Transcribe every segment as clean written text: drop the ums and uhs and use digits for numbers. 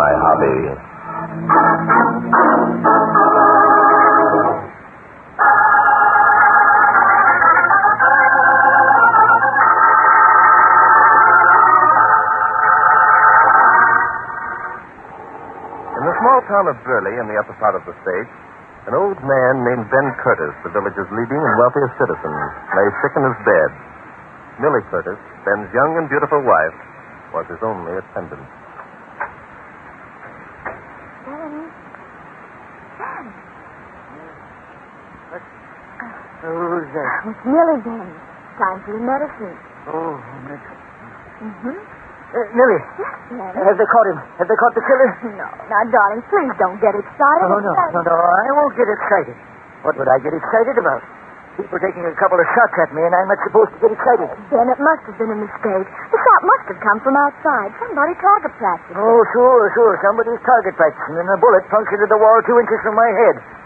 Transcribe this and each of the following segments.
my hobby. In the small town of Burley, in the upper part of the state, an old man named Ben Curtis, the village's leading and wealthiest citizen, lay sick in his bed. Millie Curtis, Ben's young and beautiful wife, was his only attendant. Who's that? It's Millie, Ben. Time for your medicine. Oh, medicine. Millie. Yes, Ben. Have they caught him? Have they caught the killer? No. Now, darling, please don't get excited. Oh, no. I won't get excited. What would I get excited about? People taking a couple of shots at me, and I'm not supposed to get excited. Ben, it must have been a mistake. The shot must have come from outside. Somebody target practiced. Oh, sure. Somebody's target practicing, and a bullet punctured the wall 2 inches from my head.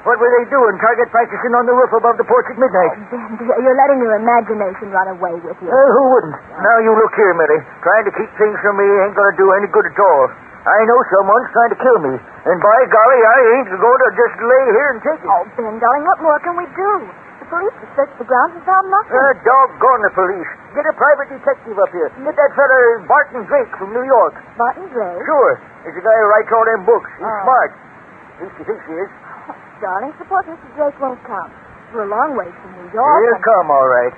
What were they doing, target practicing on the roof above the porch at midnight? Oh, Ben, you're letting your imagination run away with you. Who wouldn't? Now you look here, Millie. Trying to keep things from me ain't going to do any good at all. I know someone's trying to kill me. And by golly, I ain't going to just lay here and take it. Oh, Ben, darling, what more can we do? The police have searched the grounds and found nothing. Doggone the police. Get a private detective up here. Get that fella Barton Drake from New York. Barton Drake? Sure. He's the guy who writes all them books. He's smart. At least he thinks he is. Darling, suppose Mr. Drake won't come. We're a long ways from New York. He'll come, all right.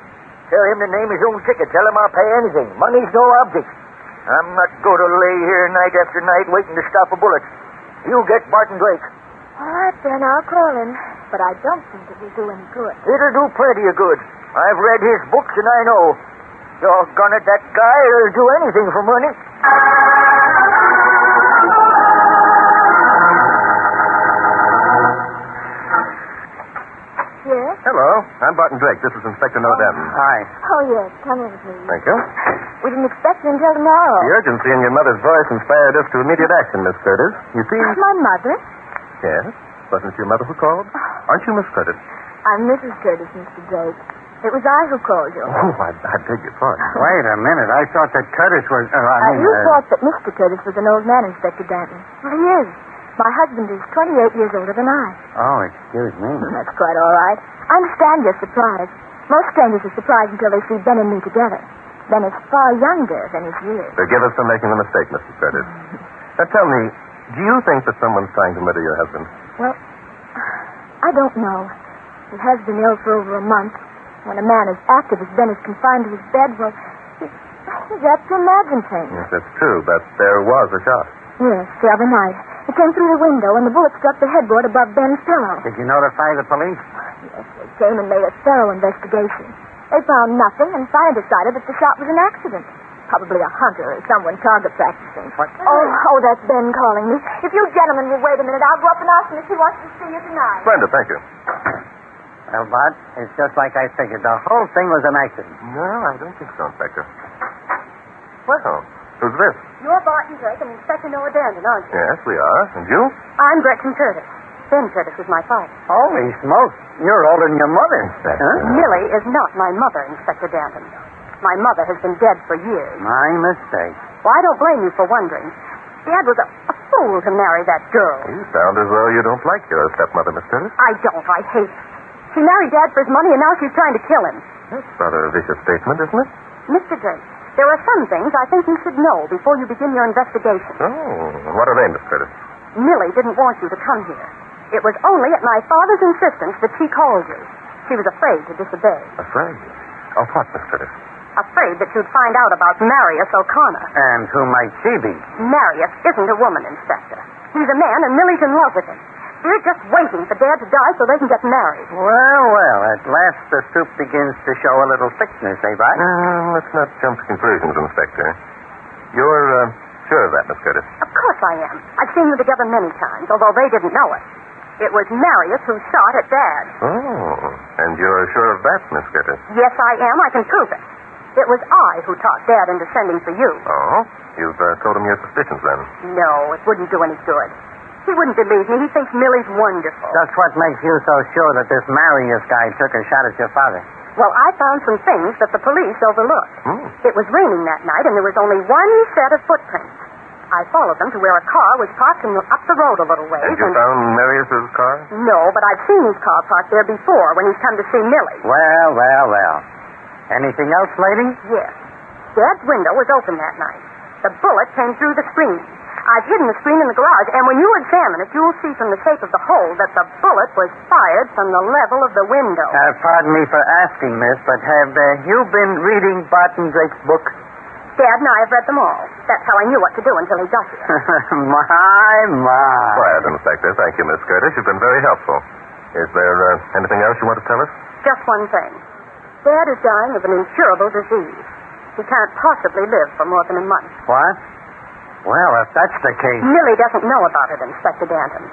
Tell him to name his own ticket. Tell him I'll pay anything. Money's no object. I'm not going to lay here night after night waiting to stop a bullet. You get Barton Drake. All right, then, I'll call him. But I don't think it will do any good. It'll do plenty of good. I've read his books, and I know. Doggone it, that guy will do anything for money. Yes? Hello. I'm Barton Drake. This is Inspector Noah Danton. Hi. Oh, yes. Come in, please. Thank you. We didn't expect you until tomorrow. The urgency in your mother's voice inspired us to immediate action, Miss Curtis. You see... My mother? Yes? Wasn't it your mother who called? Aren't you Miss Curtis? I'm Mrs. Curtis, Mr. Drake. It was I who called you. Oh, I beg your pardon. Wait a minute. I thought that Curtis was... You thought that Mr. Curtis was an old man, Inspector Danton. Well, he is. My husband is 28 years older than I. Oh, excuse me. That's quite all right. I understand you're surprised. Most strangers are surprised until they see Ben and me together. Ben is far younger than his years. Forgive us for making the mistake, Mr. Curtis. Now, tell me, do you think that someone's trying to murder your husband? Well, I don't know. He has been ill for over a month. When a man as active as Ben is confined to his bed, well, he's apt to imagine things. Yes, that's true, but there was a shot. Yes, the other night. It came through the window, and the bullet struck the headboard above Ben's pillow. Did you notify the police? Yes, they came and made a thorough investigation. They found nothing and finally decided that the shot was an accident. Probably a hunter or someone target practicing. What? Oh, that's Ben calling me. If you gentlemen will wait a minute, I'll go up and ask him if he wants to see you tonight. Splendid, thank you. Well, Bart, it's just like I figured. The whole thing was an accident. No, I don't think so, Inspector. Well, who's this? You're Barton Drake and Inspector Noah Danton, aren't you? Yes, we are. And you? I'm Gretchen Curtis. Ben Curtis is my father. Holy smokes. You're older than your mother. Huh? Millie is not my mother, Inspector Danton. My mother has been dead for years. My mistake. Well, I don't blame you for wondering. Dad was a fool to marry that girl. You sound as though you don't like your stepmother, Miss Curtis. I don't. I hate her. She married Dad for his money, and now she's trying to kill him. That's rather a vicious statement, isn't it? Mr. Drake, there are some things I think you should know before you begin your investigation. Oh, what are they, Miss Curtis? Millie didn't want you to come here. It was only at my father's insistence that she called you. She was afraid to disobey. Afraid? Of what, Miss Curtis? Afraid that you'd find out about Marius O'Connor. And who might she be? Marius isn't a woman, Inspector. He's a man, and Millie's in love with him. They're just waiting for Dad to die so they can get married. Well, at last the soup begins to show a little thickness, eh, Bart? Let's not jump to conclusions, Inspector. You're sure of that, Miss Curtis? Of course I am. I've seen them together many times, although they didn't know it. It was Marius who shot at Dad. Oh, and you're sure of that, Miss Curtis? Yes, I am. I can prove it. It was I who talked Dad into sending for you. Oh? You've told him your suspicions, then? No, it wouldn't do any good. He wouldn't believe me. He thinks Millie's wonderful. Just what makes you so sure that this Marius guy took a shot at your father? Well, I found some things that the police overlooked. Hmm. It was raining that night, and there was only one set of footprints. I followed them to where a car was parked up the road a little ways. And you found Marius's car? No, but I've seen his car parked there before when he's come to see Millie. Well. Anything else, lady? Yes. Dad's window was open that night. The bullet came through the screen. I've hidden the screen in the garage, and when you examine it, you'll see from the shape of the hole that the bullet was fired from the level of the window. Pardon me for asking, miss, but have you been reading Barton Drake's book? Dad and I have read them all. That's how I knew what to do until he got here. My. Quiet, Inspector. Thank you, Miss Curtis. You've been very helpful. Is there anything else you want to tell us? Just one thing. Dad is dying of an incurable disease. He can't possibly live for more than a month. What? Well, if that's the case... Millie doesn't know about it, Inspector Danton.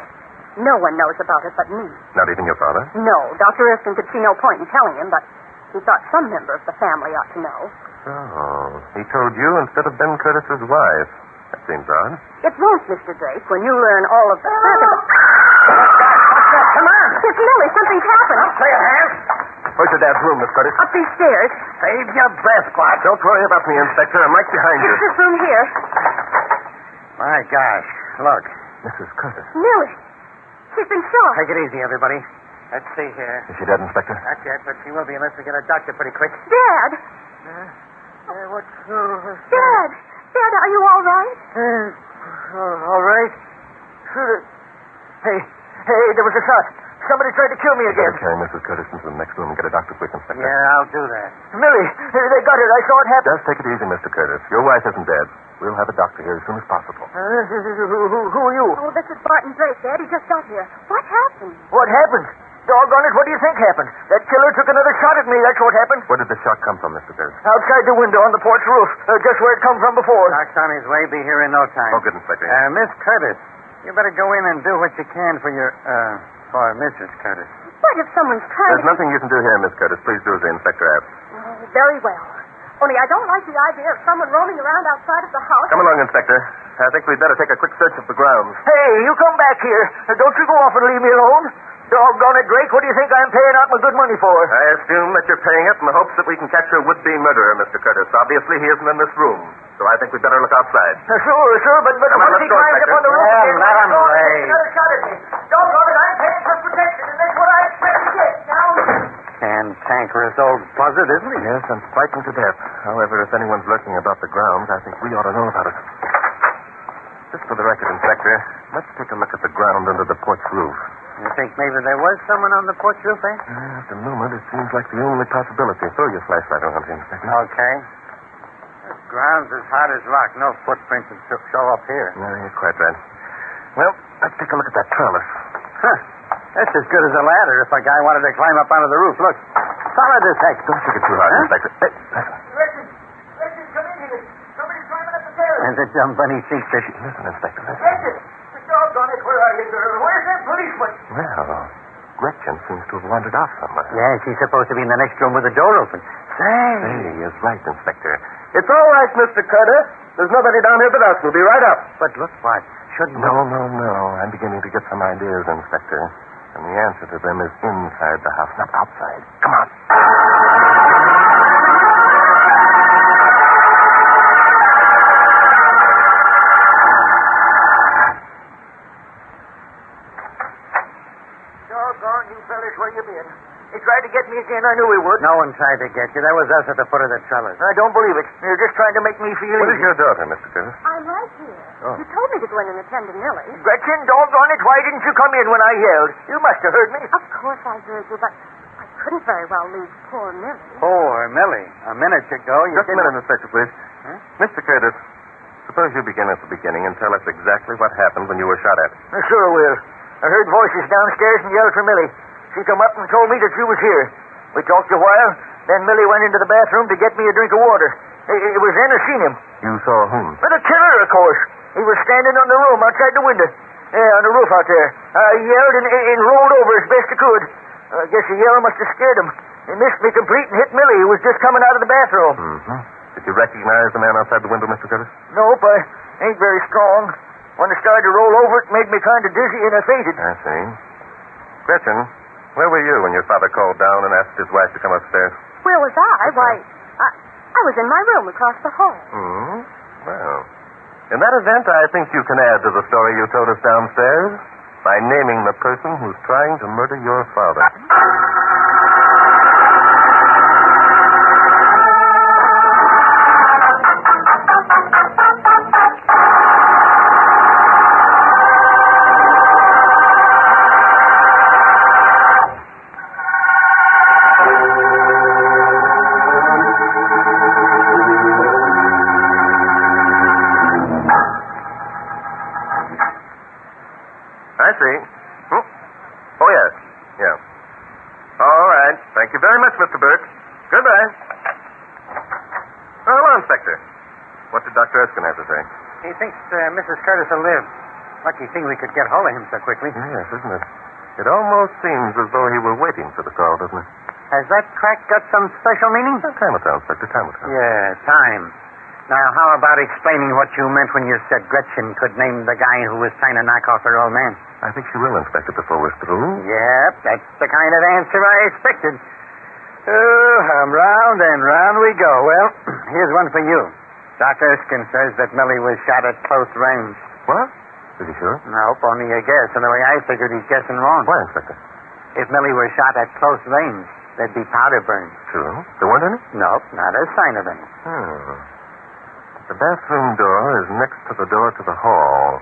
No one knows about it but me. Not even your father? No. Dr. Erskine could see no point in telling him, but he thought some member of the family ought to know. Oh, he told you instead of Ben Curtis's wife. That seems odd. It won't, Mr. Drake, when you learn all of the... What's that? Come on. It's Millie. Something's happened. Don't play a hand. Where's your dad's room, Miss Curtis? Up these stairs. Save your breath, Clark. Don't worry about me, Inspector. I'm right behind you. It's this room here. My gosh. Look. Mrs. Curtis. Millie. She's been shot. Take it easy, everybody. Let's see here. Is she dead, Inspector? Not yet, but she will be unless we get a doctor pretty quick. Dad. What's... Dad. Dad, are you all right? All right. Hey, there was a shot. Somebody tried to kill me again. Better carry Mrs. Curtis into the next room and get a doctor quick, Inspector. Yeah, I'll do that. Millie, they got it. I saw it happen. Just take it easy, Mr. Curtis. Your wife isn't dead. We'll have a doctor here as soon as possible. Who are you? Oh, this is Barton Drake, Dad. He just got here. What happened? What happened? Doggone it, what do you think happened? That killer took another shot at me. That's what happened. Where did the shot come from, Mr. Curtis? Outside the window on the porch roof. Just where it come from before. Doc's on his way. Be here in no time. Oh, good, Inspector. Miss Curtis, you better go in and do what you can for for Mrs. Curtis. What if someone's trying There's nothing you can do here, Miss Curtis. Please do as the inspector asks. Oh, very well. Only I don't like the idea of someone roaming around outside of the house. Come along, Inspector. I think we'd better take a quick search of the grounds. Hey, you come back here. Don't you go off and leave me alone. Doggone it, Drake. What do you think I'm paying out my good money for? I assume that you're paying it in the hopes that we can catch your would-be murderer, Mr. Curtis. Obviously, he isn't in this room, so I think we'd better look outside. Sure, but Come on, once let's he go, climbs up Inspector. on the roof Yeah, again, let him lay. another shot at me. Doggone it, I'm paying for protection, and that's what I expect to get. Now... Cantankerous old buzzard, isn't he? Yes, I'm frightened to death. However, if anyone's lurking about the grounds, I think we ought to know about it. Just for the record, Inspector, let's take a look at the ground under the porch roof. You think maybe there was someone on the porch roof, eh? At the moment, it seems like the only possibility. Throw your flashlight around here, Inspector. Okay. The ground's as hard as rock. No footprints would show up here. No, you're quite right. Well, let's take a look at that trellis. Huh. That's as good as a ladder if a guy wanted to climb up onto the roof. Look. Solid as heck. Don't shake it too hard, Inspector. Hey, listen. Listen, come in here. Somebody's climbing up the stairs. There's a dumb bunny seat fish. Listen, Inspector, listen. Listen. Doggone it, where are you, girl? Where's that policeman? Well, Gretchen seems to have wandered off somewhere. Yeah, she's supposed to be in the next room with the door open. Say, is right, Inspector. It's all right, Mr. Curtis. There's nobody down here but us. We'll be right up. But look, what? Shouldn't... No. I'm beginning to get some ideas, Inspector. And the answer to them is inside the house, not outside. Come on. Doggone you fellas, where you been? He tried to get me again. I knew he would. No one tried to get you. That was us at the foot of the trellis. I don't believe it. You're just trying to make me feel What is easy. your daughter, Mr. Curtis? I'm right here. Oh. You told me to go in and attend to Millie. Gretchen, doggone it, why didn't you come in when I yelled? You must have heard me. Of course I heard you, but I couldn't very well leave poor Millie. Poor Millie. A minute ago, you Just a minute, Inspector, please. Huh? Mr. Curtis, suppose you begin at the beginning and tell us exactly what happened when you were shot at. I sure will. I heard voices downstairs and yelled for Millie. She come up and told me that you was here. We talked a while, then Millie went into the bathroom to get me a drink of water. It was then I seen him. You saw whom? But the killer, of course. He was standing on the room outside the window. Yeah, on the roof out there. I yelled and rolled over as best I could. I guess the yell must have scared him. He missed me complete and hit Millie, who was just coming out of the bathroom. Mm-hmm. Did you recognize the man outside the window, Mr. Curtis? Nope, I ain't very strong. When I started to roll over, it made me kind of dizzy and I fainted. I see. Gretchen, where were you when your father called down and asked his wife to come upstairs? Where was I? Why, I was in my room across the hall. Hmm? Well, In that event, I think you can add to the story you told us downstairs by naming the person who's trying to murder your father. I see. Oh, yes. Yeah. All right. Thank you very much, Mr. Burke. Goodbye. Oh, hello, Inspector. What did Dr. Erskine have to say? He thinks Mrs. Curtis will live. Lucky thing we could get hold of him so quickly. Yes, isn't it? It almost seems as though he were waiting for the call, doesn't it? Has that crack got some special meaning? Time will tell, Inspector. Time will tell. Yeah, time. Now, how about explaining what you meant when you said Gretchen could name the guy who was trying to knock off her old man? I think she will, Inspector, before we're through. Yep, that's the kind of answer I expected. Oh, round and round we go. Well, here's one for you. Doc Erskine says that Millie was shot at close range. What? Is he sure? Nope, only a guess. And the way I figured, he's guessing wrong. Why, Inspector? If Millie was shot at close range, there'd be powder burns. True. There weren't any? Nope, not a sign of any. The bathroom door is next to the door to the hall.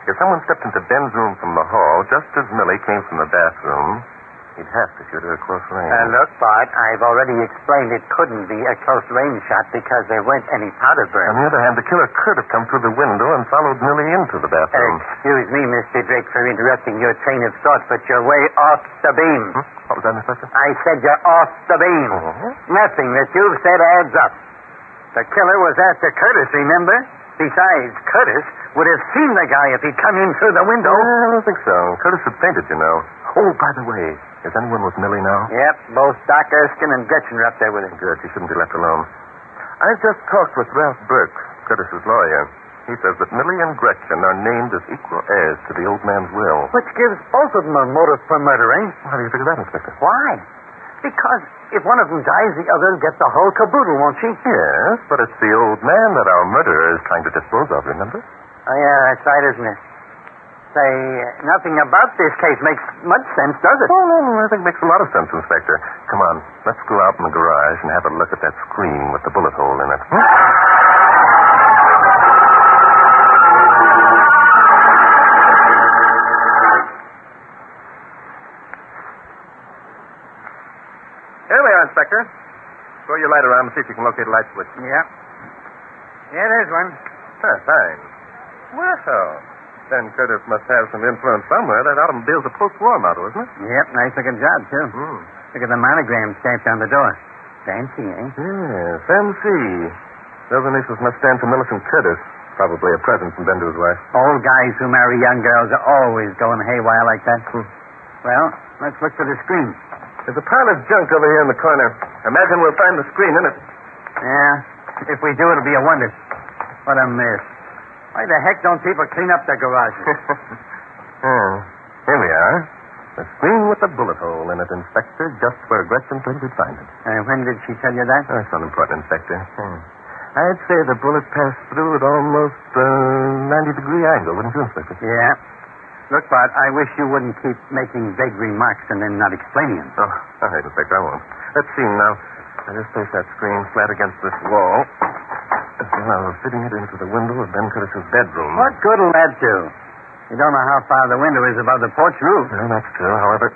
If someone stepped into Ben's room from the hall, just as Millie came from the bathroom, he'd have to shoot her at close range. Look, Bart, I've already explained it couldn't be a close-range shot because there weren't any powder burns. On the other hand, the killer could have come through the window and followed Millie into the bathroom. Excuse me, Mr. Drake, for interrupting your train of thought, but you're way off the beam. What was that, Inspector? I said you're off the beam. Nothing that you've said adds up. The killer was after Curtis, remember? Besides, Curtis would have seen the guy if he'd come in through the window. I don't think so. Curtis had fainted, you know. Oh, by the way, is anyone with Millie now? Yep, both Doc Erskine and Gretchen are up there with him. Good. She shouldn't be left alone. I've just talked with Ralph Burke, Curtis's lawyer. He says that Millie and Gretchen are named as equal heirs to the old man's will. Which gives both of them a motive for murder, eh? How do you figure that, Inspector? Why? Because if one of them dies, the other will get the whole caboodle, won't she? Yes, but it's the old man that our murderer is trying to dispose of, remember? Oh, yeah, that's right, isn't it? Say, nothing about this case makes much sense, does it? Oh, no, I think it makes a lot of sense, Inspector. Come on, let's go out in the garage and have a look at that screen with the bullet hole in it. Here we are, Inspector. Throw your light around and see if you can locate a light switch. Yeah. Yeah, there's one. Fine. Well, Ben Curtis must have some influence somewhere. That automobile's a post-war model, isn't it? Yep, nice-looking job, too. Look at the monogram stamped on the door. Fancy, eh? Yes, MC. Those initials must stand for Millicent Curtis. Probably a present from Ben to his wife. Old guys who marry young girls are always going haywire like that. Well, let's look for the screen. There's a pile of junk over here in the corner. Imagine we'll find the screen in it. Yeah, if we do, it'll be a wonder. What a mess. Why the heck don't people clean up their garages? Here we are. The screen with the bullet hole in it, Inspector, just where Gretchen said we'd find it. When did she tell you that? That's unimportant, Inspector. I'd say the bullet passed through at almost a 90-degree angle, wouldn't you, Inspector? Yeah. Look, Bart, I wish you wouldn't keep making vague remarks and then not explaining them. Oh, all right, Inspector, I won't. Let's see now. I just place that screen flat against this wall. Now, fitting it into the window of Ben Curtis's bedroom. What good will that do? You don't know how far the window is above the porch roof. Well, that's true. However,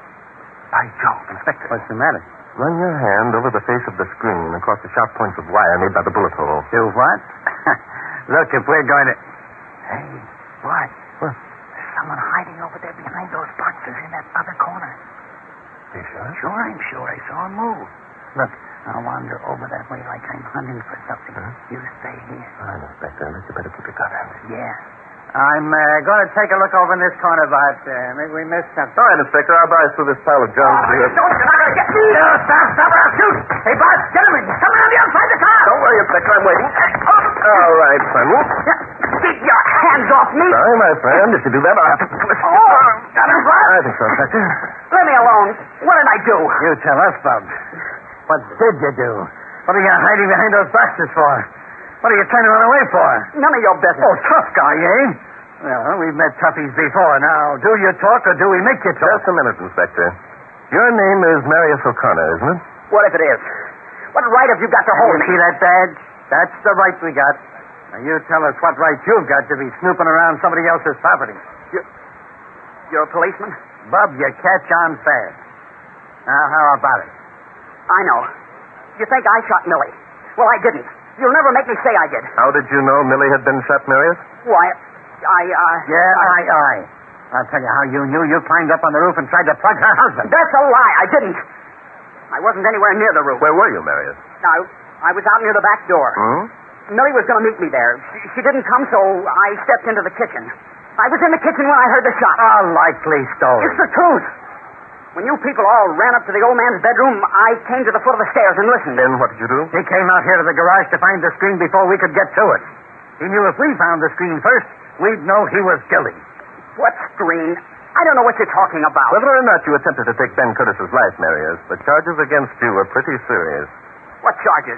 by Jove, Inspector. What's the matter? Run your hand over the face of the screen across the sharp points of wire made by the bullet hole. Do what? Look, if we're going to... Hey, what? What? There's someone hiding over there behind those boxes in that other corner. Are you sure? Sure, I'm sure. I saw him move. Look, I'll wander over that way like I'm hunting for something. Huh? You stay here. All right, Inspector. You better keep your gun handy. Yeah. I'm going to take a look over in this corner, Bart. Maybe we missed something. All right, Inspector. I'll buy us through this pile of junk. Don't, you're not going to get me. Stop, or I'll shoot. Hey, Bart, get him in. Come around the outside the car. Don't worry, Inspector. I'm waiting. All right, Prengle. Keep your hands off me. Sorry, my friend. If you do that, I'll have to... Got him, Bart? I think so, Inspector. Let me alone. What did I do? You tell us, Bub. What did you do? What are you hiding behind those boxes for? What are you turning her away for? None of your business. Oh, tough guy, eh? Well, we've met toughies before. Now, do you talk or do we make you talk? Just a minute, Inspector. Your name is Marius O'Connor, isn't it? What if it is? What right have you got to hold me? See that badge? That's the right we got. Now, you tell us what right you've got to be snooping around somebody else's property. You're a policeman? Bub, you catch on fast. Now, how about it? I know. You think I shot Millie. Well, I didn't. You'll never make me say I did. How did you know Millie had been shot, Marius? Why, I'll tell you how you knew. You climbed up on the roof and tried to plug her husband. That's a lie. I didn't. I wasn't anywhere near the roof. Where were you, Marius? I was out near the back door. Millie was going to meet me there. She didn't come, so I stepped into the kitchen. I was in the kitchen when I heard the shot. A likely story. It's the truth. When you people all ran up to the old man's bedroom, I came to the foot of the stairs and listened. Then what did you do? He came out here to the garage to find the screen before we could get to it. He knew if we found the screen first, we'd know he was guilty. What screen? I don't know what you're talking about. Whether or not you attempted to take Ben Curtis's life, Marius, the charges against you are pretty serious. What charges?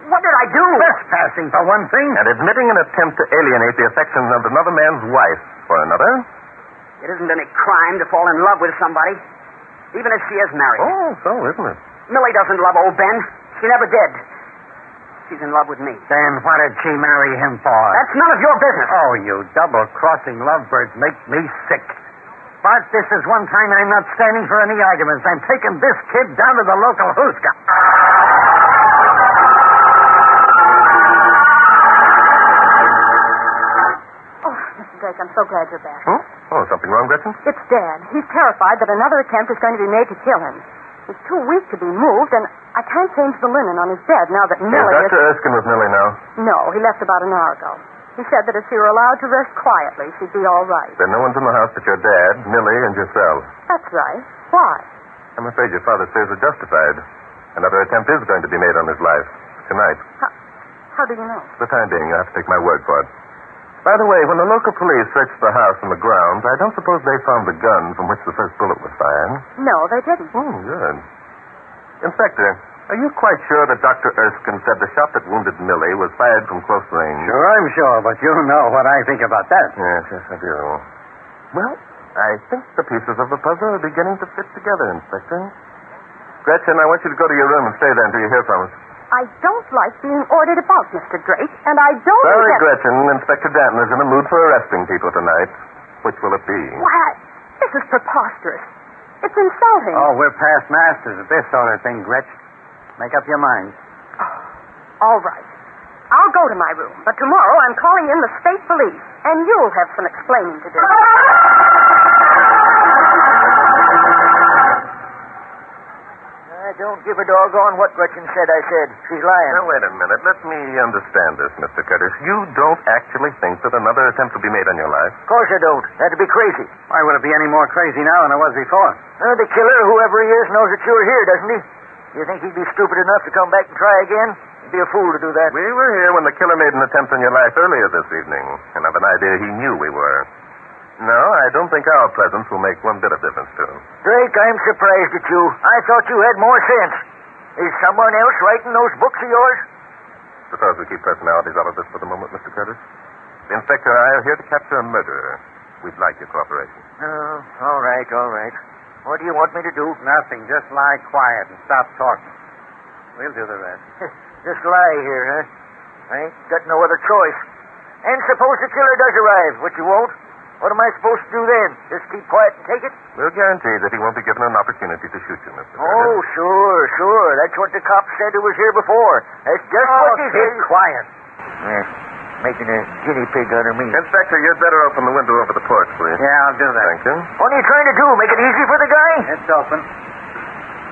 What did I do? Trespassing, for one thing. And admitting an attempt to alienate the affections of another man's wife for another. It isn't any crime to fall in love with somebody, even if she is married. Oh, so isn't it? Millie doesn't love old Ben. She never did. She's in love with me. Then what did she marry him for? That's none of your business. Oh, you double-crossing lovebirds make me sick. But this is one time I'm not standing for any arguments. I'm taking this kid down to the local hooska. Oh, Mr. Drake, I'm so glad you're back. Oh, something wrong, Gretchen? It's Dad. He's terrified that another attempt is going to be made to kill him. He's too weak to be moved, and I can't change the linen on his bed now that Millie is... Dr. Erskine with Millie now. No, he left about an hour ago. He said that if she were allowed to rest quietly, she'd be all right. Then no one's in the house but your dad, Millie, and yourself. That's right. Why? I'm afraid your father's fears are justified. Another attempt is going to be made on his life. Tonight. How do you know? For the time being, you'll have to take my word for it. By the way, when the local police searched the house and the grounds, I don't suppose they found the gun from which the first bullet was fired. No, they didn't. Good. Inspector, are you quite sure that Dr. Erskine said the shot that wounded Millie was fired from close range? Sure, I'm sure, but you know what I think about that. Yes, I do. Well, I think the pieces of the puzzle are beginning to fit together, Inspector. Gretchen, I want you to go to your room and stay there until you hear from us. I don't like being ordered about, Mr. Drake, and I don't... Sorry, Gretchen. Inspector Danton is in a mood for arresting people tonight. Which will it be? Why, this is preposterous. It's insulting. Oh, we're past masters at this sort of thing, Gretch. Make up your mind. All right. I'll go to my room, but tomorrow I'm calling in the state police, and you'll have some explaining to do. Don't give a doggone what Gretchen said I said. She's lying. Now, wait a minute. Let me understand this, Mr. Curtis. You don't actually think that another attempt will be made on your life? Of course I don't. That'd be crazy. Why would it be any more crazy now than it was before? The killer, whoever he is, knows that you're here, doesn't he? You think he'd be stupid enough to come back and try again? He'd be a fool to do that. We were here when the killer made an attempt on your life earlier this evening, and I've an idea he knew we were. No, I don't think our presence will make one bit of difference to him. Drake, I'm surprised at you. I thought you had more sense. Is someone else writing those books of yours? Suppose we keep personalities out of this for the moment, Mr. Curtis. The inspector and I are here to capture a murderer. We'd like your cooperation. Oh, all right, all right. What do you want me to do? Nothing. Just lie quiet and stop talking. We'll do the rest. Just lie here, huh? I ain't got no other choice. And suppose the killer does arrive, which you won't. What am I supposed to do then? Just keep quiet and take it? We'll guarantee that he won't be given an opportunity to shoot you, Mr. Curtis. Oh, sure. That's what the cop said who was here before. That's just what he said. Keep quiet. Making a guinea pig out of me. Inspector, you'd better open the window over the porch, please. Yeah, I'll do that. Thank you. What are you trying to do? Make it easy for the guy? It's open.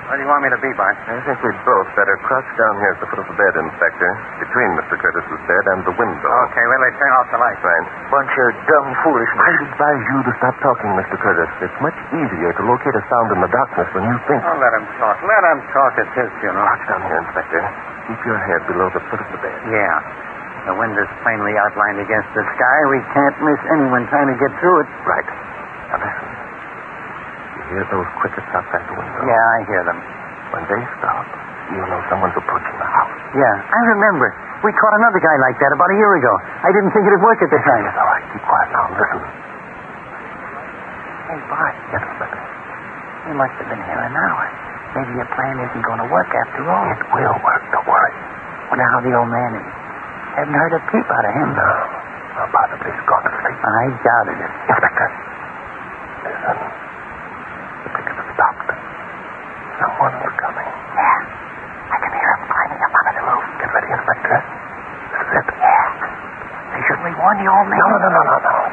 Where do you want me to be, Bart? I think we'd both better crouch down here at the foot of the bed, Inspector, between Mr. Curtis's bed and the window. Okay, well, they turn off the light. Fine. Bunch of dumb foolishness. I'd advise you to stop talking, Mr. Curtis. It's much easier to locate a sound in the darkness than you think. Oh, let him talk. Let him talk. It's his funeral. Crouch down here, Inspector. Keep your head below the foot of the bed. Yeah. The window's plainly outlined against the sky. We can't miss anyone trying to get through it. Right. Now listen. You hear those crickets outside the window? Yeah, I hear them. When they stop, you'll know someone's approaching the house. Yeah, I remember. We caught another guy like that about a year ago. I didn't think it'd work at the time. All right, keep quiet now. Listen. Hey, Bart. Yes, Inspector. He must have been here an hour. Maybe your plan isn't going to work after all. It will work. Don't worry. Wonder how the old man is. Haven't heard a peep out of him. No. Well, possibly he's gone to sleep. I doubted it. Inspector. Listen. The ticket has stopped. Someone's coming. Yeah. I can hear him climbing up onto the roof. Get ready, Inspector. This is it. Yeah. Hey, shouldn't we warn the old man? No.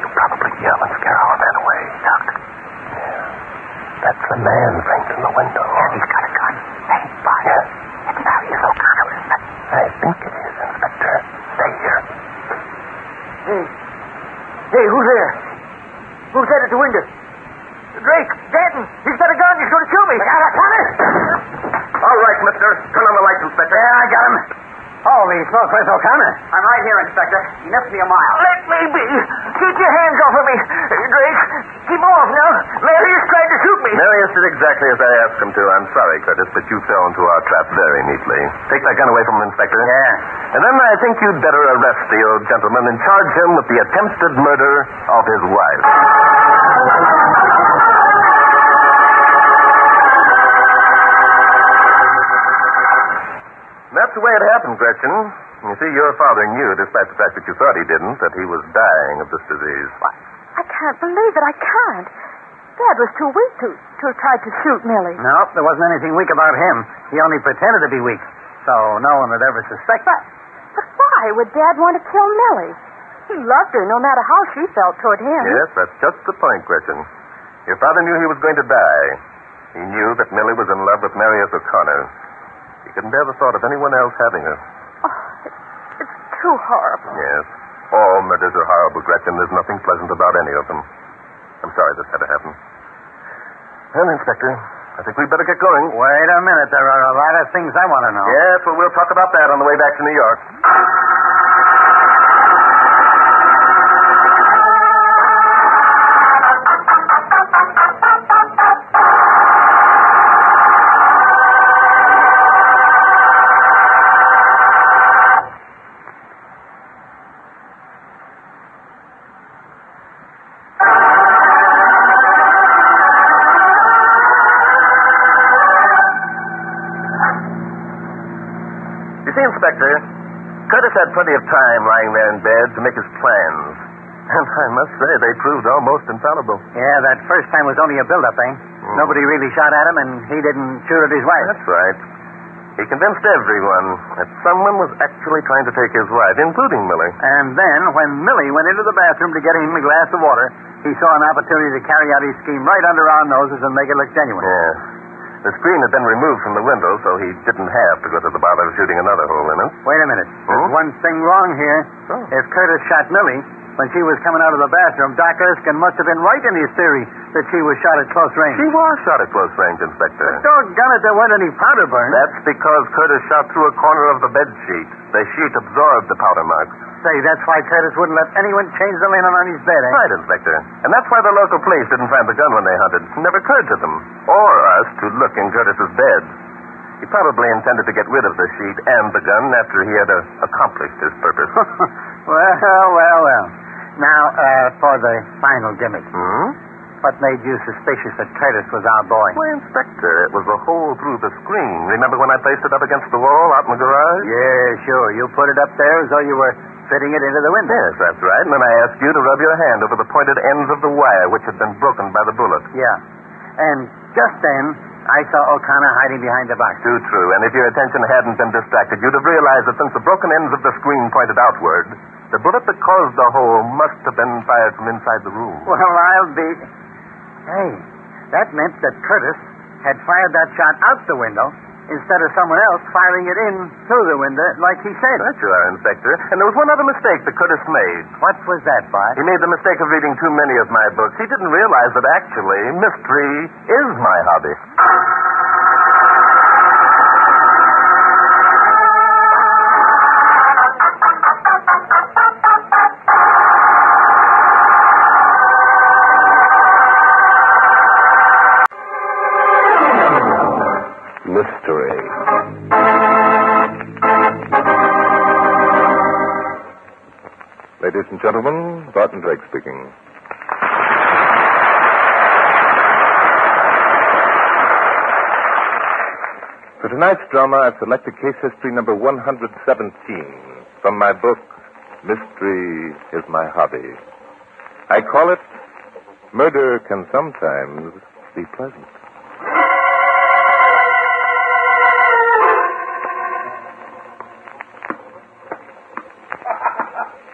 You'll probably yell and scare our man away. Look. Yeah. That's the man framed in the window. Yeah, he's got a gun. Hey, Bart. Yes. It's Marius O'Connor, isn't it? I think it is, Inspector. Stay here. Hey, who's there? Who's that at the window? Drake, Danton, he's got a gun. He's going to kill me. I got it. All right, mister. Turn on the lights, Inspector. Yeah, I got him. Holy smoke, where's O'Connor? I'm right here, Inspector. He missed me a mile. Let me be. Keep your hands off of me. Drake, keep off now. Marius tried to shoot me. Marius did exactly as I asked him to. I'm sorry, Curtis, but you fell into our trap very neatly. Take that gun away from him, Inspector. Yeah. And then I think you'd better arrest the old gentleman and charge him with the attempted murder of his wife. That's the way it happened, Gretchen. You see, your father knew, despite the fact that you thought he didn't, that he was dying of this disease. What? I can't believe it. I can't. Dad was too weak to have tried to shoot Millie. No, there wasn't anything weak about him. He only pretended to be weak. So no one would ever suspect that. But why would Dad want to kill Millie? He loved her no matter how she felt toward him. Yes, that's just the point, Gretchen. Your father knew he was going to die. He knew that Millie was in love with Marius O'Connor. He couldn't bear the thought of anyone else having her. Oh, it's too horrible. Yes. All murders are horrible, Gretchen. There's nothing pleasant about any of them. I'm sorry this had to happen. Well, Inspector, I think we'd better get going. Wait a minute. There are a lot of things I want to know. Yes, well, we'll talk about that on the way back to New York. You see, Inspector, Curtis had plenty of time lying there in bed to make his plans. And I must say, they proved almost infallible. Yeah, that first time was only a build-up, eh? Nobody really shot at him, and he didn't shoot at his wife. That's right. He convinced everyone that someone was actually trying to take his wife, including Millie. And then, when Millie went into the bathroom to get him a glass of water, he saw an opportunity to carry out his scheme right under our noses and make it look genuine. Yes. The screen had been removed from the window, so he didn't have to go to the bother of shooting another hole in it. Wait a minute. There's one thing wrong here. Oh. If Curtis shot Millie, when she was coming out of the bathroom, Doc Erskine must have been right in his theory that she was shot at close range. She was shot at close range, Inspector. Doggone it, there weren't any powder burns. That's because Curtis shot through a corner of the bed sheet. The sheet absorbed the powder marks. Say, that's why Curtis wouldn't let anyone change the linen on his bed, eh? Right, Inspector. And that's why the local police didn't find the gun when they hunted. It never occurred to them, or us, to look in Curtis's bed. He probably intended to get rid of the sheet and the gun after he had accomplished his purpose. Well. Now, for the final gimmick. Hmm? What made you suspicious that Curtis was our boy? Why, Inspector, it was the hole through the screen. Remember when I placed it up against the wall out in the garage? Yeah, sure. You put it up there as though you were fitting it into the window. Yes, that's right. And then I asked you to rub your hand over the pointed ends of the wire which had been broken by the bullet. Yeah. And just then, I saw O'Connor hiding behind the box. Too true. And if your attention hadn't been distracted, you'd have realized that since the broken ends of the screen pointed outward, the bullet that caused the hole must have been fired from inside the room. Well, I'll be... Hey, that meant that Curtis had fired that shot out the window instead of someone else firing it in through the window like he said. That you are, Inspector. And there was one other mistake that Curtis made. What was that, Bart? He made the mistake of reading too many of my books. He didn't realize that actually mystery is my hobby. Mystery. Ladies and gentlemen, Barton Drake speaking. For tonight's drama, I've selected case history number 117 from my book, Mystery is My Hobby. I call it Murder Can Sometimes Be Pleasant.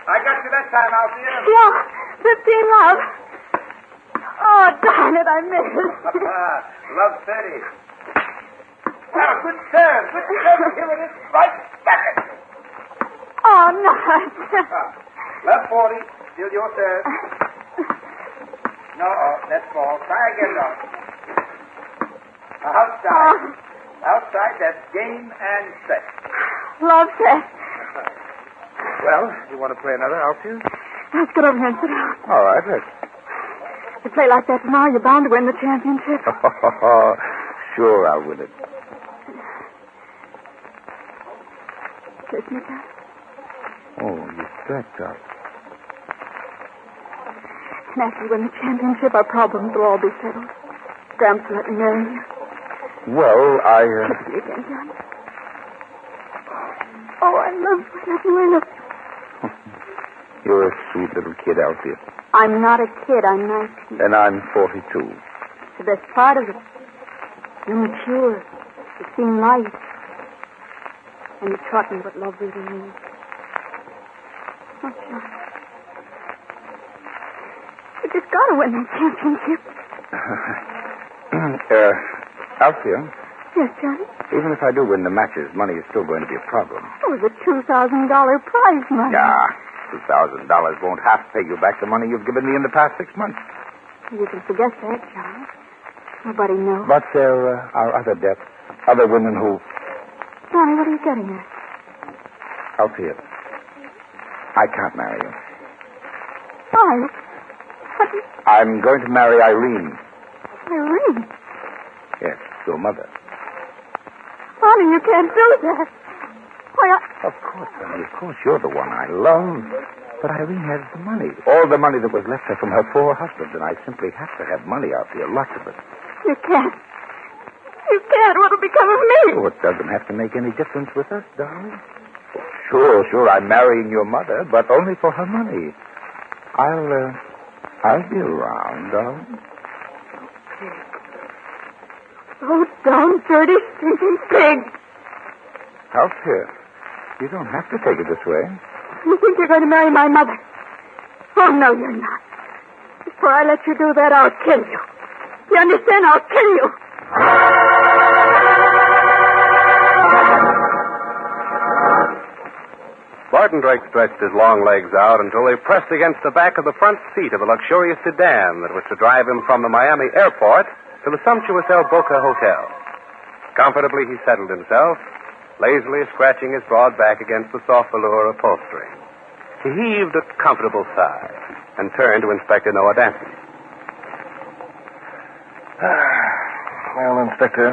I got you that time, Althea. Yeah, 15 love. Oh, darn it, I missed. Love 30. Now, good serve. Good serve. Here it is. Right back at you. Oh, no. Love 40. Still your serve. No, that's ball. Try again, now. Outside. Outside, that's game and set. Love set. Well, you want to play another, Althea? Let's get over here and sit down. All right, let's. If you play like that tomorrow, you're bound to win the championship. Sure, I'll win it. Kiss me, Dad. Oh, you stretched out. And after you win the championship, our problems will all be settled. Gramps will let me marry you. Well, Kiss me again, John. Oh, I love you. You're a sweet little kid, Althea. I'm not a kid. I'm 19. And I'm 42. The best part of it. You're mature. You've seen life. And you've taught me what love really means. Oh, John. You just got to win that championship. Althea, Yes, Johnny? even if I do win the matches, money is still going to be a problem. Oh, the $2,000 prize money. $2,000 won't half pay you back the money you've given me in the past 6 months. You can forget that, Johnny. Nobody knows. But there are other debts, other women who... Johnny, what are you getting at? Althea, I can't marry you. Why? What? I'm going to marry Irene. Irene? Yes, your mother. Johnny, you can't do that. Why, Of course, honey, of course. You're the one I love. But Irene has the money. All the money that was left her from her 4 husbands, and I simply have to have money out there, lots of it. You can't. You can't. What'll become of me? Oh, it doesn't have to make any difference with us, darling. Sure, I'm marrying your mother, but only for her money. I'll be around, darling. Oh, down, dirty, stinking pig. Althea, you don't have to take it this way. You think you're going to marry my mother? Oh, no, you're not. Before I let you do that, I'll kill you. You understand? I'll kill you. Barton Drake stretched his long legs out until they pressed against the back of the front seat of a luxurious sedan that was to drive him from the Miami airport to the sumptuous El Boca Hotel. Comfortably, he settled himself, lazily scratching his broad back against the soft velour upholstery. He heaved a comfortable sigh and turned to Inspector Noah Danton. Well, Inspector,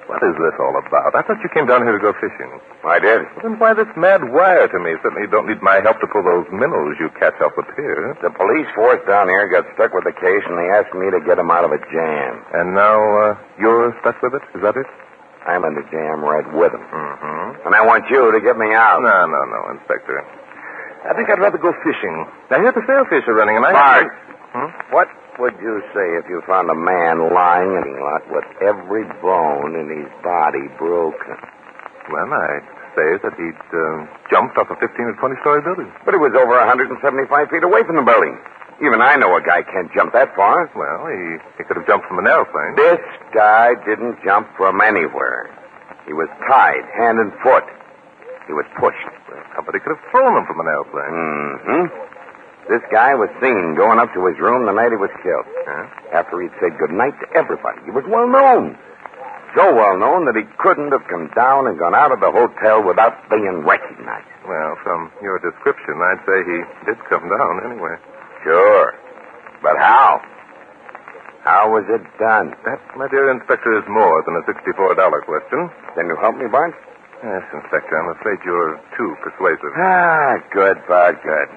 what is this all about? I thought you came down here to go fishing. I did. Well, then why this mad wire to me? Certainly you don't need my help to pull those minnows you catch off the pier. The police force down here got stuck with the case, and they asked me to get them out of a jam. And now you're stuck with it? Is that it? I'm in the jam right with them. Mm-hmm. And I want you to get me out. No, Inspector. I think I'd rather go fishing. I hear the sailfish are running, and Bart, What? would you say if you found a man lying in a lot with every bone in his body broken? Well, I'd say that he'd jumped off a 15 or 20-story building. But he was over 175 feet away from the building. Even I know a guy can't jump that far. Well, he could have jumped from an airplane. This guy didn't jump from anywhere. He was tied hand and foot. He was pushed. Well, somebody could have thrown him from an airplane. Mm-hmm. This guy was seen going up to his room the night he was killed. Huh? After he'd said goodnight to everybody. He was well known. So well known that he couldn't have come down and gone out of the hotel without being recognized. Well, from your description, I'd say he did come down anyway. Sure. But how? How was it done? That, my dear Inspector, is more than a $64 question. Can you help me, Bart? Yes, Inspector, I'm afraid you're too persuasive. Ah, good, Bart, good.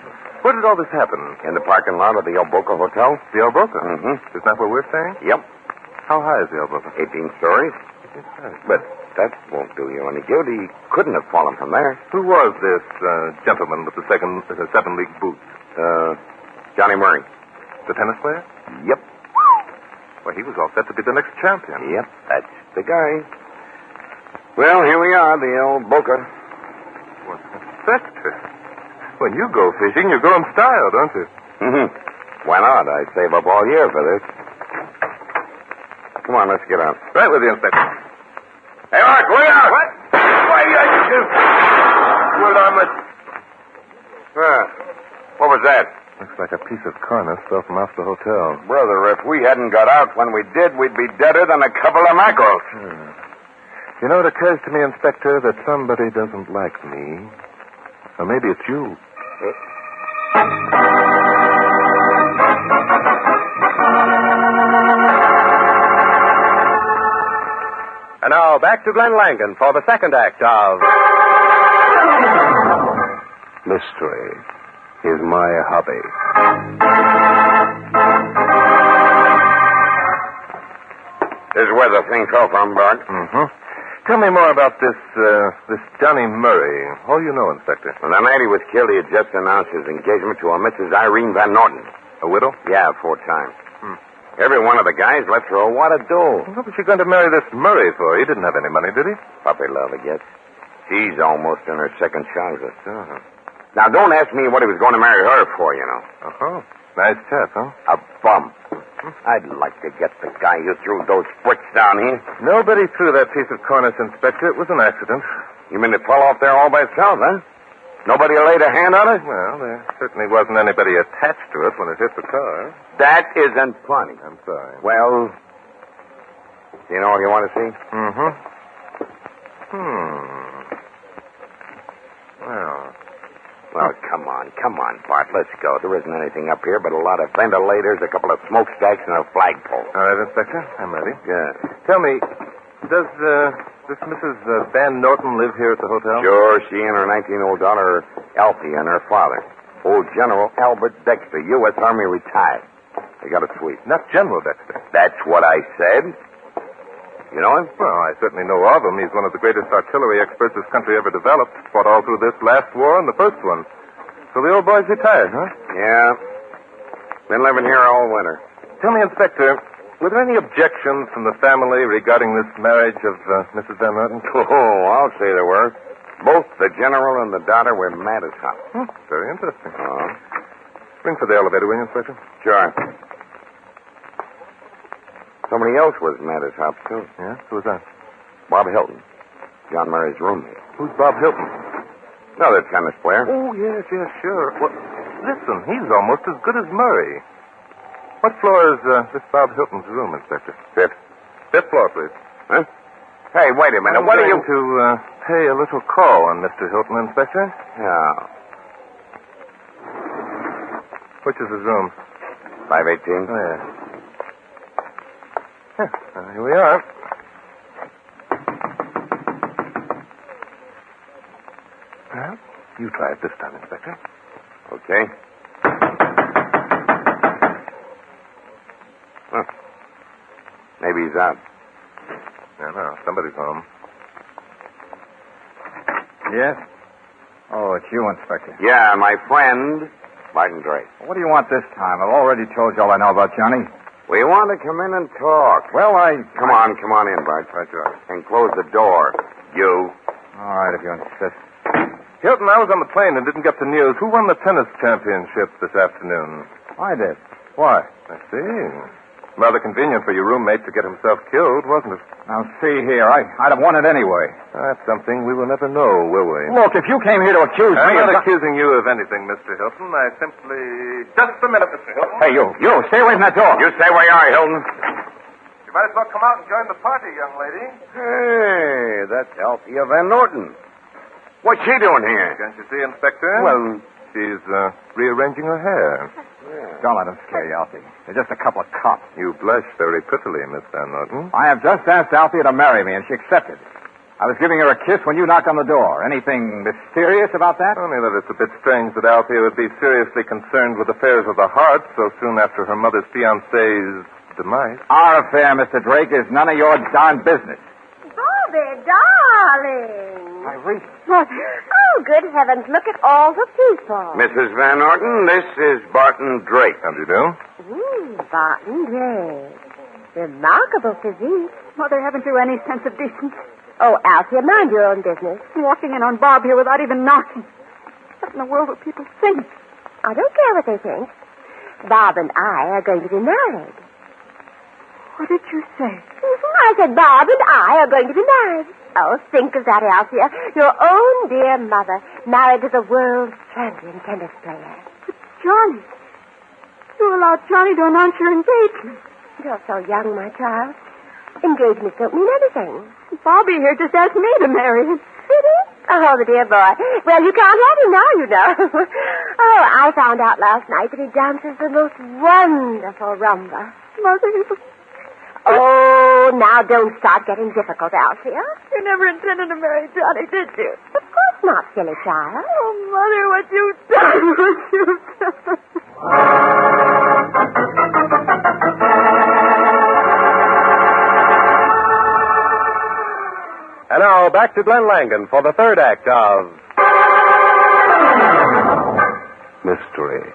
Where did all this happen? In the parking lot of the El Boca Hotel. The El Boca? Mm-hmm. Isn't that where we're staying? Yep. How high is the El Boca? 18 stories. But that won't do you any good. He couldn't have fallen from there. Who was this gentleman with the 7-league boots? Johnny Murray. The tennis player? Yep. Well, he was all set to be the next champion. Yep, that's the guy. Well, here we are, the El Boca. Well, Inspector, when you go fishing, you go in style, don't you? Mm-hmm. Why not? I save up all year for this. Come on, let's get out. Right with you, Inspector. Hey, Mark, look out! What? Why, well, what was that? Looks like a piece of cornice fell from off the hotel. Brother, if we hadn't got out when we did, we'd be deader than a couple of mackerels. You know, it occurs to me, Inspector, that somebody doesn't like me. Or maybe it's you. And now, back to Glenn Langan for the second act of... Mystery is my hobby. This is where the thing fell from, Bart. Mm-hmm. Tell me more about this Johnny Murray. All you know, Inspector. When the night he was killed, he had just announced his engagement to a Mrs. Irene Van Norton. A widow? Yeah, 4 times. Every one of the guys left her a wad of dough. What was she going to marry this Murray for? He didn't have any money, did he? Puppy love, I guess. She's almost in her second childhood. Uh-huh. Now, don't ask me what he was going to marry her for, you know. Uh-huh. Nice chap, huh? A bum. I'd like to get the guy who threw those bricks down here. Nobody threw that piece of cornice, Inspector. It was an accident. You mean it fell off there all by itself, huh? Nobody laid a hand on it? Well, there certainly wasn't anybody attached to it when it hit the car. That isn't funny. I'm sorry. Well, you know what you want to see? Mm-hmm. Well, come on, Bart. Let's go. There isn't anything up here but a lot of ventilators, a couple of smokestacks, and a flagpole. All right, Inspector. I'm ready. Yeah. Tell me, does this Mrs. Van Norton live here at the hotel? Sure, she and her 19-year-old daughter, Alfie, and her father. Old General Albert Dexter, U.S. Army retired. They got a suite. Not General Dexter. That's what I said. You know him? Well, I certainly know of him. He's one of the greatest artillery experts this country ever developed. Fought all through this last war and the first one. So the old boy's retired, huh? Yeah. Been living here all winter. Tell me, Inspector, were there any objections from the family regarding this marriage of Mrs. Van Norton? Oh, I'll say there were. Both the general and the daughter were mad as hell. Very interesting. Oh. Ring for the elevator, will you, Inspector? Sure. Somebody else was mad as hell, too. Yeah? Who was that? Bob Hilton, John Murray's roommate. Who's Bob Hilton? Another tennis player. Oh, yes, sure. Well, listen, he's almost as good as Murray. What floor is this Bob Hilton's room, Inspector? 5th. 5th floor, please. Huh? Hey, wait a minute. What are you... to pay a little call on Mr. Hilton, Inspector. Yeah. Which is his room? 518. Oh, yeah. Here we are. Well, you try it this time, Inspector. Okay. Huh. Maybe he's out. No, somebody's home. Yes? Oh, it's you, Inspector. Yeah, my friend, Martin Drake. What do you want this time? I've already told you all I know about Johnny. We want to come in and talk. Well, Come on in, Bart. Right, George. And close the door. You. All right, if you insist. Hilton, I was on the plane and didn't get the news. Who won the tennis championship this afternoon? I did. Why? I see. Rather convenient for your roommate to get himself killed, wasn't it? Now, see here. I'd have won it anyway. That's something we will never know, will we? Look, if you came here to accuse me... I'm not accusing you of anything, Mr. Hilton. I simply... Just a minute, Mr. Hilton. Hey, you. Stay away from that door. You stay where you are, Hilton. You might as well come out and join the party, young lady. Hey, that's Althea Van Norton. What's she doing here? Can't you see, Inspector? Well... She's rearranging her hair. Yeah. Don't let them scare you, Alfie. They're just a couple of cops. You blush very prettily, Miss Van Norton. I have just asked Alfie to marry me, and she accepted. I was giving her a kiss when you knocked on the door. Anything mysterious about that? Only that it's a bit strange that Althea would be seriously concerned with affairs of the heart so soon after her mother's fiancé's demise. Our affair, Mr. Drake, is none of your darn business. Bobby, darling. Irene. Oh, good heavens, look at all the people. Mrs. Van Orton, this is Barton Drake. How do you do? Barton Drake. Remarkable physique. Mother, haven't you any sense of decency? Oh, Althea, mind your own business. Walking in on Bob here without even knocking. What in the world will people think? I don't care what they think. Bob and I are going to be married. What did you say? I said Bob and I are going to be married. Oh, think of that, Althea. Your own dear mother, married to the world champion tennis player. But Johnny. You allowed Johnny to announce your engagement. You're so young, my child. Engagements don't mean anything. Bobby here just asked me to marry him. Did he? Oh, the dear boy. Well, you can't have him now, you know. Oh, I found out last night that he dances the most wonderful rumba. Mother, Oh, now don't start getting difficult, Althea. you never intended to marry Johnny, did you? Of course not, silly child. Oh, Mother, what you've done, what you've done. And now, back to Glenn Langan for the third act of Mystery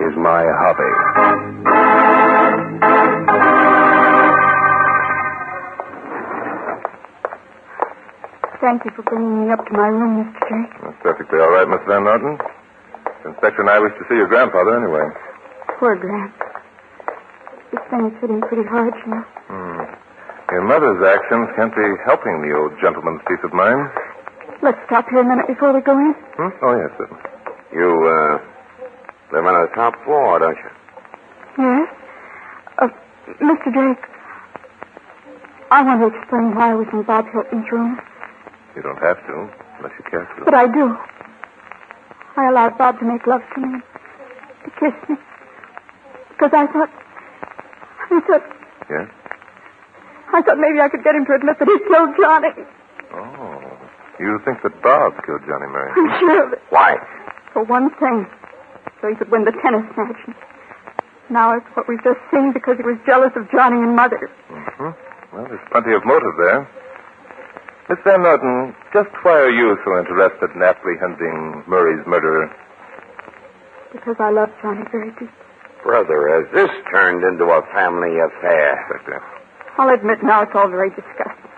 is My Hobby. Thank you for bringing me up to my room, Mr. Drake. That's perfectly all right, Miss Van Norton. Inspector and I wish to see your grandfather anyway. Poor Gramp. This thing is hitting pretty hard, you know. Your mother's actions can't be helping the old gentleman's peace of mind. Let's stop here a minute before we go in. Oh, yes, certainly. You, live on the top floor, don't you? Yes? Mr. Drake, I want to explain why I was in Bob Hilton's room. You don't have to, unless you care to. But I do. I allowed Bob to make love to me, to kiss me, because I thought... Yes? I thought maybe I could get him to admit that he killed Johnny. Oh. You think that Bob killed Johnny Murray? I'm sure of it. Why? For one thing, so he could win the tennis match. Now it's what we've just seen because he was jealous of Johnny and Mother. Well, there's plenty of motive there. Miss Van Norton, just why are you so interested in apprehending Murray's murderer? Because I love Johnny very deeply. Brother, has this turned into a family affair? Inspector. I'll admit now it's all very disgusting.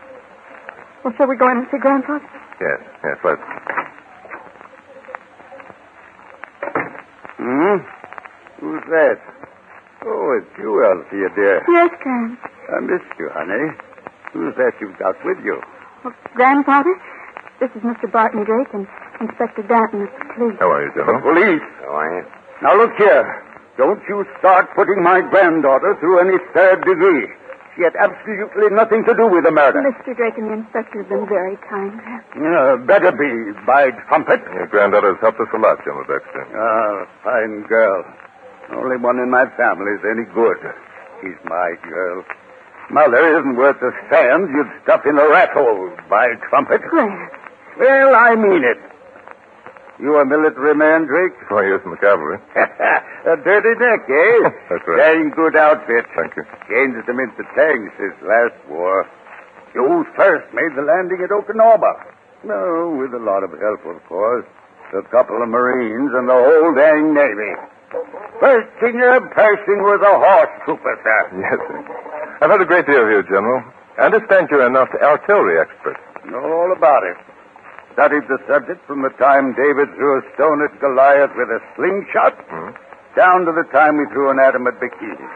Well, shall we go in and see Grandfather? Yes, let's. Who's that? Oh, it's you, Althea, dear. Yes, Grand. I missed you, honey. Who's that you've got with you? Well, Grandfather, this is Mr. Barton Drake and Inspector Danton of the police. How are you, General? Police. How are you? Now, look here. Don't you start putting my granddaughter through any third degree. She had absolutely nothing to do with the murder. Mr. Drake and the inspector have been very kind, Grand. Better be, by trumpet. Your granddaughter's helped us a lot, General Dexter. Fine girl. Only one in my family is any good. She's my girl. Mother isn't worth the sand you'd stuff in a rat hole, by trumpet. Grand. Well, I mean it. You a military man, Drake? 4 years in the cavalry. A dirty neck, eh? That's right. Dang good outfit. Thank you. Changed them into tanks this last war. You first made the landing at Okinawa. No, with a lot of help, of course. A couple of Marines and the whole dang Navy. First thing you're passing was a horse trooper, sir. Yes, sir. I've heard a great deal of you, General. I understand you're an artillery expert. Know all about it. Studied the subject from the time David threw a stone at Goliath with a slingshot down to the time we threw an atom at Bikini.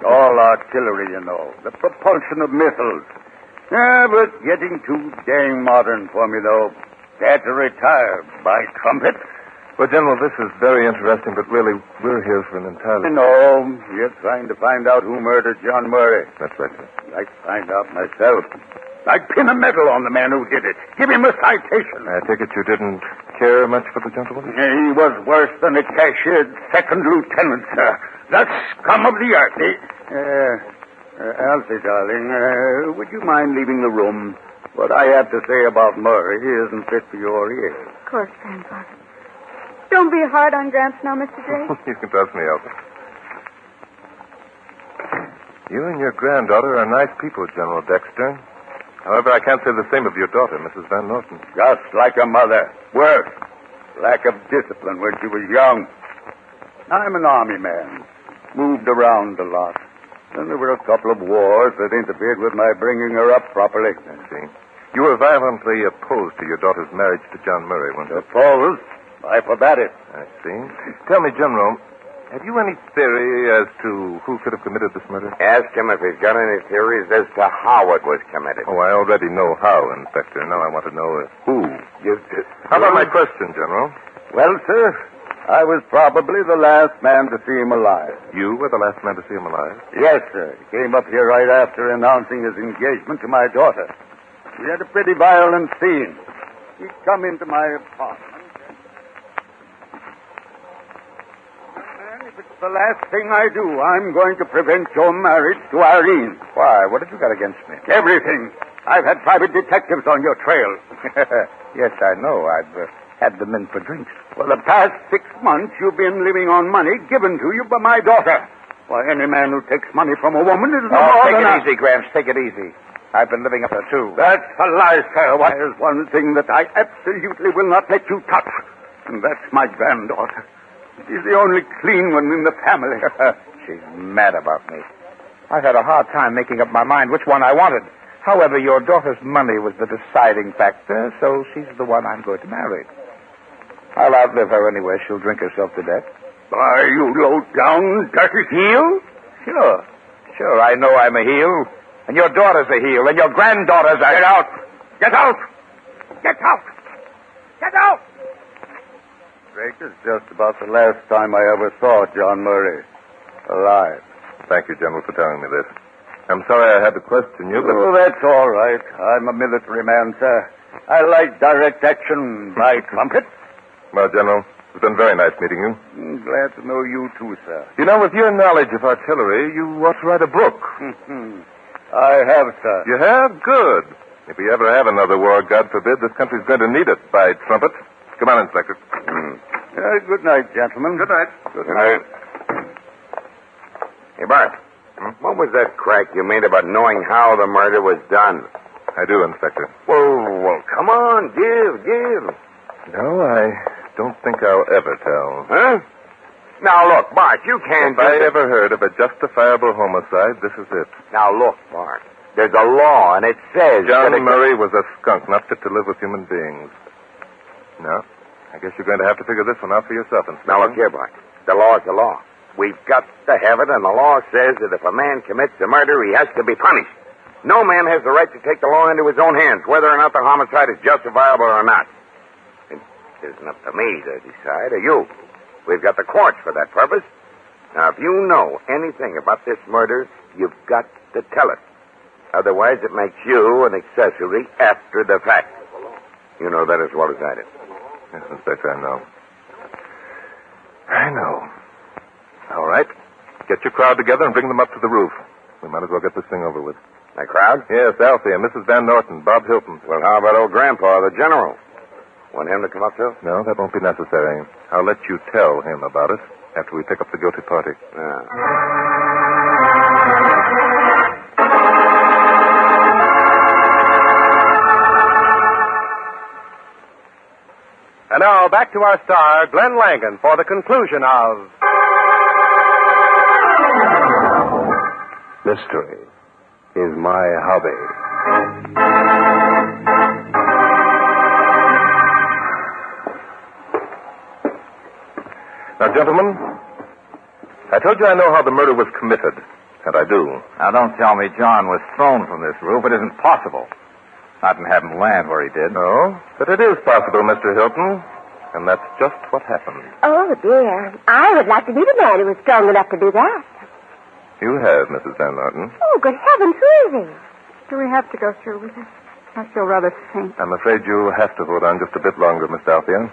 All artillery, you know. The propulsion of missiles. But getting too dang modern for me, though. Had to retire, by trumpet. Well, General, this is very interesting, but really, we're here for an entirely... No, you're trying to find out who murdered John Murray. That's right, sir. I'd find out myself. I'd pin a medal on the man who did it. Give him a citation. I take it you didn't care much for the gentleman? He was worse than a cashiered second lieutenant, sir. The scum of the earth. Alfie, darling, would you mind leaving the room? What I have to say about Murray isn't fit for your ears. Of course, Grandfather. Don't be hard on Gramps now, Mr. Drake. You can trust me, Elsa. You and your granddaughter are nice people, General Dexter. However, I can't say the same of your daughter, Mrs. Van Norton. Just like a mother. Worse. Lack of discipline when she was young. I'm an army man. Moved around a lot. And there were a couple of wars that interfered with my bringing her up properly. I see. You were violently opposed to your daughter's marriage to John Murray, weren't you? Opposed? I forbade it. I see. Tell me, General, have you any theory as to who could have committed this murder? Ask him if he's got any theories as to how it was committed. Oh, I already know how, Inspector. Now I want to know who. How about my question, General? Well, sir, I was probably the last man to see him alive. You were the last man to see him alive? Yes, sir. He came up here right after announcing his engagement to my daughter. We had a pretty violent scene. He'd come into my apartment. If it's the last thing I do, I'm going to prevent your marriage to Irene. Why? What have you got against me? Everything. I've had private detectives on your trail. Yes, I know. I've had them in for drinks. For the past 6 months, you've been living on money given to you by my daughter. Why, any man who takes money from a woman is no more take than it easy, Gramps. Take it easy. I've been living up there, too. That's a lie, sir. Why, there's one thing that I absolutely will not let you touch, and that's my granddaughter. She's the only clean one in the family. She's mad about me. I've had a hard time making up my mind which one I wanted. However, your daughter's money was the deciding factor, so she's the one I'm going to marry. I'll outlive her anyway. She'll drink herself to death. Why, you low-down, dirty Heel? Sure, I know I'm a heel. And your daughter's a heel, and your granddaughter's a... Get out! Get out! Get out! Get out! Drake is just about the last time I ever saw John Murray alive. Thank you, General, for telling me this. I'm sorry I had to question you, but... Oh, that's all right. I'm a military man, sir. I like direct action by trumpet. Well, General, it's been very nice meeting you. Glad to know you, too, sir. You know, with your knowledge of artillery, you ought to write a book. I have, sir. You have? Good. If we ever have another war, God forbid, this country's going to need it, by trumpet. Come on, Inspector. Good night, gentlemen. Good night. Good night. Hey, Bart. What was that crack you made about knowing how the murder was done? I do, Inspector. Well, come on, give. No, I don't think I'll ever tell. Huh? Now, look, Bart, you can't... If I ever heard of a justifiable homicide, this is it. Now, look, Bart. There's a law, and it says... John Murray was a skunk, not fit to live with human beings. No, I guess you're going to have to figure this one out for yourself, Inspector. Now, look here, Bart. The law's the law. We've got to have it, and the law says that if a man commits a murder, he has to be punished. No man has the right to take the law into his own hands, whether or not the homicide is justifiable or not. It isn't up to me to decide, or you. We've got the courts for that purpose. Now, if you know anything about this murder, you've got to tell it. Otherwise, it makes you an accessory after the fact. You know that as well as I do. Yes, Inspector, I know. I know. All right. Get your crowd together and bring them up to the roof. We might as well get this thing over with. My crowd? Yes, Alfie and Mrs. Van Norton, Bob Hilton. Well, how about old Grandpa, the general? Want him to come up, too? No, that won't be necessary. I'll let you tell him about it after we pick up the guilty party. And now, back to our star, Glenn Langan, for the conclusion of... Mystery is my hobby. Now, gentlemen, I told you I know how the murder was committed, and I do. Now, don't tell me John was thrown from this roof. It isn't possible. Not in having land where he did. No, but it is possible, Mr. Hilton, and that's just what happened. Oh, dear. I would like to be the man who was strong enough to do that. You have, Mrs. Van Norton. Oh, good heavens, who is he? Do we have to go through with this? I feel rather faint. I'm afraid you'll have to hold on just a bit longer, Miss Althea.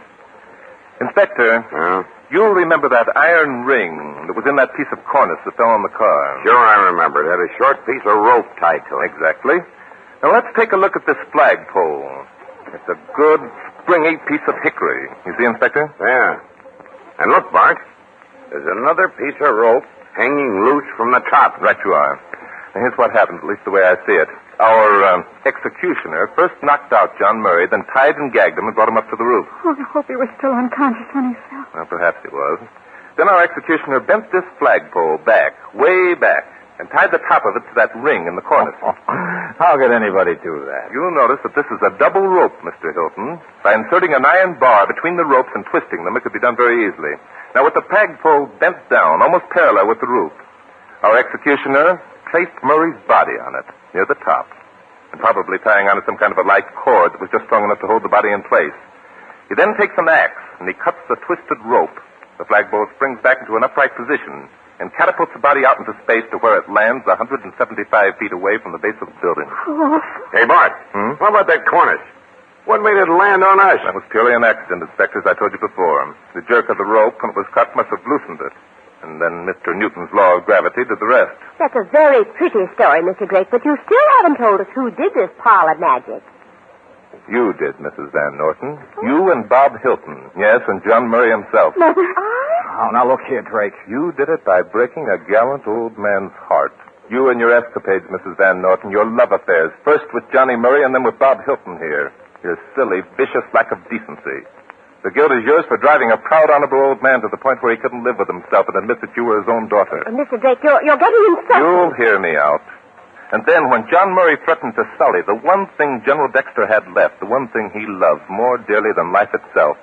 Inspector, you'll remember that iron ring that was in that piece of cornice that fell on the car. Sure, I remember. It had a short piece of rope tied to it. Exactly. Now, let's take a look at this flagpole. It's a good, springy piece of hickory. You see, Inspector? Yeah. And look, Bart. There's another piece of rope hanging loose from the top. Right you are. Now, here's what happened, at least the way I see it. Our executioner first knocked out John Murray, then tied and gagged him and brought him up to the roof. Oh, I hope he was still unconscious when he fell. Well, perhaps he was. Then our executioner bent this flagpole back, way back, and tied the top of it to that ring in the cornice. How could anybody do that? You'll notice that this is a double rope, Mr. Hilton. By inserting an iron bar between the ropes and twisting them, it could be done very easily. Now, with the flagpole bent down, almost parallel with the roof, our executioner placed Murray's body on it, near the top, and probably tying on it some kind of a light cord that was just strong enough to hold the body in place. He then takes an axe, and he cuts the twisted rope. The flagpole springs back into an upright position and catapults the body out into space to where it lands 175 feet away from the base of the building. Oh. Hey, Bart. What about that cornice? What made it land on us? That was purely an accident, Inspector, as I told you before. The jerk of the rope, when it was cut, must have loosened it. And then Mr. Newton's law of gravity did the rest. That's a very pretty story, Mr. Drake, but you still haven't told us who did this parlor magic. You did, Mrs. Van Norton. You and Bob Hilton. Yes, and John Murray himself. Mother. Oh, now look here, Drake. You did it by breaking a gallant old man's heart. You and your escapades, Mrs. Van Norton, your love affairs. First with Johnny Murray and then with Bob Hilton here. Your silly, vicious lack of decency. The guilt is yours for driving a proud, honorable old man to the point where he couldn't live with himself and admit that you were his own daughter. Mr. Drake, you're getting insulted. You'll hear me out. And then when John Murray threatened to sully the one thing General Dexter had left, the one thing he loved more dearly than life itself,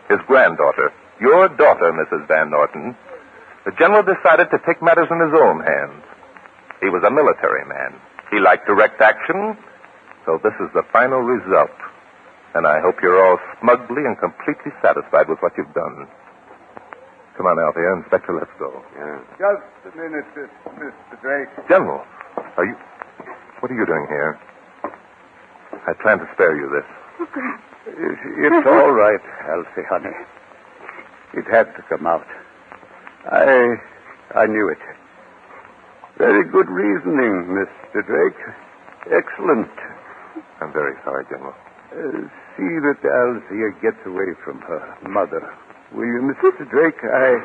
his granddaughter, your daughter, Mrs. Van Norton, the general decided to take matters in his own hands. He was a military man. He liked direct action, so this is the final result. And I hope you're all smugly and completely satisfied with what you've done. Come on, Althea. Inspector, let's go. Yeah. Just a minute, Mr. Drake. General, what are you doing here? I planned to spare you this. It's all right, Elsie, honey. It had to come out. I knew it. Very good reasoning, Mr. Drake. Excellent. I'm very sorry, General. See that Althea gets away from her mother. Will you, Mr. Drake? I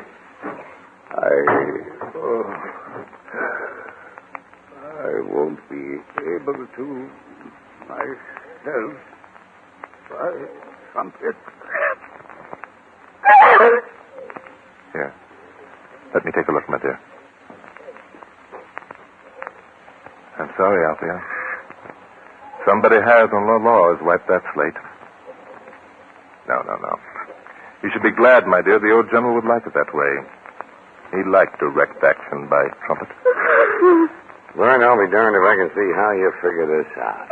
won't be able to myself. By trumpet. Here. Let me take a look, my dear. I'm sorry, Althea. Somebody has, and the law has wiped that slate. No. You should be glad, my dear, the old general would like it that way. He liked direct action by trumpet. Well, I'll be darned if I can see how you figure this out.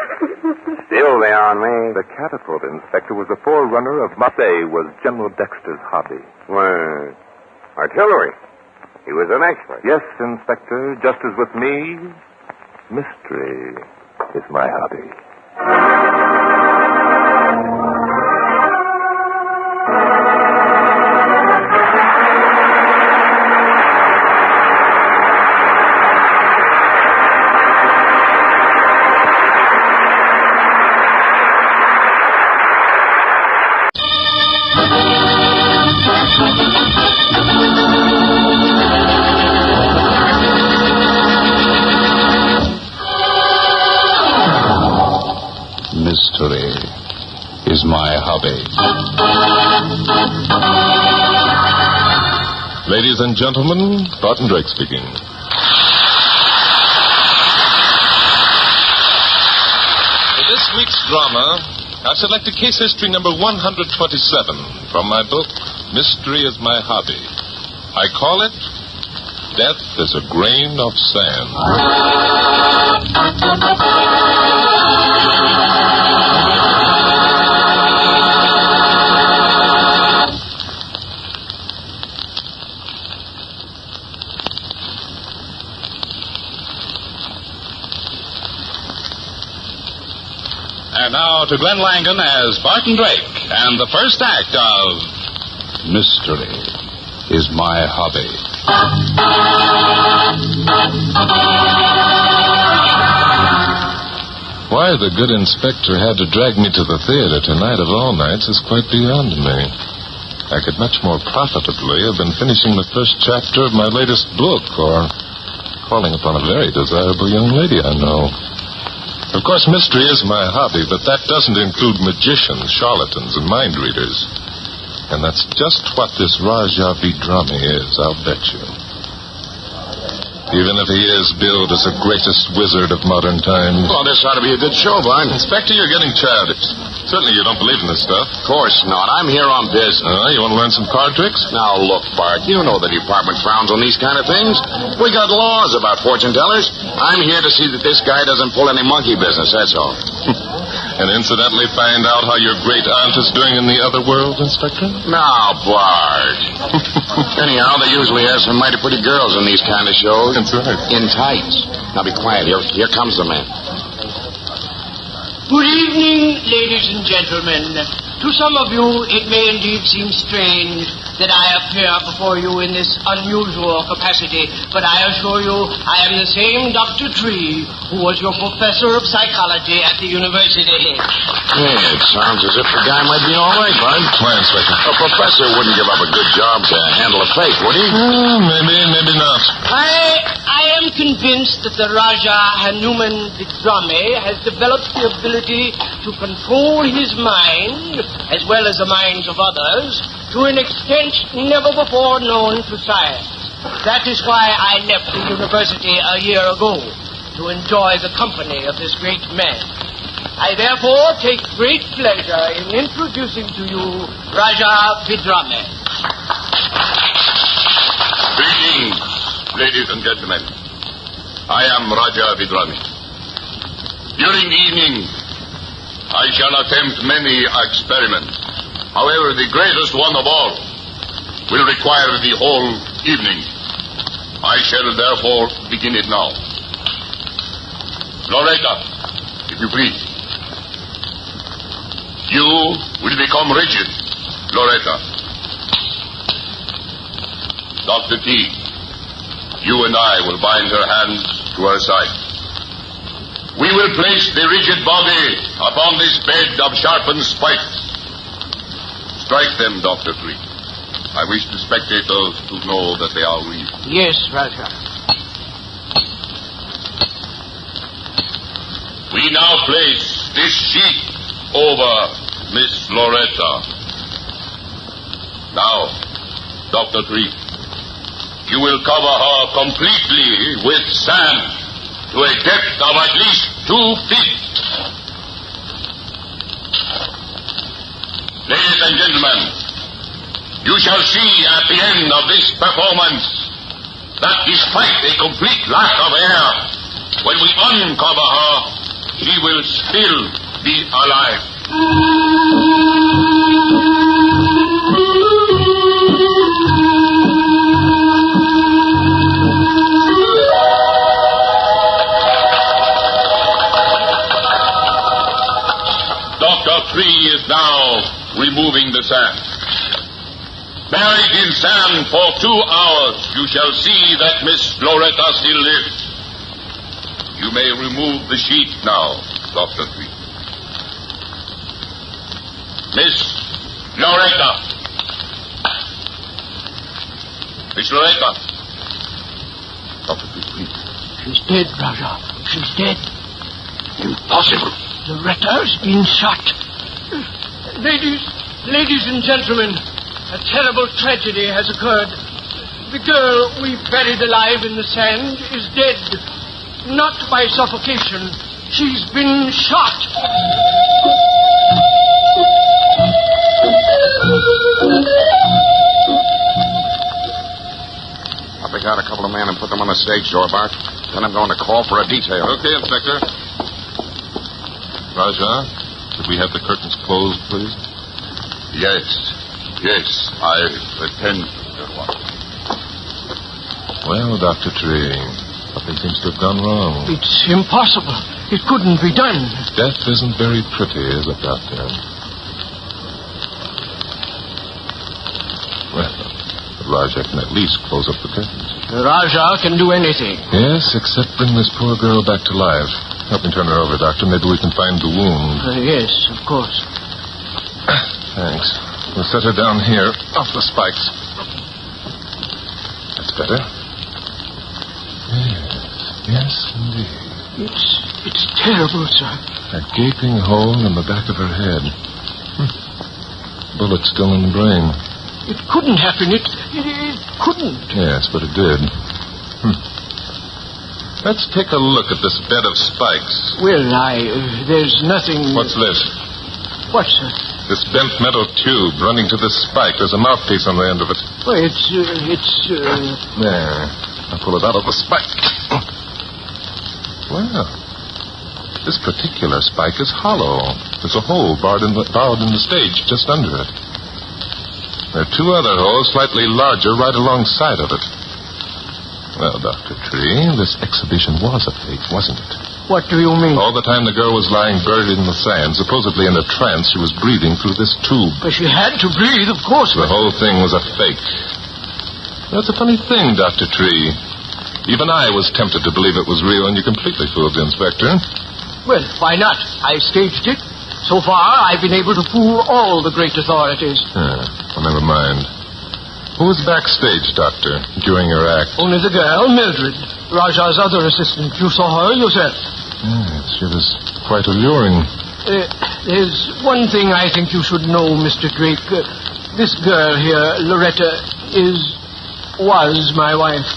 Still they on me. The catapult, Inspector, was the forerunner of Marseille, was General Dexter's hobby. Well, artillery. He was an expert. Yes, Inspector, just as with me, mystery is my hobby. Mystery is my hobby. Ladies and gentlemen, Barton Drake speaking. For this week's drama, I've selected case history number 127 from my book, Mystery is My Hobby. I call it Death is a Grain of Sand. And now to Glenn Langan as Barton Drake and the first act of Mystery is My Hobby. Why the good inspector had to drag me to the theater tonight of all nights is quite beyond me. I could much more profitably have been finishing the first chapter of my latest book, or calling upon a very desirable young lady I know. Of course, mystery is my hobby, but that doesn't include magicians, charlatans, and mind readers. And that's just what this Raja Vidrami is, I'll bet you. Even if he is billed as the greatest wizard of modern times. Well, this ought to be a good show, Bud. Inspector, you're getting childish. Certainly you don't believe in this stuff. Of course not. I'm here on business. You want to learn some card tricks? Now, look, Bart, you know the department frowns on these kind of things. We got laws about fortune tellers. I'm here to see that this guy doesn't pull any monkey business, that's all. And incidentally find out how your great aunt is doing in the other world, Inspector? Now, Bart. Anyhow, they usually have some mighty pretty girls in these kind of shows. That's right. In tights. Now, be quiet. Here comes the man. Good evening, ladies and gentlemen. To some of you, it may indeed seem strange that I appear before you in this unusual capacity, but I assure you I am the same Dr. Tree who was your professor of psychology at the university. Hey, it sounds as if the guy might be all right, Bud. Why, Inspector? A professor wouldn't give up a good job to handle a fake, would he? Maybe not. I am convinced that the Raja Hanuman Vidrami has developed the ability to control his mind, as well as the minds of others, to an extent never before known to science. That is why I left the university a year ago, to enjoy the company of this great man. I therefore take great pleasure in introducing to you Raja Vidrami. Greetings, ladies and gentlemen. I am Raja Vidrami. During the evening, I shall attempt many experiments. However, the greatest one of all will require the whole evening. I shall therefore begin it now. Loretta, if you please. You will become rigid, Loretta. Dr. T, you and I will bind her hands to her side. We will place the rigid body upon this bed of sharpened spikes. Strike them, Dr. Tree. I wish the spectators to know that they are real. Yes, Raja. We now place this sheet over Miss Loretta. Now, Dr. Tree, you will cover her completely with sand to a depth of at least 2 feet. Ladies and gentlemen, you shall see at the end of this performance that despite a complete lack of air, when we uncover her, she will still be alive. Dr. Tree is now removing the sand. Buried in sand for 2 hours, you shall see that Miss Loretta still lives. You may remove the sheet now, Dr. Tree. Miss Loretta. Miss Loretta. Dr. Tree, please. She's dead, Raja. She's dead. Impossible. Loretta's been shot. Ladies and gentlemen, a terrible tragedy has occurred. The girl we buried alive in the sand is dead. Not by suffocation. She's been shot. I'll pick out a couple of men and put them on the stage door, Bart. Then I'm going to call for a detail. Okay, Inspector. Raja, could we have the curtains closed, please? Yes, I attend. Well, Dr. Tree, something seems to have gone wrong. It's impossible. It couldn't be done. Death isn't very pretty, is it, Doctor? Well, the Raja can at least close up the curtains. The Raja can do anything. Yes, except bring this poor girl back to life. Help me turn her over, Doctor. Maybe we can find the wound. Yes, of course. Thanks. We'll set her down here, off the spikes. That's better. Yes, indeed. It's terrible, sir. A gaping hole in the back of her head. Bullet still in the brain. It couldn't happen. It couldn't. Yes, but it did. Let's take a look at this bed of spikes. Well, there's nothing... What's this? What, sir? This bent metal tube running to this spike. There's a mouthpiece on the end of it. Well, it's... There. I'll pull it out of the spike. Well, this particular spike is hollow. There's a hole barred in the stage just under it. There are two other holes slightly larger right alongside of it. Well, Dr. Tree, this exhibition was a fake, wasn't it? What do you mean? All the time the girl was lying buried in the sand, supposedly in a trance, she was breathing through this tube. But she had to breathe, of course. The whole thing was a fake. That's a funny thing, Dr. Tree. Even I was tempted to believe it was real, and you completely fooled the inspector. Well, why not? I staged it. So far, I've been able to fool all the great authorities. Well, never mind. Who was backstage, Doctor, during your act? Only the girl, Mildred, Raja's other assistant. You saw her yourself. Yes, she was quite alluring. There's one thing I think you should know, Mr. Drake. This girl here, Loretta, was my wife.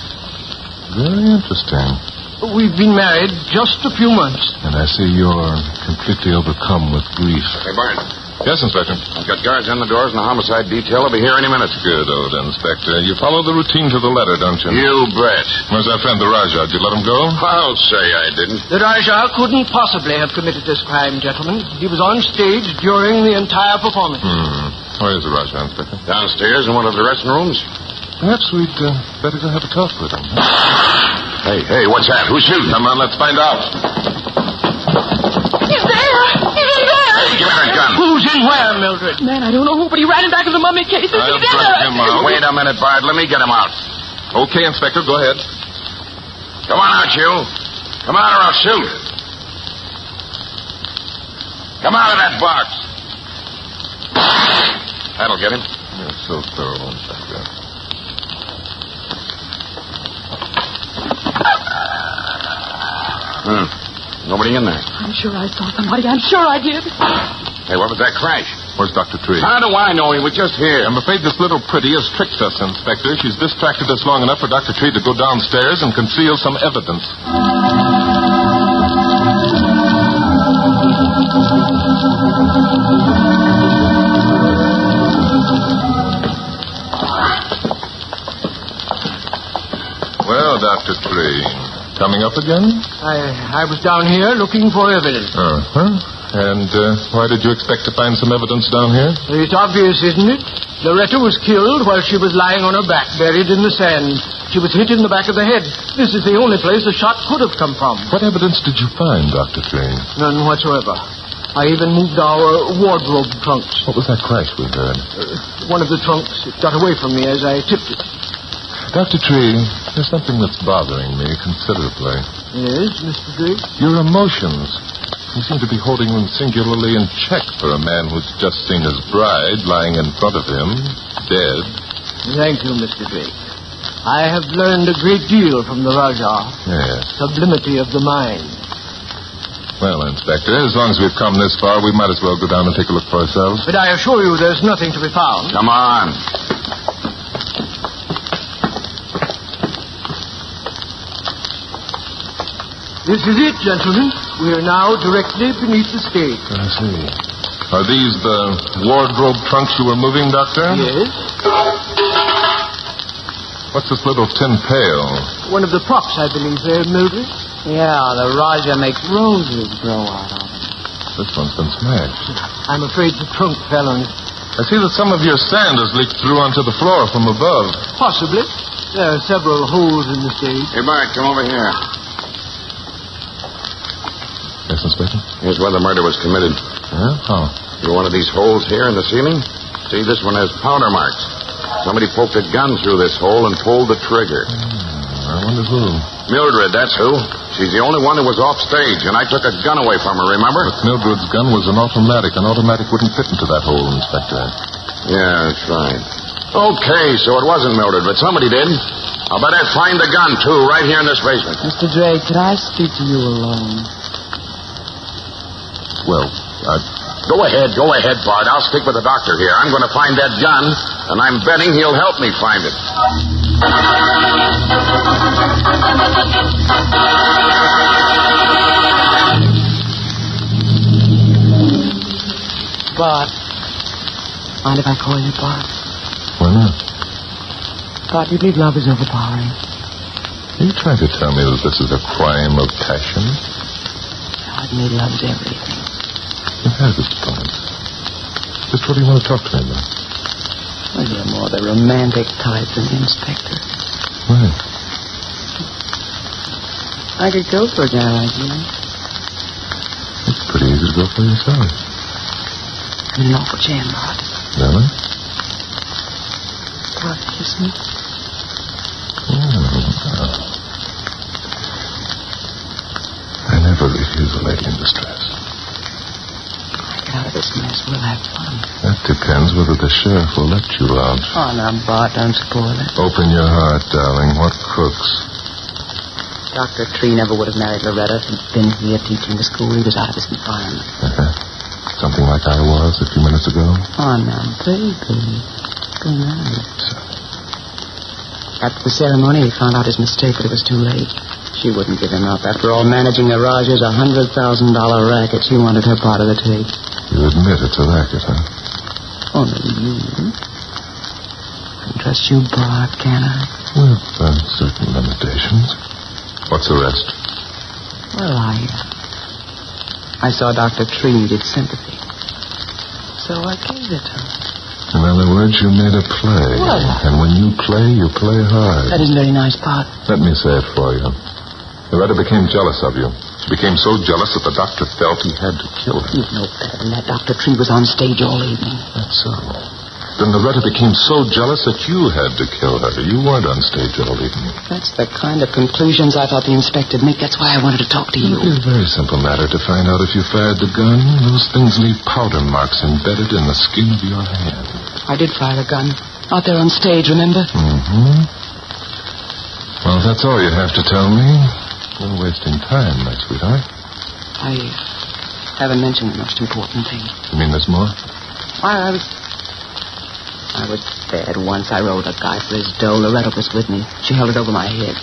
Very interesting. We've been married just a few months. And I see you're completely overcome with grief. Hey, Barnes. Yes, Inspector. I've got guards on the doors and a homicide detail. I'll be here any minute. Good, old Inspector. You follow the routine to the letter, don't you? You bet. Where's our friend, the Rajah? Did you let him go? I'll say I didn't. The Rajah couldn't possibly have committed this crime, gentlemen. He was on stage during the entire performance. Where is the Rajah, Inspector? Downstairs in one of the dressing rooms. Perhaps we'd better go have a talk with him. Hey, what's that? Who's shooting? Come on, let's find out. He's there! He's in there! Hey, give me that gun. Who's in where, Mildred? Man, I don't know who, but he ran in back of the mummy case. I'll drag him out. Wait a minute, Bard. Let me get him out. Okay, Inspector, go ahead. Come on out, you. Come out or I'll shoot. Come out of that box. That'll get him. You're so thorough, Inspector. Nobody in there. I'm sure I saw somebody. I'm sure I did. Hey, what was that crash? Where's Dr. Tree? How do I know? He was just here. I'm afraid this little pretty has tricked us, Inspector. She's distracted us long enough for Dr. Tree to go downstairs and conceal some evidence. Well, Dr. Tree, coming up again? I was down here looking for evidence. And why did you expect to find some evidence down here? It's obvious, isn't it? Loretta was killed while she was lying on her back, buried in the sand. She was hit in the back of the head. This is the only place the shot could have come from. What evidence did you find, Dr. Tree? None whatsoever. I even moved our wardrobe trunks. What was that crash we heard? One of the trunks got away from me as I tipped it. Dr. Tree, there's something that's bothering me considerably. Yes, Mr. Drake? Your emotions. You seem to be holding them singularly in check for a man who's just seen his bride lying in front of him, dead. Thank you, Mr. Drake. I have learned a great deal from the Rajah. Yes. Sublimity of the mind. Well, Inspector, as long as we've come this far, we might as well go down and take a look for ourselves. But I assure you there's nothing to be found. Come on. This is it, gentlemen. We are now directly beneath the stage. I see. Are these the wardrobe trunks you were moving, Doctor? Yes. What's this little tin pail? One of the props, I believe, there, Mildred. Yeah, the Rajah makes roses grow out of it. This one's been smashed. I'm afraid the trunk fell on it. I see that some of your sand has leaked through onto the floor from above. Possibly. There are several holes in the stage. Hey, Bart, come over here. Yes, Inspector? Here's where the murder was committed. Yeah? How? Through one of these holes here in the ceiling. See, this one has powder marks. Somebody poked a gun through this hole and pulled the trigger. I I wonder who. Mildred, that's who. She's the only one who was off stage, and I took a gun away from her, remember? But Mildred's gun was an automatic. An automatic wouldn't fit into that hole, Inspector. Yeah, that's right. Okay, so it wasn't Mildred, but somebody did. I'll bet I'd find the gun, too, right here in this basement. Mr. Drake, could I speak to you alone? Well, Go ahead, Bart. I'll stick with the doctor here. I'm going to find that gun, and I'm betting he'll help me find it. Bart. Mind if I call you Bart? Why not? Bart, you believe love is overpowering? Are you trying to tell me that this is a crime of passion? God, me loves everything. It has its points. Just what do you want to talk to me about? Well, you're more the romantic type than the Inspector. Why? I could go for a guy like you. It's pretty easy to go for yourself. I'm an awful jam, Bart. Really? Bart, kiss me. I never refuse a lady in distress. Out of this mess, we'll have fun. That depends whether the sheriff will let you out. Oh, now, Bart, don't spoil it. Open your heart, darling. What crooks? Dr. Tree never would have married Loretta if he'd been here teaching the school. He was out of his environment. Something like I was a few minutes ago. Oh, now, baby. Go now. After the ceremony, he found out his mistake, but it was too late. She wouldn't give him up. After all, managing the Rogers, $100,000 racket, she wanted her part of the take. You admit it's a racket, huh? Only you. I can trust you, Bart, can I? With certain limitations. What's the rest? Well, I saw Dr. Tree needed sympathy. So I gave it to her. In other words, you made a play. What? And when you play hard. That isn't very nice, Bart. Let me say it for you. Loretta became jealous of you. She became so jealous that the doctor felt he had to kill her. You know better than that. Dr. Tree was on stage all evening. That's so. Then Loretta became so jealous that you had to kill her. You weren't on stage all evening. That's the kind of conclusions I thought the inspector'd make. That's why I wanted to talk to you. It is a very simple matter to find out if you fired the gun. Those things leave powder marks embedded in the skin of your hand. I did fire a gun. Out there on stage, remember? Mm-hmm. Well, that's all you have to tell me. No wasting time, my sweetheart. I haven't mentioned the most important thing. You mean there's more? I was bad once. I rode a guy for his dough. Loretta was with me. She held it over my head.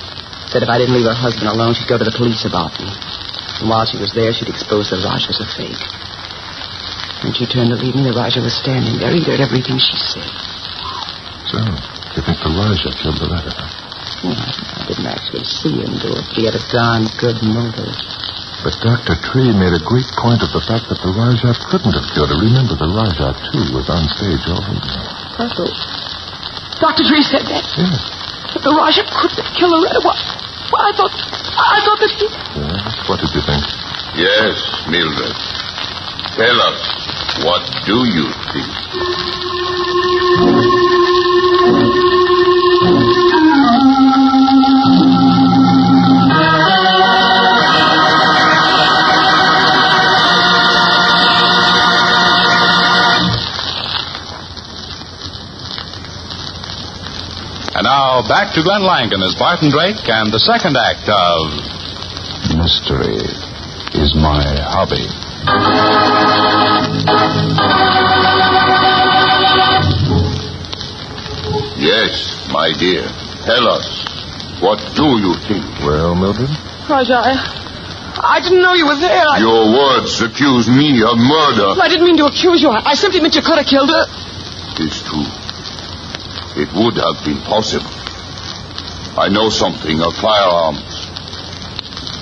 Said if I didn't leave her husband alone, she'd go to the police about me. And while she was there, she'd expose the Raj as a fake. When she turned to leave me, the Raja was standing there. He heard everything she said. So, you think the Raja killed Loretta? Well, I didn't actually see him do it. He had a darn good motive. But Dr. Tree made a great point of the fact that the Raja couldn't have killed her. Remember, the Raja, too, was on stage all evening. I thought... Dr. Tree said that? Yes. That the Raja couldn't have killed Loretta. Well, I thought that he... Yes, what did you think? Yes, Mildred. Tell us, what do you think? And now, back to Glenn Langan as Barton Drake and the second act of... Mystery is my hobby. Yes, my dear. Tell us, what do you think? Well, Mildred? Raja, I didn't know you were there. Your words accuse me of murder. I didn't mean to accuse you. I simply meant you could have killed her. It's true. It would have been possible. I know something of firearms.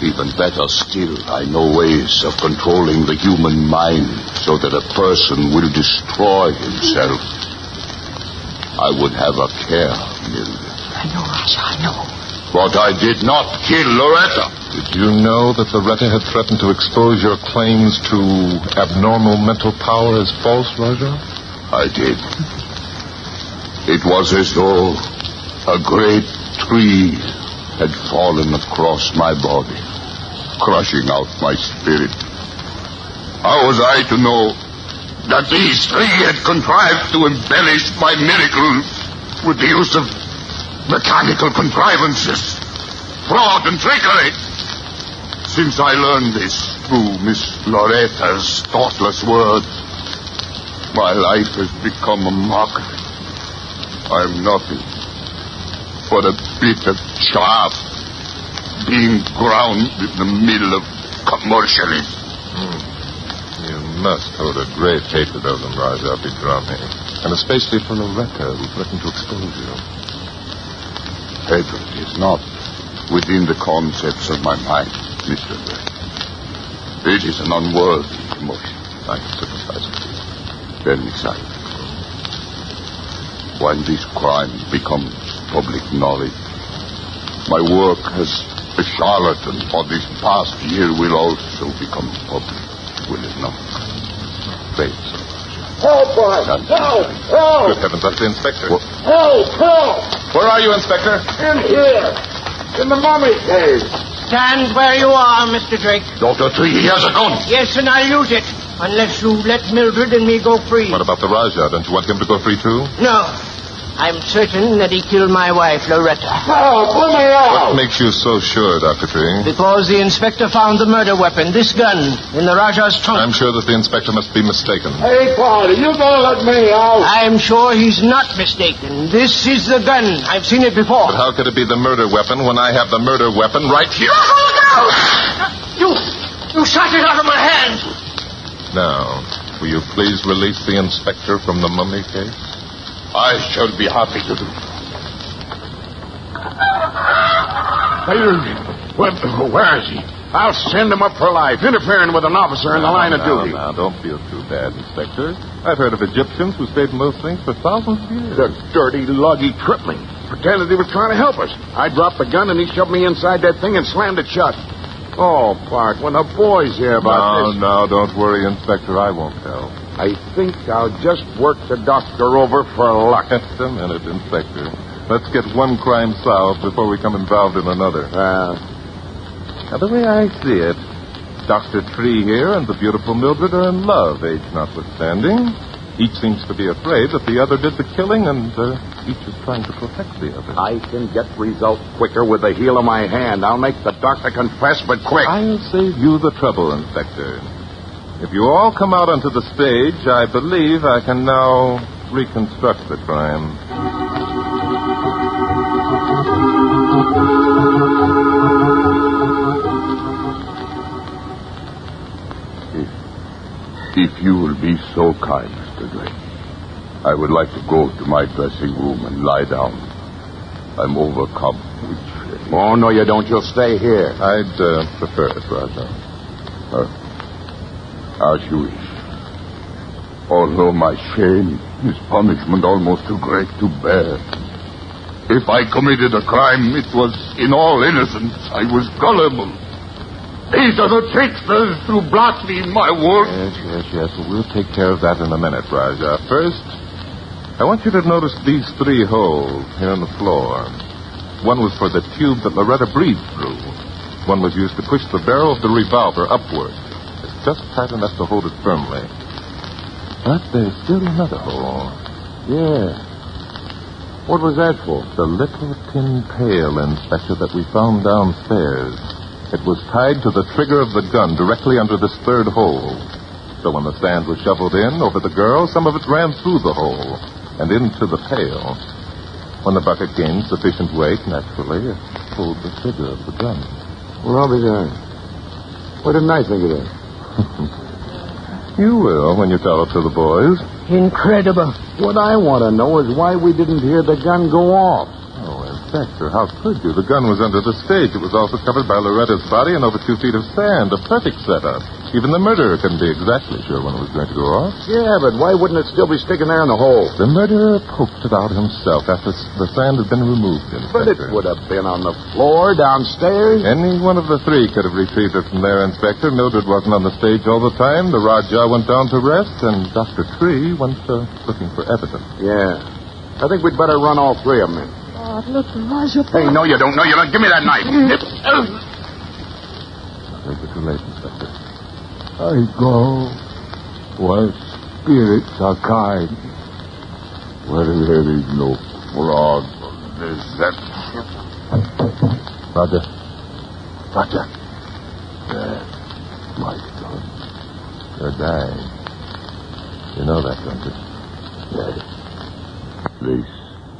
Even better still, I know ways of controlling the human mind so that a person will destroy himself. I would have a care, Mildred. I know, Raja, I know. But I did not kill Loretta. Did you know that Loretta had threatened to expose your claims to abnormal mental power as false, Raja? I did. It was as though a great tree had fallen across my body, crushing out my spirit. How was I to know that these three had contrived to embellish my miracle with the use of mechanical contrivances, fraud and trickery? Since I learned this through Miss Loretta's thoughtless words, my life has become a mockery. I am nothing but a bit of chaff being ground in the middle of commercialism. You must hold a great hatred of them, Raja Bidrami, and especially for Loretta, who threatened to expose you. Hatred is not within the concepts of my mind, Mr. Gray. It is an unworthy emotion. I can sympathize with you. Tell me, sir, when this crime becomes public knowledge, my work as a charlatan for this past year will also become public, will it not? Faith, sir. Help, boy! Help! Help! Good heavens, that's the inspector. Help! Help! Where are you, Inspector? In here! In the mummy cave! Stand where you are, Mr. Drake. Dr. Tree, he has a gun! Yes, and I'll use it. Unless you let Mildred and me go free. What about the Raja? Don't you want him to go free, too? No. I'm certain that he killed my wife, Loretta. Help! Let me out! What makes you so sure, Dr. Tree? Because the inspector found the murder weapon, this gun, in the Raja's trunk. I'm sure that the inspector must be mistaken. Hey, Carter, you gonna let me out? I'm sure he's not mistaken. This is the gun. I've seen it before. But how could it be the murder weapon when I have the murder weapon right here? You shot it out of my hand. Now, will you please release the inspector from the mummy case? I shall be happy to do. Where is he? I'll send him up for life, interfering with an officer in the line of duty. Now, don't feel too bad, Inspector. I've heard of Egyptians who stayed in those things for thousands of years. The dirty, luggy tripling. Pretended he was trying to help us. I dropped the gun and he shoved me inside that thing and slammed it shut. Oh, Bart, when the boys hear about this... No, don't worry, Inspector. I won't tell. I think I'll just work the doctor over for luck. Just a minute, Inspector. Let's get one crime solved before we come involved in another. Now, the way I see it, Dr. Tree here and the beautiful Mildred are in love, age notwithstanding. Each seems to be afraid that the other did the killing, and each is trying to protect the other. I can get results quicker with the heel of my hand. I'll make the doctor confess, but quick. I'll save you the trouble, Inspector. If you all come out onto the stage, I believe I can now reconstruct the crime. If you will be so kind, Mr. Drake, I would like to go to my dressing room and lie down. I'm overcome with shame. Oh, no, you don't. You'll stay here. I'd prefer it, Raja. As you wish. Although my shame is punishment almost too great to bear. If I committed a crime, it was in all innocence. I was gullible. These are the tricksters who blaspheme my work. Yes. We'll take care of that in a minute, Raja. First, I want you to notice these 3 holes here on the floor. One was for the tube that Loretta breathed through. One was used to push the barrel of the revolver upward. It's just tight enough to hold it firmly. But there's still another hole. Yeah. What was that for? The little tin pail, Inspector, that we found downstairs. It was tied to the trigger of the gun directly under this 3rd hole. So when the sand was shoveled in over the girl, some of it ran through the hole and into the pail. When the bucket gained sufficient weight, naturally, it pulled the trigger of the gun. Well, I'll be darned. What didn't I think of that? You will when you tell it to the boys. Incredible. What I want to know is why we didn't hear the gun go off. Oh, Inspector, how could you? The gun was under the stage. It was also covered by Loretta's body and over 2 feet of sand. A perfect setup. Even the murderer couldn't be exactly sure when it was going to go off. Yeah, but why wouldn't it still be sticking there in the hole? The murderer poked it out himself after the sand had been removed, Inspector. But it would have been on the floor downstairs. Any one of the 3 could have retrieved it from there, Inspector. Mildred wasn't on the stage all the time. The Raja went down to rest, and Dr. Tree went looking for evidence. Yeah. I think we'd better run all 3 of them in. God, look, the Raja... Hey, no, you don't. No, you don't. Give me that knife. I think it's too late, Inspector. I go where spirits are kind, where there is no fraud or deception. Roger. Roger. Yes, my son. You're dying. You know that, don't you? Yes. This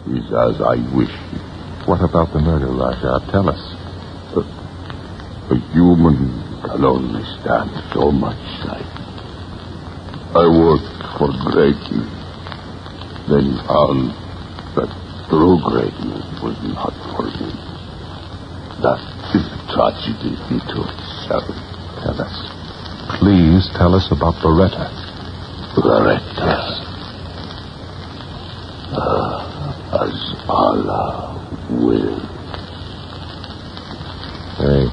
is as I wish it. What about the murder, Raja? Tell us. A human can only stand so much sight. I worked for greatness, then found that true greatness was not for me. That is a tragedy into itself. Tell us. Please tell us about Loretta. Loretta? Yes. As Allah will. Hey,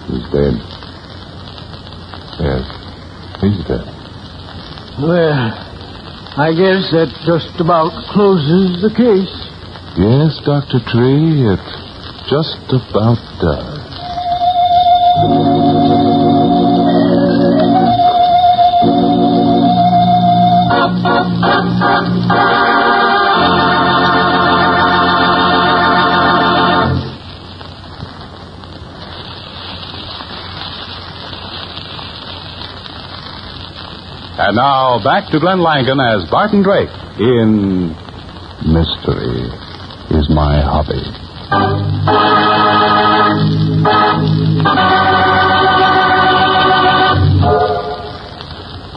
he's dead. Yes, he's dead. Well, I guess that just about closes the case. Yes, Dr. Tree, it just about does. And now, back to Glenn Langan as Barton Drake in Mystery is My Hobby.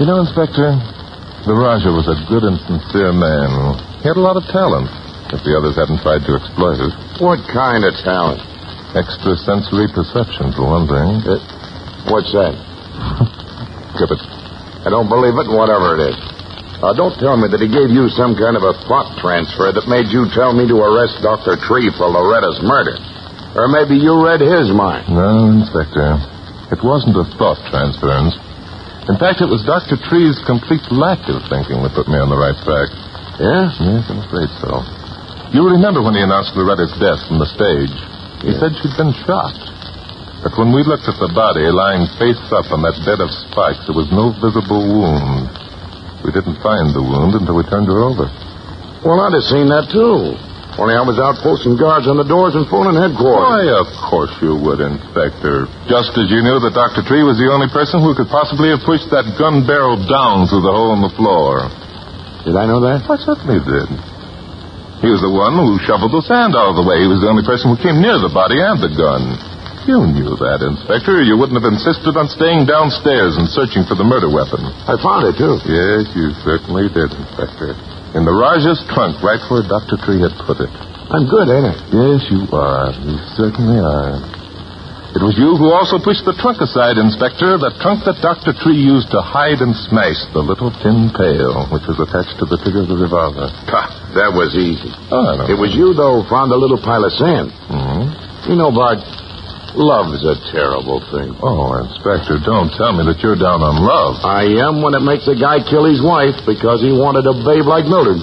You know, Inspector, the Raja was a good and sincere man. He had a lot of talent, if the others hadn't tried to exploit it. What kind of talent? Extrasensory perception, for one thing. What's that? Give it. I don't believe it, whatever it is. Don't tell me that he gave you some kind of a thought transfer that made you tell me to arrest Dr. Tree for Loretta's murder. Or maybe you read his mind. No, Inspector. It wasn't a thought transference. In fact, it was Dr. Tree's complete lack of thinking that put me on the right track. Yeah? Yes, I'm afraid so. You remember when he announced Loretta's death from the stage? He said she'd been shot. But when we looked at the body lying face up on that bed of spikes, there was no visible wound. We didn't find the wound until we turned her over. Well, I'd have seen that, too. Only I was out posting guards on the doors and phoning headquarters. Why, of course you would, Inspector. Just as you knew that Dr. Tree was the only person who could possibly have pushed that gun barrel down through the hole in the floor. Did I know that? I certainly did. He was the one who shoveled the sand out of the way. He was the only person who came near the body and the gun. You knew that, Inspector. You wouldn't have insisted on staying downstairs and searching for the murder weapon. I found it, too. Yes, you certainly did, Inspector. In the Raja's trunk, right where Dr. Tree had put it. I'm good, ain't I? Yes, you are. You certainly are. It was you who also pushed the trunk aside, Inspector, the trunk that Dr. Tree used to hide and smash the little tin pail, which was attached to the trigger of the revolver. That was easy. Oh, I know. It was you, though, who found a little pile of sand. Mm-hmm. You know, Bart, love is a terrible thing. Oh, Inspector, don't tell me that you're down on love. I am when it makes a guy kill his wife because he wanted a babe like Mildred.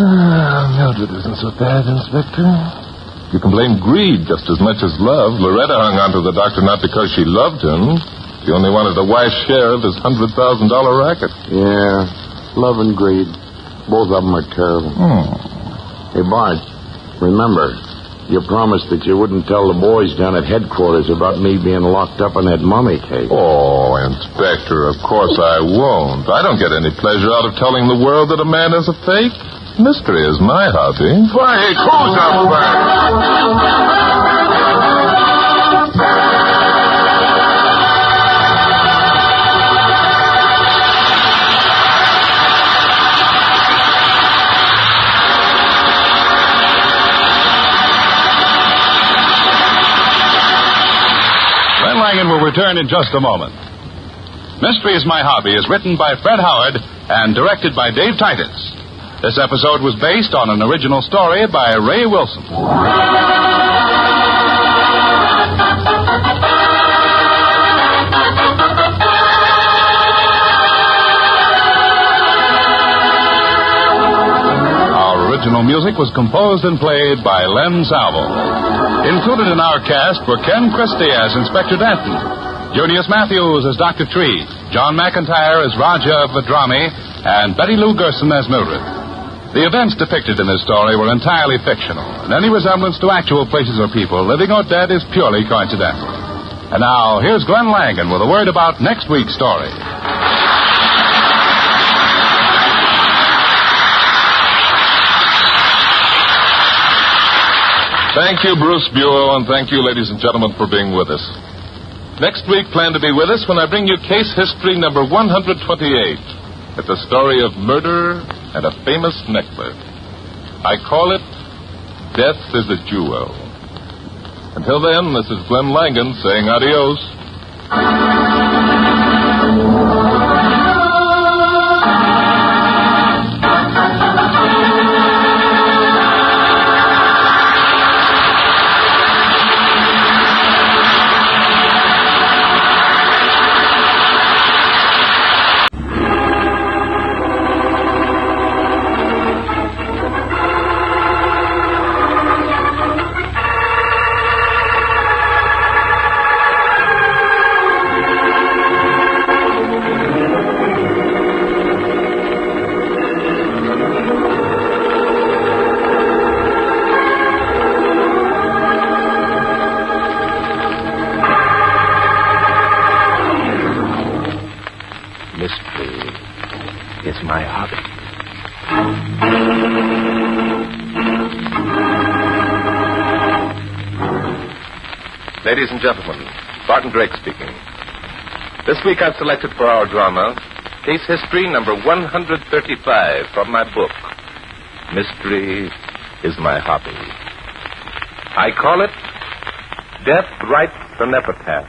Mildred isn't so bad, Inspector. You can blame greed just as much as love. Loretta hung on to the doctor not because she loved him. She only wanted a wife's share of his $100,000 racket. Yeah, love and greed. Both of them are terrible. Hey, Bart, remember, you promised that you wouldn't tell the boys down at headquarters about me being locked up in that mummy case. Oh, Inspector, of course I won't. I don't get any pleasure out of telling the world that a man is a fake. Mystery is my hobby. Wait, who's up there? Glenn Langan will return in just a moment. Mystery is My Hobby is written by Fred Howard and directed by Dave Titus. This episode was based on an original story by Ray Wilson. Our original music was composed and played by Len Salvo. Included in our cast were Ken Christie as Inspector Denton, Junius Matthews as Dr. Tree, John McIntyre as Raja Vedrami, and Betty Lou Gerson as Mildred. The events depicted in this story were entirely fictional, and any resemblance to actual places or people, living or dead, is purely coincidental. And now, here's Glenn Langan with a word about next week's story. Thank you, Bruce Buell, and thank you, ladies and gentlemen, for being with us. Next week, plan to be with us when I bring you case history number 128. It's a story of murder and a famous necklace. I call it Death is a Jewel. Until then, this is Glenn Langan saying adios. Ladies and gentlemen, Barton Drake speaking. This week I've selected for our drama case history number 135 from my book, Mystery is My Hobby. I call it Death Writes an Epitaph.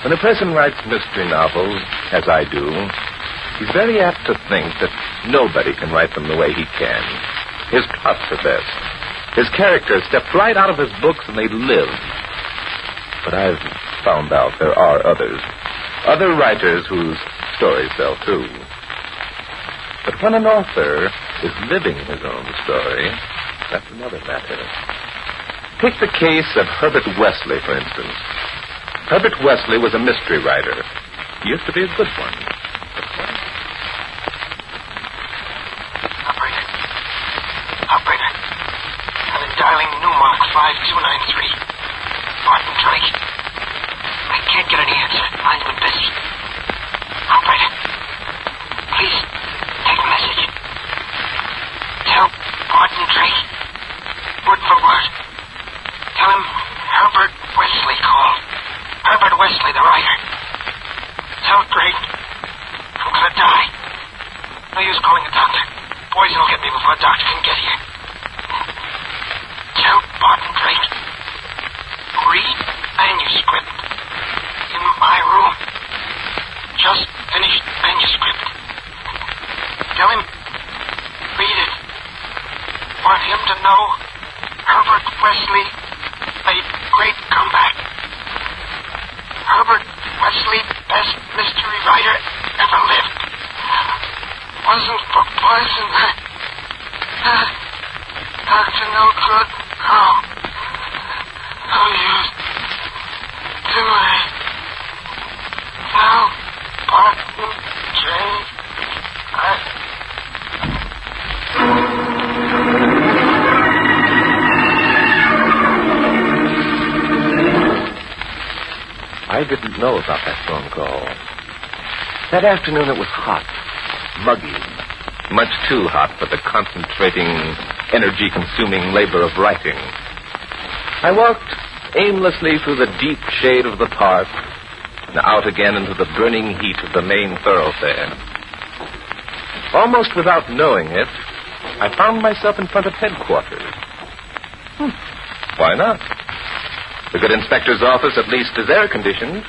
When a person writes mystery novels, as I do, he's very apt to think that nobody can write them the way he can. His plots are best. His characters step right out of his books and they live. But I've found out there are others. Other writers whose stories sell too. But when an author is living his own story, that's another matter. Take the case of Herbert Wesley, for instance. Herbert Wesley was a mystery writer. He used to be a good one. Operator. I'm in dialing Newmark 5293. Barton Drake. I can't get any answer. Line's been busy. Operator. Please, take a message. Tell Barton Drake. Word for word. Tell him Herbert Wesley called. Herbert Wesley, the writer. Tell Drake I'm gonna die. No use calling a doctor. Poison will get me before a doctor can get here. Tell Barton Drake. Read manuscript. In my room. Just finished manuscript. Tell him. Read it. Want him to know Herbert Wesley made great comeback. Herbert Wesley, best mystery writer ever lived. Wasn't for poison. Doctor, no good. No use. Too late. Now, Barton Drake. I didn't know about that phone call. That afternoon it was hot, muggy, much too hot for the concentrating, energy-consuming labor of writing. I walked aimlessly through the deep shade of the park and out again into the burning heat of the main thoroughfare. Almost without knowing it, I found myself in front of headquarters. Why not? The good inspector's office at least is air-conditioned.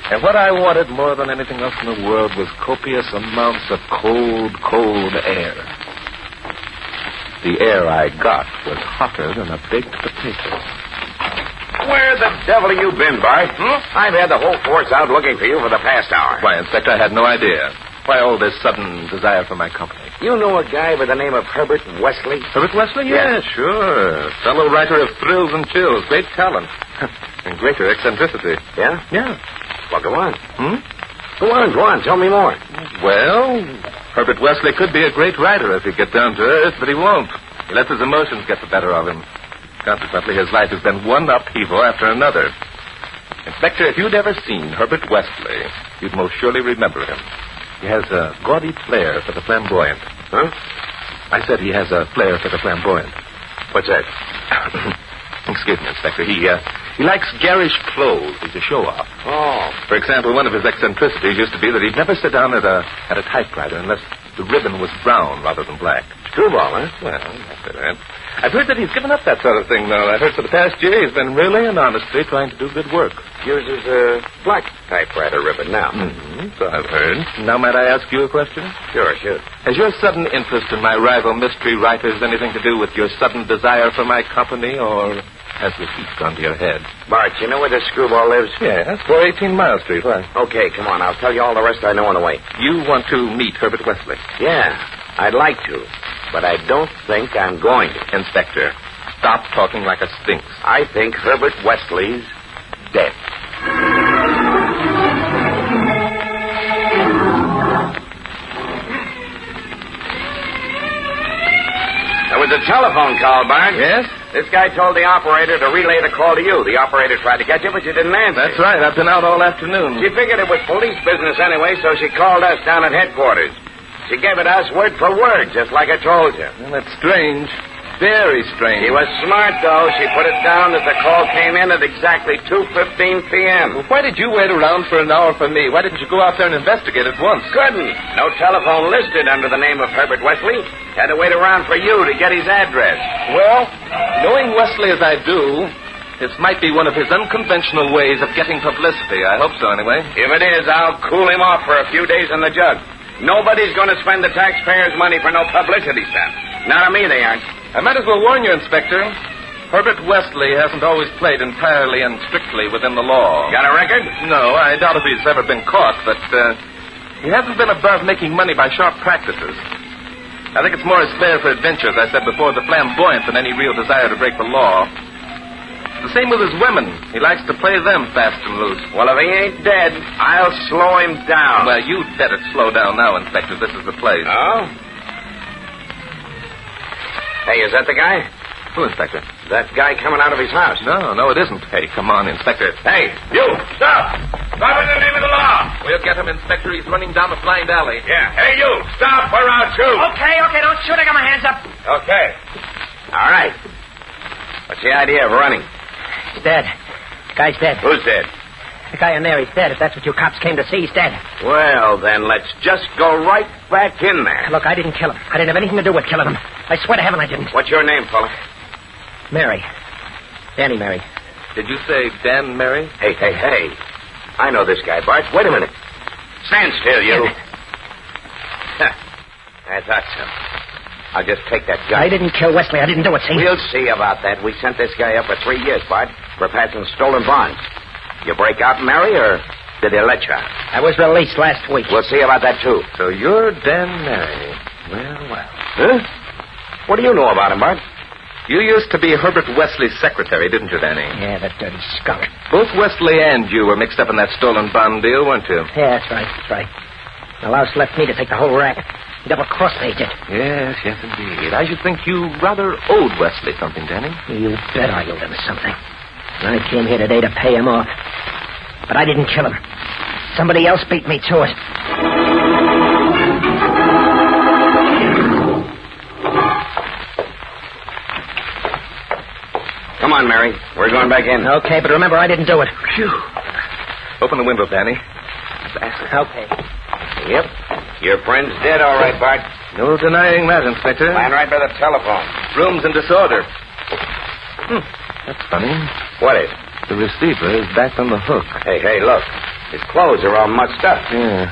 And what I wanted more than anything else in the world was copious amounts of cold, cold air. The air I got was hotter than a baked potato. Where the devil have you been, Bart? I've had the whole force out looking for you for the past hour. Why, Inspector, I had no idea. Why all this sudden desire for my company? You know a guy by the name of Herbert Wesley? Herbert Wesley? Yeah, sure. Fellow writer of thrills and chills. Great talent. And greater eccentricity. Yeah? Yeah. Well, go on. Go on. Tell me more. Well, Herbert Wesley could be a great writer if he'd get down to earth, but he won't. He lets his emotions get the better of him. Consequently, his life has been one upheaval after another. Inspector, if you'd ever seen Herbert Wesley, you'd most surely remember him. He has a gaudy flair for the flamboyant. Huh? I said he has a flair for the flamboyant. What's that? Excuse me, Inspector. He likes garish clothes. He's a show-off. Oh. For example, one of his eccentricities used to be that he'd never sit down at a typewriter unless the ribbon was brown rather than black. Screwball, huh? Well, that's it. I've heard that he's given up that sort of thing, though. I've heard for the past year he's been really and honestly trying to do good work. Uses a black typewriter ribbon now. So I've heard. Now, might I ask you a question? Sure, shoot. Has your sudden interest in my rival mystery writers anything to do with your sudden desire for my company, or has the heat gone to your head? Bart, you know where this screwball lives? Yes, 418 Mile Street. Why? Okay, come on. I'll tell you all the rest I know on the way. You want to meet Herbert Wesley? Yeah, I'd like to, but I don't think I'm going to. Inspector, stop talking like a sphinx. I think Herbert Wesley's dead. There was a telephone call, Bart. Yes? This guy told the operator to relay the call to you. The operator tried to get you, but you didn't answer. That's right. I've been out all afternoon. She figured it was police business anyway, so she called us down at headquarters. She gave it us word for word, just like I told you. Well, that's strange. Very strange. She was smart, though. She put it down that the call came in at exactly 2:15 p.m. Well, why did you wait around for an hour for me? Why didn't you go out there and investigate at once? Couldn't. No telephone listed under the name of Herbert Wesley. Had to wait around for you to get his address. Well, knowing Wesley as I do, this might be one of his unconventional ways of getting publicity. I hope so, anyway. If it is, I'll cool him off for a few days in the jug. Nobody's going to spend the taxpayers' money for no publicity stunt. Not on me, they aren't. I might as well warn you, Inspector. Herbert Wesley hasn't always played entirely and strictly within the law. Got a record? No, I doubt if he's ever been caught, but he hasn't been above making money by sharp practices. I think it's more his flair for adventure, as I said before, the flamboyant than any real desire to break the law. The same with his women. He likes to play them fast and loose. Well, if he ain't dead, I'll slow him down. Well, you'd better slow down now, Inspector. This is the place. Oh? Hey, is that the guy? Who, Inspector? That guy coming out of his house. No, it isn't. Hey, come on, Inspector. Hey, you! Stop! Stop in the name of the law! We'll get him, Inspector. He's running down a blind alley. Yeah. Hey, you! Stop or I'll shoot! Okay, don't shoot. I got my hands up. Okay. All right. What's the idea of running? He's dead. The guy's dead. Who's dead? The guy in there, he's dead. If that's what you cops came to see, he's dead. Well, then let's just go right back in there. Look, I didn't kill him. I didn't have anything to do with killing him. I swear to heaven I didn't. What's your name, fella? Mary. Danny Mary. Did you say Dan Mary? Hey. I know this guy, Bart. Wait a minute. Stand still, you. I thought so. I'll just take that gun. I didn't kill Wesley. I didn't do it, see? We'll see about that. We sent this guy up for 3 years, Bart, for passing stolen bonds. You break out, Mary, or did they let you out? I was released last week. We'll see about that, too. So you're Dan Mary. Well. Huh? What do you know about him, Bart? You used to be Herbert Wesley's secretary, didn't you, Danny? Yeah, that dirty skunk. Both Wesley and you were mixed up in that stolen bond deal, weren't you? Yeah, that's right. The louse left me to take the whole racket. He double-crossed me, did. Yes, indeed. I should think you rather owed Wesley something, Danny. You bet I owed him something. And I came here today to pay him off. But I didn't kill him. Somebody else beat me to it. Come on, Mary. We're going back in. Okay, but remember, I didn't do it. Phew. Open the window, Danny. Okay. Yep. Your friend's dead, all right, Bart. No denying that, Inspector. Lying right by the telephone. Room's in disorder. That's funny. What is? The receiver is back on the hook. Hey, look. His clothes are all mucked up. Yeah.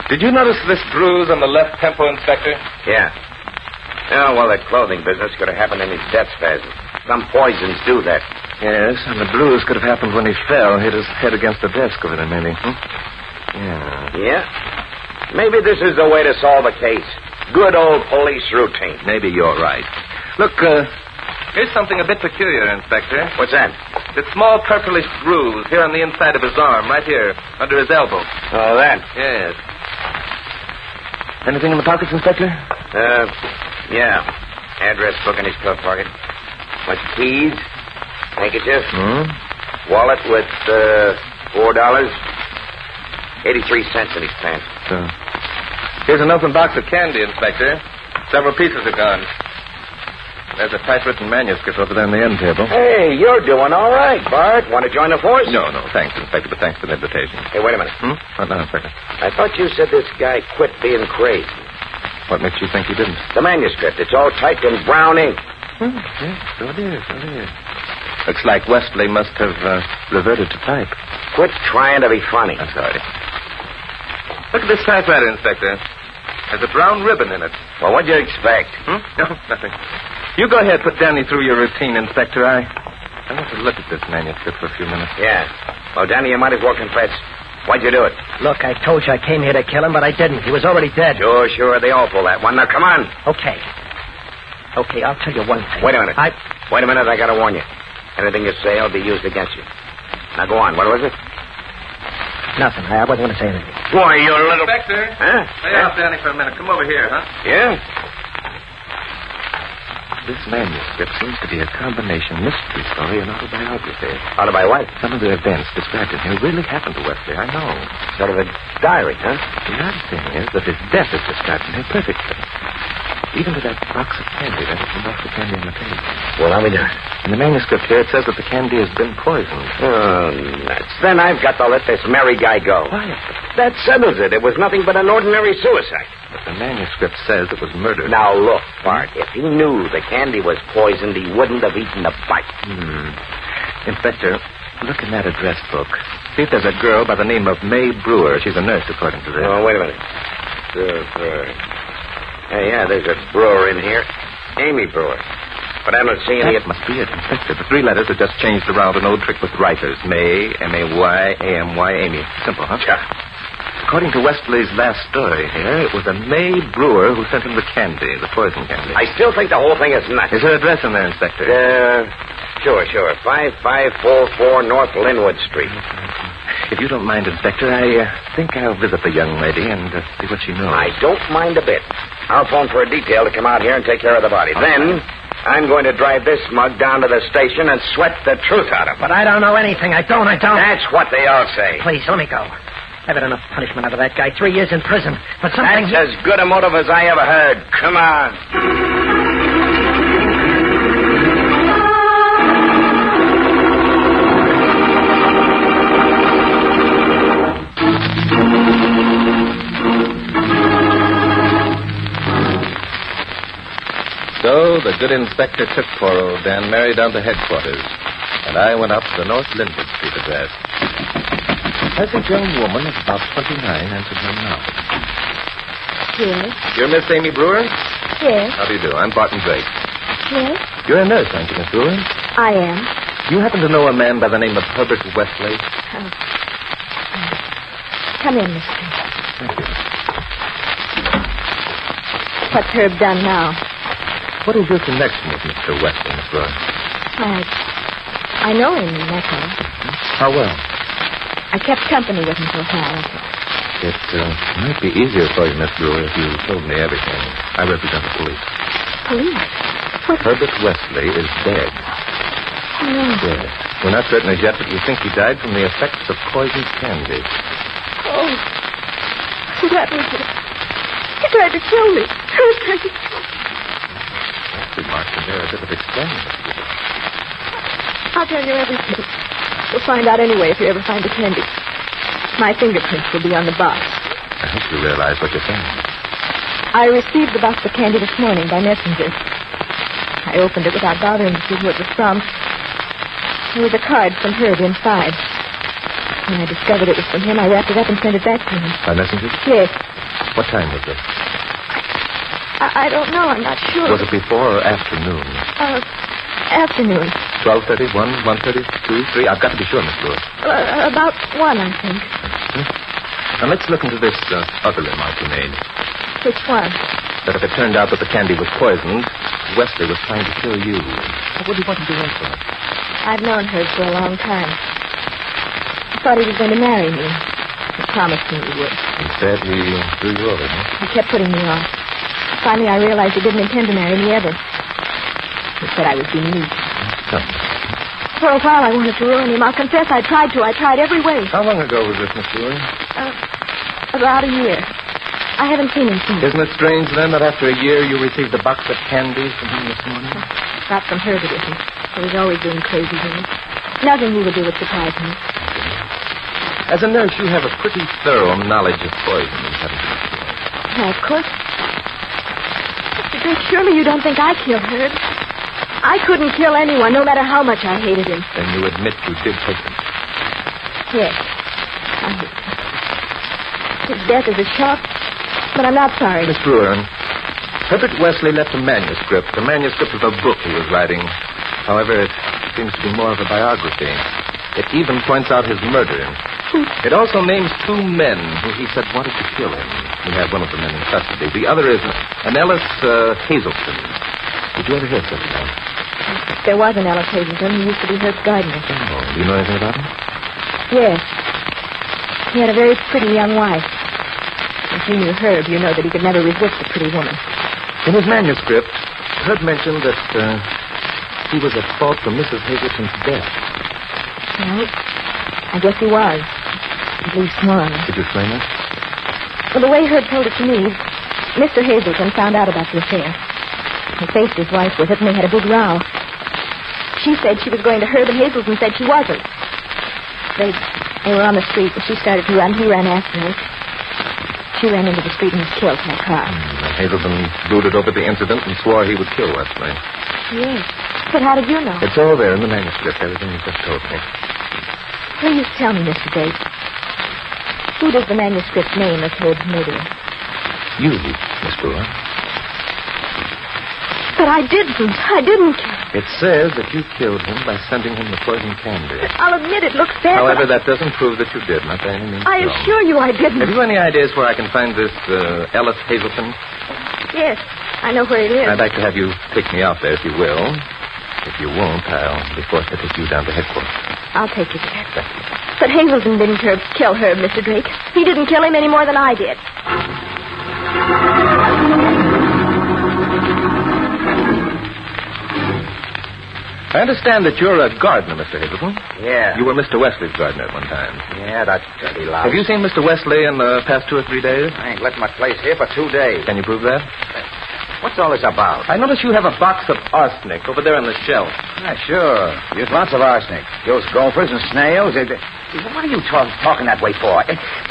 Did you notice this bruise on the left temple, Inspector? Yeah. Oh, well, that clothing business could have happened in his death spasm. Some poisons do that. Yes, and the bruise could have happened when he fell, hit his head against the desk over there, maybe. Yeah. Yeah? Maybe this is the way to solve a case. Good old police routine. Maybe you're right. Look, here's something a bit peculiar, Inspector. What's that? This small purplish bruise here on the inside of his arm, right here, under his elbow. Oh, that? Yes. Anything in the pockets, Inspector? Yeah. Address book in his coat pocket. Bunch of keys. Handkerchief. Wallet with, $4. 83 cents in his pants. Here's an open box of candy, Inspector. Several pieces are gone. There's a typewritten manuscript over there on the end table. Hey, you're doing all right, Bart. Want to join the force? No, thanks, Inspector, but thanks for the invitation. Hey, wait a minute. What now, Inspector? I thought you said this guy quit being crazy. What makes you think he didn't? The manuscript. It's all typed in brown ink. Yes, so it is. Looks like Wesley must have reverted to type. Quit trying to be funny. I'm sorry. Look at this typewriter, Inspector. There's a brown ribbon in it. Well, what'd you expect? No, nothing. You go ahead, put Danny through your routine, Inspector. I want to look at this manuscript for a few minutes. Yeah. Well, Danny, you might as well confess. Why'd you do it? Look, I told you I came here to kill him, but I didn't. He was already dead. Sure. They all pull that one. Now, come on. Okay, I'll tell you one thing. Wait a minute. Wait a minute. I got to warn you. Anything you say will be used against you. Now, go on. What was it? Nothing. I wasn't going to say anything. Why, you little... Inspector. Huh? Lay off Danny for a minute. Come over here, huh? Yeah? This manuscript seems to be a combination mystery story and autobiography. Autobiography? Some of the events described in here really happened to Wesley, I know. Sort of a diary, huh? The odd thing is that his death is described in here perfectly. Even to that box of candy that isn't off the candy on the page. Well, I'll be done. In the manuscript here, it says that the candy has been poisoned. Oh, nuts. Then I've got to let this merry guy go. Why? That settles it. It was nothing but an ordinary suicide. But the manuscript says it was murder. Now, look, Bart, if he knew the candy was poisoned, he wouldn't have eaten a bite. Inspector, look in that address book. See if there's a girl by the name of May Brewer. She's a nurse, according to this. Oh, wait a minute. Yeah, there's a Brewer in here. Amy Brewer. But I don't see any... That must be it, Inspector. The three letters are just changed around, an old trick with writers. May, M-A-Y, A-M-Y, Amy. Simple, huh? Yeah. According to Wesley's last story here, it was a May Brewer who sent him the candy, the poison candy. I still think the whole thing is nuts. Is her address in there, Inspector? Sure. 5544 North Linwood Street. If you don't mind, Inspector, I think I'll visit the young lady and see what she knows. I don't mind a bit. I'll phone for a detail to come out here and take care of the body. Then I'm going to drive this mug down to the station and sweat the truth out of him. But I don't know anything. I don't. That's what they all say. Please, let me go. I've had enough punishment out of that guy. 3 years in prison. But something... That's as good a motive as I ever heard. Come on. So the good inspector took poor old Dan Mary down to headquarters, and I went up to the North Linwood Street address. As a young woman of about 29 answered my knock. Yes? You're Miss Amy Brewer? Yes. How do you do? I'm Barton Drake. Yes? You're a nurse, aren't you, Miss Brewer? I am. Do you happen to know a man by the name of Herbert Wesley? Come in, Mr. Thank you. What's Herb done now? What is your connection with Mr. Wesley, Miss Brewer? I know him, that's all. How well? I kept company with him for a while. It might be easier for you, Miss Brewer, if you told me everything. I represent the police. Police? What? Herbert Wesley is dead. No. Yes. We're not certain as yet, but we think he died from the effects of poisoned candy. Oh. That was it. He tried to kill me. That remark can bear a bit of explaining. I'll tell you everything. You'll find out anyway if you ever find the candy. My fingerprints will be on the box. I hope you realize what you're saying. I received the box of candy this morning by messenger. I opened it without bothering to see who it was from. There was a card from Herb inside. When I discovered it was from him, I wrapped it up and sent it back to him. By messenger? Yes. What time was this? I don't know. I'm not sure. Was it before or afternoon? Afternoon. 12:30, 1, 1:30, 2, 3? I've got to be sure, Miss Brewer. About 1, I think. Now, let's look into this other remark you made. Which one? That if it turned out that the candy was poisoned, Wesley was trying to kill you. What would you want to do that for? I've known Herb for a long time. I thought he was going to marry me. He promised me he would. Instead, he threw you over, huh? He kept putting me off. Finally, I realized he didn't intend to marry me ever. He said I was being weak. For a while, I wanted to ruin him. I'll confess I tried to. I tried every way. How long ago was this, Miss Brewer? About a year. I haven't seen him since. Isn't it strange, then, that after a year you received a box of candy from him this morning? Not from Herb, it isn't. He was always doing crazy things. Nothing he would do would surprise me. As a nurse, you have a pretty thorough knowledge of poisons, haven't you? Yeah, of course. Mr. Drake, surely you don't think I killed Herb? I couldn't kill anyone, no matter how much I hated him. Then you admit you did take them? Yes. I hated him. His death is a shock, but I'm not sorry. Miss Brewer, Herbert Wesley left a manuscript of a book he was writing. However, it seems to be more of a biography. It even points out his murder. It also names 2 men who he said wanted to kill him. We have one of the men in custody. The other is an Ellis Hazelton. Did you ever hear such a name? There was an Ellis Hazelton who used to be Herb's gardener. Oh, do you know anything about him? Yes. He had a very pretty young wife. If you knew Herb, you know that he could never resist a pretty woman. In his manuscript, Herb mentioned that he was at fault for Mrs. Hazelton's death. Well, I guess he was. At least one. Did you explain that? Well, the way Herb told it to me, Mr. Hazelton found out about the affair. He faced his wife with it, and they had a big row. She said she was going to Herb, and Hazelton said she wasn't. They were on the street, and she started to run. He ran after her. She ran into the street and was killed in a car. Hazelton brooded over the incident and swore he would kill Wesley. Yes. But how did you know? It's all there in the manuscript, everything you just told me. Please tell me, Mr. Drake. Who does the manuscript name as Herb's murderer? You, Miss Brewer. But I didn't kill him. It says that you killed him by sending him the poison candy. I'll admit it looks bad. However, that doesn't prove that you did, not by any means. I assure you I didn't. Have you any ideas where I can find this Ellis Hazelton? Yes, I know where it is. I'd like to have you take me out there, if you will. If you won't, I'll be forced to take you down to headquarters. I'll take you there. But Hazelton didn't kill Herb, Mr. Drake. He didn't kill him any more than I did. I understand that you're a gardener, Mr. Hazelton. Yeah. You were Mr. Wesley's gardener at one time. Yeah, that's dirty loud. Have you seen Mr. Wesley in the past 2 or 3 days? I ain't left my place here for 2 days. Can you prove that? What's all this about? I notice you have a box of arsenic over there on the shelf. Yeah, sure. Use lots of arsenic. Kills gophers and snails. What are you talking that way for?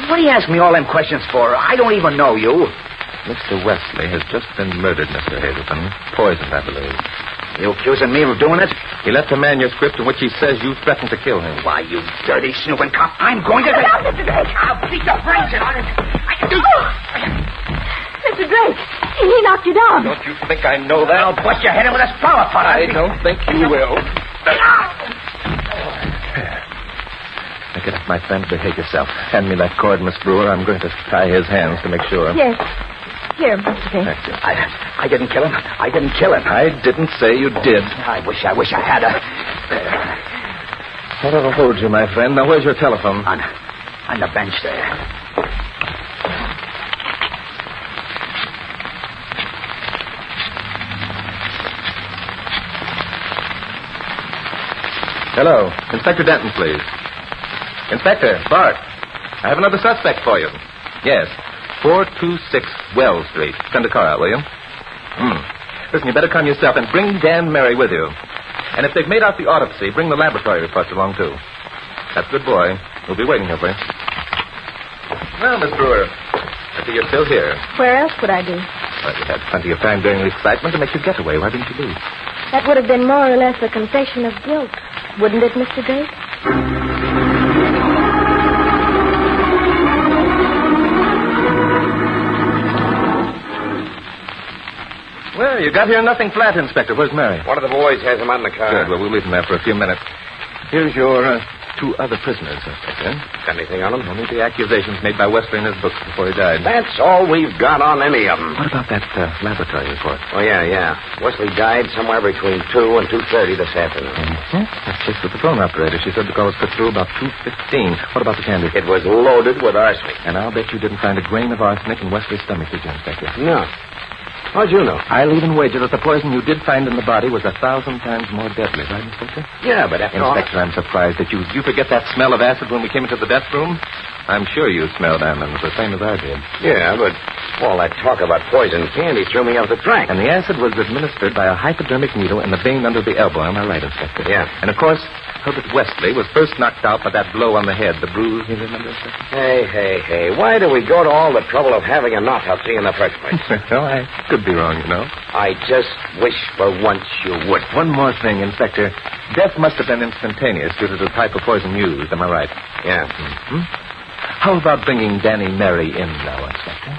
What do you ask me all them questions for? I don't even know you. Mr. Wesley has just been murdered, Mr. Hazelton. Poisoned, I believe. You accusing me of doing it? He left a manuscript in which he says you threatened to kill him. Why, you dirty snooping cop, I'm going to... Mr. Drake! I'll beat the brains out of it. Mr. Drake, he knocked you down. Don't you think I know that? I'll bust your head in with a flower pot. I don't think you will. Now get up, my friend. Behave yourself. Hand me that cord, Miss Brewer. I'm going to tie his hands to make sure. Yes. Here, Mr. Drake. I didn't kill him. I didn't kill him. I didn't say you did. I wish I had a... Whatever holds you, my friend. Now, where's your telephone? On the bench there. Hello. Inspector Denton, please. Inspector, Bart. I have another suspect for you. Yes. 426 Wells Street. Send a car out, will you? Listen, you better come yourself and bring Dan Mary with you. And if they've made out the autopsy, bring the laboratory reports along, too. That's a good boy. We'll be waiting here for you. Well, Miss Brewer, I see you're still here. Where else would I be? Well, you had plenty of time during the excitement to make your getaway. Why didn't you leave? That would have been more or less a confession of guilt, wouldn't it, Mr. Drake? Well, you got here nothing flat, Inspector. Where's Mary? One of the boys has him out in the car. Good. Well, we'll leave him there for a few minutes. Here's your two other prisoners, Inspector. Got anything on them? Only the accusations made by Wesley in his books before he died. That's all we've got on any of them. What about that laboratory report? Oh, yeah. Wesley died somewhere between 2 and 2:30 this afternoon. Mm-hmm. That's just with the phone operator. She said the call was put through about 2:15. What about the candy? It was loaded with arsenic. And I'll bet you didn't find a grain of arsenic in Wesley's stomach, did you, Inspector? No. How'd you know? I'll even wager that the poison you did find in the body was 1,000 times more deadly, right, Inspector? Yeah, but after all... Inspector, I'm surprised that you forget that smell of acid when we came into the death room? I'm sure you smelled almonds the same as I did. Yeah, but all that talk about poison candy threw me off the track. And the acid was administered by a hypodermic needle in the vein under the elbow. Am I right, Inspector? Yeah. And, of course, Herbert Wesley was first knocked out by that blow on the head, the bruise, you remember, Inspector? Hey. Why do we go to all the trouble of having an autopsy in the first place? Well, I could be wrong, you know. I just wish for once you would. One more thing, Inspector. Death must have been instantaneous due to the type of poison used. Am I right? Yeah. Mm-hmm. How about bringing Danny Mary in now, Inspector?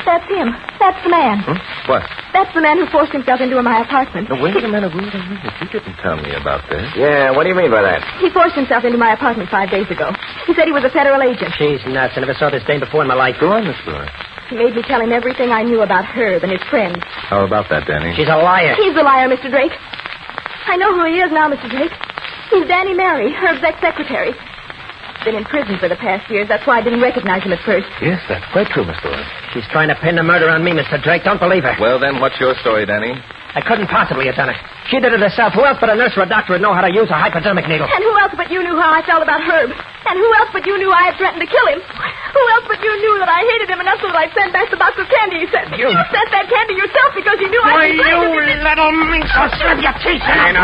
That's him. That's the man. What? That's the man who forced himself into my apartment. No, wait a minute. You didn't tell me about this. Yeah, what do you mean by that? He forced himself into my apartment 5 days ago. He said he was a federal agent. She's nuts. I never saw this dame before in my life. Go on, Miss Brewer. He made me tell him everything I knew about Herb and his friends. How about that, Danny? She's a liar. He's the liar, Mr. Drake. I know who he is now, Mr. Drake. He's Danny Mary, Herb's ex-secretary. Been in prison for the past years. That's why I didn't recognize him at first. Yes, that's quite true, Miss Brewer. She's trying to pin the murder on me, Mr. Drake. Don't believe her. Well, then, what's your story, Danny? I couldn't possibly have done it. She did it herself. Who else but a nurse or a doctor would know how to use a hypodermic needle? And who else but you knew how I felt about Herb? And who else but you knew I had threatened to kill him? Who else but you knew that I hated him enough so that I sent back the box of candy you sent? You sent that candy yourself because you knew I... Why, you little minx! I'll serve your teeth. Hey, no,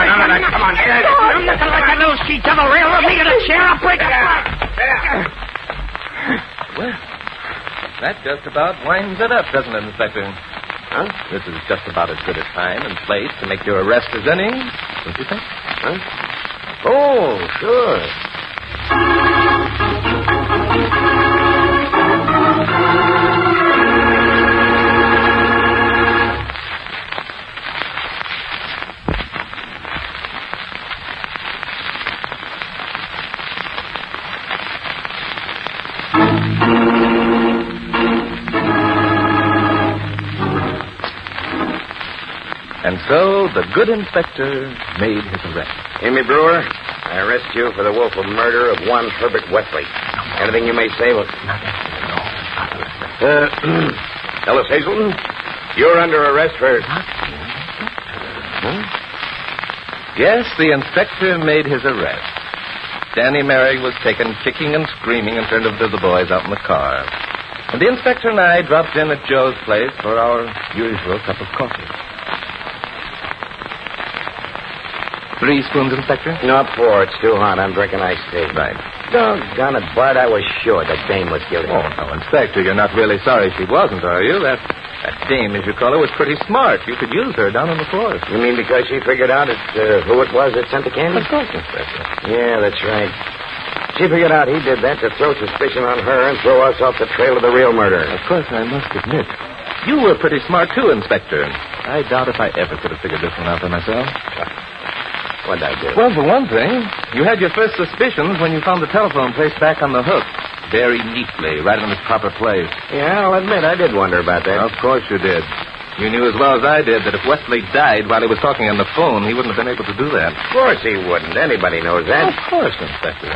come on. I'm nothing like a little she-devil. Railroad me to the chair. I'll break it apart. Well, that just about winds it up, doesn't it, Inspector? Huh? This is just about as good a time and place to make your arrest as any, don't you think? Huh? Oh, sure. And so the good inspector made his arrest. Amy Brewer, I arrest you for the willful murder of one Herbert Wesley. Anything you may say will... Ellis Hazelton, you're under arrest for... Yes, the inspector made his arrest. Danny Mary was taken kicking and screaming and turned over to the boys out in the car. And the inspector and I dropped in at Joe's place for our usual cup of coffee. 3 spoons, Inspector? No, 4. It's too hot. I'm drinking iced tea. Right. Doggone it, Bart. I was sure that dame was guilty. Oh, no, Inspector, you're not really sorry she wasn't, are you? That dame, as you call her, was pretty smart. You could use her down on the floor. You mean because she figured out who it was that sent the candy? Of course, Inspector. Yeah, that's right. She figured out he did that to throw suspicion on her and throw us off the trail of the real murder. Of course, I must admit, you were pretty smart, too, Inspector. I doubt if I ever could have figured this one out by myself. What'd I do? Well, for one thing, you had your first suspicions when you found the telephone placed back on the hook. Very neatly, right in its proper place. Yeah, I'll admit, I did wonder about that. Of course you did. You knew as well as I did that if Wesley died while he was talking on the phone, he wouldn't have been able to do that. Of course he wouldn't. Anybody knows that. Of course, Inspector.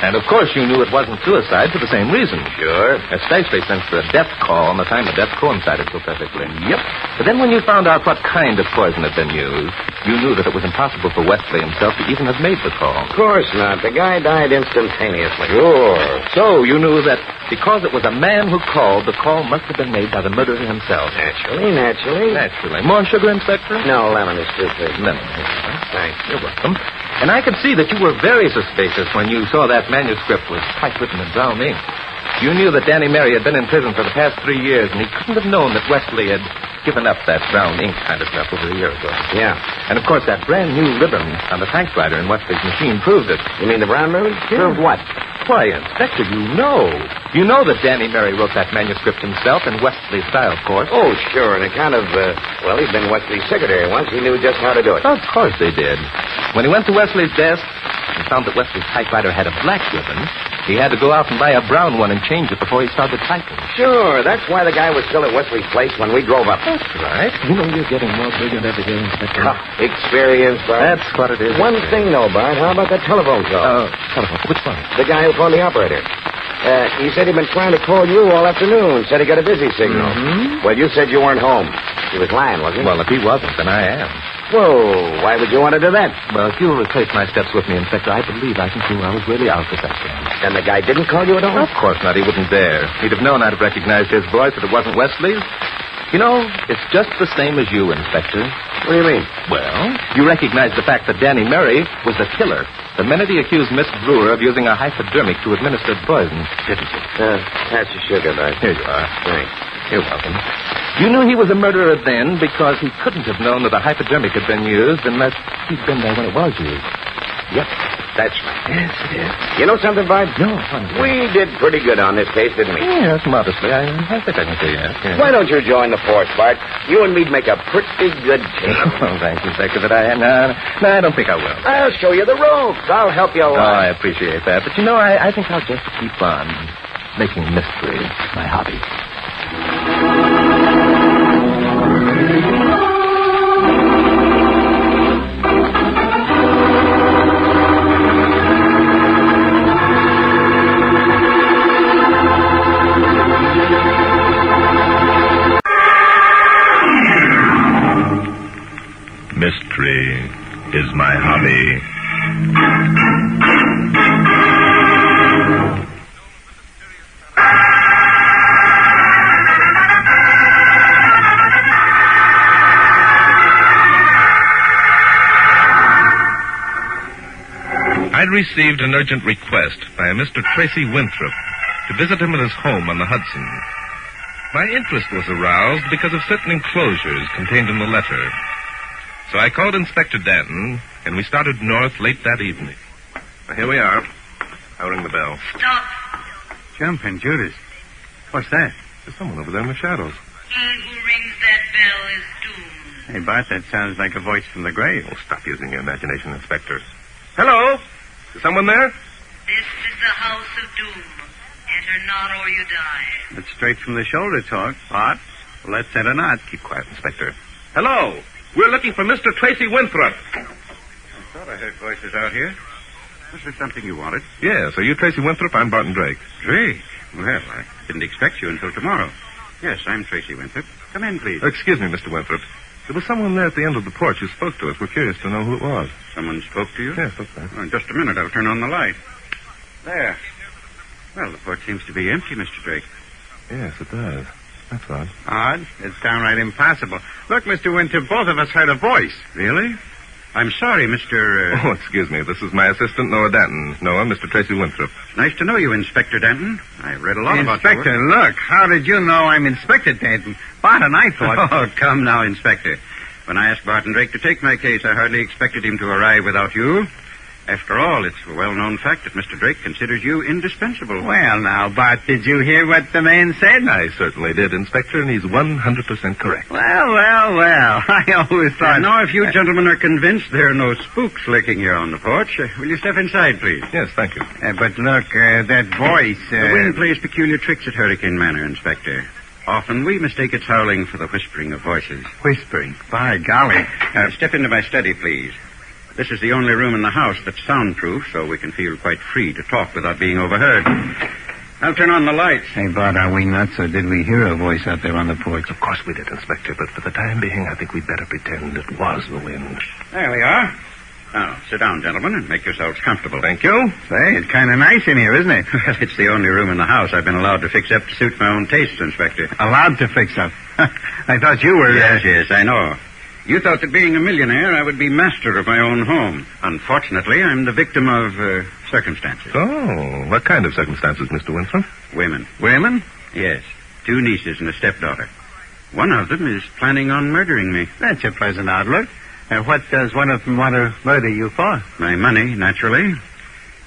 And of course you knew it wasn't suicide for the same reason. Sure. Especially since the death call and the time of death coincided so perfectly. Yep. But then when you found out what kind of poison had been used, you knew that it was impossible for Wesley himself to even have made the call. Of course not. The guy died instantaneously. Sure. So you knew that because it was a man who called, the call must have been made by the murderer himself. Naturally. More sugar, Inspector? No, lemon is too thick. Lemon. Thanks. You're welcome. And I could see that you were very suspicious when you saw that manuscript was typewritten in brown ink. You knew that Danny Mary had been in prison for the past 3 years, and he couldn't have known that Wesley had given up that brown ink kind of stuff over a year ago. Yeah. And, of course, that brand new ribbon on the typewriter in Wesley's machine proved it. You mean the brown ribbon? Yeah. Proved what? Why, Inspector, you know. You know that Danny Merry wrote that manuscript himself in Wesley's style, of course. Oh, sure, on account of, he'd been Wesley's secretary once. He knew just how to do it. Of course they did. When he went to Wesley's desk and found that Wesley's typewriter had a black ribbon, he had to go out and buy a brown one and change it before he started typing. Sure, that's why the guy was still at Wesley's place when we drove up. That's right. You know, you're getting more brilliant every day, Inspector. Experience, Bart. That's what it is. One thing, though, Bart. How about that telephone call? Telephone? Which one? The guy who phoned the operator. He said he'd been trying to call you all afternoon. Said he got a busy signal. Mm-hmm. Well, you said you weren't home. He was lying, wasn't he? Well, if he wasn't, then I am. Whoa, why would you want to do that? Well, if you'll retrace my steps with me, Inspector, I believe I can see where I was really out this afternoon. And the guy didn't call you at all? Of course not. He wouldn't dare. He'd have known I'd have recognized his voice if it wasn't Wesley's. You know, it's just the same as you, Inspector. What do you mean? Well, you recognize the fact that Danny Merry was the killer the minute he accused Miss Brewer of using a hypodermic to administer poison, didn't you? Pass your sugar, Bart. Here you are. Thanks. You're welcome. You knew he was a murderer then because he couldn't have known that a hypodermic had been used unless he'd been there when it was used. Yep, that's right. Yes, it is. You know something, Bart? No. We did pretty good on this case, didn't we? Yes, modestly. I think I can say yes. Why don't you join the force, Bart? You and me'd make a pretty good team. Oh, thank you, Inspector, but no, I don't think I will. I'll show you the ropes. I'll help you a lot. Oh, I appreciate that. But, you know, I think I'll just keep on making mystery my hobby. Mystery is my hobby. I'd received an urgent request by a Mr. Tracy Winthrop to visit him at his home on the Hudson. My interest was aroused because of certain enclosures contained in the letter. So I called Inspector Danton, and we started north late that evening. Well, here we are. I'll ring the bell. Stop. Jumping, Judas. What's that? There's someone over there in the shadows. He who rings that bell is doomed. Hey, Bart, that sounds like a voice from the grave. Oh, stop using your imagination, Inspector. Hello? Is someone there? This is the house of doom. Enter not or you die. It's straight from the shoulder talk, Bart. Well, let's enter not. Keep quiet, Inspector. Hello? We're looking for Mr. Tracy Winthrop. I thought I heard voices out here. Was there something you wanted? Yes. Are you Tracy Winthrop? I'm Barton Drake. Drake? Well, I didn't expect you until tomorrow. Yes, I'm Tracy Winthrop. Come in, please. Excuse me, Mr. Winthrop. There was someone there at the end of the porch who spoke to us. We're curious to know who it was. Someone spoke to you? Yes, that's right. Oh, just a minute. I'll turn on the light. There. Well, the porch seems to be empty, Mr. Drake. Yes, it does. That's odd. Odd? It's downright impossible. Look, Mr. Winthrop, both of us heard a voice. Really? I'm sorry, Mr. Oh, excuse me. This is my assistant, Noah Danton. Noah, Mr. Tracy Winthrop. Nice to know you, Inspector Danton. I've read a lot about you. Inspector, look. How did you know I'm Inspector Danton? Bart and I thought... Oh, come now, Inspector. When I asked Barton Drake to take my case, I hardly expected him to arrive without you. After all, it's a well-known fact that Mr. Drake considers you indispensable. Well, now, Bart, did you hear what the man said? I certainly did, Inspector, and he's 100% correct. Well. I always thought... Now, if you gentlemen are convinced there are no spooks lurking here on the porch, will you step inside, please? Yes, thank you. But look, that voice... The wind plays peculiar tricks at Hurricane Manor, Inspector. Often we mistake its howling for the whispering of voices. Whispering? By golly. Step into my study, please. This is the only room in the house that's soundproof, so we can feel quite free to talk without being overheard. I'll turn on the lights. Hey, Bart, are we nuts, or did we hear a voice out there on the porch? Of course we did, Inspector, but for the time being, I think we'd better pretend it was the wind. There we are. Now, sit down, gentlemen, and make yourselves comfortable. Thank you. Say, it's kind of nice in here, isn't it? Well, it's the only room in the house I've been allowed to fix up to suit my own tastes, Inspector. Allowed to fix up? I thought you were... Yes, I know. You thought that being a millionaire, I would be master of my own home. Unfortunately, I'm the victim of circumstances. Oh, what kind of circumstances, Mr. Winthrop? Women. Women? Yes. 2 nieces and a stepdaughter. One of them is planning on murdering me. That's a pleasant outlook. What does one of them want to murder you for? My money, naturally.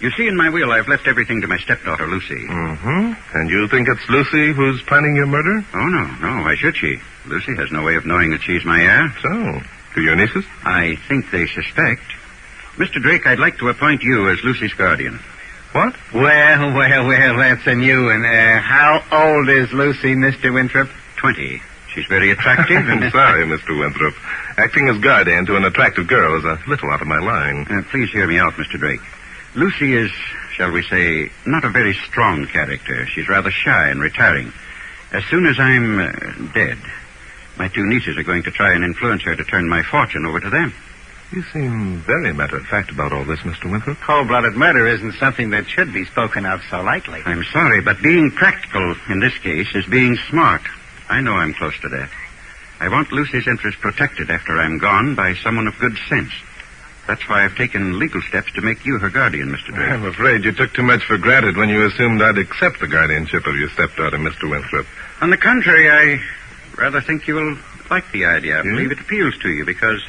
You see, in my will, I've left everything to my stepdaughter, Lucy. Mm-hmm. And you think it's Lucy who's planning your murder? Oh, no. Why should she? Lucy has no way of knowing that she's my heir. So, do your nieces? I think they suspect. Mr. Drake, I'd like to appoint you as Lucy's guardian. What? Well, that's a new one. How old is Lucy, Mr. Winthrop? 20. She's very attractive. I'm sorry, Mr. Winthrop. Acting as guardian to an attractive girl is a little out of my line. Please hear me out, Mr. Drake. Lucy is, shall we say, not a very strong character. She's rather shy and retiring. As soon as I'm dead, my two nieces are going to try and influence her to turn my fortune over to them. You seem very matter-of-fact about all this, Mr. Winthrop. Cold-blooded murder isn't something that should be spoken of so lightly. I'm sorry, but being practical in this case is being smart. I know I'm close to death. I want Lucy's interest protected after I'm gone by someone of good sense. That's why I've taken legal steps to make you her guardian, Mr. Drake. I'm afraid you took too much for granted when you assumed I'd accept the guardianship of your stepdaughter, Mr. Winthrop. On the contrary, I rather think you will like the idea. I believe it appeals to you because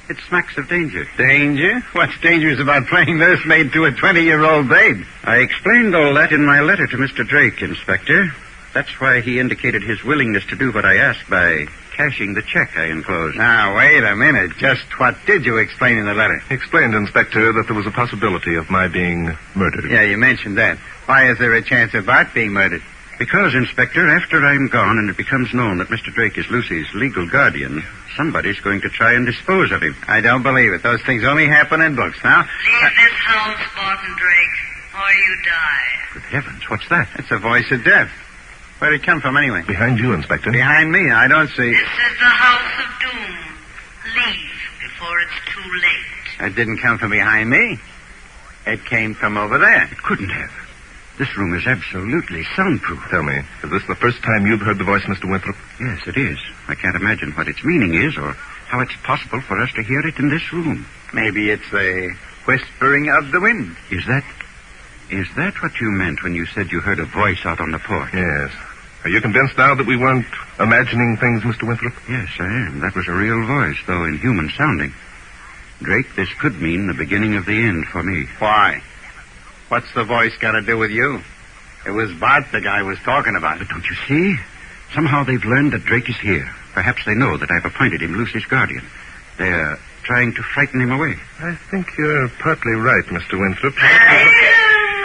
it smacks of danger. Danger? What's dangerous about playing nursemaid to a 20-year-old babe? I explained all that in my letter to Mr. Drake, Inspector. That's why he indicated his willingness to do what I asked by cashing the check I enclosed. Now, wait a minute. Just what did you explain in the letter? Explained, Inspector, that there was a possibility of my being murdered. Yeah, you mentioned that. Why is there a chance of Bart being murdered? Because, Inspector, after I'm gone and it becomes known that Mr. Drake is Lucy's legal guardian, somebody's going to try and dispose of him. I don't believe it. Those things only happen in books. Now, leave this house, Barton Drake, or you die. Good heavens, what's that? It's the voice of death. Where'd it come from, anyway? Behind you, Inspector. Behind me? I don't see. This is the house of doom. Leave before it's too late. It didn't come from behind me. It came from over there. It couldn't have. This room is absolutely soundproof. Tell me, is this the first time you've heard the voice, Mr. Winthrop? Yes, it is. I can't imagine what its meaning is or how it's possible for us to hear it in this room. Maybe it's the whispering of the wind. Is that what you meant when you said you heard a voice out on the porch? Yes. Are you convinced now that we weren't imagining things, Mr. Winthrop? Yes, I am. That was a real voice, though inhuman sounding. Drake, this could mean the beginning of the end for me. Why? What's the voice got to do with you? It was Bart the guy was talking about. But don't you see? Somehow they've learned that Drake is here. Perhaps they know that I've appointed him Lucy's guardian. They're trying to frighten him away. I think you're partly right, Mr. Winthrop.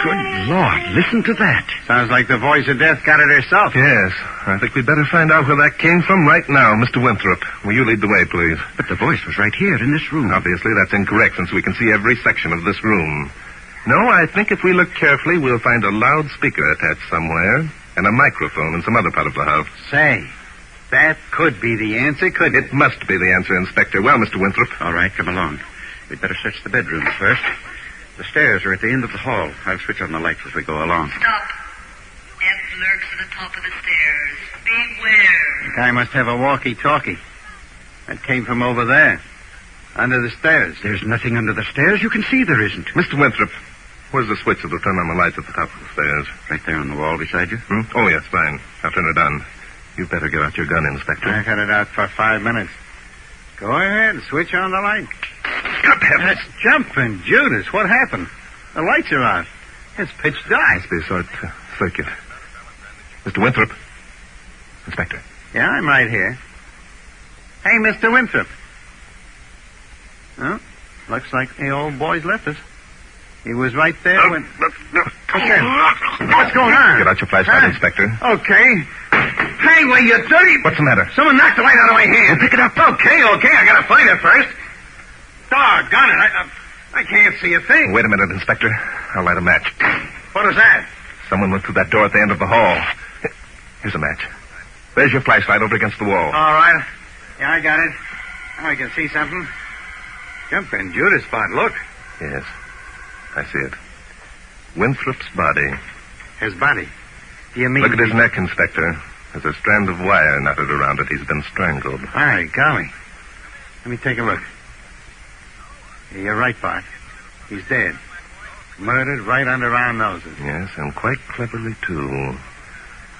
Good Lord, listen to that. Sounds like the voice of death got it herself. Yes. I think we'd better find out where that came from right now, Mr. Winthrop. Will you lead the way, please? But the voice was right here in this room. Obviously, that's incorrect since we can see every section of this room. No, I think if we look carefully, we'll find a loudspeaker attached somewhere and a microphone in some other part of the house. Say, that could be the answer, couldn't it? It must be the answer, Inspector. Well, Mr. Winthrop. All right, come along. We'd better search the bedrooms first. The stairs are at the end of the hall. I'll switch on the lights as we go along. Stop. Death lurks at the top of the stairs. Beware. The guy must have a walkie-talkie. That came from over there. Under the stairs. There's nothing under the stairs. You can see there isn't. Mr. Winthrop, where's the switch that'll turn on the lights at the top of the stairs? Right there on the wall beside you. Oh, yes, fine. I'll turn it on. You'd better get out your gun, Inspector. I've had it out for 5 minutes. Go ahead, switch on the light. Good heavens. That's jumping Judas. What happened? The lights are out. It's pitch dark. Must be a sort of circuit. Mr. Winthrop. Inspector. Yeah, I'm right here. Hey, Mr. Winthrop. Oh, looks like the old boy's left us. He was right there when... Okay. What's going on? Get out your flashlight, Inspector. Okay. Hey, will you dirty... What's the matter? Someone knocked the light out of my hand. Well, pick it up. Okay. I gotta find it first. Doggone it. I can't see a thing. Wait a minute, Inspector. I'll light a match. What is that? Someone went through that door at the end of the hall. Here's a match. There's your flashlight over against the wall. All right. Yeah, I got it. Now I can see something. Jumping Judas spot. Look. Yes. I see it. Winthrop's body. His body? Do you mean... Look at his neck, Inspector. There's a strand of wire knotted around it. He's been strangled. My golly. Let me take a look. Yeah, you're right, Bart. He's dead. Murdered right under our noses. Yes, and quite cleverly, too.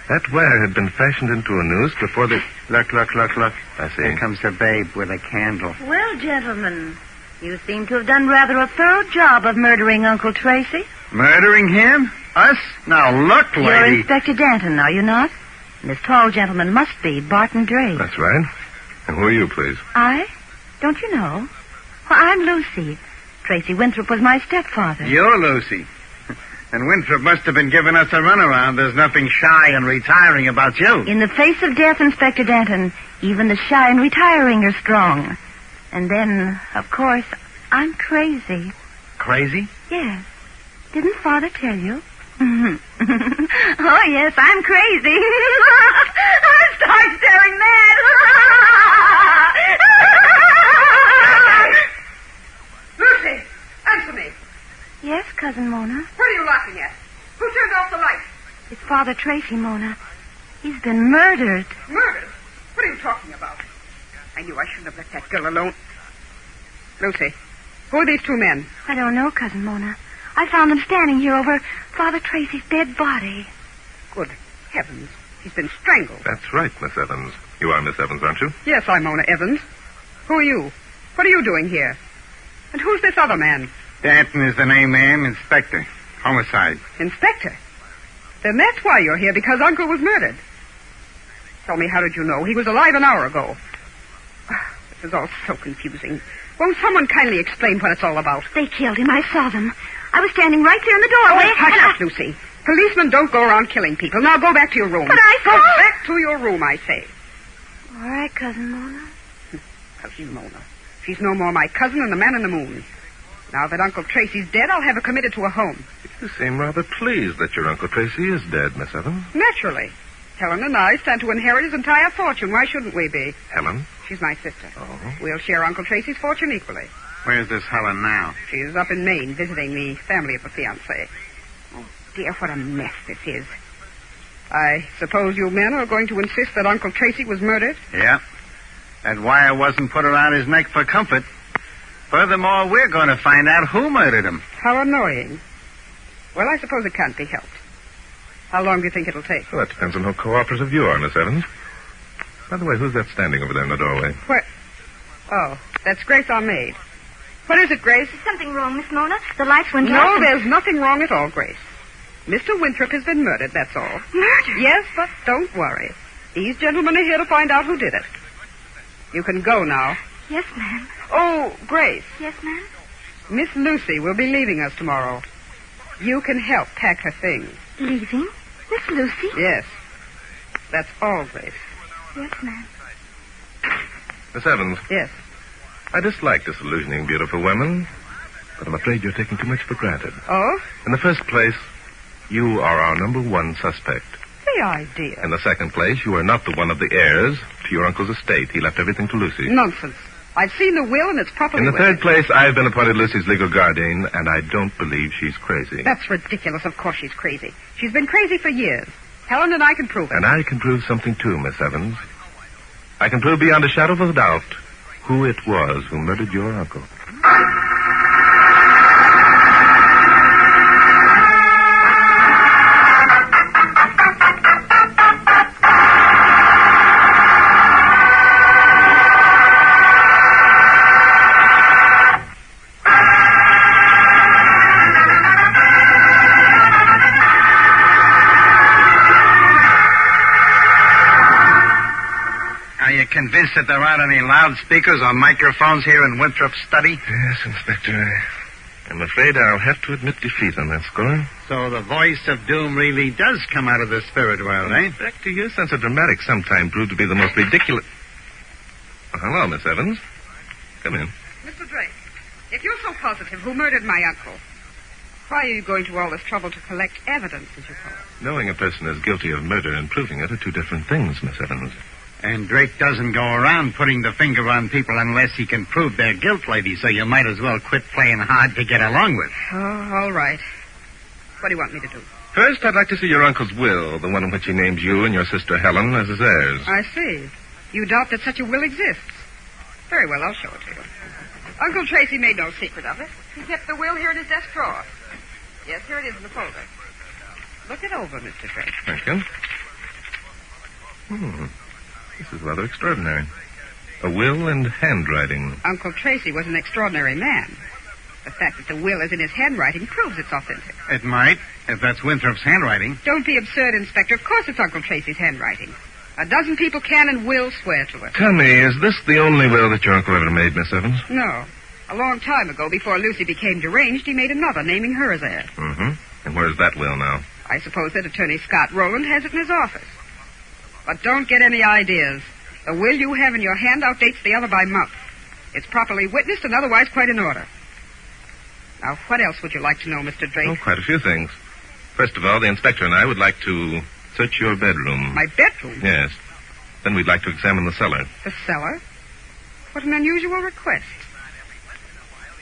That wire had been fashioned into a noose before the... Look. I see. Here comes the babe with a candle. Well, gentlemen, you seem to have done rather a thorough job of murdering Uncle Tracy. Murdering him? Us? Now, look, lady. You're Inspector Danton, are you not? And this tall gentleman must be Barton Drake. That's right. And who are you, please? I? Don't you know? Well, I'm Lucy. Tracy Winthrop was my stepfather. You're Lucy. And Winthrop must have been giving us a runaround. There's nothing shy and retiring about you. In the face of death, Inspector Danton, even the shy and retiring are strong. And then, of course, I'm crazy. Crazy? Yes. Didn't Father tell you? Oh, yes, I'm crazy. I start staring mad. Lucy, answer me. Yes, Cousin Mona? What are you laughing at? Who turned off the light? It's Father Tracy, Mona. He's been murdered. Murdered? What are you talking about? I knew I shouldn't have let that girl alone. Lucy, who are these two men? I don't know, Cousin Mona. I found them standing here over Father Tracy's dead body. Good heavens. He's been strangled. That's right, Miss Evans. You are Miss Evans, aren't you? Yes, I'm Mona Evans. Who are you? What are you doing here? And who's this other man? Danton is the name, ma'am. Inspector. Homicide. Inspector? Then that's why you're here, because Uncle was murdered. Tell me, how did you know? He was alive an hour ago. This is all so confusing. Won't someone kindly explain what it's all about? They killed him. I saw them. I was standing right there in the doorway. Oh, hush up, Lucy. Policemen don't go around killing people. Now go back to your room. But I Go saw... back to your room, I say. All right, Cousin Mona. Cousin Mona. She's no more my cousin than the man in the moon. Now that Uncle Tracy's dead, I'll have her committed to a home. You seem rather pleased that your Uncle Tracy is dead, Miss Evans. Naturally. Helen and I stand to inherit his entire fortune. Why shouldn't we be? Helen? She's my sister. Oh. We'll share Uncle Tracy's fortune equally. Where's this Helen now? She's up in Maine visiting the family of the fiancé. Oh, dear, what a mess this is. I suppose you men are going to insist that Uncle Tracy was murdered? Yeah. That wire wasn't put around his neck for comfort. Furthermore, we're going to find out who murdered him. How annoying. Well, I suppose it can't be helped. How long do you think it'll take? Well, that depends on how cooperative you are, Miss Evans. By the way, who's that standing over there in the doorway? Where? Oh, that's Grace, our maid. What is it, Grace? Is something wrong, Miss Mona? The lights went No, off. there's nothing wrong at all, Grace. Mr. Winthrop has been murdered, that's all. Murdered? Yes, but don't worry. These gentlemen are here to find out who did it. You can go now. Yes, ma'am. Oh, Grace. Yes, ma'am? Miss Lucy will be leaving us tomorrow. You can help pack her things. Leaving? Miss Lucy? Yes. That's all, Grace. Yes, ma'am. Miss Evans. Yes. I dislike disillusioning beautiful women, but I'm afraid you're taking too much for granted. Oh? In the first place, you are our number one suspect. The idea. In the second place, you are not the one of the heirs to your uncle's estate. He left everything to Lucy. Nonsense. I've seen the will, and it's properly In the written. third place, I've been appointed Lucy's legal guardian, and I don't believe she's crazy. That's ridiculous. Of course she's crazy. She's been crazy for years. Helen and I can prove it. And I can prove something, too, Miss Evans. I can prove beyond a shadow of a doubt who it was who murdered your uncle. Convinced that there aren't any loudspeakers or microphones here in Winthrop's study? Yes, Inspector. I'm afraid I'll have to admit defeat on that score. So the voice of doom really does come out of the spirit world, eh? Inspector, your sense of dramatics sometimes proved to be the most ridiculous... Oh, hello, Miss Evans. Come in. Mr. Drake, if you're so positive who murdered my uncle, why are you going to all this trouble to collect evidence, as you call it? Knowing a person is guilty of murder and proving it are two different things, Miss Evans. And Drake doesn't go around putting the finger on people unless he can prove their guilt, lady, so you might as well quit playing hard to get along with. Oh, all right. What do you want me to do? First, I'd like to see your uncle's will, the one in which he names you and your sister Helen as his heirs. I see. You doubt that such a will exists. Very well, I'll show it to you. Uncle Tracy made no secret of it. He kept the will here in his desk drawer. Yes, here it is in the folder. Look it over, Mr. Drake. Thank you. This is rather extraordinary. A will and handwriting. Uncle Tracy was an extraordinary man. The fact that the will is in his handwriting proves it's authentic. It might, if that's Winthrop's handwriting. Don't be absurd, Inspector. Of course it's Uncle Tracy's handwriting. A dozen people can and will swear to it. Tell me, is this the only will that your uncle ever made, Miss Evans? No. A long time ago, before Lucy became deranged, he made another, naming her as heir. Mm-hmm. And where's that will now? I suppose that Attorney Scott Rowland has it in his office. But don't get any ideas. The will you have in your hand outdates the other by month. It's properly witnessed and otherwise quite in order. Now, what else would you like to know, Mr. Drake? Oh, quite a few things. First of all, the inspector and I would like to search your bedroom. My bedroom? Yes. Then we'd like to examine the cellar. The cellar? What an unusual request.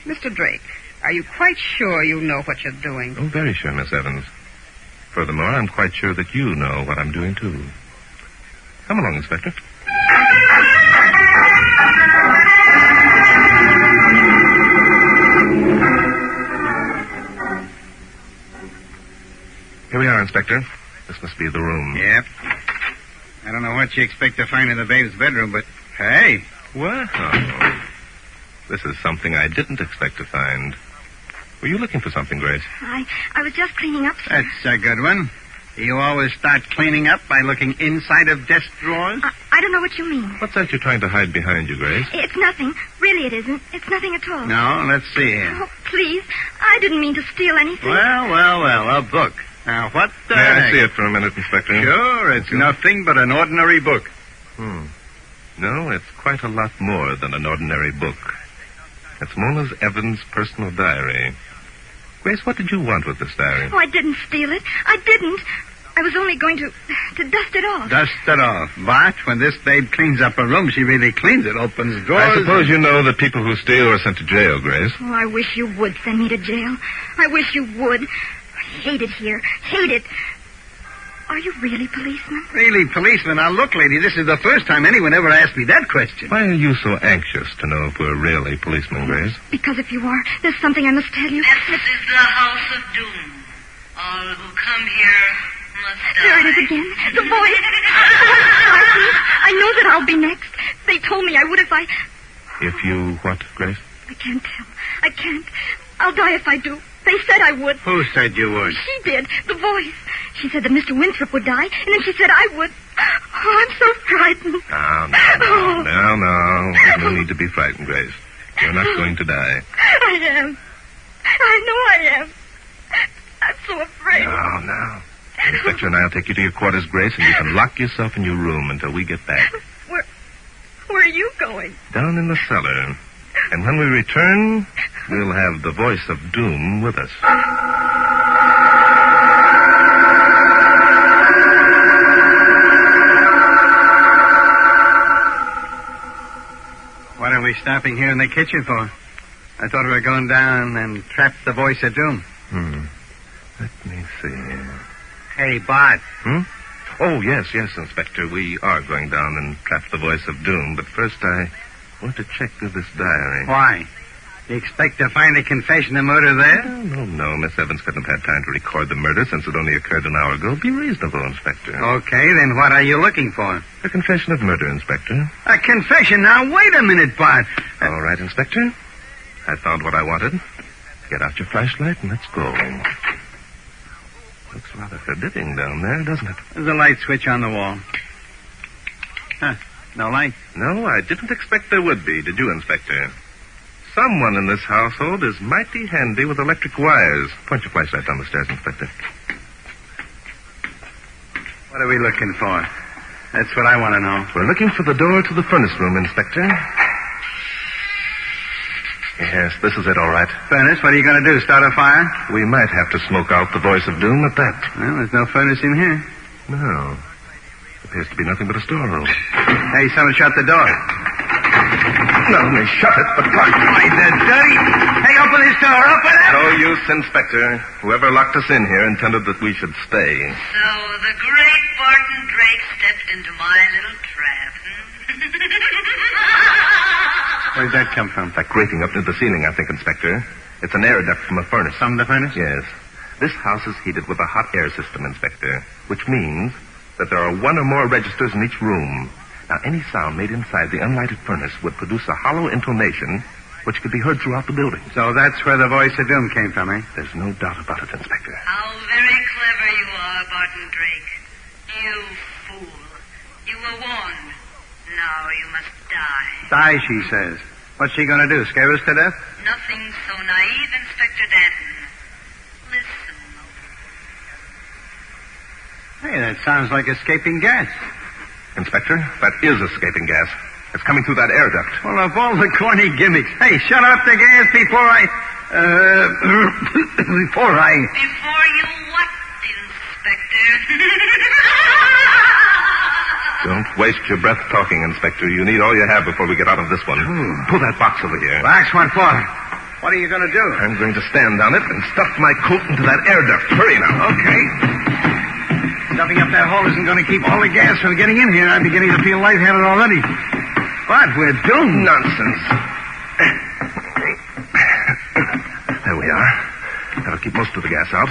Mr. Drake, are you quite sure you know what you're doing? Oh, very sure, Miss Evans. Furthermore, I'm quite sure that you know what I'm doing, too. Come along, Inspector. Here we are, Inspector. This must be the room. Yep. I don't know what you expect to find in the babe's bedroom, but hey. Wow. This is something I didn't expect to find. Were you looking for something, Grace? I was just cleaning up, sir. That's a good one. Do you always start cleaning up by looking inside of desk drawers? I don't know what you mean. What's that you're trying to hide behind you, Grace? It's nothing. Really, it isn't. It's nothing at all. No, let's see here. Oh, please. I didn't mean to steal anything. Well, a book. Now, what the May heck? I see it for a minute, Inspector? Sure, it's nothing but an ordinary book. No, it's quite a lot more than an ordinary book. It's Mona's Evans' personal diary. Grace, what did you want with this diary? Oh, I didn't steal it. I didn't. I was only going to dust it off. Dust it off. But when this babe cleans up a room, she really cleans it, opens drawers. I suppose you know that people who steal are sent to jail, Grace. Oh, I wish you would send me to jail. I wish you would. I hate it here. Hate it. Are you really policeman? Really, policeman? Now, look, lady, this is the first time anyone ever asked me that question. Why are you so anxious to know if we're really policemen, Grace? Because if you are, there's something I must tell you. This is the House of Doom. All who come here must die. There it is again. The voice. I know that I'll be next. They told me I would if I... If you what, Grace? I can't tell. I can't. I'll die if I do. They said I would. Who said you would? She did. The voice. She said that Mr. Winthrop would die, and then she said I would. Oh, I'm so frightened. No. There's no need to be frightened, Grace. You're not going to die. I am. I know I am. I'm so afraid. No. The Inspector and I'll take you to your quarters, Grace, and you can lock yourself in your room until we get back. Where are you going? Down in the cellar. And when we return, we'll have the voice of doom with us. What are we stopping here in the kitchen for? I thought we were going down and trap the voice of doom. Let me see. Hey, Bart. Oh, yes, Inspector. We are going down and trap the voice of doom. But first I want to check through this diary. Why? You expect to find a confession of murder there? No. Miss Evans couldn't have had time to record the murder since it only occurred an hour ago. Be reasonable, Inspector. Okay, then what are you looking for? A confession of murder, Inspector. A confession? Now, wait a minute, Bart. All right, Inspector. I found what I wanted. Get out your flashlight and let's go. Looks rather forbidding down there, doesn't it? There's a light switch on the wall. No light? No, I didn't expect there would be, did you, Inspector? Someone in this household is mighty handy with electric wires. Point your flashlight down the stairs, Inspector. What are we looking for? That's what I want to know. We're looking for the door to the furnace room, Inspector. Yes, this is it, all right. Furnace? What are you going to do, start a fire? We might have to smoke out the voice of doom at that. Well, there's no furnace in here. No. Appears to be nothing but a storeroom. Hey, someone shut the door. Not only shut it, but lock it. Why, the dirty... Hey, open this door, open it! No use, Inspector. Whoever locked us in here intended that we should stay. So the great Barton Drake stepped into my little trap. Where'd that come from? That grating up near the ceiling, I think, Inspector. It's an air duct from a furnace. From the furnace? Yes. This house is heated with a hot air system, Inspector, which means that there are one or more registers in each room. Now, any sound made inside the unlighted furnace would produce a hollow intonation which could be heard throughout the building. So that's where the voice of doom came from, eh? There's no doubt about it, Inspector. How very clever you are, Barton Drake. You fool. You were warned. Now you must die. Die, she says. What's she going to do, scare us to death? Nothing so naive, Inspector Danton. Listen. Hey, that sounds like escaping gas. Inspector, that is escaping gas. It's coming through that air duct. Well, of all the corny gimmicks. Hey, shut up the gas before I... Before you what, Inspector? Don't waste your breath talking, Inspector. You need all you have before we get out of this one. Pull that box over here. Box, what for? What are you going to do? I'm going to stand on it and stuff my coat into that air duct. Hurry now. Okay. Stuffing up that hole isn't going to keep all the gas from getting in here. I'm beginning to feel lightheaded already. But we're doomed. Nonsense. There we are. That'll keep most of the gas out.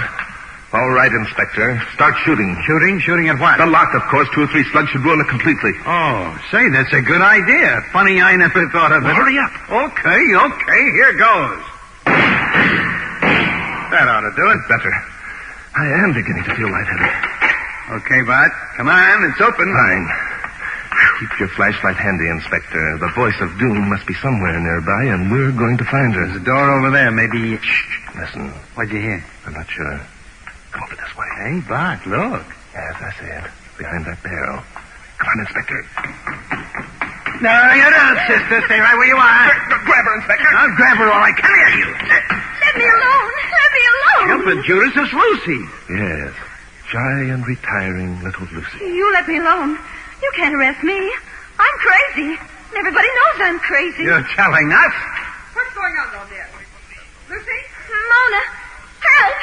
All right, Inspector. Start shooting. Shooting? Shooting at what? The lock, of course. 2 or 3 slugs should ruin it completely. Oh, say, that's a good idea. Funny I never thought of it. Well, hurry up. Okay. Here goes. That ought to do it. Better. I am beginning to feel lightheaded. Okay, Bart. Come on, it's open. Fine. Keep your flashlight handy, Inspector. The voice of doom must be somewhere nearby, and we're going to find her. There's a door over there. Maybe... Shh. Listen. What'd you hear? I'm not sure. Come over this way. Hey, Bart, look. As I said, behind that barrel. Come on, Inspector. No, you don't, sister. Stay right where you are. Grab her, Inspector. I'll grab her all I can hear you. Let me alone. Let me alone. But Judas, it's Lucy. Yes. Shy and retiring little Lucy. You let me alone. You can't arrest me. I'm crazy. And everybody knows I'm crazy. You're telling us? What's going on down there? Lucy? Mona. Help!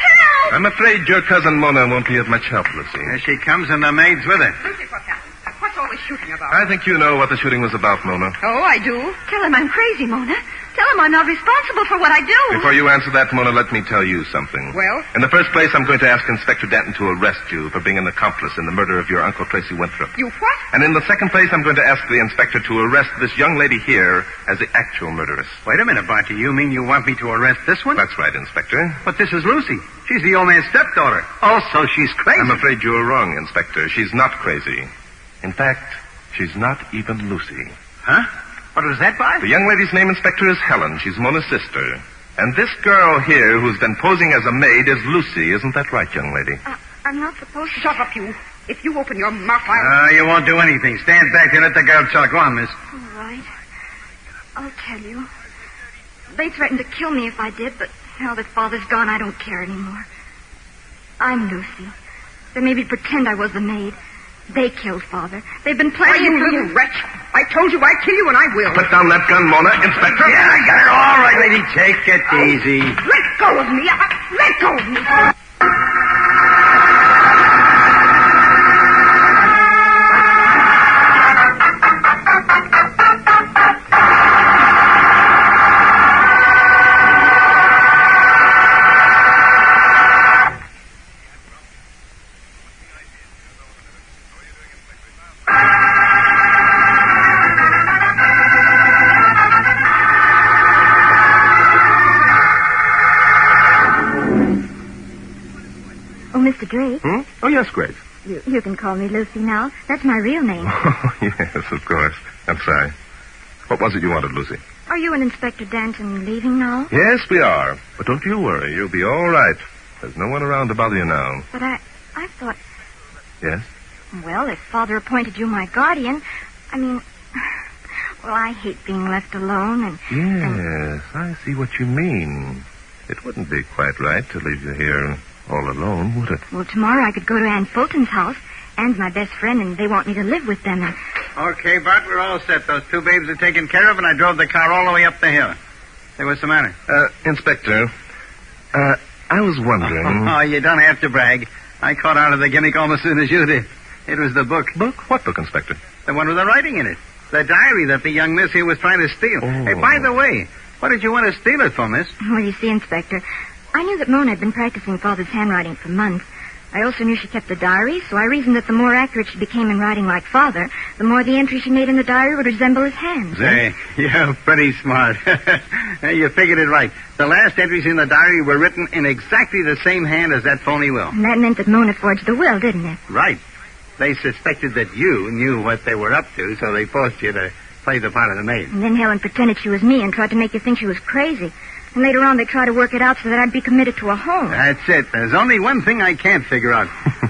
I'm afraid your cousin Mona won't be of much help, Lucy. Here she comes, and the maid's with her. Lucy, what happened? What's all this shooting about? I think you know what the shooting was about, Mona. Oh, I do. Tell him I'm crazy, Mona. Tell him I'm not responsible for what I do. Before you answer that, Mona, let me tell you something. Well? In the first place, I'm going to ask Inspector Danton to arrest you for being an accomplice in the murder of your Uncle Tracy Winthrop. You what? And in the second place, I'm going to ask the inspector to arrest this young lady here as the actual murderess. Wait a minute, Bart. Do you mean you want me to arrest this one? That's right, Inspector. But this is Lucy. She's the old man's stepdaughter. Oh, so she's crazy. I'm afraid you're wrong, Inspector. She's not crazy. In fact, she's not even Lucy. Huh? What was that, Bart? The young lady's name, Inspector, is Helen. She's Mona's sister. And this girl here who's been posing as a maid is Lucy. Isn't that right, young lady? I'm not supposed to... Shut up, you. If you open your mouth, I'll... You won't do anything. Stand back and let the girl talk. Go on, miss. All right. I'll tell you. They threatened to kill me if I did, but now that Father's gone, I don't care anymore. I'm Lucy. They made me pretend I was the maid. They killed Father. They've been planning... You little wretch. I told you I'd kill you, and I will. Put down that gun, Mona. Inspector. Yeah, I got it. All right, lady. Take it easy. Let go of me. Let go of me. Mr. Drake. Oh, yes, Grace. You can call me Lucy now. That's my real name. Oh, yes, of course. I'm sorry. What was it you wanted, Lucy? Are you and Inspector Danton leaving now? Yes, we are. But don't you worry. You'll be all right. There's no one around to bother you now. But I thought... Yes? Well, if Father appointed you my guardian, I mean... Well, I hate being left alone and... Yes, I see what you mean. It wouldn't be quite right to leave you here all alone, would it? Well, tomorrow I could go to Ann Fulton's house, and my best friend, and they want me to live with them. And... Okay, Bart, we're all set. Those 2 babes are taken care of, and I drove the car all the way up the hill. Say, what's the matter? Inspector, I was wondering... Oh, you don't have to brag. I caught on to the gimmick almost as soon as you did. It was the book. Book? What book, Inspector? The one with the writing in it. The diary that the young miss here was trying to steal. Oh. Hey, by the way, what did you want to steal it for, miss? Well, you see, Inspector, I knew that Mona had been practicing Father's handwriting for months. I also knew she kept a diary, so I reasoned that the more accurate she became in writing like Father, the more the entry she made in the diary would resemble his hands. Say, you're pretty smart. You figured it right. The last entries in the diary were written in exactly the same hand as that phony will. And that meant that Mona forged the will, didn't it? Right. They suspected that you knew what they were up to, so they forced you to play the part of the maid. And then Helen pretended she was me and tried to make you think she was crazy. And later on, they tried to work it out so that I'd be committed to a home. That's it. There's only one thing I can't figure out.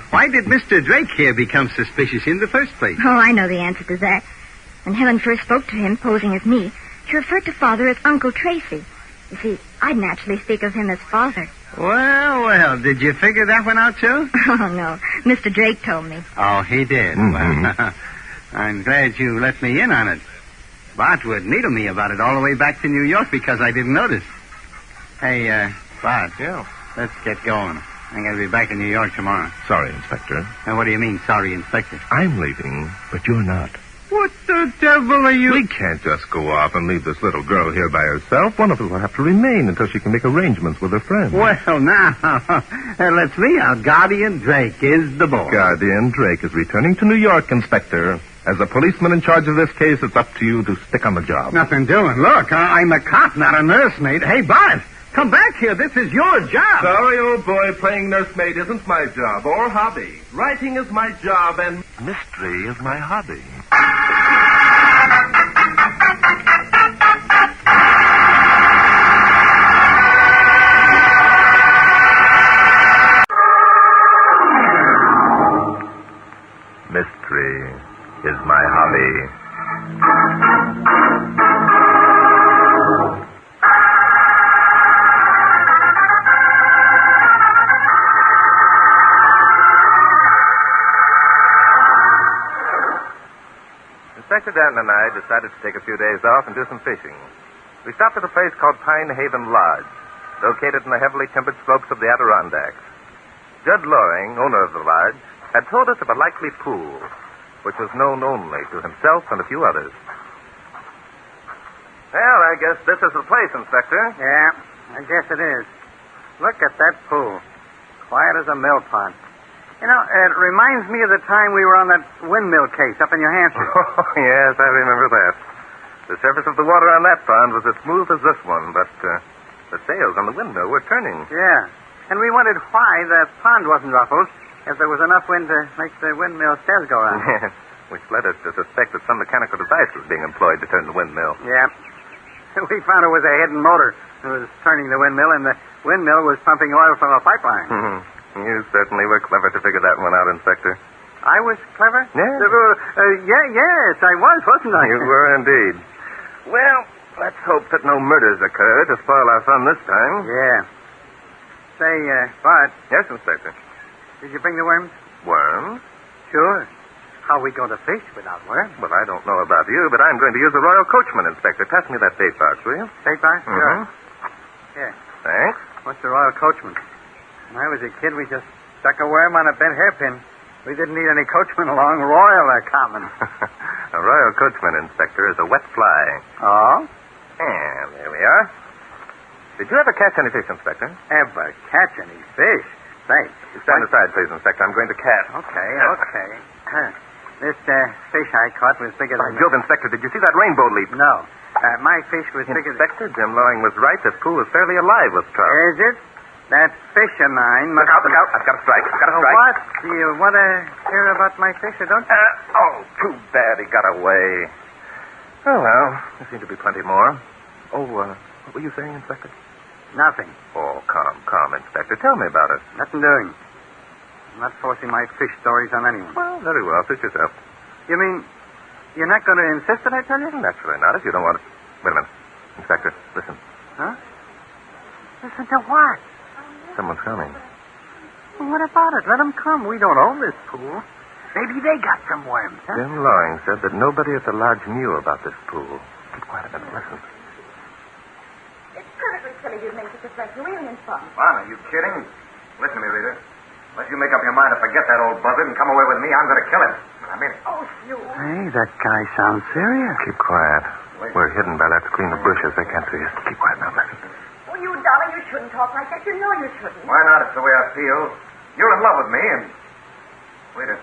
Why did Mr. Drake here become suspicious in the first place? Oh, I know the answer to that. When Helen first spoke to him, posing as me, she referred to Father as Uncle Tracy. You see, I'd naturally speak of him as Father. Well, did you figure that one out, too? Oh, no. Mr. Drake told me. Oh, he did? Mm-hmm. Well, I'm glad you let me in on it. Bart would needle me about it all the way back to New York because I didn't notice. Hey, Bart. Yeah? Let's get going. I'm going to be back in New York tomorrow. Sorry, Inspector. Now, what do you mean, sorry, Inspector? I'm leaving, but you're not. What the devil are you... We can't just go off and leave this little girl here by herself. One of us will have to remain until she can make arrangements with her friends. Well, now, let's me out. Guardian Drake is the boy. Guardian Drake is returning to New York, Inspector. As a policeman in charge of this case, it's up to you to stick on the job. Nothing doing. Look, I'm a cop, not a nursemaid. Hey, Bart, come back here. This is your job. Sorry, old boy. Playing nursemaid isn't my job or hobby. Writing is my job, and mystery is my hobby. Mystery is my hobby. Inspector Danton and I decided to take a few days off and do some fishing. We stopped at a place called Pine Haven Lodge, located in the heavily timbered slopes of the Adirondacks. Judd Loring, owner of the lodge, had told us of a likely pool, which was known only to himself and a few others. Well, I guess this is the place, Inspector. Yeah, I guess it is. Look at that pool. Quiet as a mill pond. You know, it reminds me of the time we were on that windmill case up in New Hampshire. Oh, yes, I remember that. The surface of the water on that pond was as smooth as this one, but the sails on the windmill were turning. Yeah, and we wondered why the pond wasn't ruffled if there was enough wind to make the windmill sails go round. Yes, which led us to suspect that some mechanical device was being employed to turn the windmill. Yeah. We found it was a hidden motor that was turning the windmill, and the windmill was pumping oil from a pipeline. Mm-hmm. You certainly were clever to figure that one out, Inspector. I was clever? Yes. Yes, I was, wasn't I? You were indeed. Well, let's hope that no murders occur to spoil our fun this time. Yeah. Say, Bart. Yes, Inspector. Did you bring the worms? Worms? Sure. How are we going to fish without worms? Well, I don't know about you, but I'm going to use a Royal Coachman, Inspector. Pass me that bait box, will you? Bait box? Mm-hmm. Sure. Here. Thanks. What's the Royal Coachman? When I was a kid, we just stuck a worm on a bent hairpin. We didn't need any coachman along, royal or common. A Royal Coachman, Inspector, is a wet fly. Oh? And there we are. Did you ever catch any fish, Inspector? Ever catch any fish? Say. Stand aside, please, Inspector. I'm going to cast. Okay. This fish I caught was bigger By than... Jove, Inspector, did you see that rainbow leap? No. My fish was bigger than... Inspector, Jim Loring was right. This pool is fairly alive with trout. Is it? That fish of mine must... Look out. I've got a strike. What? Do you want to hear about my fish or don't you? Too bad he got away. Oh, well, there seem to be plenty more. Oh, what were you saying, Inspector? Nothing. Oh, calm, Inspector. Tell me about it. Nothing doing. I'm not forcing my fish stories on anyone. Well, very well. Suit yourself. You mean you're not going to insist that I tell you? Naturally not, if you don't want to... Wait a minute. Inspector, listen. Huh? Listen to what? Someone's coming. Well, what about it? Let them come. We don't own this pool. Maybe they got some worms, huh? Jim Loring said that nobody at the lodge knew about this pool. Keep quiet a minute. Listen. It's perfectly silly you make it this way. You're really in fun. Well, are you kidding? Listen to me, Rita. Unless you make up your mind to forget that old buzzard and come away with me, I'm going to kill him. I mean it. Oh, you... Hey, that guy sounds serious. Keep quiet. We're hidden by that screen of bushes. They can't see us. Keep quiet now. Listen. Oh, you darling, you shouldn't talk like that. You know you shouldn't. Why not? It's the way I feel. you're in love with me, and... Wait a...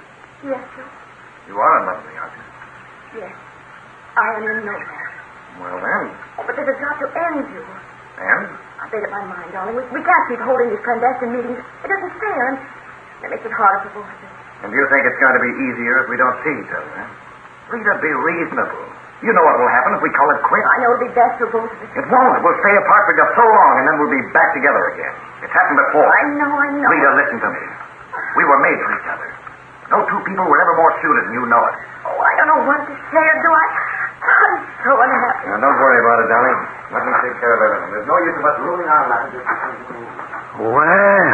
Yes, sir. You are in love with me, aren't you? Yes. I am in know that. Well, then. Oh, but this has got to end, you. And? I've made up my mind, darling. We can't keep holding these clandestine meetings. It isn't fair, and it makes it harder for both of us. And you think it's going to be easier if we don't see each other, huh? Rita, be reasonable. You know what will happen if we call it quits. I know it'll be best for both of us. It won't. We'll stay apart for just so long, and then we'll be back together again. It's happened before. I know. Rita, listen to me. We were made for each other. No two people were ever more suited, and you know it. Oh, I don't know what to say or do. I'm so unhappy. Now, don't worry about it, darling. Let me take care of everything. There's no use of us ruling our lives. Well,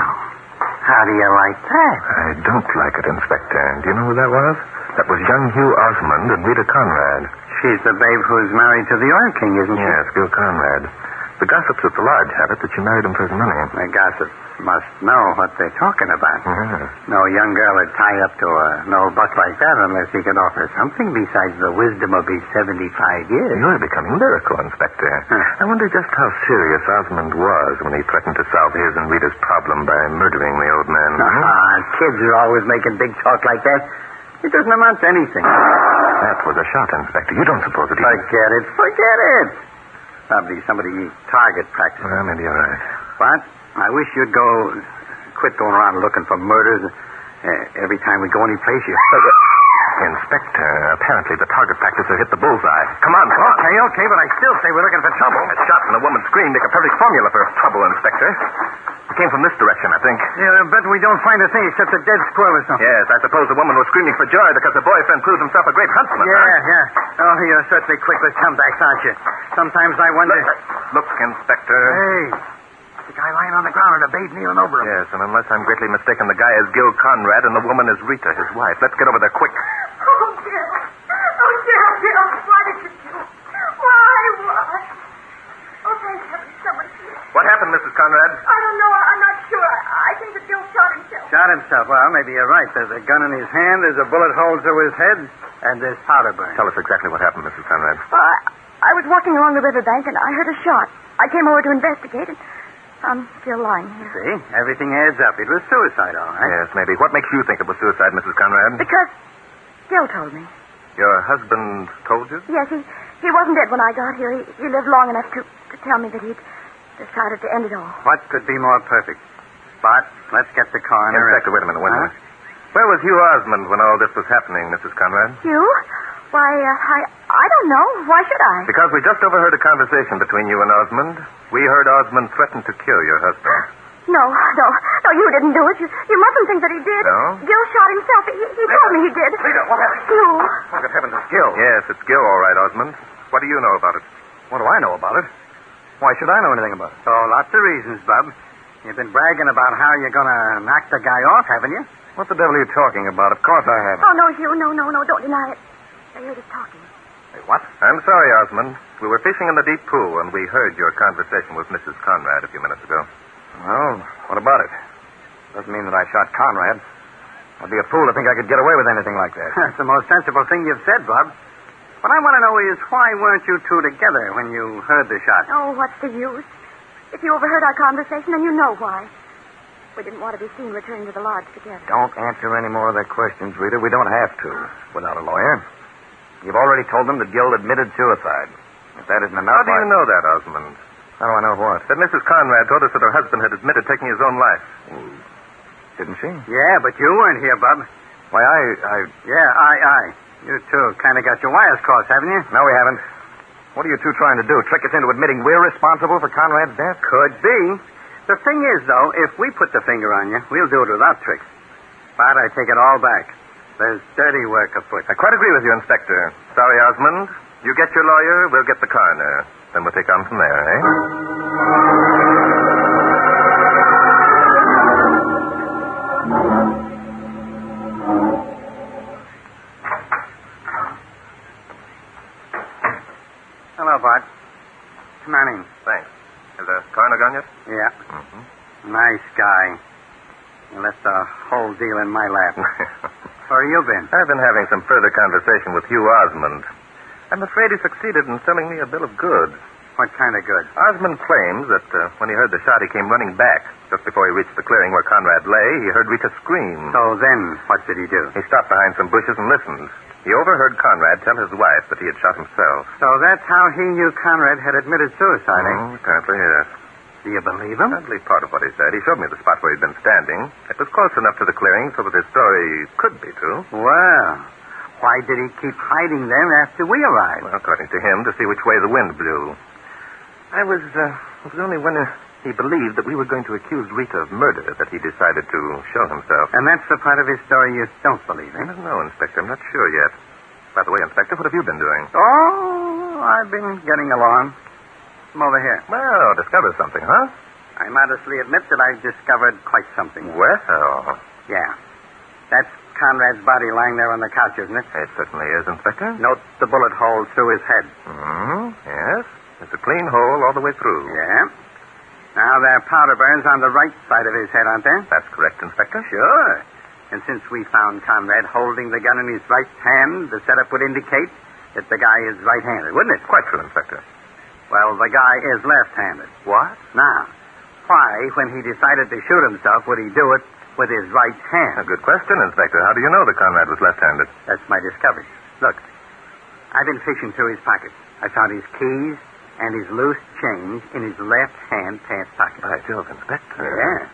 how do you like that? I don't like it, Inspector. Do you know who that was? That was young Hugh Osmond and Rita Conrad. She's the babe who's married to the Oil King, isn't she? Yes, Gil Conrad. The gossips at the lodge have it that she married him for his money. The gossips must know what they're talking about. Yes. No young girl would tie up to an old buck like that unless he could offer something besides the wisdom of his 75 years. You're becoming lyrical, Inspector. I wonder just how serious Osmond was when he threatened to solve his and Rita's problem by murdering the old man. Kids are always making big talk like that. It doesn't amount to anything. That was a shot, Inspector. You don't suppose that he... Forget it. Probably somebody target practice. Well, maybe you're right. But I wish you'd quit going around looking for murders every time we go any place. Inspector, apparently the target practice has hit the bullseye. Come on. Okay, but I still say we're looking for trouble. A shot and a woman's scream make a perfect formula for trouble, Inspector. It came from this direction, I think. Yeah, I bet we don't find a thing except a dead squirrel or something. Yes, I suppose the woman was screaming for joy because her boyfriend proved himself a great huntsman. Yeah. Oh, you're certainly quick with comebacks, aren't you? Sometimes I wonder... Look, Inspector. Hey, the guy lying on the ground and a babe kneeling over him. Yes, and unless I'm greatly mistaken, the guy is Gil Conrad and the woman is Rita, his wife. Let's get over there quick. Oh, Gil. Why did you do it? Why? Oh, thank heaven, somebody here. What happened, Mrs. Conrad? I don't know. I'm not sure. I think that Gil shot himself. Shot himself? Well, maybe you're right. There's a gun in his hand, there's a bullet hole through his head, and there's powder burn. Tell us exactly what happened, Mrs. Conrad. Well, I was walking along the riverbank, and I heard a shot. I came over to investigate, and I'm still lying here. See? Everything adds up. It was suicide, all right. Yes, maybe. What makes you think it was suicide, Mrs. Conrad? Because Gil told me. Your husband told you? Yes, he wasn't dead when I got here. He lived long enough to tell me that he'd decided to end it all. What could be more perfect? But let's get the coroner... Inspector, wait a minute. Where was Hugh Osmond when all this was happening, Mrs. Conrad? Hugh? Why, I don't know. Why should I? Because we just overheard a conversation between you and Osmond. We heard Osmond threaten to kill your husband. No, you didn't do it. You mustn't think that he did. No? Gil shot himself. He told me he did. Rita, what happened? Hugh. Oh, good heavens, it's Gil. Yes, it's Gil, all right, Osmond. What do you know about it? What do I know about it? Why should I know anything about it? Oh, lots of reasons, Bub. You've been bragging about how you're going to knock the guy off, haven't you? What the devil are you talking about? Of course I haven't. Oh, no, Hugh. No. Don't deny it. I heard us talking. Hey, what? I'm sorry, Osmond. We were fishing in the deep pool, and we heard your conversation with Mrs. Conrad a few minutes ago. Well, what about it? Doesn't mean that I shot Conrad. I'd be a fool to think I could get away with anything like that. That's the most sensible thing you've said, Bob. What I want to know is why weren't you two together when you heard the shot? Oh, what's the use? If you overheard our conversation, then you know why. We didn't want to be seen returning to the lodge together. Don't answer any more of their questions, Rita. We don't have to without a lawyer. You've already told them that Gil admitted suicide. If that isn't enough... How do you know that, Osmond? How do I know what? That Mrs. Conrad told us that her husband had admitted taking his own life. Didn't she? Yeah, but you weren't here, Bub. Why, I... Yeah, I. You two kind of got your wires crossed, haven't you? No, we haven't. What are you two trying to do? Trick us into admitting we're responsible for Conrad's death? Could be. The thing is, though, if we put the finger on you, we'll do it without tricks. But I take it all back. There's dirty work afoot. I quite agree with you, Inspector. Sorry, Osmond. You get your lawyer, we'll get the coroner. Then we'll take on from there, eh? Hello, Bart. Come on in. Thanks. Has the coroner gone yet? Yeah. Mm-hmm. Nice guy. You left the whole deal in my lap. Where have you been? I've been having some further conversation with Hugh Osmond. I'm afraid he succeeded in selling me a bill of goods. What kind of good? Osmond claims that when he heard the shot, he came running back. Just before he reached the clearing where Conrad lay, he heard Rita scream. So then, what did he do? He stopped behind some bushes and listened. He overheard Conrad tell his wife that he had shot himself. So that's how he knew Conrad had admitted suicide, eh? Apparently, yes. Do you believe him? I believe part of what he said. He showed me the spot where he'd been standing. It was close enough to the clearing so that his story could be true. Well, why did he keep hiding there after we arrived? Well, according to him, to see which way the wind blew. It was only when he believed that we were going to accuse Rita of murder that he decided to show himself. And that's the part of his story you don't believe, eh? I don't know, Inspector. I'm not sure yet. By the way, Inspector, what have you been doing? Oh, I've been getting along. Come over here. Well, discovered something, huh? I modestly admit that I've discovered quite something. Well. Yeah. That's Conrad's body lying there on the couch, isn't it? It certainly is, Inspector. Note the bullet hole through his head. Yes. It's a clean hole all the way through. Yeah. Now, there are powder burns on the right side of his head, aren't there? That's correct, Inspector. Sure. And since we found Conrad holding the gun in his right hand, the setup would indicate that the guy is right-handed, wouldn't it? Quite true, Inspector. Well, the guy is left-handed. What? Now, why, when he decided to shoot himself, would he do it with his right hand? A good question, Inspector. How do you know that Conrad was left-handed? That's my discovery. Look, I've been fishing through his pockets. I found his keys and his loose change in his left-hand pants pocket. By Jove, Inspector. Yeah.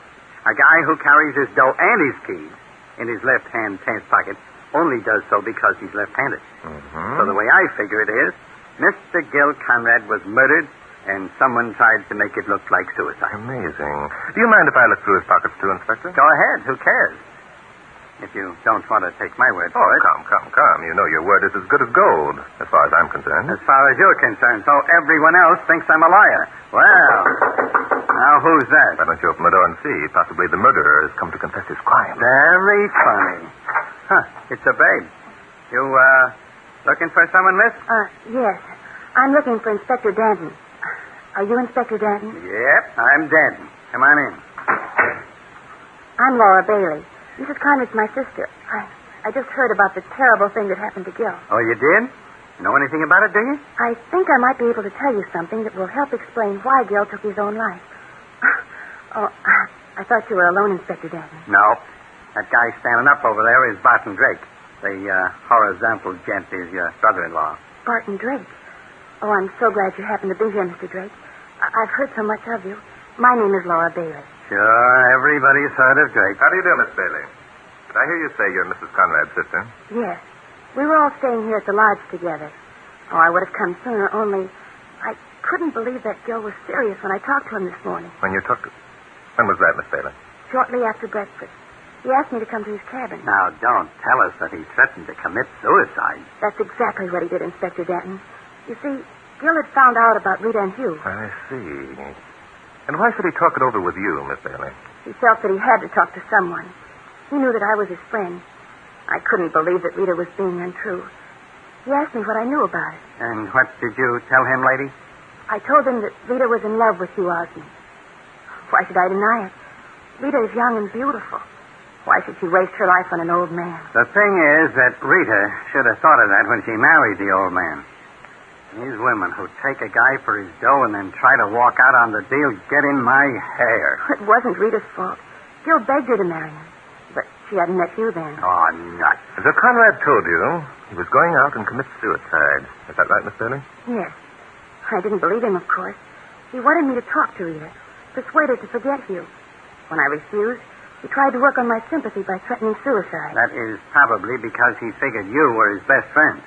A guy who carries his dough and his keys in his left-hand pants pocket only does so because he's left-handed. So the way I figure it is, Mr. Gil Conrad was murdered, and someone tried to make it look like suicide. Amazing. Do you mind if I look through his pockets, too, Inspector? Go ahead. Who cares? If you don't want to take my word for it. Come. You know your word is as good as gold, as far as I'm concerned. As far as you're concerned. So everyone else thinks I'm a liar. Well, now who's that? Why don't you open the door and see? Possibly the murderer has come to confess his crime. Very funny. Huh. It's a babe. You, looking for someone, miss? Yes. I'm looking for Inspector Danton. Are you Inspector Danton? Yep, I'm Danton. Come on in. I'm Laura Bailey. Mrs. Conrad's my sister. I just heard about the terrible thing that happened to Gil. Oh, you did? Know anything about it, do you? I think I might be able to tell you something that will help explain why Gil took his own life. Oh, I thought you were alone, Inspector Danton. No. That guy standing up over there is Barton Drake. The horizontal gent is your brother-in-law. Barton Drake? Oh, I'm so glad you happened to be here, Mr. Drake. I've heard so much of you. My name is Laura Bailey. Sure, everybody's heard of Drake. How do you do, Miss Bailey? Did I hear you say you're Mrs. Conrad's sister? Yes. We were all staying here at the lodge together. Oh, I would have come sooner, only I couldn't believe that Gil was serious when I talked to him this morning. When was that, Miss Bailey? Shortly after breakfast. He asked me to come to his cabin. Now, don't tell us that he threatened to commit suicide. That's exactly what he did, Inspector Danton. You see, Gil had found out about Rita and Hugh. I see. And why should he talk it over with you, Miss Bailey? He felt that he had to talk to someone. He knew that I was his friend. I couldn't believe that Rita was being untrue. He asked me what I knew about it. And what did you tell him, lady? I told him that Rita was in love with Hugh Osmond. Why should I deny it? Rita is young and beautiful. Why should she waste her life on an old man? The thing is that Rita should have thought of that when she married the old man. These women who take a guy for his dough and then try to walk out on the deal get in my hair. It wasn't Rita's fault. Gil begged her to marry him. But she hadn't met you then. Oh, nuts. So Conrad told you he was going out and commit suicide. Is that right, Miss Bailey? Yes. I didn't believe him, of course. He wanted me to talk to Rita, persuade her to forget Hugh. When I refused, he tried to work on my sympathy by threatening suicide. That is probably because he figured you were his best friend.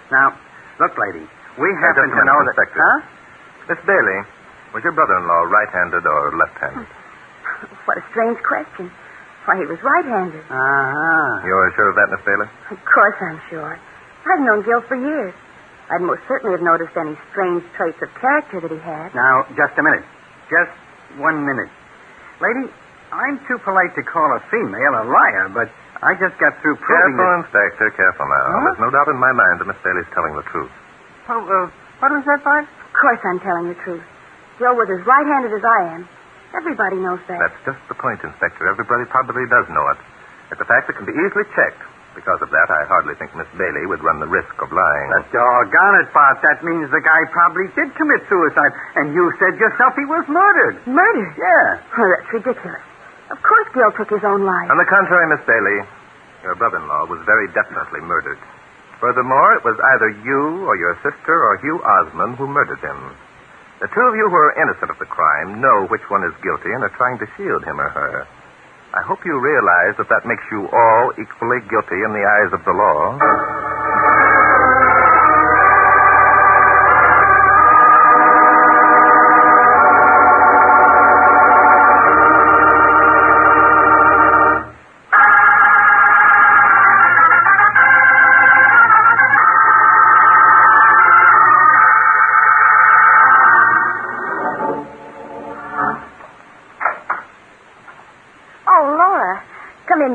Now, look, lady, we happen to know that... Inspector. Huh? Miss Bailey, was your brother-in-law right-handed or left-handed? What a strange question. Why, he was right-handed. Uh-huh. You're sure of that, Miss Bailey? Of course I'm sure. I've known Gil for years. I'd most certainly have noticed any strange traits of character that he had. Now, just a minute. Just 1 minute. Lady, I'm too polite to call a female a liar, but I just got through proving Careful, Inspector, careful now. Huh? There's no doubt in my mind that Miss Bailey's telling the truth. Oh, what was that, Bart? Of course I'm telling the truth. Gil was as right-handed as I am. Everybody knows that. That's just the point, Inspector. Everybody probably does know it. It's a fact that can be easily checked. Because of that, I hardly think Miss Bailey would run the risk of lying. But doggone it, Bart. That means the guy probably did commit suicide. And you said yourself he was murdered. Murdered? Yeah. Oh, that's ridiculous. Of course Gil took his own life. On the contrary, Miss Bailey, your brother-in-law was very definitely murdered. Furthermore, it was either you or your sister or Hugh Osmond who murdered him. The two of you who are innocent of the crime know which one is guilty and are trying to shield him or her. I hope you realize that makes you all equally guilty in the eyes of the law.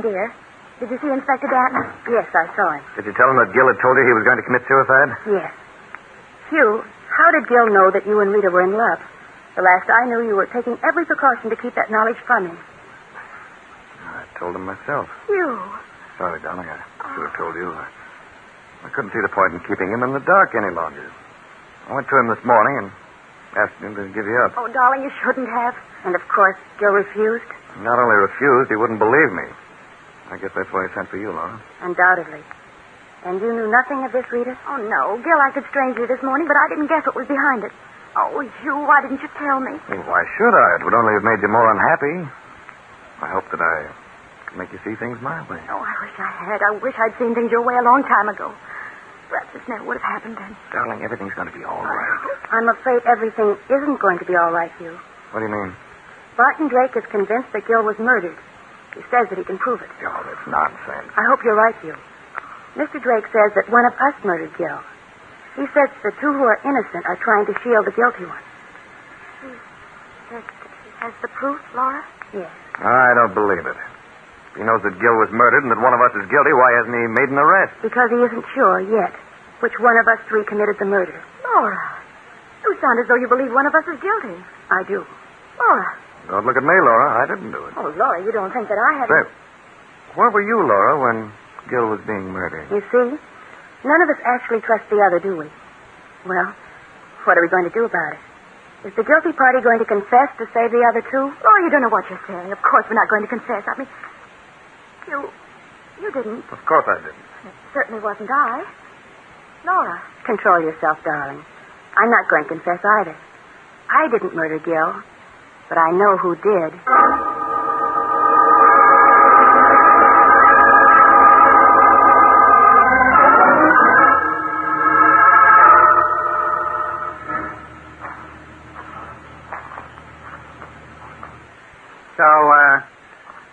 Dear. Did you see Inspector Danton? Yes, I saw him. Did you tell him that Gil had told you he was going to commit suicide? Yes. Hugh, how did Gil know that you and Rita were in love? The last I knew, you were taking every precaution to keep that knowledge from him. I told him myself. Hugh. Sorry, darling. I should have told you. I couldn't see the point in keeping him in the dark any longer. I went to him this morning and asked him to give you up. Oh, darling, you shouldn't have. And, of course, Gil refused? Not only refused, he wouldn't believe me. I guess that's why he sent for you, Laura. Undoubtedly. And you knew nothing of this, Rita? Oh, no. Gil acted strangely this morning, but I didn't guess what was behind it. Oh, Hugh, why didn't you tell me? Well, why should I? It would only have made you more unhappy. I hope that I could make you see things my way. Oh, I wish I had. I wish I'd seen things your way a long time ago. Perhaps this never would have happened then. Darling, everything's going to be all right. I'm afraid everything isn't going to be all right, Hugh. What do you mean? Barton Drake is convinced that Gil was murdered. He says that he can prove it. Oh, that's nonsense. I hope you're right, Hugh. Mr. Drake says that one of us murdered Gil. He says the two who are innocent are trying to shield the guilty one. He has the proof, Laura? Yes. I don't believe it. If he knows that Gil was murdered and that one of us is guilty, why hasn't he made an arrest? Because he isn't sure yet which one of us three committed the murder. Laura, you sound as though you believe one of us is guilty. I do. Laura. Don't look at me, Laura. I didn't do it. Oh, Laura, you don't think that I haven't... Say, where were you, Laura, when Gil was being murdered? You see? None of us actually trust the other, do we? Well, what are we going to do about it? Is the guilty party going to confess to save the other two? Oh, you don't know what you're saying. Of course we're not going to confess. I mean, you didn't. Of course I didn't. It certainly wasn't I. Laura. Control yourself, darling. I'm not going to confess either. I didn't murder Gil. But I know who did. So,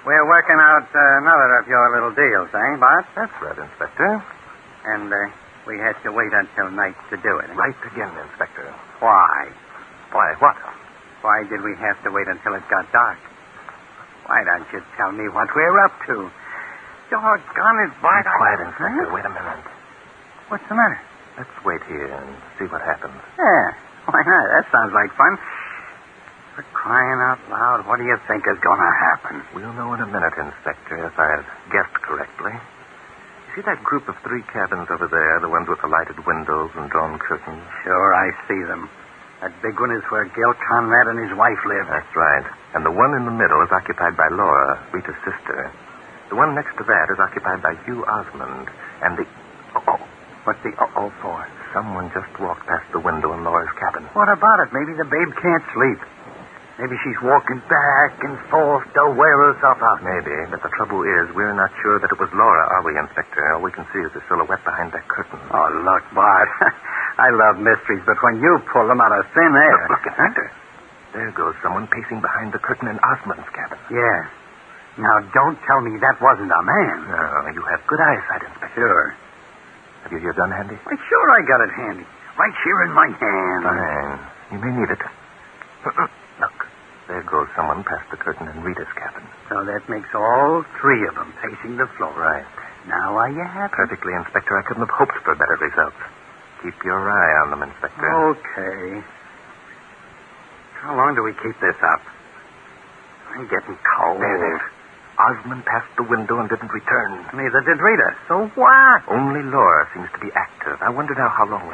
we're working out another of your little deals, eh, Bart? That's right, Inspector. And we had to wait until night to do it. Eh? Right again, Inspector. Why? Why, what? Why did we have to wait until it got dark? Why don't you tell me what we're up to? Doggone it, Bart. Be quiet, Inspector. Huh? Wait a minute. What's the matter? Let's wait here and see what happens. Yeah, why not? That sounds like fun. For crying out loud, what do you think is going to happen? We'll know in a minute, Inspector, if I've guessed correctly. You see that group of 3 cabins over there, the ones with the lighted windows and drawn curtains? Sure, I see them. That big one is where Gil Conrad and his wife live. That's right. And the one in the middle is occupied by Laura, Rita's sister. The one next to that is occupied by Hugh Osmond. And the... Uh-oh. What's the uh-oh for? Someone just walked past the window in Laura's cabin. What about it? Maybe the babe can't sleep. Maybe she's walking back and forth to wear herself out. Maybe, but the trouble is we're not sure that it was Laura, are we, Inspector? All we can see is the silhouette behind that curtain. Oh, look, Bart. I love mysteries, but when you pull them out of thin air... Look, Inspector. There goes someone pacing behind the curtain in Osmond's cabin. Yeah. Now, don't tell me that wasn't a man. No, you have good eyesight, Inspector. Sure. Have you your gun handy? Why, sure I got it handy. Right here in my hand. Fine. You may need it. Look, there goes someone past the curtain in Rita's cabin. So that makes all 3 of them pacing the floor. Right. Now, are you happy? Perfectly, Inspector. I couldn't have hoped for better results. Keep your eye on them, Inspector. Okay. How long do we keep this up? I'm getting cold. There. Osmond passed the window and didn't return. Neither did Rita. So what? Only Laura seems to be active. I wonder now how long.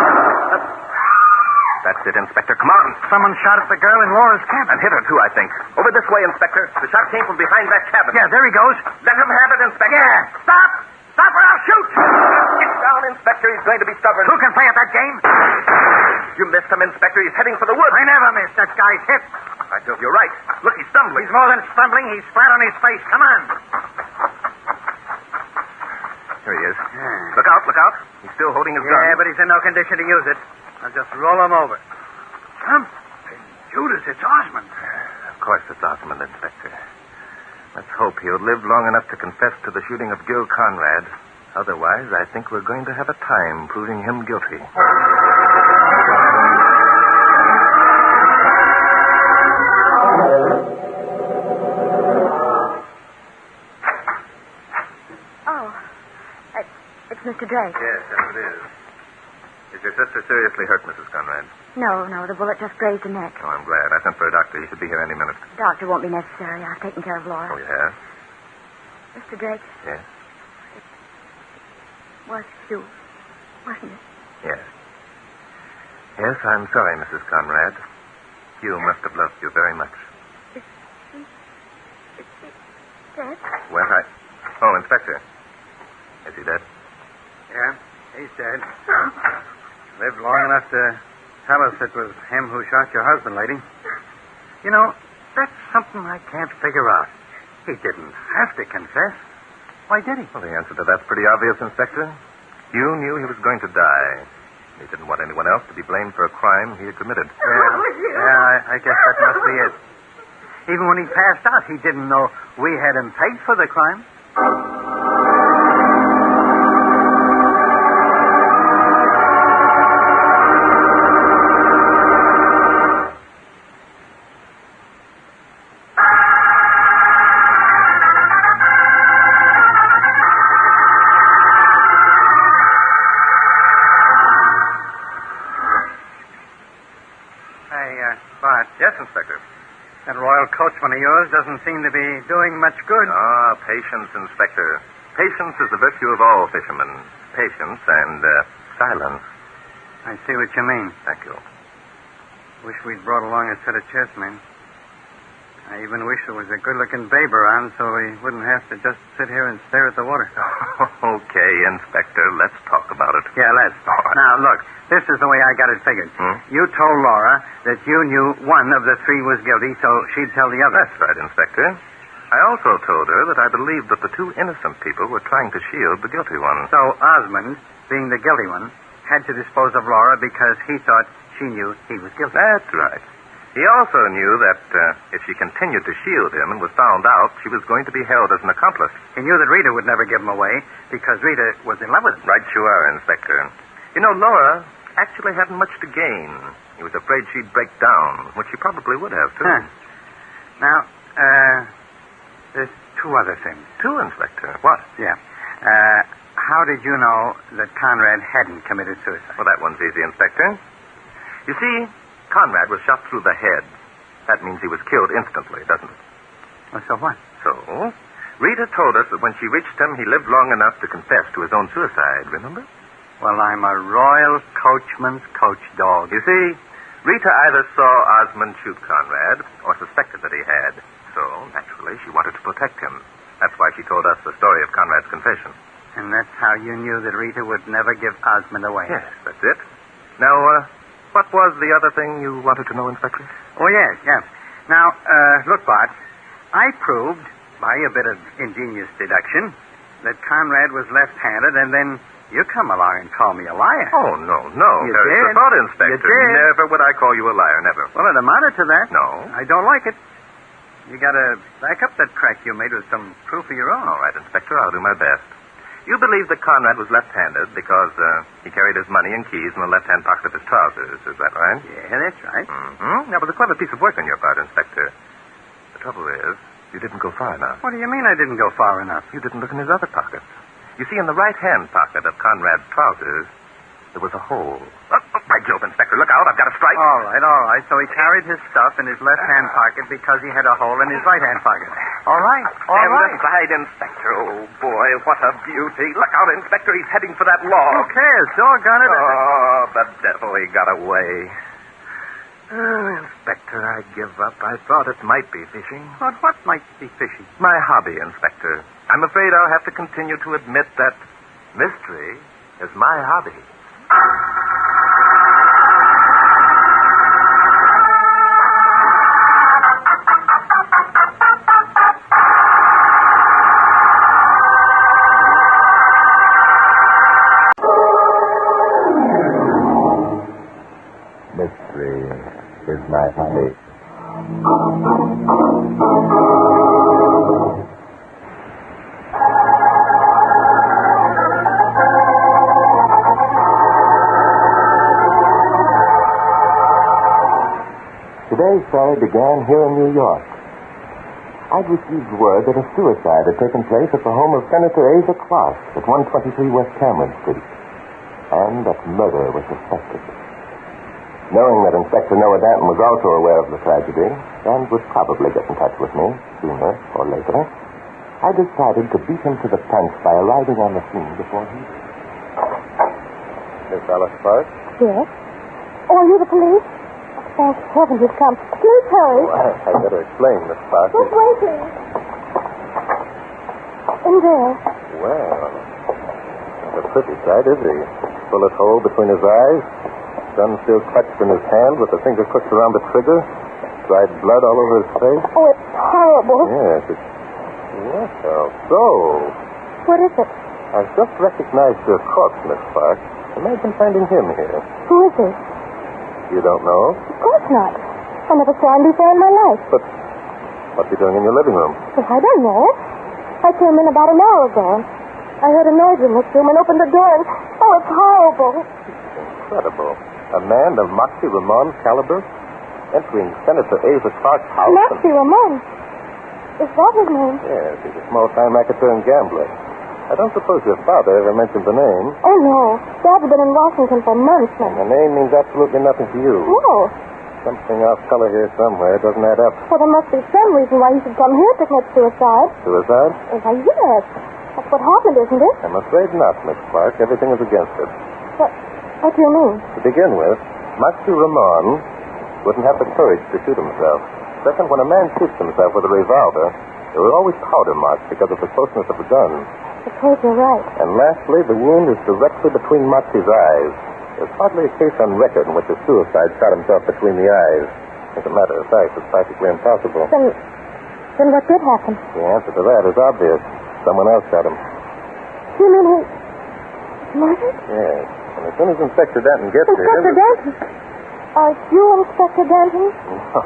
That's it, Inspector. Come on. Someone shot at the girl in Laura's cabin. And hit her, too, I think. Over this way, Inspector. The shot came from behind that cabin. Yeah, there he goes. Let him have it, Inspector. Yeah. Stop! Stop or I'll shoot! Get down, Inspector. He's going to be stubborn. Who can play at that game? You missed him, Inspector. He's heading for the woods. I never miss. That guy's hit. By Jove, you're right. Look, he's stumbling. He's more than stumbling. He's flat on his face. Come on. Here he is. Yeah. Look out, look out. He's still holding his gun. Yeah, but he's in no condition to use it. I'll just roll him over. Something. Judas, it's Osmond. Of course it's Osmond, Inspector. Let's hope he'll live long enough to confess to the shooting of Gil Conrad. Otherwise, I think we're going to have a time proving him guilty. It's Mr. Drake. Yes, yes, it is. Is your sister seriously hurt, Mrs. Conrad? No, the bullet just grazed her neck. Oh, I'm glad. I sent for a doctor. He should be here any minute. Doctor won't be necessary. I've taken care of Laura. Oh, you have? Mr. Drake? Yes? It was you, wasn't it? Yes. Yes, I'm sorry, Mrs. Conrad. Hugh must have loved you very much. Is he dead? Well, Oh, Inspector. Is he dead? Yeah, he's dead. Lived long enough to tell us it was him who shot your husband, lady. You know, that's something I can't figure out. He didn't have to confess. Why did he? Well, the answer to that's pretty obvious, Inspector. Hugh knew he was going to die. He didn't want anyone else to be blamed for a crime he had committed. Yeah, I guess that must be it. Even when he passed out, he didn't know we had him pegged for the crime. Yes, Inspector. That royal coachman of yours doesn't seem to be doing much good. Ah, patience, Inspector. Patience is the virtue of all fishermen. Patience and silence. I see what you mean. Thank you. Wish we'd brought along a set of chessmen. I even wish there was a good-looking babe around so we wouldn't have to just sit here and stare at the water. Okay, Inspector, let's talk about it. Yeah, let's. Now, look, this is the way I got it figured. You told Laura that you knew one of the three was guilty, so she'd tell the other. That's right, Inspector. I also told her that I believed that the two innocent people were trying to shield the guilty one. So Osmond, being the guilty one, had to dispose of Laura because he thought she knew he was guilty. That's right. He also knew that if she continued to shield him and was found out, she was going to be held as an accomplice. He knew that Rita would never give him away because Rita was in love with him. Right you are, Inspector. You know, Laura actually hadn't much to gain. He was afraid she'd break down, which she probably would have, too. Now, there's two other things. Two, Inspector? What? Yeah. How did you know that Conrad hadn't committed suicide? Well, that one's easy, Inspector. You see, Conrad was shot through the head. That means he was killed instantly, doesn't it? Well, so what? So, Rita told us that when she reached him, he lived long enough to confess to his own suicide, remember? Well, I'm a royal coachman's coach dog. You see, Rita either saw Osmond shoot Conrad or suspected that he had. So, naturally, she wanted to protect him. That's why she told us the story of Conrad's confession. And that's how you knew that Rita would never give Osmond away? Yes, that's it. Now, what was the other thing you wanted to know, Inspector? Oh, yes. Now, look, Bart, I proved, by a bit of ingenious deduction, that Conrad was left-handed, and then you come along and call me a liar. Oh, no. You There's did. the thought, Inspector. You did. Never would I call you a liar, never. Well, it amounted to that. No. I don't like it. You got to back up that crack you made with some proof of your own. All right, Inspector, I'll do my best. You believe that Conrad was left-handed because he carried his money and keys in the left-hand pocket of his trousers. Is that right? Yeah, that's right. Mm-hmm. That was a clever piece of work on your part, Inspector. The trouble is, you didn't go far enough. What do you mean I didn't go far enough? You didn't look in his other pockets. You see, in the right-hand pocket of Conrad's trousers, there was a hole. By Jove, Inspector, look out. I've got a strike. All right. So he carried his stuff in his left-hand pocket because he had a hole in his right-hand pocket. All right. Stand aside, Inspector. Oh, boy, what a beauty. Look out, Inspector. He's heading for that log. Who cares? Doggone it. Oh, the devil. He got away. Oh, Inspector, I give up. I thought it might be fishing. What might be fishing? My hobby, Inspector. I'm afraid I'll have to continue to admit that mystery is my hobby. Mystery is my hobby. Today's story began here in New York. I'd received word that a suicide had taken place at the home of Senator Asa Clark at 123 West Cameron Street, and that murder was suspected. Knowing that Inspector Noah Danton was also aware of the tragedy and would probably get in touch with me sooner or later, I decided to beat him to the punch by arriving on the scene before he did. Miss Alice Clark? Yes? Oh, are you the police? Thank heaven you've come. Please hurry. Oh, I'd better explain, Miss Clark. Just wait, please. In there. Well, not a pretty sight, is he? Bullet hole between his eyes, gun still clutched in his hand with the finger crooked around the trigger, dried blood all over his face. Oh, it's horrible. Yes, it's... Well, so... What is it? I've just recognized your corpse, Miss Clark. Imagine finding him here. Who is he? You don't know? Of course not. I never saw him before in my life. But what's he doing in your living room? Well, I don't know. I came in about an hour ago. I heard a noise in this room and opened the door and... Oh, it's horrible. Incredible. A man of Moxie Ramon's caliber entering Senator Asa Clark's house. Moxie Ramon? Is that his name? Yes, he's a small-time racketeer and gambler. I don't suppose your father ever mentioned the name. Oh, no. Dad's been in Washington for months now. And the name means absolutely nothing to you. No. Something off color here somewhere. It doesn't add up. Well, there must be some reason why he should come here to commit suicide. Suicide? Why, yes. That's what happened, isn't it? I'm afraid not, Miss Clark. Everything is against it. What do you mean? To begin with, Moxie Ramon wouldn't have the courage to shoot himself. Second, when a man shoots himself with a revolver, there are always powder marks because of the closeness of the gun. I suppose you're right. And lastly, the wound is directly between Moxie's eyes. There's hardly a case on record in which a suicide shot himself between the eyes. As a matter of fact, it's practically impossible. Then what did happen? The answer to that is obvious. Someone else shot him. You mean he... murdered? Yes. And as soon as Inspector Danton gets here... Inspector Danton? Are you Inspector Danton? No,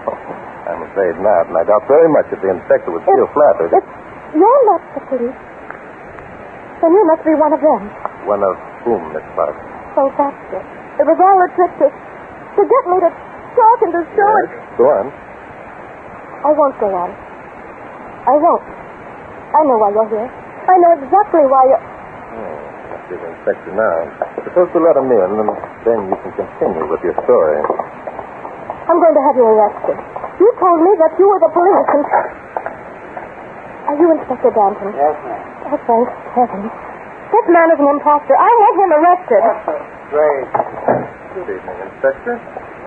I'm afraid not. And I doubt very much if the inspector would feel flattered. You're not the police. Then you must be one of them. One of whom, Miss Clark? Oh, that's it. It was all a trick to get me to talk and to show it. Go on. I won't go on. I won't. I know why you're here. I know exactly why you're... Must be the inspector now. Suppose we let him in, and then you can continue with your story. I'm going to have you arrested. You told me that you were the police, and... Are you Inspector Danton? Yes, ma'am. Oh, thank heaven. This man is an imposter. I want him arrested. Great. Good evening, Inspector.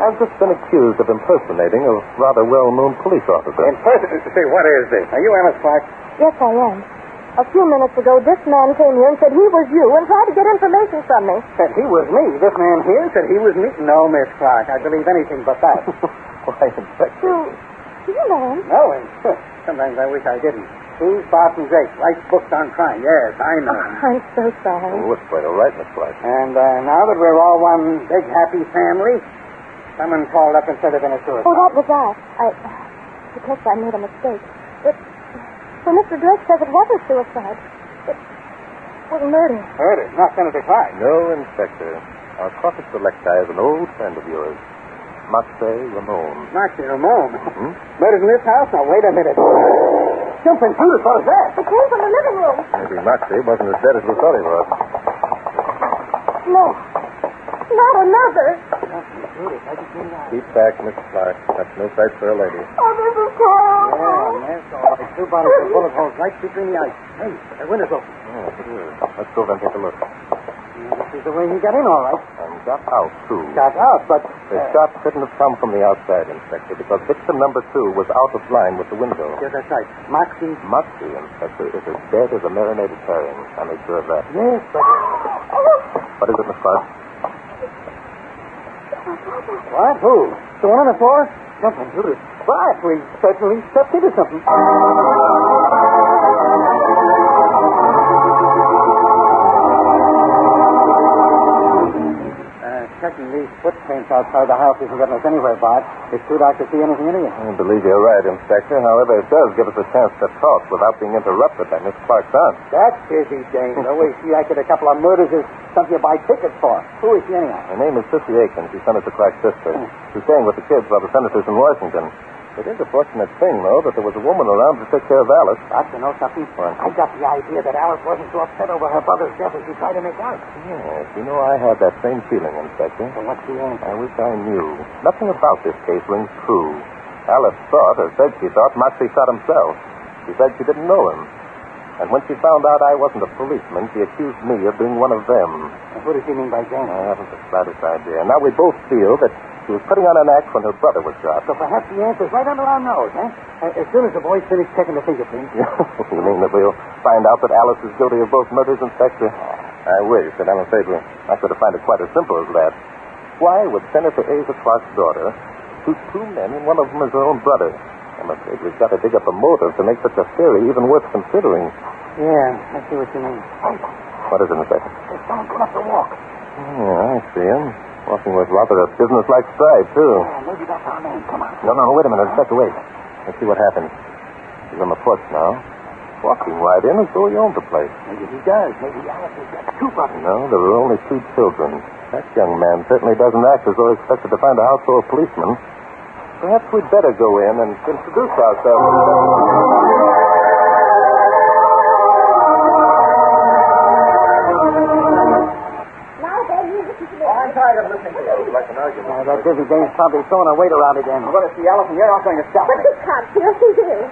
I've just been accused of impersonating a rather well-known police officer. Say, what is this? Are you Alice Clark? Yes, I am. A few minutes ago, this man came here and said he was you and tried to get information from me. Said he was me. This man here said he was me. No, Miss Clark. I believe anything but that. Why, Inspector? Do you know him? No, and sometimes I wish I didn't. He's Barton Drake, writes books on crime. Yes, I know him. I'm so sorry. Oh, it's quite all right, Miss Clark. And now that we're all one big happy family, someone called up and said there'd been a suicide. Oh, that was I guess I made a mistake. Well, Mr. Drake says it wasn't suicide. It was murder. Murder? Not Senator Clark. No, Inspector. Our corpus selecti is an old friend of yours, Moxie Ramon. Moxie Ramon? Mm-hmm. Murdered in this house? Now, wait a minute. Jumping through as far as that. It came from the living room. Maybe Moxie wasn't as dead as we thought he was. No. Not another. Keep back, Miss Clark. That's no sight for a lady. Oh, this is horrible. yes, all right. 2 bottles of bullet holes right between the ice. Hey, the window's open. Yes, it is. Let's go over and take a look. This is the way he got in, all right. And got out, too. Got out, but... The shot couldn't have come from the outside, Inspector, because victim number 2 was out of line with the window. Yes, that's right. Moxie? Moxie, Inspector, is as dead as a marinated herring. I made sure of that. Yes, but... What is it, Miss Clark? What? Who? The one on the floor? Nothing to it. But we certainly stepped into something. Checking these footprints outside the house isn't getting us anywhere, Bart. Is too dark to see anything in here. I believe you're right, Inspector. However, it does give us a chance to talk without being interrupted by Miss Clark's aunt. That's busy, Jane. The way she acted a couple of murders is something you buy tickets for. Who is she anyhow? Her name is Sissy Aiken. She's Senator Clark's sister. She's staying with the kids while the senator's in Washington. It is a fortunate thing, though, that there was a woman around to take care of Alice. But you know something? What? I got the idea that Alice wasn't so upset over her brother's death as she tried to make out. Yes, you know, I had that same feeling, Inspector. So what's the answer? I wish I knew. Nothing about this case rings true. Alice thought, or said she thought, Moxie shot himself. She said she didn't know him. And when she found out I wasn't a policeman, she accused me of being one of them. And what does she mean by Jane? I haven't the slightest idea. Now we both feel that she was putting on an act when her brother was shot. So perhaps the answer's right under our nose, eh? As soon as the boys finish checking the fingerprints. You mean that we'll find out that Alice is guilty of both murders, Inspector? I wish, but I'm afraid I could have found it quite as simple as that. Why would Senator Asa Clark's daughter shoot 2 men and one of them is her own brother? I'm afraid we've got to dig up a motive to make such a theory even worth considering. Yeah, I see what you mean. What is it, Inspector? There's someone come up the walk. Yeah, I see him. Walking with rather a business-like stride, too. Yeah, maybe that's our man. Come on. No, wait a minute. Inspector, wait. Let's see what happens. He's on the porch now. Walking right in as though he owned the place. Maybe he does. Maybe Alice has got 2 brothers. No, there are only 2 children. That young man certainly doesn't act as though he expected to find a house full of policemen. Perhaps we'd better go in and introduce ourselves. I'm tired of listening to you. Like an argument. That busy dame's probably throwing her weight around again. We're going to see Alice, and you're not going to stop But me. you can't see her. She's ill.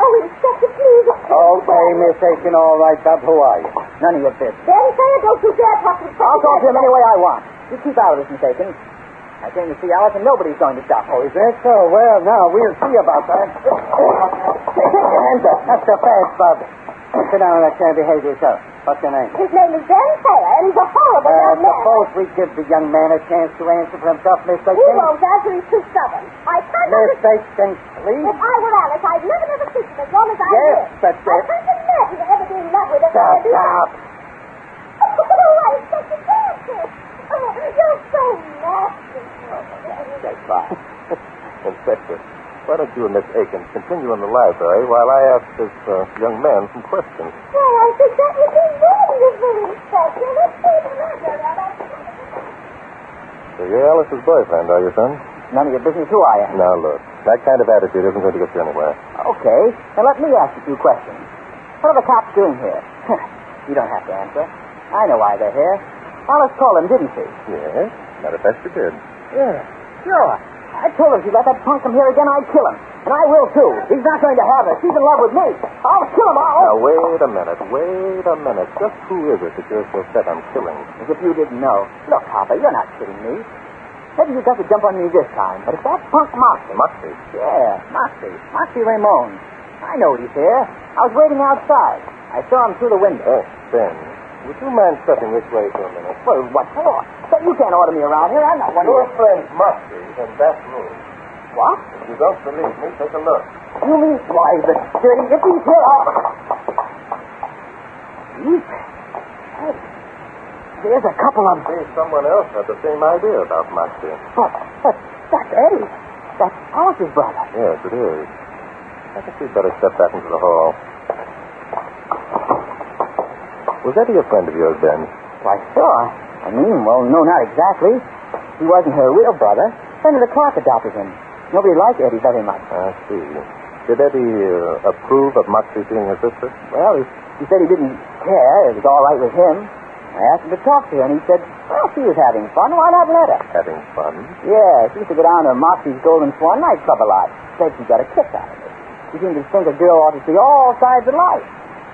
Oh, Inspector, please. Okay, Miss Aiken, all right, Bub. Who are you? None of your business. Then say it. Don't you dare talk to me. I'll talk to him any way I want. You keep out of this, Miss Aiken. I came to see Alice, and nobody's going to stop. Oh, is that so? Well, now, we'll see about that. Take your hands up. That's the fast, Bub. Sit down in that chair and behave yourself. What's your name? His name is Ben Taylor, and he's a horrible young man. Suppose we give the young man a chance to answer for himself, Miss Aiken. He won't answer. He's too stubborn. I can't Miss Aiken, please. If I were Alice, I'd never kiss him as long as I Yes, live. but... I can't imagine ever being in love with him. Stop. Oh, I expect you to. Oh, you're so nasty. That's fine. Inspector, why don't you and Miss Aiken continue in the library while I ask this young man some questions? Well, I think that would be wonderful, Inspector. Let's see the library. So you're Alice's boyfriend, are you, son? None of your business who I am. Now, look, that kind of attitude isn't going to get you anywhere. Okay, now let me ask you 2 questions. What are the cops doing here? You don't have to answer. I know why they're here. Alice called them, didn't she? Yes, matter of fact, you did. Yeah, sure. I told her if she let that punk come here again, I'd kill him. And I will, too. He's not going to have her. She's in love with me. I'll kill him. Now, wait a minute. Just who is it that you're so set on killing? As if you didn't know. Look, Papa, you're not kidding me. Maybe you got to jump on me this time, but if that punk Moxie... Moxie? Yeah, Moxie. Moxie Ramon. I know he's here. I was waiting outside. I saw him through the window. Oh, Ben, would you mind stepping this way for a minute? Well, what for? So you can't order me around here. I'm not one of your friend Moxie's in that room. What? If you don't believe me, take a look. You mean, why, the dirty... If he's here, Hey, there's a couple of... See, someone else had the same idea about Moxie. But that's Eddie. That's Alice's brother. Yes, it is. I think we'd better step back into the hall. Was Eddie a friend of yours, Ben? Why, sure. I mean, well, no, not exactly. He wasn't her real brother. Senator Clark adopted him. Nobody liked Eddie very much. I see. Did Eddie approve of Moxie seeing her sister? Well, he said he didn't care. It was all right with him. I asked him to talk to her, and he said, well, she was having fun. Why not let her? Having fun? Yeah, she used to go down to Moxie's Golden Swan nightclub a lot. Said she got a kick out of it. You seem to think a girl ought to see all sides of life.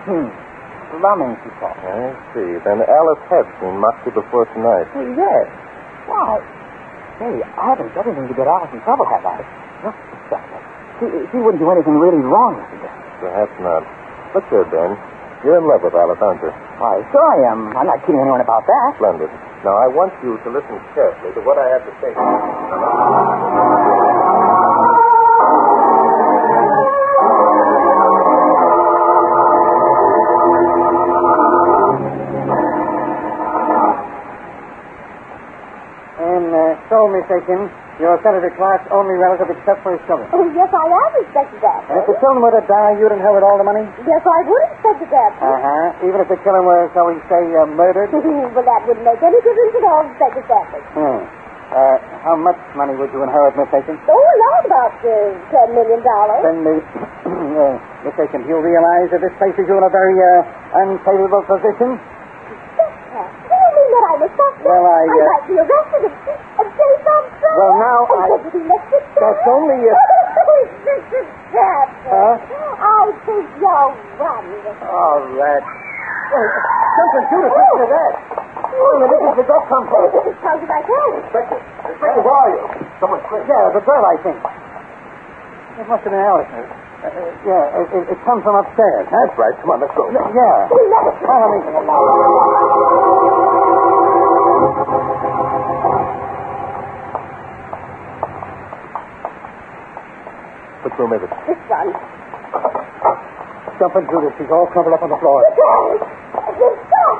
Slumming, she thought. I see. Then Alice had seen Moxie before tonight. Hey, yes. Why? Hey, I haven't done anything to get Alice in trouble, have I? No, she wouldn't do anything really wrong if she did. Perhaps not. Look here, Ben. You're in love with Alice, aren't you? Why, sure I am. I'm not kidding anyone about that. Splendid. Now, I want you to listen carefully to what I have to say. So, Miss Aiken, you're Senator Clark's only relative except for his children. Oh, yes, I am expected that. And if the children were to die, you'd inherit all the money? Yes, I would expect that. Uh-huh. Even if the killer were, shall we say, murdered? Well, that wouldn't make any difference at all, Inspector Stafford. How much money would you inherit, Miss Aiken? Oh, around about $10 million. $10 million. Miss Aiken, do you realize that this places you in a very unfavorable position? I was suspect. Well, I might be arrested and face on trial. Well, now, That's only Mr. Bradford. Huh? I think you're wonderful. Oh, that. Something, Judith, listen to that. Where did the girl come from? It comes to my head. Inspector, where are you? Someone quick. Yeah, the girl, I think. It must have been Alice. It comes from upstairs. That's right. Come on, let's go. Yeah. Follow me. Which room is it? This one. Jumping through this. She's all crumpled up on the floor. Stop!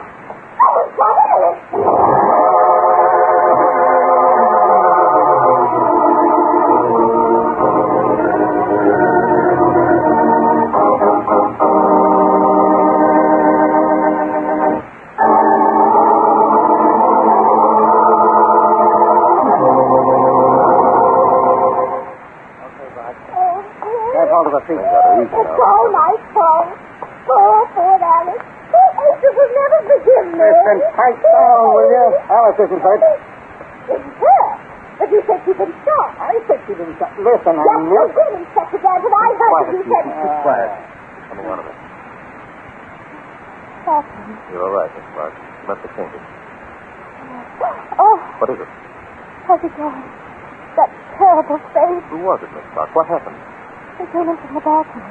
It's all my fault. Poor Alice. Angel will never forgive me. Listen, pipe down, will you? Alice isn't hurt. Isn't hurt? But you said she'd been shot. I said she didn't shot. Listen, I yes, knew. you did, Inspector Bradford. I heard what you said. Quiet. Coming out of it. You're all right, Miss Clark. You must have fainted. Oh. What is it? How's it going? That terrible face. Who was it, Miss Clark? What happened? He came in from the balcony.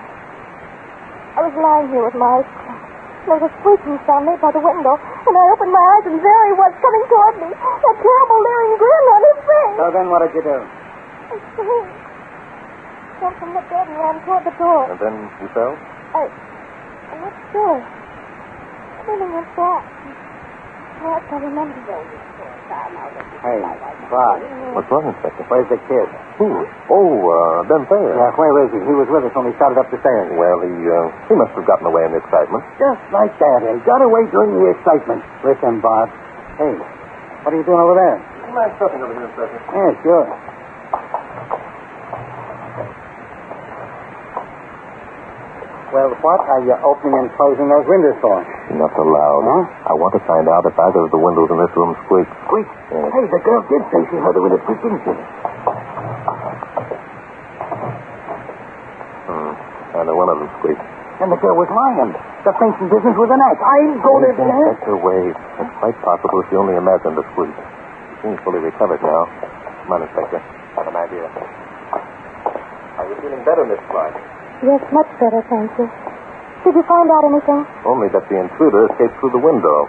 I was lying here with my eyes closed. There was a squeaking sound made by the window, and I opened my eyes, and there he was coming toward me, that terrible leering grin on his face. So then what did you do? I screamed. Jumped from the bed and ran toward the door. And then you fell? I'm not sure. Feeling was back. Perhaps I remember those. Hey, Bob. What's wrong, Inspector? Where's the kid? Who? Oh, Ben Thayer. Yeah, where is he? He was with us when we started up the stairs. Well, he must have gotten away in the excitement. Just like that. He got away during the excitement. Listen, Bob. Hey, what are you doing over there? Do you mind stepping over here, Inspector? Yeah, sure. Well, what are you opening and closing those windows for? Not so loud. Huh? I want to find out if either of the windows in this room squeak. Squeak? Yes. Hey, the girl did say she heard the window squeak, didn't she? Neither one of them squeaked. And the girl was lying. The fainting business was an act. I ain't going to do that. Inspector, wait. It's quite possible she only imagined the squeak. She seems fully recovered now. Come on, Inspector. I have an idea. Are you feeling better, Miss Clark? Yes, much better, thank you. Did you find out anything? Only that the intruder escaped through the window.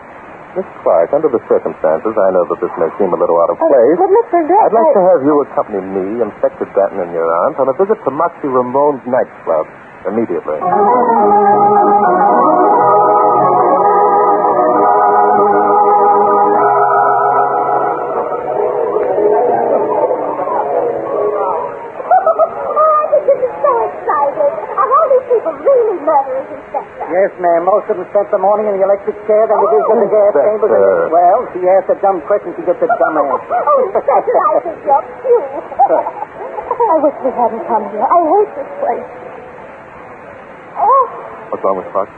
Miss Clark, under the circumstances, I know that this may seem a little out of place. But Mr. Gray, I'd like to have you accompany me, Inspector Bratton, and your aunt on a visit to Moxie Ramone's nightclub immediately. Yes, ma'am. Most of them spent the morning in the electric chair, then the visit to the gas chambers. Well, she asked a dumb question, she gets a dumb answer. Oh, Inspector, I think you're cute. I wish we hadn't come here. I hate this place. Oh. What's wrong with Clark?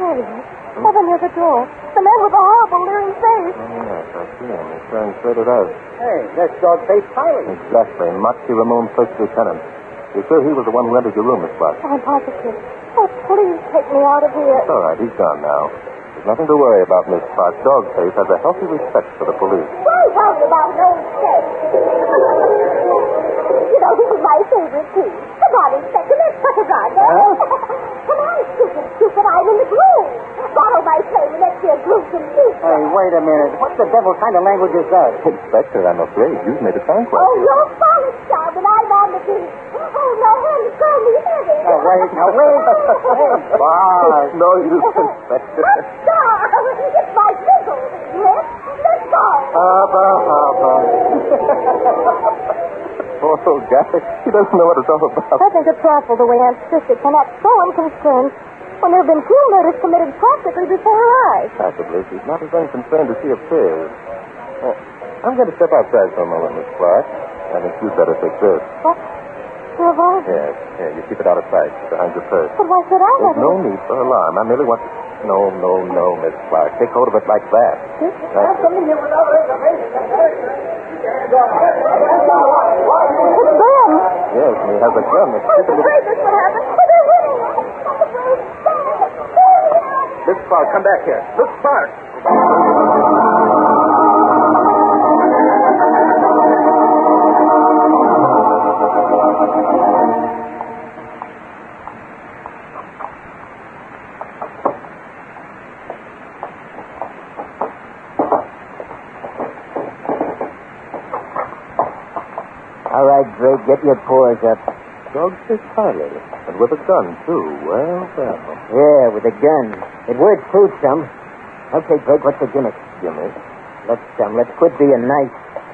There he is. Over near the door. The man with the horrible leering face. Yes, I see him. He's staring straight at us. Hey, that's dog-faced pilot. Exactly. Moxie Ramone, first lieutenant. You sure he was the one who entered your room, Miss Clark? I'm positive. Oh, please take me out of here. It's all right. He's gone now. There's nothing to worry about, Miss Clark. Dogface has a healthy respect for the police. Don't tell me about no mistake. You know, this is my favorite tea. Come on, Inspector, let's put it on, eh? Come on, stupid, I'm in the groove. Borrow my flame and let's see a gruesome scene. Hey, wait a minute. What the devil kind of language is that? Inspector, I'm afraid you've made a sound Oh, you're falling down and I'm on the beat. Oh, now, honey, call me Henry. Now, wait. Boss. No use, Inspector. It's my fiddle. Yes, let's go. Poor old guy. He doesn't know what it's all about. I think it's awful the way Aunt Sissy can act so unconcerned when there have been 2 murders committed practically before her eyes. Possibly. She's not as unconcerned as she appears. I'm going to step outside for a moment, Miss Clark. I think you'd better take this. What? Your revolver? Yes. Here, you keep it out of sight, behind your purse. But why should I have There's no need for alarm. I merely want to... No, Miss Clark. Take hold of it like that. It's Ben. Yes, and he has a gun. I'm afraid this will happen. They're hitting us. Miss Clark, come back here. Miss Clark! All right, Drake, get your paws up. Dogfish Tyler. And with a gun, too. Well. Yeah, with a gun. It works too, chum. Okay, Drake, what's the gimmick? Gimmick? Let's quit being nice.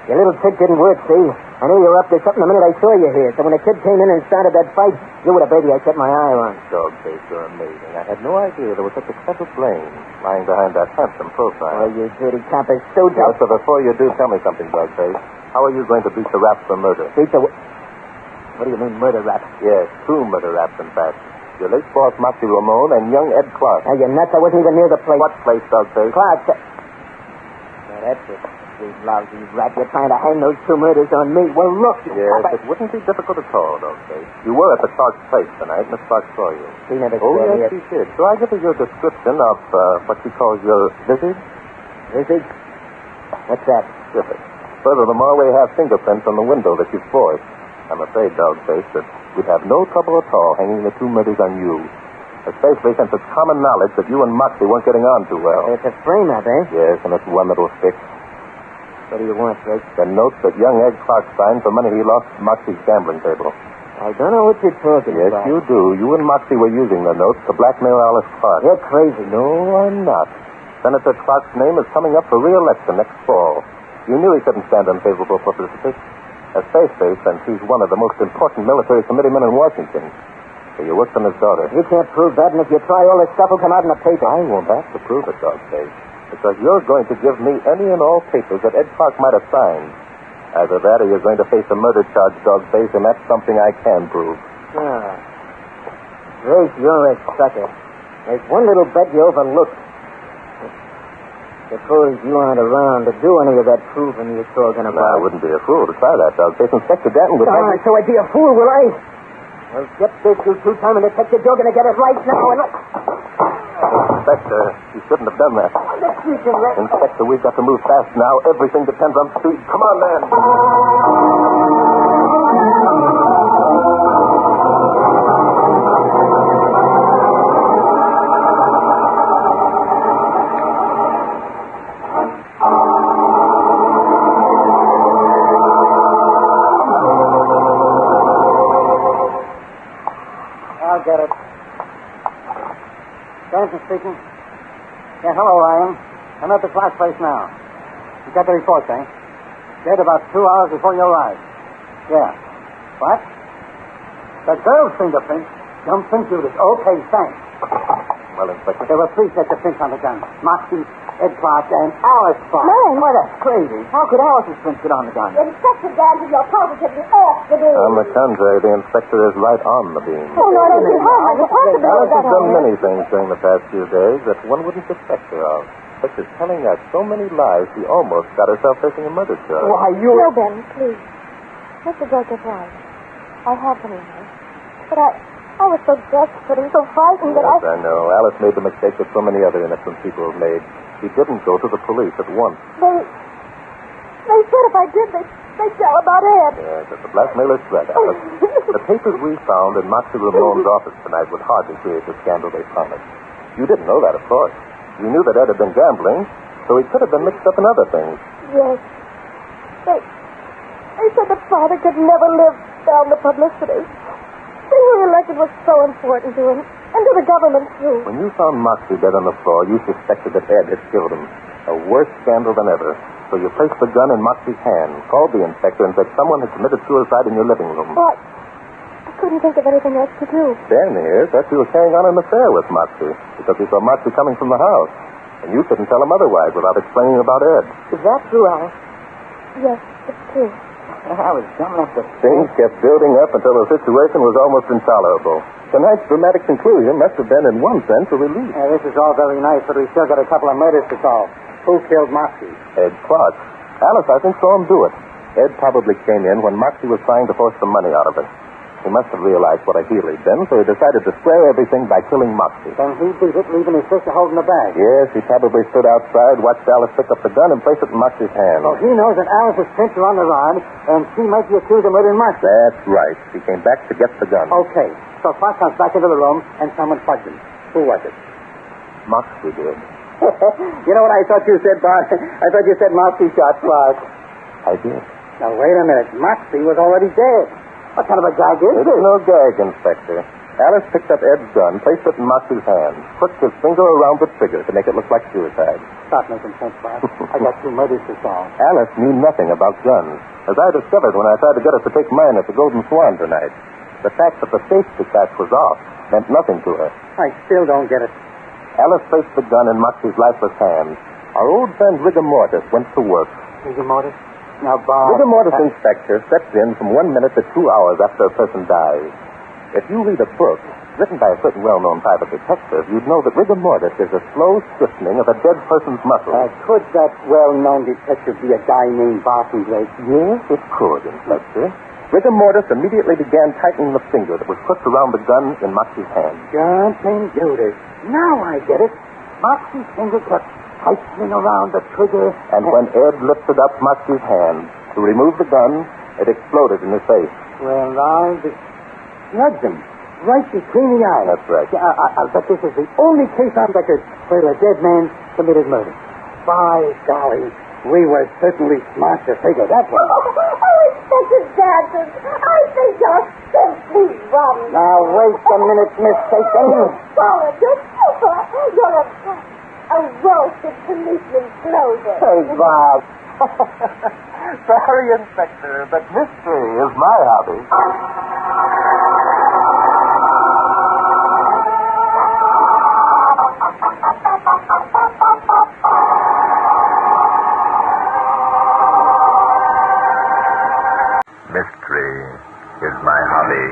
Your little trick didn't work, see? I knew you were up to something the minute I saw you here. So when the kid came in and started that fight, you were the baby I set my eye on. Dogface, you're amazing. I had no idea there was such a clever brain lying behind that handsome profile. Oh, you dirty copper stooge. Yes, so before you do, tell me something, Dogface. How are you going to beat the rap for murder? Beat the... What do you mean, murder rap? Yes, 2 murder raps, in fact. Your late boss, Moxie Ramon, and young Ed Clark. Now, you're nuts. I wasn't even near the place. What place, Dogface? Clark. Now, that's it. You lousy rat. You're trying to hang those 2 murders on me. Well, look. Yes, it wouldn't be difficult at all, Dogface. You were at the Clark's place tonight. Miss Clark saw you. She never saw me. Yes, she did. So I give her your description of what she calls your visage. Visage? What's that? Terrific. Further, the Marway have fingerprints on the window that you forced. I'm afraid, Dogface, that we'd have no trouble at all hanging the 2 murders on you. Especially since it's common knowledge that you and Moxie weren't getting on too well. It's a frame-up, eh? Yes, and it's one that'll stick. What do you want, Drake? The note that young Ed Clark signed for money he lost at Moxie's gambling table. I don't know what you're talking about. Yes, you do. You and Moxie were using the notes to blackmail Alice Clark. You're crazy. No, I'm not. Senator Clark's name is coming up for re-election next fall. You knew he couldn't stand unfavorable publicity. As Face-Face, since he's one of the most important military committeemen in Washington. So you worked on his daughter. You can't prove that, and if you try, all this stuff will come out in the paper. I won't have to prove it, Dogface. Because you're going to give me any and all papers that Ed Clark might have signed. Either that or you're going to face a murder charge, Dogface, and that's something I can prove. Grace, you're a sucker. There's one little bet you overlooked. Suppose you aren't around to do any of that proving you're talking about. No, I wouldn't be a fool to try that, Dogface. Inspector Danton would have... So I'd be a fool, will I? Well, get this, you 2-timing detective. You're going to get it right now. And Inspector, you shouldn't have done that. Inspector, we've got to move fast now. Everything depends on speed. Come on, man. I'll get it. Johnson speaking. Yeah, hello, Ryan. I'm at the Clark place now. You got the report, eh? Dead about 2 hours before you arrived. Yeah. What? The girl's fingerprints? Don't think you did. Okay, thanks. Well, Inspector. There were 3 sets of prints on the gun. Moxie, Ed Clark, and Alice Clark. Mine? Why, that's crazy. How could Alice's prints get on the gun? Inspector Danton, you're positively off the beam. On the contrary, the inspector is right on the beam. Oh, no, I don't see how. What's the possibility Alice of that? has done many things during the past few days that one wouldn't suspect her of. Such as telling out so many lies, she almost got herself facing a murder charge. Why, you... No, Ben, please. Mr. Jacob's right. I have been lying. But I was so desperate and so frightened that Yes, I know. Alice made the mistake that so many other innocent people have made. She didn't go to the police at once. They said if I did, they'd tell about Ed. Yes, it's a blackmailer's threat, Alice. The papers we found in Moxie Ramone's office tonight would hardly create the scandal they promised. You didn't know that, of course. You knew that Ed had been gambling, so he could have been mixed up in other things. Yes. They said that Father could never live down the publicity. Being reelected was so important to him, and to the government, too. When you found Moxie dead on the floor, you suspected that Ed had killed him. A worse scandal than ever. So you placed the gun in Moxie's hand, called the inspector, and said someone had committed suicide in your living room. But I couldn't think of anything else to do. Dan here thought you were carrying on an affair with Moxie, because he saw Moxie coming from the house. And you couldn't tell him otherwise without explaining about Ed. Is that true, Alice? Yes, it's true. I was dumb enough to... Things kept building up until the situation was almost intolerable. Tonight's dramatic conclusion must have been, in one sense, a relief. This is all very nice, but we still got a couple of murders to solve. Who killed Moxie? Ed Clark. Alice, I think, saw him do it. Ed probably came in when Moxie was trying to force some money out of it. He must have realized what a heel he'd been, so he decided to square everything by killing Moxie. Then he beat it, leaving his sister holding the bag. Yes, he probably stood outside, watched Alice pick up the gun, and place it in Moxie's hand. So he knows that Alice is pinned on the rod, and she might be accused of murdering Moxie. That's right. He came back to get the gun. Okay. So Clark comes back into the room, and someone plugged him. Who was it? Moxie did. You know what I thought you said, Bart? I thought you said Moxie shot Clark. I did. Now, wait a minute. Moxie was already dead. What kind of a gag is this? It's no gag, Inspector. Alice picked up Ed's gun, placed it in Moxie's hand, put his finger around the trigger to make it look like suicide. Stop making sense, Bart. I got 2 murders to solve. Alice knew nothing about guns, as I discovered when I tried to get her to take mine at the Golden Swan tonight. The fact that the safety catch was off meant nothing to her. I still don't get it. Alice placed the gun in Moxie's lifeless hand. Our old friend Rigor Mortis went to work. Rigor Mortis? Now, Bob... Rigor Mortis, Inspector, steps in from 1 minute to 2 hours after a person dies. If you read a book written by a certain well-known private detective, you'd know that rigor mortis is a slow stiffening of a dead person's muscles. Could that well-known detective be a guy named Barton Blake? Yes, it could, Inspector. Rigor mortis immediately began tightening the finger that was put around the gun in Moxie's hand. Jumping Judas. Now I get it. Moxie's finger kept tightening around the trigger. And when Ed lifted up Moxie's hand to remove the gun, it exploded in his face. Well, I'll just snug him right between the eyes. That's right. I'll bet this is the only case on record where a dead man committed murder. By golly, we were certainly smart to figure that one. Inspector Danton, I think you're simply wrong. Now, wait a minute, Miss Satan. You're solid. You're super. You're a roasted policeman clover. Hey, Bob. Sorry, Inspector, but mystery is my hobby. Mystery is my hobby.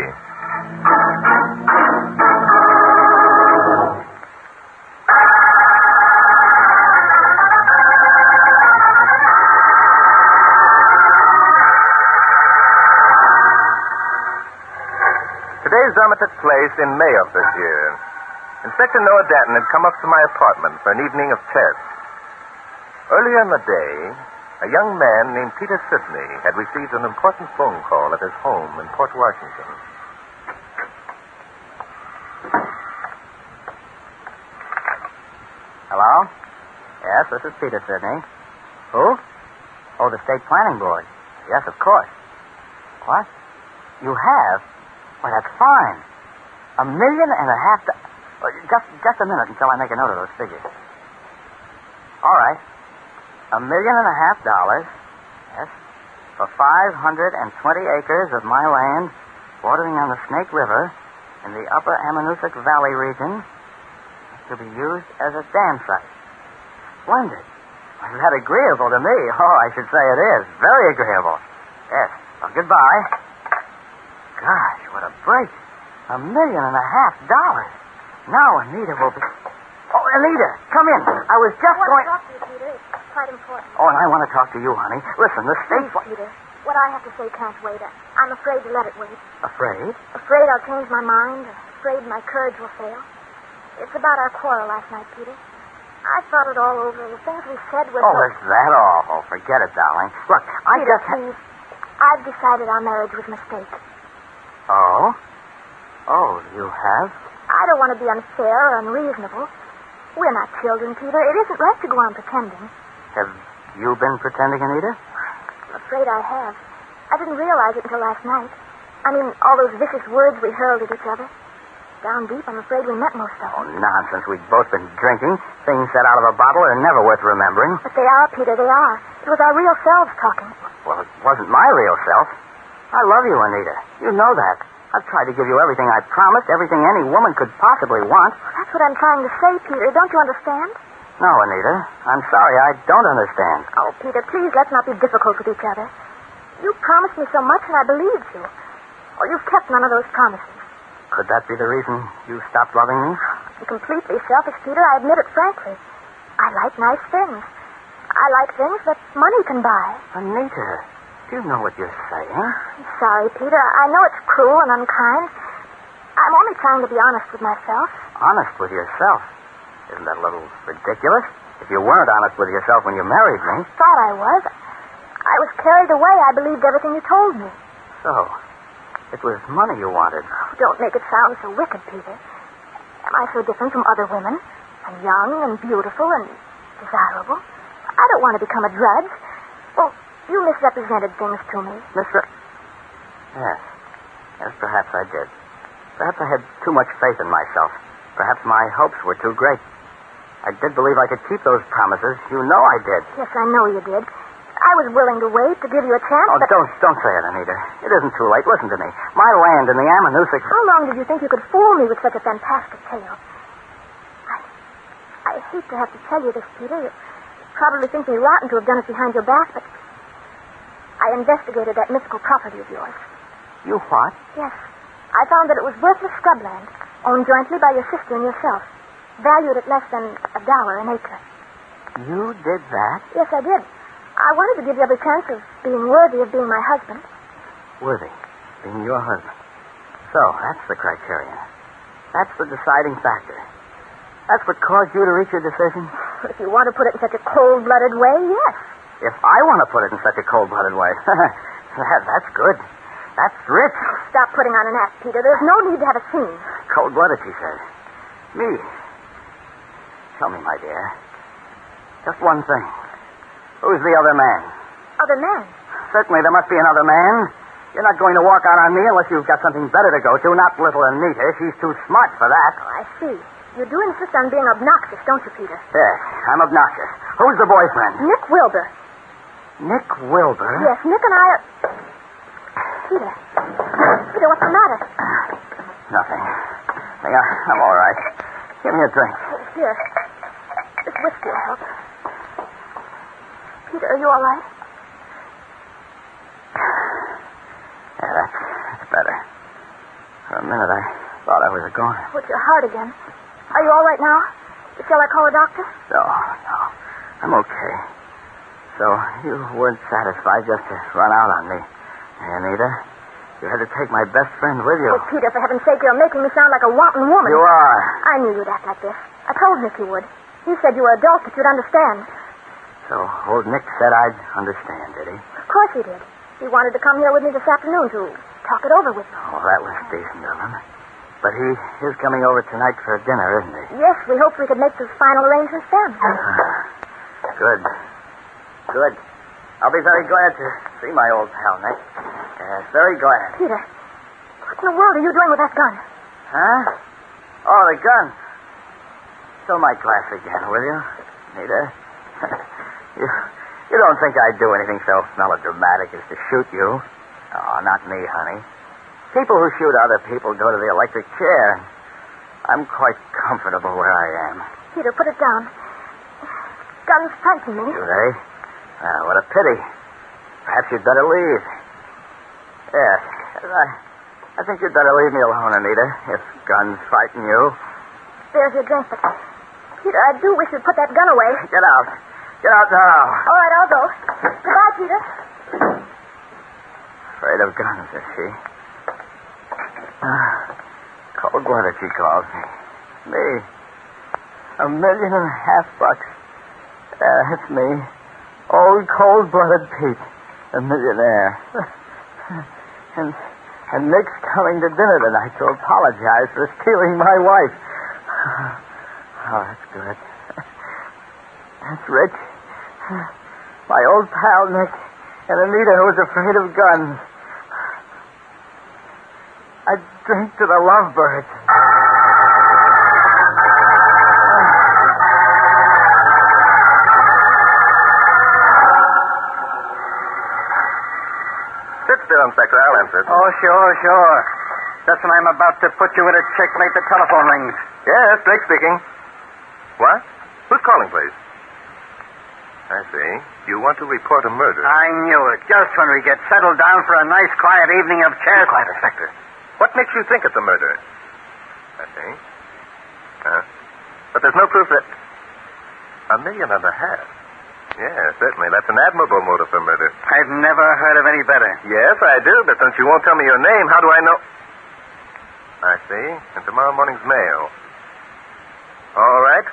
Today's drama took place in May of this year. Inspector Noah Danton had come up to my apartment for an evening of chess. Earlier in the day, a young man named Peter Sidney had received an important phone call at his home in Port Washington. Hello? Yes, this is Peter Sidney. Who? Oh, the State Planning Board. Yes, of course. What? You have? Well, that's fine. $1.5 million. Just a minute until I make a note of those figures. All right. $1.5 million. Yes. For 520 acres of my land bordering on the Snake River in the upper Ammonoosuc Valley region to be used as a dam site. Splendid. Well, that agreeable to me. Oh, I should say it is. Very agreeable. Yes. Well, goodbye. Gosh, what a break. $1.5 million. Now Anita will be... Oh, Anita, come in. I was just going... I want to talk to you, Peter. It's quite important. Oh, and I want to talk to you, honey. Listen, the state... Peter, What I have to say can't wait. I'm afraid to let it wait. Afraid? Afraid I'll change my mind. Afraid my courage will fail. It's about our quarrel last night, Peter. I thought it all over. The things we said were Oh, is that all? Oh, forget it, darling. Look, I Peter, just... please. I've decided our marriage was a mistake. Oh? Oh, you have? I don't want to be unfair or unreasonable. We're not children, Peter. It isn't right to go on pretending. Have you been pretending, Anita? I'm afraid I have. I didn't realize it until last night. I mean, all those vicious words we hurled at each other. Down deep, I'm afraid we meant most of them. Oh, nonsense. We've both been drinking. Things said out of a bottle are never worth remembering. But they are, Peter, they are. It was our real selves talking. Well, it wasn't my real self. I love you, Anita. You know that. I've tried to give you everything I promised, everything any woman could possibly want. That's what I'm trying to say, Peter. Don't you understand? No, Anita. I'm sorry. I don't understand. Oh, Peter, please, let's not be difficult with each other. You promised me so much, and I believed you. Oh, you've kept none of those promises. Could that be the reason you stopped loving me? I'm completely selfish, Peter. I admit it frankly. I like nice things. I like things that money can buy. Anita, do you know what you're saying? I'm sorry, Peter. I know it's cruel and unkind. I'm only trying to be honest with myself. Honest with yourself? Isn't that a little ridiculous? If you weren't honest with yourself when you married me... Thought I was. I was carried away. I believed everything you told me. So, it was money you wanted. Oh, don't make it sound so wicked, Peter. Am I so different from other women? I'm young and beautiful and desirable. I don't want to become a drudge. Well, you misrepresented things to me. Yes. Yes, perhaps I did. Perhaps I had too much faith in myself. Perhaps my hopes were too great. I did believe I could keep those promises. You know I did. Yes, I know you did. I was willing to wait to give you a chance, Oh, but... don't say it, Anita. It isn't too late. Listen to me. My land in the Amanuensis... How long did you think you could fool me with such a fantastic tale? I hate to have to tell you this, Peter. You probably think me rotten to have done it behind your back, but I investigated that mystical property of yours. You what? Yes. I found that it was worthless scrubland, owned jointly by your sister and yourself, valued at less than $1 an acre. You did that? Yes, I did. I wanted to give you every chance of being worthy of being my husband. Worthy? Being your husband? So, that's the criterion. That's the deciding factor. That's what caused you to reach your decision? If you want to put it in such a cold-blooded way, yes. If I want to put it in such a cold-blooded way, that's good. That's rich. Stop putting on an act, Peter. There's no need to have a scene. Cold-blooded, she said. Me. Tell me, my dear. Just one thing. Who's the other man? Other man? Certainly there must be another man. You're not going to walk out on me unless you've got something better to go to. Not little Anita. She's too smart for that. Oh, I see. You do insist on being obnoxious, don't you, Peter? Yes, I'm obnoxious. Who's the boyfriend? Nick Wilbur. Nick Wilbur? Yes, Nick and I are... Peter. Peter, what's the matter? Nothing. I'm all right. Give me a drink. Oh, here. This whiskey will help. Peter, are you all right? Yeah, that's better. For a minute, I thought I was a goner. What's your heart again? Are you all right now? Shall I call a doctor? No. I'm okay. So, you weren't satisfied just to run out on me, Anita? You had to take my best friend with you. Oh, Peter, for heaven's sake, you're making me sound like a wanton woman. You are. I knew you'd act like this. I told Nick you would. He said you were adult, that you'd understand. So, old Nick said I'd understand, did he? Of course he did. He wanted to come here with me this afternoon to talk it over with me. Oh, that was decent of him. But he is coming over tonight for dinner, isn't he? Yes, we hoped we could make the final arrangements then. Good. I'll be very glad to see my old pal, Nick. Yes, very glad. Peter, what in the world are you doing with that gun? Huh? Oh, the gun. Fill my glass again, will you, Nita? You don't think I'd do anything so melodramatic as to shoot you? Oh, not me, honey. People who shoot other people go to the electric chair. I'm quite comfortable where I am. Peter, put it down. Guns frighten me. Do they? What a pity. Perhaps you'd better leave. Yes, I think you'd better leave me alone, Anita, if guns frighten you. There's your drink, but... Peter, I do wish you'd put that gun away. Get out. Get out now. All right, I'll go. Goodbye, Peter. Afraid of guns, is she? Cold-blooded, she calls me. Me. $1.5 million. It's me. Old cold-blooded Pete. A millionaire. And Nick's coming to dinner tonight to apologize for stealing my wife. Oh, that's good. That's rich. My old pal, Nick, and Anita, who was afraid of guns. I drink to the lovebirds. Sit still, Inspector. I'll answer it. Oh, sure. Just when I'm about to put you in a checkmate, the telephone rings. Yes, Drake speaking. What? Who's calling, please? I see. You want to report a murder. I knew it. Just when we get settled down for a nice, quiet evening of chess. Quiet, Inspector. What makes you think it's a murder? I see. But there's no proof that... $1.5 million. Yes, certainly. That's an admirable motive for murder. I've never heard of any better. Yes, I do, but since you won't tell me your name, how do I know... I see. And tomorrow morning's mail. All right.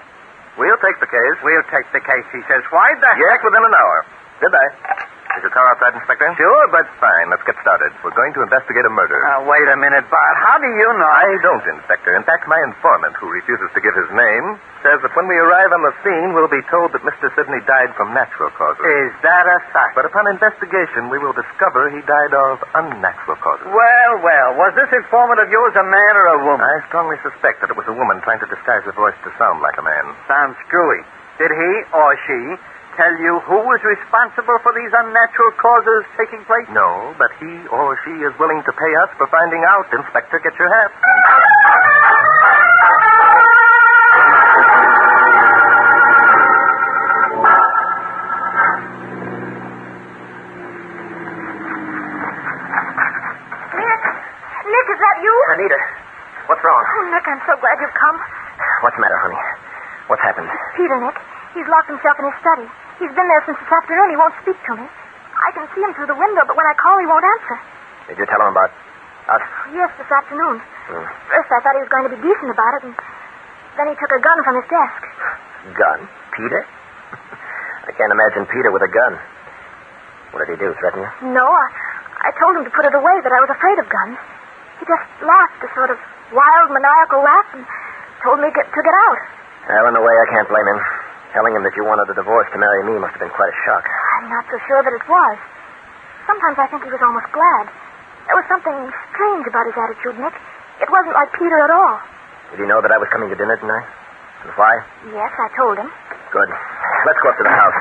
We'll take the case. We'll take the case, he says. Why the Yes, within an hour. Goodbye. Is your car outside, Inspector? Sure, but... Fine, let's get started. We're going to investigate a murder. Now, wait a minute, Bart. How do you know? I don't, Inspector. In fact, my informant, who refuses to give his name, says that when we arrive on the scene, we'll be told that Mr. Sidney died from natural causes. Is that a fact? But upon investigation, we will discover he died of unnatural causes. Well. Was this informant of yours a man or a woman? I strongly suspect that it was a woman trying to disguise her voice to sound like a man. Sounds screwy. Did he or she tell you who was responsible for these unnatural causes taking place? No, but he or she is willing to pay us for finding out. Inspector, get your hat. Nick, is that you? Anita, what's wrong? Oh, Nick, I'm so glad you've come. What's the matter, honey? What's happened? Peter, Nick. He's locked himself in his study. He's been there since this afternoon. He won't speak to me. I can see him through the window, but when I call, he won't answer. Did you tell him about us? Yes, this afternoon. First, I thought he was going to be decent about it, and then he took a gun from his desk. Gun? Peter? I can't imagine Peter with a gun. What did he do, threaten you? No, I told him to put it away, that I was afraid of guns. He just laughed, a sort of wild, maniacal laugh, and told me to get out. Well, in a way, I can't blame him. Telling him that you wanted a divorce to marry me must have been quite a shock. I'm not so sure that it was. Sometimes I think he was almost glad. There was something strange about his attitude, Nick. It wasn't like Peter at all. Did he know that I was coming to dinner tonight? And why? Yes, I told him. Good. Let's go up to the house.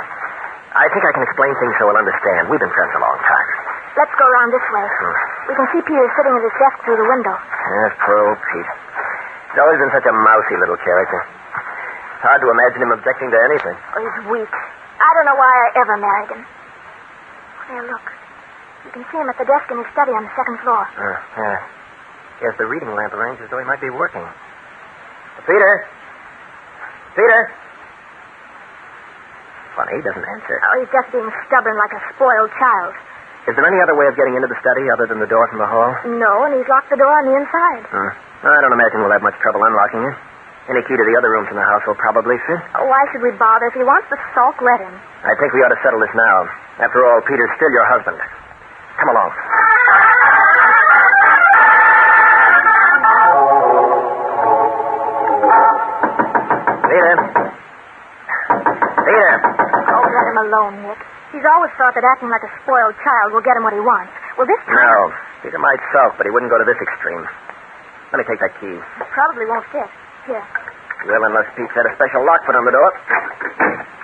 I think I can explain things so he'll understand. We've been friends a long time. Let's go around this way. We can see Peter sitting at his desk through the window. Yes, poor old Pete. He's always been such a mousy little character. It's hard to imagine him objecting to anything. Oh, he's weak. I don't know why I ever married him. Here, look. You can see him at the desk in his study on the second floor. Yeah. He has the reading lamp arranged as though he might be working. Peter? Peter? Funny, he doesn't answer. Oh, he's just being stubborn like a spoiled child. Is there any other way of getting into the study other than the door from the hall? No, and he's locked the door on the inside. I don't imagine we'll have much trouble unlocking it. Any key to the other rooms in the house will probably fit. Oh, why should we bother? If he wants the sulk, let him. I think we ought to settle this now. After all, Peter's still your husband. Come along. Peter. Peter. Oh, let him alone, Nick. He's always thought that acting like a spoiled child will get him what he wants. Well, this time... No. Peter might sulk, but he wouldn't go to this extreme. Let me take that key. It probably won't fit. Here. Well, unless Pete set a special lock put on the door.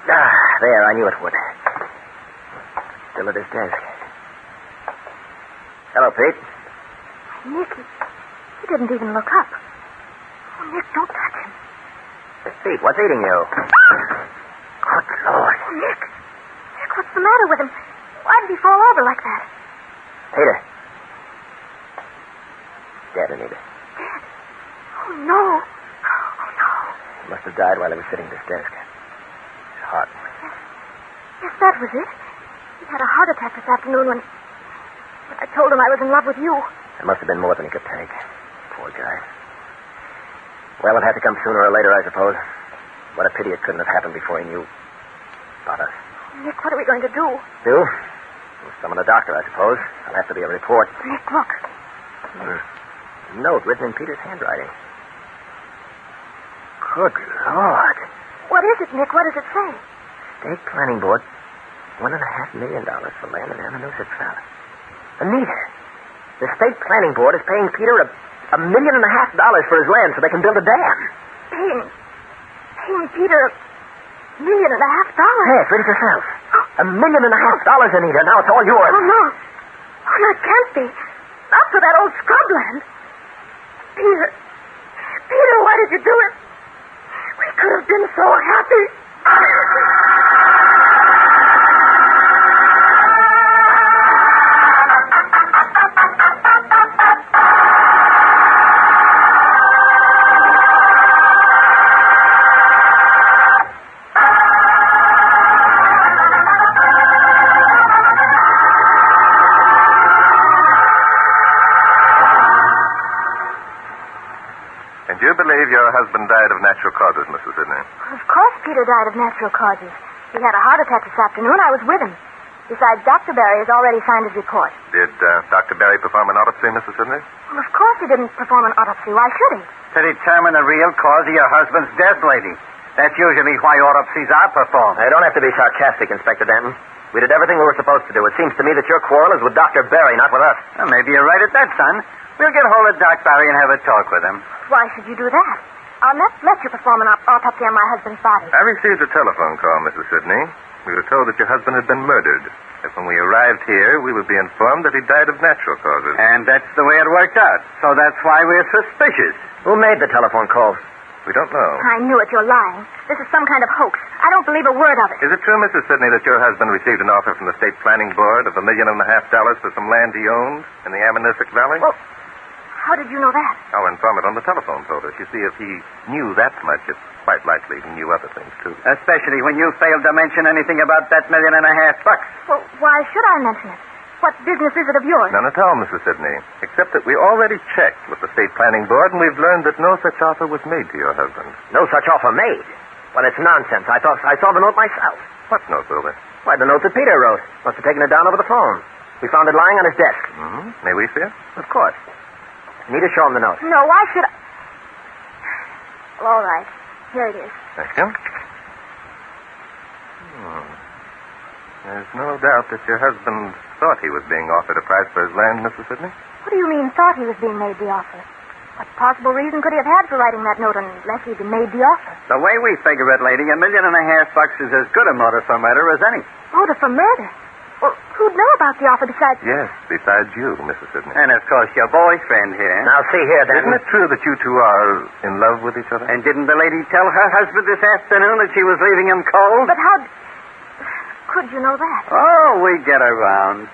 There, I knew it would. Still at his desk. Hello, Pete. Nick, he didn't even look up. Oh, Nick, don't touch him. Pete, what's eating you? Good Lord. Nick, what's the matter with him? Why did he fall over like that? Peter. Dead, Anita. Dead? Oh, no. He must have died while he was sitting at his desk. His heart. Yes, that was it. He had a heart attack this afternoon when I told him I was in love with you. It must have been more than he could take. Poor guy. Well, it had to come sooner or later, I suppose. What a pity it couldn't have happened before he knew about us. Nick, what are we going to do? Do? We'll summon a doctor, I suppose. There'll have to be a report. Nick, look. A note written in Peter's handwriting. Good Lord. What is it, Nick? What does it say? State Planning Board, $1.5 million for land in Ammonoosuc Valley. Anita, the State Planning Board is paying Peter $1.5 million for his land so they can build a dam. Paying Peter $1.5 million? Yes, read it yourself. $1.5 million, Anita. Now it's all yours. Oh, no. Oh, no, it can't be. Not for that old scrubland. Peter, why did you do it? We could have been so happy. And you believe your husband died of natural causes, Mrs. Sidney? Of course Peter died of natural causes. He had a heart attack this afternoon. I was with him. Besides, Dr. Barry has already signed his report. Did Dr. Barry perform an autopsy, Mrs. Sidney? Well, of course he didn't perform an autopsy. Why should he? To determine the real cause of your husband's death, lady. That's usually why autopsies are performed. I don't have to be sarcastic, Inspector Denton. We did everything we were supposed to do. It seems to me that your quarrel is with Dr. Barry, not with us. Well, maybe you're right at that, son. We'll get hold of Doc Barry and have a talk with him. Why should you do that? I'll not let you perform an autopsy on my husband's body. I received a telephone call, Mrs. Sidney. We were told that your husband had been murdered. That when we arrived here, we would be informed that he died of natural causes. And that's the way it worked out. So that's why we're suspicious. Who made the telephone call? We don't know. I knew it. You're lying. This is some kind of hoax. I don't believe a word of it. Is it true, Mrs. Sidney, that your husband received an offer from the State Planning Board of $1.5 million for some land he owned in the Ammonoosuc Valley? Well, how did you know that? Our informant on the telephone told us. You see, if he knew that much, it's quite likely he knew other things, too. Especially when you failed to mention anything about that $1.5 million. Well, why should I mention it? What business is it of yours? None at all, Mrs. Sidney, except that we already checked with the State Planning Board, and we've learned that no such offer was made to your husband. No such offer made? Well, it's nonsense. I thought I saw the note myself. What note, Wilbur? Why, the note that Peter wrote. Must have taken it down over the phone. We found it lying on his desk. Mm-hmm. May we see it? Of course. Anita, show him the note. No, why should I? Well, all right. Here it is. Thank you. There's no doubt that your husband thought he was being offered a price for his land, Mrs. Sidney. What do you mean, thought he was being made the offer? What possible reason could he have had for writing that note unless he'd been made the offer? The way we figure it, lady, $1.5 million is as good a motive for murder as any. Motive for murder? Well, who'd know about the offer besides... Yes, besides you, Mrs. Sidney. And, of course, your boyfriend here. Now, see here, then. Isn't it true that you two are in love with each other? And didn't the lady tell her husband this afternoon that she was leaving him cold? But how... could you know that? Oh, we get around.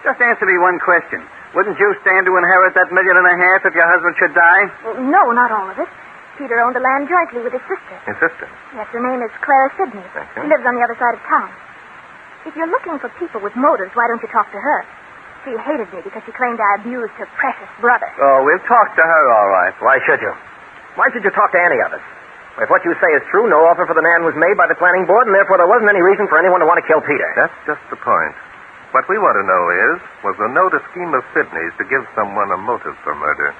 Just answer me one question. Wouldn't you stand to inherit that $1.5 million if your husband should die? Well, no, not all of it. Peter owned the land jointly with his sister. His sister? Yes, her name is Clara Sidney. Thank you. She lives on the other side of town. If you're looking for people with motives, why don't you talk to her? She hated me because she claimed I abused her precious brother. Oh, we'll talk to her, all right. Why should you? Why should you talk to any of us? If what you say is true, no offer for the land was made by the planning board, and therefore there wasn't any reason for anyone to want to kill Peter. That's just the point. What we want to know is, was the note a scheme of Sidney's to give someone a motive for murder?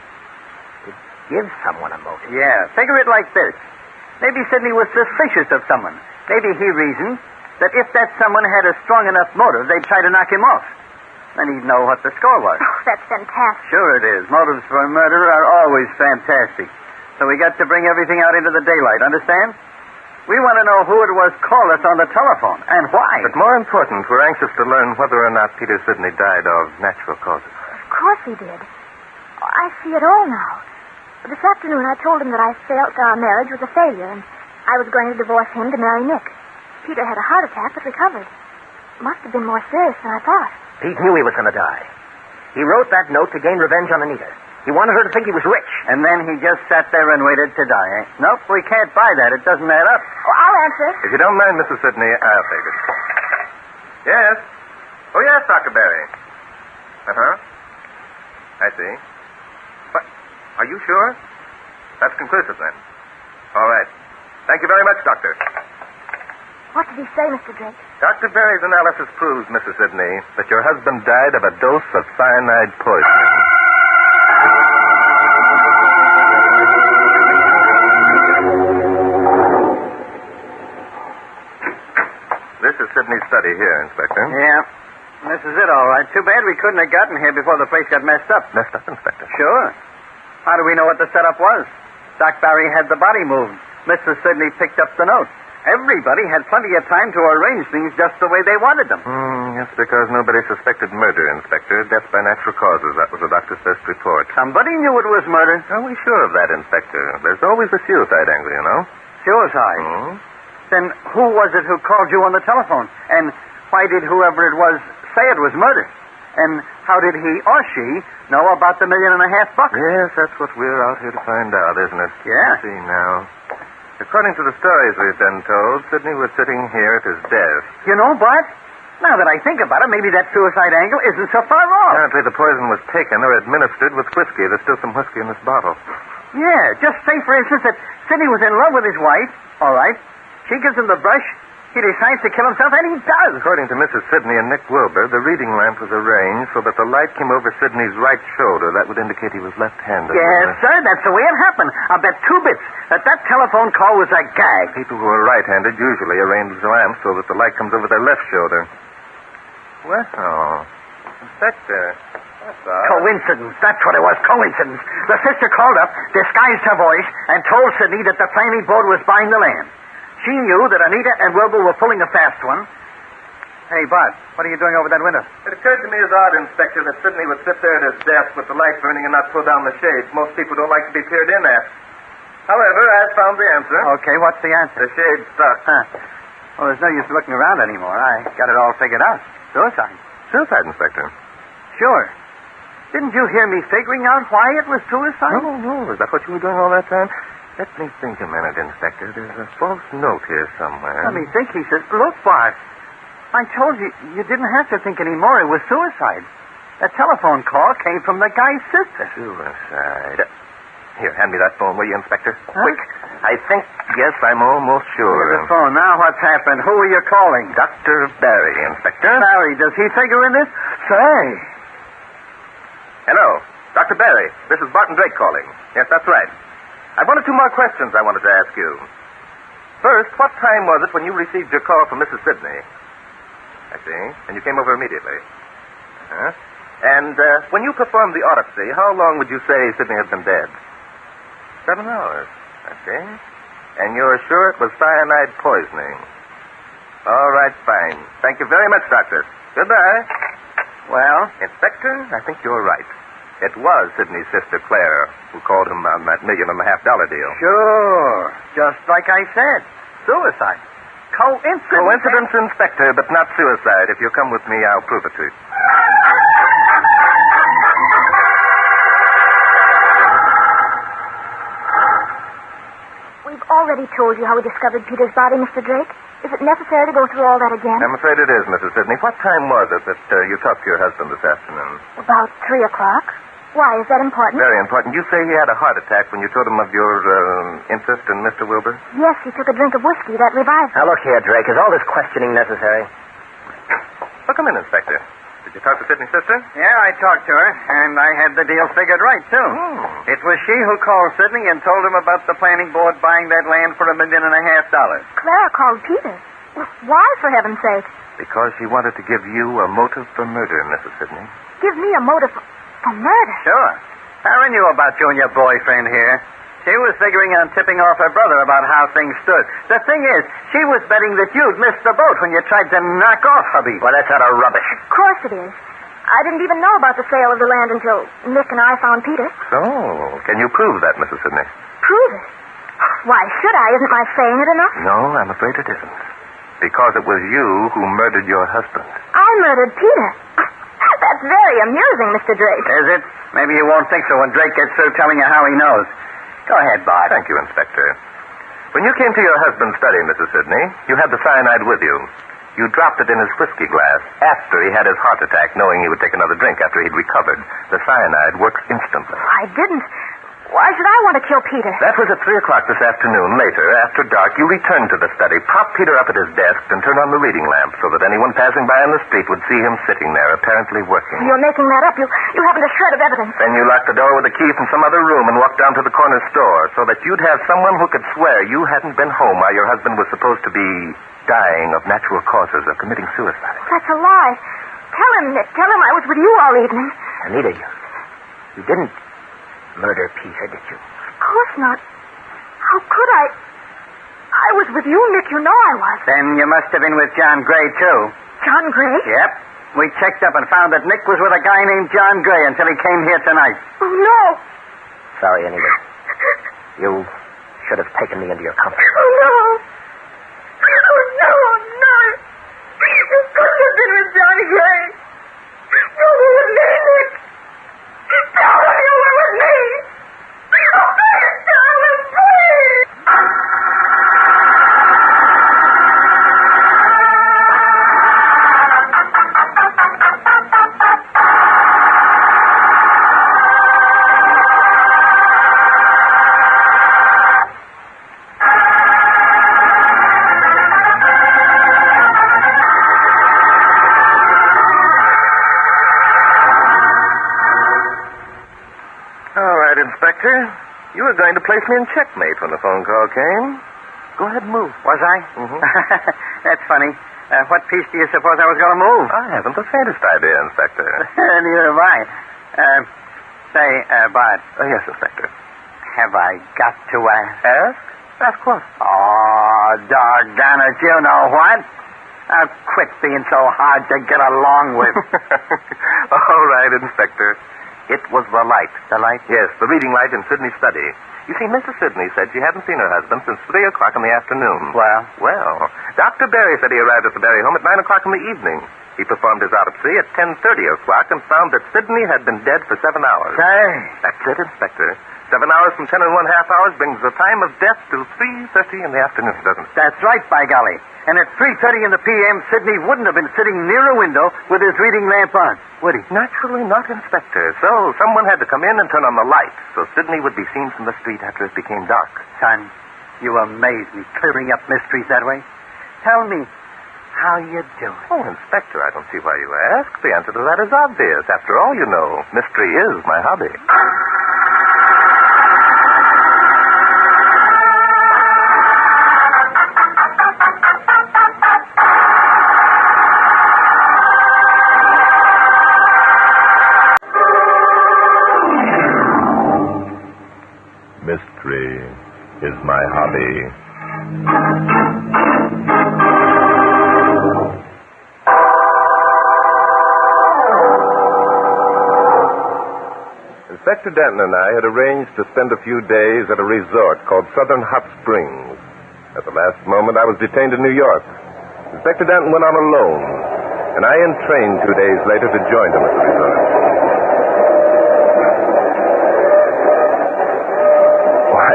To give someone a motive? Yeah, figure it like this. Maybe Sidney was suspicious of someone. Maybe he reasoned that if that someone had a strong enough motive, they'd try to knock him off. Then he'd know what the score was. Oh, that's fantastic. Sure it is. Motives for murder are always fantastic. So we got to bring everything out into the daylight, understand? We want to know who it was called us on the telephone, and why. But more important, we're anxious to learn whether or not Peter Sidney died of natural causes. Of course he did. I see it all now. This afternoon I told him that I felt our marriage was a failure, and I was going to divorce him to marry Nick. Peter had a heart attack but recovered. Must have been more serious than I thought. Pete knew he was going to die. He wrote that note to gain revenge on Anita. He wanted her to think he was rich. And then he just sat there and waited to die, eh? Nope, we can't buy that. It doesn't add up. Oh, I'll answer. If you don't mind, Mrs. Sidney, I'll take it. Yes? Oh, yes, Dr. Barry. Uh-huh. I see. What? Are you sure? That's conclusive, then. All right. Thank you very much, Doctor. What did he say, Mr. Drake? Dr. Berry's analysis proves, Mrs. Sidney, that your husband died of a dose of cyanide poisoning. This is Sidney's study here, Inspector. Yeah. This is it, all right. Too bad we couldn't have gotten here before the place got messed up. Messed up, Inspector? Sure. How do we know what the setup was? Doc Barry had the body moved. Mr. Sidney picked up the note. Everybody had plenty of time to arrange things just the way they wanted them. Yes, because nobody suspected murder, Inspector. Death by natural causes. That was the doctor's first report. Somebody knew it was murder. Are we sure of that, Inspector? There's always the suicide angle, you know. Suicide? Then who was it who called you on the telephone? And why did whoever it was say it was murder? And how did he or she know about the $1.5 million? Yes, that's what we're out here to find out, isn't it? Yeah. Let's see now. According to the stories we've been told, Sidney was sitting here at his desk. You know, Bart, now that I think about it, maybe that suicide angle isn't so far off. Apparently the poison was taken or administered with whiskey. There's still some whiskey in this bottle. Yeah, just say, for instance, that Sidney was in love with his wife. All right. She gives him the brush. He decides to kill himself, and he does. According to Mrs. Sidney and Nick Wilbur, the reading lamp was arranged so that the light came over Sidney's right shoulder. That would indicate he was left-handed. Yes, sir, that's the way it happened. I'll bet 2 bits that telephone call was a gag. People who are right-handed usually arrange the lamp so that the light comes over their left shoulder. Well, Inspector, that's odd. Coincidence. That's what it was, coincidence. The sister called up, disguised her voice, and told Sidney that the planning board was buying the land. She knew that Anita and Wilbur were pulling a fast one. Hey, Bart, what are you doing over that window? It occurred to me as odd, Inspector, that Sidney would sit there at his desk with the light burning and not pull down the shades. Most people don't like to be peered in at. However, I've found the answer. Okay, what's the answer? The shade's stuck. Well, there's no use looking around anymore. I got it all figured out. Suicide. Suicide, Inspector? Sure. Didn't you hear me figuring out why it was suicide? No. Is that what you were doing all that time? Let me think a minute, Inspector. There's a false note here somewhere. Let me think, he says. Look, Bart. I told you, you didn't have to think anymore. It was suicide. That telephone call came from the guy's sister. Suicide. Here, hand me that phone, will you, Inspector? Quick. I think, yes, I'm almost sure. Here's the phone. Now what's happened? Who are you calling? Dr. Barry, Inspector. Barry, does he figure in this? Say. Hello. Dr. Barry. This is Barton Drake calling. Yes, that's right. I've one or two more questions I wanted to ask you. First, what time was it when you received your call from Mrs. Sidney? I see. And you came over immediately. Uh-huh. And when you performed the autopsy, how long would you say Sidney had been dead? 7 hours. I see. And you're sure it was cyanide poisoning? All right, fine. Thank you very much, Doctor. Goodbye. Well? Inspector, I think you're right. It was Sidney's sister, Claire, who called him on that $1.5 million deal. Sure. Just like I said. Suicide. Coincidence. Coincidence, Inspector, but not suicide. If you'll come with me, I'll prove it to you. We've already told you how we discovered Peter's body, Mr. Drake. Is it necessary to go through all that again? I'm afraid it is, Mrs. Sidney. What time was it that you talked to your husband this afternoon? About 3 o'clock. Why, is that important? Very important. You say he had a heart attack when you told him of your interest in Mr. Wilbur? Yes, he took a drink of whiskey. That revived him. Now, look here, Drake. Is all this questioning necessary? Well, come in, Inspector. Did you talk to Sidney's sister? Yeah, I talked to her, and I had the deal figured right, too. It was she who called Sidney and told him about the planning board buying that land for $1.5 million. Clara called Peter. Why, for heaven's sake? Because she wanted to give you a motive for murder, Mrs. Sidney. Give me a motive for murder? Sure. Sarah knew about you and your boyfriend here. She was figuring on tipping off her brother about how things stood. The thing is, she was betting that you'd missed the boat when you tried to knock off hubby. Well, that's utter rubbish. Of course it is. I didn't even know about the sale of the land until Nick and I found Peter. So, can you prove that, Mrs. Sidney? Prove it? Why should I? Isn't my saying it enough? No, I'm afraid it isn't. Because it was you who murdered your husband. I murdered Peter. That's very amusing, Mr. Drake. Is it? Maybe you won't think so when Drake gets through telling you how he knows. Go ahead, Bart. Thank you, Inspector. When you came to your husband's study, Mrs. Sidney, you had the cyanide with you. You dropped it in his whiskey glass after he had his heart attack, knowing he would take another drink after he'd recovered. The cyanide works instantly. I didn't. Why should I want to kill Peter? That was at 3 o'clock this afternoon. Later, after dark, you returned to the study, propped Peter up at his desk, and turned on the reading lamp so that anyone passing by on the street would see him sitting there, apparently working. You're making that up. You haven't a shred of evidence. Then you locked the door with a key from some other room and walked down to the corner store so that you'd have someone who could swear you hadn't been home while your husband was supposed to be dying of natural causes or committing suicide. That's a lie. Tell him, Nick. Tell him I was with you all evening. Anita, you didn't murder Peter, did you? Of course not. How could I? I was with you, Nick. You know I was. Then you must have been with John Gray, too. John Gray? Yep. We checked up and found that Nick was with a guy named John Gray until he came here tonight. Oh, no. Sorry, Anita. You should have taken me into your company. Oh, no. Oh, no, no. You couldn't have been with John Gray. You were with me, Nick. Tell him you were with me. Please, tell him, please. Inspector, you were going to place me in checkmate when the phone call came. Go ahead and move. Was I? Mm-hmm. That's funny. What piece do you suppose I was going to move? I haven't the faintest idea, Inspector. Neither have I. Say, Bart. Yes, Inspector. Have I got to ask? Ask? Ask what? Oh, doggone it. You know what? I'll quit being so hard to get along with. All right, Inspector. It was the light. The light? Yes, the reading light in Sidney's study. You see, Mrs. Sidney said she hadn't seen her husband since 3 o'clock in the afternoon. Well, Dr. Berry said he arrived at the Berry home at 9 o'clock in the evening. He performed his autopsy at 10:30 o'clock and found that Sidney had been dead for 7 hours. Say. That's it, Inspector. 7 hours from 10 1/2 hours brings the time of death to 3:30 in the afternoon, doesn't it? That's right, by golly. And at 3:30 in the p.m., Sidney wouldn't have been sitting near a window with his reading lamp on, would he? Naturally not, Inspector. So someone had to come in and turn on the light so Sidney would be seen from the street after it became dark. Son, you amaze me, clearing up mysteries that way. Tell me, how you doing? Oh, Inspector, I don't see why you ask. The answer to that is obvious. After all, you know, mystery is my hobby. Mystery is my hobby. Inspector Denton and I had arranged to spend a few days at a resort called Southern Hot Springs. At the last moment, I was detained in New York. Inspector Denton went on alone, and I entrained 2 days later to join him at the resort.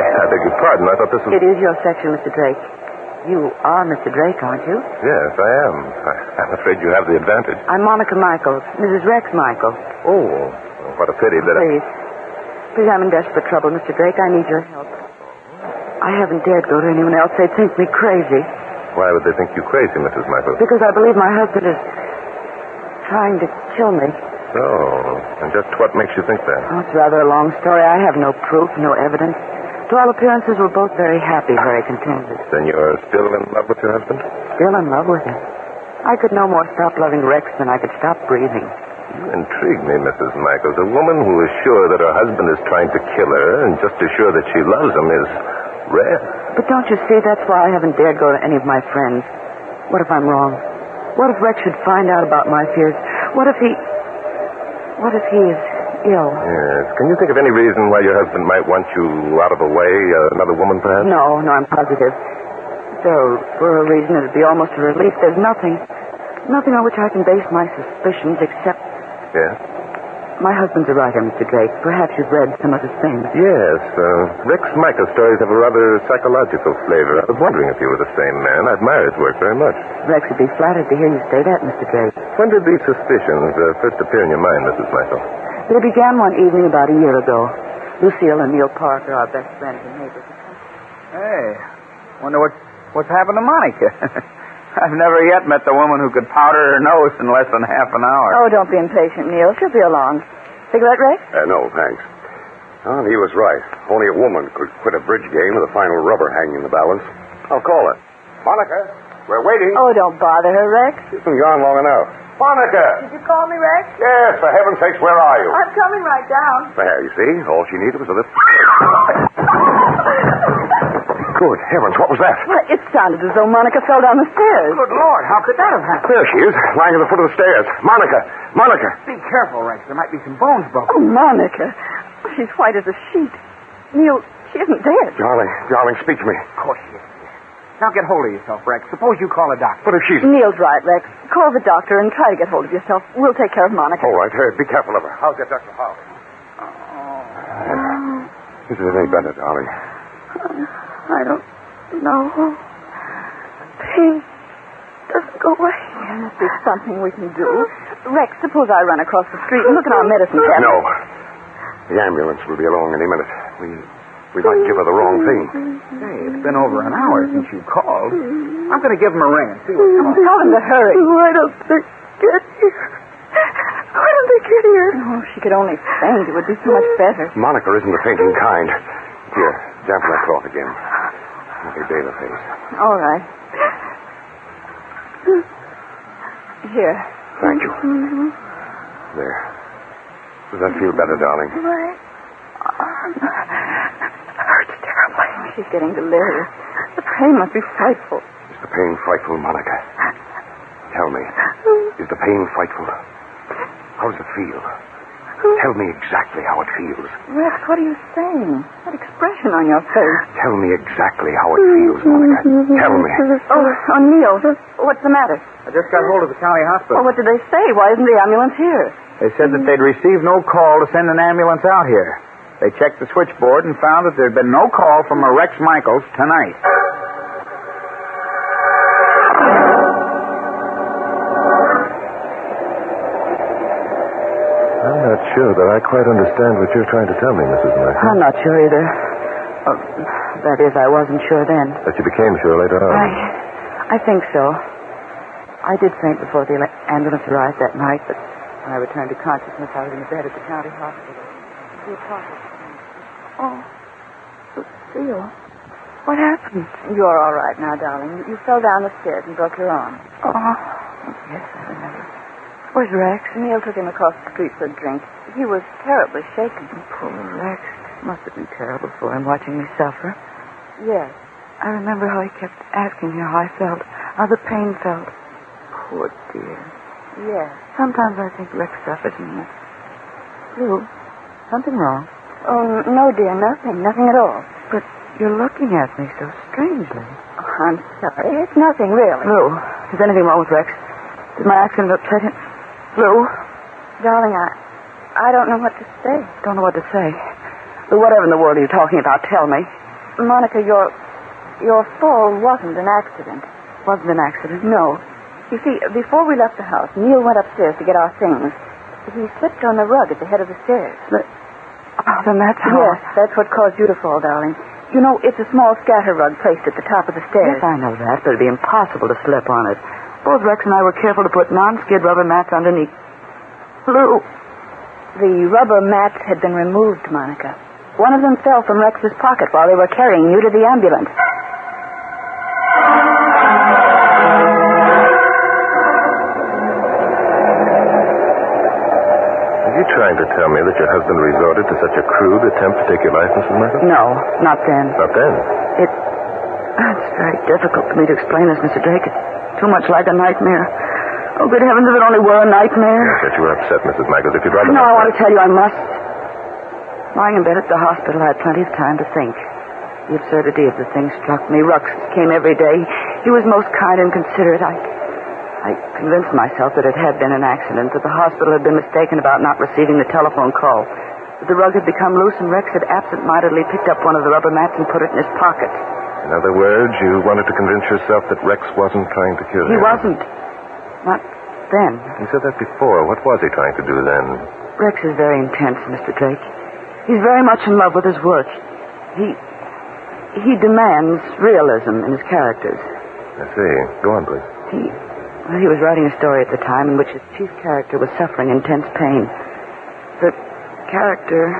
I beg your pardon. I thought this was... It is your section, Mr. Drake. You are Mr. Drake, aren't you? Yes, I am. I'm afraid you have the advantage. I'm Monica Michaels, Mrs. Rex Michaels. Oh, what a pity that... Please, I'm in desperate trouble, Mr. Drake. I need your help. I haven't dared go to anyone else. They'd think me crazy. Why would they think you crazy, Mrs. Michaels? Because I believe my husband is trying to kill me. Oh, and just what makes you think that? Oh, it's rather a long story. I have no proof, no evidence. To all appearances, we're both very happy, very contented. Then you're still in love with your husband? Still in love with him. I could no more stop loving Rex than I could stop breathing. You intrigue me, Mrs. Michaels. A woman who is sure that her husband is trying to kill her and just as sure that she loves him is rare. But don't you see, that's why I haven't dared go to any of my friends. What if I'm wrong? What if Rex should find out about my fears? What if he is ill? Yes. Can you think of any reason why your husband might want you out of the way? Another woman, perhaps? No, I'm positive. If there were a reason, it'd be almost a relief. There's nothing on which I can base my suspicions except... Yes? My husband's a writer, Mr. Drake. Perhaps you've read some of his things. Yes. Rex Michael's stories have a rather psychological flavor. I was wondering if you were the same man. I admire his work very much. Rex would be flattered to hear you say that, Mr. Drake. When did these suspicions first appear in your mind, Mrs. Michael? They began one evening about a year ago. Lucille and Neil Parker, our best friends and neighbors. Hey, wonder what's happened to Monica. I've never yet met the woman who could powder her nose in less than half an hour. Oh, don't be impatient, Neil. She'll be along. Cigarette, Rex? No, thanks. Oh, he was right. Only a woman could quit a bridge game with a final rubber hanging in the balance. I'll call her. Monica, we're waiting. Oh, don't bother her, Rex. She's been gone long enough. Monica! Did you call me, Rex? Yes, for heaven's sakes, where are you? I'm coming right down. There, you see, all she needed was a little... Good heavens, what was that? Well, it sounded as though Monica fell down the stairs. Good Lord, how could that have happened? There she is, lying at the foot of the stairs. Monica! Monica! Be careful, Rex. There might be some bones broken. Oh, Monica. She's white as a sheet. Neil, she isn't dead. Darling, speak to me. Of course she is. Now get hold of yourself, Rex. Suppose you call a doctor. But if she's... Neil's right, Rex. Call the doctor and try to get hold of yourself. We'll take care of Monica. All right, be careful of her. I'll get Dr. Howard. Is it any better, darling? I don't know. Pain doesn't go away. There must be something we can do. Rex, suppose I run across the street and look at our medicine cabinet. No. The ambulance will be along any minute. We might give her the wrong thing. Hey, it's been over an hour since you called. I'm going to give him a ring and see what's going on. Tell him to hurry. Why don't they get here? Why don't they get here? Oh, if she could only faint, it would be so much better. Monica isn't the fainting kind. Here, dampen that cloth again. Let me bathe her face. All right. Here. Thank you. There. Does that feel better, darling? My arm hurts terribly. She's getting delirious. The pain must be frightful. Is the pain frightful, Monica? Tell me. Is the pain frightful? How does it feel? Tell me exactly how it feels. Rex, what are you saying? That expression on your face. Tell me exactly how it feels, Monica. Tell me. Oh, Neil, what's the matter? I just got hold of the county hospital. Well, what did they say? Why isn't the ambulance here? They said that they'd received no call to send an ambulance out here. They checked the switchboard and found that there'd been no call from a Rex Michaels tonight. I'm not sure that I quite understand what you're trying to tell me, Mrs. Michael. I'm not sure either. That is, I wasn't sure then. But you became sure later on. I think so. I did faint before the ambulance arrived that night, but when I returned to consciousness, I was in bed at the county hospital. Oh, Lucille. What happened? You're all right now, darling. You fell down the stairs and broke your arm. Oh. Yes, I remember. Where's Rex? Neil took him across the street for a drink. He was terribly shaken. Poor Rex. Must have been terrible for him watching me suffer. Yes. I remember how he kept asking me how I felt, how the pain felt. Poor dear. Yes. Sometimes I think Rex suffers more. Lou, something wrong? Oh, no, dear, nothing at all. But you're looking at me so strangely. Oh, I'm sorry. It's nothing, really. Lou, is anything wrong with Rex? Did my accident upset him? Lou? Darling, I don't know what to say. Don't know what to say? Lou, whatever in the world are you talking about? Tell me. Monica, your fall wasn't an accident. Wasn't an accident? No. You see, before we left the house, Neil went upstairs to get our things. He slipped on the rug at the head of the stairs. Then that's how... Yes, that's what caused you to fall, darling. You know, it's a small scatter rug placed at the top of the stairs. Yes, I know that, but it'd be impossible to slip on it. Both Rex and I were careful to put non-skid rubber mats underneath. Lou. The rubber mats had been removed, Monica. One of them fell from Rex's pocket while they were carrying you to the ambulance. Are you trying to tell me that your husband resorted to such a crude attempt to take your life, Mrs. Michael? No, not then. Not then? It's very difficult for me to explain this, Mr. Drake. It's too much like a nightmare. Oh, good heavens, if it only were a nightmare. Yes, you were upset, Mrs. Michaels. If you'd rather... No, I want to tell you I must. Lying in bed at the hospital, I had plenty of time to think. The absurdity of the thing struck me. Rux came every day. He was most kind and considerate. I convinced myself that it had been an accident, that the hospital had been mistaken about not receiving the telephone call, that the rug had become loose and Rex had absent-mindedly picked up one of the rubber mats and put it in his pocket. In other words, you wanted to convince yourself that Rex wasn't trying to kill you. He wasn't. Not then. You said that before. What was he trying to do then? Rex is very intense, Mr. Drake. He's very much in love with his work. He demands realism in his characters. I see. Go on, please. He was writing a story at the time in which his chief character was suffering intense pain. The character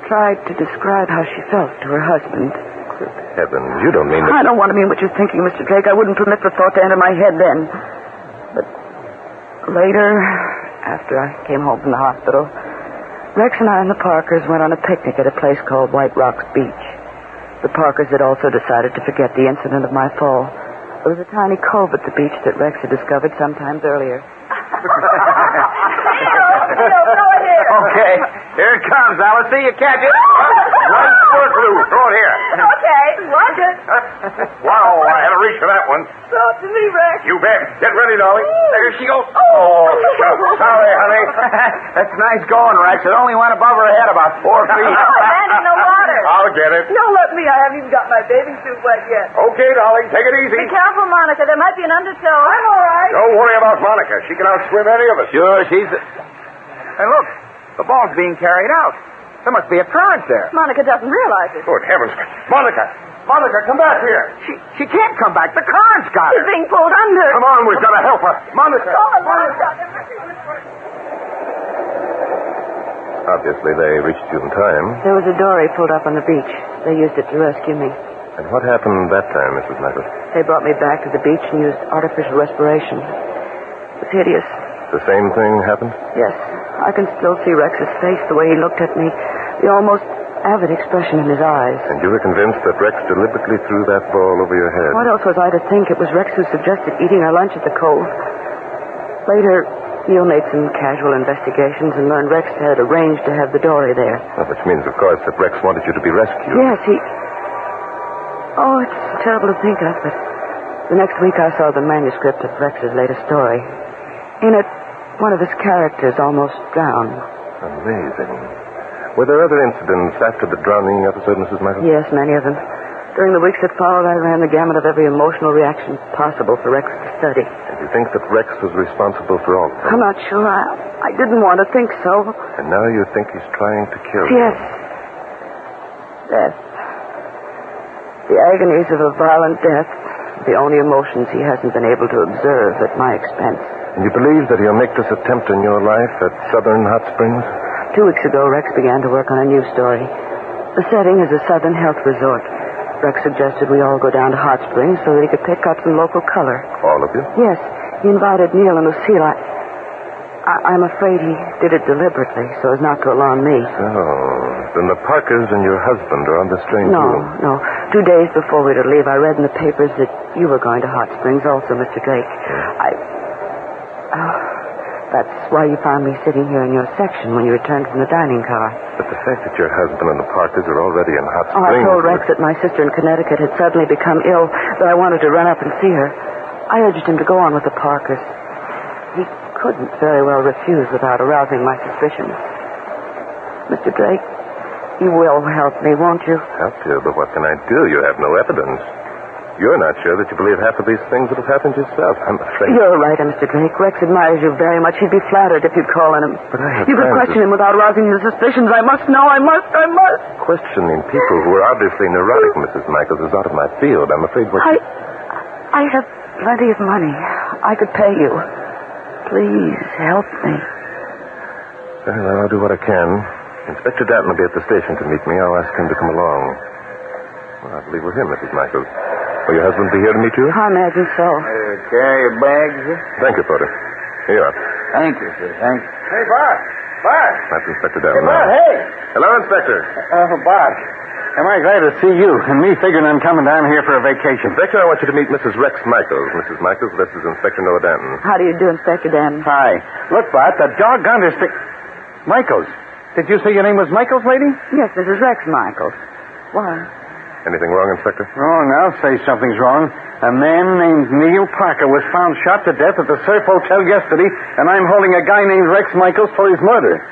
tried to describe how she felt to her husband. Good heavens, you don't mean that... I don't want to mean what you're thinking, Mr. Drake. I wouldn't permit the thought to enter my head then. But later, after I came home from the hospital, Rex and I and the Parkers went on a picnic at a place called White Rocks Beach. The Parkers had also decided to forget the incident of my fall. There was a tiny cove at the beach that Rex had discovered sometimes earlier. Okay, here it comes, Alice. See, you catch it. Nice work, Lou. Throw it here. Okay, watch it. Wow, I had to reach for that one. Throw it to me, Rex. You bet. Get ready, darling. There she goes. Oh, shucks. Sorry, honey. That's nice going, Rex. It only went above her head about 4 feet. Land in the water. I'll get it. Don't let me. I haven't even got my bathing suit wet yet. Okay, darling. Take it easy. Be careful, Monica. There might be an undertow. I'm all right. Don't worry about Monica. She can outswim any of us. Sure, she's... Hey, look. The ball's being carried out. There must be a current there. Monica doesn't realize it. Good heavens. Monica, come back here. She can't come back. The current's got her. She's being pulled under. Come on, we've got to help her. Monica. Obviously, they reached you in time. There was a dory pulled up on the beach. They used it to rescue me. And what happened that time, Mrs. Michaels? They brought me back to the beach and used artificial respiration. It was hideous. The same thing happened? Yes. I can still see Rex's face, the way he looked at me, the almost avid expression in his eyes. And you were convinced that Rex deliberately threw that ball over your head? What else was I to think? It was Rex who suggested eating our lunch at the cove. Later, Neil made some casual investigations and learned Rex had arranged to have the dory there. Well, which means, of course, that Rex wanted you to be rescued. Yes, he... Oh, it's terrible to think of, but the next week I saw the manuscript of Rex's latest story. In it, one of his characters almost drowned. Amazing. Were there other incidents after the drowning episode, Mrs. Michaels? Yes, many of them. During the weeks that followed, I ran the gamut of every emotional reaction possible for Rex to study. And you think that Rex was responsible for all of them? I'm not sure. I didn't want to think so. And now you think he's trying to kill you? Yes. Death. The agonies of a violent death. The only emotions he hasn't been able to observe at my expense. And you believe that he'll make this attempt in your life at Southern Hot Springs? 2 weeks ago, Rex began to work on a new story. The setting is a Southern health resort. Rex suggested we all go down to Hot Springs so that he could pick up some local color. All of you? Yes. He invited Neil and Lucille. I'm afraid he did it deliberately so as not to alarm me. Oh, then the Parkers and your husband are on the strange room. No. 2 days before we were to leave, I read in the papers that you were going to Hot Springs also, Mr. Drake. That's why you found me sitting here in your section when you returned from the dining car. But the fact that your husband and the Parkers are already in Hot Springs... I told Rex that my sister in Connecticut had suddenly become ill, that I wanted to run up and see her. I urged him to go on with the Parkers. He couldn't very well refuse without arousing my suspicions. Mr. Drake, you will help me, won't you? Help you? But what can I do? You have no evidence. You're not sure that you believe half of these things that have happened yourself, I'm afraid. You're right, Mr. Drake. Rex admires you very much. He'd be flattered if you'd call on him. But I have You could question him without rousing his suspicions. I must know. I must. Questioning people who are obviously neurotic, Mrs. Michaels, is out of my field. I'm afraid I have plenty of money. I could pay you. Please, help me. Very well, I'll do what I can. Inspector Danton will be at the station to meet me. I'll ask him to come along. Well, I believe we're here, Mrs. Michaels. Will your husband be here to meet you? I imagine so. Carry your bags, sir? Thank you, Porter. Here you are. Thank you, sir. Thank you. Hey, Bart. That's Inspector Danton. Hey, Bart, hey. Hello, Inspector. Bart. Am I glad to see you? And me figuring I'm coming down here for a vacation. Inspector, I want you to meet Mrs. Rex Michaels. Mrs. Michaels, this is Inspector Noah Danton. How do you do, Inspector Danton? Hi. Look, Bart, the doggone Michaels. Did you say your name was Michaels, lady? Yes, Mrs. Rex Michaels. Why? Anything wrong, Inspector? Oh, now say something's wrong. A man named Neil Parker was found shot to death at the Surf Hotel yesterday, and I'm holding a guy named Rex Michaels for his murder.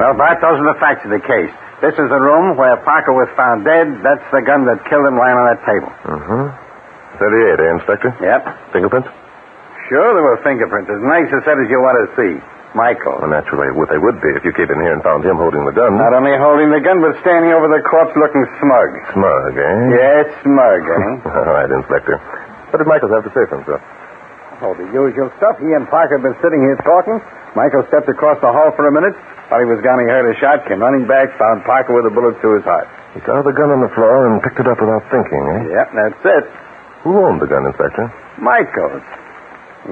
Well, Bart, those are the facts of the case. This is the room where Parker was found dead. That's the gun that killed him lying on that table. Mm-hmm. 38, Inspector? Yep. Fingerprints? Sure, there were fingerprints. As nice a set as you want to see. Michael. Well, naturally, they would be if you came in here and found him holding the gun. Not only holding the gun, but standing over the corpse looking smug. Smug, eh? Yes, smug, eh? All right, Inspector. What did Michaels have to say for himself? Oh, the usual stuff. He and Parker had been sitting here talking. Michael stepped across the hall for a minute. While he was gone, he heard a shot, came running back, found Parker with a bullet through his heart. He saw the gun on the floor and picked it up without thinking, eh? Yep, that's it. Who owned the gun, Inspector? Michaels.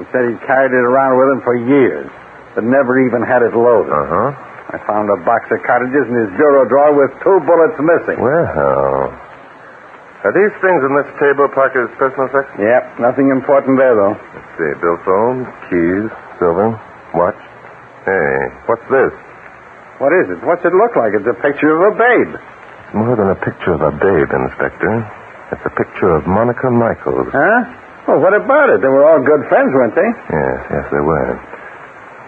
He said he'd carried it around with him for years, but never even had it loaded. Uh-huh. I found a box of cartridges in his bureau drawer with 2 bullets missing. Well, are these things on this table Parker's personal effects? Yep, nothing important there, though. Let's see, bill phone, keys, silver, watch. Hey, what's this? What is it? What's it look like? It's a picture of a babe. It's more than a picture of a babe, Inspector. It's a picture of Monica Michaels. Huh? Well, what about it? They were all good friends, weren't they? Yes, they were.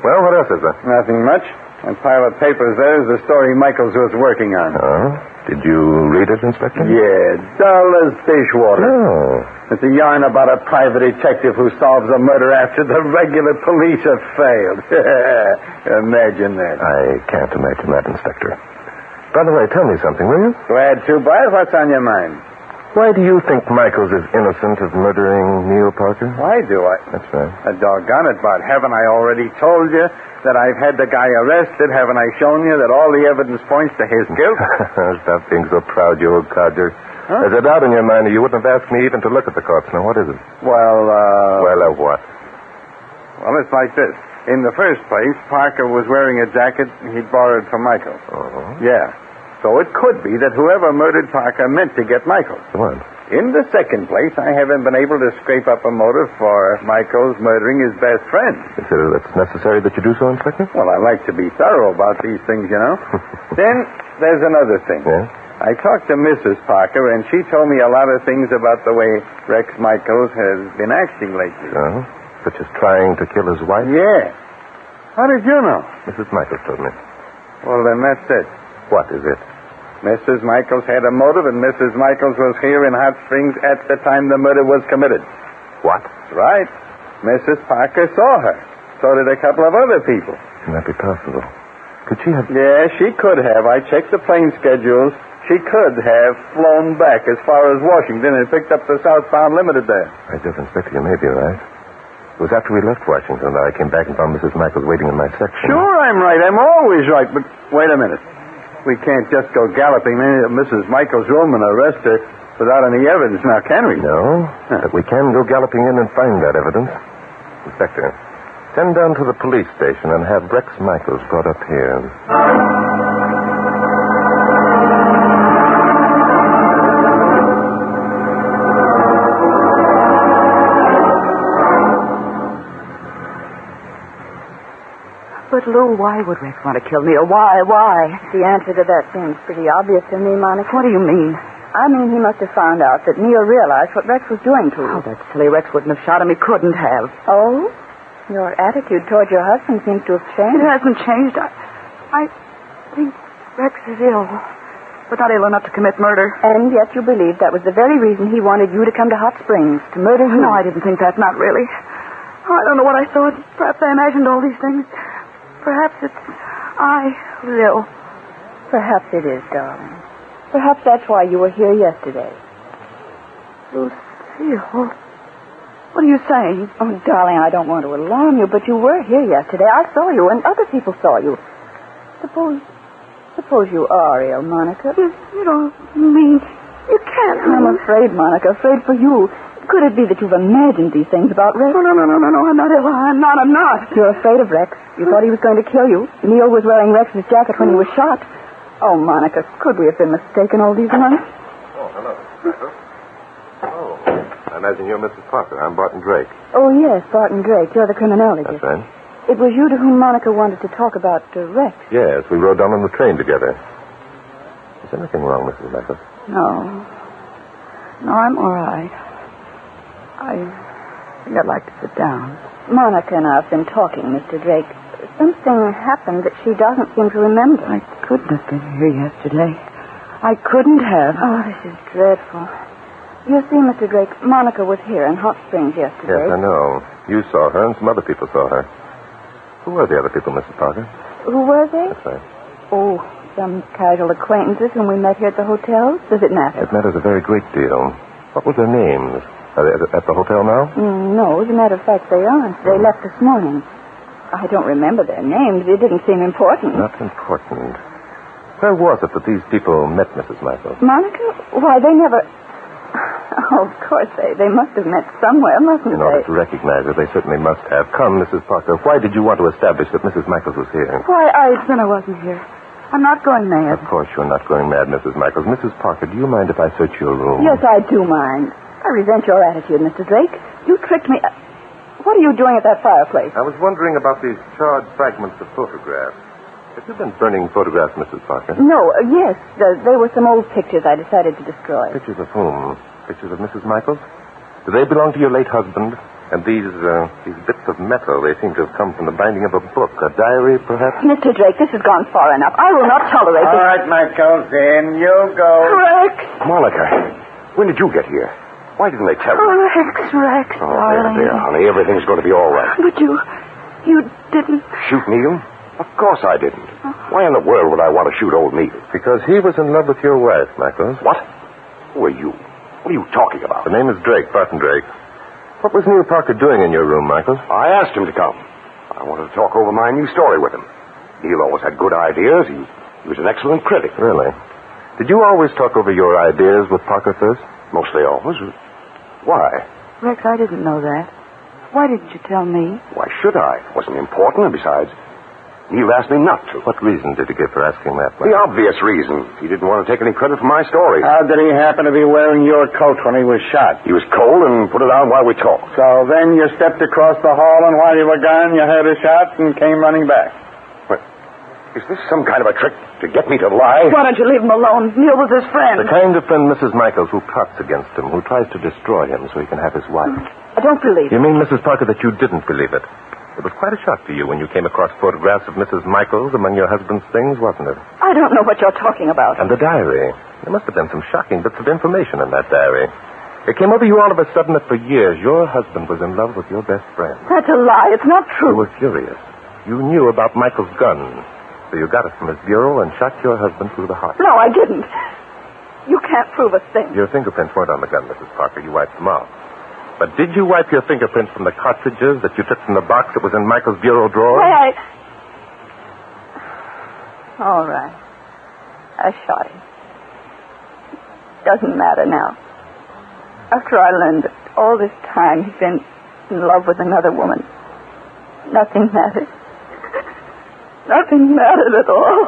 Well, what else is there? Nothing much. That pile of papers there is the story Michaels was working on. Oh? Did you read it, Inspector? Yeah, dull as dishwater. Oh. It's a yarn about a private detective who solves a murder after the regular police have failed. Imagine that. I can't imagine that, Inspector. By the way, tell me something, will you? Glad to, Bart. What's on your mind? Why do you think Michaels is innocent of murdering Neil Parker? Why do I? That's right. Doggone it, Bart. Haven't I already told you that I've had the guy arrested? Haven't I shown you that all the evidence points to his guilt? Stop being so proud, you old codger. Huh? There's a doubt in your mind that you wouldn't have asked me even to look at the corpse. Now, what is it? Well, what? Well, it's like this. In the first place, Parker was wearing a jacket he'd borrowed from Michael. Uh-huh. Yeah. So it could be that whoever murdered Parker meant to get Michael. What? In the second place, I haven't been able to scrape up a motive for Michael's murdering his best friend. Consider it's necessary that you do so, Inspector? Well, I like to be thorough about these things, you know. Then there's another thing. Yeah? I talked to Mrs. Parker, and she told me a lot of things about the way Rex Michaels has been acting lately. So? Such as trying to kill his wife? Yeah. How did you know? Mrs. Michaels told me. Well, then that's it. What is it? Mrs. Michaels had a motive, and Mrs. Michaels was here in Hot Springs at the time the murder was committed. What? Right. Mrs. Parker saw her. So did a couple of other people. Can that be possible? Could she have... Yeah, she could have. I checked the plane schedules. She could have flown back as far as Washington and picked up the southbound limited there. I just, Inspector, you may be right. It was after we left Washington that I came back and found Mrs. Michaels waiting in my section. Sure, I'm right. I'm always right. But wait a minute. We can't just go galloping into Mrs. Michaels' room and arrest her without any evidence now, can we? No, but we can go galloping in and find that evidence. Inspector, send down to the police station and have Rex Michaels brought up here. But, Lou, why would Rex want to kill me? Or why? The answer to that seems pretty obvious to me, Monica. What do you mean? I mean, he must have found out that Neil realized what Rex was doing to you. Oh, that silly Rex wouldn't have shot him. He couldn't have. Oh? Your attitude toward your husband seems to have changed. It hasn't changed. I think Rex is ill, but not ill enough to commit murder. And yet you believe that was the very reason he wanted you to come to Hot Springs, to murder you. No, I didn't think that. Not really. Oh, I don't know what I thought. Perhaps I imagined all these things. Perhaps it's I who's ill. Perhaps it is, darling. Perhaps that's why you were here yesterday. Lucille, what are you saying? Oh, darling, I don't want to alarm you, but you were here yesterday. I saw you, and other people saw you. Suppose you are ill, Monica. You don't mean... You can't. I'm afraid, Monica, afraid for you. Could it be that you've imagined these things about Rex? No. I'm not. You're afraid of Rex. You thought he was going to kill you. Neil was wearing Rex's jacket when he was shot. Oh, Monica, could we have been mistaken all these months? Oh, hello. Oh, I imagine you're Mrs. Parker. I'm Barton Drake. Oh, yes, Barton Drake. You're the criminologist. That's right. It was you to whom Monica wanted to talk about Rex. Yes, we rode down on the train together. Is anything wrong, Mrs. Michaels? No, I'm all right. I think I'd like to sit down. Monica and I have been talking, Mr. Drake. Something happened that she doesn't seem to remember. I couldn't have been here yesterday. I couldn't have. Oh, this is dreadful. You see, Mr. Drake, Monica was here in Hot Springs yesterday. Yes, I know. You saw her and some other people saw her. Who were the other people, Mrs. Parker? Who were they? That's right. Oh, some casual acquaintances whom we met here at the hotel. Does it matter? It matters a very great deal. What was their names? Are they at the hotel now? No, as a matter of fact, they aren't. They left this morning. I don't remember their names. It didn't seem important. Not important. Where was it that these people met Mrs. Michaels? Monica? Why, they never... Oh, of course, they must have met somewhere, mustn't they? In order to recognize her, they certainly must have. Come, Mrs. Parker, why did you want to establish that Mrs. Michaels was here? Why, then I wasn't here. I'm not going mad. Of course you're not going mad, Mrs. Michaels. Mrs. Parker, do you mind if I search your room? Yes, I do mind. I resent your attitude, Mr. Drake. You tricked me. What are you doing at that fireplace? I was wondering about these charred fragments of photographs. Have you been burning photographs, Mrs. Parker? No, yes. They were some old pictures I decided to destroy. Pictures of whom? Pictures of Mrs. Michaels? Do they belong to your late husband? And these bits of metal, they seem to have come from the binding of a book, a diary, perhaps? Mr. Drake, this has gone far enough. I will not tolerate this. All right, Michaels, in you go. Rex! Monica, when did you get here? Why didn't they tell me? Rex, Oh, darling. there, honey. Everything's going to be all right. But you didn't... Shoot Neil? Of course I didn't. Why in the world would I want to shoot old Neil? Because he was in love with your wife, Michaels. What? Who are you? What are you talking about? The name is Drake, Barton Drake. What was Neil Parker doing in your room, Michaels? I asked him to come. I wanted to talk over my new story with him. Neil always had good ideas. He was an excellent critic. Really? Did you always talk over your ideas with Parker first? Mostly always. Why? Rex, I didn't know that. Why didn't you tell me? Why should I? It wasn't important, and besides, Neil asked me not to. What reason did he give for asking that? The obvious reason. He didn't want to take any credit for my story. How did he happen to be wearing your coat when he was shot? He was cold and put it on while we talked. So then you stepped across the hall, and while you were gone, you heard a shot and came running back. What? Is this some kind of a trick to get me to lie? Why don't you leave him alone? Neil was his friend. The kind of friend, Mrs. Michaels, who plots against him, who tries to destroy him so he can have his wife. I don't believe it. You mean, Mrs. Parker, that you didn't believe it? It was quite a shock to you when you came across photographs of Mrs. Michaels among your husband's things, wasn't it? I don't know what you're talking about. And the diary. There must have been some shocking bits of information in that diary. It came over you all of a sudden that for years your husband was in love with your best friend. That's a lie. It's not true. You were furious. You knew about Michael's gun. So you got it from his bureau and shot your husband through the heart. No, I didn't. You can't prove a thing. Your fingerprints weren't on the gun, Mrs. Parker. You wiped them off. But did you wipe your fingerprints from the cartridges that you took from the box that was in Michael's bureau drawer? Why, All right. I shot him. Doesn't matter now. After I learned that all this time he'd been in love with another woman, nothing mattered. Nothing mattered at all.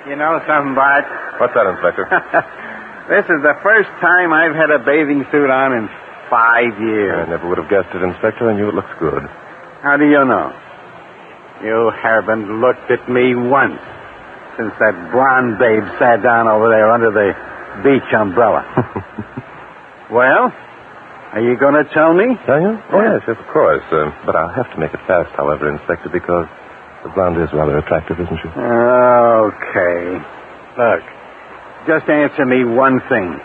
You know something, Bart? What's that, Inspector? This is the first time I've had a bathing suit on in 5 years. I never would have guessed it, Inspector. I knew it looks good. How do you know? You haven't looked at me once since that blonde babe sat down over there under the beach umbrella. Well, are you going to tell me? Tell you? Oh, yes, of course. But I'll have to make it fast, however, Inspector, because the blonde is rather attractive, isn't she? Okay. Look, just answer me one thing.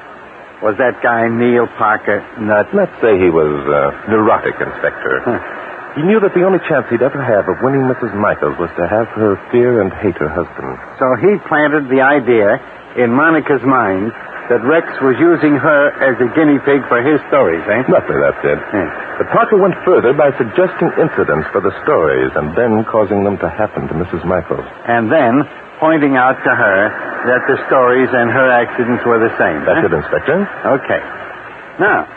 Was that guy Neil Parker nuts? Let's say he was neurotic, Inspector. He knew that the only chance he'd ever have of winning Mrs. Michaels was to have her fear and hate her husband. So he planted the idea in Monica's mind that Rex was using her as a guinea pig for his stories, eh? Roughly, that's it. But Parker went further by suggesting incidents for the stories and then causing them to happen to Mrs. Michaels. And then pointing out to her that the stories and her accidents were the same. That's it, Inspector. Okay. Now,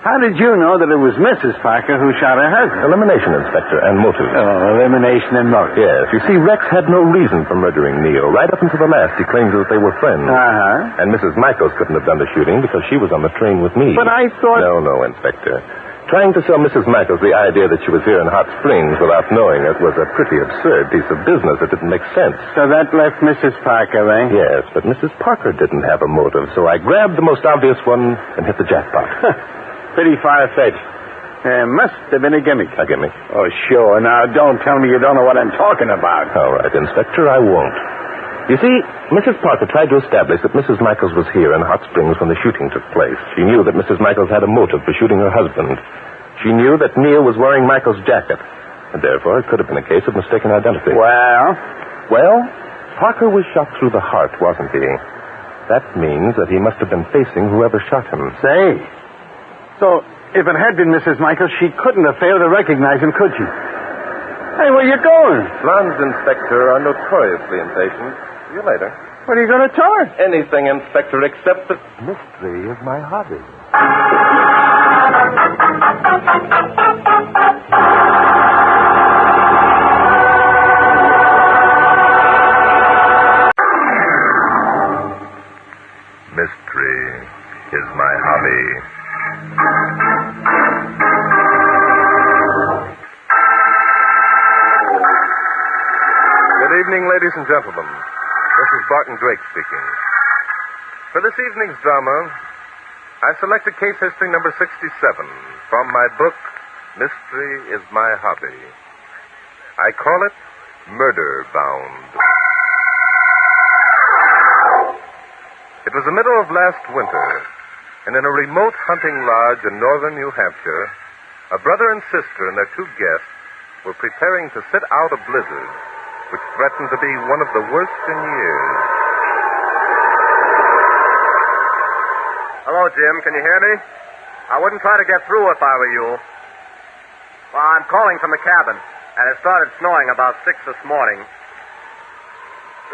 how did you know that it was Mrs. Parker who shot her husband? Elimination, Inspector, and motive. Oh, elimination and motive. Yes. You see, Rex had no reason for murdering Neil. Right up until the last, he claimed that they were friends. Uh-huh. And Mrs. Michaels couldn't have done the shooting because she was on the train with me. But I thought... No, Inspector. Trying to sell Mrs. Michaels the idea that she was here in Hot Springs without knowing it was a pretty absurd piece of business. It didn't make sense. So that left Mrs. Parker, eh? Yes, but Mrs. Parker didn't have a motive, so I grabbed the most obvious one and hit the jackpot. Pretty far-fetched. Must have been a gimmick. A gimmick? Oh, sure. Now, don't tell me you don't know what I'm talking about. All right, Inspector, I won't. You see, Mrs. Parker tried to establish that Mrs. Michaels was here in Hot Springs when the shooting took place. She knew that Mrs. Michaels had a motive for shooting her husband. She knew that Neil was wearing Michael's jacket, and therefore it could have been a case of mistaken identity. Well, Parker was shot through the heart, wasn't he? That means that he must have been facing whoever shot him. Say, so if it had been Mrs. Michaels, she couldn't have failed to recognize him, could she? Hey, where you going? Blondes, Inspector, are notoriously impatient. See you later. What are you going to tell her? Anything, Inspector, except that mystery is my hobby. Mystery is my hobby. Good evening, ladies and gentlemen. This is Barton Drake speaking. For this evening's drama, I selected case history number 67 from my book, Mystery is My Hobby. I call it Murder Bound. It was the middle of last winter, and in a remote hunting lodge in northern New Hampshire, a brother and sister and their two guests were preparing to sit out a blizzard which threatened to be one of the worst in years. Hello, Jim. Can you hear me? I wouldn't try to get through if I were you. Well, I'm calling from the cabin, and it started snowing about 6 this morning.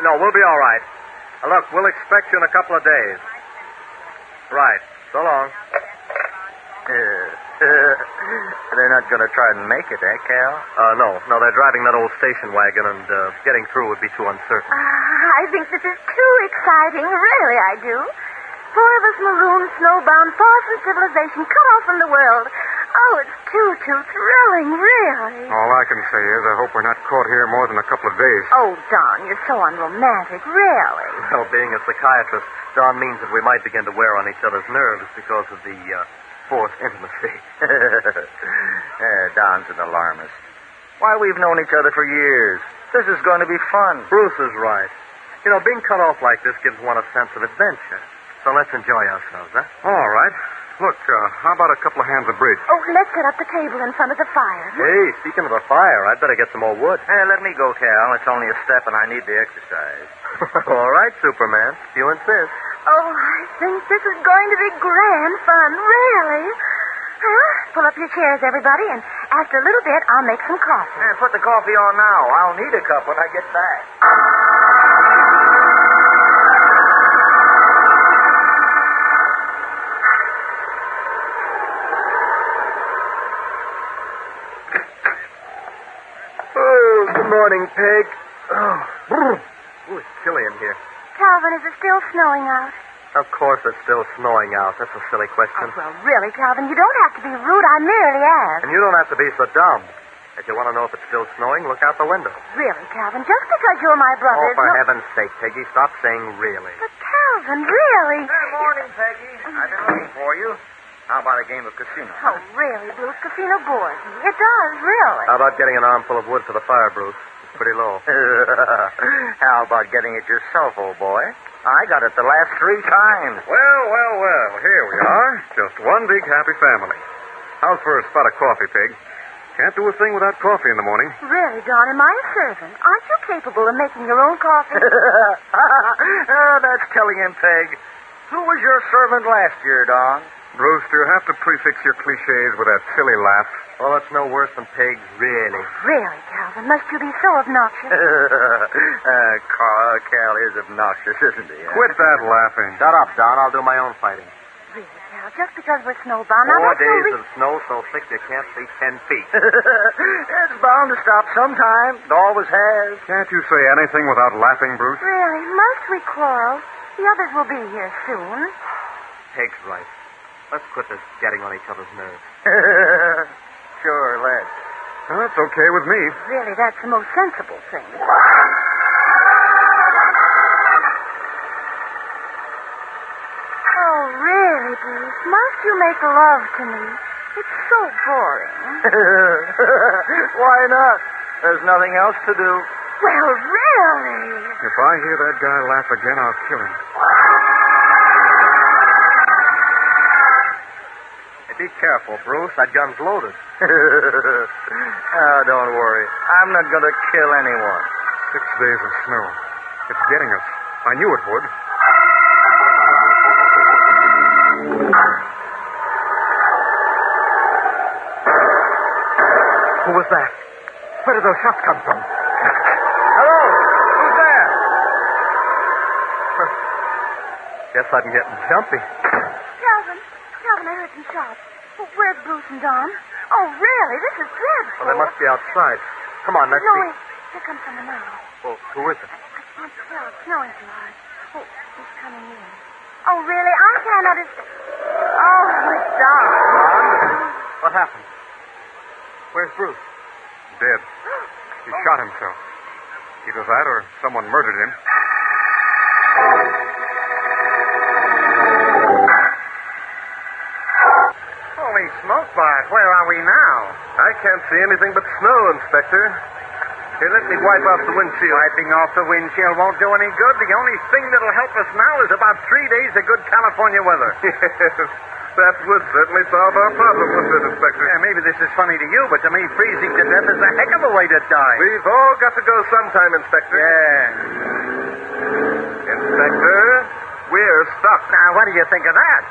No, we'll be all right. Look, we'll expect you in a couple of days. Right. So long. They're not going to try and make it, eh, Cal? No, they're driving that old station wagon, and getting through would be too uncertain. I think this is too exciting. Really, I do. 4 of us marooned, snowbound, far from civilization, cut off from the world. Oh, it's too thrilling, really. All I can say is I hope we're not caught here more than a couple of days. Oh, Don, you're so unromantic, really. Well, being a psychiatrist, Don means that we might begin to wear on each other's nerves because of the forced intimacy. Don's an alarmist. Why, we've known each other for years. This is going to be fun. Bruce is right. You know, being cut off like this gives one a sense of adventure. So let's enjoy ourselves, huh? All right. Look, how about a couple of hands of bridge? Oh, let's set up the table in front of the fire. Hey, speaking of the fire, I'd better get some more wood. Hey, let me go, Cal. It's only a step, and I need the exercise. All right, Superman. You insist. Oh, I think this is going to be grand fun, really. Well, pull up your chairs, everybody, and after a little bit, I'll make some coffee. Hey, put the coffee on now. I'll need a cup when I get back. Morning, Peg. Ooh, it's chilly in here. Calvin, is it still snowing out? Of course it's still snowing out. That's a silly question. Oh, well, really, Calvin, you don't have to be rude. I merely asked. And you don't have to be so dumb. If you want to know if it's still snowing, look out the window. Really, Calvin, just because you're my brother... Oh, for heaven's sake, Peggy, stop saying really. But, Calvin, really... Good morning, Peggy. I've been looking for you. How about a game of casino? Oh, really, Bruce? Casino bores me. It does, really. How about getting an armful of wood for the fire, Bruce? Pretty low. How about getting it yourself, old boy? I got it the last 3 times. Well. Here we are. Just one big happy family. How's for a spot of coffee, Peg? Can't do a thing without coffee in the morning. Really, Don, am I a servant? Aren't you capable of making your own coffee? That's telling him, Peg. Who was your servant last year, Don? Bruce, do you have to prefix your cliches with that silly laugh? Well, it's no worse than Peg, really. Really, Calvin, must you be so obnoxious? Cal is obnoxious, isn't he? Quit that laughing. Shut up, Don. I'll do my own fighting. Really, Cal, just because we're snowbound. 4 days of snow so thick you can't see 10 feet. It's bound to stop sometime. It always has. Can't you say anything without laughing, Bruce? Really, must we quarrel? The others will be here soon. Peg's right. Let's quit this getting on each other's nerves. Sure, let's. Well, that's okay with me. Really, that's the most sensible thing. Oh, really, Bruce? Must you make love to me? It's so boring. Why not? There's nothing else to do. Well, really? If I hear that guy laugh again, I'll kill him. Be careful, Bruce. That gun's loaded. Don't worry. I'm not going to kill anyone. 6 days of snow. It's getting us. I knew it would. Who was that? Where did those shots come from? Hello? Who's there? Guess I'm getting jumpy. Calvin, I heard some shots. Where's Bruce and Don? Oh, really? This is dreadful. Well, they must be outside. Come on, let's see. Here comes someone now. Well, who is it? I can't tell. It's snowing too hard. Oh, he's coming in. Oh, really? I can't understand. Oh, it's Don. What happened? Where's Bruce? Dead. He shot himself. Either that or someone murdered him. Holy smoke, Bart. Where are we now? I can't see anything but snow, Inspector. Here, let me wipe off the windshield. Wiping off the windshield won't do any good. The only thing that'll help us now is about 3 days of good California weather. Yes, that would certainly solve our problem, wouldn't it, Inspector? Yeah, maybe this is funny to you, but to me, freezing to death is a heck of a way to die. We've all got to go sometime, Inspector. Yeah. Inspector, we're stuck. Now, what do you think of that?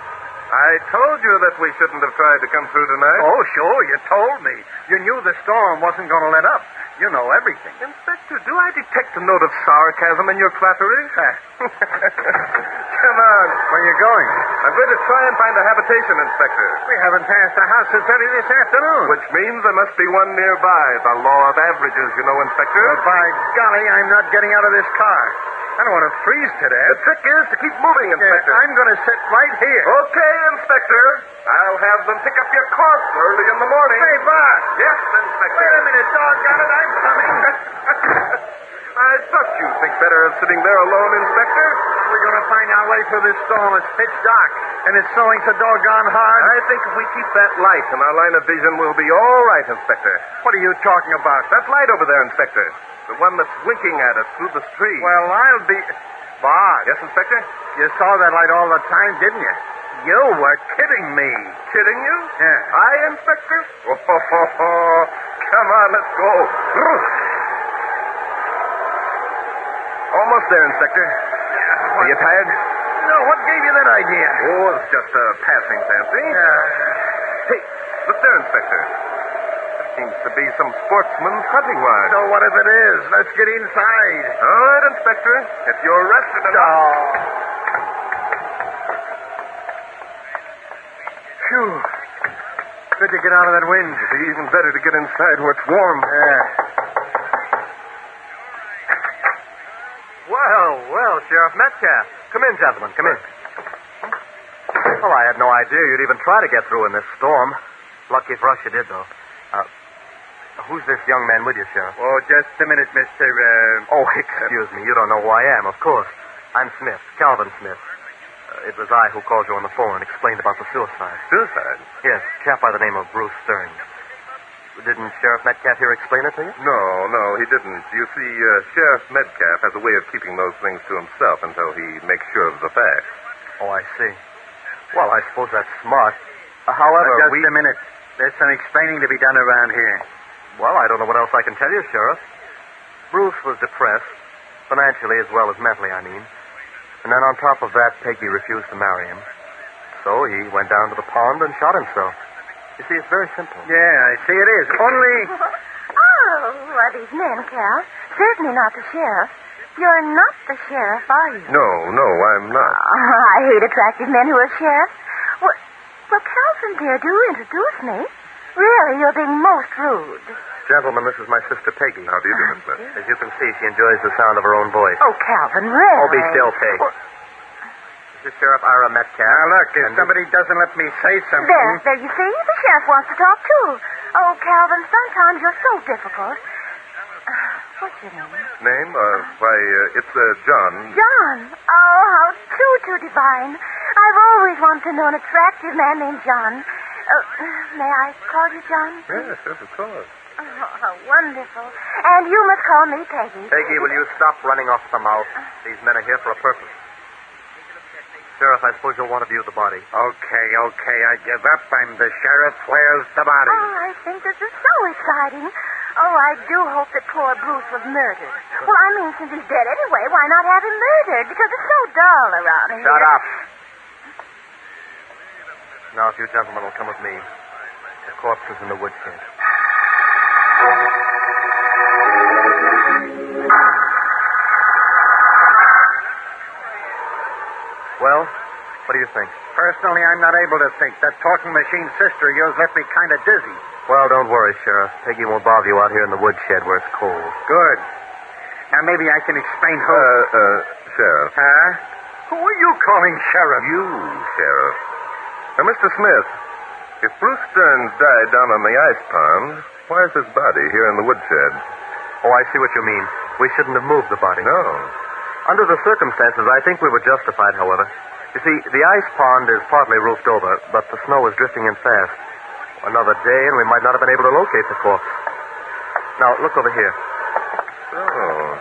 I told you that we shouldn't have tried to come through tonight. Oh, sure, you told me. You knew the storm wasn't going to let up. You know everything. Inspector, do I detect a note of sarcasm in your flattery? Come on. Where are you going? I'm going to try and find a habitation, Inspector. We haven't passed a house since early this afternoon. Which means there must be one nearby. The law of averages, you know, Inspector. Well, by golly, I'm not getting out of this car. I don't want to freeze to death. The trick is to keep moving, Inspector. I'm going to sit right here. Okay, Inspector. I'll have them pick up your corpse early in the morning. Hey, Bart. Yes, Inspector. Wait a minute, doggone it. I'm coming. I thought you'd think better of sitting there alone, Inspector. We're going to find our way through this storm. It's pitch dark, and it's snowing so doggone hard. I think if we keep that light in our line of vision, we'll be all right, Inspector. What are you talking about? That light over there, Inspector. The one that's winking at us through the tree. Well, I'll be... Bart. Yes, Inspector? You saw that light all the time, didn't you? You were kidding me. Kidding you? Yeah. I, Inspector? Oh, come on, let's go. Almost there, Inspector. Are you tired? No, what gave you that idea? Oh, it's just a passing fancy. Hey, look there, Inspector. There seems to be some sportsman's hunting line. So what if it is? Let's get inside. All right, Inspector. If you're rested enough... Phew. Good to get out of that wind. It'd be even better to get inside where it's warm. Yeah. Well, Sheriff Metcalf. Come in, gentlemen, come in. Well, I had no idea you'd even try to get through in this storm. Lucky for us you did, though. Who's this young man with you, Sheriff? Oh, just a minute, Mr. Oh, excuse me. You don't know who I am, of course. I'm Smith, Calvin Smith. It was I who called you on the phone and explained about the suicide. Suicide? Yes, a chap by the name of Bruce Stearns. Didn't Sheriff Metcalf here explain it to you? No, he didn't. You see, Sheriff Metcalf has a way of keeping those things to himself until he makes sure of the facts. Oh, I see. Well, I suppose that's smart. However, Just a minute. There's some explaining to be done around here. Well, I don't know what else I can tell you, Sheriff. Bruce was depressed, financially as well as mentally, I mean. And then on top of that, Peggy refused to marry him. So he went down to the pond and shot himself. You see, it's very simple. Yeah, I see it is. Only... Oh, who are these men, Cal? Certainly not the sheriff. You're not the sheriff, are you? No, I'm not. I hate attractive men who are sheriffs. Well, Calvin, dear, do introduce me. Really, you're being most rude. Gentlemen, this is my sister Peggy. How do you do, Miss Smith? As you can see, she enjoys the sound of her own voice. Oh, Calvin, really? Oh, be still, Peg. This is Sheriff Ira Metcalf. Now, look, if somebody doesn't let me say something... There, you see? The sheriff wants to talk, too. Oh, Calvin, sometimes you're so difficult. What's your name? Name? It's John. John? Oh, how too divine. I've always wanted to know an attractive man named John. May I call you John? Yes, of course. Oh, how wonderful. And you must call me Peggy. Peggy, will you stop running off the mouth? These men are here for a purpose. Sheriff, I suppose you'll want to view the body. Okay, I give up. I'm the sheriff. Where's the body? Oh, I think this is so exciting. Oh, I do hope that poor Bruce was murdered. Well, I mean, since he's dead anyway, why not have him murdered? Because it's so dull around here. Shut up. Now, if you gentlemen will come with me. The corpse is in the woodshed. Well, what do you think? Personally, I'm not able to think. That talking machine sister of yours left me kind of dizzy. Well, don't worry, Sheriff. Peggy won't bother you out here in the woodshed where it's cold. Good. Now, maybe I can explain who... Sheriff. Huh? Who are you calling Sheriff? You, Sheriff. Now, Mr. Smith, if Bruce Stearns died down on the ice pond, why is his body here in the woodshed? Oh, I see what you mean. We shouldn't have moved the body. No. Under the circumstances, I think we were justified, however. You see, the ice pond is partly roofed over, but the snow is drifting in fast. Another day, and we might not have been able to locate the corpse. Now, look over here. Oh,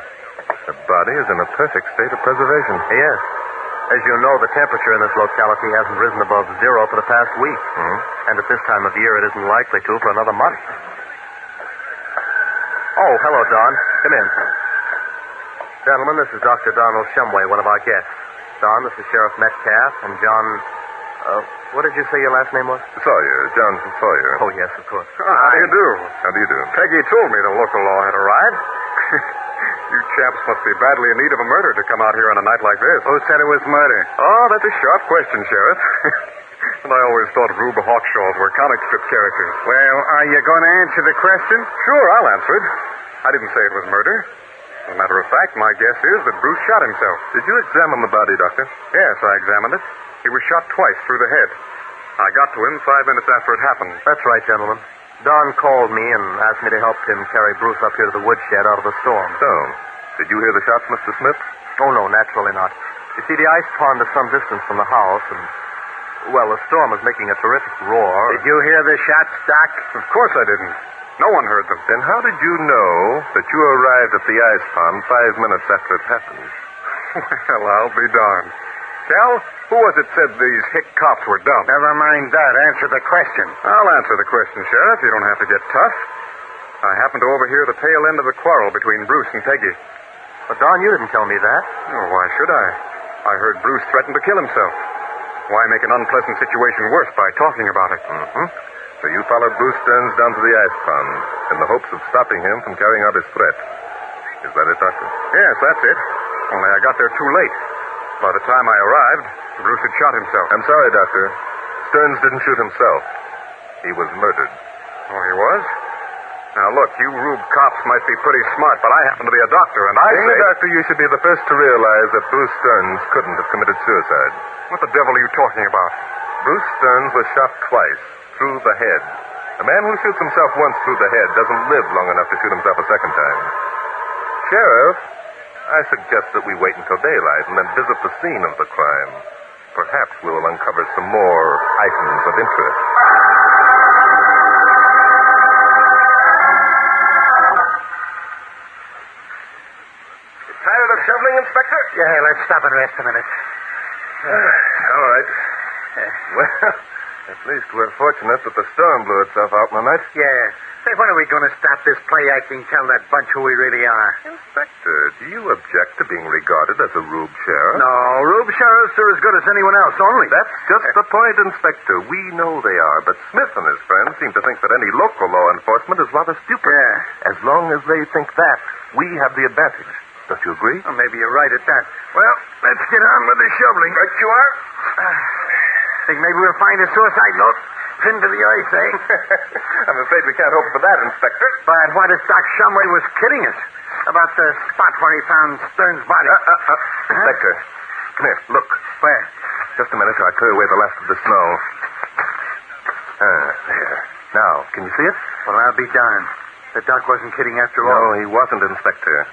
the body is in a perfect state of preservation. Yes. As you know, the temperature in this locality hasn't risen above zero for the past week. And at this time of year, it isn't likely to for another month. Oh, hello, Don. Come in. Gentlemen, this is Dr. Donald Shumway, one of our guests. Don, this is Sheriff Metcalf, and John... what did you say your last name was? Sawyer, Johnson Sawyer. Oh, yes, of course. How do you do? How do you do? Peggy told me the local law had arrived. You chaps must be badly in need of a murder to come out here on a night like this. Who said it was murder? Oh, that's a sharp question, Sheriff. And I always thought Rube Hawkshaws were comic strip characters. Well, are you going to answer the question? Sure, I'll answer it. I didn't say it was murder. As a matter of fact, my guess is that Bruce shot himself. Did you examine the body, Doctor? Yes, I examined it. He was shot twice through the head. I got to him 5 minutes after it happened. That's right, gentlemen. Don called me and asked me to help him carry Bruce up here to the woodshed out of the storm. So, did you hear the shots, Mr. Smith? Oh, no, naturally not. You see, the ice pond is some distance from the house, and, well, the storm is making a terrific roar. Did you hear the shots, Doc? Of course I didn't. No one heard them. Then how did you know that you arrived at the ice pond 5 minutes after it happened? Well, I'll be darned. Cal, who was it said these hick cops were dumb? Never mind that. Answer the question. I'll answer the question, Sheriff. You don't have to get tough. I happened to overhear the tail end of the quarrel between Bruce and Peggy. But, Don, you didn't tell me that. Oh, why should I? I heard Bruce threaten to kill himself. Why make an unpleasant situation worse by talking about it? So you followed Bruce Stearns down to the ice pond in the hopes of stopping him from carrying out his threat. Is that it, Doctor? Yes, that's it. Only I got there too late. By the time I arrived, Bruce had shot himself. I'm sorry, Doctor. Stearns didn't shoot himself. He was murdered. Oh, he was? Now, look, you rube cops might be pretty smart, but I happen to be a doctor, and I say... Doctor, you should be the first to realize that Bruce Stearns couldn't have committed suicide. What the devil are you talking about? Bruce Stearns was shot twice, through the head. A man who shoots himself once through the head doesn't live long enough to shoot himself a second time. Sheriff, I suggest that we wait until daylight and then visit the scene of the crime. Perhaps we will uncover some more items of interest. Inspector? Yeah, let's stop and rest a minute. All right. Well, at least we're fortunate that the storm blew itself out in the night. Yeah. Say, when are we going to stop this play-acting, tell that bunch who we really are? Inspector, do you object to being regarded as a rube sheriff? No, rube sheriffs are as good as anyone else, only. That's just the point, Inspector. We know they are, but Smith and his friends seem to think that any local law enforcement is rather stupid. Yeah. As long as they think that, we have the advantage. Don't you agree? Well, maybe you're right at that. Well, let's get on with the shoveling. Right you are. Think maybe we'll find a suicide note pinned to the ice, eh? I'm afraid we can't hope for that, Inspector. But what if Doc Shumway was kidding us about the spot where he found Stern's body? Inspector, come here. Look. Where? Just a minute till I clear away the last of the snow. There. Now, can you see it? Well, I'll be darned. The Doc wasn't kidding after all. No, he wasn't, Inspector.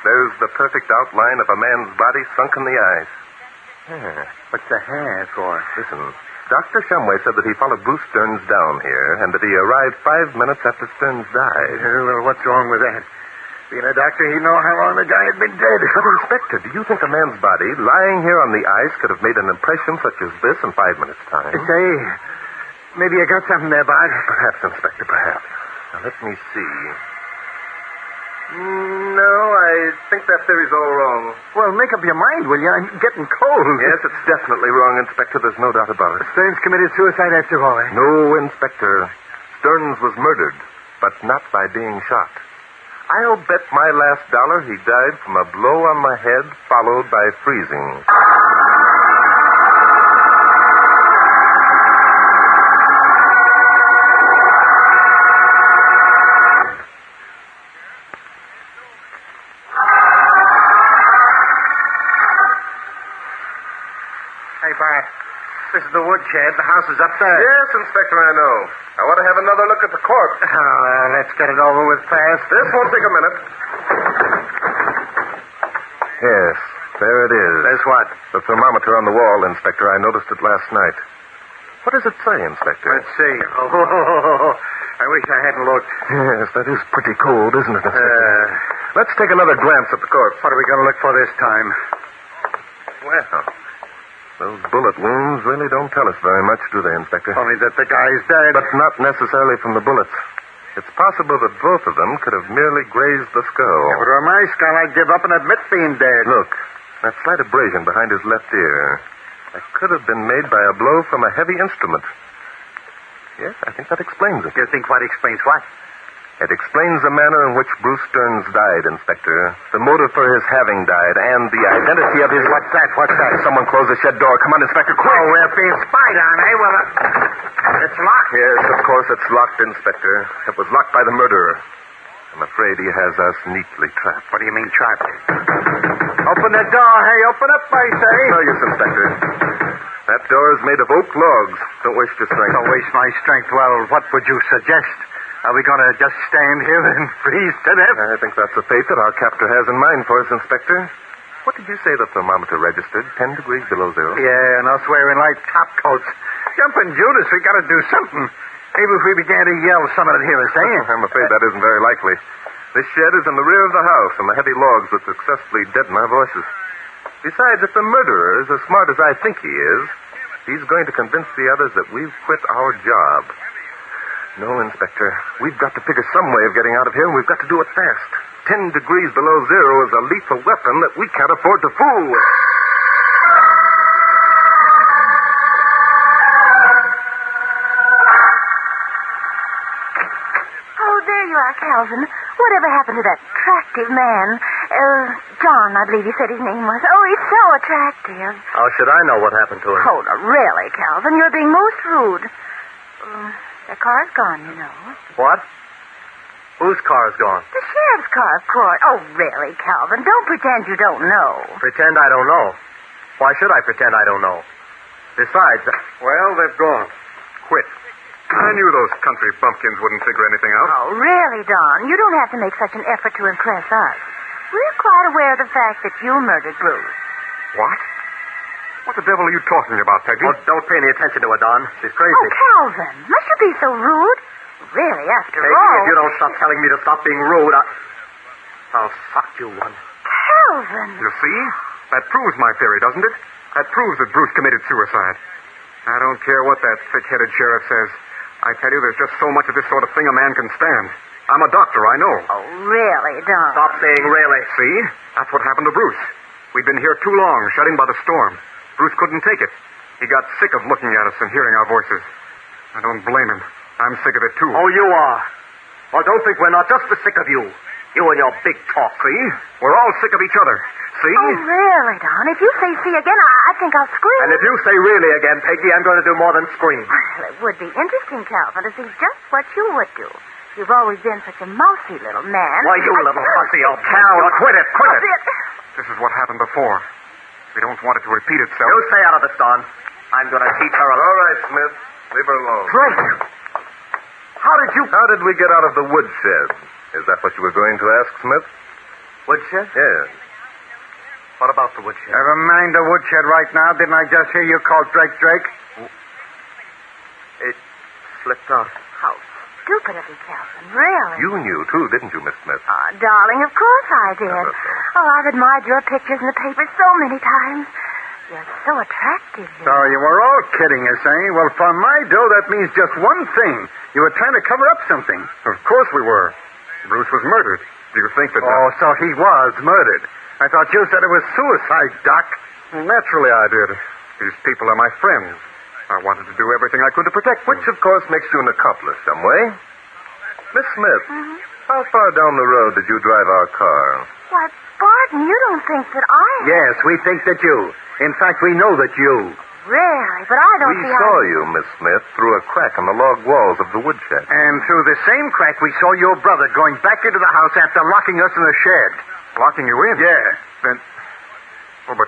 There's the perfect outline of a man's body sunk in the ice. What's the hair for? Listen, Dr. Shumway said that he followed Bruce Stearns down here and that he arrived 5 minutes after Stearns died. Well, what's wrong with that? Being a doctor, he'd know how long the guy had been dead. But, Inspector, do you think a man's body lying here on the ice could have made an impression such as this in 5 minutes' time? Say, maybe I got something there, Bart. Perhaps, Inspector, perhaps. Now, let me see. No, I think that theory's all wrong. Well, make up your mind, will you? I'm getting cold. Yes, it's definitely wrong, Inspector. There's no doubt about it. Stearns committed suicide after all, eh? No, Inspector. Stearns was murdered, but not by being shot. I'll bet my last dollar he died from a blow on the head followed by freezing. Hey, Bart. This is the woodshed. The house is up there. Yes, Inspector, I know. I want to have another look at the corpse. Let's get it over with fast. This won't take a minute. Yes, there it is. There's what? The thermometer on the wall, Inspector. I noticed it last night. What does it say, Inspector? Let's see. Oh, I wish I hadn't looked. Yes, that is pretty cold, isn't it, Inspector? Let's take another glance at the corpse. What are we going to look for this time? Well, those bullet wounds really don't tell us very much, do they, Inspector? Only that the guy's dead. But not necessarily from the bullets. It's possible that both of them could have merely grazed the skull. If it were my skull, I'd give up and admit being dead. Look, that slight abrasion behind his left ear. That could have been made by a blow from a heavy instrument. Yes, I think that explains it. You think what explains what? It explains the manner in which Bruce Stearns died, Inspector. The motive for his having died and the identity of his... What's that? What's that? Someone close the shed door. Come on, Inspector, quick. Oh, we're being spied on, eh? Well, it's locked. Yes, of course it's locked, Inspector. It was locked by the murderer. I'm afraid he has us neatly trapped. What do you mean trapped? Open the door. Hey, open up, I say. No use, Inspector. That door is made of oak logs. Don't waste your strength. Don't waste my strength. Well, what would you suggest? Are we going to just stand here and freeze to death? I think that's the fate that our captor has in mind for us, Inspector. What did you say the thermometer registered? 10 degrees below zero? Yeah, and us wearing light top coats. Jumping Judas, we got to do something. Maybe if we began to yell, someone would hear us, eh? I'm afraid that isn't very likely. This shed is in the rear of the house, and the heavy logs would successfully deaden our voices. Besides, if the murderer is as smart as I think he is, he's going to convince the others that we've quit our job. No, Inspector. We've got to figure some way of getting out of here, and we've got to do it fast. 10 degrees below zero is a lethal weapon that we can't afford to fool with. Oh, there you are, Calvin. Whatever happened to that attractive man? John, I believe you said his name was. Oh, he's so attractive. How should I know what happened to him? Oh, no, really, Calvin, you're being most rude. The car's gone, you know. What? Whose car's gone? The sheriff's car, of course. Oh, really, Calvin, don't pretend you don't know. Pretend I don't know. Why should I pretend I don't know? Besides... Well, they've gone. Quit. I knew those country bumpkins wouldn't figure anything out. Oh, really, Don? You don't have to make such an effort to impress us. We're quite aware of the fact that you murdered Bruce. What? What the devil are you talking about, Peggy? Oh, don't pay any attention to her, Don. She's crazy. Oh, Calvin, must you be so rude? Really, after Peggy, all... if you don't stop telling me to stop being rude, I'll sock you one. Calvin! You see? That proves my theory, doesn't it? That proves that Bruce committed suicide. I don't care what that thick-headed sheriff says. I tell you, there's just so much of this sort of thing a man can stand. I'm a doctor, I know. Oh, really, Don? Stop saying really. See? That's what happened to Bruce. We'd been here too long, shut in by the storm. Bruce couldn't take it. He got sick of looking at us and hearing our voices. I don't blame him. I'm sick of it, too. Oh, you are? Well, don't think we're not just as sick of you. You and your big talk. See? We're all sick of each other. See? Oh, really, Don? If you say see again, I think I'll scream. And if you say really again, Peggy, I'm going to do more than scream. Well, it would be interesting, Calvin, to see just what you would do. You've always been such a mousy little man. Why, you little hussy old cow. Quit it. This is what happened before. We don't want it to repeat itself. You stay out of this, Don. I'm going to teach her a... All right, Smith. Leave her alone. Drake! How did we get out of the woodshed? Is that what you were going to ask, Smith? Woodshed? Yes. What about the woodshed? Never mind the woodshed right now. Didn't I just hear you call Drake? It slipped out. How stupid of you, Calvin. Really? You knew, too, didn't you, Miss Smith? Darling, of course I did. I thought so. Oh, I've admired your pictures in the paper so many times. You're so attractive. So you were all kidding us, eh? Well, for my dough, that means just one thing. You were trying to cover up something. Of course we were. Bruce was murdered. Do you think that... Oh, so he was murdered. I thought you said it was suicide, Doc. Well, naturally I did. These people are my friends. I wanted to do everything I could to protect them. Which, of course, makes you an accomplice some way. Miss Smith, how far down the road did you drive our car? Why, Barton, you don't think that I... Yes, we think that you. In fact, we know that you. Really? But I don't We see how... saw you, Miss Smith, through a crack in the log walls of the woodshed. And through the same crack, we saw your brother going back into the house after locking us in the shed. Locking you in? Yeah. Then... Oh, but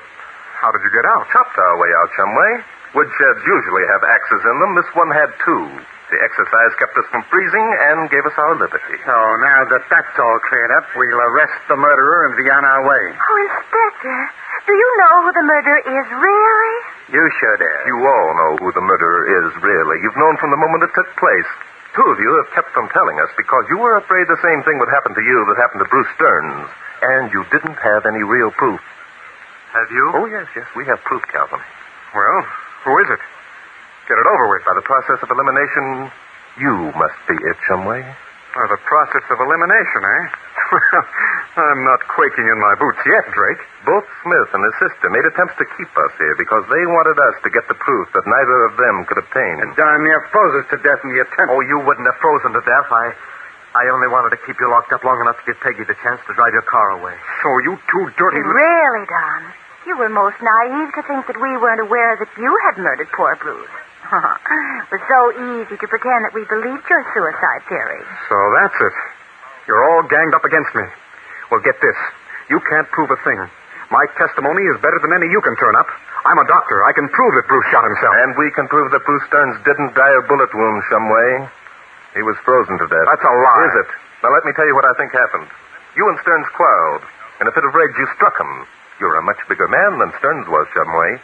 how did you get out? Chopped our way out some way. Woodsheds usually have axes in them. This one had two. The exercise kept us from freezing and gave us our liberty. So now that that's all cleared up, we'll arrest the murderer and be on our way. Oh, Inspector, do you know who the murderer is, really? You should have. You all know who the murderer is, really. You've known from the moment it took place. Two of you have kept from telling us because you were afraid the same thing would happen to you that happened to Bruce Stearns, and you didn't have any real proof. Have you? Oh, yes, we have proof, Calvin. Well, who is it? Get it over with. By the process of elimination, you must be it, Shumway. By the process of elimination, eh? Well, I'm not quaking in my boots yet, Drake. Both Smith and his sister made attempts to keep us here because they wanted us to get the proof that neither of them could obtain. And darn near froze us to death in the attempt. Oh, you wouldn't have frozen to death. I only wanted to keep you locked up long enough to give Peggy the chance to drive your car away. So you two dirty... Really, Don? You were most naive to think that we weren't aware that you had murdered poor Bruce. It was so easy to pretend that we believed your suicide theory. So that's it. You're all ganged up against me. Well, get this. You can't prove a thing. My testimony is better than any you can turn up. I'm a doctor. I can prove that Bruce shot himself. And we can prove that Bruce Stearns didn't die of bullet wounds, Shumway. He was frozen to death. That's a lie. Is it? Now, let me tell you what I think happened. You and Stearns quarreled. In a fit of rage, you struck him. You're a much bigger man than Stearns was, Shumway.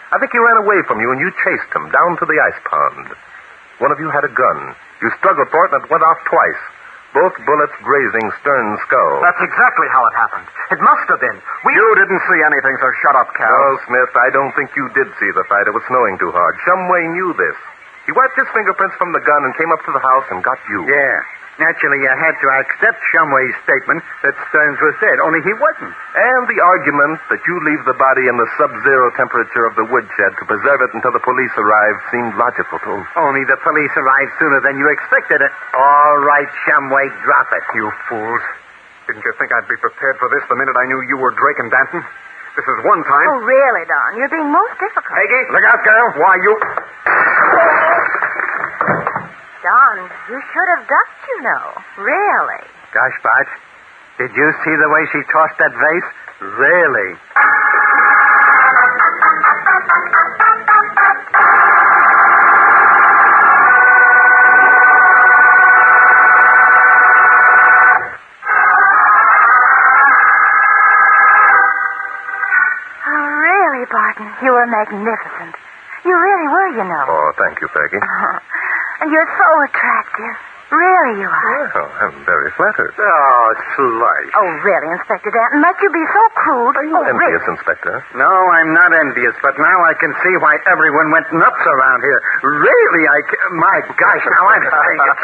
I think he ran away from you and you chased him down to the ice pond. One of you had a gun. You struggled for it and it went off twice. Both bullets grazing Stearns' skull. That's exactly how it happened. It must have been. You didn't see anything, so shut up, Cal. No, Smith, I don't think you did see the fight. It was snowing too hard. Shumway knew this. He wiped his fingerprints from the gun and came up to the house and got you. Yeah. Naturally, you had to accept Shumway's statement that Stearns was dead, only he wasn't. And the argument that you leave the body in the sub-zero temperature of the woodshed to preserve it until the police arrived seemed logical, too. Only the police arrived sooner than you expected it. All right, Shumway, drop it. You fools. Didn't you think I'd be prepared for this the minute I knew you were Drake and Danton? This is one time. Oh, really, Don? You're being most difficult. Peggy, look out, girl. Why, you... Don, you should have ducked, you know. Really. Gosh, Bart, did you see the way she tossed that vase? Really. Oh, really, Barton. You were magnificent. You really were, you know. Oh, thank you, Peggy. And you're so attractive. Really, you are? Well, I'm very flattered. Oh, slight. Oh, really, Inspector Danton? Must you be so cruel? Are you envious, Inspector? No, I'm not envious, but now I can see why everyone went nuts around here. Really, my gosh, now I'm saying it.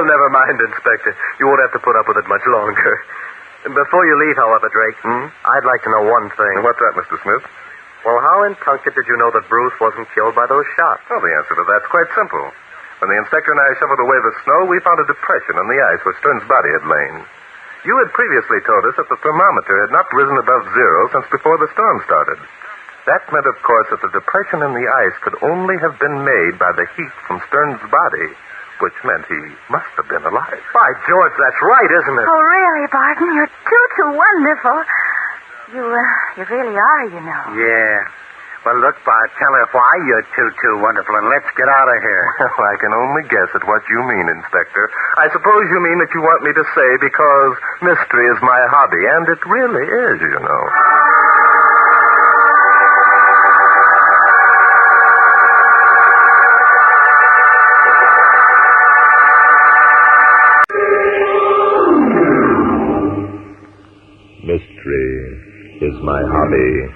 Oh, never mind, Inspector. You won't have to put up with it much longer. Before you leave, however, Drake, I'd like to know one thing. What's that, Mr. Smith? Well, how in Tunket did you know that Bruce wasn't killed by those shots? Well, the answer to that's quite simple. When the inspector and I shoveled away the snow, we found a depression in the ice where Stern's body had lain. You had previously told us that the thermometer had not risen above zero since before the storm started. That meant, of course, that the depression in the ice could only have been made by the heat from Stern's body, which meant he must have been alive. By George, that's right, isn't it? Oh, really, Barton? You're too wonderful. You really are, you know. Yeah. Well, look, Bart, tell her why you're too wonderful, and let's get out of here. Well, I can only guess at what you mean, Inspector. I suppose you mean that you want me to say because mystery is my hobby, and it really is, you know. Mystery is my hobby.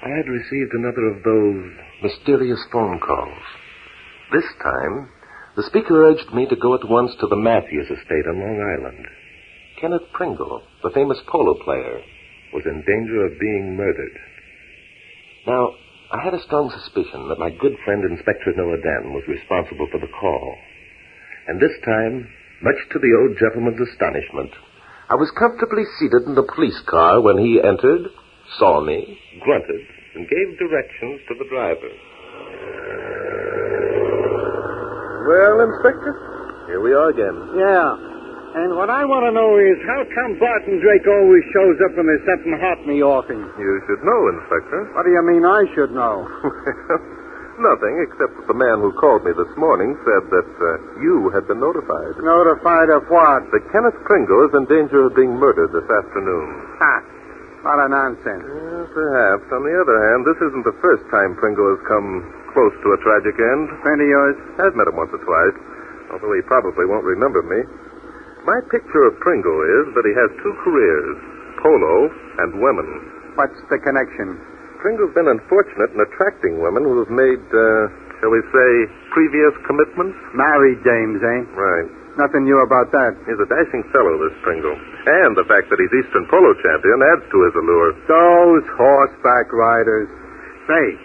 I had received another of those mysterious phone calls. This time, the speaker urged me to go at once to the Matthews estate on Long Island. Kenneth Prengle, the famous polo player, was in danger of being murdered. Now, I had a strong suspicion that my good friend Inspector Noah Danton was responsible for the call. And this time, much to the old gentleman's astonishment, I was comfortably seated in the police car when he entered, saw me, grunted, and gave directions to the driver. Well, Inspector, here we are again. Yeah. And what I want to know is how come Barton Drake always shows up when there's something hot in the offing? You should know, Inspector. What do you mean I should know? Nothing, except that the man who called me this morning said that you had been notified. Notified of what? That Kenneth Prengle is in danger of being murdered this afternoon. Ha! What a nonsense. Perhaps. On the other hand, this isn't the first time Prengle has come close to a tragic end. Friend of yours? I've met him once or twice, although he probably won't remember me. My picture of Prengle is that he has two careers, polo and women. What's the connection? Pringle's been unfortunate in attracting women who have made, shall we say, previous commitments. Married dames, eh? Right. Nothing new about that. He's a dashing fellow, this Prengle. And the fact that he's Eastern polo champion adds to his allure. Those horseback riders. Say,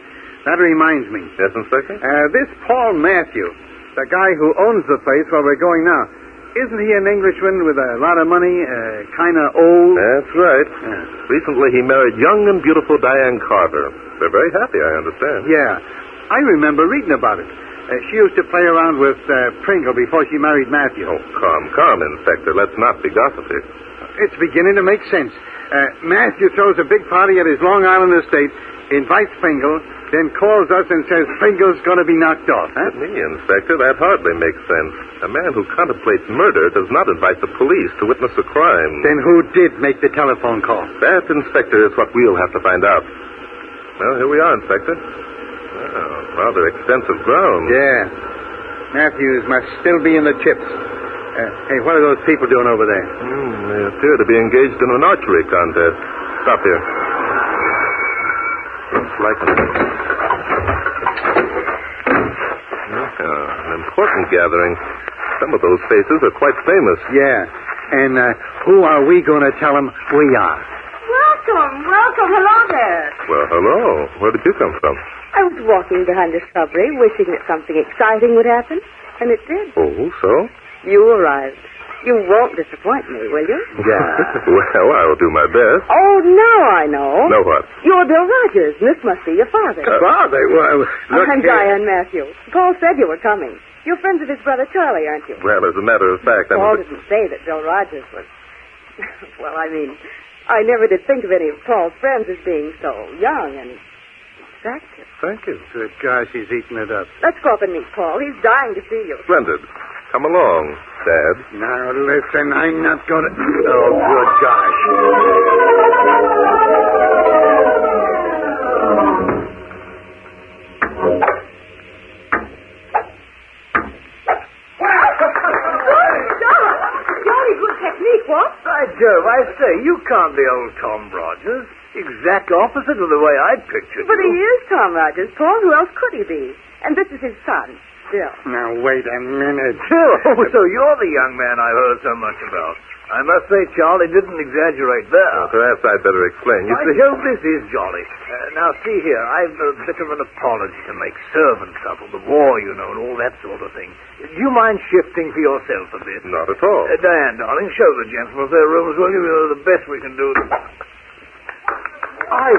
that reminds me. Yes, Inspector? This Paul Matthew, the guy who owns the place where we're going now, isn't he an Englishman with a lot of money, kind of old? That's right. Yeah. Recently he married young and beautiful Diane Carver. They're very happy, I understand. Yeah. I remember reading about it. She used to play around with Prengle before she married Matthew. Oh, calm, Inspector. Let's not be gossipy. It's beginning to make sense. Matthew throws a big party at his Long Island estate, invites Prengle, then calls us and says Pringle's going to be knocked off. Huh? Me, Inspector, that hardly makes sense. A man who contemplates murder does not invite the police to witness a crime. Then who did make the telephone call? That, Inspector, is what we'll have to find out. Well, here we are, Inspector. Oh, rather extensive ground. Yeah. Matthews must still be in the chips. Hey, what are those people doing over there? They appear to be engaged in an archery contest. Stop here. Looks like an important gathering. Some of those faces are quite famous. Yeah. And who are we going to tell them we are? Welcome. Hello there. Well, hello. Where did you come from? I was walking behind the shrubbery, wishing that something exciting would happen, and it did. Oh, so? You arrived. You won't disappoint me, will you? Yeah. Well, I'll do my best. Oh, now I know. Know what? You're Bill Rogers, and this must be your father. Father? Well, look I'm here. Diane Matthews. Paul said you were coming. You're friends of his brother Charlie, aren't you? Well, as a matter of fact, Paul didn't say that Bill Rogers was... Well, I mean, I never did think of any of Paul's friends as being so young and attractive. Thank you. Good gosh, he's eating it up. Let's go up and meet Paul. He's dying to see you. Splendid. Come along. Dad. Now, listen, I'm not going to... Oh, good gosh. Jolly good technique, what? By Jove, I say, you can't be old Tom Rogers. Exact opposite of the way I'd pictured But he you. is Tom Rogers, Paul. Who else could he be? And this is his son, Bill. Now, wait a minute. Oh, so you're the young man I heard so much about. I must say, Charlie didn't exaggerate there. Well, perhaps I'd better explain. You By see... Jove, this is jolly. Now, see here, I've a bit of an apology to make. Servant trouble, the war, you know, and all that sort of thing. Do you mind shifting for yourself a bit? Not at all. Diane, darling, show the gentlemen their rooms, will you? You know, the best we can do. I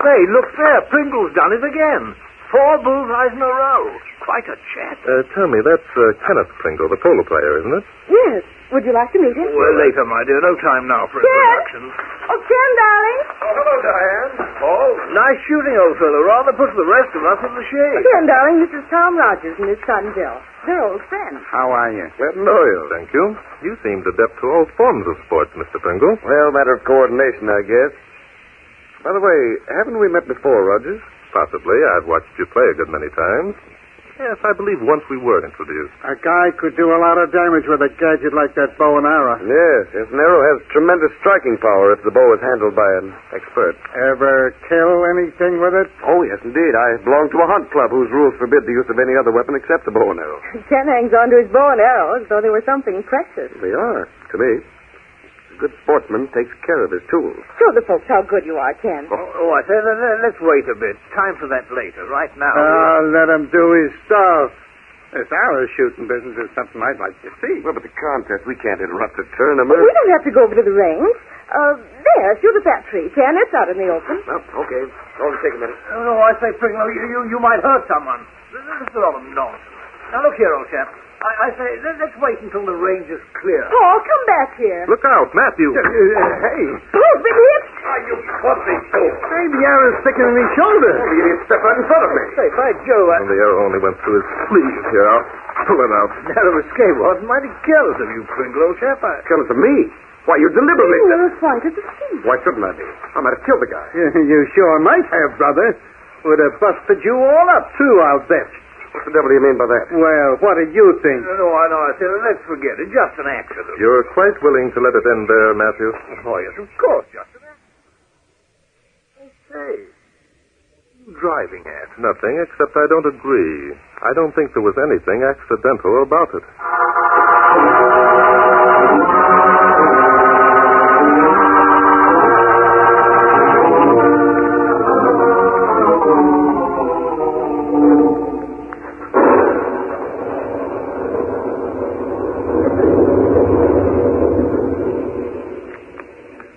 say, look there. Pringle's done it again. 4 bullseyes in a row. Quite a chat. Tell me, that's Kenneth Prengle, the polo player, isn't it? Yes. Would you like to meet him? Well, later, my dear. No time now for introductions. Oh, Ken, darling. Oh, hello, Diane. Paul, nice shooting, old fellow. Rather puts the rest of us in the shade. Ken, darling, this is Tom Rogers and his son, Bill. They're old friends. How are you? Glad to know you. Thank you. You seemed adept to all forms of sports, Mr. Prengle. Well, matter of coordination, I guess. By the way, haven't we met before, Rogers? Possibly. I've watched you play a good many times. Yes, I believe once we were introduced. A guy could do a lot of damage with a gadget like that bow and arrow. Yes, an arrow has tremendous striking power if the bow is handled by an expert. Ever kill anything with it? Oh, yes, indeed. I belong to a hunt club whose rules forbid the use of any other weapon except the bow and arrow. Ken hangs on to his bow and arrow as though they were something precious. They are, to me. A good sportsman takes care of his tools. Show the folks how good you are, Ken. Oh, I say, let's wait a bit. Time for that later. Right now. Let him do his stuff. This arrow shooting business is something I'd like to see. Well, but the contest, we can't interrupt the tournament. We don't have to go over to the range. There, shoot at that tree, Ken. It's out in the open. Oh, okay. Only take a minute. No, I say, Pringle, you might hurt someone. This is a lot of nonsense. Now, look here, old chap. I say, let's wait until the range is clear. Paul, come back here. Look out, Matthew. Hey. Paul's been hit. You pussy fool. Hey, the arrow's sticking in his shoulder. Oh, you didn't step right in front of me. Say, by Joe, Well, the arrow only went through his sleeve. Here, I'll pull it out. narrow escape was mighty careless of you, Pringle, old chap. Careless of me? Why, you're deliberately... You were pointed to see. Why shouldn't I be? I might have killed the guy. You sure might have, brother. Would have busted you all up, too, I'll bet. What the devil do you mean by that? Well, what do you think? No, I say, let's forget it. Just an accident. You're quite willing to let it end there, Matthew? Oh, yes, of course, just an accident. Say, driving at? Nothing, except I don't agree. I don't think there was anything accidental about it.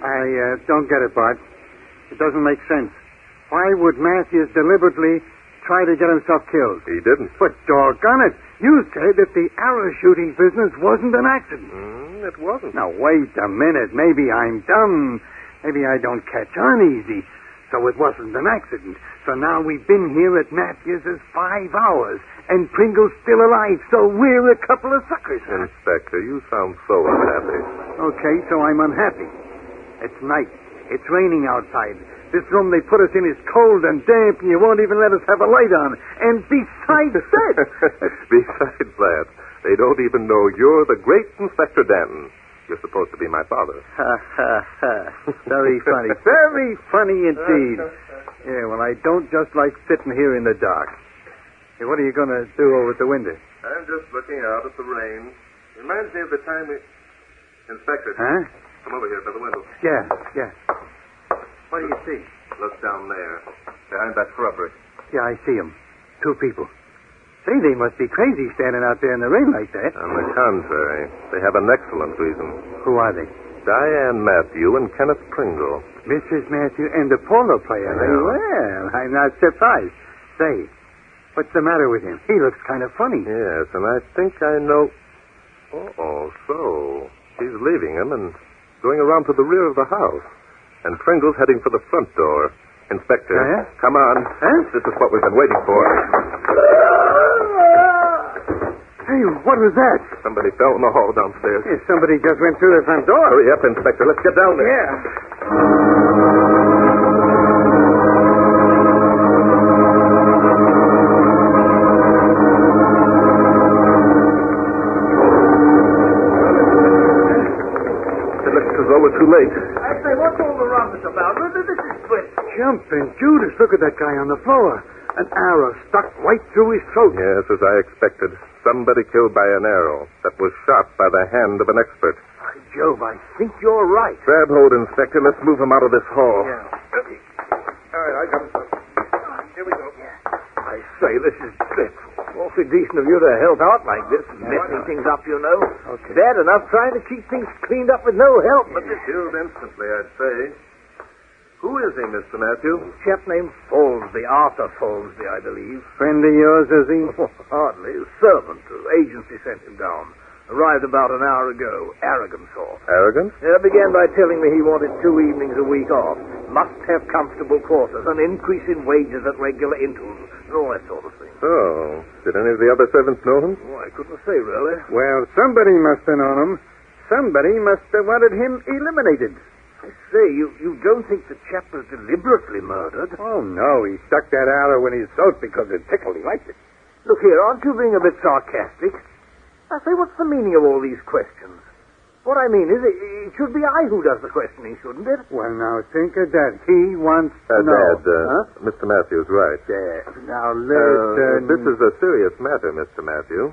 I don't get it, Bart. It doesn't make sense. Why would Matthews deliberately try to get himself killed? He didn't. But doggone it, you said that the arrow shooting business wasn't an accident. It wasn't. Now, wait a minute. Maybe I'm dumb. Maybe I don't catch on easy. So it wasn't an accident. So now we've been here at Matthews's 5 hours, and Pringle's still alive, so we're a couple of suckers. Inspector, you sound so unhappy. Okay, so I'm unhappy. It's night. It's raining outside. This room they put us in is cold and damp, and you won't even let us have a light on. And besides that... Besides that, they don't even know you're the great Inspector Danton. You're supposed to be my father. Ha, ha, ha. Very funny. Very funny indeed. Yeah, well, I don't just like sitting here in the dark. Hey, what are you going to do over at the window? I'm just looking out at the rain. Reminds me of the time we... Inspector. Huh? Come over here by the window. Yeah. What do you see? Look down there, behind that shrubbery. Yeah, I see 'em. 2 people. Say, they must be crazy standing out there in the rain like that. On the contrary, they have an excellent reason. Who are they? Diane Matthew and Kenneth Prengle. Mrs. Matthew and the polo player. Yeah. Well, I'm not surprised. Say, what's the matter with him? He looks kind of funny. Yes, and I think I know... So she's leaving him and going around to the rear of the house. And Prengle's heading for the front door. Inspector, come on. Huh? This is what we've been waiting for. Hey, what was that? Somebody fell in the hall downstairs. Hey, somebody just went through the front door. Hurry up, Inspector. Let's get down there. Yeah. It looks as though we're too late. I say, what's all the rumpus about? This is split. Jumping Judas, look at that guy on the floor. An arrow stuck right through his throat. Yes, as I expected. Somebody killed by an arrow that was shot by the hand of an expert. By Jove, I think you're right. Grab hold, Inspector. Let's move him out of this hall. Yeah. All right, I got him. Here we go. I say, this is dreadful. Awfully decent of you to help out like this, messing things up, you know. Okay. Bad enough trying to keep things cleaned up with no help, but this... Killed instantly, I'd say. Who is he, Mr. Matthew? A chap named Folsby, Arthur Folsby, I believe. Friend of yours, is he? Oh, hardly. A servant. Agency sent him down. Arrived about an hour ago. Arrogant sort. Arrogant? Began by telling me he wanted 2 evenings a week off. Must have comfortable quarters, an increase in wages at regular intervals, and all that sort of thing. Oh. Did any of the other servants know him? Oh, I couldn't say, really. Well, somebody must have known him. Somebody must have wanted him eliminated. I say, you don't think the chap was deliberately murdered? Oh, no. He stuck that arrow in his throat because it tickled. He liked it. Look here, aren't you being a bit sarcastic? I say, what's the meaning of all these questions? What I mean is, it should be I who does the questioning, shouldn't it? Well, now, think of that. He wants to know. Dad, Mr. Matthew's right. Now, listen. This is a serious matter, Mr. Matthew.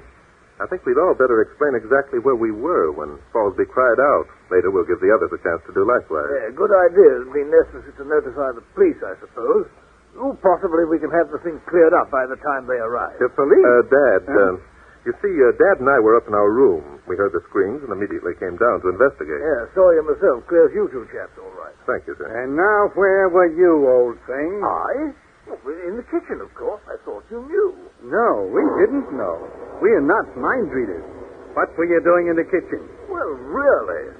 I think we'd all better explain exactly where we were when Fallsby cried out. Later, we'll give the others a chance to do likewise. Yeah, good idea. It'll be necessary to notify the police, I suppose. Oh, possibly we can have the thing cleared up by the time they arrive. The police? Dad, you see, Dad and I were up in our room. We heard the screams and immediately came down to investigate. Yeah, saw you myself. Clear as you two chaps, all right. Thank you, sir. And now, where were you, old thing? I? Well, in the kitchen, of course. I thought you knew. No, we didn't know. We are not mind readers. What were you doing in the kitchen? Well, really?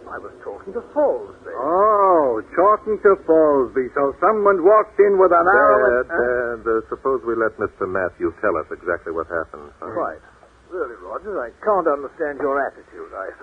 I was talking to Fallsby. Oh, talking to Fallsby. So someone walked in with an arrow. Dad, suppose we let Mr. Matthew tell us exactly what happened. Huh? Right. Really, Rogers, I can't understand your attitude. I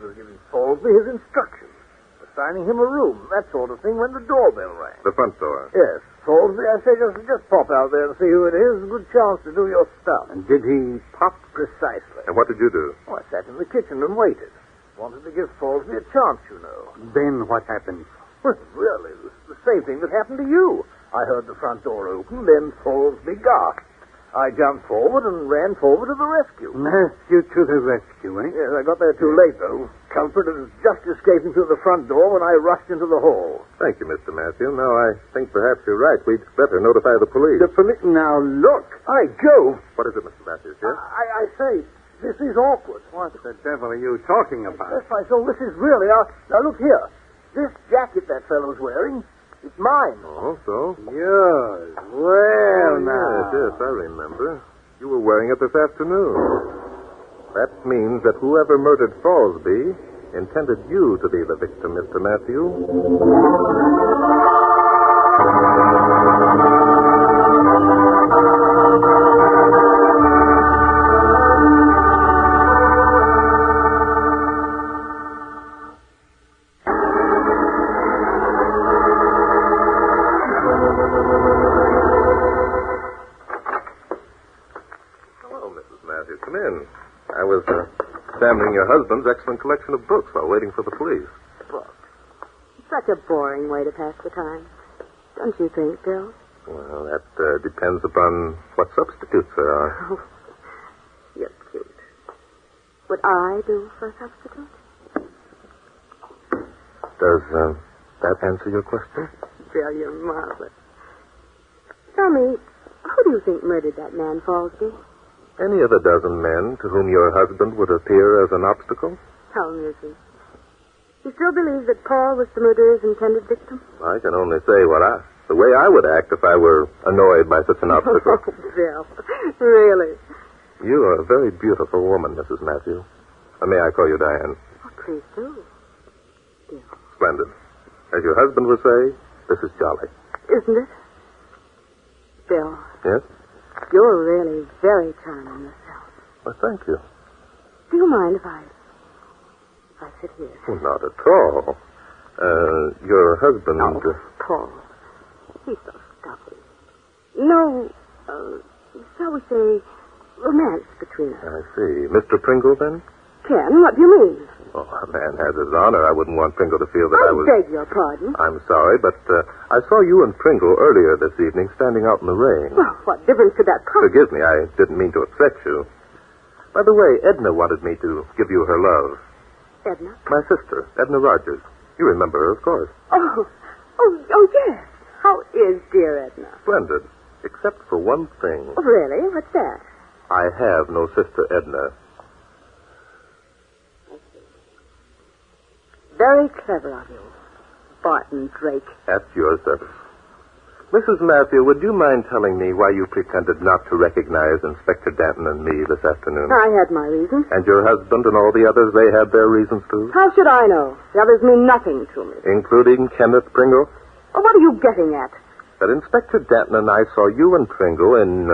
was giving Fallsby his instructions. Assigning him a room, that sort of thing, when the doorbell rang. The front door? Yes. Fallsby, I say, just pop out there and see who it is. A good chance to do your stuff. And did he pop? Precisely. And what did you do? Oh, I sat in the kitchen and waited. Wanted to give Fallsby a chance, you know. Then what happened? Well, really, the same thing that happened to you. I heard the front door open, then Fallsby gasped. I jumped forward and ran forward to the rescue. Matthew to the rescue, eh? Yes, I got there too late, though. Culprit had just escaping through the front door when I rushed into the hall. Thank you, Mr. Matthew. Now, I think perhaps you're right. We'd better notify the police. The police? Now, look. By Jove. What is it, Mr. Matthews, yes? I say, this is awkward. What the devil are you talking about? That's right. So this is really... Now, look here. This jacket that fellow's wearing, it's mine. Oh, so? Yours. Well, now. Yes, I remember. You were wearing it this afternoon. That means that whoever murdered Fallsby intended you to be the victim, Mr. Matthew. Hello, Mrs. Matthews. Come in. I was examining your husband's excellent collection of books while waiting for the police. Books. Such a boring way to pass the time. Don't you think, Bill? Well, that depends upon what substitutes there are. Oh, you're cute. Would I do for a substitute? Does that answer your question? Bill, you're marvelous. Tell me, who do you think murdered that man, Fallsby? Any of a dozen men to whom your husband would appear as an obstacle? How amusing. You still believe that Paul was the murderer's intended victim? I can only say the way I would act if I were annoyed by such an obstacle. Oh, Bill. Really? You are a very beautiful woman, Mrs. Matthew. May I call you Diane? Oh, please do. Bill. Splendid. As your husband would say, this is jolly. Isn't it? Bill. Yes? You're really very charming yourself. Well, thank you. Do you mind if I sit here? Well, not at all. Your husband... Oh, Paul. He's so stuffy. No, shall we say, romance between us. I see. Mr. Pringle, then? Ken, what do you mean? Oh, a man has his honor. I wouldn't want Pringle to feel that I was... I beg your pardon. I'm sorry, but I saw you and Pringle earlier this evening standing out in the rain. Well, what difference could that make? Forgive me, I didn't mean to upset you. By the way, Edna wanted me to give you her love. Edna? My sister, Edna Rogers. You remember her, of course. Oh, yes. How is dear Edna? Splendid. Except for one thing. Oh, really? What's that? I have no sister Edna. Very clever of you, Barton Drake. At your service. Mrs. Matthew, would you mind telling me why you pretended not to recognize Inspector Danton and me this afternoon? I had my reasons. And your husband and all the others, they had their reasons too? How should I know? The others mean nothing to me. Including Kenneth Pringle? Oh, what are you getting at? That Inspector Danton and I saw you and Pringle in,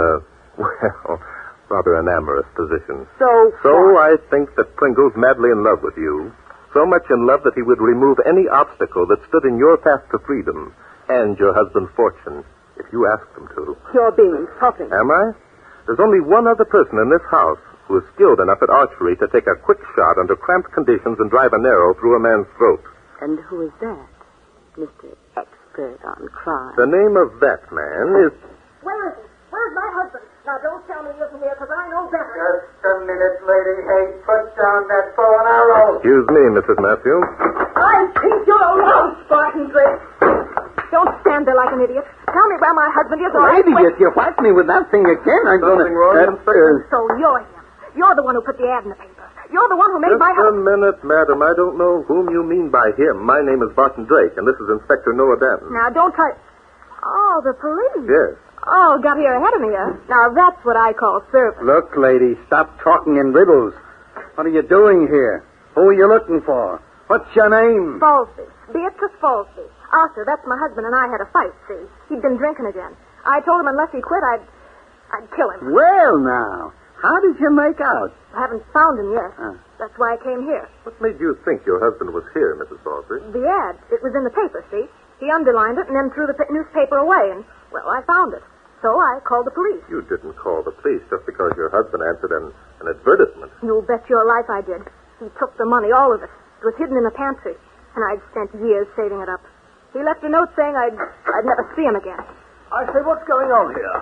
well, rather an amorous position. So I think that Pringle's madly in love with you. So much in love that he would remove any obstacle that stood in your path to freedom and your husband's fortune, if you asked him to. You're being insulting. Am I? There's only one other person in this house who is skilled enough at archery to take a quick shot under cramped conditions and drive an arrow through a man's throat. And who is that, Mr. Expert on Crime? The name of that man is... Where is he? Where's my husband? Now, don't tell me he isn't here, because I know better. Just a minute, lady. Hey, put down that bow and arrow. Excuse me, Mrs. Matthew. I think you're a louse, Barton Drake. Don't stand there like an idiot. Tell me where my husband is. Lady, if you whack me with that thing again, I'm going to... Something wrong, Inspector? So you're him. You're the one who put the ad in the paper. You're the one who made my Just a husband... minute, madam. I don't know whom you mean by him. My name is Barton Drake, and this is Inspector Noah Danton. Now, don't try... Oh, the police. Yes. Oh, got here ahead of me, huh? Now, that's what I call service. Look, lady, stop talking in riddles. What are you doing here? Who are you looking for? What's your name? Falsey. Beatrice Falsey. Arthur, that's my husband, and I had a fight, see? He'd been drinking again. I told him unless he quit, I'd kill him. Well, now, how did you make out? I haven't found him yet. That's why I came here. What made you think your husband was here, Mrs. Falsey? The ad. It was in the paper, see? He underlined it and then threw the newspaper away, and, well, I found it. So I called the police. You didn't call the police just because your husband answered an advertisement. You bet your life I did. He took the money, all of it. It was hidden in the pantry, and I'd spent years saving it up. He left a note saying I'd never see him again. I say, what's going on here?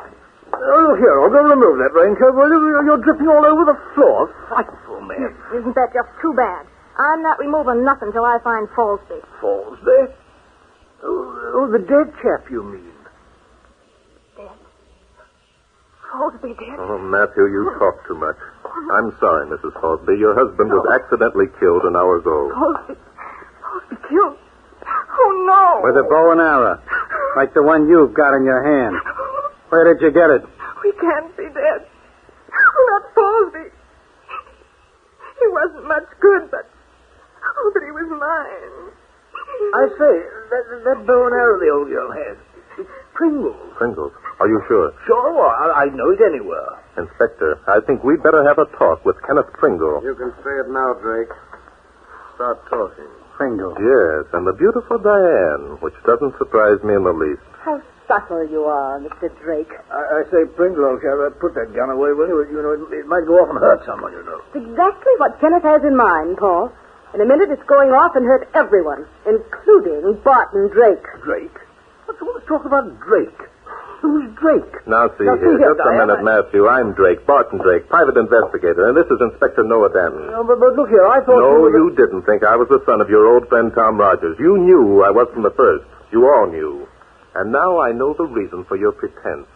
Oh, here, I'll go remove that raincoat. Well, you're dripping all over the floor. Frightful, man. Isn't that just too bad? I'm not removing nothing till I find Falsby. Falsby? Oh, the dead chap, you mean? Falsby dead? Oh, Matthew, you talk too much. I'm sorry, Mrs. Falsby. Your husband was accidentally killed an hour ago. Falsby killed? Oh, no. With a bow and arrow, like the one you've got in your hand. Where did you get it? We can't be dead. Not Falsby. He wasn't much good, but he was mine. I say, that bow and arrow the old girl has, it's Pringle's. Pringle's? Are you sure? Sure, I know it anywhere. Inspector, I think we'd better have a talk with Kenneth Pringle. You can say it now, Drake. Start talking. Pringle. Yes, and the beautiful Diane, which doesn't surprise me in the least. How subtle you are, Mr. Drake. I say, Pringle, old chap, put that gun away, will you? You know, it might go off and hurt someone, you know. It's exactly what Kenneth has in mind, Paul. In a minute, it's going off and hurt everyone, including Barton Drake. Drake? What's all this talk about Drake? Who's Drake? Now, see here. Just a minute, Matthew. I'm Drake, Barton Drake, private investigator, and this is Inspector Noah Danton. No, but look here, I thought No, you didn't think I was the son of your old friend Tom Rogers. You knew who I was from the first. You all knew. And now I know the reason for your pretense.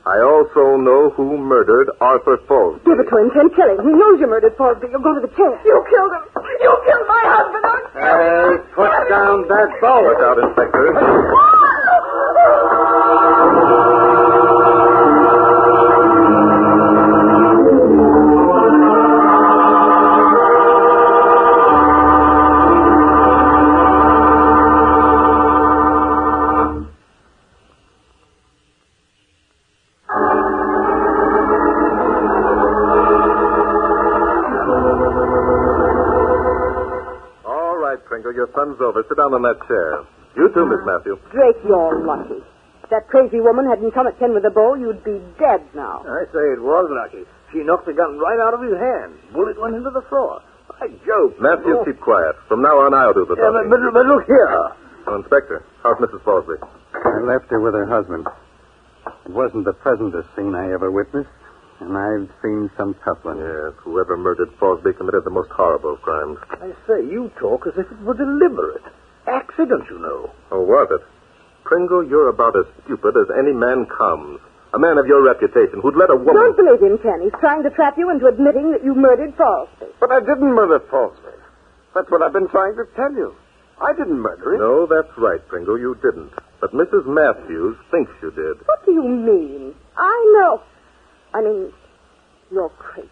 I also know who murdered Arthur Falsby. Give it to him, Ken. Kill him. He knows you murdered Falsby. You'll go to the chair. You killed him. You killed my husband. Hey, put down that bow. Look out, Inspector. Pringle. Your fun's over. Sit down on that chair. You too, Miss Matthew. Drake, you're lucky. If that crazy woman hadn't come at 10 with a bow, you'd be dead now. I say it was lucky. She knocked the gun right out of his hand. Bullet went into the floor. By Jove. Matthew, keep quiet. From now on, I'll do the Yeah, talking. but look here. Oh, Inspector, how's Mrs. Fosby? I left her with her husband. It wasn't the pleasantest scene I ever witnessed, and I've seen some tough ones. Yes, whoever murdered Fosby committed the most horrible of crimes. I say, you talk as if it were deliberate. Accident, you know. Oh, was it? Pringle, you're about as stupid as any man comes. A man of your reputation who'd let a woman... Don't believe him, Ken. He's trying to trap you into admitting that you murdered Fosby. But I didn't murder Fosby. That's what I've been trying to tell you. I didn't murder him. No, that's right, Pringle. You didn't. But Mrs. Matthews thinks you did. What do you mean? I know. I mean, you're crazy.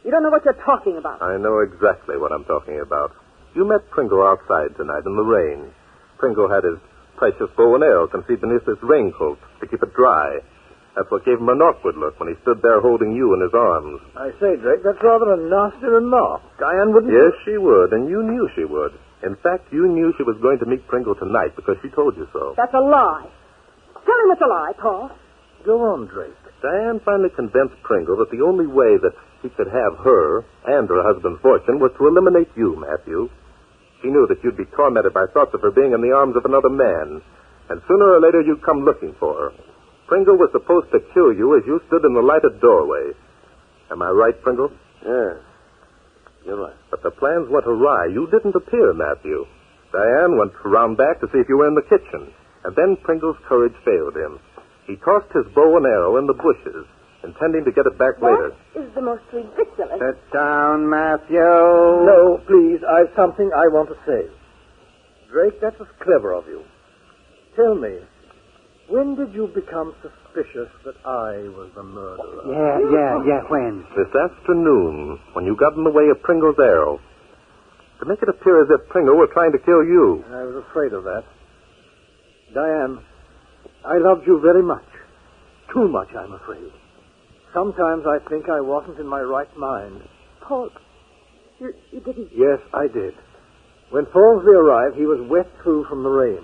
You don't know what you're talking about. I know exactly what I'm talking about. You met Pringle outside tonight in the rain. Pringle had his precious bow and arrow concealed beneath his raincoat to keep it dry. That's what gave him an awkward look when he stood there holding you in his arms. I say, Drake, that's rather a nasty remark. Diane wouldn't... Yes, she would, and you knew she would. In fact, you knew she was going to meet Pringle tonight because she told you so. That's a lie. Tell him it's a lie, Paul. Go on, Drake. Diane finally convinced Pringle that the only way that he could have her and her husband's fortune was to eliminate you, Matthew. She knew that you'd be tormented by thoughts of her being in the arms of another man, and sooner or later you'd come looking for her. Pringle was supposed to kill you as you stood in the lighted doorway. Am I right, Pringle? Yes. You're right. But the plans went awry. You didn't appear, Matthew. Diane went around back to see if you were in the kitchen, and then Pringle's courage failed him. He tossed his bow and arrow in the bushes, intending to get it back later. That is the most ridiculous... Sit down, Matthew. No, please. I've something I want to say. Drake, that was clever of you. Tell me, when did you become suspicious that I was the murderer? Yeah, when? This afternoon, when you got in the way of Pringle's arrow. To make it appear as if Pringle were trying to kill you. I was afraid of that. Diane, I loved you very much. Too much, I'm afraid. Sometimes I think I wasn't in my right mind. Paul, you didn't... Yes, I did. When Fallsley arrived, he was wet through from the rain.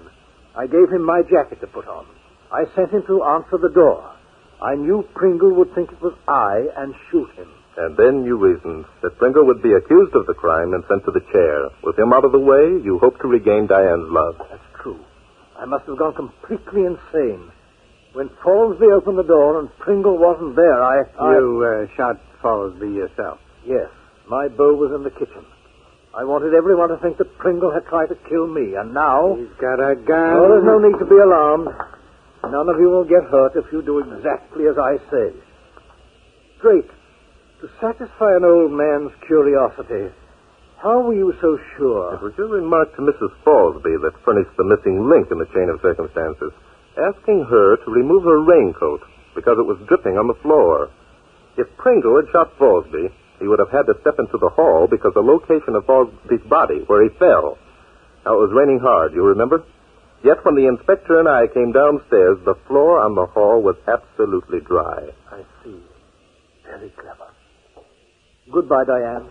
I gave him my jacket to put on. I sent him to answer the door. I knew Pringle would think it was I and shoot him. And then you reasoned that Pringle would be accused of the crime and sent to the chair. With him out of the way, you hoped to regain Diane's love. That's true. I must have gone completely insane. When Fallsley opened the door and Pringle wasn't there, You shot Fallsby yourself? Yes. My bow was in the kitchen. I wanted everyone to think that Pringle had tried to kill me, and now... He's got a gun. Oh, there's no need to be alarmed. None of you will get hurt if you do exactly as I say. Drake, to satisfy an old man's curiosity, how were you so sure? It was your remark to Mrs. Fallsby that furnished the missing link in the chain of circumstances, asking her to remove her raincoat because it was dripping on the floor. If Pringle had shot Fallsby, he would have had to step into the hall because the location of Fallsby's body, where he fell. Now, it was raining hard, you remember? Yet when the inspector and I came downstairs, the floor on the hall was absolutely dry. I see. Very clever. Goodbye, Diane.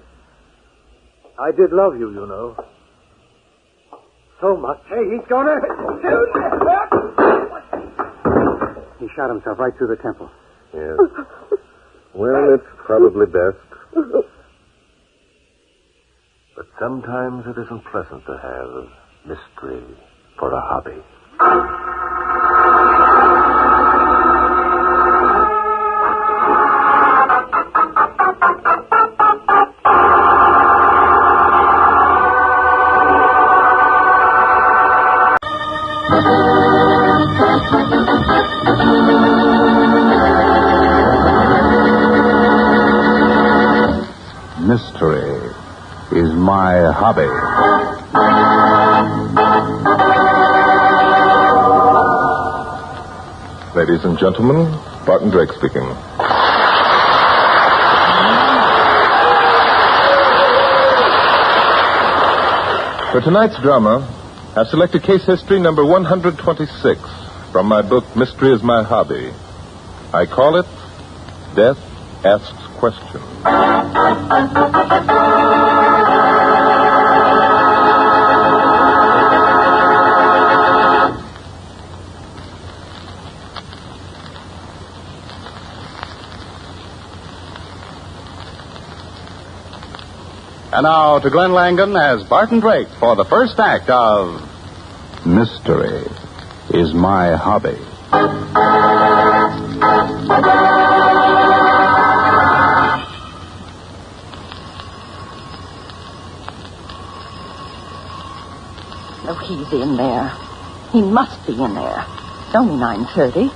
I did love you, you know. So much. Hey, he's gonna... He shot himself right through the temple. Yes. Well, it's probably best. But sometimes it isn't pleasant to have mystery for a hobby. Mystery is my hobby. Ladies and gentlemen, Barton Drake speaking. For tonight's drama, I've selected case history number 126 from my book, Mystery is My Hobby. I call it Death Asks Questions. And now to Glenn Langan as Barton Drake for the first act of Mystery is My Hobby. Oh, he's in there. He must be in there. It's only 9:30.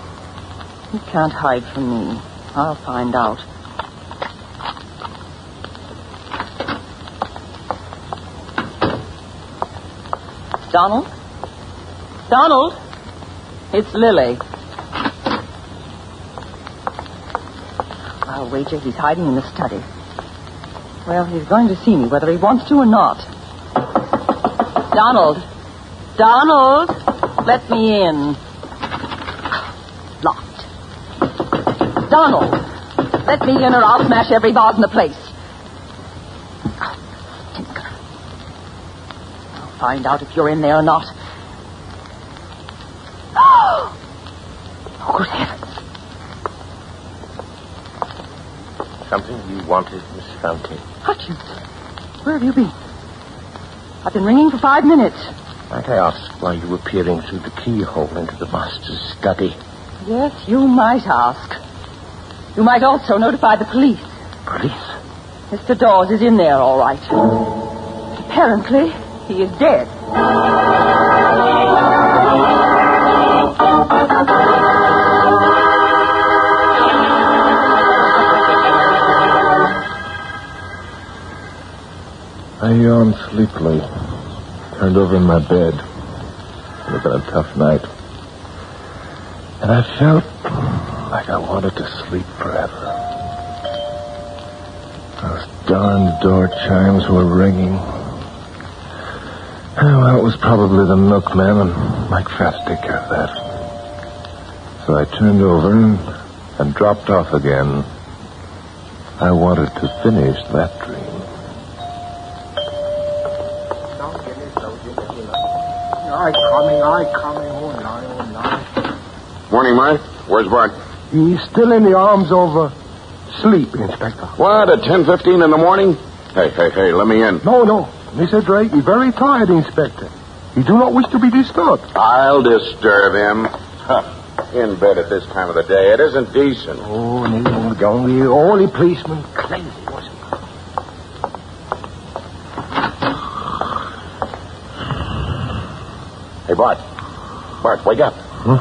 He can't hide from me. I'll find out. Donald? Donald? It's Lily. I'll wager he's hiding in the study. Well, he's going to see me whether he wants to or not. Donald! Donald! Let me in. Locked. Donald! Let me in or I'll smash every vase in the place. Stinker. I'll find out if you're in there or not. Oh, good heavens. Something you wanted, Miss Fountain? Hutchins, where have you been? I've been ringing for 5 minutes. Might I ask why you were peering through the keyhole into the master's study? Yes, you might ask. You might also notify the police. Police? Mr. Dawes is in there, all right. Apparently, he is dead. I yawned sleepily, turned over in my bed. It had been a tough night. And I felt like I wanted to sleep forever. Those darned door chimes were ringing. Well, it was probably the milkman, and Mike Fat to take care of that. So I turned over and dropped off again. I wanted to finish that dream. I coming. Oh, no. Morning, Mike. Where's Bart? He's still in the arms of sleep, Inspector. What, at 10:15 in the morning? Hey, let me in. No. Mr. Drake, he's very tired, Inspector. He do not wish to be disturbed. I'll disturb him. In bed at this time of the day. It isn't decent. Oh, no, the only policeman crazy, wasn't he? Hey, Bart. Bart, wake up. Huh?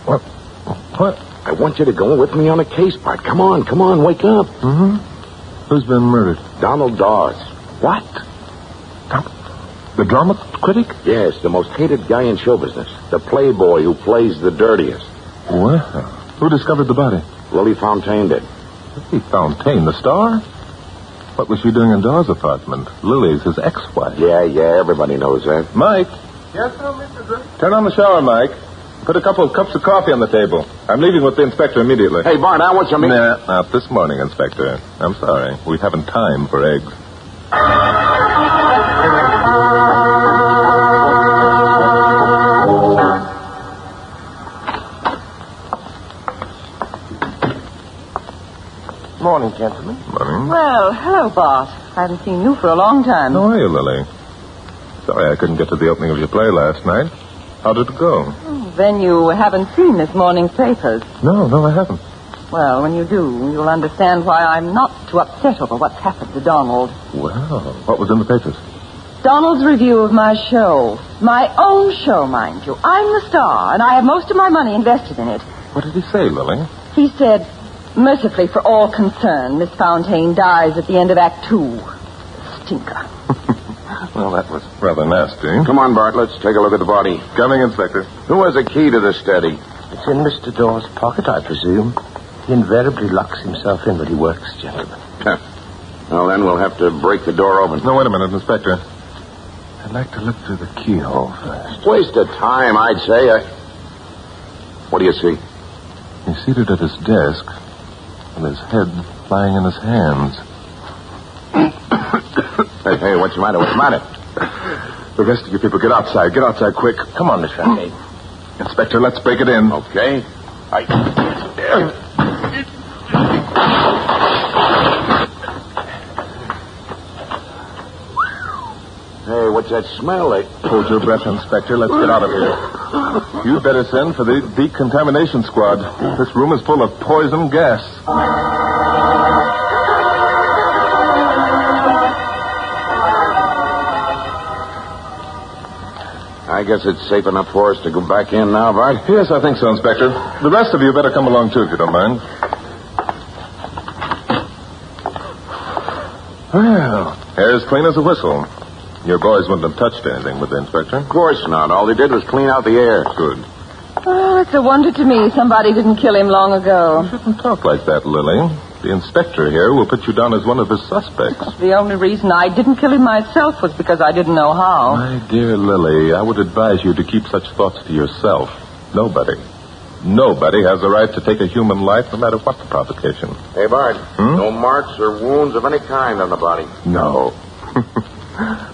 What? I want you to go with me on a case, Bart. Come on, wake up. Mm-hmm. Who's been murdered? Donald Dawes. What? The drama critic? Yes, the most hated guy in show business. The playboy who plays the dirtiest. Well, who discovered the body? Lily Fontaine did. Lily Fontaine, the star? What was she doing in Dawes' apartment? Lily's his ex-wife. Yeah, everybody knows that. Mike. Yes, sir, Mr. Drake? Turn on the shower, Mike. Put a couple of cups of coffee on the table. I'm leaving with the inspector immediately. Hey, Bart, I want some... Nah, not this morning, Inspector. I'm sorry. We haven't time for eggs. Morning, gentlemen. Morning. Well, hello, Bart. I haven't seen you for a long time. How are you, Lily? Sorry I couldn't get to the opening of your play last night. How did it go? Oh, then you haven't seen this morning's papers. No, I haven't. Well, when you do, you'll understand why I'm not too upset over what's happened to Donald. Well, what was in the papers? Donald's review of my show. My own show, mind you. I'm the star, and I have most of my money invested in it. What did he say, Lily? He said, mercifully for all concerned, Miss Fontaine dies at the end of Act 2. Stinker. Well, that was rather nasty. Come on, Bart, let's take a look at the body. Coming, Inspector. Who has a key to the study? It's in Mr. Dawes' pocket, I presume. He invariably locks himself in when he works, gentlemen. Well, then we'll have to break the door open. No, wait a minute, Inspector. I'd like to look through the keyhole first. Waste of time, I'd say. What do you see? He's seated at his desk, with his head lying in his hands. Hey, what's the matter? The rest of you people, get outside. Get outside quick. Come on, Miss Fontaine. Inspector, let's break it in. Okay. what's that smell? Hold your breath, Inspector. Let's get out of here. You'd better send for the decontamination squad. This room is full of poison gas. I guess it's safe enough for us to go back in now, Bart. Yes, I think so, Inspector. The rest of you better come along, too, if you don't mind. Well, air as clean as a whistle. Your boys wouldn't have touched anything with the Inspector. Of course not. All they did was clean out the air. Good. Oh, it's a wonder to me somebody didn't kill him long ago. You shouldn't talk like that, Lily. The Inspector here will put you down as one of his suspects. The only reason I didn't kill him myself was because I didn't know how. My dear Lily, I would advise you to keep such thoughts to yourself. Nobody has the right to take a human life, no matter what the provocation. Hey, Bart, no marks or wounds of any kind on the body? No.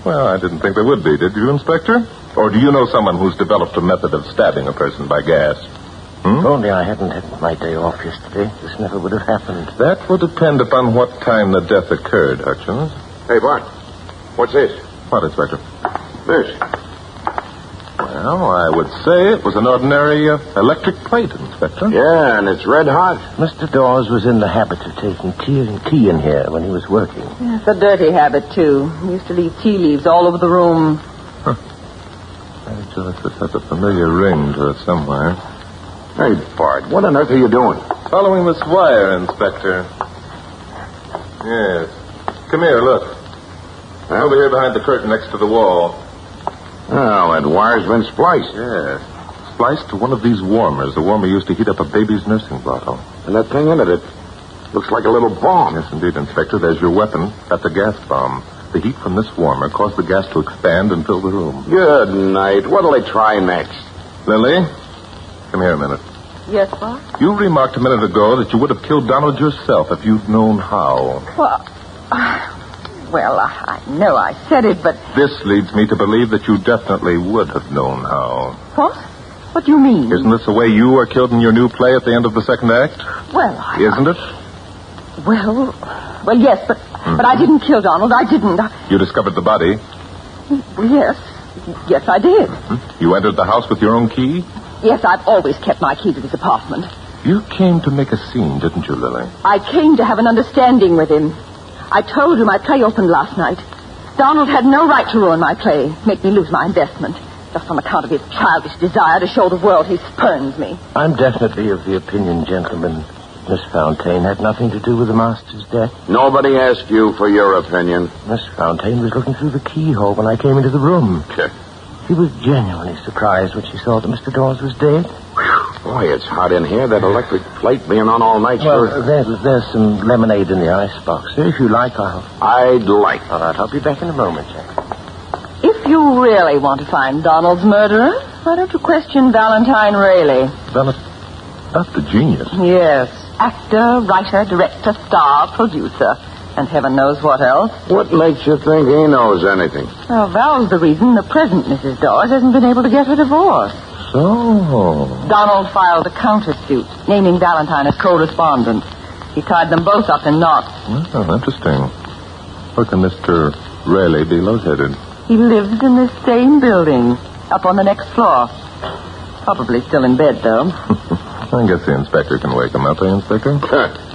Well, I didn't think there would be, did you, Inspector? Or do you know someone who's developed a method of stabbing a person by gas? If only I hadn't had my day off yesterday, this never would have happened. That will depend upon what time the death occurred, Hutchins. Hey, Bart, what's this? What, Inspector? This. Well, I would say it was an ordinary electric plate, Inspector. Yeah, and it's red hot. Mr. Dawes was in the habit of taking tea in here when he was working. It's a dirty habit, too. He used to leave tea leaves all over the room. Huh. This has a familiar ring to it somewhere. Hey, Bart, what on earth are you doing? Following this wire, Inspector. Yes. Come here, look. Huh? Over here behind the curtain next to the wall. Oh, that wire's been spliced. Yes. Spliced to one of these warmers. The warmer used to heat up a baby's nursing bottle. And that thing in it looks like a little bomb. Yes, indeed, Inspector. There's your weapon. That's a gas bomb. The heat from this warmer caused the gas to expand and fill the room. Good night. What'll they try next? Lily, come here a minute. Yes, Bob? You remarked a minute ago that you would have killed Donald yourself if you'd known how. Well, I know I said it, but... This leads me to believe that you definitely would have known how. What? What do you mean? Isn't this the way you were killed in your new play at the end of the second act? Well, Isn't it? Well, yes, but I didn't kill Donald. I didn't. You discovered the body? Well, yes. Yes, I did. You entered the house with your own key? Yes, I've always kept my key to his apartment. You came to make a scene, didn't you, Lily? I came to have an understanding with him. I told you my play opened last night. Donald had no right to ruin my play, make me lose my investment, just on account of his childish desire to show the world he spurns me. I'm definitely of the opinion, gentlemen, Miss Fontaine had nothing to do with the master's death. Nobody asked you for your opinion. Miss Fontaine was looking through the keyhole when I came into the room. Okay. She was genuinely surprised when she saw that Mr. Dawes was dead. Boy, it's hot in here. That electric plate being on all night. Well, there's some lemonade in the icebox. If you like, I'd like. All right, I'll be back in a moment, Jack. If you really want to find Donald's murderer, why don't you question Valentine Rayleigh? That's the genius. Yes. Actor, writer, director, star, producer. And heaven knows what else. What makes you think he knows anything? Well, Val's the reason the present Mrs. Dawes hasn't been able to get her divorce. So? Donald filed a countersuit, naming Valentine as co-respondent. He tied them both up in knots. Oh, interesting. Where can Mr. Rayleigh be located? He lives in this same building, up on the next floor. Probably still in bed, though. I guess the inspector can wake him up, eh, Inspector?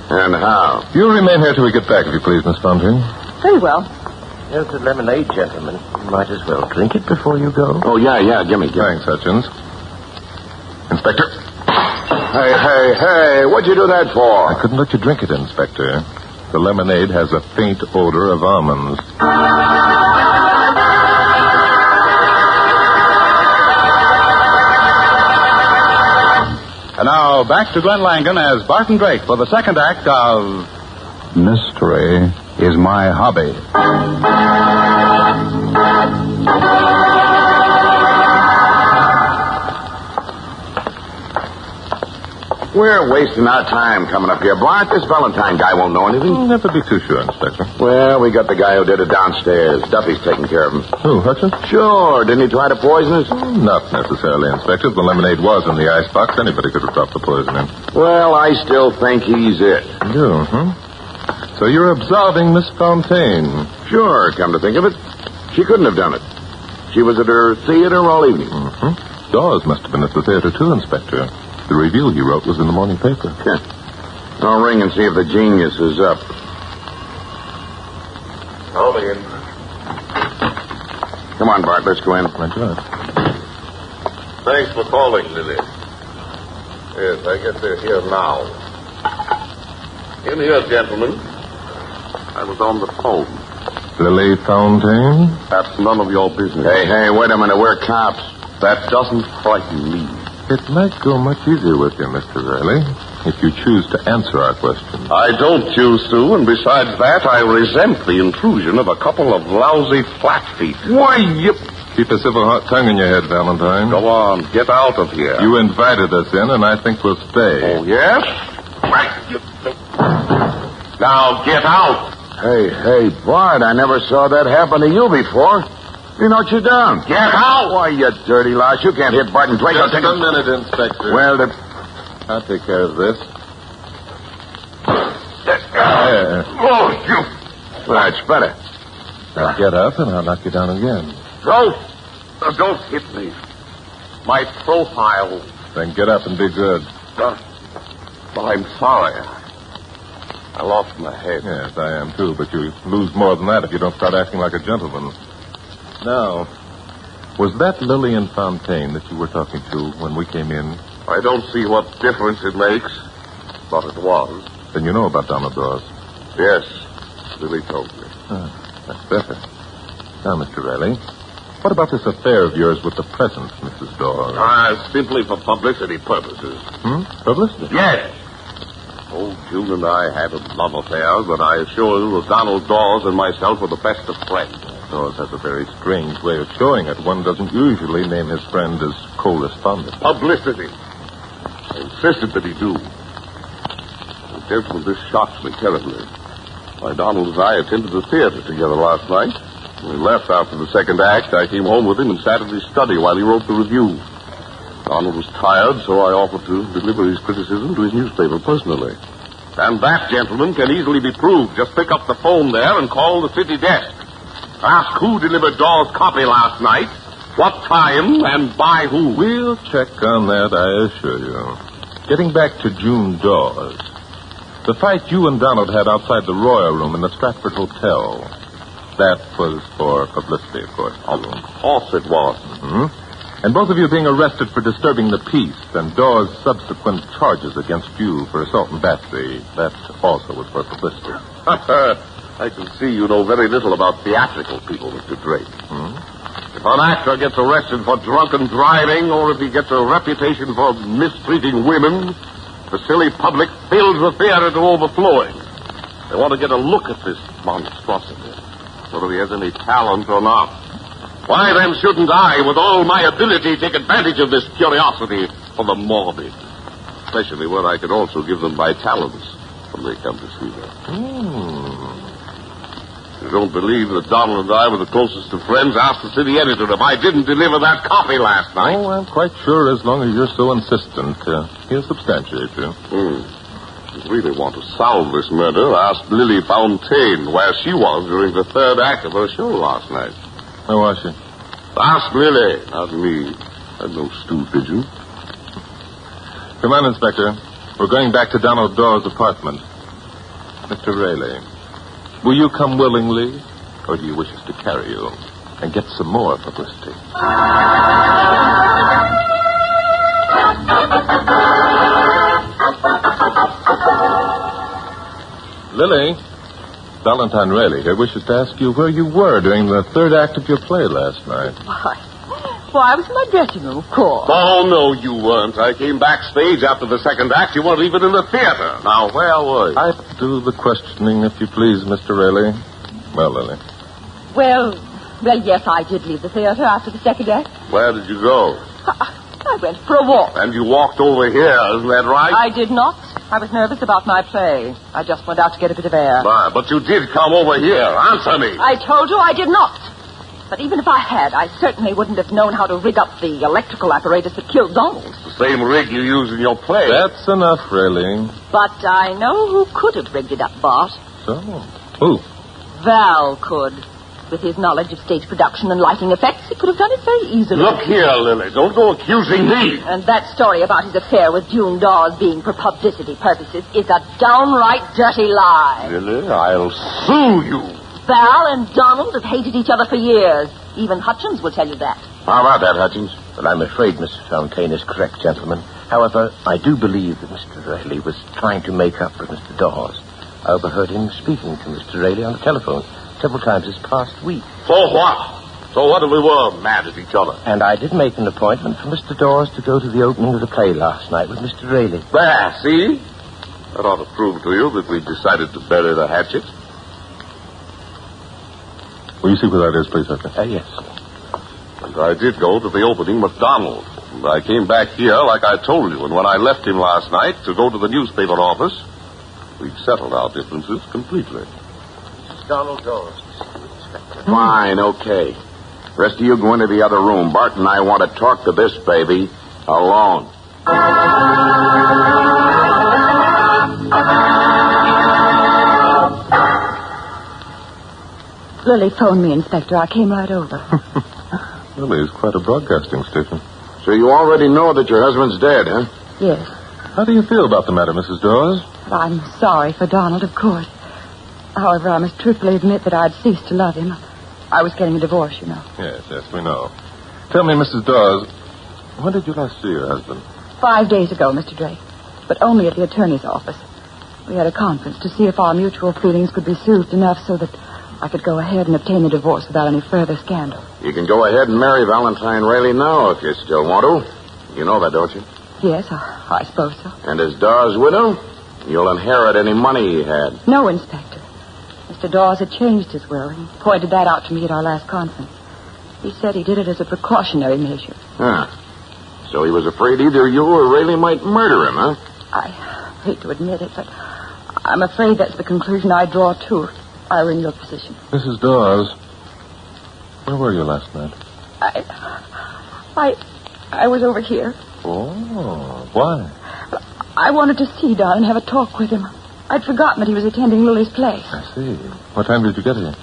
And how? You remain here till we get back, if you please, Miss Fontaine. Very well. Here's the lemonade, gentlemen. You might as well drink it before you go. Oh, yeah, give me. Thanks, Hutchins. Inspector. Hey, what'd you do that for? I couldn't let you drink it, Inspector. The lemonade has a faint odor of almonds. And now, back to Glenn Langan as Barton Drake for the second act of Mystery is My Hobby. We're wasting our time coming up here, Bart. This Valentine guy won't know anything. Never be too sure, Inspector. Well, we got the guy who did it downstairs. Duffy's taking care of him. Who, Hutchins? Sure. Didn't he try to poison us? Not necessarily, Inspector. If the lemonade was in the icebox, anybody could have dropped the poison in. Well, I still think he's it. You do, So you're absolving Miss Fontaine? Sure, come to think of it. She couldn't have done it. She was at her theater all evening. Mm-hmm. Dawes must have been at the theater, too, Inspector. The review he wrote was in the morning paper. I'll ring and see if the genius is up. Hold in. Come on, Bart, let's go in. Thanks for calling, Lily. Yes, I guess they're here now. In here, gentlemen. I was on the phone. Lily Fountain? That's none of your business. Hey, wait a minute. We're cops. That doesn't frighten me. It might go much easier with you, Mr. Riley, if you choose to answer our questions. I don't choose to, and besides that, I resent the intrusion of a couple of lousy flat feet. Why, you... Keep a civil hot tongue in your head, Valentine. Go on, get out of here. You invited us in, and I think we'll stay. Oh, yes? Right. Now, get out. Hey, Bart, I never saw that happen to you before. You know what you done? Get out! Why, you dirty louse. You can't hit Barton Drake. Just a minute, Inspector. Well, I'll take care of this. Oh, you... That's better. Now get up, and I'll knock you down again. Don't hit me. My profile. Then get up and be good. Well, I'm sorry. I lost my head. Yes, I am, too, but you lose more than that if you don't start acting like a gentleman. Now, was that Lillian Fontaine that you were talking to when we came in? I don't see what difference it makes, but it was. Then you know about Donald Dawes? Yes, Lily told me. That's better. Now, Mr. Riley, what about this affair of yours with the present, Mrs. Dawes? Simply for publicity purposes. Publicity? Yes. Old June and I had a love affair, but I assure you that Donald Dawes and myself were the best of friends. Dawes has a very strange way of showing it. One doesn't usually name his friend as correspondent. Publicity. I insisted that he do. And, gentlemen, this shocks me terribly. Why, Donald and I attended the theater together last night. When we left after the second act, I came home with him and sat in his study while he wrote the review. Donald was tired, so I offered to deliver his criticism to his newspaper personally. And that, gentlemen, can easily be proved. Just pick up the phone there and call the city desk. Ask who delivered Dawes' copy last night, what time, and by who. We'll check on that, I assure you. Getting back to June Dawes. The fight you and Donald had outside the Royal Room in the Stratford Hotel. That was for publicity, of course. Of course it was. Mm-hmm. And both of you being arrested for disturbing the peace and Dawes' subsequent charges against you for assault and battery, that also was for publicity. I can see you know very little about theatrical people, Mr. Drake. If an actor gets arrested for drunken driving or if he gets a reputation for mistreating women, the silly public fills the theater to overflowing. They want to get a look at this monstrosity, whether he has any talent or not. Why, then, shouldn't I, with all my ability, take advantage of this curiosity for the morbid? Especially when I can also give them my talents when they come to see me. You don't believe that Donald and I were the closest of friends? Ask the city editor if I didn't deliver that copy last night. Oh, I'm quite sure as long as you're so insistent, he'll substantiate you. If you really want to solve this murder, ask Lily Fontaine where she was during the third act of her show last night. Where was she? Ask Lily, not me. I'm no stool pigeon. Come on, Inspector. We're going back to Donald Dawes' apartment. Mr. Rayleigh, will you come willingly, or do you wish us to carry you and get some more publicity? Lily, Valentine Rayleigh here wishes to ask you where you were during the third act of your play last night. Why, I was in my dressing room, of course. Oh, no, you weren't. I came backstage after the second act. You weren't even in the theater. Now, where were you? I'll do the questioning, if you please, Mr. Rayleigh. Well, Lily. Well, yes, I did leave the theater after the second act. Where did you go? I went for a walk. And you walked over here, isn't that right? I did not. I was nervous about my play. I just went out to get a bit of air. But you did come over here. Answer me. I told you I did not. But even if I had, I certainly wouldn't have known how to rig up the electrical apparatus that killed Donald. The same rig you use in your play. That's enough, Rayleigh. But I know who could have rigged it up, Bart. So? Who? Val could. With his knowledge of stage production and lighting effects, he could have done it very easily. Look here, Lily. Don't go accusing me. And that story about his affair with June Dawes being for publicity purposes is a downright dirty lie. Lily, I'll sue you. Val and Donald have hated each other for years. Even Hutchins will tell you that. How about that, Hutchins? Well, I'm afraid Mr. Fontaine is correct, gentlemen. However, I do believe that Mr. Rayleigh was trying to make up for Mr. Dawes. I overheard him speaking to Mr. Rayleigh on the telephone several times this past week. For what? So what if we were mad at each other? And I did make an appointment for Mr. Dawes to go to the opening of the play last night with Mr. Rayleigh. There, see? That ought to prove to you that we decided to bury the hatchet. Will you see where that is, please, Hudson? Yes. And I did go to the opening with Donald. And I came back here like I told you. And when I left him last night to go to the newspaper office, we'd settled our differences completely. Donald Dawes. Fine, okay. Rest of you go into the other room. Bart and I want to talk to this baby alone. Lily phoned me, Inspector. I came right over. Lily's quite a broadcasting station. So you already know that your husband's dead, huh? Yes. How do you feel about the matter, Mrs. Dawes? Well, I'm sorry for Donald, of course. However, I must truthfully admit that I'd ceased to love him. I was getting a divorce, you know. Yes, we know. Tell me, Mrs. Dawes, when did you last see your husband? 5 days ago, Mr. Drake. But only at the attorney's office. We had a conference to see if our mutual feelings could be soothed enough so that I could go ahead and obtain the divorce without any further scandal. You can go ahead and marry Valentine Rayleigh now if you still want to. You know that, don't you? Yes, I suppose so. And as Dawes' widow, you'll inherit any money he had. No, Inspector. Mr. Dawes had changed his will. He pointed that out to me at our last conference. He said he did it as a precautionary measure. Huh. So he was afraid either you or Rayleigh might murder him, huh? I hate to admit it, but I'm afraid that's the conclusion I draw, too, if I were in your position. Mrs. Dawes, where were you last night? I was over here. Oh, why? I wanted to see Don and have a talk with him. I'd forgotten that he was attending Lily's play. I see. What time did you get here?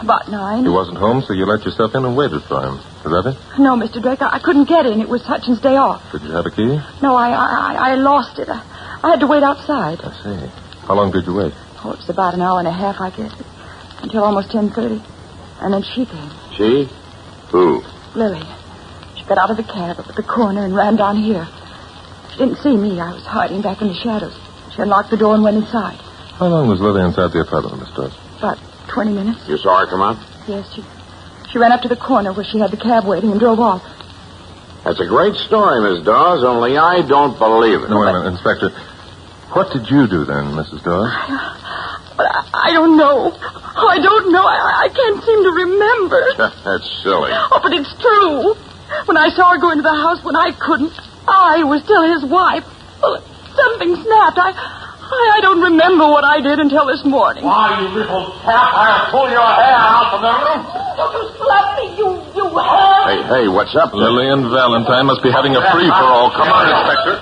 About 9. He wasn't home, so you let yourself in and waited for him. Is that it? No, Mr. Drake, I couldn't get in. It was Hutchins' day off. Did you have a key? No, I lost it. I had to wait outside. I see. How long did you wait? Oh, it was about an hour and a half, I guess. Until almost 10:30. And then she came. She? Who? Lily. She got out of the cab up at the corner and ran down here. She didn't see me. I was hiding back in the shadows. She unlocked the door and went inside. How long was Lily inside the apartment, Miss Dawes? About 20 minutes. You saw her come out? Yes, she ran up to the corner where she had the cab waiting and drove off. That's a great story, Miss Dawes, only I don't believe it. No, wait a minute, Inspector. What did you do then, Mrs. Dawes? I don't know. Oh, I don't know. I can't seem to remember. That's silly. Oh, but it's true. When I saw her go into the house when I couldn't, I was still his wife. Well, something snapped. I don't remember what I did until this morning. Why, you little cat, I'll pull your hair out from the roof. Don't you slap me, you have. Hey, what's up? Lily and Valentine must be having a free-for-all. Come on, Inspector.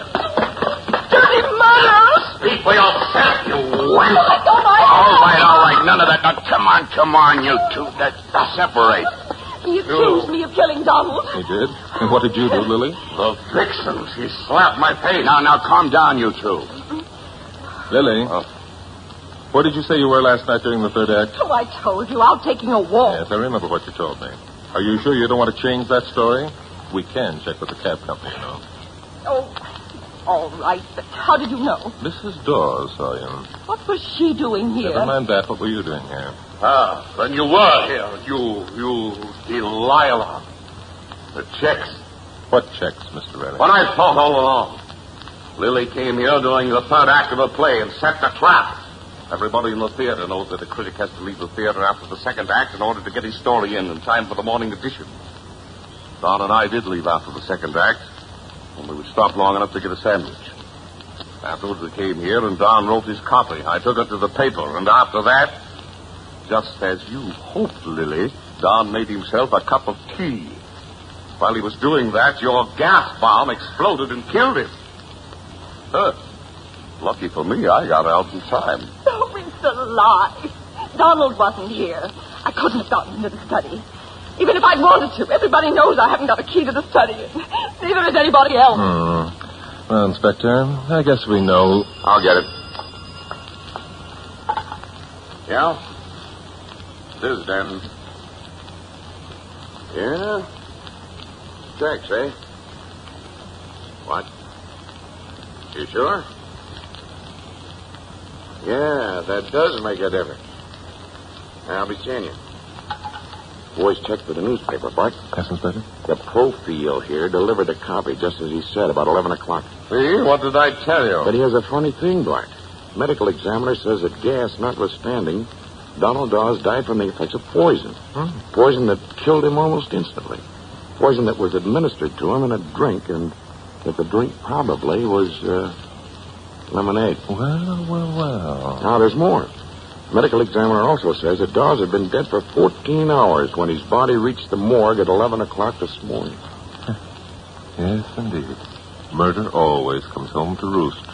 Dirty mother! Speak for yourself, you wench. Let go my hand. All right. None of that. Now, come on, you two. Separate. He accused me of killing Donald. He did? And what did you do, Lily? The vixen. She slapped my face. Now, calm down, you two. Lily, where did you say you were last night during the third act? Oh, I told you. Out taking a walk. Yes, I remember what you told me. Are you sure you don't want to change that story? We can check with the cab company, you know. Oh, all right. But how did you know? Mrs. Dawes saw you. What was she doing here? Never mind that. What were you doing here? Then you were here. You Delilah. The checks. What checks, Mr. Rayleigh? What I thought all along. Lily came here during the third act of a play and set the trap. Everybody in the theater knows that a critic has to leave the theater after the second act in order to get his story in time for the morning edition. Don and I did leave after the second act, only we stopped long enough to get a sandwich. Afterwards, we came here, and Don wrote his copy. I took it to the paper, and after that, just as you hoped, Lily, Don made himself a cup of tea. While he was doing that, your gas bomb exploded and killed him. Lucky for me, I got out in time. Oh, it's a lie. Donald wasn't here, I couldn't have gotten into the study. Even if I'd wanted to. Everybody knows I haven't got a key to the study. Neither has anybody else. Well, Inspector, I guess we know. I'll get it. Yeah? This is Denton. Yeah? Checks, eh? What? You sure? Yeah, that does make a difference. I'll be seeing you. Boys checked with the newspaper, Bart. Yes, Inspector? The profile here delivered a copy, just as he said, about 11 o'clock. See? What did I tell you? But here's a funny thing, Bart. Medical examiner says that gas notwithstanding, Donald Dawes died from the effects of poison. Poison that killed him almost instantly. Poison that was administered to him in a drink, and that the drink probably was, lemonade. Well. Now, there's more. Medical examiner also says that Dawes had been dead for 14 hours when his body reached the morgue at 11 o'clock this morning. Yes, indeed. Murder always comes home to roost.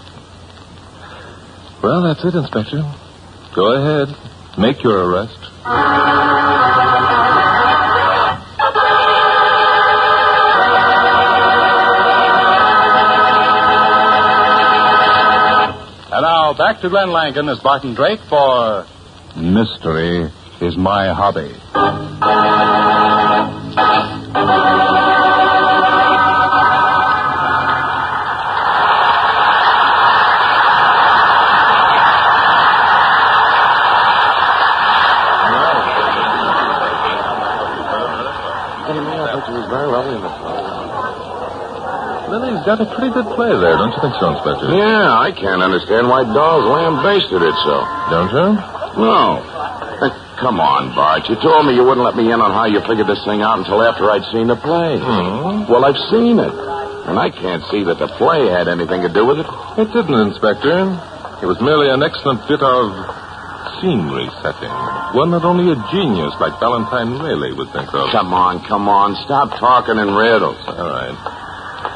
Well, that's it, Inspector. Go ahead. Make your arrest. And now, back to Glen Langan as Barton Drake for Mystery is My Hobby. Lily's got a pretty good play there, don't you think so, Inspector? Yeah, I can't understand why Dawes lambasted it so. Don't you? No. Come on, Bart. You told me you wouldn't let me in on how you figured this thing out until after I'd seen the play. Well, I've seen it. And I can't see that the play had anything to do with it. It didn't, Inspector. It was merely an excellent bit of scenery setting. One that only a genius like Valentine Rayleigh would think of. Come on. Stop talking in riddles. All right.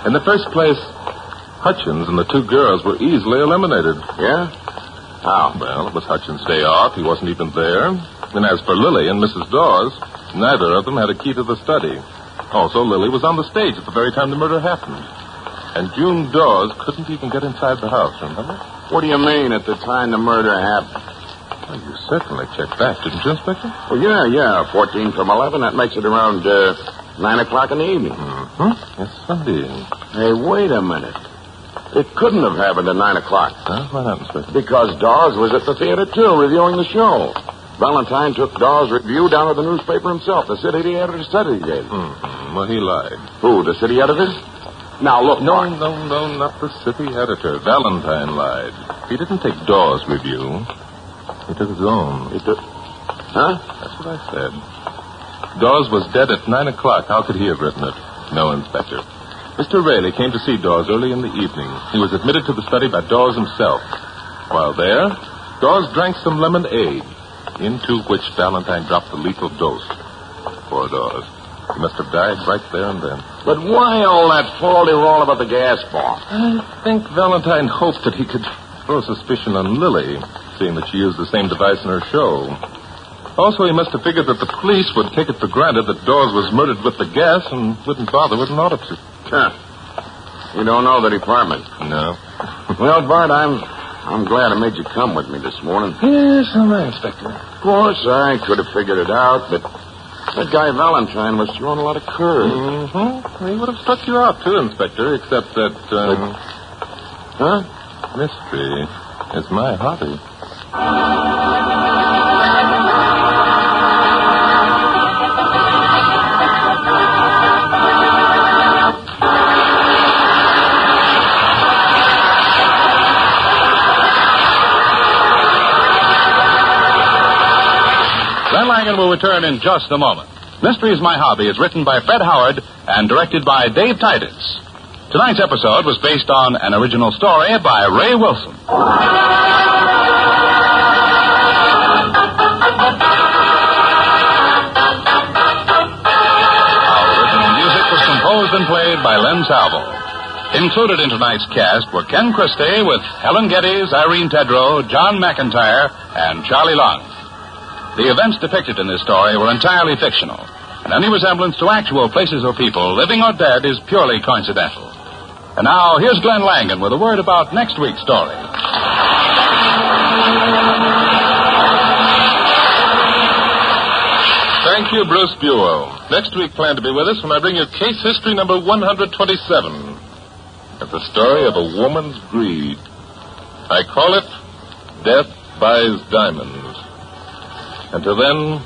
In the first place, Hutchins and the two girls were easily eliminated. Yeah? How? Well, it was Hutchins' day off. He wasn't even there. And as for Lily and Mrs. Dawes, neither of them had a key to the study. Also, Lily was on the stage at the very time the murder happened. And June Dawes couldn't even get inside the house, remember? What do you mean, at the time the murder happened? Well, you certainly checked that, didn't you, Inspector? Well, yeah. 14 from 11. That makes it around 9 o'clock in the evening. Yes, indeed. Hey, wait a minute. It couldn't have happened at 9 o'clock. Why not, Inspector? Because Dawes was at the theater, too, reviewing the show. Valentine took Dawes' review down to the newspaper himself. The city editor said he gave it. Well, he lied. Who, the city editor? Now, look, No, not the city editor. Valentine lied. He didn't take Dawes' review. He took his own. He took... Huh? That's what I said. Dawes was dead at 9 o'clock. How could he have written it? No, Inspector. Mr. Rayleigh came to see Dawes early in the evening. He was admitted to the study by Dawes himself. While there, Dawes drank some lemonade, into which Valentine dropped the lethal dose. Poor Dawes. He must have died right there and then. But why all that faldy roll about the gas bomb? I think Valentine hoped that he could throw suspicion on Lily, seeing that she used the same device in her show. Also, he must have figured that the police would take it for granted that Dawes was murdered with the gas and wouldn't bother with an autopsy. Huh. You don't know the department? No. Well, Bart, I'm glad I made you come with me this morning. Yes, all right, Inspector. Of course, I could have figured it out, but that guy Valentine was throwing a lot of curves. He would have struck you out, too, Inspector, except that, Huh? mystery is my hobby. Glen Langan will return in just a moment. Mystery is My Hobby is written by Fred Howard and directed by Dave Titus. Tonight's episode was based on an original story by Ray Wilson. Our original music was composed and played by Len Salvo. Included in tonight's cast were Ken Christie with Helen Geddes, Irene Tedrow, John McIntyre, and Charlie Long. The events depicted in this story were entirely fictional, and any resemblance to actual places or people, living or dead, is purely coincidental. And now, here's Glenn Langan with a word about next week's story. Thank you, Bruce Buell. Next week, plan to be with us when I bring you case history number 127. It's the story of a woman's greed. I call it Death Buys Diamonds. Until then,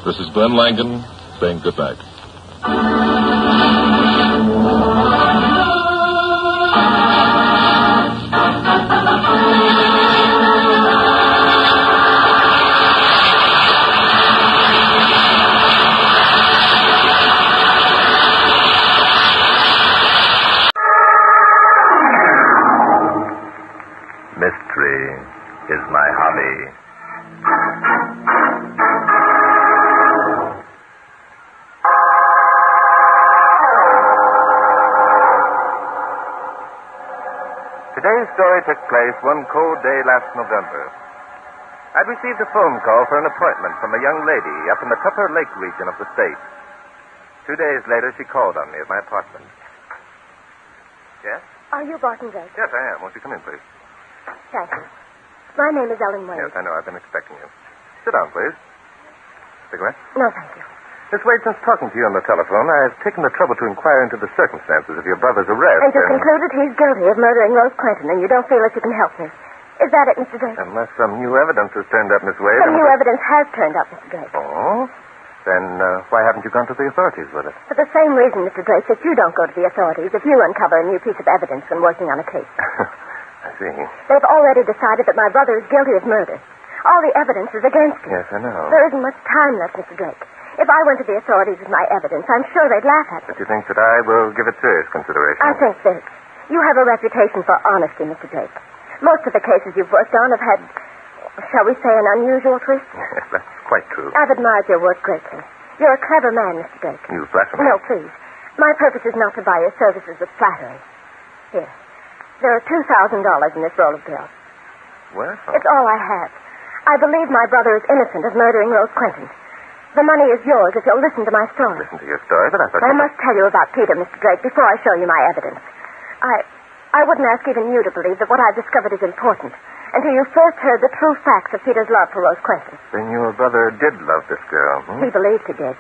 this is Glenn Langan saying good night. Mystery is my hobby. Today's story took place one cold day last November. I'd received a phone call for an appointment from a young lady up in the Tupper Lake region of the state. 2 days later, she called on me at my apartment. Yes? Are you Barton Drake? Yes, I am. Won't you come in, please? Thank you. My name is Ellen Wade. Yes, I know. I've been expecting you. Sit down, please. Cigarette? No, thank you. Miss Wade, since talking to you on the telephone, I've taken the trouble to inquire into the circumstances of your brother's arrest. And you concluded he's guilty of murdering Rose Quentin, and you don't feel that you can help me. Is that it, Mr. Drake? Unless some new evidence has turned up, Miss Wade. Some new evidence has turned up, Mr. Drake. Oh? Then why haven't you gone to the authorities with it? For the same reason, Mr. Drake, that you don't go to the authorities if you uncover a new piece of evidence when working on a case. I see. They've already decided that my brother is guilty of murder. All the evidence is against him. Yes, I know. There isn't much time left, Mr. Drake. If I went to the authorities with my evidence, I'm sure they'd laugh at me. But you think that I will give it serious consideration? I think this. You have a reputation for honesty, Mr. Drake. Most of the cases you've worked on have had, shall we say, an unusual twist. Yes, that's quite true. I've admired your work greatly. You're a clever man, Mr. Drake. You flatter me. No, please. My purpose is not to buy your services with flattery. Here. There are $2,000 in this roll of bills. Well? It's all I have. I believe my brother is innocent of murdering Rose Quentin. The money is yours if you'll listen to my story. Listen to your story, but I thought... I must tell you about Peter, Mr. Drake, before I show you my evidence. I wouldn't ask even you to believe that what I've discovered is important until you first heard the true facts of Peter's love for Rose Quentin. Then your brother did love this girl, He believed he did.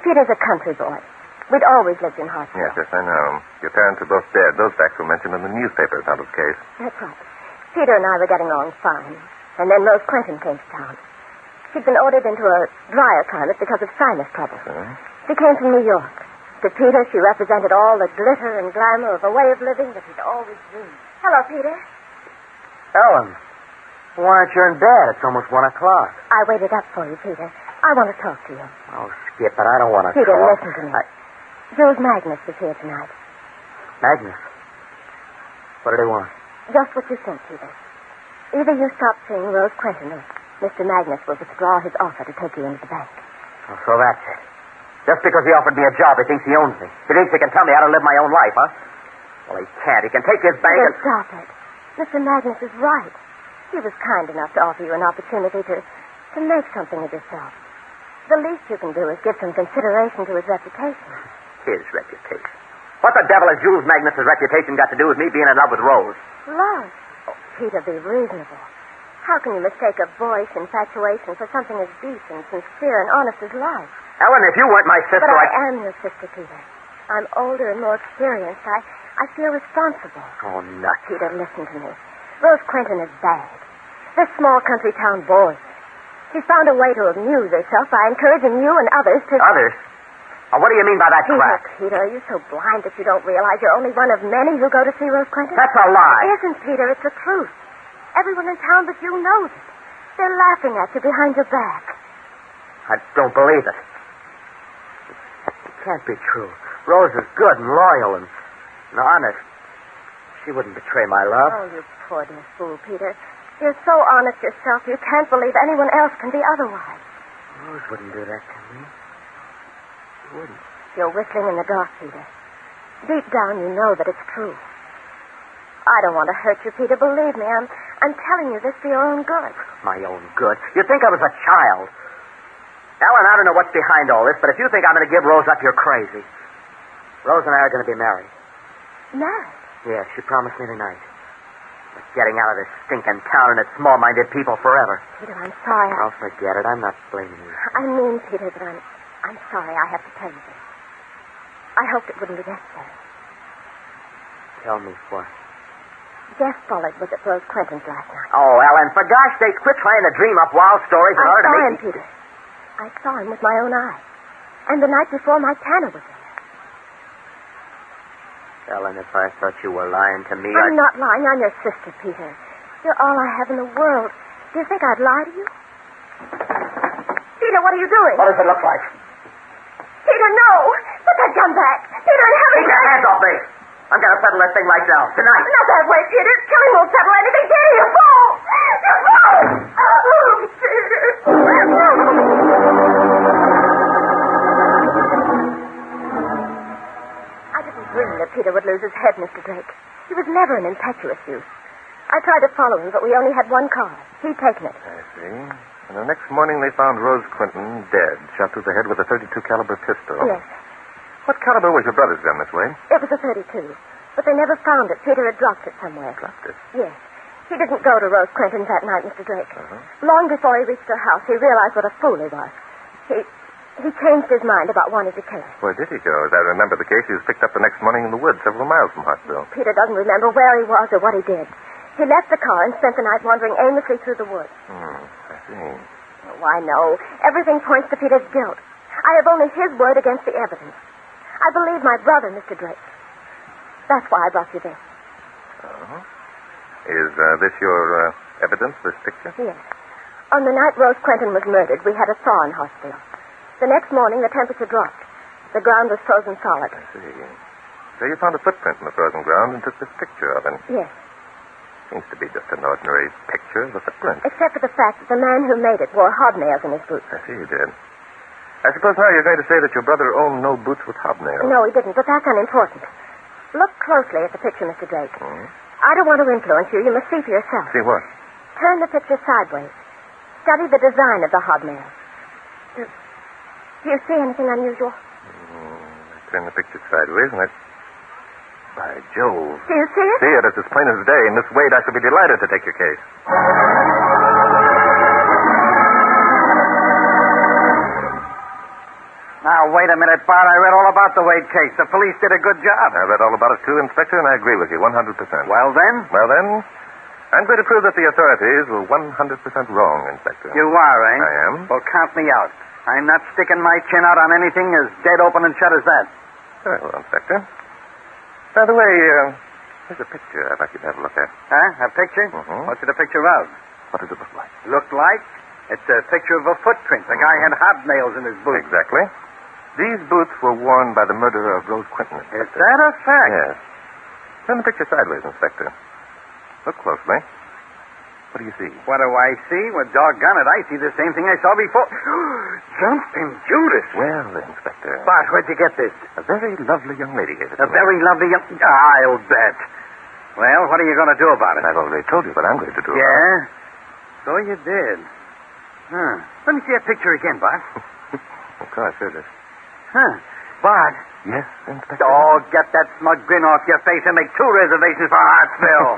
Peter's a country boy. We'd always lived in Hudson. Yes, I know. Your parents are both dead. Those facts were mentioned in the newspaper account of the case. That's right. Peter and I were getting along fine. And then Rose Quentin came to town. She'd been ordered into a drier climate because of sinus trouble. She came from New York. To Peter, she represented all the glitter and glamour of a way of living that he'd always dreamed. Hello, Peter. Ellen, why aren't you in bed? It's almost 1 o'clock. I waited up for you, Peter. I want to talk to you. Oh, Skip, but I don't want to Peter, talk. listen to me. Jules Magnus is here tonight. Magnus? What do they want? Just what you think, Peter. Either you stop seeing Rose Quentin or Mr. Magnus will withdraw his offer to take you into the bank. Oh, so that's it. Just because he offered me a job, he thinks he owns me. He thinks he can tell me how to live my own life, huh? Well, he can't. He can take his bank Peter, and... stop it. Mr. Magnus is right. He was kind enough to offer you an opportunity to make something of yourself. The least you can do is give some consideration to his reputation. His reputation? What the devil has Jules Magnus' reputation got to do with me being in love with Rose? Love? Oh, Peter, be reasonable. How can you mistake a boyish infatuation for something as deep and sincere and honest as love? Ellen, if you weren't my sister, But I am your sister, Peter. I'm older and more experienced. I feel responsible. Oh, nuts. Peter, listen to me. Rose Quentin is bad. This small country town bores her. She's found a way to amuse herself by encouraging you and others to... Others? Oh, what do you mean by that crap? Peter, are you so blind that you don't realize you're only one of many who go to see Rose Quentin? That's a lie. It isn't, Peter. It's the truth. Everyone in town but you knows it. They're laughing at you behind your back. I don't believe it. It can't be true. Rose is good and loyal and honest. She wouldn't betray my love. Oh, you poor dear fool, Peter. You're so honest yourself, you can't believe anyone else can be otherwise. Rose wouldn't do that to me. She wouldn't. You're whistling in the dark, Peter. Deep down, you know that it's true. I don't want to hurt you, Peter. Believe me, I'm telling you this for your own good. My own good? You think I was a child? Ellen, I don't know what's behind all this, but if you think I'm going to give Rose up, you're crazy. Rose and I are going to be married. Married? Yeah, she promised me tonight. We're getting out of this stinking town and its small-minded people forever. Peter, I'm sorry. Oh, forget it. I'm not blaming you. I mean, Peter, that I'm sorry I have to tell you this. I hoped it wouldn't be necessary. Tell me what? Jeff Bullard was at Rose Quentin's last night. Oh, Ellen, for gosh sakes, quit trying to dream up wild stories in order to I saw make him, Peter. I saw him with my own eyes. And the night before, my Tanner was there. Ellen, if I thought you were lying to me, I'm not lying. I'm your sister, Peter. You're all I have in the world. Do you think I'd lie to you? Peter, what are you doing? What does it look like? Peter, no! Put that gun back! Peter, in heaven's Keep your hands off me! I'm going to settle this thing right now, tonight. Not that way, Peter. Killing won't settle anything. Peter, you fool! You fool! Oh, Peter! I didn't dream that Peter would lose his head, Mr. Drake. He was never an impetuous youth. I tried to follow him, but we only had one car. He'd taken it. I see. And the next morning they found Rose Quentin dead, shot through the head with a .32 caliber pistol. Yes. What caliber was your brother's gun, Miss Wade? It was a .32. But they never found it. Peter had dropped it somewhere. Dropped it? Yes. He didn't go to Rose Quentin's that night, Mr. Drake. Uh-huh. Long before he reached her house, he realized what a fool he was. He changed his mind about wanting to kill her. Where did he go? As I remember the case, he was picked up the next morning in the woods several miles from Hartsville. Peter doesn't remember where he was or what he did. He left the car and spent the night wandering aimlessly through the woods. I see. Oh, I know. Everything points to Peter's guilt. I have only his word against the evidence. I believe my brother, Mr. Drake. That's why I brought you this. Uh-huh. Is this your evidence, this picture? Yes. On the night Rose Quentin was murdered, we had a thaw in Hartsville. The next morning, the temperature dropped. The ground was frozen solid. I see. So you found a footprint in the frozen ground and took this picture of him. Yes. Seems to be just an ordinary picture of a footprint. Except for the fact that the man who made it wore hobnails in his boots. I see you did. I suppose now you're going to say that your brother owned no boots with hobnails. No, he didn't, but that's unimportant. Look closely at the picture, Mr. Drake. I don't want to influence you. You must see for yourself. See what? Turn the picture sideways. Study the design of the hobnails. Do you see anything unusual? I turn the picture sideways and I... By Jove. Do you see it? See it. It's as plain as day. Miss Wade, I shall be delighted to take your case. Now, wait a minute, Bart. I read all about the Wade case. The police did a good job. I read all about it, too, Inspector, and I agree with you 100%. Well, then? Well, then, I'm going to prove that the authorities were 100% wrong, Inspector. You are, eh? I am. Well, count me out. I'm not sticking my chin out on anything as dead open and shut as that. Very well, Inspector. By the way, here's a picture I'd like you to have a look at. Huh? A picture? Mm-hmm. What's it a picture of? What does it look like? Look like? It's a picture of a footprint. The guy had hobnails in his boots. Exactly. These boots were worn by the murderer of Rose Quentin. Is that a fact? Yes. Turn the picture sideways, Inspector. Look closely. What do you see? What do I see? Well, doggone it, I see the same thing I saw before. Jumping Judas. Well, Inspector. Bart, where'd you get this? A very lovely young lady gave it to A me. very lovely young... I'll bet. Well, what are you going to do about it? I've already told you what I'm going to do. Yeah? So you did. Huh. Let me see that picture again, Bart. Of course, here it is. Huh. Bart. Yes, Inspector? Oh, get that smug grin off your face and make 2 reservations for Hartsville.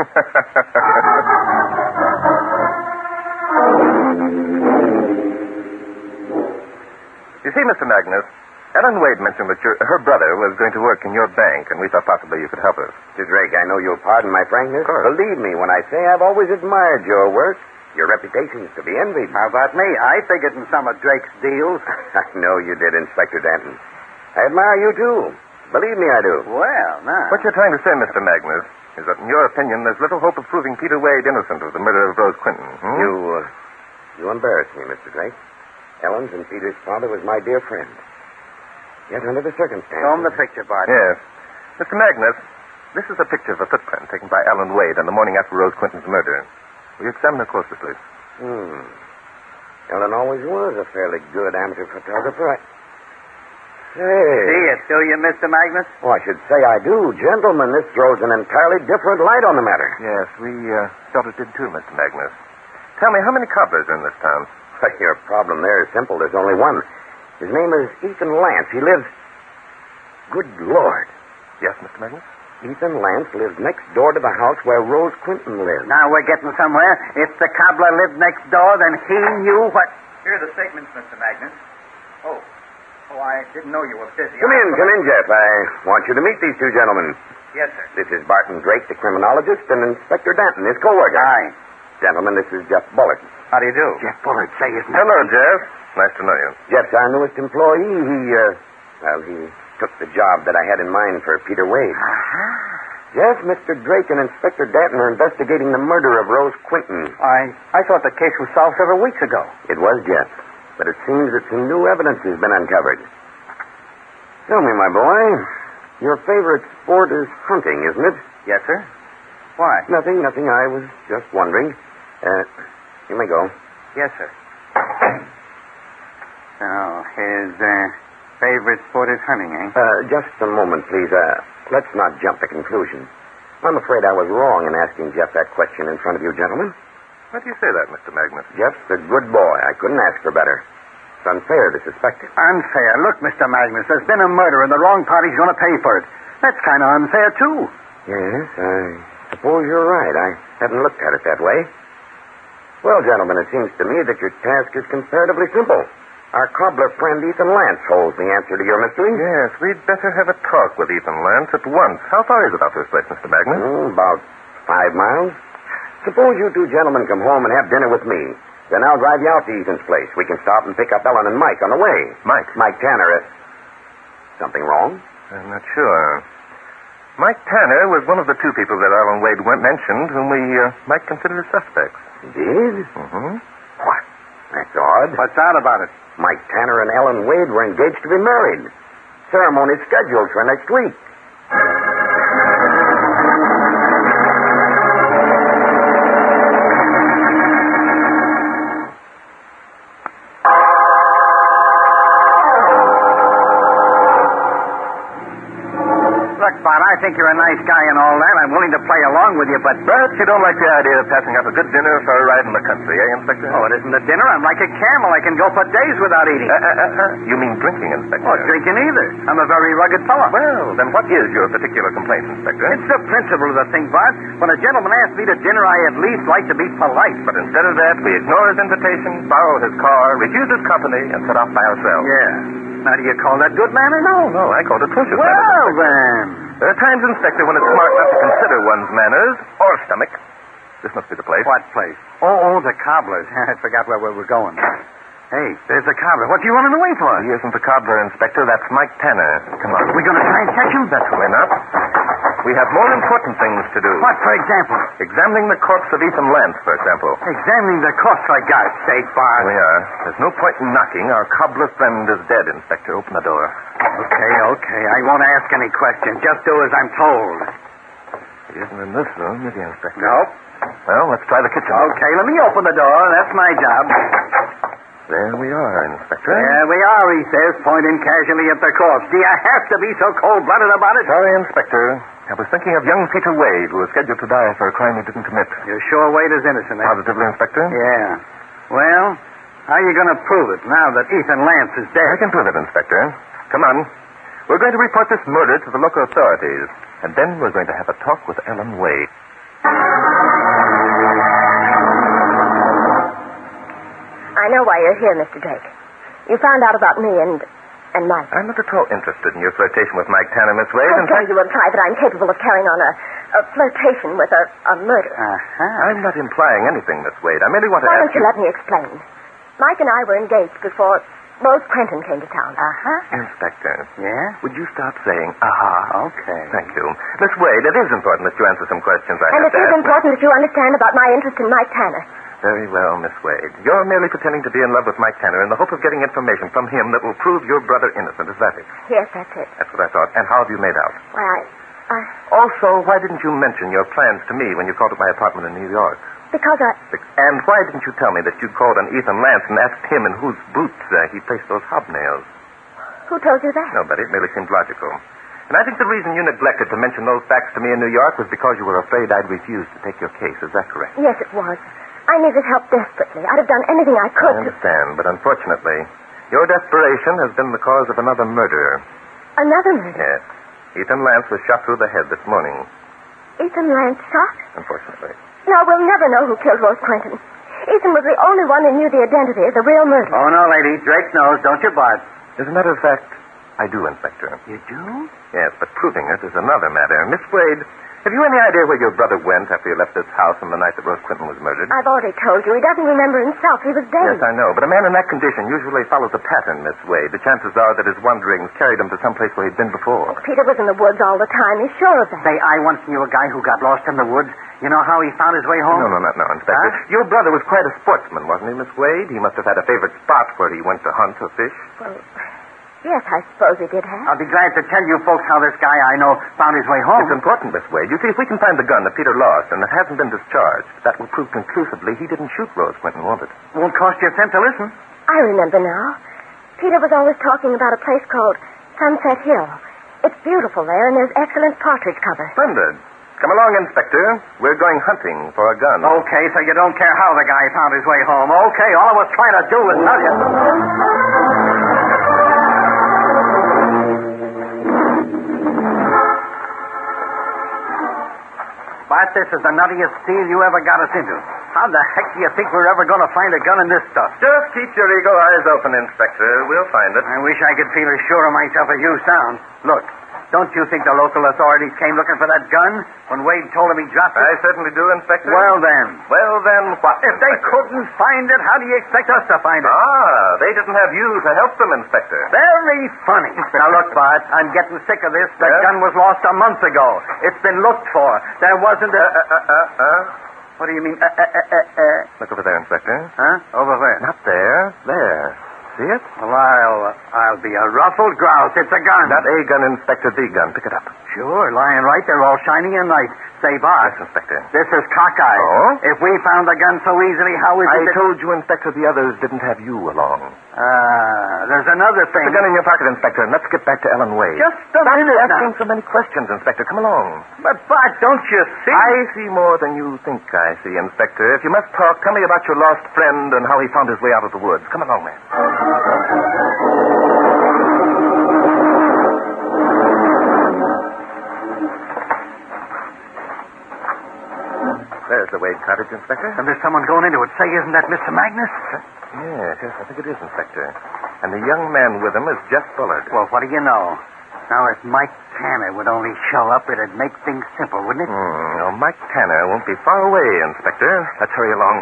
You see, Mr. Magnus, Ellen Wade mentioned that her brother was going to work in your bank, and we thought possibly you could help us. Mr. Drake, I know you'll pardon my frankness. Of course. Believe me when I say I've always admired your work. Your reputation's to be envied. How about me? I figured in some of Drake's deals. I know you did, Inspector Danton. I admire you, too. Believe me, I do. Well, now. What you're trying to say, Mr. Magnus, is that in your opinion there's little hope of proving Peter Wade innocent of the murder of Rose Quentin. You embarrass me, Mr. Drake. Ellen's and Peter's father was my dear friend. Yet under the circumstances... Show him the picture, Bart. Yes. Mr. Magnus, this is a picture of a footprint taken by Ellen Wade on the morning after Rose Quentin's murder. Will you examine her closely, please? Ellen always was a fairly good amateur photographer. Say. See it, do you, Mr. Magnus? Oh, I should say I do. Gentlemen, this throws an entirely different light on the matter. Yes, we thought it did too, Mr. Magnus. Tell me, how many cobblers are in this town? Your problem there is simple. There's only one. His name is Ethan Lance. He lives... Good Lord. Yes, Mr. Magnus? Ethan Lance lives next door to the house where Rose Quinton lives. Now we're getting somewhere. If the cobbler lived next door, then he knew what... Here are the statements, Mr. Magnus. Oh, I didn't know you were busy. Come in, Jeff. I want you to meet these two gentlemen. Yes, sir. This is Barton Drake, the criminologist, and Inspector Danton, his co-worker. Aye. Gentlemen, this is Jeff Bullard. How do you do? Jeff Bullard, say his name. Hello, Jeff. Nice to know you. Jeff's our newest employee. He took the job that I had in mind for Peter Wade. Uh-huh. Jeff, Mr. Drake and Inspector Danton are investigating the murder of Rose Quinton. I thought the case was solved several weeks ago. It was, Jeff. But it seems that some new evidence has been uncovered. Tell me, my boy, your favorite sport is hunting, isn't it? Yes, sir. Why? Nothing. I was just wondering. You may go. Yes, sir. So, his favorite sport is hunting, eh? Just a moment, please. Let's not jump to conclusions. I'm afraid I was wrong in asking Jeff that question in front of you gentlemen. Why do you say that, Mr. Magnus? Jeff's a good boy. I couldn't ask for better. It's unfair to suspect him. Unfair? Look, Mr. Magnus, there's been a murder and the wrong party's going to pay for it. That's kind of unfair, too. Yes, I suppose you're right. I haven't looked at it that way. Well, gentlemen, it seems to me that your task is comparatively simple. Our cobbler friend Ethan Lance holds the answer to your mystery. Yes, we'd better have a talk with Ethan Lance at once. How far is it out this place, Mr. Magnus? About 5 miles. Suppose you two gentlemen come home and have dinner with me. Then I'll drive you out to Ethan's place. We can stop and pick up Ellen and Mike on the way. Mike Tanner. Something wrong? I'm not sure. Mike Tanner was one of the two people that Ellen Wade mentioned whom we might consider as suspects. Did? Mm-hmm. What? That's odd. What's odd about it? Mike Tanner and Ellen Wade were engaged to be married. Ceremony's scheduled for next week. I think you're a nice guy and all that. I'm willing to play along with you, but you don't like the idea of passing up a good dinner for a ride in the country, eh, Inspector? Oh, it isn't a dinner. I'm like a camel. I can go for days without eating. You mean drinking, Inspector? Oh, drinking either. I'm a very rugged fellow. Well, then what is your particular complaint, Inspector? It's the principle of the thing, Bart. When a gentleman asks me to dinner, I at least like to be polite. But instead of that, we ignore his invitation, borrow his car, refuse his company, and set off by ourselves. Yeah. Now, do you call that good manners? No, I call it atrocious manners. Well, then. There are times, Inspector, when it's smart not to consider one's manners or stomach. This must be the place. What place? Oh, the cobbler's. I forgot where we were going. Hey, there's the cobbler. What's he running away for? He isn't the cobbler, Inspector. That's Mike Tanner. Come on. We're going to try and catch him? Naturally not. We have more important things to do. What, for example? Examining the corpse of Ethan Lance, for example. Examining the corpse, for God's sake, Bart. We are. There's no point in knocking. Our cobbler friend is dead, Inspector. Open the door. Okay. I won't ask any questions. Just do as I'm told. He isn't in this room, is he, Inspector? Nope. Well, let's try the kitchen. Okay, let me open the door. That's my job. There we are, Inspector. There we are, he says, pointing casually at the corpse. Do you have to be so cold-blooded about it? Sorry, Inspector. I was thinking of young Peter Wade, who was scheduled to die for a crime he didn't commit. You're sure Wade is innocent, eh? Positively, Inspector? Yeah. Well, how are you going to prove it now that Ethan Lance is dead? I can prove it, Inspector. Come on. We're going to report this murder to the local authorities, and then we're going to have a talk with Ellen Wade. I know why you're here, Mr. Drake. You found out about me and Mike. I'm not at all interested in your flirtation with Mike Tanner, Miss Wade. How dare you imply that I'm capable of carrying on a flirtation with a murder? I'm not implying anything, Miss Wade. I merely want to Why ask don't you let me explain? Mike and I were engaged before Rose Quinton came to town. Inspector. Yeah? Would you stop saying, aha? Okay. Thank you. Miss Wade, it is important that you answer some questions I And have it to is ask. important that you understand about my interest in Mike Tanner. Very well, Miss Wade. You're merely pretending to be in love with Mike Tanner in the hope of getting information from him that will prove your brother innocent. Is that it? Yes, that's it. That's what I thought. And how have you made out? Why, I... Also, why didn't you mention your plans to me when you called at my apartment in New York? Because I... And why didn't you tell me that you called on Ethan Lance and asked him in whose boots he placed those hobnails? Who told you that? Nobody. It merely seemed logical. And I think the reason you neglected to mention those facts to me in New York was because you were afraid I'd refuse to take your case. Is that correct? Yes, it was. I needed help desperately. I'd have done anything I could I understand, but unfortunately, your desperation has been the cause of another murder. Another murder? Yes. Ethan Lance was shot through the head this morning. Ethan Lance shot? Unfortunately. No, we'll never know who killed Rose Quentin. Ethan was the only one who knew the identity of the real murderer. Oh, no, lady. Drake knows. Don't you, Bart? As a matter of fact, I do, Inspector. You do? Yes, but proving it is another matter. Miss Wade, have you any idea where your brother went after he left this house on the night that Rose Quentin was murdered? I've already told you. He doesn't remember himself. He was dead. Yes, I know. But a man in that condition usually follows a pattern, Miss Wade. The chances are that his wanderings carried him to some place where he'd been before. Peter was in the woods all the time. He's sure of that. Say, I once knew a guy who got lost in the woods. You know how he found his way home? No, Inspector. Huh? Your brother was quite a sportsman, wasn't he, Miss Wade? He must have had a favorite spot where he went to hunt or fish. Well, yes, I suppose he did have. I'll be glad to tell you folks how this guy I know found his way home. It's important, Miss Wade. You see, if we can find the gun that Peter lost and that hasn't been discharged, that will prove conclusively he didn't shoot Rose Quentin, won't it? Won't cost you a cent to listen. I remember now. Peter was always talking about a place called Sunset Hill. It's beautiful there, and there's excellent partridge cover. Splendid. Come along, Inspector. We're going hunting for a gun. Okay, so you don't care how the guy found his way home. Okay, all I was trying to do was tell you. But this is the nuttiest steal you ever got us into. How the heck do you think we're ever going to find a gun in this stuff? Just keep your eagle eyes open, Inspector. We'll find it. I wish I could feel as sure of myself as you sound. Look. Don't you think the local authorities came looking for that gun when Wade told them he dropped it? I certainly do, Inspector. Well, then what? If they couldn't find it, how do you expect us to find it? They didn't have you to help them, Inspector. Very funny. Now, look, Bart, I'm getting sick of this. That gun was lost a month ago. It's been looked for. There wasn't a... What do you mean, Look over there, Inspector. Huh? Over where? Not there. There. See it? Well, I'll be a ruffled grouse. It's a gun. Not a gun, Inspector. The gun. Pick it up. Sure, lying right there, all shiny and nice. Say, Bart. Yes, Inspector. This is cockeyed. Oh? If we found the gun so easily, how is it I told you, Inspector, the others didn't have you along. There's another thing. Put the gun in your pocket, Inspector, and let's get back to Ellen Wade. Just a minute Stop now. asking so many questions, Inspector. Come along. But, Bart, don't you see? I see more than you think I see, Inspector. If you must talk, tell me about your lost friend and how he found his way out of the woods. Come along, man. There's the Wade cottage, Inspector. And there's someone going into it. Say, isn't that Mr. Magnus? Yes, I think it is, Inspector. And the young man with him is Jeff Bullard. Well, what do you know? Now, if Mike Tanner would only show up, it'd make things simple, wouldn't it? Well, Mike Tanner won't be far away, Inspector. Let's hurry along.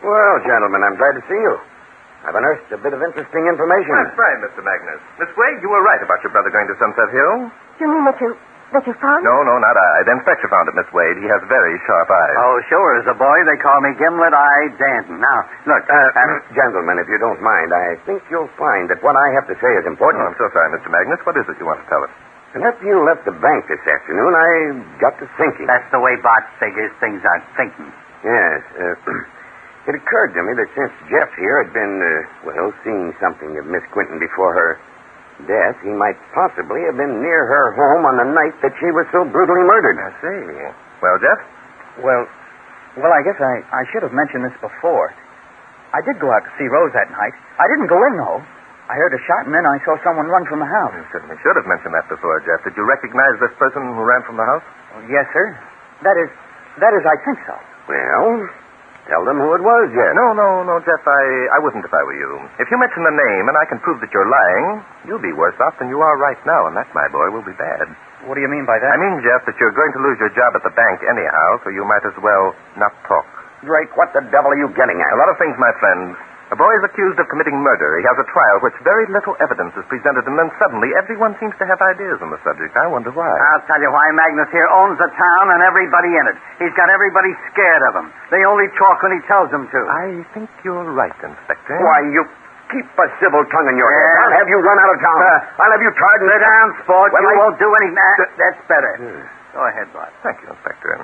Well, gentlemen, I'm glad to see you. I've unearthed a bit of interesting information. That's right, Mr. Magnus. Miss Wade, you were right about your brother going to Sunset Hill. You mean that you found it? No, not I. The inspector found it, Miss Wade. He has very sharp eyes. Oh, sure. As a boy, they call me Gimlet-Eyed Danton. Now, look. Gentlemen, if you don't mind, I think you'll find that what I have to say is important. Oh, I'm so sorry, Mr. Magnus. What is it you want to tell us? And after you left the bank this afternoon, I got to thinking. That's the way Bart figures things out, thinking. Yes. It occurred to me that since Jeff here had been, seeing something of Miss Quentin before her death, he might possibly have been near her home on the night that she was so brutally murdered. I see. Well, Jeff? Well, I guess I should have mentioned this before. I did go out to see Rose that night. I didn't go in, though. I heard a shot, and then I saw someone run from the house. You certainly should have mentioned that before, Jeff. Did you recognize this person who ran from the house? Oh, yes, sir. That is, I think so. Well, tell them who it was, Jeff. No, Jeff. I wouldn't if I were you. If you mention the name and I can prove that you're lying, you'll be worse off than you are right now, and that, my boy, will be bad. What do you mean by that? I mean, Jeff, that you're going to lose your job at the bank anyhow, so you might as well not talk. Drake, what the devil are you getting at? A lot of things, my friend. A boy is accused of committing murder. He has a trial which very little evidence is presented, and then suddenly everyone seems to have ideas on the subject. I wonder why. I'll tell you why. Magnus here owns the town and everybody in it. He's got everybody scared of him. They only talk when he tells them to. I think you're right, Inspector. Why, you keep a civil tongue in your head. I'll have you run out of town. I'll have you tarred and... Sit down, sport. Well, you won't do anything. That's better. Go ahead, Bart. Thank you, Inspector.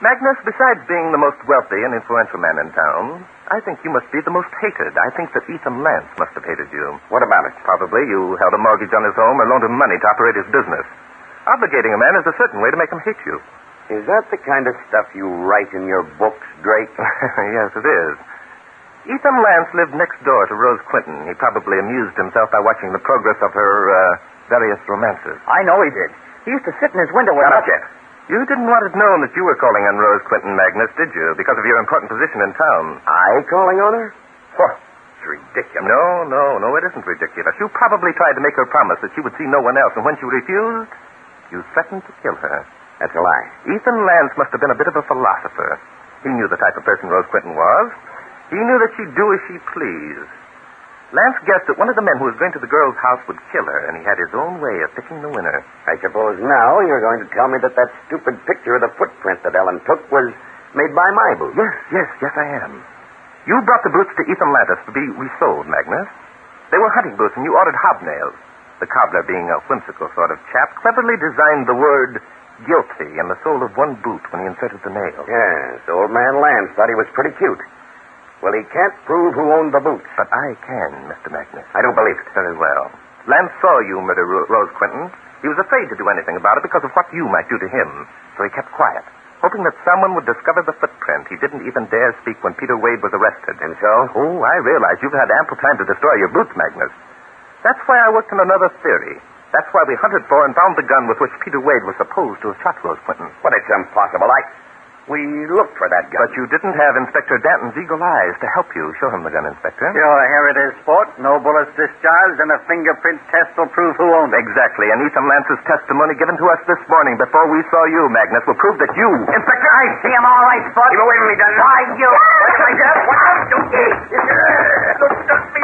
Magnus, besides being the most wealthy and influential man in town, I think you must be the most hated. I think that Ethan Lance must have hated you. What about it? Probably you held a mortgage on his home or loaned him money to operate his business. Obligating a man is a certain way to make him hate you. Is that the kind of stuff you write in your books, Drake? Yes, it is. Ethan Lance lived next door to Rose Quinton. He probably amused himself by watching the progress of her various romances. I know he did. He used to sit in his window with... Shut up, Jeff. You didn't want it known that you were calling on Rose Quinton, Magnus, did you? Because of your important position in town. I calling on her? What? It's ridiculous. No, it isn't ridiculous. You probably tried to make her promise that she would see no one else, and when she refused, you threatened to kill her. That's a lie. Ethan Lance must have been a bit of a philosopher. He knew the type of person Rose Quinton was. He knew that she'd do as she pleased. Lance guessed that one of the men who was going to the girl's house would kill her, and he had his own way of picking the winner. I suppose now you're going to tell me that stupid picture of the footprint that Ellen took was made by my boots. Yes, I am. You brought the boots to Ethan Lantis to be resold, Magnus. They were hunting boots, and you ordered hobnails. The cobbler, being a whimsical sort of chap, cleverly designed the word guilty in the sole of one boot when he inserted the nail. Yes, old man Lance thought he was pretty cute. Well, he can't prove who owned the boots. But I can, Mr. Magnus. I don't believe it. Very well. Lance saw you murder Rose Quinton. He was afraid to do anything about it because of what you might do to him. So he kept quiet, hoping that someone would discover the footprint. He didn't even dare speak when Peter Wade was arrested. And so? Oh, I realize you've had ample time to destroy your boots, Magnus. That's why I worked on another theory. That's why we hunted for and found the gun with which Peter Wade was supposed to have shot Rose Quinton. But it's impossible. We looked for that gun. But you didn't have Inspector Danton's eagle eyes to help you. Show him the gun, Inspector. Sure, here it is, Sport. No bullets discharged, and a fingerprint test will prove who owned it. Exactly, and Ethan Lance's testimony given to us this morning before we saw you, Magnus, will prove that you... Inspector! I see him all right, Sport. Keep away from me, Danton. Why, you... What's my death? What up? Don't touch me.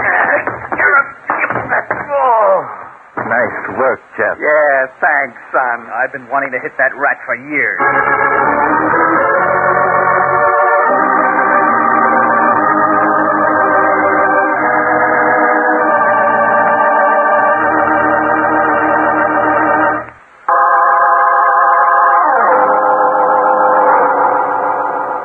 Nice work, Jeff. Yeah, thanks, son. I've been wanting to hit that rat for years.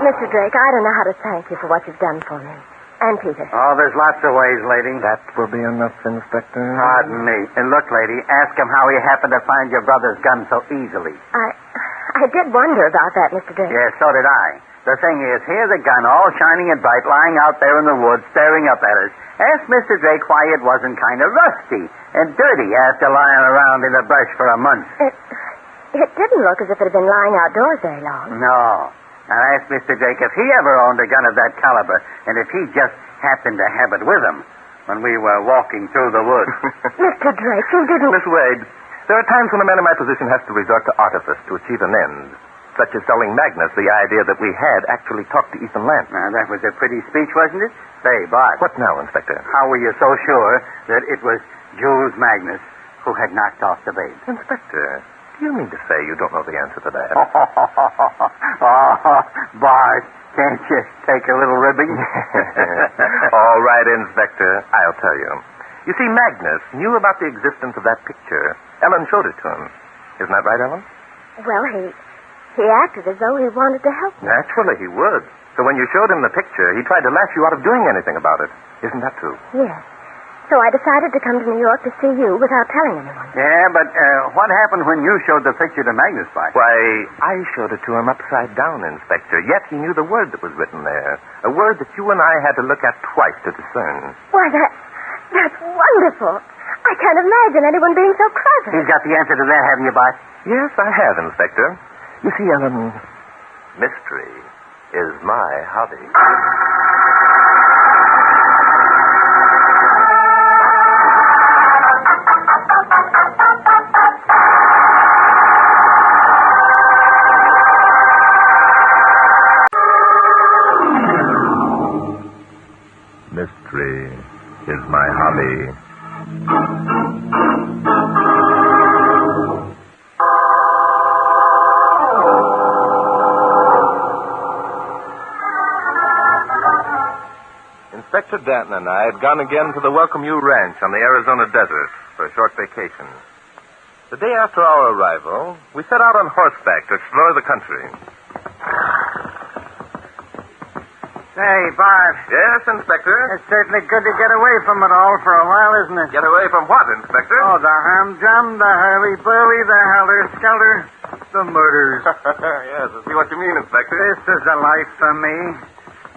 Mr. Drake, I don't know how to thank you for what you've done for me. And Peter. Oh, there's lots of ways, lady. That will be enough, Inspector. Pardon me. And look, lady, ask him how he happened to find your brother's gun so easily. I did wonder about that, Mr. Drake. Yeah, so did I. The thing is, here's a gun all shining and bright lying out there in the woods staring up at us. Ask Mr. Drake why it wasn't kind of rusty and dirty after lying around in the brush for a month. It didn't look as if it had been lying outdoors very long. No. Now, ask Mr. Drake if he ever owned a gun of that caliber, and if he just happened to have it with him when we were walking through the woods. Mr. Drake, you didn't... Miss Wade, there are times when a man in my position has to resort to artifice to achieve an end, such as selling Magnus the idea that we had actually talked to Ethan Lance. Now, that was a pretty speech, wasn't it? Say, Bart. What now, Inspector? How were you so sure that it was Jules Magnus who had knocked off the babe? Inspector... Do you mean to say you don't know the answer to that? Oh, Bart, can't you take a little ribbing? All right, Inspector. I'll tell you. You see, Magnus knew about the existence of that picture. Ellen showed it to him. Isn't that right, Ellen? Well, he acted as though he wanted to help me. Naturally, he would. So when you showed him the picture, he tried to lash you out of doing anything about it. Isn't that true? Yes. So I decided to come to New York to see you without telling anyone. Yeah, but what happened when you showed the picture to Magnus, Bart? Why, I showed it to him upside down, Inspector. Yet he knew the word that was written there. A word that you and I had to look at twice to discern. Why, that's wonderful. I can't imagine anyone being so clever. You've got the answer to that, haven't you, Bart? Yes, I have, Inspector. You see, Ellen, mystery is my hobby. Mystery is my hobby. Inspector Danton and I had gone again to the Welcome You Ranch on the Arizona desert for a short vacation. The day after our arrival, we set out on horseback to explore the country. Say, Bart. Yes, Inspector? It's certainly good to get away from it all for a while, isn't it? Get away from what, Inspector? Oh, the humdrum, the hurly-burly, the helter-skelter, the murders. Yes, I see what you mean, Inspector. This is a life for me.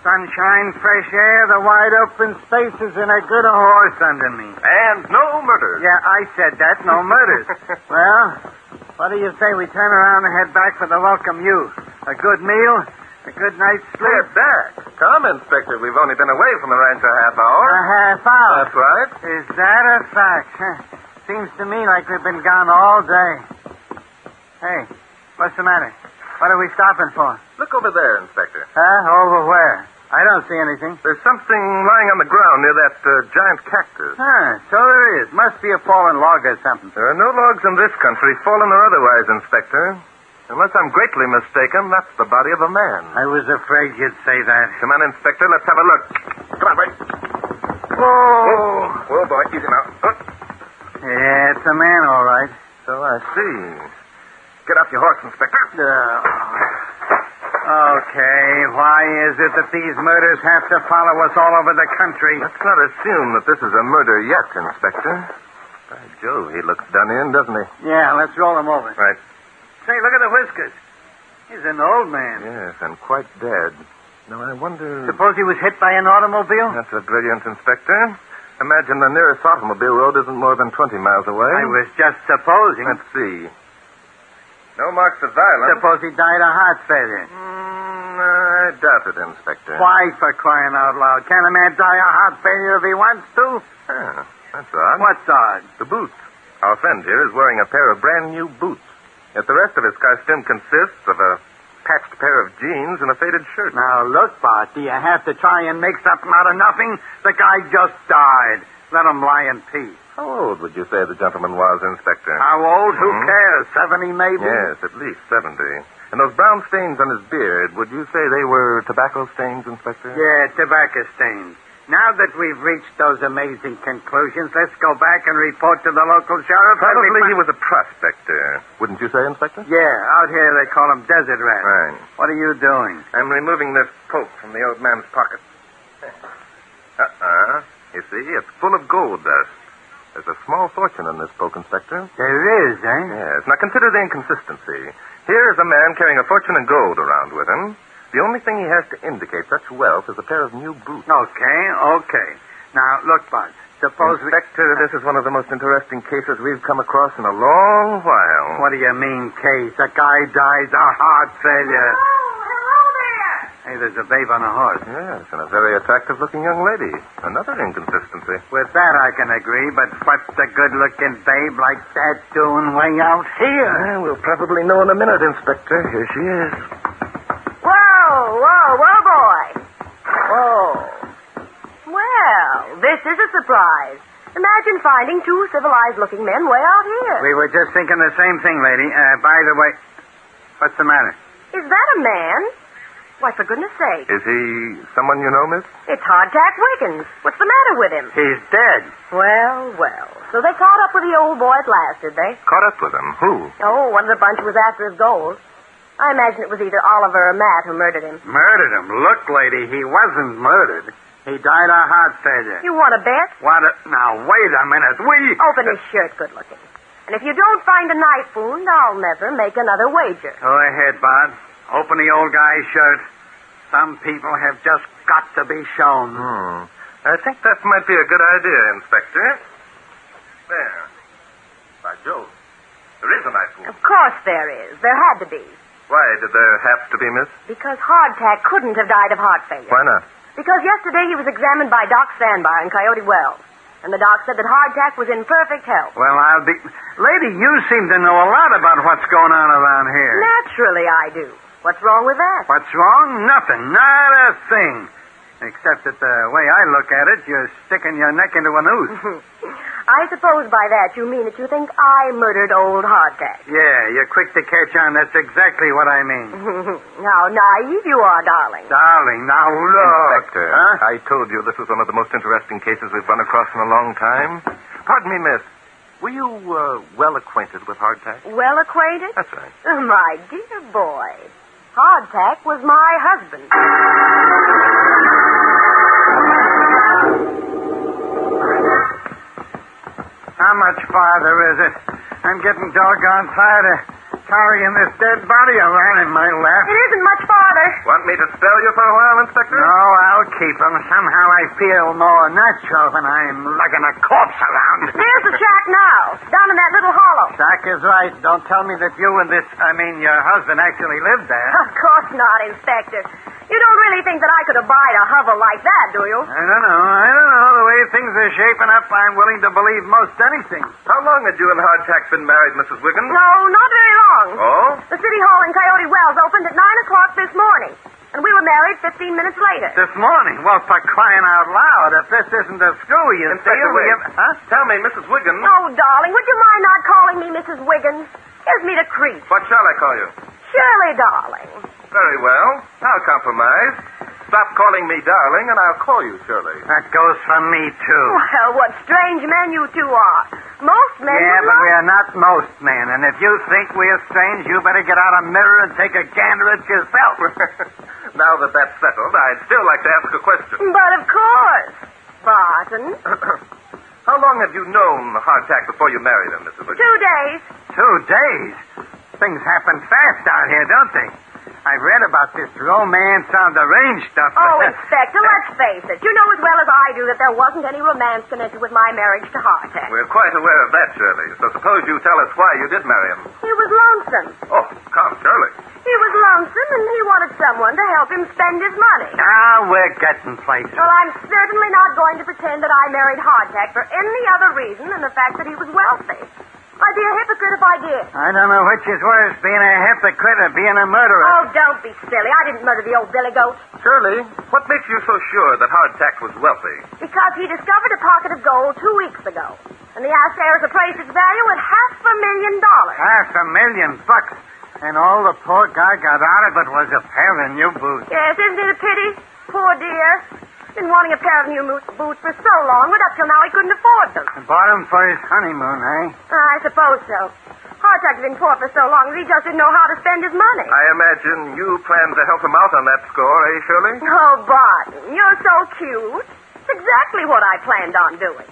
Sunshine, fresh air, the wide open spaces, and a good horse under me. And no murders. Yeah, I said that, no murders. Well, what do you say we turn around and head back for the welcome you? A good meal, a good night's sleep. We're back. Come, Inspector. We've only been away from the ranch a half hour. A half hour? That's right. Is that a fact? Seems to me like we've been gone all day. Hey, what's the matter? What are we stopping for? Look over there, Inspector. Over where? I don't see anything. There's something lying on the ground near that giant cactus. So there is. Must be a fallen log or something. There are no logs in this country, fallen or otherwise, Inspector. Unless I'm greatly mistaken, that's the body of a man. I was afraid you'd say that. Come on, Inspector. Let's have a look. Come on, boy. Whoa. Whoa, boy. Easy now. Yeah, it's a man, all right. So I see. Get off your horse, Inspector. Okay, why is it that these murders have to follow us all over the country? Let's not assume that this is a murder yet, Inspector. By Jove, he looks done in, doesn't he? Yeah, let's roll him over. Right. Say, look at the whiskers. He's an old man. Yes, and quite dead. Now, I wonder... Suppose he was hit by an automobile? That's a brilliant, Inspector. Imagine the nearest automobile road isn't more than 20 miles away. I was just supposing. Let's see. No marks of violence. Suppose he died of heart failure. I doubt it, Inspector. Why, for crying out loud? Can a man die of heart failure if he wants to? That's odd. What's odd? The boots. Our friend here is wearing a pair of brand new boots. Yet the rest of his costume consists of a patched pair of jeans and a faded shirt. Now, look, Bart, do you have to try and make something out of nothing? The guy just died. Let him lie in peace. How old would you say the gentleman was, Inspector? How old? Who cares? 70, maybe? Yes, at least 70. And those brown stains on his beard, would you say they were tobacco stains, Inspector? Yeah, tobacco stains. Now that we've reached those amazing conclusions, let's go back and report to the local sheriff. Probably he was a prospector. Wouldn't you say, Inspector? Yeah, out here they call him desert rat. Right. What are you doing? I'm removing this poke from the old man's pocket. You see, it's full of gold dust. There's a small fortune in this poke, Inspector. There is, eh? Yes. Now consider the inconsistency. Here is a man carrying a fortune in gold around with him. The only thing he has to indicate such wealth is a pair of new boots. Okay. Now, look, Bud. Suppose Inspector, this is one of the most interesting cases we've come across in a long while. What do you mean, case? A guy dies of heart failure. Hello there. Hey, there's a babe on a horse. Yes, and a very attractive-looking young lady. Another inconsistency. With that, I can agree, but what's a good-looking babe like that doing way out here? We'll probably know in a minute, Inspector. Here she is. Whoa, boy. Whoa. Well, this is a surprise. Imagine finding two civilized-looking men way out here. We were just thinking the same thing, lady. By the way, what's the matter? Is that a man? Why, for goodness sake. Is he someone you know, miss? It's Hardtack Wiggins. What's the matter with him? He's dead. Well. So they caught up with the old boy at last, did they? Caught up with him? Who? Oh, one of the bunch was after his gold. I imagine it was either Oliver or Matt who murdered him. Murdered him? Look, lady, he wasn't murdered. He died of heart failure. You want to bet? Now, wait a minute. Open his shirt, good looking. And if you don't find a knife wound, I'll never make another wager. Go ahead, Bud. Open the old guy's shirt. Some people have just got to be shown. I think that might be a good idea, Inspector. There. By Jove. There is a knife wound. Of course there is. There had to be. Why did there have to be, miss? Because Hardtack couldn't have died of heart failure. Why not? Because yesterday he was examined by Doc Sandbar in Coyote Wells. And the doc said that Hardtack was in perfect health. Well, Lady, you seem to know a lot about what's going on around here. Naturally I do. What's wrong with that? What's wrong? Nothing. Not a thing. Except that the way I look at it, you're sticking your neck into a noose. I suppose by that you mean that you think I murdered old Hardtack. Yeah, you're quick to catch on. That's exactly what I mean. How naive you are, darling. Darling, now look. Inspector, I told you this was one of the most interesting cases we've run across in a long time. Pardon me, miss. Were you well acquainted with Hardtack? Well acquainted? That's right. My dear boy, Hardtack was my husband. father, is it? I'm getting doggone tired of carrying this dead body around in my lap. It isn't much farther. Want me to spell you for a while, Inspector? No, I'll keep him. Somehow I feel more natural when I'm lugging a corpse around. There's the shack now, down in that little hollow. Doc is right. Don't tell me that you and your husband actually lived there. Of course not, Inspector. You don't really think that I could abide a hovel like that, do you? I don't know. The way things are shaping up, I'm willing to believe most anything. How long had you and Hardtack been married, Mrs. Wiggins? No, not very long. Oh? The City Hall in Coyote Wells opened at 9 o'clock this morning, and we were married 15 minutes later. This morning? Well, for crying out loud, if this isn't a screw, you Inspector, see, wait. Huh? Tell me, Mrs. Wiggins. Oh, darling, would you mind not calling me Mrs. Wiggins? Gives me the creep. What shall I call you? Shirley, darling. Very well. I'll compromise. Stop calling me darling, and I'll call you Shirley. That goes for me, too. Well, what strange men you two are. Most men Yeah, would but love... we are not most men, and if you think we're strange, you better get out a mirror and take a gander at yourself. Now that that's settled, I'd still like to ask a question. But of course. Barton. How long have you known Hardtack before you married him, Mrs. Wiggins? 2 days. 2 days? Things happen fast out here, don't they? I've read about this romance on the range stuff. Oh, Inspector, let's face it. You know as well as I do that there wasn't any romance connected with my marriage to Hardtack. We're quite aware of that, Shirley. So suppose you tell us why you did marry him. He was lonesome. Oh, come, Shirley. He was lonesome, and he wanted someone to help him spend his money. Now we're getting places. Well, I'm certainly not going to pretend that I married Hardtack for any other reason than the fact that he was wealthy. I'd be a hypocrite if I did. I don't know which is worse, being a hypocrite or being a murderer. Oh, don't be silly. I didn't murder the old billy goat. Shirley, what makes you so sure that Hardtack was wealthy? Because he discovered a pocket of gold 2 weeks ago. And the Astray's appraised its value at $500,000. $500,000. And all the poor guy got out of it was a pair of new boots. Yes, isn't it a pity? Poor dear. Been wanting a pair of new boots for so long, but up till now he couldn't afford them. Bought them for his honeymoon, eh? I suppose so. Hardtack's been poor for so long that he just didn't know how to spend his money. I imagine you plan to help him out on that score, eh, Shirley? Oh, Barton, you're so cute. It's exactly what I planned on doing.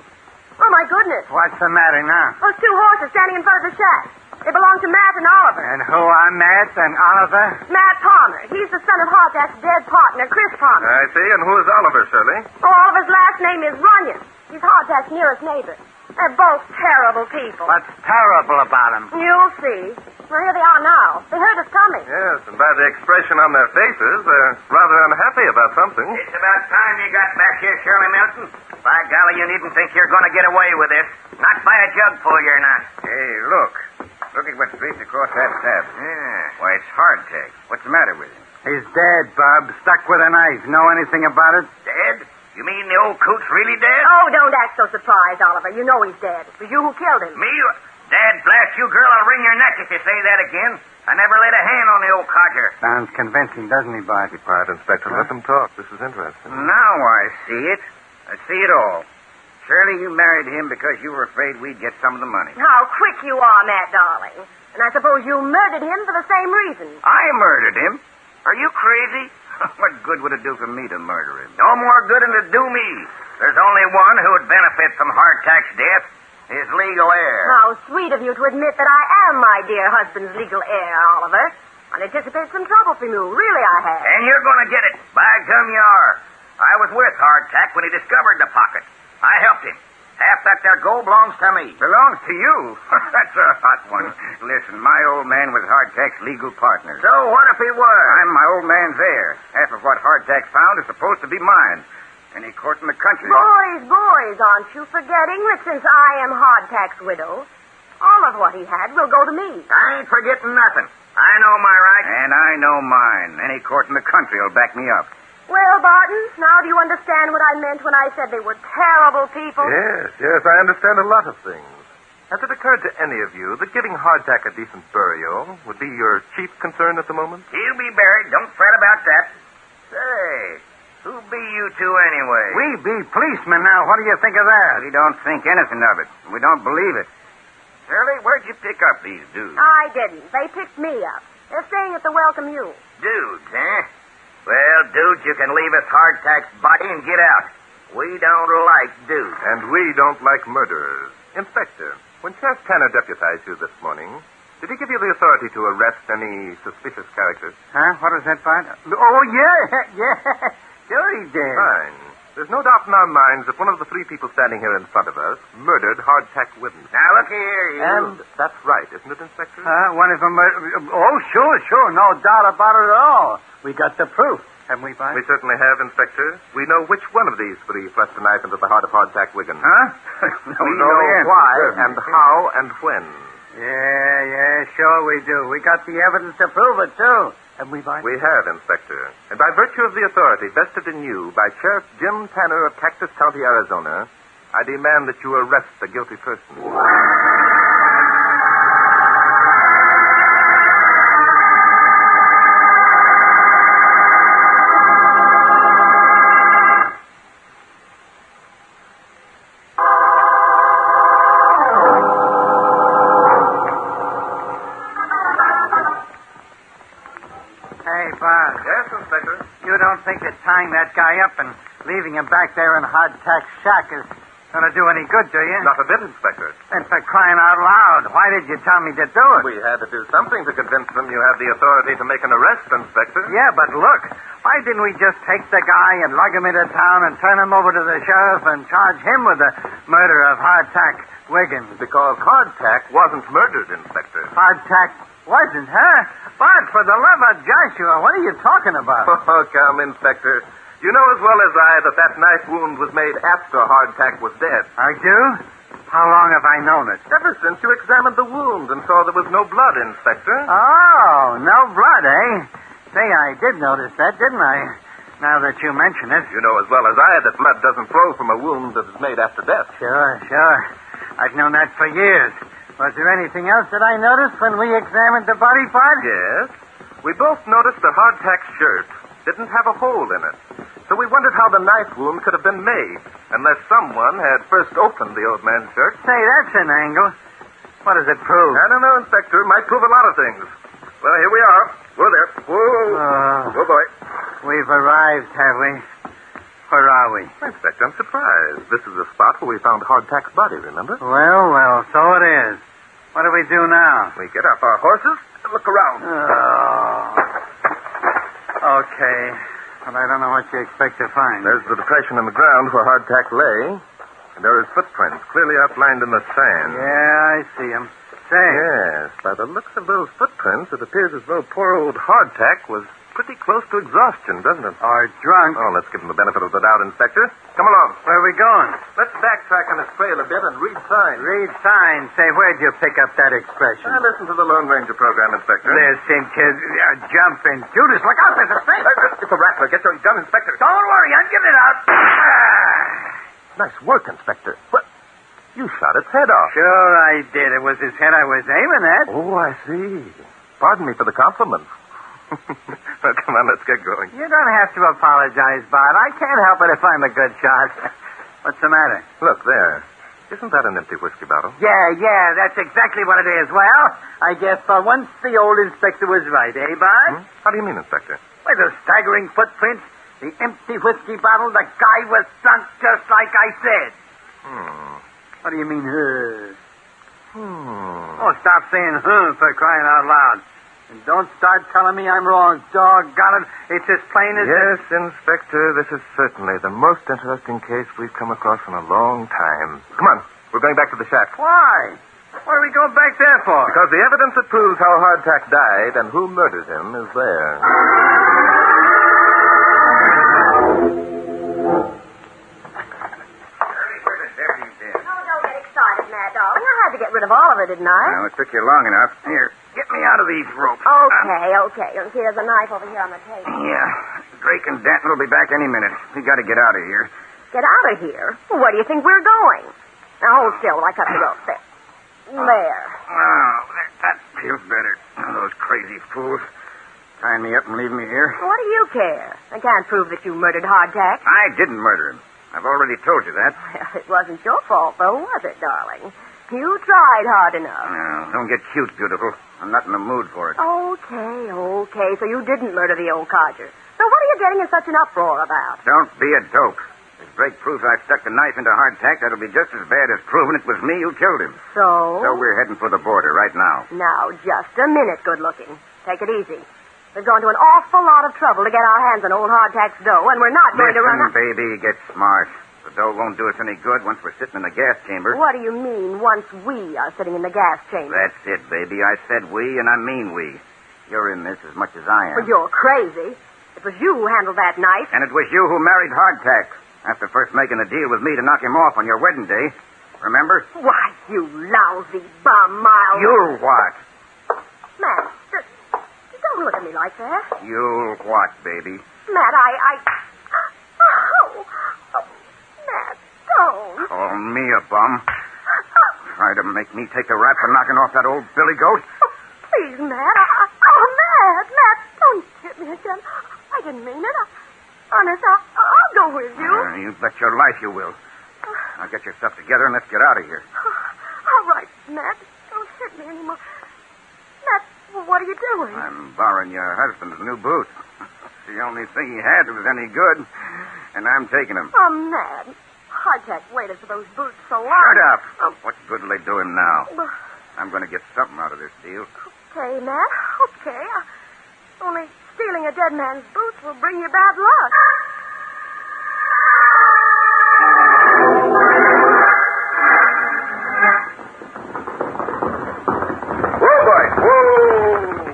Oh, my goodness. What's the matter now? Those 2 horses standing in front of the shack. They belong to Matt and Oliver. And who are Matt and Oliver? Matt Palmer. He's the son of Hardtack's dead partner, Chris Palmer. I see. And who is Oliver, Shirley? Oh, Oliver's last name is Runyon. He's Hardtack's nearest neighbor. They're both terrible people. What's terrible about them? You'll see. Well, here they are now. They heard us coming. Yes, and by the expression on their faces, they're rather unhappy about something. It's about time you got back here, Shirley Milton. By golly, you needn't think you're going to get away with this. Not by a jugful, you're not. Hey, look. Look at what's traced across that tab. Yeah. Why, it's Hardtack. What's the matter with him? He's dead, Bob. Stuck with a knife. Know anything about it? Dead? You mean the old coot's really dead? Oh, don't act so surprised, Oliver. You know he's dead. It was you who killed him. Me? Dad blast you, girl. I'll wring your neck if you say that again. I never laid a hand on the old codger. Sounds convincing, doesn't he, Bart? Be quiet, Inspector. Let them talk. This is interesting. Now I see it. I see it all. Shirley, you married him because you were afraid we'd get some of the money. How quick you are, Matt, darling. And I suppose you murdered him for the same reason. I murdered him? Are you crazy? What good would it do for me to murder him? No more good than it do me. There's only one who would benefit from Hardtack's death. His legal heir. How sweet of you to admit that I am my dear husband's legal heir, Oliver. I anticipate some trouble from you. Really, I have. And you're going to get it. By gum, you are. I was with Hardtack when he discovered the pocket. I helped him. Half that there gold belongs to me. Belongs to you? That's a hot one. Listen, my old man was Hardtack's legal partner. So what if he was? I'm my old man's heir. Half of what Hardtack found is supposed to be mine. Any court in the country. Boys, aren't you forgetting that since I am Hardtack's widow, all of what he had will go to me? I ain't forgetting nothing. I know my rights. And I know mine. Any court in the country will back me up. Well, Barton, now do you understand what I meant when I said they were terrible people? Yes, I understand a lot of things. Has it occurred to any of you that giving Hardtack a decent burial would be your chief concern at the moment? He'll be buried. Don't fret about that. Say, who be you two anyway? We be policemen now. What do you think of that? We don't think anything of it. We don't believe it. Shirley, where'd you pick up these dudes? I didn't. They picked me up. They're staying at the Welcome Mule. Dudes, eh? Well, dudes, you can leave us Hardtack's body and get out. We don't like dudes. And we don't like murderers. Inspector, When Sheriff Tanner deputized you this morning, did he give you the authority to arrest any suspicious characters? Huh? What is that, Bud? Oh, yeah. Sure he did. Fine. There's no doubt in our minds that one of the three people standing here in front of us murdered Hardtack Whitten. Now, look here, you. And that's right, isn't it, Inspector? One of them... oh, sure. No doubt about it at all. We got the proof, haven't we, Bud? We certainly have, Inspector. We know which one of these three thrust a knife into the heart of Hardtack Wiggin. Huh? We know why and how and when. Yeah, sure we do. We got the evidence to prove it, too. Haven't we, Bud? We have, Inspector. And by virtue of the authority vested in you by Sheriff Jim Tanner of Cactus County, Arizona, I demand that you arrest the guilty person. Tying that guy up and leaving him back there in Hardtack's shack is going to do any good, do you? Not a bit, Inspector. And for crying out loud, why did you tell me to do it? We had to do something to convince them you have the authority to make an arrest, Inspector. Yeah, but look, why didn't we just take the guy and lug him into town and turn him over to the sheriff and charge him with the murder of Hardtack Wiggins? Because Hardtack wasn't murdered, Inspector. Hardtack wasn't, huh? But for the love of Joshua, what are you talking about? Oh, come, Inspector. You know as well as I that knife wound was made after Hardtack was dead. I do? How long have I known it? Ever since you examined the wound and saw there was no blood, Inspector. Oh, no blood, eh? Say, I did notice that, didn't I? Now that you mention it. You know as well as I that blood doesn't flow from a wound that is made after death. Sure. I've known that for years. Was there anything else that I noticed when we examined the body part? Yes. We both noticed that Hardtack's shirt didn't have a hole in it. So we wondered how the knife wound could have been made, unless someone had first opened the old man's shirt. Say, that's an angle. What does it prove? I don't know, Inspector. It might prove a lot of things. Well, here we are. Whoa there. Whoa. Whoa, boy. We've arrived, have we? Where are we? Inspector, I'm surprised. This is the spot where we found Hardtack's body, remember? Well, so it is. What do we do now? We get off our horses and look around. Okay. But I don't know what you expect to find. There's the depression in the ground where Hardtack lay. And there are his footprints, clearly outlined in the sand. Yeah, I see them. Say. Yes, by the looks of those footprints, it appears as though poor old Hardtack was pretty close to exhaustion, doesn't it? Or drunk. Oh, let's give him the benefit of the doubt, Inspector. Come along. Where are we going? Let's backtrack on his trail a bit and read signs. Read signs? Say, where'd you pick up that expression? I listened to the Lone Ranger program, Inspector. Listen, kid. Jumping. Judas, look out. There's a snake. It's a rattler. Get your gun, Inspector. Don't worry. I'm getting it out. Nice work, Inspector. What? You shot its head off. Sure I did. It was his head I was aiming at. Oh, I see. Pardon me for the compliment. Well, come on, let's get going. You don't have to apologize, Bart. I can't help it if I'm a good shot. What's the matter? Look, there. Isn't that an empty whiskey bottle? Yeah, that's exactly what it is. Well, I guess for once the old inspector was right, eh, Bart? How do you mean, Inspector? Well, the staggering footprints, the empty whiskey bottle, the guy was drunk just like I said. What do you mean, Oh, stop saying, for crying out loud. And don't start telling me I'm wrong. Doggone it. It's as plain as... Yes, Inspector, this is certainly the most interesting case we've come across in a long time. Come on. We're going back to the shack. Why? What are we going back there for? Because the evidence that proves how Hardtack died and who murdered him is there. I had to get rid of all of it, didn't I? Well, it took you long enough. Here, get me out of these ropes. Okay. See, there's a knife over here on the table. Yeah. Drake and Denton will be back any minute. We got to get out of here. Get out of here? Well, where do you think we're going? Now, hold still while I cut the rope. There. Oh, that feels better. Those crazy fools. Tying me up and leaving me here. What do you care? I can't prove that you murdered Hardtack. I didn't murder him. I've already told you that. Well, it wasn't your fault, though, was it, darling? You tried hard enough. No, don't get cute, beautiful. I'm not in the mood for it. Okay. So you didn't murder the old codger. So what are you getting in such an uproar about? Don't be a dope. There's break proves I stuck the knife into hardtack, that'll be just as bad as proving it was me who killed him. So? So we're heading for the border right now. Now, just a minute, good looking. Take it easy. We've gone to an awful lot of trouble to get our hands on old hardtack's dough, and we're not going to run up... baby, get smart. The dough won't do us any good once we're sitting in the gas chamber. What do you mean, once we are sitting in the gas chamber? That's it, baby. I said we, and I mean we. You're in this as much as I am. Well, you're crazy. It was you who handled that knife. And it was you who married Hardtack after first making a deal with me to knock him off on your wedding day. Remember? Why, you lousy bum, Miles. You'll what? Matt, don't look at me like that. You'll what, baby? Matt, Oh, Matt, don't. Call me a bum. Try to make me take the rap for knocking off that old billy goat? Oh, please, Matt. Matt, don't hit me again. I didn't mean it. Honest, I'll go with you. You bet your life you will. Now get your stuff together and let's get out of here. All right, Matt. Don't hit me anymore. Matt, what are you doing? I'm borrowing your husband's new boots. The only thing he had that was any good, and I'm taking them. I'm mad. Hardtack waited for those boots so long. Shut up. What good will they do him now? I'm going to get something out of this deal. Okay, Matt. Okay. Only stealing a dead man's boots will bring you bad luck. Whoa, boy. Whoa.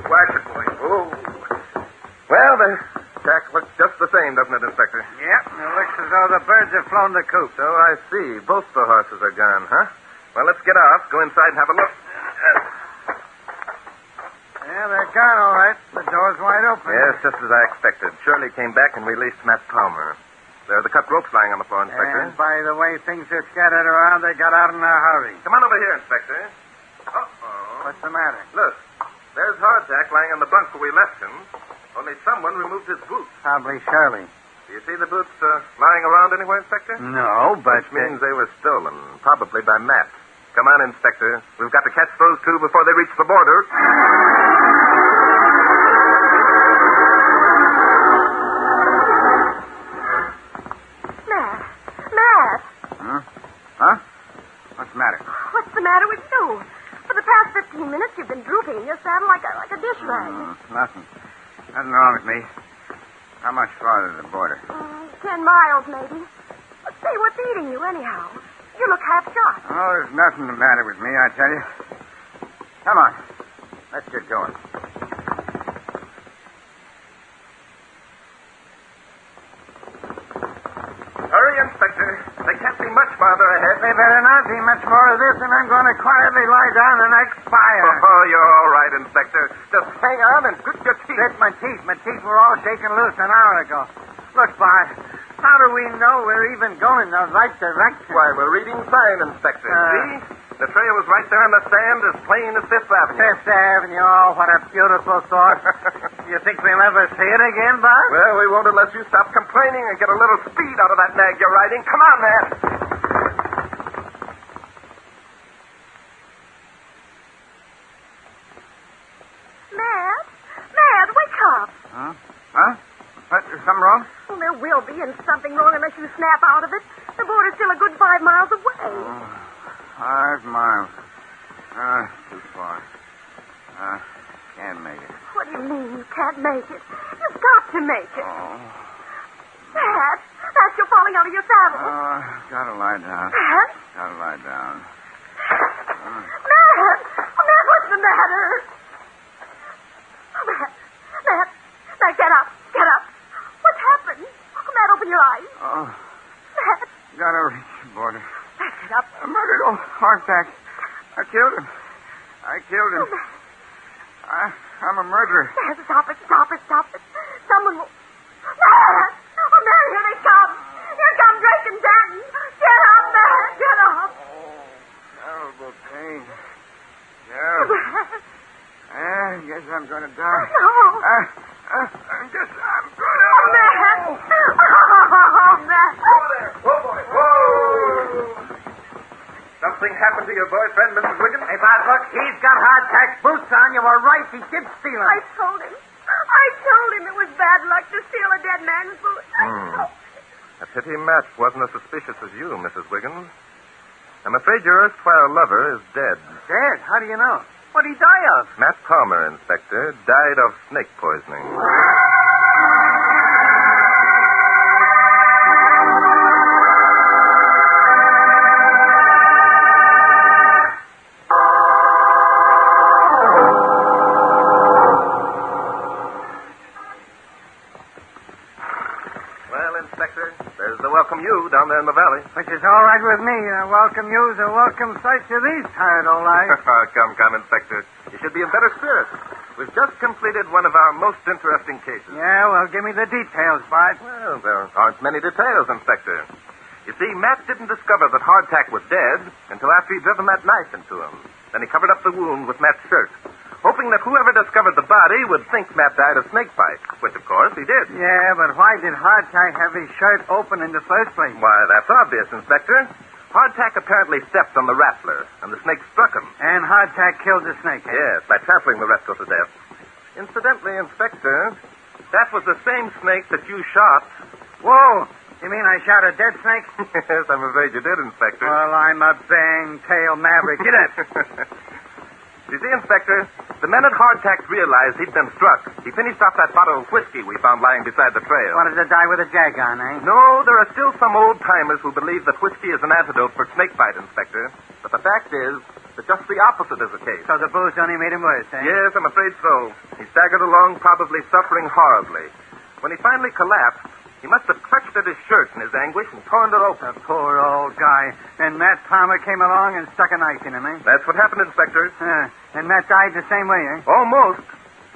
Watch it, boy. Whoa. Well, the shack looks just the same, doesn't it, Inspector? Yep. It looks as though the birds have flown the coop. So I see. Both the horses are gone, huh? Well, let's get off, go inside and have a look. Yeah, they're gone, all right. The door's wide open. Yes, just as I expected. Shirley came back and released Matt Palmer. There are the cut ropes lying on the floor, Inspector. And by the way things are scattered around, they got out in a hurry. Come on over here, Inspector. Uh-oh. What's the matter? Look, there's Hardtack lying on the bunk where we left him. Only someone removed his boots. Probably Shirley. Do you see the boots lying around anywhere, Inspector? No, but... Which means they were stolen, probably by Matt. Come on, Inspector. We've got to catch those two before they reach the border. Matt. Huh? What's the matter? What's the matter with you? For the past 15 minutes, you've been drooping in your saddle like a dish rag. Nothing. Nothing wrong with me. How much farther to the border? 10 miles, maybe. But say, what's eating you, anyhow? You look half shot. Oh, there's nothing the matter with me, I tell you. Come on. Let's get going. Hurry, Inspector. They can't be much farther ahead. They better not see much more of this, and I'm going to quietly lie down and expire. Oh, you're all right, Inspector. Just hang on and grit your teeth. Grit my teeth. My teeth were all shaken loose an hour ago. Look, Bart, how do we know we're even going the right direction? Why, we're reading sign, Inspector. See? The trail was right there on the sand as plain as Fifth Avenue. Fifth Avenue, oh, what a beautiful thought. You think we'll ever see it again, Bart? Well, we won't unless you stop complaining and get a little speed out of that nag you're riding. Come on, man. Matt, wake up. Huh? Is something wrong? Well, there will be, and something wrong unless you snap out of it. The border's still a good 5 miles away. 5 miles. Too far. Can't make it. What do you mean you can't make it? You've got to make it. Matt, you're falling out of your saddle. Gotta lie down. Matt? Gotta lie down. Matt, what's the matter? Matt, get up. What's happened? Matt, open your eyes. Matt. Gotta reach the border. Matt, get up. I murdered old Hardtack. I killed him. Oh, Matt. I'm a murderer. Matt, stop it. Someone will... Matt! Oh, Matt, here they come. Here come Drake and Danton. Get up, Matt. Get up. Terrible pain. Terrible. I guess I'm going to die. No. I'm going to... Oh, Matt. Oh, Matt. Over there. Whoa, boy. Whoa. Something happened to your boyfriend, Mrs. Wiggins? Hey, Bart, look, he's got Hardtack's boots on. You were right. He did steal them. I told him it was bad luck to steal a dead man's boots. A pity Matt wasn't as suspicious as you, Mrs. Wiggins. I'm afraid your erstwhile lover is dead. Dead? How do you know? What'd he die of? Matt Palmer, Inspector, died of snake poisoning. Down there in the valley. Which is all right with me. Welcome you's a welcome sight to these tired old eyes. Come, Inspector. You should be in better spirits. We've just completed one of our most interesting cases. Yeah, well, give me the details, Bart. Well, there aren't many details, Inspector. You see, Matt didn't discover that Hardtack was dead until after he'd driven that knife into him. Then he covered up the wound with Matt's shirt, hoping that whoever discovered the body would think Matt died of snake bite, which, of course, he did. Yeah, but why did Hardtack have his shirt open in the first place? Why, that's obvious, Inspector. Hardtack apparently stepped on the rattler, and the snake struck him. And Hardtack killed the snake, eh? Yes, by trampling the rascal to death. Incidentally, Inspector, that was the same snake that you shot. Whoa! You mean I shot a dead snake? Yes, I'm afraid you did, Inspector. Well, I'm a bang-tail maverick. Get it! You see, Inspector, the minute Hardtack realized he'd been struck, he finished off that bottle of whiskey we found lying beside the trail. Wanted to die with a jag on, eh? No, there are still some old-timers who believe that whiskey is an antidote for snake bite, Inspector. But the fact is that just the opposite is the case. So the booze only made him worse, eh? Yes, I'm afraid so. He staggered along, probably suffering horribly. When he finally collapsed, he must have clutched at his shirt in his anguish and torn it open. The poor old guy. And Matt Palmer came along and stuck a knife in him, eh? That's what happened, Inspector. And Matt died the same way, eh? Almost.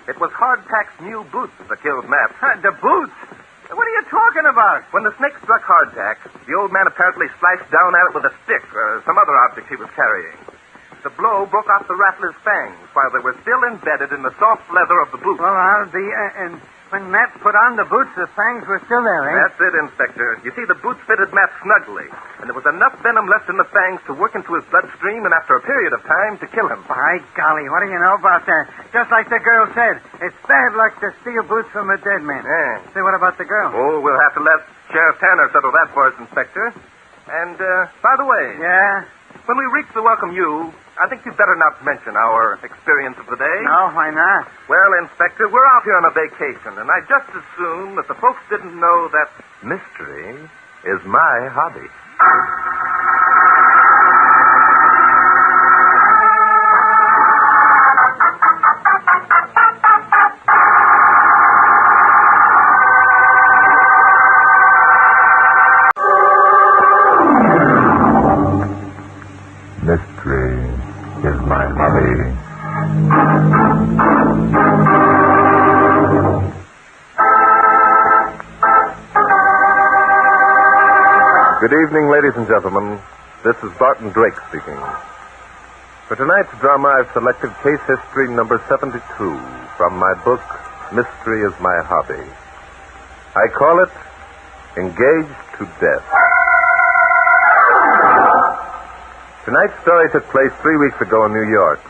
It was Hardtack's new boots that killed Matt. The boots? What are you talking about? When the snake struck Hardtack, the old man apparently slashed down at it with a stick or some other object he was carrying. The blow broke off the rattler's fangs while they were still embedded in the soft leather of the boot. Well, and when Matt put on the boots, the fangs were still there, eh? That's it, Inspector. You see, the boots fitted Matt snugly, and there was enough venom left in the fangs to work into his bloodstream and after a period of time to kill him. By golly, what do you know about that? Just like the girl said, it's bad luck to steal boots from a dead man. Yeah. Say, what about the girl? Oh, we'll have to let Sheriff Tanner settle that for us, Inspector. And, by the way... Yeah? When we reach the Welcome You, I think you'd better not mention our experience of the day. No, why not? Well, Inspector, we're out here on a vacation, and I just assume that the folks didn't know that mystery is my hobby. Mystery is my hobby. Good evening, ladies and gentlemen. This is Barton Drake speaking. For tonight's drama, I've selected case history number 72 from my book, Mystery is My Hobby. I call it Engaged to Death. Tonight's story took place 3 weeks ago in New York.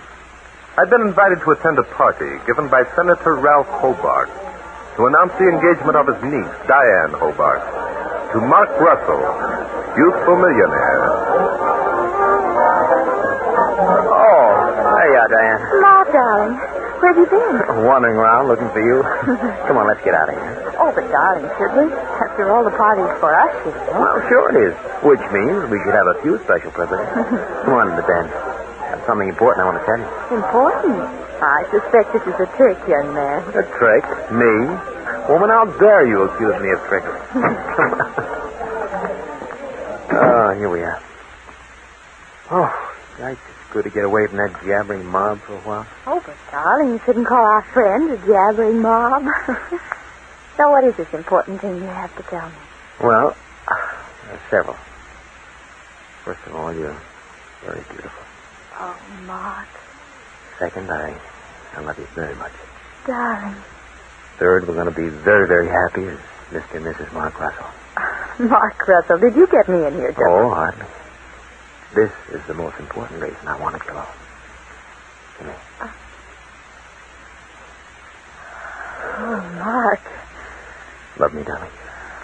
I'd been invited to attend a party given by Senator Ralph Hobart to announce the engagement of his niece, Diane Hobart, to Mark Russell, youthful millionaire. Oh, there you are, Diane. Mark, darling. Where have you been? Wandering around looking for you. Come on, let's get out of here. Oh, but darling, should we? After all the parties for us, you know. Well, sure it is. Which means we should have a few special privileges. Come on to the bench. I've something important I want to tell you. Important? I suspect this is a trick, young man. A trick? Me? Woman, how dare you accuse me of trickery? Oh, here we are. Oh, nice. It's good to get away from that jabbering mob for a while. Oh, but darling, you shouldn't call our friend a jabbering mob. Now, what is this important thing you have to tell me? Well, there are several. First of all, you're very beautiful. Oh, Mark. Second, I love you very much. Darling. Third, we're going to be very, very happy as Mr. and Mrs. Mark Russell. Mark Russell, did you get me in here, Joe? Oh, hardly. This is the most important reason I wanted you alone. Come here. Oh, Mark. Love me, darling.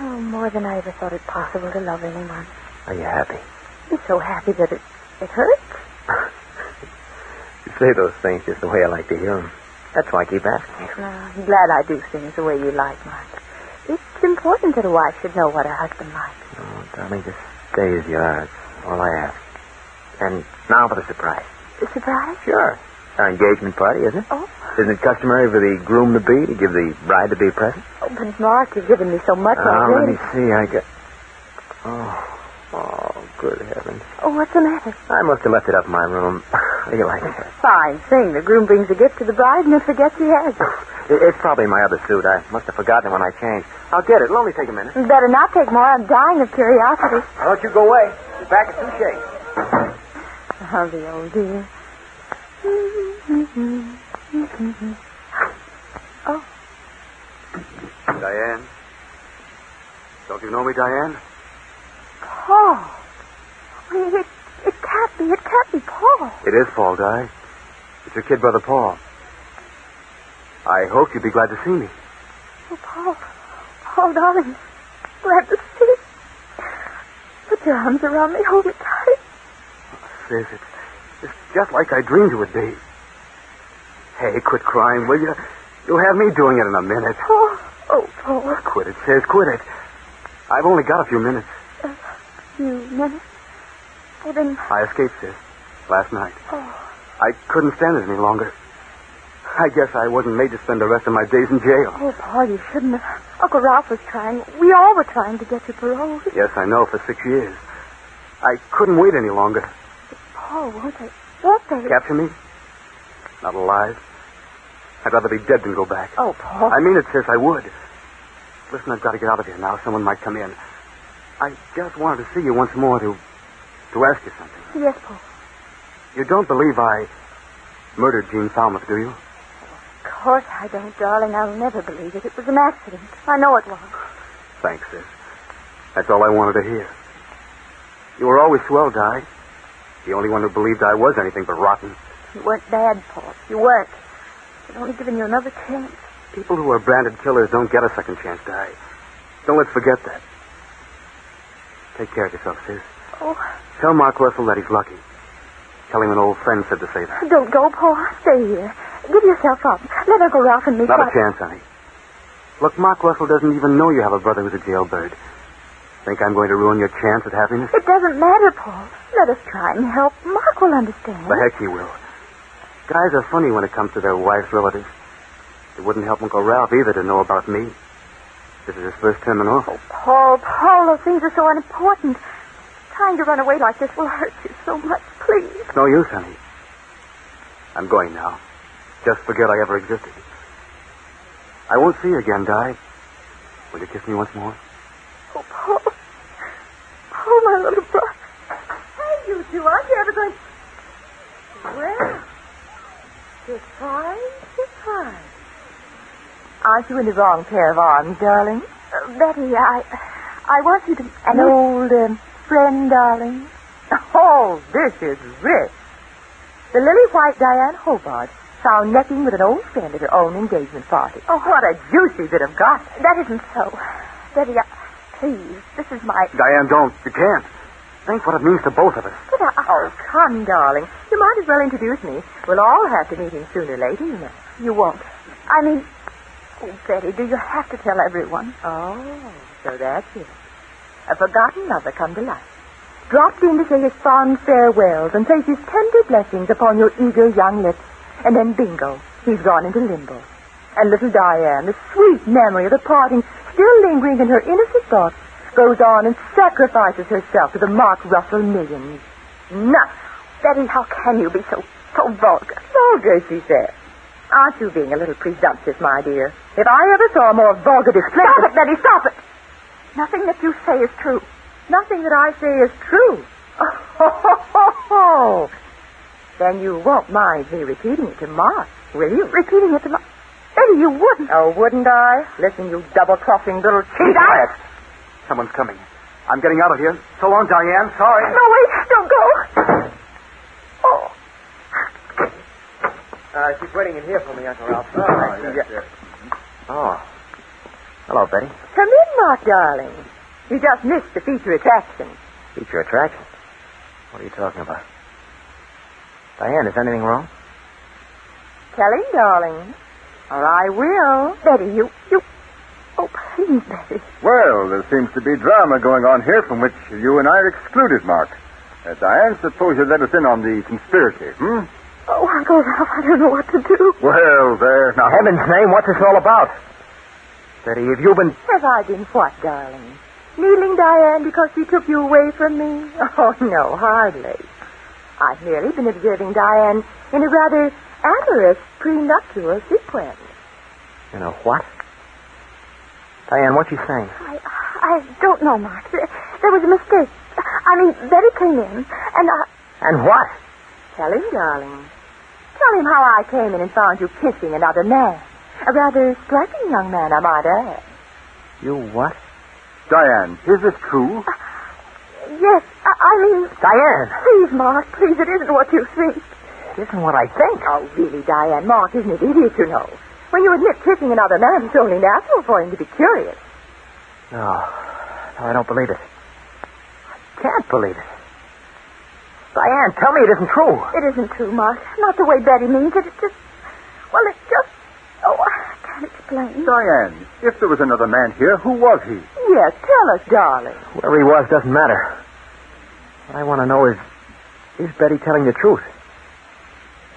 Oh, more than I ever thought it possible to love anyone. Are you happy? I'm so happy that it hurts. You say those things just the way I like to hear them. That's why I keep asking you. Well, I'm glad I do things the way you like, Mark. It's important that a wife should know what her husband likes. Oh, darling, just stay as you are. That's all I ask. And now for the surprise. A surprise? Sure. Our engagement party, isn't it? Oh. Isn't it customary for the groom-to-be to give the bride-to-be a present? Oh, but Mark, you've given me so much Let already. me see. I got... Oh, good heavens. Oh, what's the matter? I must have left it up in my room. How do you like it? Fine thing. The groom brings a gift to the bride and then forgets he has it. It's probably my other suit. I must have forgotten it when I changed. I'll get it. It'll only take a minute. You better not take more. I'm dying of curiosity. Why don't you go away? Be back in 2 shakes. Oh, the old dear. Oh. Diane? Don't you know me, Diane? Paul. It can't be Paul. It is Paul, Di. It's your kid brother, Paul. I hoped you'd be glad to see me. Oh, Paul. Paul, darling. Glad to see you. Put your arms around me. Hold me tight. Sis, it's just like I dreamed it would be. Hey, quit crying, will you? You'll have me doing it in a minute. Oh, Paul. Quit it, sis, quit it. I've only got a few minutes. A few minutes? Well, then... I escaped, sis, last night. Oh. I couldn't stand it any longer. I guess I wasn't made to spend the rest of my days in jail. Oh, Paul, you shouldn't have. Uncle Ralph was trying. We all were trying to get you paroled. Yes, I know, for 6 years. I couldn't wait any longer. Paul, won't they? Capture me? Not alive. I'd rather be dead than go back. Oh, Paul. I mean it, sis, I would. Listen, I've got to get out of here now. Someone might come in. I just wanted to see you once more to ask you something. Yes, Paul. You don't believe I murdered Gene Falmouth, do you? Of course I don't, darling. I'll never believe it. It was an accident. I know it was. Thanks, sis. That's all I wanted to hear. You were always swell, Di. The only one who believed I was anything but rotten. You weren't bad, Paul. You weren't. I'd only given you another chance. People who are branded killers don't get a second chance, Di. Don't let's forget that. Take care of yourself, sis. Oh. Tell Mark Russell that he's lucky. Tell him an old friend said to say that. Don't go, Paul. Stay here. Give yourself up. Let Uncle Ralph and me Not a chance, honey. Look, Mark Russell doesn't even know you have a brother who's a jailbird. Think I'm going to ruin your chance at happiness? It doesn't matter, Paul. Let us try and help. Mark will understand. The heck he will. Guys are funny when it comes to their wives' relatives. It wouldn't help Uncle Ralph either to know about me. This is his first term in office. Oh, Paul, those things are so unimportant. Trying to run away like this will hurt you so much. Please. It's no use, honey. I'm going now. Just forget I ever existed. I won't see you again, Di. Will you kiss me once more? Oh, Paul. Paul, my little brother. Hey, you two, aren't you ever going... Well, surprise. Aren't you in the wrong pair of arms, darling? Betty, I want you to... An old friend, darling? Oh, this is rich. The lily white Diane Hobart found necking with an old friend at her own engagement party. Oh, what a juicy bit of gossip. That isn't so. Betty, please, this is my... Diane, don't. You can't. Think what it means to both of us. But Oh, come, darling. You might as well introduce me. We'll all have to meet him sooner or later, you know. You won't. I mean... Oh, Betty, do you have to tell everyone? Oh, so that's it. A forgotten lover come to life. Dropped in to say his fond farewells and place his tender blessings upon your eager young lips. And then bingo, he's gone into limbo. And little Diane, the sweet memory of the parting still lingering in her innocent thoughts, goes on and sacrifices herself to the Mark Russell millions. Nuts! Betty, how can you be so vulgar? Vulgar, she said. Aren't you being a little presumptuous, my dear? If I ever saw a more vulgar display... Stop it, Betty, stop it! Nothing that you say is true. Nothing that I say is true. Oh. Then you won't mind me repeating it to Mark, will you? Repeating it to Mark? Betty, you wouldn't. Oh, wouldn't I? Listen, you double-crossing little cheat. Quiet. Someone's coming. I'm getting out of here. So long, Diane. Sorry. No, wait. Don't go. Oh. She's waiting in here for me, Uncle Ralph. Yes. Oh. Hello, Betty. Come in, Mark, darling. You just missed the feature attraction. Feature attraction? What are you talking about? Diane, is anything wrong? Tell him, darling. Or I will. Betty, you... Oh, please, Betty. Well, there seems to be drama going on here from which you and I are excluded, Mark. Diane, suppose you let us in on the conspiracy, Oh, Uncle Ralph, I don't know what to do. Well, there. Now, heaven's name, what's this all about? Betty, have you been... Have I been what, darling? Needling Diane because she took you away from me? Oh, no, hardly. I've merely been observing Diane in a rather amorous prenuptial sequence. You know what? Diane, what's she saying? I don't know, Mark. There was a mistake. I mean, Betty came in, and I... And what? Tell him, darling. Tell him how I came in and found you kissing another man. A rather striking young man, I might add. You what? Diane, is this true? Yes, I mean... Diane! Please, Mark, please, it isn't what you think. It isn't what I think. Oh, really, Diane, Mark isn't an idiot, you know. When you admit kissing another man, it's only natural for him to be curious. No, I don't believe it. I can't believe it. Diane, tell me it isn't true. It isn't true, Mark. Not the way Betty means it. It's just... Well, it's just... Oh, I can't explain. Diane, if there was another man here, who was he? Yes, tell us, darling. Whoever he was doesn't matter. What I want to know is Betty telling the truth?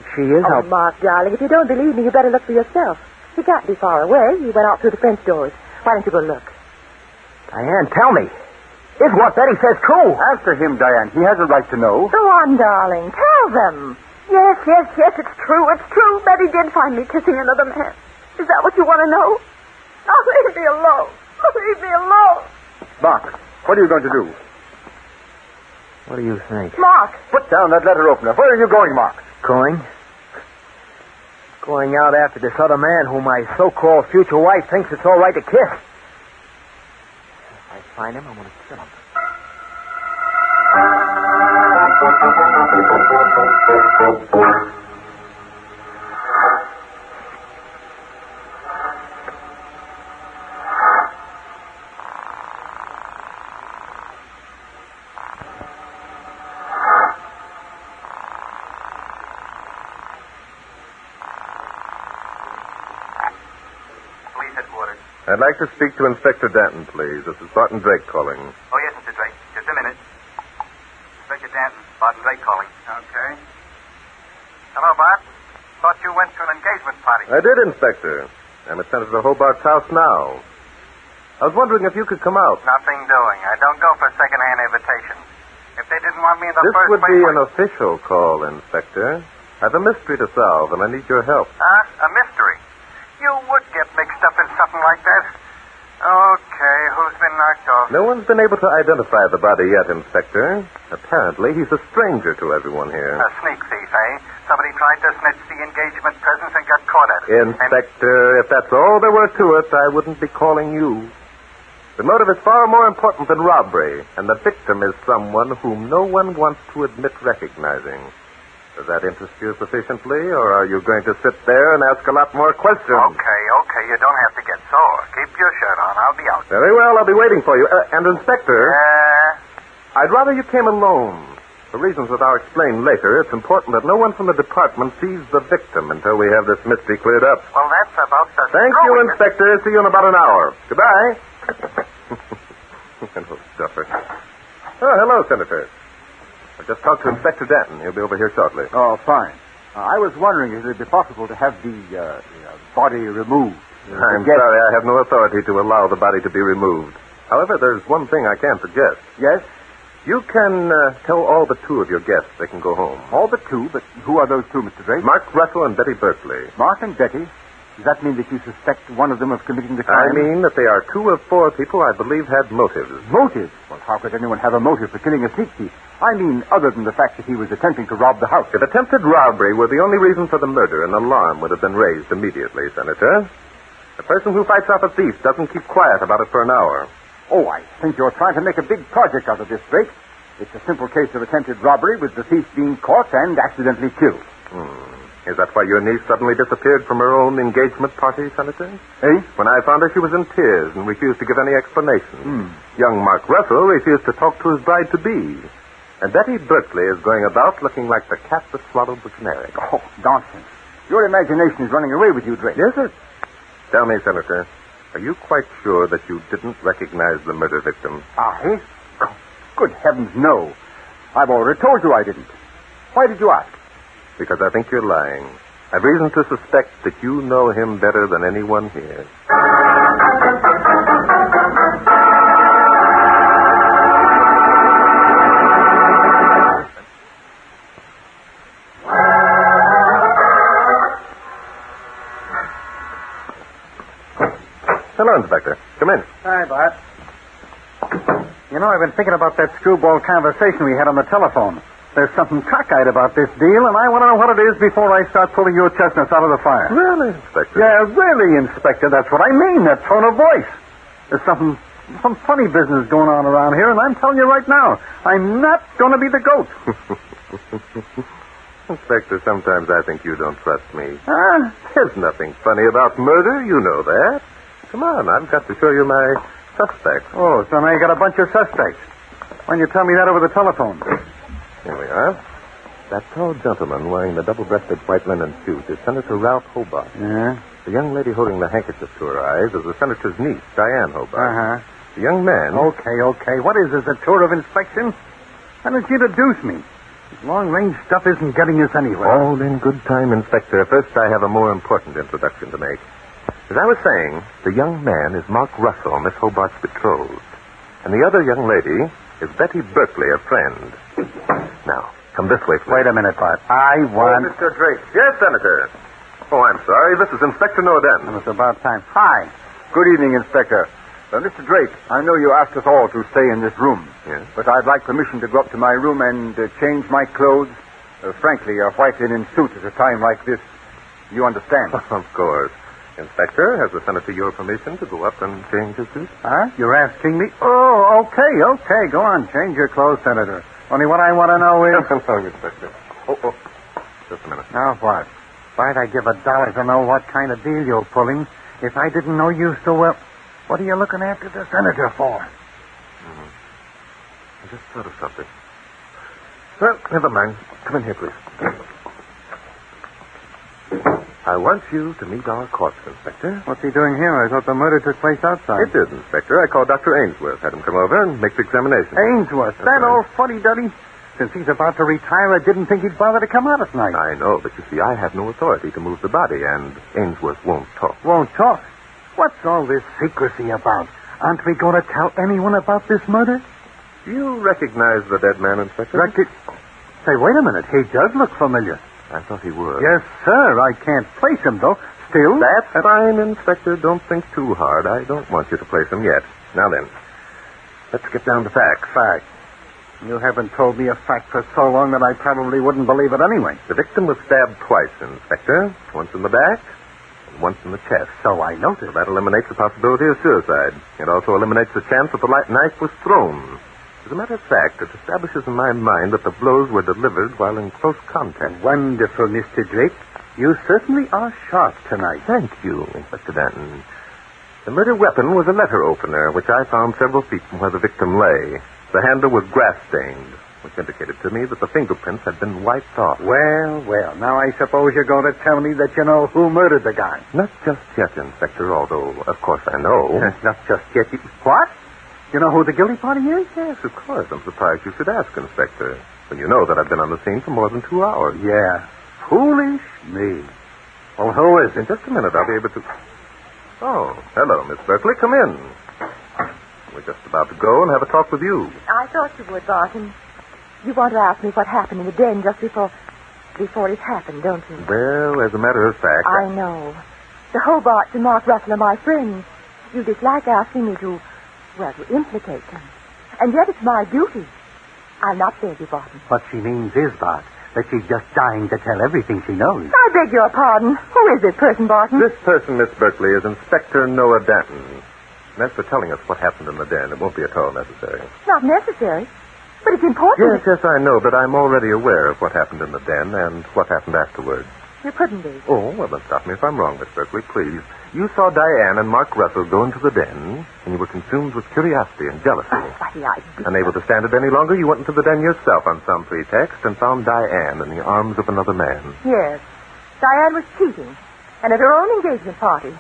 If she is, Oh, Mark, darling, if you don't believe me, you better look for yourself. He can't be far away. He went out through the French doors. Why don't you go look? Diane, tell me. Is what Betty says true? Answer him, Diane. He has a right to know. Go on, darling. Tell them. Yes, it's true. It's true. Betty did find me kissing another man. Is that what you want to know? Oh, leave me alone. Leave me alone. Mark, what are you going to do? What do you think? Mark. Put down that letter opener. Where are you going, Mark? Going out after this other man whom my so-called future wife thinks it's all right to kiss. If I find him, I'm going to kill him. I'd like to speak to Inspector Danton, please. This is Barton Drake calling. Oh, yes, Mr. Drake. Just a minute. Inspector Danton, Barton Drake calling. Okay. Hello, Bart. Thought you went to an engagement party. I did, Inspector. I'm at Senator Hobart's house now. I was wondering if you could come out. Nothing doing. I don't go for second-hand invitations. If they didn't want me in the This first would place... be an official call, Inspector. I have a mystery to solve, and I need your help. A mystery? You would get mixed up in something like that. Okay, who's been knocked off? No one's been able to identify the body yet, Inspector. Apparently, he's a stranger to everyone here. A sneak thief, eh? Somebody tried to snitch the engagement presents and got caught at it. Inspector, if that's all there were to it, I wouldn't be calling you. The motive is far more important than robbery, and the victim is someone whom no one wants to admit recognizing. Does that interest you sufficiently, or are you going to sit there and ask a lot more questions? Okay, you don't have to get sore. Keep your shirt on. I'll be out. Very well, I'll be waiting for you. And, Inspector, I'd rather you came alone. For reasons that I'll explain later, it's important that no one from the department sees the victim until we have this mystery cleared up. Well, that's about the... Thank you, Inspector. See you in about an hour. Goodbye. Little stuffer. Oh, hello, Senator. I just talked to Inspector Danton. He'll be over here shortly. Oh, fine. I was wondering if it would be possible to have the body removed. I'm sorry, I have no authority to allow the body to be removed. However, there's one thing I can suggest. Yes? You can tell all but two of your guests they can go home. All but two? But who are those two, Mr. Drake? Mark Russell and Betty Berkeley. Mark and Betty? Does that mean that you suspect one of them of committing the crime? I mean that they are two of four people I believe had motives. Motives? Well, how could anyone have a motive for killing a sneak thief? I mean, other than the fact that he was attempting to rob the house. If attempted robbery were the only reason for the murder, an alarm would have been raised immediately, Senator. A person who fights off a thief doesn't keep quiet about it for an hour. Oh, I think you're trying to make a big project out of this, Drake. It's a simple case of attempted robbery with the thief being caught and accidentally killed. Is that why your niece suddenly disappeared from her own engagement party, Senator? Eh? When I found her, she was in tears and refused to give any explanation. Young Mark Russell refused to talk to his bride-to-be. And Betty Berkeley is going about looking like the cat that swallowed the canary. Oh, nonsense. Your imagination is running away with you, Drake. Yes, sir. Tell me, Senator, are you quite sure that you didn't recognize the murder victim? I? Good heavens, no. I've already told you I didn't. Why did you ask? Because I think you're lying. I've reason to suspect that you know him better than anyone here. Hello, Inspector. Come in. Hi, Bart. You know, I've been thinking about that screwball conversation we had on the telephone. There's something cockeyed about this deal, and I want to know what it is before I start pulling your chestnuts out of the fire. Really, Inspector? Yeah, really, Inspector. That's what I mean, that tone of voice. There's some funny business going on around here, and I'm telling you right now, I'm not going to be the goat. Inspector, sometimes I think you don't trust me. Huh? There's nothing funny about murder. You know that. Come on, I've got to show you my suspects. Oh, so now you got a bunch of suspects. Why don't you tell me that over the telephone? Here we are. That tall gentleman wearing the double-breasted white linen suit is Senator Ralph Hobart. Yeah? The young lady holding the handkerchief to her eyes is the senator's niece, Diane Hobart. Uh-huh. The young man... Okay. What is this, a tour of inspection? Why don't you introduce me? This long-range stuff isn't getting us anywhere. All in good time, Inspector. First, I have a more important introduction to make. As I was saying, the young man is Mark Russell, Miss Hobart's betrothed. And the other young lady is Betty Berkeley, a friend. Now, come this way, please. Wait a minute, Bart. I want... Oh, Mr. Drake. Yes, Senator. Oh, I'm sorry. This is Inspector Noaden. It's about time. Hi. Good evening, Inspector. Mr. Drake, I know you asked us all to stay in this room. Yes? But I'd like permission to go up to my room and change my clothes. Frankly, a white linen suit at a time like this. You understand? Of course. Inspector, has the senator your permission to go up and change his suit? Huh? You're asking me? Oh, okay. Go on. Change your clothes, Senator. Only what I want to know is... Hello, Inspector. Oh. Just a minute. Now what? Why'd I give $1 to know what kind of deal you're pulling if I didn't know you so well? What are you looking after the senator for? I just thought of something. Well, never mind. Come in here, please. I want you to meet our corpse, Inspector. What's he doing here? I thought the murder took place outside. It did, Inspector. I called Dr. Ainsworth, had him come over and make the examination. Ainsworth? That old fuddy-duddy? Since he's about to retire, I didn't think he'd bother to come out at night. I know, but you see, I have no authority to move the body, and Ainsworth won't talk. Won't talk? What's all this secrecy about? Aren't we going to tell anyone about this murder? Do you recognize the dead man, Inspector? Say, wait a minute. He does look familiar. I thought he would. Yes, sir. I can't place him, though. Still... That's fine, Inspector. Don't think too hard. I don't want you to place him yet. Now then, let's get down to facts. Facts. You haven't told me a fact for so long that I probably wouldn't believe it anyway. The victim was stabbed twice, Inspector. Once in the back and once in the chest. So I noticed. So that eliminates the possibility of suicide. It also eliminates the chance that the knife was thrown. As a matter of fact, it establishes in my mind that the blows were delivered while in close contact. Wonderful, Mr. Drake. You certainly are sharp tonight. Thank you, Inspector Danton. The murder weapon was a letter opener, which I found several feet from where the victim lay. The handle was grass-stained, which indicated to me that the fingerprints had been wiped off. Well. Now I suppose you're going to tell me that you know who murdered the guy. Not just yet, Inspector, although, of course, I know. Not just yet. What? You know who the guilty party is? Yes, of course. I'm surprised you should ask, Inspector, when you know that I've been on the scene for more than 2 hours. Yeah. Foolish me. Well, who is it? In just a minute, I'll be able to... Oh, hello, Miss Berkeley. Come in. We're just about to go and have a talk with you. I thought you would, Barton. You want to ask me what happened in the den just before it happened, don't you? Well, as a matter of fact... I know. The Hobarts and Mark Russell are my friends. You dislike asking me to implicate them. And yet it's my duty. I'll not beg you, Barton. What she means is, Bart, that she's just dying to tell everything she knows. I beg your pardon. Who is this person, Barton? This person, Miss Berkeley, is Inspector Noah Danton. And as for telling us what happened in the den, it won't be at all necessary. Not necessary. But it's important. Yes, I know, but I'm already aware of what happened in the den and what happened afterwards. You couldn't be. Oh, well, then stop me if I'm wrong, Miss Berkeley, please. You saw Diane and Mark Russell go into the den, and you were consumed with curiosity and jealousy. Unable to stand it any longer, you went into the den yourself on some pretext and found Diane in the arms of another man. Yes. Diane was cheating, and at her own engagement party.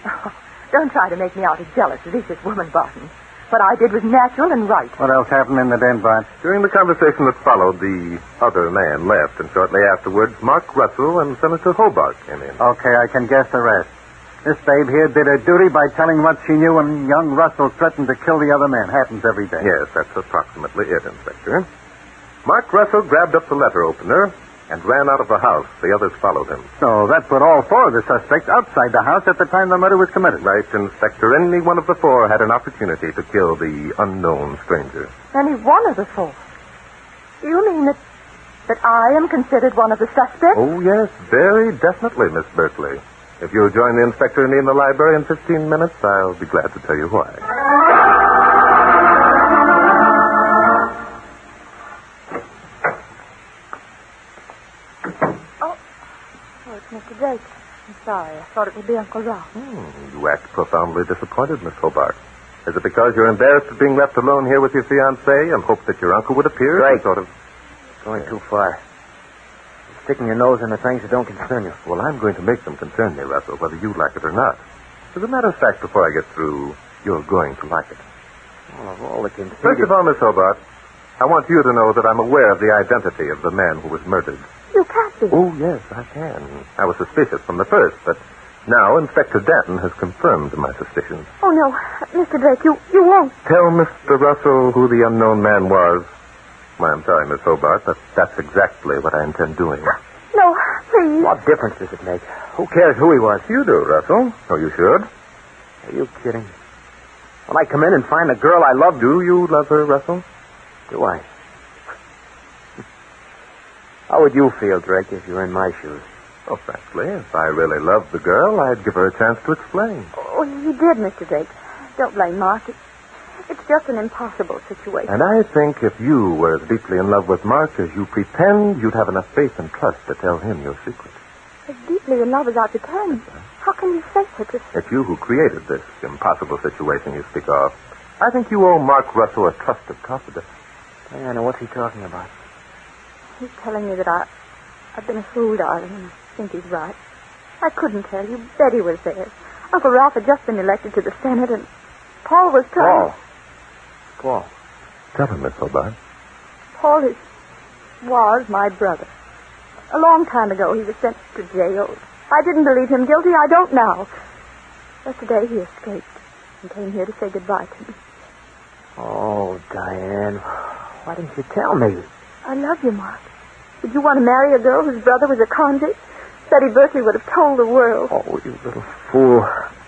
Oh, don't try to make me out as jealous, vicious woman, Barton. What I did was natural and right. What else happened in the den, Bart? During the conversation that followed, the other man left, and shortly afterwards, Mark Russell and Senator Hobart came in. Okay, I can guess the rest. This babe here did her duty by telling what she knew, and young Russell threatened to kill the other man. Happens every day. Yes, that's approximately it, Inspector. Mark Russell grabbed up the letter opener and ran out of the house. The others followed him. So that put all four of the suspects outside the house at the time the murder was committed. Right, Inspector. Any one of the four had an opportunity to kill the unknown stranger. Any one of the four? Do you mean that I am considered one of the suspects? Oh, yes, very definitely, Miss Berkeley. If you'll join the inspector and me in the library in 15 minutes, I'll be glad to tell you why. Mr. Drake, I'm sorry. I thought it would be Uncle Ralph. You act profoundly disappointed, Miss Hobart. Is it because you're embarrassed at being left alone here with your fiancé and hope that your uncle would appear? Drake. Sort of... Going too far. You're sticking your nose into things that don't concern you. Well, I'm going to make them concern me, Russell, whether you like it or not. As a matter of fact, before I get through, you're going to like it. Well, of all the conceit... First of all, Miss Hobart, I want you to know that I'm aware of the identity of the man who was murdered. You can't be. Oh, yes, I can. I was suspicious from the first, but now Inspector Danton has confirmed my suspicions. Oh, no. Mr. Drake, you won't. Tell Mr. Russell who the unknown man was. Well, I'm sorry, Miss Hobart, but that's exactly what I intend doing. No, please. What difference does it make? Who cares who he was? You do, Russell. Oh, you should. Are you kidding? When I come in and find the girl I love... Do you love her, Russell? Do I? How would you feel, Drake, if you were in my shoes? Oh, frankly, if I really loved the girl, I'd give her a chance to explain. Oh, you did, Mr. Drake. Don't blame Mark. It's just an impossible situation. And I think if you were as deeply in love with Mark as you pretend, you'd have enough faith and trust to tell him your secret. As deeply in love as I pretend? How can you say such a... It's you who created this impossible situation you speak of. I think you owe Mark Russell a trusted confidence. Diana, what's he talking about? He's telling me that I've been a fool, darling, and I think he's right. I couldn't tell you. Betty was there. Uncle Ralph had just been elected to the Senate, and Paul was trying... Paul. Tell him, Miss Hobart. Paul was my brother. A long time ago, he was sent to jail. I didn't believe him guilty. I don't now. But today he escaped and came here to say goodbye to me. Oh, Diane, why didn't you tell me? I love you, Mark. Did you want to marry a girl whose brother was a convict? Betty Berkeley would have told the world. Oh, you little fool.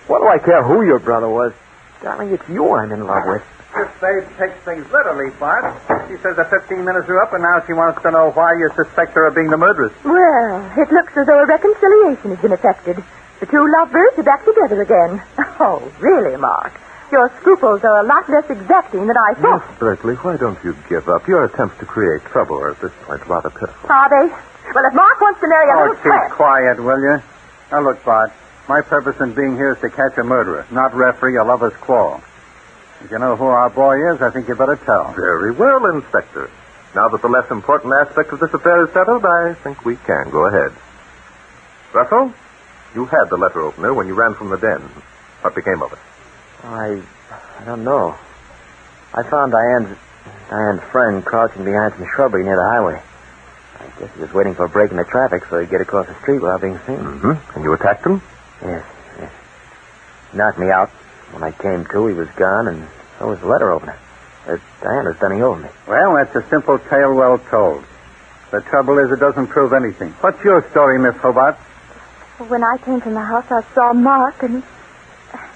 What do I care who your brother was? Darling, it's you I'm in love with. This babe takes things literally, Bart. She says the 15 minutes are up, and now she wants to know why you suspect her of being the murderess. Well, it looks as though a reconciliation has been effected. The two lovebirds are back together again. Oh, really, Mark? Your scruples are a lot less exacting than I thought. Miss Berkeley, why don't you give up? Your attempts to create trouble are at this point rather pitiful. Are they? Well, if Mark wants to marry a little keep tramp... quiet, will you? Now, look, Bart, my purpose in being here is to catch a murderer, not referee a lover's quarrel. If you know who our boy is, I think you better tell. Very well, Inspector. Now that the less important aspect of this affair is settled, I think we can go ahead. Russell, you had the letter opener when you ran from the den. What became of it? I don't know. I found Diane's friend crouching behind some shrubbery near the highway. I guess he was waiting for a break in the traffic so he'd get across the street without being seen. Mm-hmm. And you attacked him? Yes. He knocked me out. When I came to, he was gone, and so was the letter opener. Diane was bending over me. Well, that's a simple tale well told. The trouble is it doesn't prove anything. What's your story, Miss Hobart? When I came from the house, I saw Mark and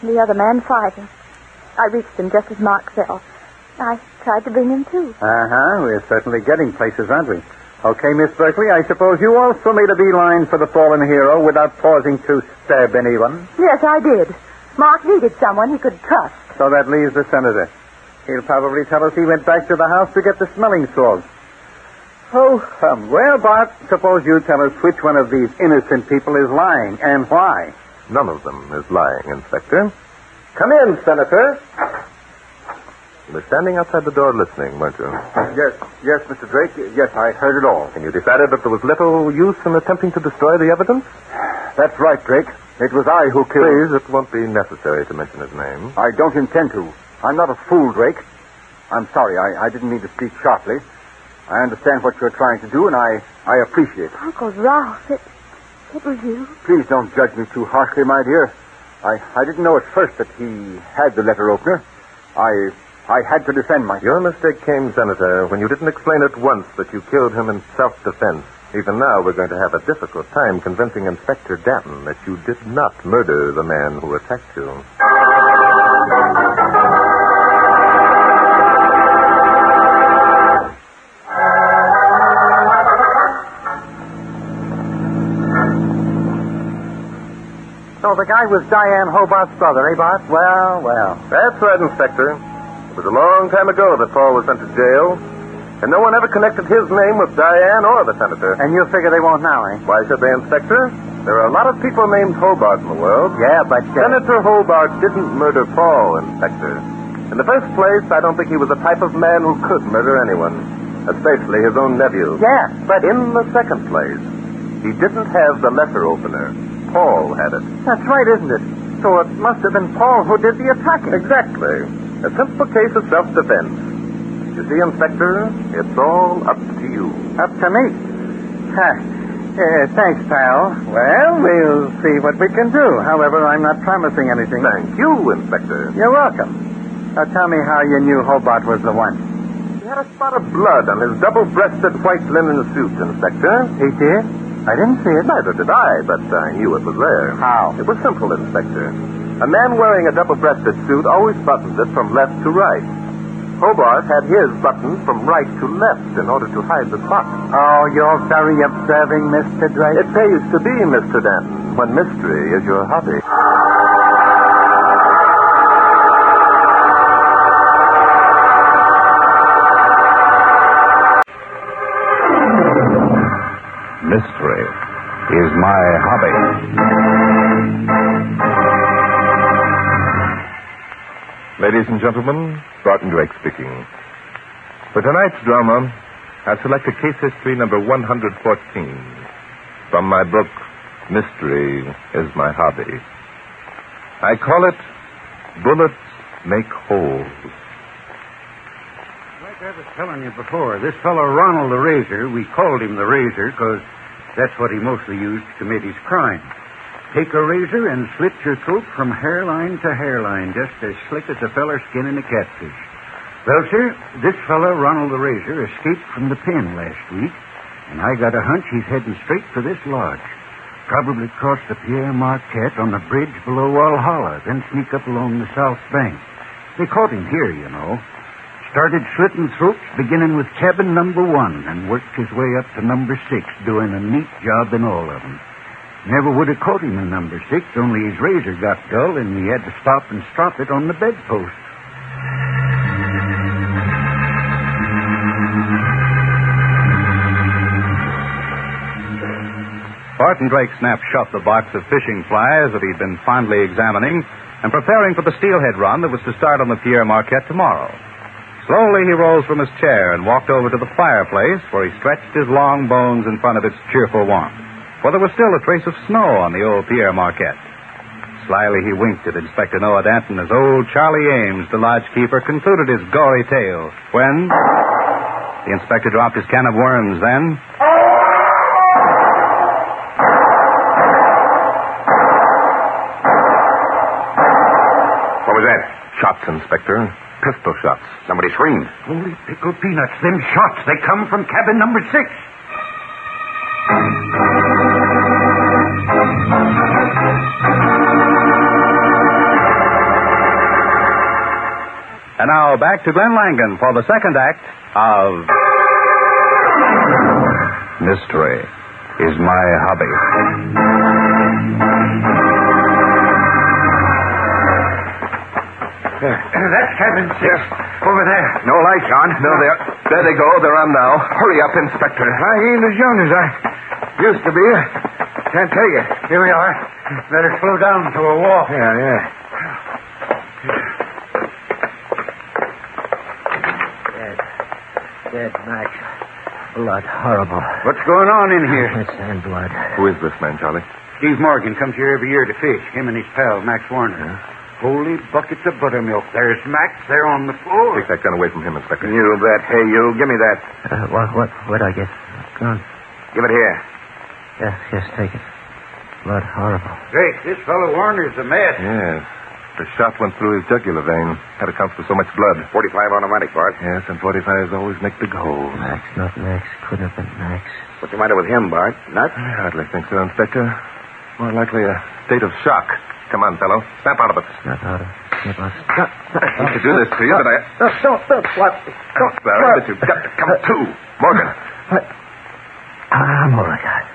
the other man fighting. I reached him just as Mark fell. I tried to bring him to. Uh-huh. We're certainly getting places, aren't we? Okay, Miss Berkeley, I suppose you also made a beeline for the fallen hero without pausing to stab anyone? Yes, I did. Mark needed someone he could trust. So that leaves the senator. He'll probably tell us he went back to the house to get the smelling salts. Oh, well, Bart, suppose you tell us which one of these innocent people is lying and why. None of them is lying, Inspector. Come in, Senator. You were standing outside the door listening, weren't you? Yes, Mr. Drake. Yes, I heard it all. And you decided that there was little use in attempting to destroy the evidence? That's right, Drake. It was I who killed... Please, it won't be necessary to mention his name. I don't intend to. I'm not a fool, Drake. I'm sorry. I didn't mean to speak sharply. I understand what you're trying to do, and I appreciate it. Uncle Ralph, it was you. Please don't judge me too harshly, my dear. I didn't know at first that he had the letter opener. I had to defend myself. Your mistake came, Senator, when you didn't explain at once that you killed him in self-defense. Even now, we're going to have a difficult time convincing Inspector Danton that you did not murder the man who attacked you. So the guy was Diane Hobart's brother, eh, Bart? Well. That's right, Inspector. It was a long time ago that Paul was sent to jail, and no one ever connected his name with Diane or the senator. And you figure they won't now, eh? Why should they, Inspector? There are a lot of people named Hobart in the world. Yeah, but... Senator Hobart didn't murder Paul, Inspector. In the first place, I don't think he was the type of man who could murder anyone, especially his own nephew. Yeah, but... In the second place, he didn't have the letter opener. Paul had it. That's right, isn't it? So it must have been Paul who did the attacking. Exactly. A simple case of self-defense. You see, Inspector, it's all up to you. Up to me? Thanks, pal. Well, we'll see what we can do. However, I'm not promising anything. Thank you, Inspector. You're welcome. Now tell me how you knew Hobart was the one. He had a spot of blood on his double-breasted white linen suit, Inspector. He did? I didn't see it. Neither did I, but I knew it was there. How? It was simple, Inspector. A man wearing a double-breasted suit always buttons it from left to right. Hobart had his buttoned from right to left in order to hide the spot. Oh, you're very observing, Mr. Drake. It pays to be, Mr. Danton, when mystery is your hobby. Mystery is my hobby. Ladies and gentlemen, Barton Drake speaking. For tonight's drama, I selected case history number 114 from my book, Mystery is My Hobby. I call it Bullets Make Holes. Like I was telling you before, this fellow Ronald the Razor, we called him the Razor because that's what he mostly used to commit his crime. Take a razor and slit your throat from hairline to hairline, just as slick as a feller's skinning a catfish. Well, sir, this fellow, Ronald the Razor, escaped from the pen last week, and I got a hunch he's heading straight for this lodge. Probably cross the Pierre Marquette on the bridge below Walhalla, then sneak up along the south bank. They caught him here, you know. Started slitting throats, beginning with cabin number 1, and worked his way up to number 6, doing a neat job in all of them. Never would have caught him in number 6, only his razor got dull, and he had to stop and strop it on the bedpost. Barton Drake snapped shut the box of fishing flies that he'd been fondly examining and preparing for the steelhead run that was to start on the Pierre Marquette tomorrow. Slowly he rose from his chair and walked over to the fireplace where he stretched his long bones in front of its cheerful warmth, for there was still a trace of snow on the old Pierre Marquette. Slyly he winked at Inspector Noah Danton as old Charlie Ames, the lodgekeeper, concluded his gory tale when the inspector dropped his can of worms. Then What was that? Shots, Inspector. Pistol shots. Somebody screamed. Holy pickle peanuts, them shots, they come from cabin number 6. And now back to Glenn Langan for the second act of Mystery is My Hobby. That's cabin 6. Over there. No lights on. No, there they go. They're on now. Hurry up, Inspector. I ain't as young as I used to be. Can't take it. Here we are. Better slow down to a walk. Yeah. Dead, Max. Blood. Horrible. What's going on in here? It's and blood. Who is this man, Charlie? Steve Morgan comes here every year to fish. Him and his pal, Max Warner. Yeah. Holy buckets of buttermilk. There's Max there on the floor. Take that gun away from him, Inspector. You bet. Hey, you. Give me that. What I get? Gun. Give it here. Yes, take it. Blood. Horrible. Drake, this fellow Warner's a mess. Yes. The shot went through his jugular vein. That accounts for so much blood. 45 automatic, Bart. Yes, and 45s always make big holes. Max, not Max. Couldn't have been Max. What's the matter with him, Bart? Nuts? I hardly think so, Inspector. More likely a state of shock. Come on, fellow. Snap out of it. Snap out of it. Snap out. I hate to do this to you, but I... Don't. What? I'm sorry, but you've got to come to. Morgan. I'm all right.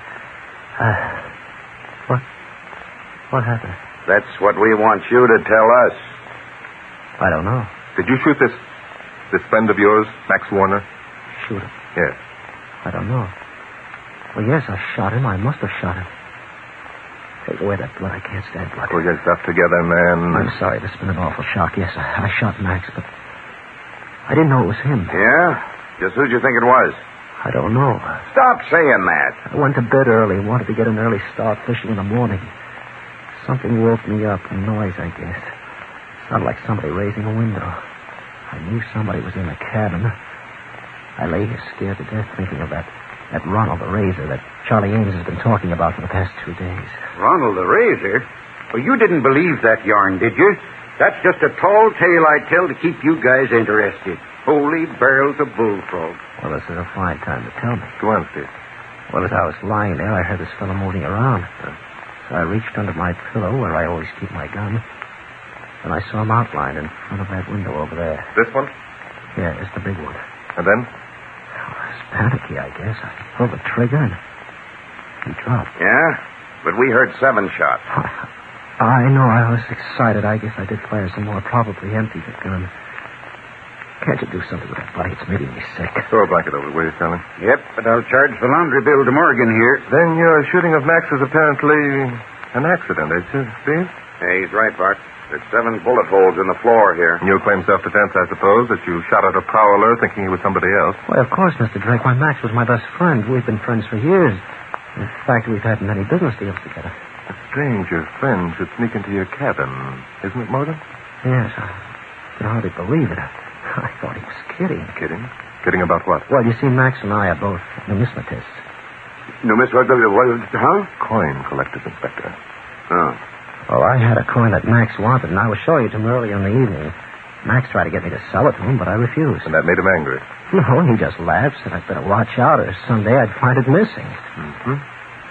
What happened? That's what we want you to tell us. I don't know. Did you shoot this friend of yours, Max Warner? Shoot him? Yes. I don't know. Well, yes, I shot him. I must have shot him. Take away that blood. I can't stand blood. Pull yourself together, man. I'm sorry. This has been an awful shock. Yes, I shot Max, but I didn't know it was him. Yeah? Just who'd you think it was? I don't know. Stop saying that. I went to bed early. Wanted to get an early start fishing in the morning. Something woke me up. A noise, I guess. Sounded like somebody raising a window. I knew somebody was in the cabin. I lay here scared to death thinking of that Ronald the Razor that Charlie Ames has been talking about for the past 2 days. Ronald the Razor? Well, you didn't believe that yarn, did you? That's just a tall tale I tell to keep you guys interested. Holy barrels of bullfrog. Well, this is a fine time to tell me. Go on, Steve. Well, as I was lying there, I heard this fellow moving around. So I reached under my pillow where I always keep my gun. And I saw him outlined in front of that window over there. This one? Yeah, it's the big one. And then? I was panicky, I guess. I pulled the trigger and he dropped. Yeah? But we heard 7 shots. I know. I was excited. I guess I did fire some more. Probably emptied the gun. Can't you do something with that body? It's making me sick. Throw a blanket over it, will you, Charlie? Yep, but I'll charge the laundry bill to Morgan here. Then your shooting of Max is apparently an accident, is it, Steve? Hey, he's right, Bart. There's 7 bullet holes in the floor here. And you claim self-defense, I suppose, that you shot at a prowler thinking he was somebody else. Well, of course, Mr. Drake. Why, Max was my best friend. We've been friends for years. In fact, we've had many business deals together. It's strange your friend should sneak into your cabin, isn't it, Morgan? Yes, I can hardly believe it. I thought he was kidding. Kidding? Kidding about what? Well, you see, Max and I are both numismatists. Numismatists? Huh? Coin collectors, Inspector. Oh. Well, I had a coin that Max wanted, and I was showing it to him earlier in the evening. Max tried to get me to sell it to him, but I refused. And that made him angry? No, he just laughed, said I'd better watch out, or someday I'd find it missing. Mm-hmm.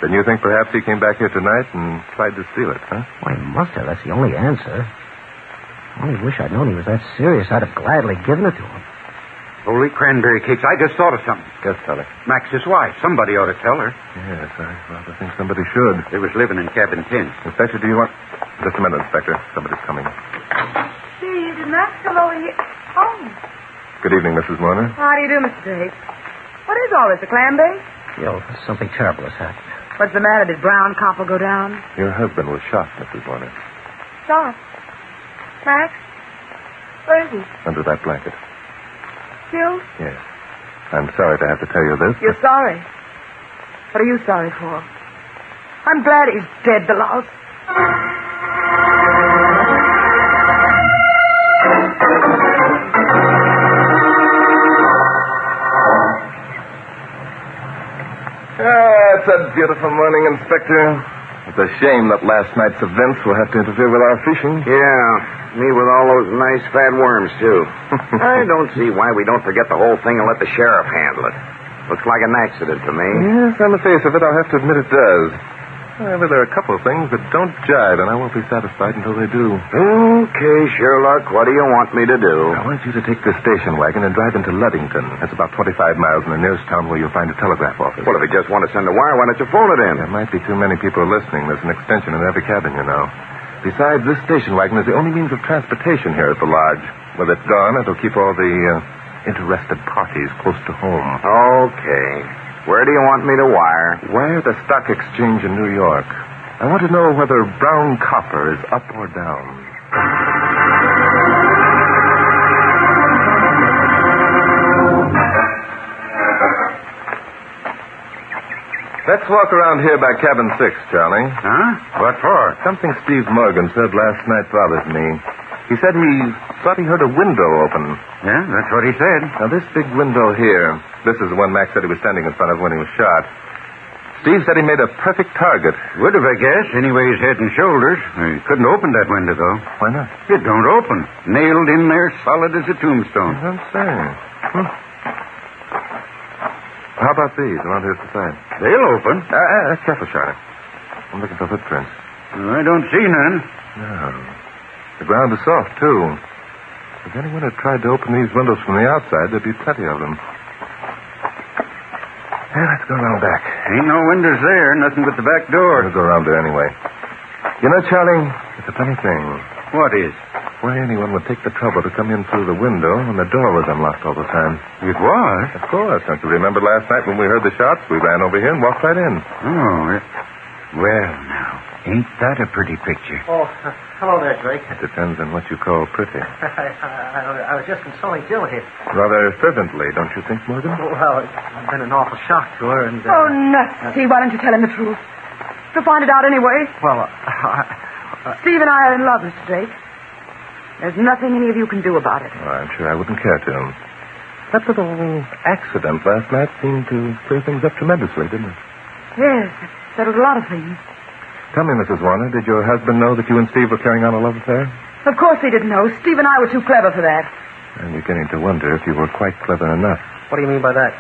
Then you think perhaps he came back here tonight and tried to steal it, huh? Well, he must have. That's the only answer. I only wish I'd known he was that serious. I'd have gladly given it to him. Holy cranberry cakes. I just thought of something. Yes, Charlie. Max's wife. Somebody ought to tell her. Yes, I rather think somebody should. They was living in cabin 10. Inspector, do you want... Just a minute, Inspector. Somebody's coming. Steve, did Max come over here? Oh. Good evening, Mrs. Warner. How do you do, Mr. Drake? What is all this, a clam bake? Something terrible has happened. What's the matter? Did Brown Copper go down? Your husband was shot, Mrs. Warner. Shot? Max? Where is he? Under that blanket. Killed? Yes. I'm sorry to have to tell you this. You're sorry? What are you sorry for? I'm glad he's dead, the louse. It's a beautiful morning, Inspector. It's a shame that last night's events will have to interfere with our fishing. Yeah, me with all those nice fat worms, too. I don't see why we don't forget the whole thing and let the sheriff handle it. Looks like an accident to me. Yes, on the face of it, I'll have to admit it does. However, there are a couple of things that don't jive, and I won't be satisfied until they do. Okay, Sherlock, what do you want me to do? I want you to take the station wagon and drive into Luddington. That's about 25 miles from the nearest town where you'll find a telegraph office. Well, if you just want to send a wire, why don't you phone it in? There might be too many people listening. There's an extension in every cabin, you know. Besides, this station wagon is the only means of transportation here at the lodge. With it gone, it'll keep all the interested parties close to home. Okay. Where do you want me to wire? Wire the stock exchange in New York. I want to know whether brown copper is up or down. Let's walk around here by cabin 6, Charlie. Huh? What for? Something Steve Morgan said last night bothers me. He said he thought he heard a window open. Yeah, that's what he said. Now, this big window here, this is the one Max said he was standing in front of when he was shot. Steve said he made a perfect target. Would have, I guess. Anyway, his head and shoulders. He couldn't open that window, though. Why not? It don't open. Nailed in there solid as a tombstone. I'm saying. How about these around here at the side? They'll open. Careful, Charlie. I'm looking for footprints. I don't see none. No. The ground is soft, too. If anyone had tried to open these windows from the outside, there'd be plenty of them. Yeah, let's go around back. Ain't no windows there. Nothing but the back door. We'll go around there anyway. You know, Charlie, it's a funny thing. What is? Why anyone would take the trouble to come in through the window when the door was unlocked all the time. It was? Of course. Don't you remember last night when we heard the shots? We ran over here and walked right in. Oh, well, now, ain't that a pretty picture? Oh, hello there, Drake. It depends on what you call pretty. I was just consoling Jill here. Rather fervently, don't you think, Morgan? Well, it's been an awful shock to her, and... Oh, nuts. See, why don't you tell him the truth? To find it out anyway. Well, Steve and I are in love, Mr. Drake. There's nothing any of you can do about it. Oh, I'm sure I wouldn't care to. That little accident last night seemed to clear things up tremendously, didn't it? Yes, it settled a lot of things. Tell me, Mrs. Warner, did your husband know that you and Steve were carrying on a love affair? Of course he didn't know. Steve and I were too clever for that. I'm beginning to wonder if you were quite clever enough. What do you mean by that?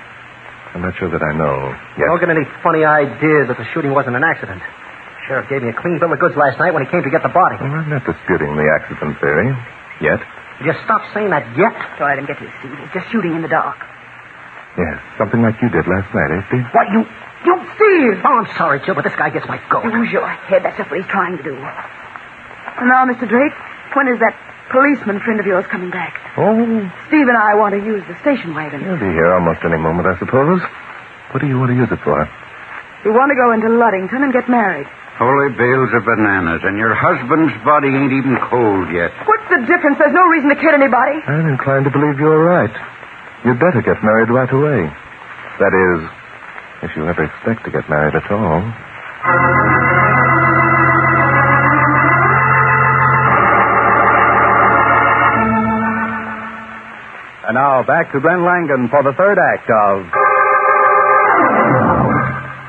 I'm not sure that I know. Yes. Don't get any funny idea that the shooting wasn't an accident. Sheriff gave me a clean bill of goods last night when he came to get the body. Well, I'm not disputing the accident theory. Yet. Will you stop saying that yet? Go ahead and get to it, Steve. It's just shooting in the dark. Yes, something like you did last night, eh, Steve? What, you Steve! Oh, I'm sorry, Jill, but this guy gets my goat. Use your head. That's just what he's trying to do. And now, Mr. Drake, when is that policeman friend of yours coming back? Oh. Steve and I want to use the station wagon. He'll be here almost any moment, I suppose. What do you want to use it for? We want to go into Luddington and get married. Holy bales of bananas, and your husband's body ain't even cold yet. What's the difference? There's no reason to kid anybody. I'm inclined to believe you're right. You'd better get married right away. That is, if you ever expect to get married at all. And now back to Glenn Langan for the third act of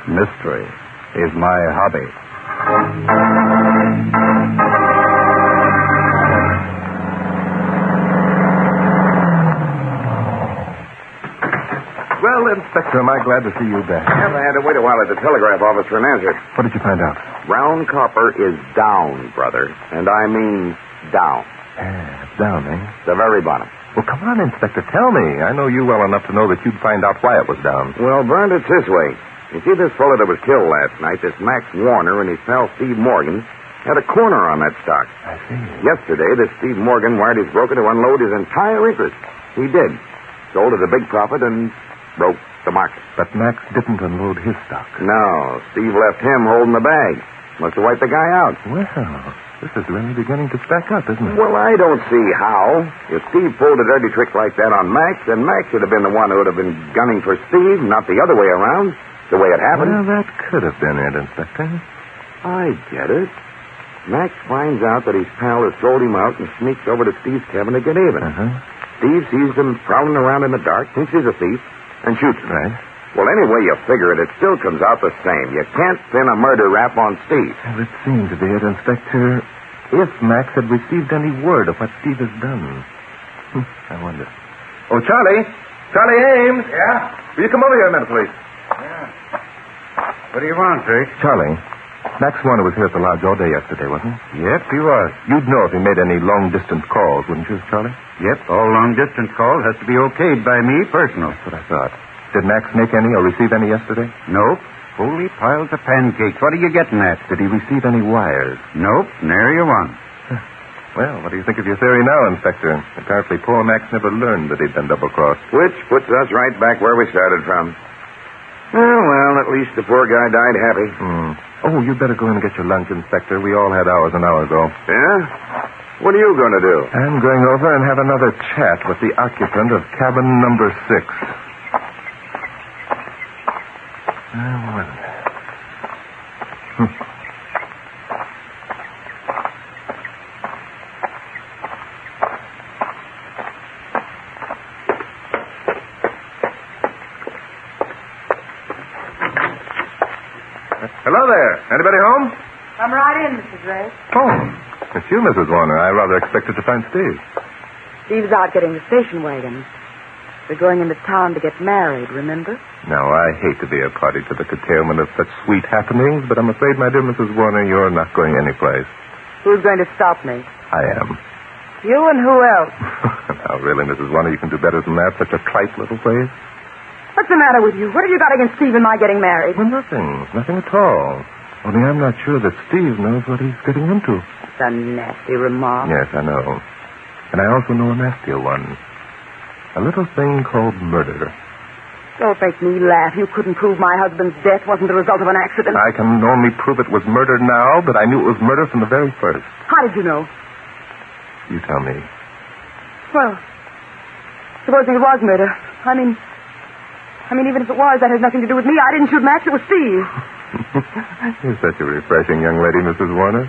Mystery is My Hobby. Well, Inspector, am I glad to see you back. Yes, I had to wait a while at the telegraph office for an answer. What did you find out? Brown copper is down, brother. And I mean down. Down, eh? The very bottom. Well, come on, Inspector, tell me. I know you well enough to know that you'd find out why it was down. Well, Brent, it's this way. You see, this fellow that was killed last night, this Max Warner and his pal Steve Morgan, had a corner on that stock. I see. Yesterday, this Steve Morgan wired his broker to unload his entire interest. He did. Sold at a big profit and broke the market. But Max didn't unload his stock. No, Steve left him holding the bag. Must have wiped the guy out. Well, this is really beginning to stack up, isn't it? Well, I don't see how. If Steve pulled a dirty trick like that on Max, then Max should have been the one who would have been gunning for Steve, not the other way around, the way it happened. Well, that could have been it, Inspector. I get it. Max finds out that his pal has sold him out and sneaks over to Steve's cabin to get even. Steve sees him prowling around in the dark, thinks he's a thief, and shoots him. Right. Well, any way you figure it, it still comes out the same. You can't pin a murder rap on Steve. Well, it seemed to be it, Inspector, if Max had received any word of what Steve has done. I wonder. Oh, Charlie! Charlie Ames! Yeah? Will you come over here a minute, please? Yeah. What do you want, Drake? Charlie, Max Warner was here at the lodge all day yesterday, wasn't he? Yep, he was. You'd know if he made any long-distance calls, wouldn't you, Charlie? Yep, all long-distance calls has to be okayed by me personal. That's what I thought. Did Max make any or receive any yesterday? Nope. Holy piles of pancakes. What are you getting at? Did he receive any wires? Nope, nary a one. Well, what do you think of your theory now, Inspector? Apparently, poor Max never learned that he'd been double-crossed. Which puts us right back where we started from. Well, at least the poor guy died happy. Oh, you'd better go in and get your lunch, Inspector. We all had ours an hour ago. Yeah? What are you going to do? I'm going over and have another chat with the occupant of cabin number 6. Hello there. Anybody home? Come right in, Mr. Drake. Oh, it's you, Mrs. Warner. I rather expected to find Steve. Steve's out getting the station wagon. We're going into town to get married, remember? Now, I hate to be a party to the curtailment of such sweet happenings, but I'm afraid, my dear Mrs. Warner, you're not going anyplace. Who's going to stop me? I am. You and who else? Now, really, Mrs. Warner, you can do better than that. Such a trite little place. What's the matter with you? What have you got against Steve and my getting married? Well, nothing. Nothing at all. Only I'm not sure that Steve knows what he's getting into. It's a nasty remark. Yes, I know. And I also know a nastier one. A little thing called murder. Don't make me laugh. You couldn't prove my husband's death wasn't the result of an accident. I can only prove it was murder now, but I knew it was murder from the very first. How did you know? You tell me. Well, supposing it was murder. I mean, even if it was, that has nothing to do with me. I didn't shoot Max. It was Steve. You're such a refreshing young lady, Mrs. Warner.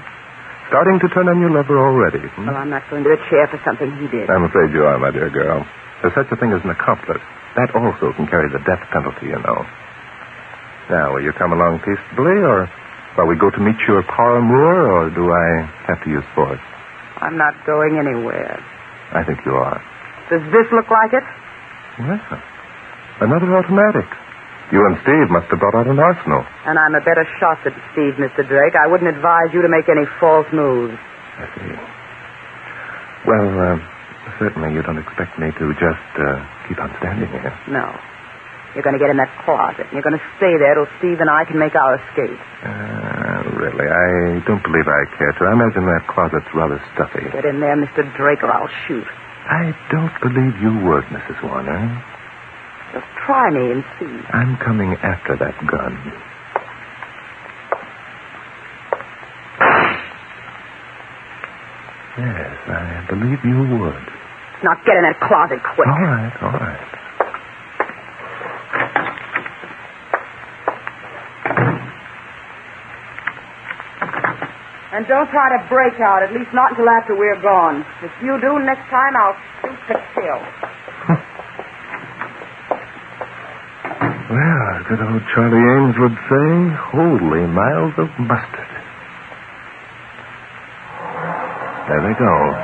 Starting to turn on your lover already. Well, I'm not going to a chair for something he did. I'm afraid you are, my dear girl. There's such a thing as an accomplice. That also can carry the death penalty, you know. Now, will you come along peaceably, or shall we go to meet your paramour, or do I have to use force? I'm not going anywhere. I think you are. Does this look like it? Well, another automatic. You and Steve must have brought out an arsenal. And I'm a better shot than Steve, Mr. Drake. I wouldn't advise you to make any false moves. I see. Well, certainly you don't expect me to just keep on standing here. No. You're going to get in that closet. You're going to stay there till Steve and I can make our escape. Really, I don't believe I care to. I imagine that closet's rather stuffy. Get in there, Mr. Drake, or I'll shoot. I don't believe you would, Mrs. Warner. Just try me and see. I'm coming after that gun. Yes, I believe you would. Now get in that closet quick. All right. And don't try to break out, at least not until after we're gone. If you do, next time I'll shoot to kill. Well, as good old Charlie Ames would say, holy miles of mustard. There they go.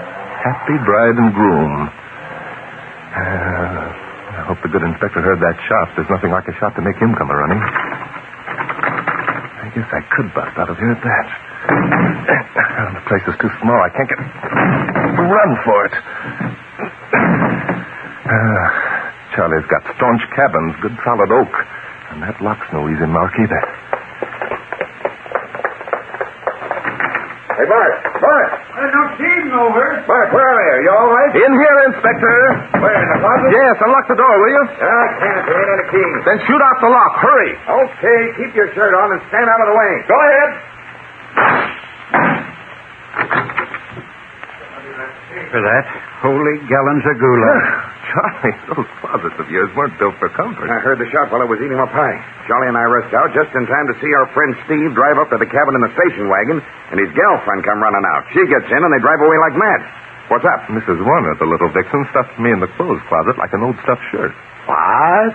Happy bride and groom. I hope the good inspector heard that shot. There's nothing like a shot to make him come a-running. I guess I could bust out of here at that. The place is too small. I can't get... run for it. Charlie's got staunch cabins, good solid oak. And that lock's no easy mark either. Hey, Bart! There's no Steve over. Bart, where are you? You all right? In here, Inspector. Where, in the closet? Yes, unlock the door, will you? I can't. There ain't any key. Then shoot out the lock. Hurry. Okay, keep your shirt on and stand out of the way. Go ahead. For that, holy gallons of gula. Charlie, those closets of yours weren't built for comfort. I heard the shot while I was eating my pie. Charlie and I rushed out just in time to see our friend Steve drive up to the cabin in the station wagon, and his girlfriend come running out. She gets in, and they drive away like mad. What's up? Mrs. Warner, the little vixen, stuffed me in the clothes closet like an old stuffed shirt. What?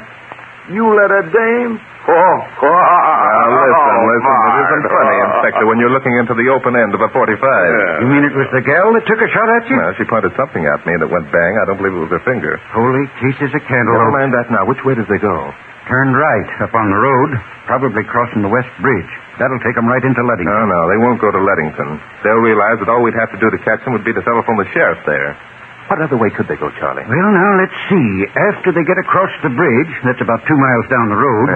You let a dame? Now, listen. It isn't funny, Inspector, when you're looking into the open end of a 45. You mean it was the gal that took a shot at you? Well, she pointed something at me that went bang. I don't believe it was her finger. Holy cases of cantaloupe. Never mind that now. Which way does they go? Turned right, up on the road, probably crossing the West Bridge. That'll take them right into Leadington. No, they won't go to Leadington. They'll realize that all we'd have to do to catch them would be to telephone the sheriff there. What other way could they go, Charlie? Well, now, let's see. After they get across the bridge, that's about 2 miles down the road,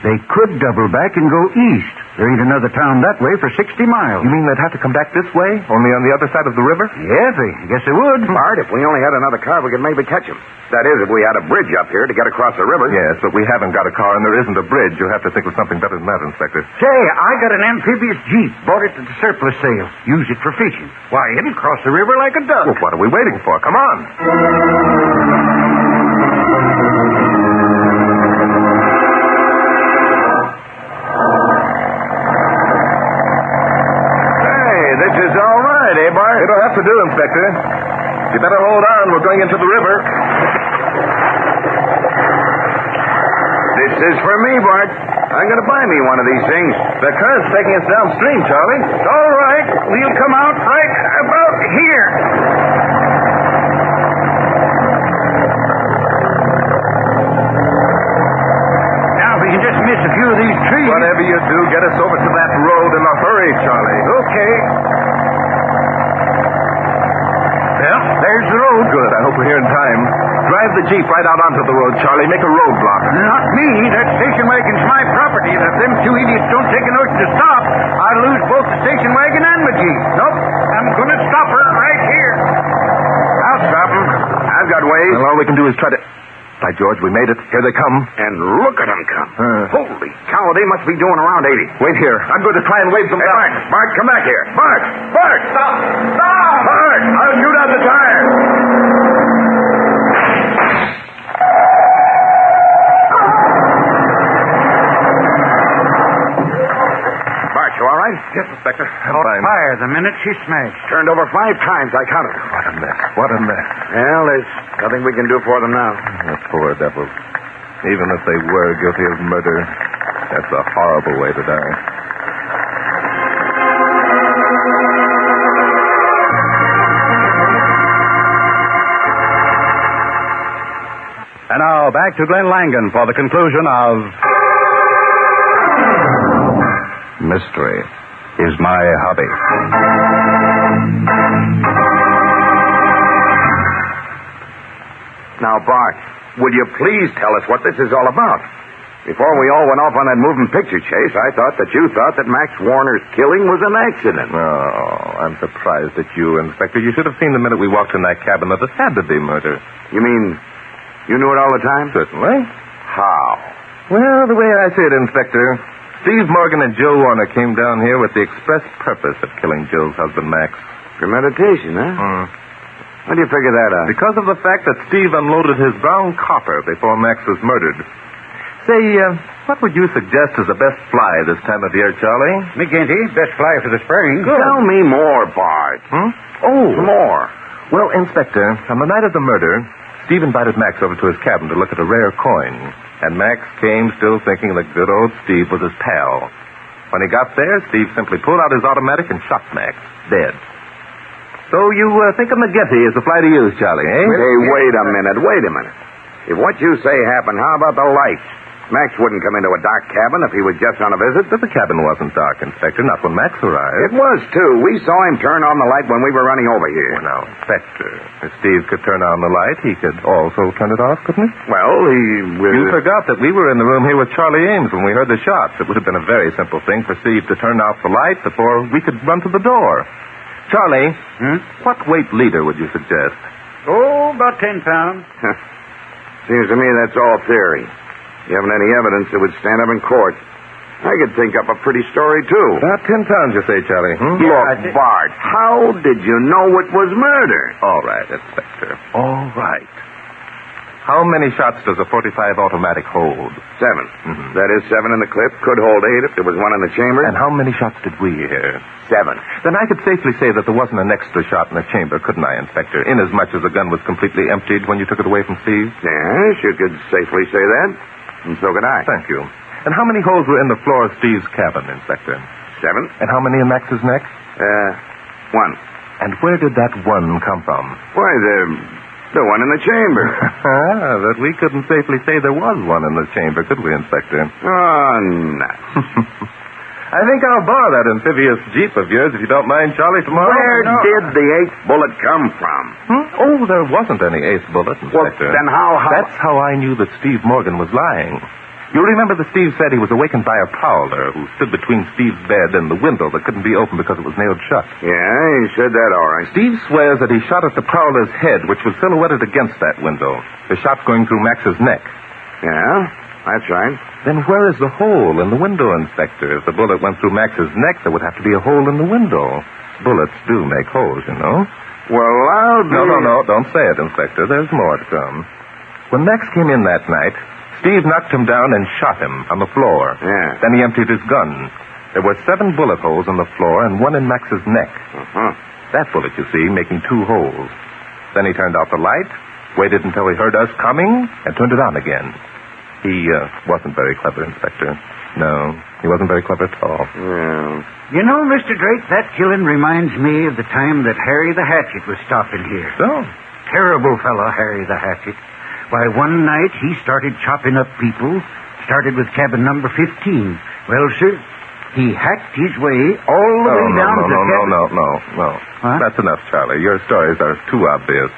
They could double back and go east. There ain't another town that way for 60 miles. You mean they'd have to come back this way, only on the other side of the river? Yes, I guess they would. Bart, if we only had another car, we could maybe catch them. That is, if we had a bridge up here to get across the river. Yes, but we haven't got a car, and there isn't a bridge. You'll have to think of something better than that, Inspector. Say, I got an amphibious jeep. Bought it at the surplus sale. Use it for fishing. Why, it'll cross the river like a duck. Well, what are we waiting for? Come on. It'll have to do, Inspector. You better hold on. We're going into the river. This is for me, Bart. I'm going to buy me one of these things. The current's taking us downstream, Charlie. All right. We'll come out right about here. Now, if we can just miss a few of these trees. Whatever you do, get us over to that road in a hurry, Charlie. Okay. Well, there's the road. Good. I hope we're here in time. Drive the Jeep right out onto the road, Charlie. Make a roadblock. Not me. That station wagon's my property. If them two idiots don't take a notion to stop, I'll lose both the station wagon and my Jeep. Nope. I'm going to stop her right here. I'll stop them. I've got ways. Well, all we can do is try to... By George, we made it. Here they come. And look at them come. Holy cow, they must be doing around 80. Wait here. I'm going to try and wave them down. Bart, come back here. Bart! Stop! Stop! Bart, I'll shoot out the tire. Bart, you all right? Yes, Inspector. I'm Caught fine. fire the minute she smashed. Turned over 5 times. I counted. What a mess. What a mess. Well, there's nothing we can do for them now. The poor devils. Even if they were guilty of murder, that's a horrible way to die. And now back to Glenn Langan for the conclusion of Mystery is My Hobby. Now, Bart, would you please tell us what this is all about? Before we all went off on that moving picture chase, I thought that you thought that Max Warner's killing was an accident. Oh, I'm surprised at you, Inspector. You should have seen the minute we walked in that cabin that it had to be murder. You mean you knew it all the time? Certainly. How? Well, the way I see it, Inspector, Steve Morgan and Joe Warner came down here with the express purpose of killing Joe's husband, Max. Premeditation, huh? How do you figure that out? Because of the fact that Steve unloaded his brown copper before Max was murdered. Say, what would you suggest is the best fly this time of year, Charlie? McGinty, best fly for the spring. Good. Tell me more, Bart. Oh. More. Well, Inspector, on the night of the murder, Steve invited Max over to his cabin to look at a rare coin. And Max came still thinking that good old Steve was his pal. When he got there, Steve simply pulled out his automatic and shot Max, dead. So you think of McGinty as the fly to use, Charlie, eh? Hey, wait a minute. If what you say happened, how about the lights? Max wouldn't come into a dark cabin if he was just on a visit. But the cabin wasn't dark, Inspector, not when Max arrived. It was, too. We saw him turn on the light when we were running over here. Well, now, Inspector, if Steve could turn on the light, he could also turn it off, couldn't he? Well, You forgot that we were in the room here with Charlie Ames when we heard the shots. It would have been a very simple thing for Steve to turn off the light before we could run to the door. Charlie, what weight leader would you suggest? Oh, about 10 pounds. Seems to me that's all theory. You haven't any evidence that would stand up in court. I could think up a pretty story, too. About 10 pounds, you say, Charlie, Look, Bart, how did you know it was murder? All right, Inspector. All right. How many shots does a .45 automatic hold? 7. That is 7 in the clip. Could hold 8 if there was one in the chamber. And how many shots did we hear? 7. Then I could safely say that there wasn't an extra shot in the chamber, couldn't I, Inspector? Inasmuch as the gun was completely emptied when you took it away from Steve? Yes, you could safely say that. And so could I. Thank you. And how many holes were in the floor of Steve's cabin, Inspector? 7. And how many in Max's neck? 1. And where did that 1 come from? Why, the one in the chamber. But we couldn't safely say there was one in the chamber, could we, Inspector? Oh, nuts. I think I'll borrow that amphibious Jeep of yours, if you don't mind, Charlie, tomorrow. Where did the 8th bullet come from? Oh, there wasn't any 8th bullet, Inspector. Well, then how... That's how I knew that Steve Morgan was lying. You'll remember that Steve said he was awakened by a prowler who stood between Steve's bed and the window that couldn't be opened because it was nailed shut. Yeah, he said that all right. Steve swears that he shot at the prowler's head, which was silhouetted against that window. The shot going through Max's neck. Yeah, that's right. Then where is the hole in the window, Inspector? If the bullet went through Max's neck, there would have to be a hole in the window. Bullets do make holes, you know. Well, I'll be... No, don't say it, Inspector. There's more to come. When Max came in that night, Steve knocked him down and shot him on the floor. Yeah. Then he emptied his gun. There were 7 bullet holes in the floor and 1 in Max's neck. Uh-huh. That bullet, you see, making 2 holes. Then he turned off the light, waited until he heard us coming, and turned it on again. He wasn't very clever, Inspector. No, he wasn't very clever at all. Yeah. You know, Mr. Drake, that killing reminds me of the time that Harry the Hatchet was stopping here. So? Terrible fellow, Harry the Hatchet. Why, one night he started chopping up people. Started with cabin number 15. Well, sir, he hacked his way all the way down to cabin... No. Huh? That's enough, Charlie. Your stories are too obvious.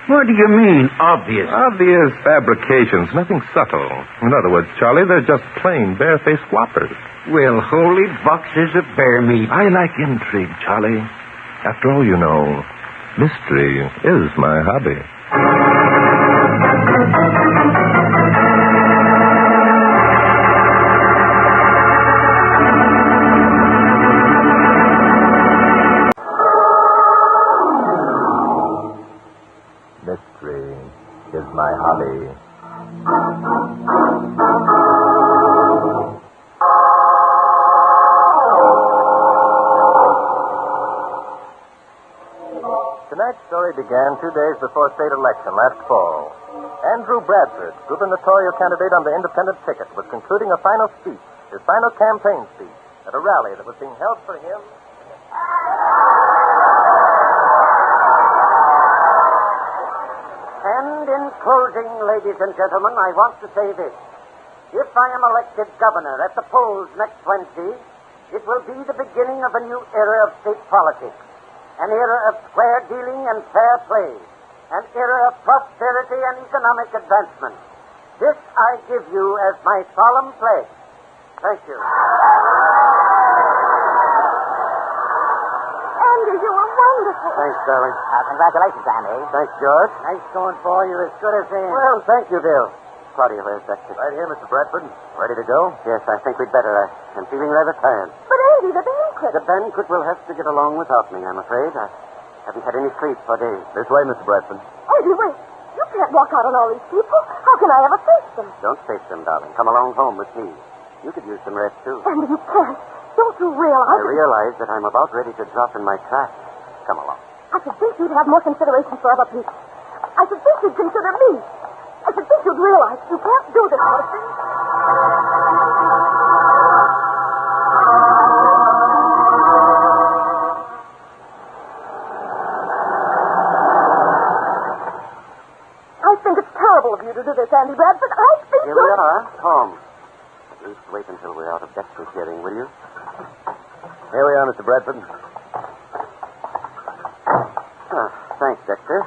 What do you mean, obvious? Obvious fabrications, nothing subtle. In other words, Charlie, they're just plain, bare-faced whoppers. Well, holy boxes of bear meat. I like intrigue, Charlie. After all, you know, mystery is my hobby. Mystery is my hobby. Tonight's story began 2 days before state election last fall. Andrew Bradford, gubernatorial candidate on the independent ticket, was concluding a final speech, his final campaign speech, at a rally that was being held for him. And in closing, ladies and gentlemen, I want to say this. If I am elected governor at the polls next Wednesday, it will be the beginning of a new era of state politics, an era of square dealing and fair play, an era of prosperity and economic advancement. This I give you as my solemn pledge. Thank you. Andy, you were wonderful. Thanks, darling. Congratulations, Andy. Thanks, George. Nice going for you, as good as in. Well, thank you, Bill. Claudia, where's Dexter? Right here, Mr. Bradford. Ready to go? Yes, I think we'd better. I'm feeling rather tired. But Andy, the banquet. The banquet will have to get along without me, I'm afraid. I haven't had any sleep for days. This way, Mr. Bradford. Andy, wait. You can't walk out on all these people. How can I ever face them? Don't face them, darling. Come along home with me. You could use some rest, too. Andy, you can't. Don't you realize... I realize that I'm about ready to drop in my tracks. Come along. I should think you'd have more consideration for other people. I should think you'd consider me. I should think you'd realize you can't do this sort of thing. I think it's terrible of you to do this, Andy Bradford. I think Here we are, home. At least wait until we're out of Dexter's hearing, will you? Here we are, Mr. Bradford. Thanks, Dexter.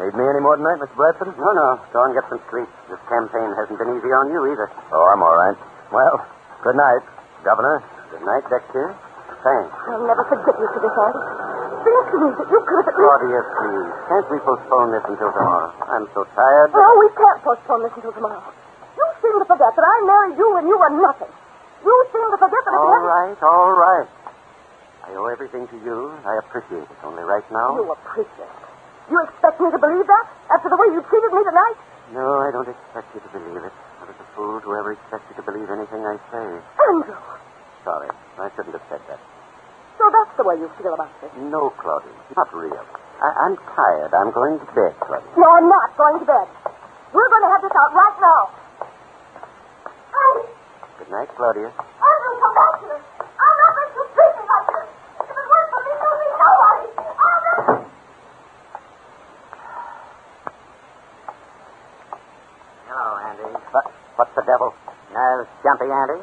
Need me any more tonight, Mr. Bradford? No. Go and get some sleep. This campaign hasn't been easy on you either. Oh, I'm all right. Well, good night, Governor. Good night, Dexter. Thanks. I'll never forget you for this, Andy. Think to me that you could have at least... Claudia, please. Can't we postpone this until tomorrow? I'm so tired. No, we can't postpone this until tomorrow. You seem to forget that I married you when you were nothing. You seem to forget that... All right. I owe everything to you. I appreciate it. Only right now... You appreciate it? You expect me to believe that? After the way you treated me tonight? No, I don't expect you to believe it. I was a fool to ever expect you to believe anything I say. Andrew! Sorry. I shouldn't have said that. So that's the way you feel about this? No, Claudia. Not real. I'm tired. I'm going to bed, Claudia. No, I'm not going to bed. We're going to have this out right now. Andy! Good night, Claudia. Andrew, come back here. I'm not going to treat me like this. If it weren't for me, there'll be nobody. Andrew! Hello, Andy. What's the devil? Nerves jumpy, Andy?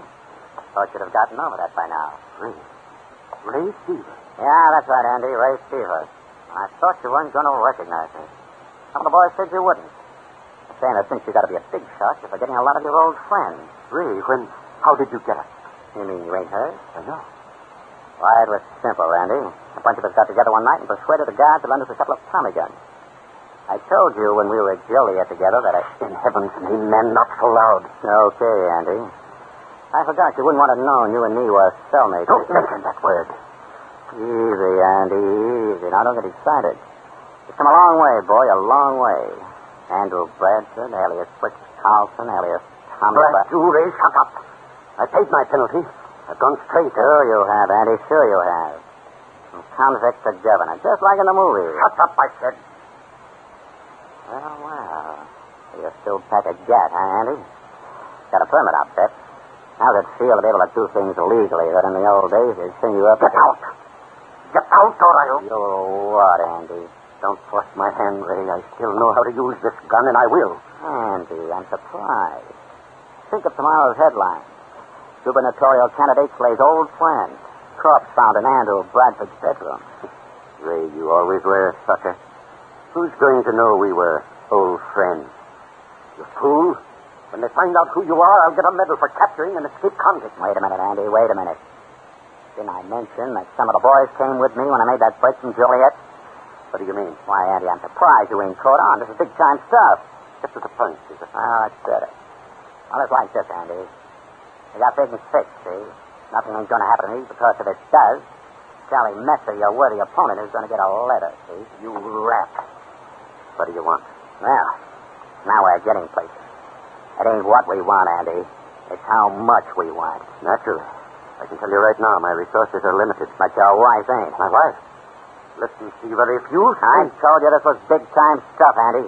Thought you'd have gotten over that by now. Ray Stevens? Yeah, that's right, Andy. Ray Stevens. I thought you weren't going to recognize me. Some of the boys said you wouldn't. saying I think you got to be a big shot. You're forgetting a lot of your old friends. Ray, how did you get us? You mean you ain't hurt? I know. Why, it was simple, Randy. A bunch of us got together one night and persuaded the guards to lend us a couple of Tommy guns. I told you when we were at Joliet together that In heaven's name, man, not so loud. Okay, Andy. I forgot you wouldn't want to know you and me were cellmates. Don't mention that word. Easy, Andy, easy. Now, don't get excited. You've come a long way, boy, a long way. Andrew Bradford, alias Fritz Carlson, alias Tommy... Ray, shut up. I paid my penalty. I've gone straight. Sure you have, Andy, sure you have. From convict to governor, just like in the movies. Shut up, I said. Well. You still pack a gat, huh, Andy? Got a permit, I'll bet. How's it feel to be able to do things legally that in the old days they'd send you up... Get out! Get out, or I'll... You're what, Andy? Don't force my hand, Ray. I still know how to use this gun, and I will. Andy, I'm surprised. Think of tomorrow's headline. Gubernatorial candidate slays old friend. Corpse found in Andrew Bradford's bedroom. Ray, you always were a sucker. Who's going to know we were old friends? You fool. When they find out who you are, I'll get a medal for capturing an escaped convict. Wait a minute, Andy. Wait a minute. Didn't I mention that some of the boys came with me when I made that break from Joliet? What do you mean? Why, Andy, I'm surprised you ain't caught on. This is big-time stuff. Get to the point, Caesar. Oh, that's better. Well, it's like this, Andy. We got things fixed, see? Nothing ain't going to happen to me because if it does, Charlie Messer, your worthy opponent, is going to get a letter, see? You rat. What do you want? Well, now we're getting places. It ain't what we want, Andy. It's how much we want. Naturally. I can tell you right now, my resources are limited. But your wife ain't. My wife? Listen, see very few. I told you this was big-time stuff, Andy.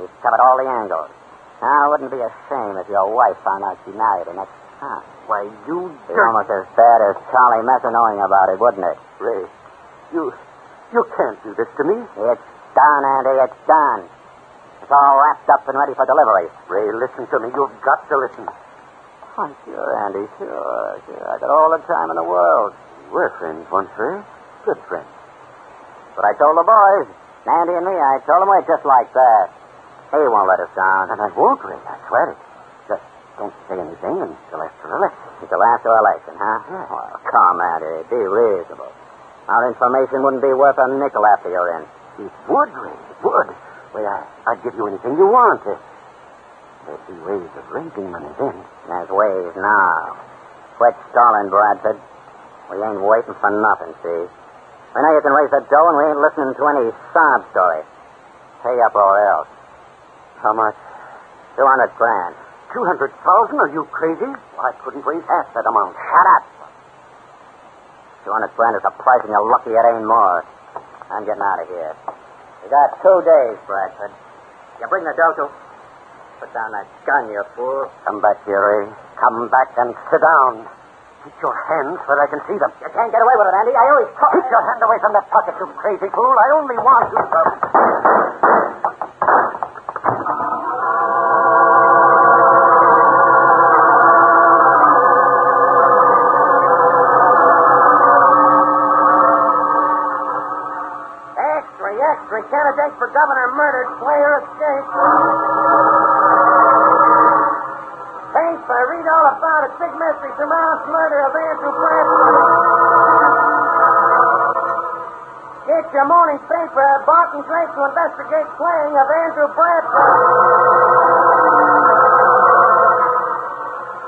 We've covered all the angles. Now, it wouldn't be a shame if your wife found out she married the next time. Why, you... It's almost as bad as Charlie Messer knowing about it, wouldn't it? Ray, you can't do this to me. It's done, Andy. It's done. It's all wrapped up and ready for delivery. Ray, listen to me. You've got to listen. Oh, sure, Andy. Sure. I got all the time in the world. We were friends once, Ray. Good friends. But I told the boys, Andy and me, I told them we're just like that. He won't let us down. And I won't, Ray. I swear it. Just don't say anything until after election. Until after election, huh? Yeah. Well, come, Andy. Be reasonable. Our information wouldn't be worth a nickel after you're in. It would, Ray. It would. Well, I'd give you anything you want. There'd be ways of raising money then. There's ways now. Quit stalling, Bradford. We ain't waiting for nothing, see? We know you can raise the dough, and we ain't listening to any sob story. Pay up or else. How much? $200,000. 200,000? Are you crazy? I couldn't raise half that amount. Shut up. $200,000 is the price, and you're lucky it ain't more. I'm getting out of here. We got 2 days, Bradford. You bring the dough to... Put down that gun, you fool. Come back here, Ray. Come back and sit down. Keep your hands where I can see them. You can't get away with it, Andy. I always talk... Keep your hand away from that pocket, you crazy fool. I only want you to... Candidate for governor murdered, player escaped. Paper, read all about it. Big mystery surrounds murder of Andrew Bradford. Get your morning paper. Barton Drake to investigate slaying of Andrew Bradford.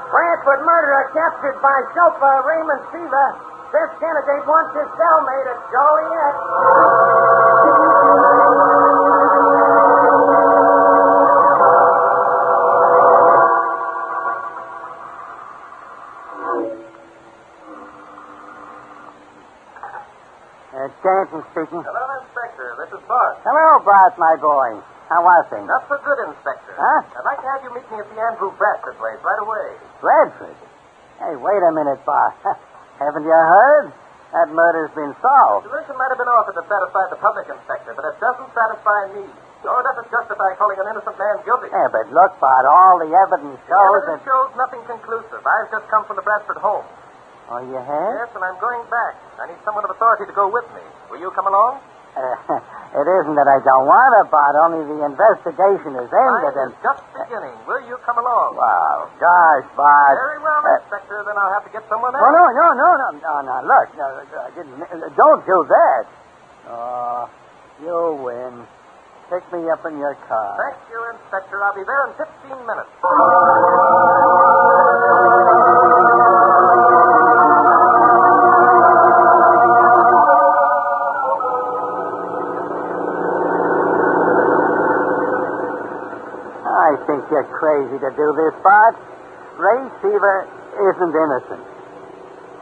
Bradford murderer captured by chauffeur Raymond Seaver. This candidate wants his cellmate at Joliet. Jansen speaking. Hello, Inspector. This is Bart. Hello, Bart, my boy. How are things? Not so good, Inspector. Huh? I'd like to have you meet me at the Andrew Bradford place right away. Bradford? Hey, wait a minute, Bart. Haven't you heard? That murder's been solved. The solution might have been offered to satisfy the public, Inspector, but it doesn't satisfy me. Nor does it justify calling an innocent man guilty. Yeah, but look, Bart, all the evidence shows The evidence shows nothing conclusive. I've just come from the Bradford home. Oh, you have? Yes, and I'm going back. I need someone of authority to go with me. Will you come along? It isn't that I don't want to, Bart. Only the investigation is ended, and... Just beginning. Will you come along? Wow, gosh, Bart. Very well, Inspector. Then I'll have to get someone else. Oh, no. Look, I didn't... Don't do that. Oh, you win. Pick me up in your car. Thank you, Inspector. I'll be there in 15 minutes. I think you're crazy to do this, Bart. Ray Seaver isn't innocent.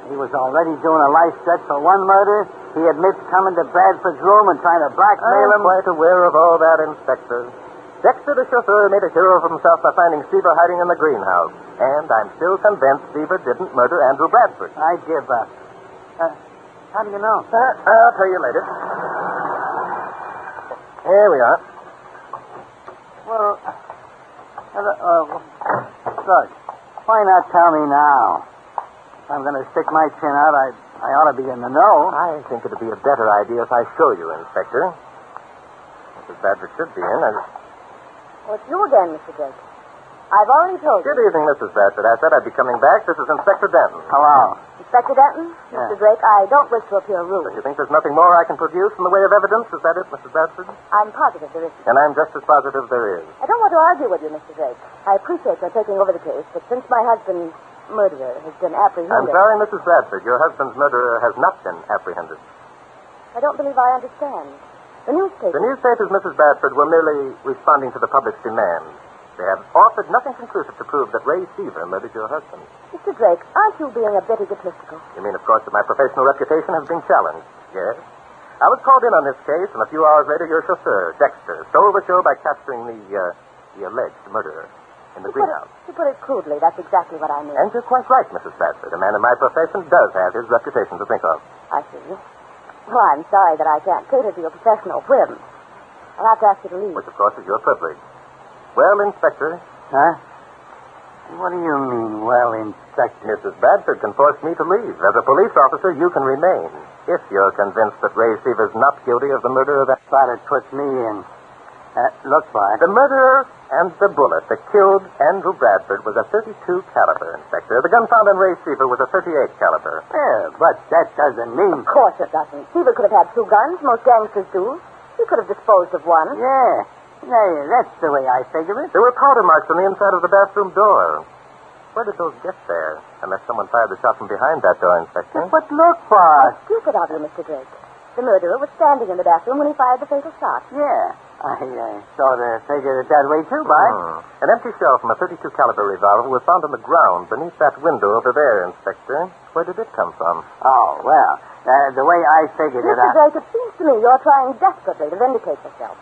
He was already doing a life stretch for one murder. He admits coming to Bradford's room and trying to blackmail him. I'm quite aware of all that, Inspector. Dexter, the chauffeur, made a hero of himself by finding Seaver hiding in the greenhouse. And I'm still convinced Seaver didn't murder Andrew Bradford. I give up. How do you know? I'll tell you later. Here we are. Well, look, why not tell me now? If I'm going to stick my chin out, I ought to be in the know. I think it'd be a better idea if I show you, Inspector. Mrs. Bradford should be in. Oh, it's you again, Mr. Drake. I've already told you. Good evening, Mrs. Bradford. I said I'd be coming back. This is Inspector Denton. Hello. Inspector Denton? Yeah. Mr. Drake, I don't wish to appear rude. So you think there's nothing more I can produce in the way of evidence? Is that it, Mrs. Bradford? I'm positive there isn't. And I'm just as positive there is. I don't want to argue with you, Mr. Drake. I appreciate your taking over the case, but since my husband's murderer has been apprehended... I'm sorry, Mrs. Bradford. Your husband's murderer has not been apprehended. I don't believe I understand. The newspapers... The newspapers, Mrs. Bradford, were merely responding to the public's demand. They have offered nothing conclusive to prove that Ray Seaver murdered your husband. Mr. Drake, aren't you being a bit egotistical? You mean, of course, that my professional reputation has been challenged? Yes. I was called in on this case, and a few hours later, your chauffeur, Dexter, stole the show by capturing the alleged murderer in the greenhouse. To put it crudely, that's exactly what I mean. And you're quite right, Mrs. Bradford. A man in my profession does have his reputation to think of. I see. Well, I'm sorry that I can't cater to your professional whim. I'll have to ask you to leave. Which, of course, is your privilege. Well, Inspector. Huh? What do you mean, well, Inspector? Mrs. Bradford can force me to leave. As a police officer, you can remain, if you're convinced that Ray Seaver's not guilty of the murder of that... But it puts me in. Look, Bart. The murderer and the bullet that killed Andrew Bradford was a .32 caliber, Inspector. The gun found on Ray Seaver was a .38 caliber. Yeah, but that doesn't mean... Of course it doesn't. Seaver could have had two guns. Most gangsters do. He could have disposed of one. Yeah, that's the way I figure it. There were powder marks on the inside of the bathroom door. Where did those get there? Unless someone fired the shot from behind that door, Inspector. But look, Bart. How stupid of you, Mr. Drake. The murderer was standing in the bathroom when he fired the fatal shot. Yeah, I sort of figured it that way, too, Bart. An empty shell from a .32 caliber revolver was found on the ground beneath that window over there, Inspector. Where did it come from? Oh, well, the way I figured it Mr. Drake, it seems to me you're trying desperately to vindicate yourself.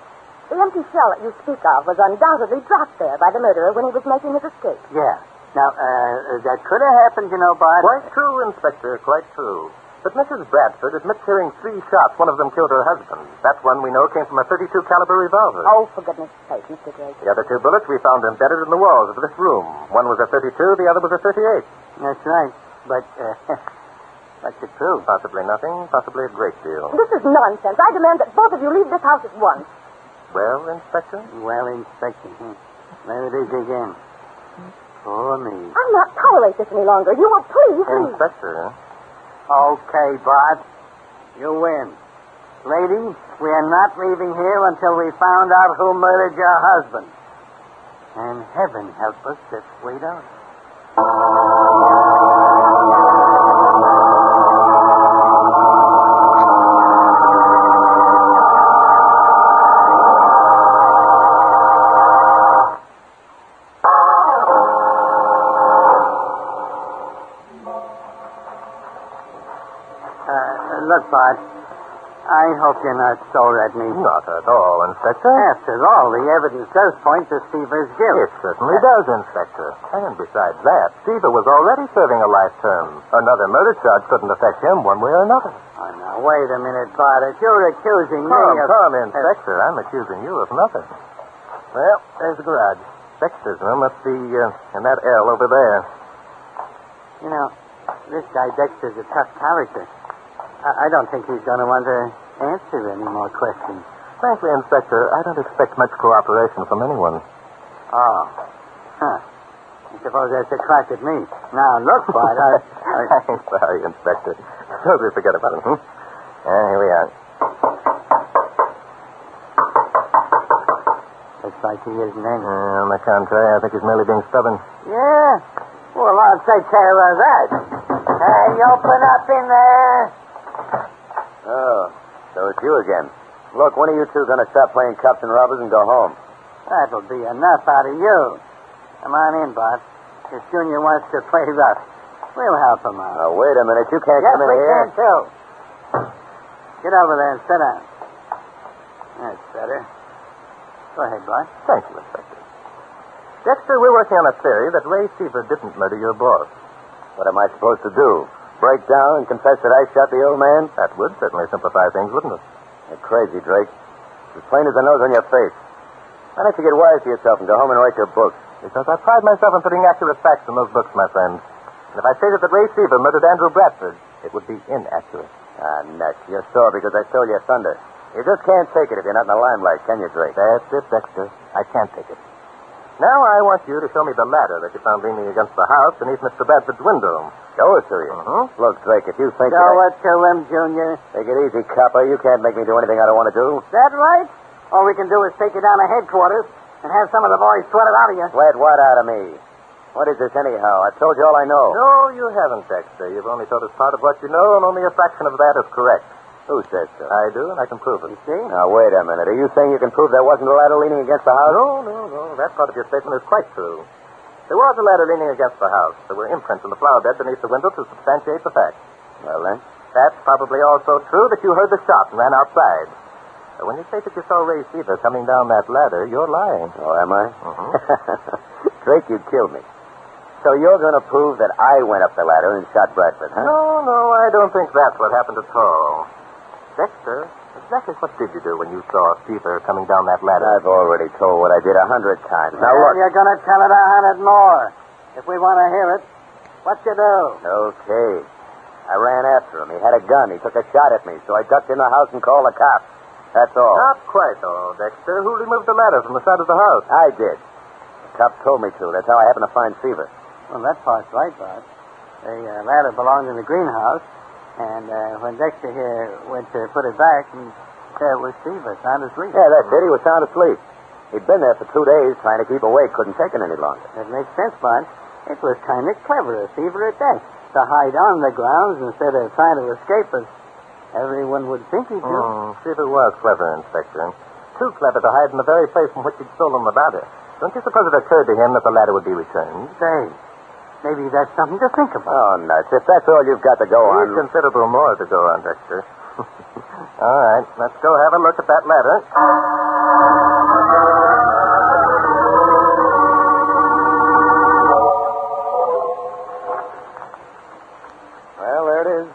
The empty shell that you speak of was undoubtedly dropped there by the murderer when he was making his escape. Yeah. Now, that could have happened, you know, Bart. Quite true, Inspector, quite true. But Mrs. Bradford admits hearing 3 shots. One of them killed her husband. That one, we know, came from a .32 caliber revolver. Oh, for goodness sake, Mr. Drake. The other 2 bullets we found embedded in the walls of this room. One was a .32, the other was a .38. That's right. But, what's it prove? Possibly nothing, possibly a great deal. This is nonsense. I demand that both of you leave this house at once. Well, Inspector? Well, Inspector. There it is again. For me. I'll not tolerate this any longer. You will please leave. Inspector? Okay, Bart. You win. Lady, we are not leaving here until we found out who murdered your husband. And heaven help us if we don't. Look, Bart, I hope you're not sore at me. Not at all, Inspector. After all, the evidence does point to Seaver's guilt. It certainly does, Inspector. And besides that, Seaver was already serving a life term. Another murder charge couldn't affect him one way or another. Oh, now, wait a minute, Bart. If you're accusing me of... Come, Inspector. I'm accusing you of nothing. Well, there's the garage. Dexter's room must be in that L over there. You know, this guy Dexter's a tough character. I don't think he's going to want to answer any more questions. Frankly, Inspector, I don't expect much cooperation from anyone. Oh. Huh. I suppose that's a crack at me. Now, look, Bart, I'm sorry, Inspector. Totally forget about it, here we are. Looks like he isn't in. On the contrary, I think he's merely being stubborn. Yeah? Well, I'll take care of that. Hey, open up in there. Oh, so it's you again. Look, when are you two going to stop playing cops and robbers and go home? That'll be enough out of you. Come on in, Bart. If Junior wants to play rough, we'll help him out. Now, wait a minute. You can't Yes, come in we here. can, too. Get over there and sit down. That's better. Go ahead, Bart. Thank you, Inspector. Dexter, we're working on a theory that Ray Seaver didn't murder your boss. What am I supposed to do? Break down and confess that I shot the old man? That would certainly simplify things, wouldn't it? You're crazy, Drake. As plain as the nose on your face. Why don't you get wise to yourself and go home and write your book? Because I pride myself on putting accurate facts in those books, my friend. And if I stated that Ray Seaver murdered Andrew Bradford, it would be inaccurate. Ah, nuts. You're sore because I stole your thunder. You just can't take it if you're not in the limelight, can you, Drake? That's it, Dexter. I can't take it. Now I want you to show me the ladder that you found leaning against the house beneath Mr. Bradford's window. Show it to you. Look, Drake, if you think Show it to him, Junior. Take it easy, copper. You can't make me do anything I don't want to do. That right? All we can do is take you down to headquarters and have some of the boys sweat it out of you. Sweat what out of me? What is this anyhow? I've told you all I know. No, you haven't, Dexter. You've only told us part of what you know, and only a fraction of that is correct. Who says so? I do, and I can prove it. You see? Now, wait a minute. Are you saying you can prove there wasn't a ladder leaning against the house? No. That part of your statement is quite true. There was a ladder leaning against the house. There were imprints in the flower bed beneath the window to substantiate the fact. Well, then? That's probably also true that you heard the shot and ran outside. But when you say that you saw Ray Seaver coming down that ladder, you're lying. Oh, am I? Drake, you killed me. So you're going to prove that I went up the ladder and shot Bradford, huh? No, I don't think that's what happened at all. Dexter, exactly what did you do when you saw Seaver coming down that ladder? I've already told what I did 100 times. Now, look. You're going to tell it 100 more. If we want to hear it, what you do? Okay. I ran after him. He had a gun. He took a shot at me, so I ducked in the house and called the cops. That's all. Not quite all, Dexter. Who removed the ladder from the side of the house? I did. The cops told me to. That's how I happened to find Seaver. Well, that part's right, Bart. The ladder belonged in the greenhouse, and when Dexter here went to put it back, there was Seaver, sound asleep. Yeah, that's it. He was sound asleep. He'd been there for 2 days trying to keep awake. Couldn't take it any longer. That makes sense, Bart. It was kind of clever of Seaver at that, to hide on the grounds instead of trying to escape us. Everyone would think he'd do. Seaver was clever, Inspector. Too clever to hide in the very place from which he'd stolen the ladder. Don't you suppose it occurred to him that the ladder would be returned? Say, maybe that's something to think about. Oh, nuts. If that's all you've got to go on. There's considerable more to go on, Dexter. All right, let's go have a look at that ladder. Well, there it is.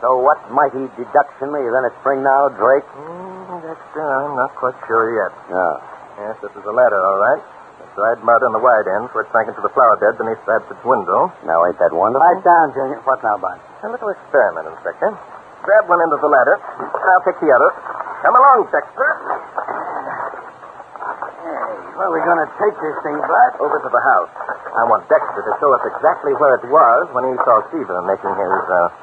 So what mighty deduction are you going to spring now, Drake? Dexter, I'm not quite sure yet. No. Yes, this is a ladder, all right. There's dried mud on the wide end where it sank into the flower bed beneath Bradford's window. Now, ain't that wonderful? Pipe down, Junior. What now, Bart? A little experiment, Inspector. Grab one end of the ladder. I'll take the other. Come along, Dexter. Hey, where are we going to take this thing, Bart? Over to the house. I want Dexter to show us exactly where it was when he saw Seaver making his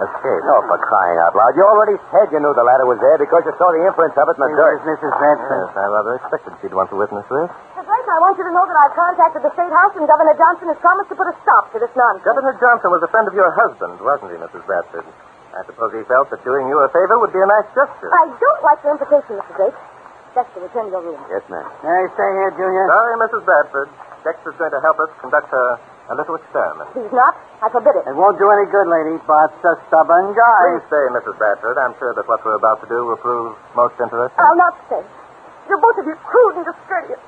escape. Oh, for crying out loud. You already said you knew the ladder was there because you saw the imprints of it in the dirt. Mrs. Bradford. Yes, I rather expected she'd want to witness this. Drake, I want you to know that I've contacted the State House and Governor Johnson has promised to put a stop to this nonsense. Governor Johnson was a friend of your husband, wasn't he, Mrs. Bradford? I suppose he felt that doing you a favor would be a nice gesture. I don't like the implication, Mr. Drake. Dexter, return to your room. Yes, ma'am. Hey, stay here, Junior. Sorry, Mrs. Bradford. Dexter's going to help us conduct a little experiment. He's not. I forbid it. It won't do any good, lady. Bart's a stubborn guy. Please stay, Mrs. Bradford. I'm sure that what we're about to do will prove most interesting. I'll not stay. You're both of you crude and discourteous.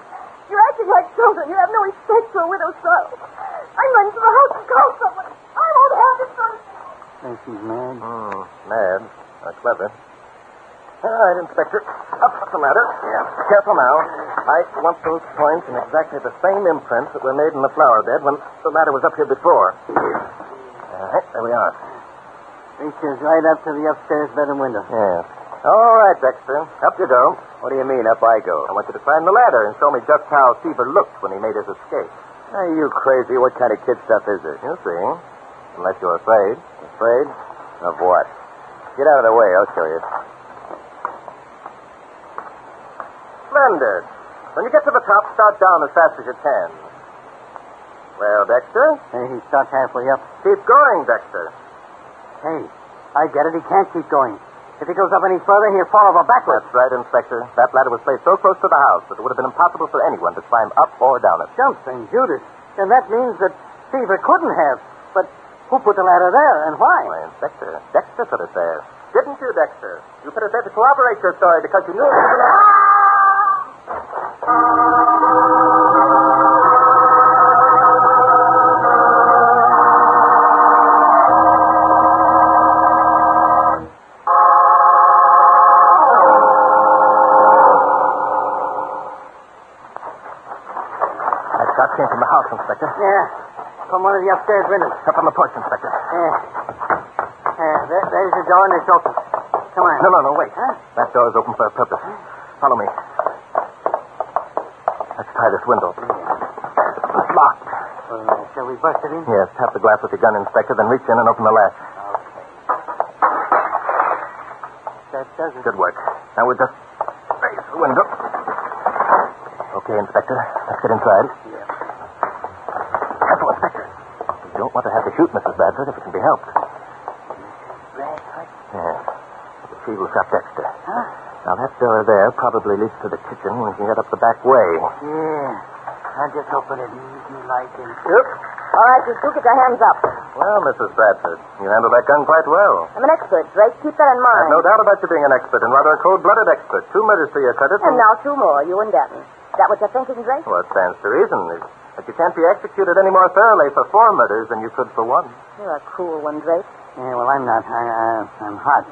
You're acting like children. You have no respect for a widow's sorrow. I'm running to the house and call someone. I won't have this sort of thing. Think she's mad? Mad. Clever. All right, Inspector. Up the ladder. Yeah. Careful now. I want those points in exactly the same imprints that were made in the flower bed when the ladder was up here before. All right, there we are. Reaches right up to the upstairs bedroom window. Yes. All right, Dexter. Up you go. What do you mean, up I go? I want you to climb the ladder and show me just how Seaver looked when he made his escape. Are you crazy? What kind of kid stuff is it? You'll see. Unless you're afraid. Afraid? Of what? Get out of the way. I'll show you. Splendid. When you get to the top, start down as fast as you can. Well, Dexter? Hey, he starts halfway up. Keep going, Dexter. Hey, I get it. He can't keep going. If he goes up any further, he'll fall over backwards. That's right, Inspector. That ladder was placed so close to the house that it would have been impossible for anyone to climb up or down it. Jumping Judas. And that means that Seaver couldn't have. But who put the ladder there and why? Why, Inspector, Dexter put it there. Didn't you, Dexter? You put it there to corroborate your story because you knew it was... Came from the house, Inspector. Yeah, from one of the upstairs windows. Up on the porch, Inspector. There's the door and it's open. Come on. No, wait. Huh? That door is open for a purpose. Follow me. Let's try this window. It's locked. Shall we bust it in? Yes, tap the glass with your gun, Inspector, then reach in and open the latch. That does it. Good work. Now we'll just raise the window. Okay, Inspector. Let's get inside. Yeah. Careful, Inspector. We don't want to have to shoot Mrs. Bradford if it can be helped. Bradford? Yes. She will shot Dexter. Huh? Now, that door there probably leads to the kitchen. We can get up the back way. Yeah. I'll just open it easy like and... Yep. All right, you two, get your hands up. Well, Mrs. Bradford, you handled that gun quite well. I'm an expert, Drake. Keep that in mind. I've no doubt about you being an expert, and rather a cold-blooded expert. 2 murders to your credit. And now 2 more, you and Denton. Is that what you're thinking, Drake? Well, it stands to reason. But you can't be executed any more thoroughly for 4 murders than you could for 1. You're a cool one, Drake. Yeah, well, I'm not. I'm hot.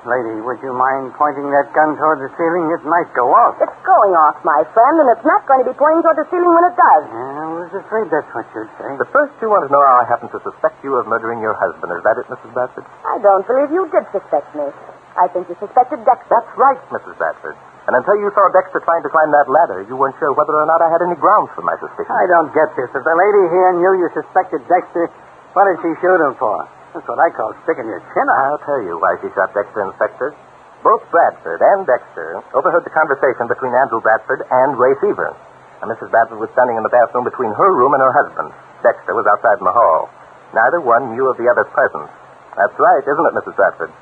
Lady, would you mind pointing that gun toward the ceiling? It might go off. It's going off, my friend, and it's not going to be pointing toward the ceiling when it does. Yeah, I was afraid that's what you'd say. But first, you want to know how I happen to suspect you of murdering your husband. Is that it, Mrs. Bradford? I don't believe you did suspect me. I think you suspected Dexter. That's right, Mrs. Bradford. And until you saw Dexter trying to climb that ladder, you weren't sure whether or not I had any grounds for my suspicion. I don't get this. If the lady here knew you suspected Dexter, what did she shoot him for? That's what I call sticking your chin out. I'll tell you why she shot Dexter, Inspector. Both Bradford and Dexter overheard the conversation between Andrew Bradford and Ray Seaver. Now, Mrs. Bradford was standing in the bathroom between her room and her husband. Dexter was outside in the hall. Neither one knew of the other's presence. That's right, isn't it, Mrs. Bradford?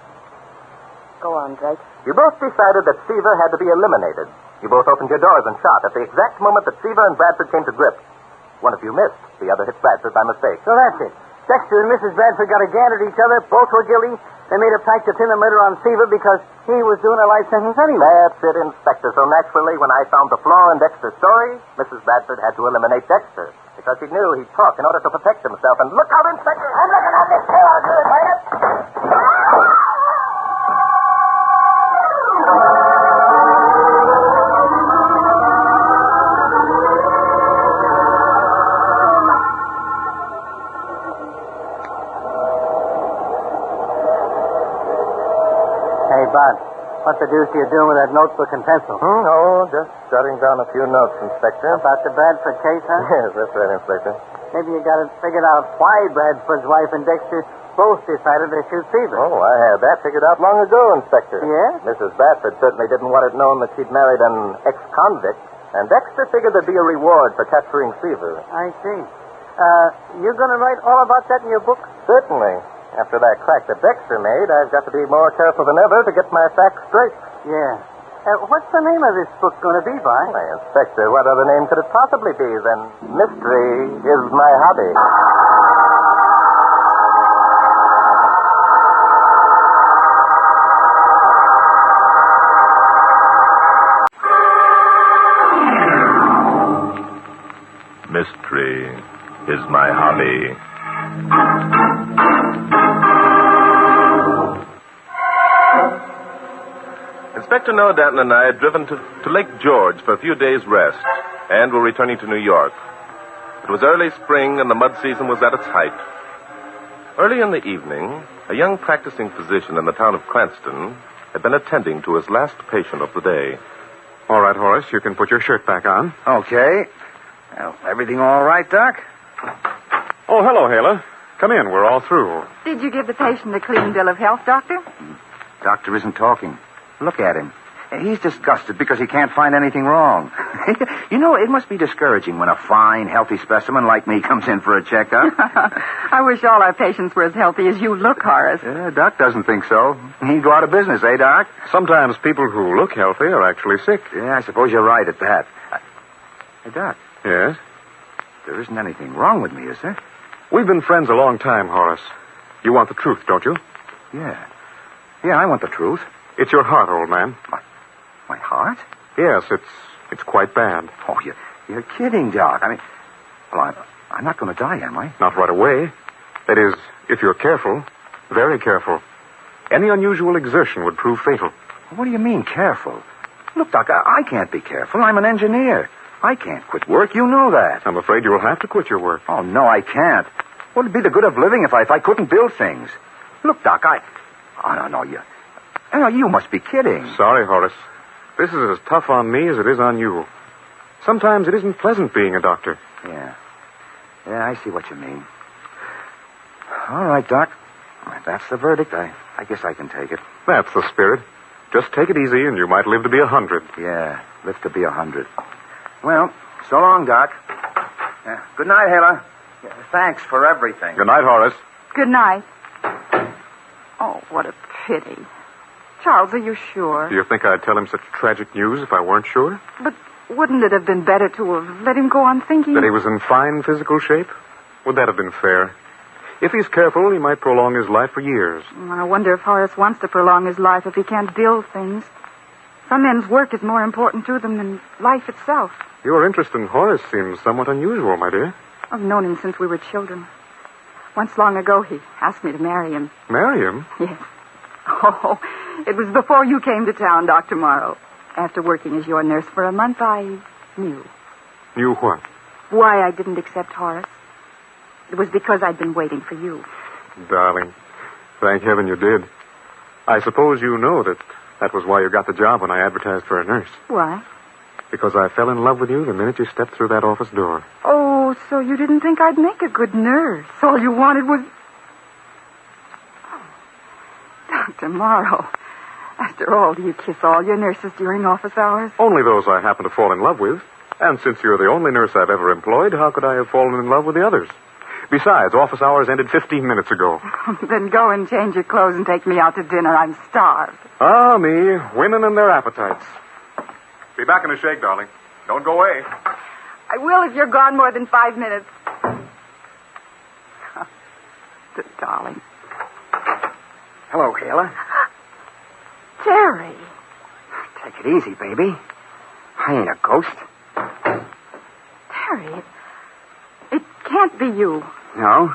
Go on, Drake. You both decided that Seaver had to be eliminated. You both opened your doors and shot at the exact moment that Seaver and Bradford came to grips. One of you missed. The other hit Bradford by mistake. So that's it. Dexter and Mrs. Bradford got a gander at each other. Both were guilty. They made a pact to pin the murder on Seaver because he was doing a life sentence anyway. That's it, Inspector. So naturally, when I found the flaw in Dexter's story, Mrs. Bradford had to eliminate Dexter because she knew he'd talk in order to protect himself. And look out, Inspector! I'm looking at this too. I'll do it, will you? Hey, Bud, what the deuce are you doing with that notebook and pencil? Oh, just jotting down a few notes, Inspector. About the Bradford case, huh? Yes, that's right, Inspector. Maybe you got it figured out why Bradford's wife and Dexter both decided to shoot Seaver. Oh, I had that figured out long ago, Inspector. Yeah? Mrs. Bradford certainly didn't want it known that she'd married an ex-convict, and Dexter figured there'd be a reward for capturing Seaver. I see. You going to write all about that in your book? Certainly. After that crack that Dexter made, I've got to be more careful than ever to get my facts straight. Yeah. What's the name of this book going to be, Boy? Why, Inspector, what other name could it possibly be than Mystery is My Hobby? Mystery is my hobby. Inspector Noah Danton and I had driven to Lake George for a few days' rest, and were returning to New York. It was early spring, and the mud season was at its height. Early in the evening, a young practicing physician in the town of Cranston had been attending to his last patient of the day. All right, Horace, you can put your shirt back on. Okay. Well, everything all right, Doc? Oh, hello, Hala. Come in. We're all through. Did you give the patient a clean bill of health, Doctor? Doctor isn't talking. Look at him. He's disgusted because he can't find anything wrong. You know, it must be discouraging when a fine, healthy specimen like me comes in for a checkup. I wish all our patients were as healthy as you look, Horace. Yeah, Doc doesn't think so. He'd go out of business, eh, Doc? Sometimes people who look healthy are actually sick. Yeah, I suppose you're right at that. Hey, Doc. Yes? There isn't anything wrong with me, is there? We've been friends a long time, Horace. You want the truth, don't you? Yeah. Yeah, I want the truth. It's your heart, old man. My heart? Yes, it's quite bad. Oh, you're kidding, Doc. I mean, well, I'm not going to die, am I? Not right away. That is, if you're careful, very careful. Any unusual exertion would prove fatal. What do you mean, careful? Look, Doc, I can't be careful. I'm an engineer. I can't quit work. You know that. I'm afraid you'll have to quit your work. Oh, no, I can't. What'd be the good of living if I couldn't build things? Look, Doc, Oh, no, you must be kidding. Sorry, Horace. This is as tough on me as it is on you. Sometimes it isn't pleasant being a doctor. Yeah. Yeah, I see what you mean. All right, Doc. That's the verdict. I guess I can take it. That's the spirit. Just take it easy and you might live to be 100. Yeah, live to be 100. Well, so long, Doc. Good night, Hala. Thanks for everything. Good night, Horace. Good night. Oh, what a pity. Charles, are you sure? Do you think I'd tell him such tragic news if I weren't sure? But wouldn't it have been better to have let him go on thinking? That he was in fine physical shape? Would that have been fair? If he's careful, he might prolong his life for years. I wonder if Horace wants to prolong his life if he can't build things. Some men's work is more important to them than life itself. Your interest in Horace seems somewhat unusual, my dear. I've known him since we were children. Once long ago, he asked me to marry him. Marry him? Yes. Oh, it was before you came to town, Dr. Morrow. After working as your nurse for a month, I knew. Knew what? Why I didn't accept Horace. It was because I'd been waiting for you. Darling, thank heaven you did. I suppose you know that was why you got the job when I advertised for a nurse. Why? Because I fell in love with you the minute you stepped through that office door. Oh, so you didn't think I'd make a good nurse. All you wanted was... Dr. Morrow, after all, do you kiss all your nurses during office hours? Only those I happen to fall in love with. And since you're the only nurse I've ever employed, how could I have fallen in love with the others? Besides, office hours ended 15 minutes ago. Then go and change your clothes and take me out to dinner. I'm starved. Ah, me. Women and their appetites. Be back in a shake, darling. Don't go away. I will if you're gone more than 5 minutes. Darling. Hello, Hala. Jerry. Take it easy, baby. I ain't a ghost. Terry, it can't be you. No.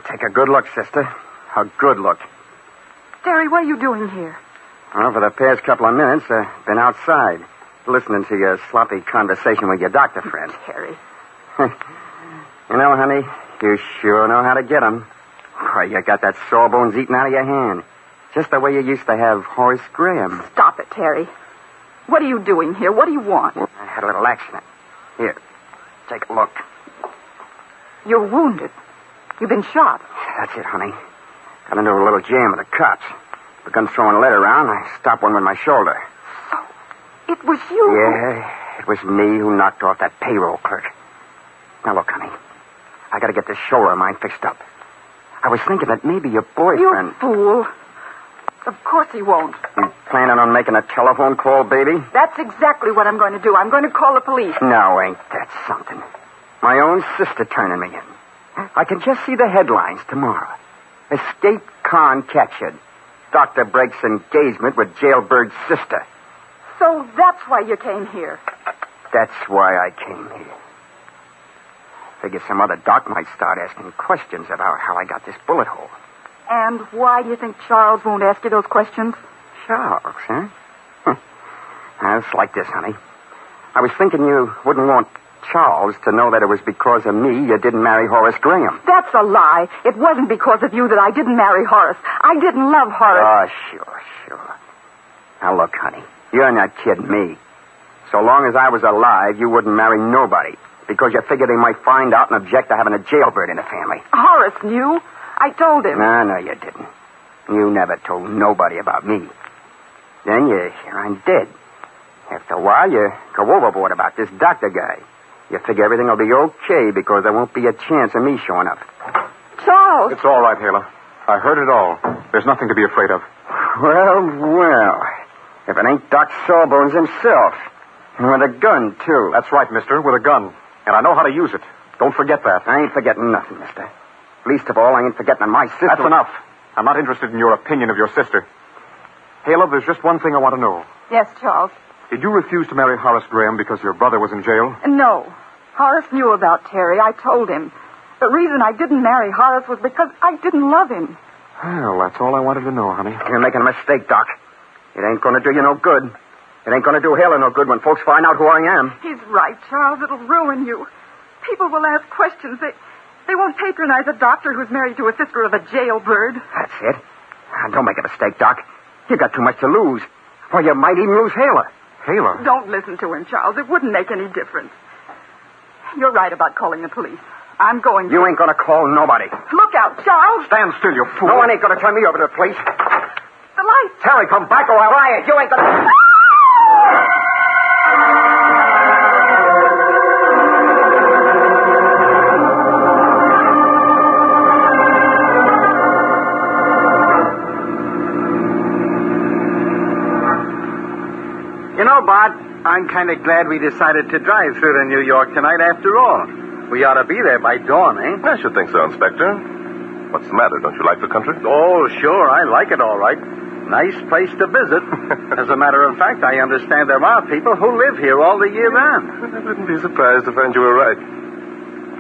Take a good look, sister. A good look. Terry, what are you doing here? Well, for the past couple of minutes, been outside, listening to your sloppy conversation with your doctor friend. Terry. You know, honey, you sure know how to get 'em. Why, you got that sawbones eaten out of your hand. Just the way you used to have Horace Graham. Stop it, Terry. What are you doing here? What do you want? I had a little accident. Here, take a look. You're wounded. You've been shot. That's it, honey. Got into a little jam with the cops. Begun throwing lead around. I stopped one with my shoulder. So, it was you. Yeah, it was me who knocked off that payroll clerk. Now, look, honey. I got to get this shoulder of mine fixed up. I was thinking that maybe your boyfriend... You fool. Of course he won't. You planning on making a telephone call, baby? That's exactly what I'm going to do. I'm going to call the police. No, ain't that something? My own sister turning me in. I can just see the headlines tomorrow. Escape con captured. Doctor breaks engagement with jailbird's sister. So that's why you came here. That's why I came here. Figure some other doc might start asking questions about how I got this bullet hole. And why do you think Charles won't ask you those questions? Charles, huh? It's like this, honey. I was thinking you wouldn't want Charles to know that it was because of me you didn't marry Horace Graham. That's a lie. It wasn't because of you that I didn't marry Horace. I didn't love Horace. Oh, sure. Now, look, honey, you're not kidding me. So long as I was alive, you wouldn't marry nobody because you figured they might find out and object to having a jailbird in the family. Horace knew. I told him. No, you didn't. You never told nobody about me. Then you hear I'm dead. After a while, you go overboard about this doctor guy. You figure everything will be okay because there won't be a chance of me showing up. Charles! It's all right, Hala. I heard it all. There's nothing to be afraid of. Well. If it ain't Doc Sawbones himself. With a gun, too. That's right, mister, with a gun. And I know how to use it. Don't forget that. I ain't forgetting nothing, mister. Least of all, I ain't forgetting my sister. That's enough. I'm not interested in your opinion of your sister. Hala, there's just one thing I want to know. Yes, Charles. Did you refuse to marry Horace Graham because your brother was in jail? No. Horace knew about Terry. I told him. The reason I didn't marry Horace was because I didn't love him. Well, that's all I wanted to know, honey. You're making a mistake, Doc. It ain't going to do you no good. It ain't going to do Hala no good when folks find out who I am. He's right, Charles. It'll ruin you. People will ask questions. They won't patronize a doctor who's married to a sister of a jailbird. That's it. Don't make a mistake, Doc. You got too much to lose. Or you might even lose Hala. Hala? Don't listen to him, Charles. It wouldn't make any difference. You're right about calling the police. I'm going to. You ain't going to call nobody. Look out, Charles. Stand still, you fool. No one ain't going to turn me over to the police. The light. Terry, come back or I'll riot. You ain't going to... You know, Bart, I'm kind of glad we decided to drive through to New York tonight after all. We ought to be there by dawn, eh? I should think so, Inspector. What's the matter? Don't you like the country? Oh, sure. I like it all right. Nice place to visit. As a matter of fact, I understand there are people who live here all the year round. I wouldn't be surprised to find you were right.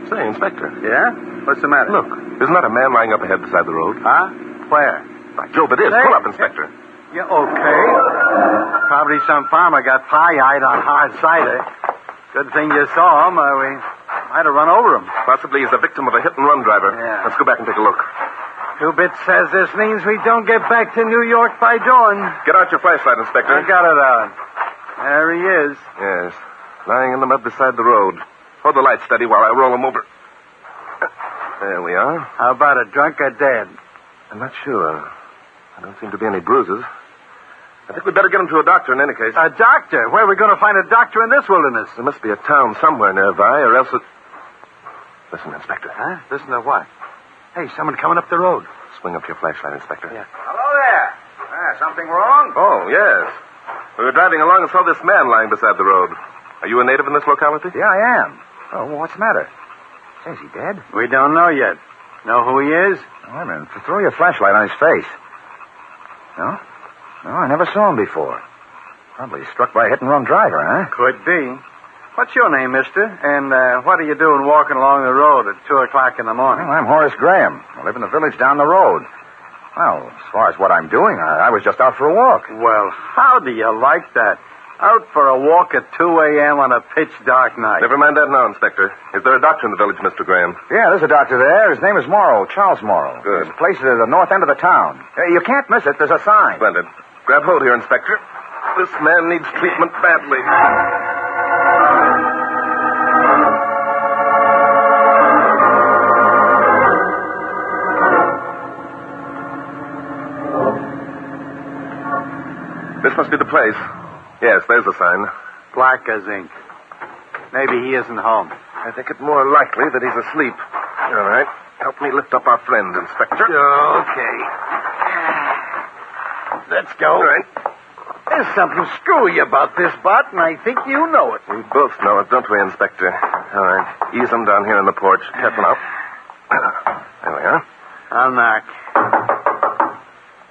Say, Inspector. Yeah? What's the matter? Look, isn't that a man lying up ahead beside the road? Huh? Where? By Jove, it is. Hey. Pull up, Inspector. Yeah, okay. Probably some farmer got pie-eyed on hard cider. Good thing you saw him, or we might have run over him. Possibly he's a victim of a hit-and-run driver. Yeah. Let's go back and take a look. Two-Bit says this means we don't get back to New York by dawn. Get out your flashlight, Inspector. I got it out. There he is. Yes. Lying in the mud beside the road. Hold the light steady while I roll him over. There we are. How about a drunk or dead? I'm not sure. There don't seem to be any bruises. I think we'd better get him to a doctor in any case. A doctor? Where are we going to find a doctor in this wilderness? There must be a town somewhere nearby, or else it... Listen, Inspector. Huh? Listen to what? Hey, someone coming up the road. Swing up your flashlight, Inspector. Yeah. Hello there. Something wrong? Oh, yes. We were driving along and saw this man lying beside the road. Are you a native in this locality? Yeah, I am. Oh, well, what's the matter? Say, is he dead? We don't know yet. Know who he is? Wait a minute. Throw your flashlight on his face. No? No, I never saw him before. Probably struck by a hit-and-run driver, huh? Could be. What's your name, mister? And what are you doing walking along the road at 2 o'clock in the morning? Well, I'm Horace Graham. I live in the village down the road. Well, as far as what I'm doing, I was just out for a walk. Well, how do you like that? Out for a walk at 2 a.m. on a pitch-dark night. Never mind that now, Inspector. Is there a doctor in the village, Mr. Graham? Yeah, there's a doctor there. His name is Morrow, Charles Morrow. Good. His place is at the north end of the town. You can't miss it. There's a sign. Splendid. Grab hold here, Inspector. This man needs treatment badly. This must be the place. Yes, there's a sign. Black as ink. Maybe he isn't home. I think it more likely that he's asleep. All right. Help me lift up our friend, Inspector. Okay. Let's go. All right. There's something screwy about this, Bart, and I think you know it. We both know it, don't we, Inspector? All right. Ease him down here on the porch. Careful now. There we are. I'll knock.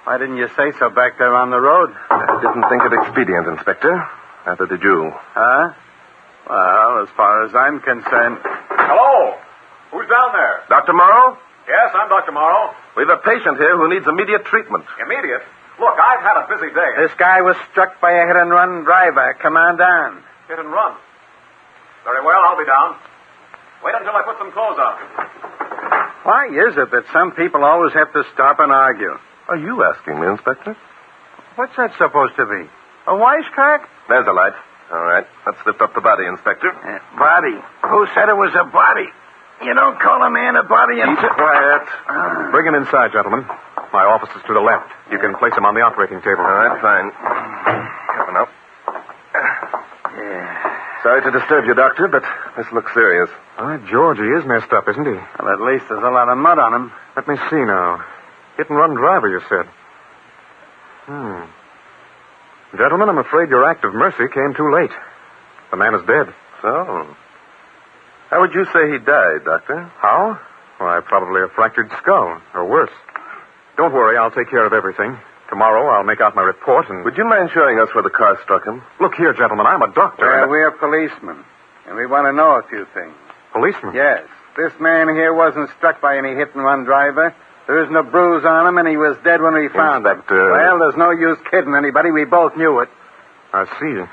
Why didn't you say so back there on the road? I didn't think it expedient, Inspector. Neither did you. Huh? Well, as far as I'm concerned... Hello? Who's down there? Dr. Morrow? Yes, I'm Dr. Morrow. We've a patient here who needs immediate treatment. Immediate? Look, I've had a busy day. This guy was struck by a hit-and-run driver. Come on down. Hit and run. Very well, I'll be down. Wait until I put some clothes on. Why is it that some people always have to stop and argue? Are you asking me, Inspector? What's that supposed to be? A wisecrack? There's a light. All right. Let's lift up the body, Inspector. Body? Who said it was a body? You don't call a man a body and... Keep quiet. Bring him inside, gentlemen. My office is to the left. You can place him on the operating table. All right, fine. Coming up. Sorry to disturb you, Doctor, but this looks serious. Why, George, he is messed up, isn't he? Well, at least there's a lot of mud on him. Let me see now. Hit-and-run driver, you said. Gentlemen, I'm afraid your act of mercy came too late. The man is dead. So? How would you say he died, Doctor? How? Why, probably a fractured skull, or worse. Don't worry, I'll take care of everything. Tomorrow I'll make out my report and... Would you mind showing us where the car struck him? Look here, gentlemen, I'm a doctor. We're policemen, and we want to know a few things. Policemen? Yes. This man here wasn't struck by any hit-and-run driver. There isn't a bruise on him, and he was dead when we found him. Well, there's no use kidding anybody. We both knew it. I see.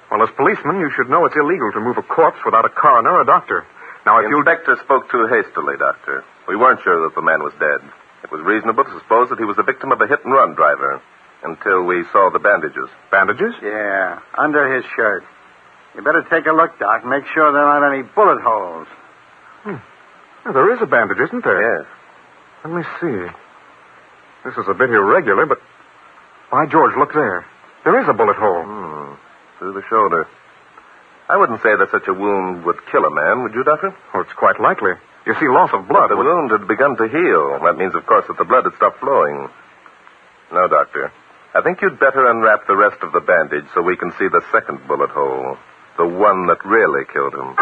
Well, as policemen, you should know it's illegal to move a corpse without a coroner or a doctor. Now, if the inspector spoke too hastily, Doctor. We weren't sure that the man was dead. It was reasonable to suppose that he was a victim of a hit-and-run driver until we saw the bandages. Bandages? Yeah, under his shirt. You better take a look, Doc. Make sure there aren't any bullet holes. Well, there is a bandage, isn't there? Yes. Let me see. This is a bit irregular, but... By George, look there. There is a bullet hole. Through the shoulder. I wouldn't say that such a wound would kill a man, would you, Doctor? Oh, it's quite likely. You see, loss of blood... But the wound had begun to heal. That means, of course, that the blood had stopped flowing. No, Doctor. I think you'd better unwrap the rest of the bandage so we can see the second bullet hole. The one that really killed him.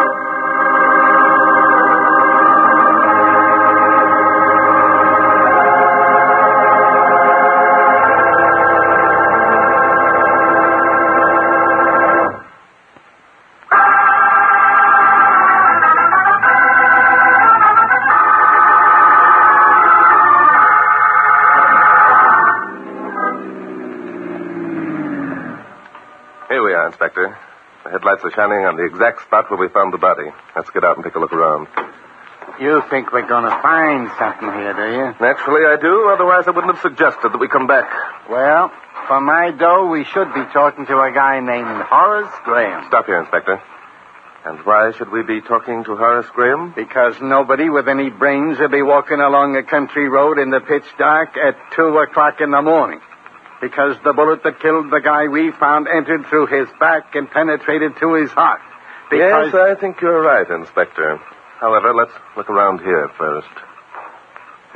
Inspector. The headlights are shining on the exact spot where we found the body. Let's get out and take a look around. You think we're going to find something here, do you? Naturally, I do. Otherwise, I wouldn't have suggested that we come back. Well, for my dough, we should be talking to a guy named Horace Graham. Stop here, Inspector. And why should we be talking to Horace Graham? Because nobody with any brains will be walking along a country road in the pitch dark at 2 o'clock in the morning. Because the bullet that killed the guy we found entered through his back and penetrated to his heart. Yes, I think you're right, Inspector. However, let's look around here first.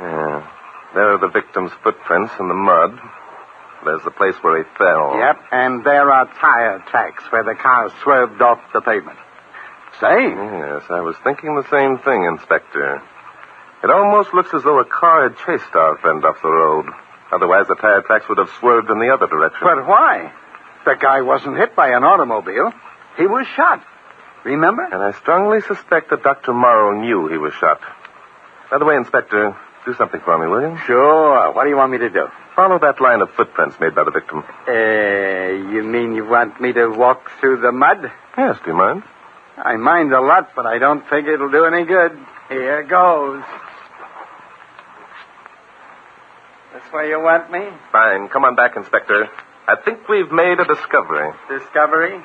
Yeah. There are the victim's footprints in the mud. There's the place where he fell. Yep, and there are tire tracks where the car swerved off the pavement. Say? Yes, I was thinking the same thing, Inspector. It almost looks as though a car had chased our friend off the road. Otherwise, the tire tracks would have swerved in the other direction. But why? The guy wasn't hit by an automobile. He was shot. Remember? And I strongly suspect that Dr. Morrow knew he was shot. By the way, Inspector, do something for me, will you? Sure. What do you want me to do? Follow that line of footprints made by the victim. You mean you want me to walk through the mud? Yes, do you mind? I mind a lot, but I don't think it'll do any good. Here goes. This way you want me? Fine. Come on back, Inspector. I think we've made a discovery. Discovery?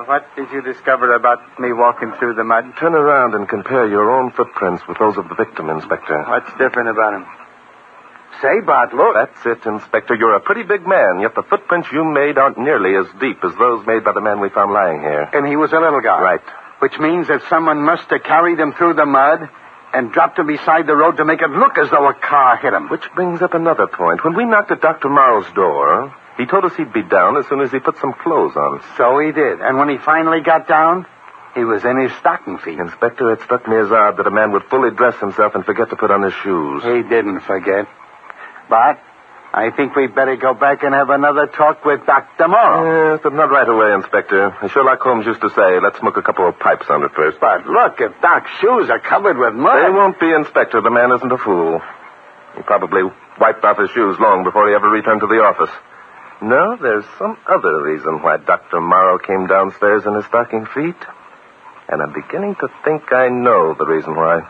What did you discover about me walking through the mud? Turn around and compare your own footprints with those of the victim, Inspector. What's different about him? Say, Bart, look. That's it, Inspector. You're a pretty big man, yet the footprints you made aren't nearly as deep as those made by the man we found lying here. And he was a little guy. Right. Which means that someone must have carried him through the mud and dropped him beside the road to make it look as though a car hit him. Which brings up another point. When we knocked at Dr. Morrow's door, he told us he'd be down as soon as he put some clothes on. So he did. And when he finally got down, he was in his stocking feet. Inspector, it struck me as odd that a man would fully dress himself and forget to put on his shoes. He didn't forget. But I think we'd better go back and have another talk with Dr. Morrow. Yes, but not right away, Inspector. As Sherlock Holmes used to say, let's smoke a couple of pipes on it first. But look, if Doc's shoes are covered with mud... They won't be, Inspector. The man isn't a fool. He probably wiped off his shoes long before he ever returned to the office. No, there's some other reason why Dr. Morrow came downstairs in his stocking feet. And I'm beginning to think I know the reason why.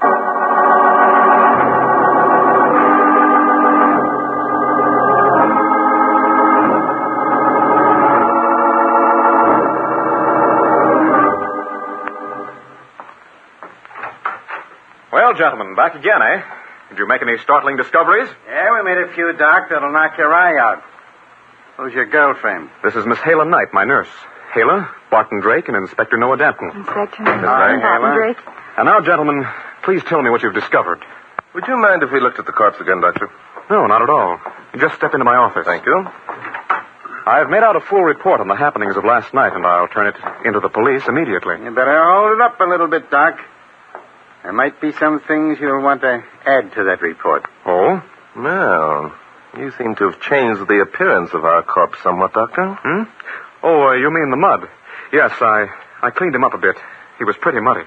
gentlemen. Back again, eh? Did you make any startling discoveries? Yeah, we made a few, Doc, that'll knock your eye out. Who's your girlfriend? This is Miss Hala Knight, my nurse. Hala, Barton Drake, and Inspector Noah Danton. Inspector Miss Noah Knight. Barton Drake. And now, gentlemen, please tell me what you've discovered. Would you mind if we looked at the corpse again, Doctor? No, not at all. You just step into my office. Thank you. I've made out a full report on the happenings of last night, and I'll turn it into the police immediately. You better hold it up a little bit, Doc. There might be some things you'll want to add to that report. Oh? Well, you seem to have changed the appearance of our corpse somewhat, Doctor. Oh, you mean the mud? Yes, I cleaned him up a bit. He was pretty muddy.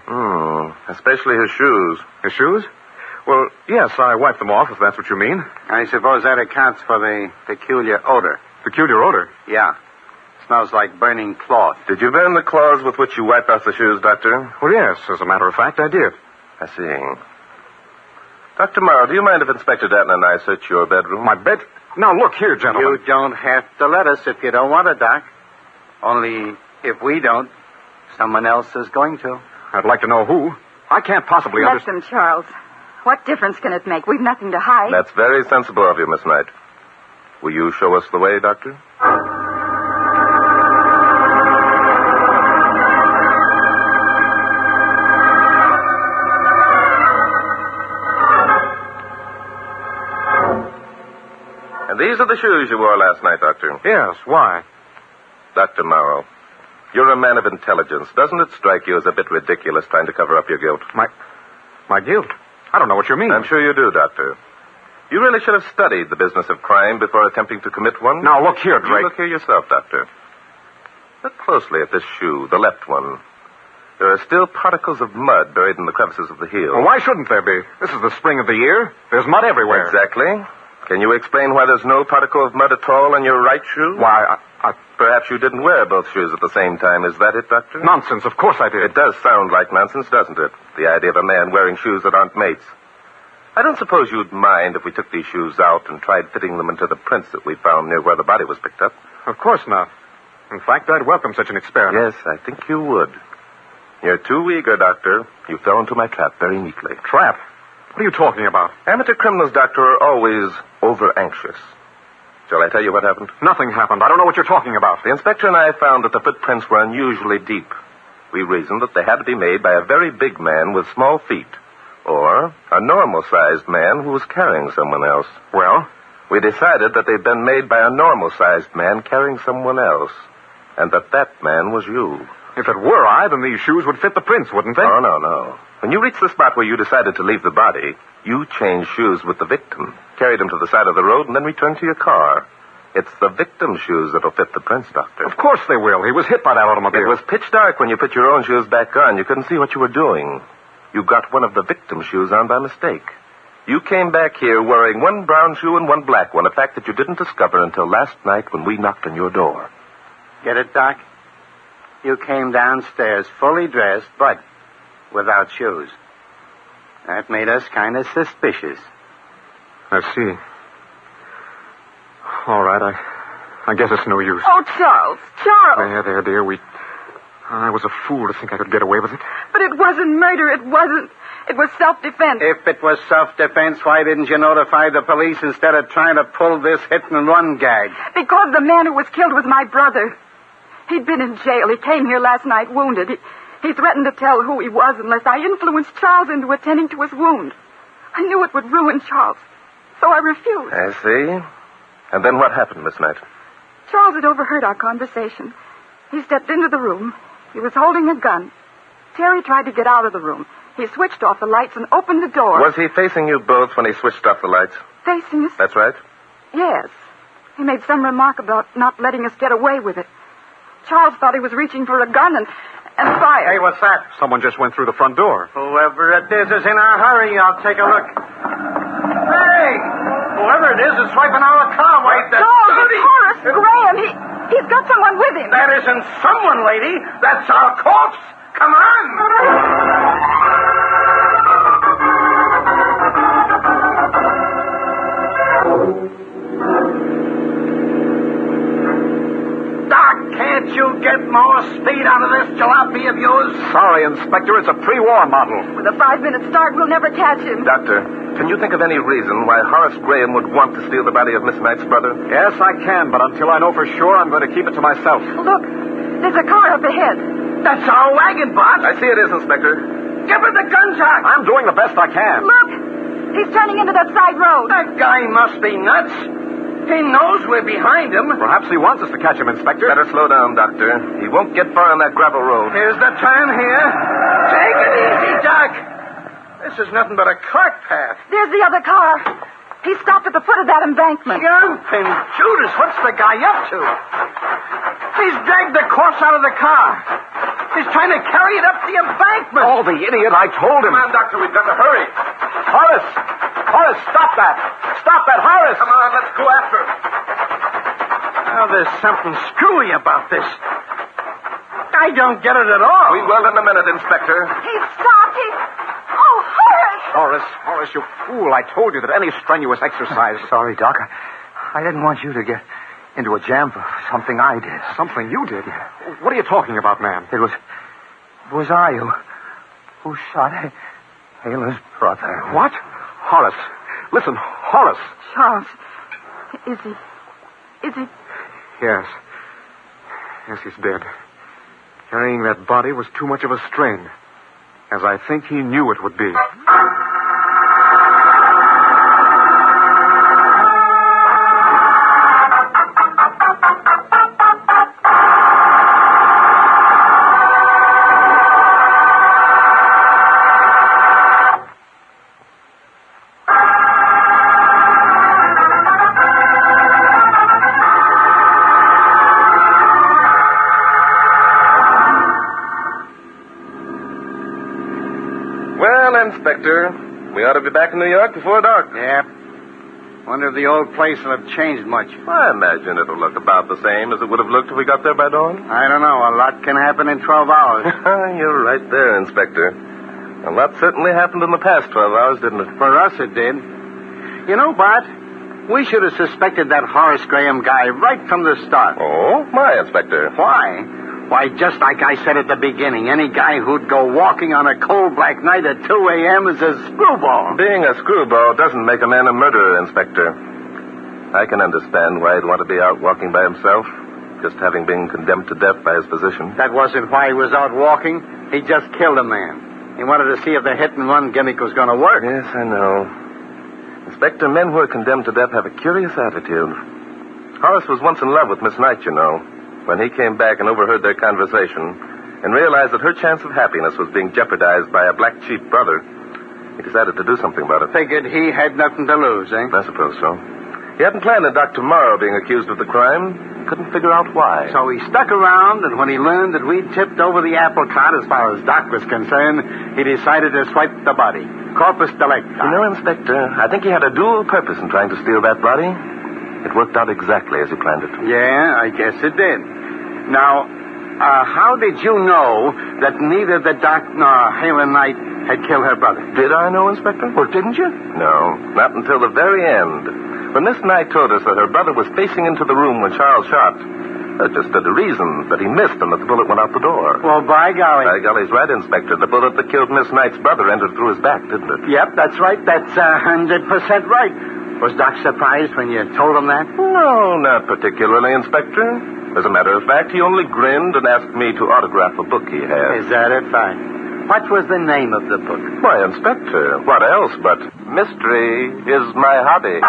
Especially his shoes. His shoes? Well, yes, I wiped them off, if that's what you mean. I suppose that accounts for the peculiar odor. Peculiar odor? Yeah. Smells like burning cloth. Did you burn the cloths with which you wiped off the shoes, Doctor? Well, yes, as a matter of fact, I did. I see. Dr. Morrow, do you mind if Inspector Danton and I search your bedroom? My bed? Now, look here, gentlemen. You don't have to let us if you don't want to, Doc. Only if we don't, someone else is going to. I'd like to know who. I can't possibly Let them, Charles. What difference can it make? We've nothing to hide. That's very sensible of you, Miss Knight. Will you show us the way, Doctor? And these are the shoes you wore last night, Doctor. Yes, why? Dr. Morrow, you're a man of intelligence. Doesn't it strike you as a bit ridiculous trying to cover up your guilt? My guilt? I don't know what you mean. I'm sure you do, Doctor. You really should have studied the business of crime before attempting to commit one. Now, look here, Drake. You look here yourself, Doctor. Look closely at this shoe, the left one. There are still particles of mud buried in the crevices of the heel. Well, why shouldn't there be? This is the spring of the year. There's mud everywhere. Exactly. Can you explain why there's no particle of mud at all in your right shoe? Why, Perhaps you didn't wear both shoes at the same time. Is that it, Doctor? Nonsense. Of course I did. It does sound like nonsense, doesn't it? The idea of a man wearing shoes that aren't mates. I don't suppose you'd mind if we took these shoes out and tried fitting them into the prints that we found near where the body was picked up. Of course not. In fact, I'd welcome such an experiment. Yes, I think you would. You're too eager, Doctor. You fell into my trap very neatly. Trap? What are you talking about? Amateur criminals, Doctor, are always over-anxious. Shall I tell you what happened? Nothing happened. I don't know what you're talking about. The inspector and I found that the footprints were unusually deep. We reasoned that they had to be made by a very big man with small feet. Or a normal-sized man who was carrying someone else. Well? We decided that they'd been made by a normal-sized man carrying someone else. And that man was you. If it were I, then these shoes would fit the prints, wouldn't they? Oh, no. When you reached the spot where you decided to leave the body, you changed shoes with the victim, carried him to the side of the road, and then returned to your car. It's the victim's shoes that'll fit the prints, Doctor. Of course they will. He was hit by that automobile. It was pitch dark when you put your own shoes back on. You couldn't see what you were doing. You got one of the victim's shoes on by mistake. You came back here wearing one brown shoe and one black one, a fact that you didn't discover until last night when we knocked on your door. Get it, Doc? You came downstairs fully dressed, but without shoes. That made us kind of suspicious. I see. All right, I guess it's no use. Oh, Charles. There, dear. I was a fool to think I could get away with it. But it wasn't murder. It wasn't. It was self-defense. If it was self-defense, why didn't you notify the police instead of trying to pull this hit-and-run gag? Because the man who was killed was my brother. He'd been in jail. He came here last night wounded. He threatened to tell who he was unless I influenced Charles into attending to his wound. I knew it would ruin Charles, so I refused. I see. And then what happened, Miss Knight? Charles had overheard our conversation. He stepped into the room. He was holding a gun. Terry tried to get out of the room. He switched off the lights and opened the door. Was he facing you both when he switched off the lights? Facing us? That's right. Yes. He made some remark about not letting us get away with it. Charles thought he was reaching for a gun and fired. Hey, what's that? Someone just went through the front door. Whoever it is in a hurry. I'll take a look. Hey! Whoever it is swiping our car. Wait, that's... No, it's Horace Graham. He's got someone with him. That isn't someone, lady. That's our corpse. Come on! Doc, can't you get more speed speed out of this jalopy of yours? Sorry, Inspector. It's a pre-war model. With a 5-minute start, we'll never catch him. Doctor, can you think of any reason why Horace Graham would want to steal the body of Miss Knight's brother? Yes, I can, but until I know for sure, I'm going to keep it to myself. Look, there's a car up ahead. That's our wagon, boss. I see it is, Inspector. Give her the gun, Jack. I'm doing the best I can. Look, he's turning into that side road. That guy must be nuts. He knows we're behind him. Perhaps he wants us to catch him, Inspector. Better slow down, Doctor. He won't get far on that gravel road. Here's the turn here. Take it easy, Doc. This is nothing but a cart path. There's the other car. He stopped at the foot of that embankment. Jumping Judas, what's the guy up to? He's dragged the corpse out of the car. He's trying to carry it up the embankment. Oh, the idiot. I told him. Come on, Doctor. We've got to hurry. Horace! Horace, stop that! Stop that, Horace! Come on, let's go after him. Now, there's something screwy about this. I don't get it at all. We will in a minute, Inspector. He stopped. Oh, Horace! Horace, you fool. I told you that any strenuous exercise... Sorry, Doc. I didn't want you to get into a jam for something I did. Something you did? What are you talking about, man? It was I who shot Ayla's brother. What? Horace. Listen, Horace. Charles, is he? Yes. Yes, he's dead. Carrying that body was too much of a strain, as I think he knew it would be. Inspector, we ought to be back in New York before dark. Yeah. Wonder if the old place will have changed much. I imagine it'll look about the same as it would have looked if we got there by dawn. I don't know. A lot can happen in 12 hours. You're right there, Inspector. A lot certainly happened in the past 12 hours, didn't it? For us, it did. You know, Bart, we should have suspected that Horace Graham guy right from the start. Oh? Why, Inspector? Why? Why, just like I said at the beginning, any guy who'd go walking on a cold black night at 2 a.m. is a screwball. Being a screwball doesn't make a man a murderer, Inspector. I can understand why he'd want to be out walking by himself, just having been condemned to death by his physician. That wasn't why he was out walking. He just killed a man. He wanted to see if the hit-and-run gimmick was going to work. Yes, I know. Inspector, men who are condemned to death have a curious attitude. Horace was once in love with Miss Knight, you know. When he came back and overheard their conversation and realized that her chance of happiness was being jeopardized by a black sheep brother, he decided to do something about it. Figured he had nothing to lose, eh? I suppose so. He hadn't planned on Dr. Morrow being accused of the crime. Couldn't figure out why. So he stuck around, and when he learned that we'd tipped over the apple cart as far as Doc was concerned, he decided to swipe the body. Corpus delicti. You know, Inspector, I think he had a dual purpose in trying to steal that body. It worked out exactly as he planned it. Yeah, I guess it did. Now, how did you know that neither the Doc nor Helen Knight had killed her brother? Did I know, Inspector? Well, didn't you? No, not until the very end. When Miss Knight told us that her brother was facing into the room when Charles shot, that just stood to reason that he missed and that the bullet went out the door. Well, by golly. By golly's right, Inspector. The bullet that killed Miss Knight's brother entered through his back, didn't it? Yep, that's right. That's 100% right. Was Doc surprised when you told him that? No, not particularly, Inspector. As a matter of fact, he only grinned and asked me to autograph a book he had. Is that it? Fine. What was the name of the book? Why, Inspector, what else but mystery is my hobby.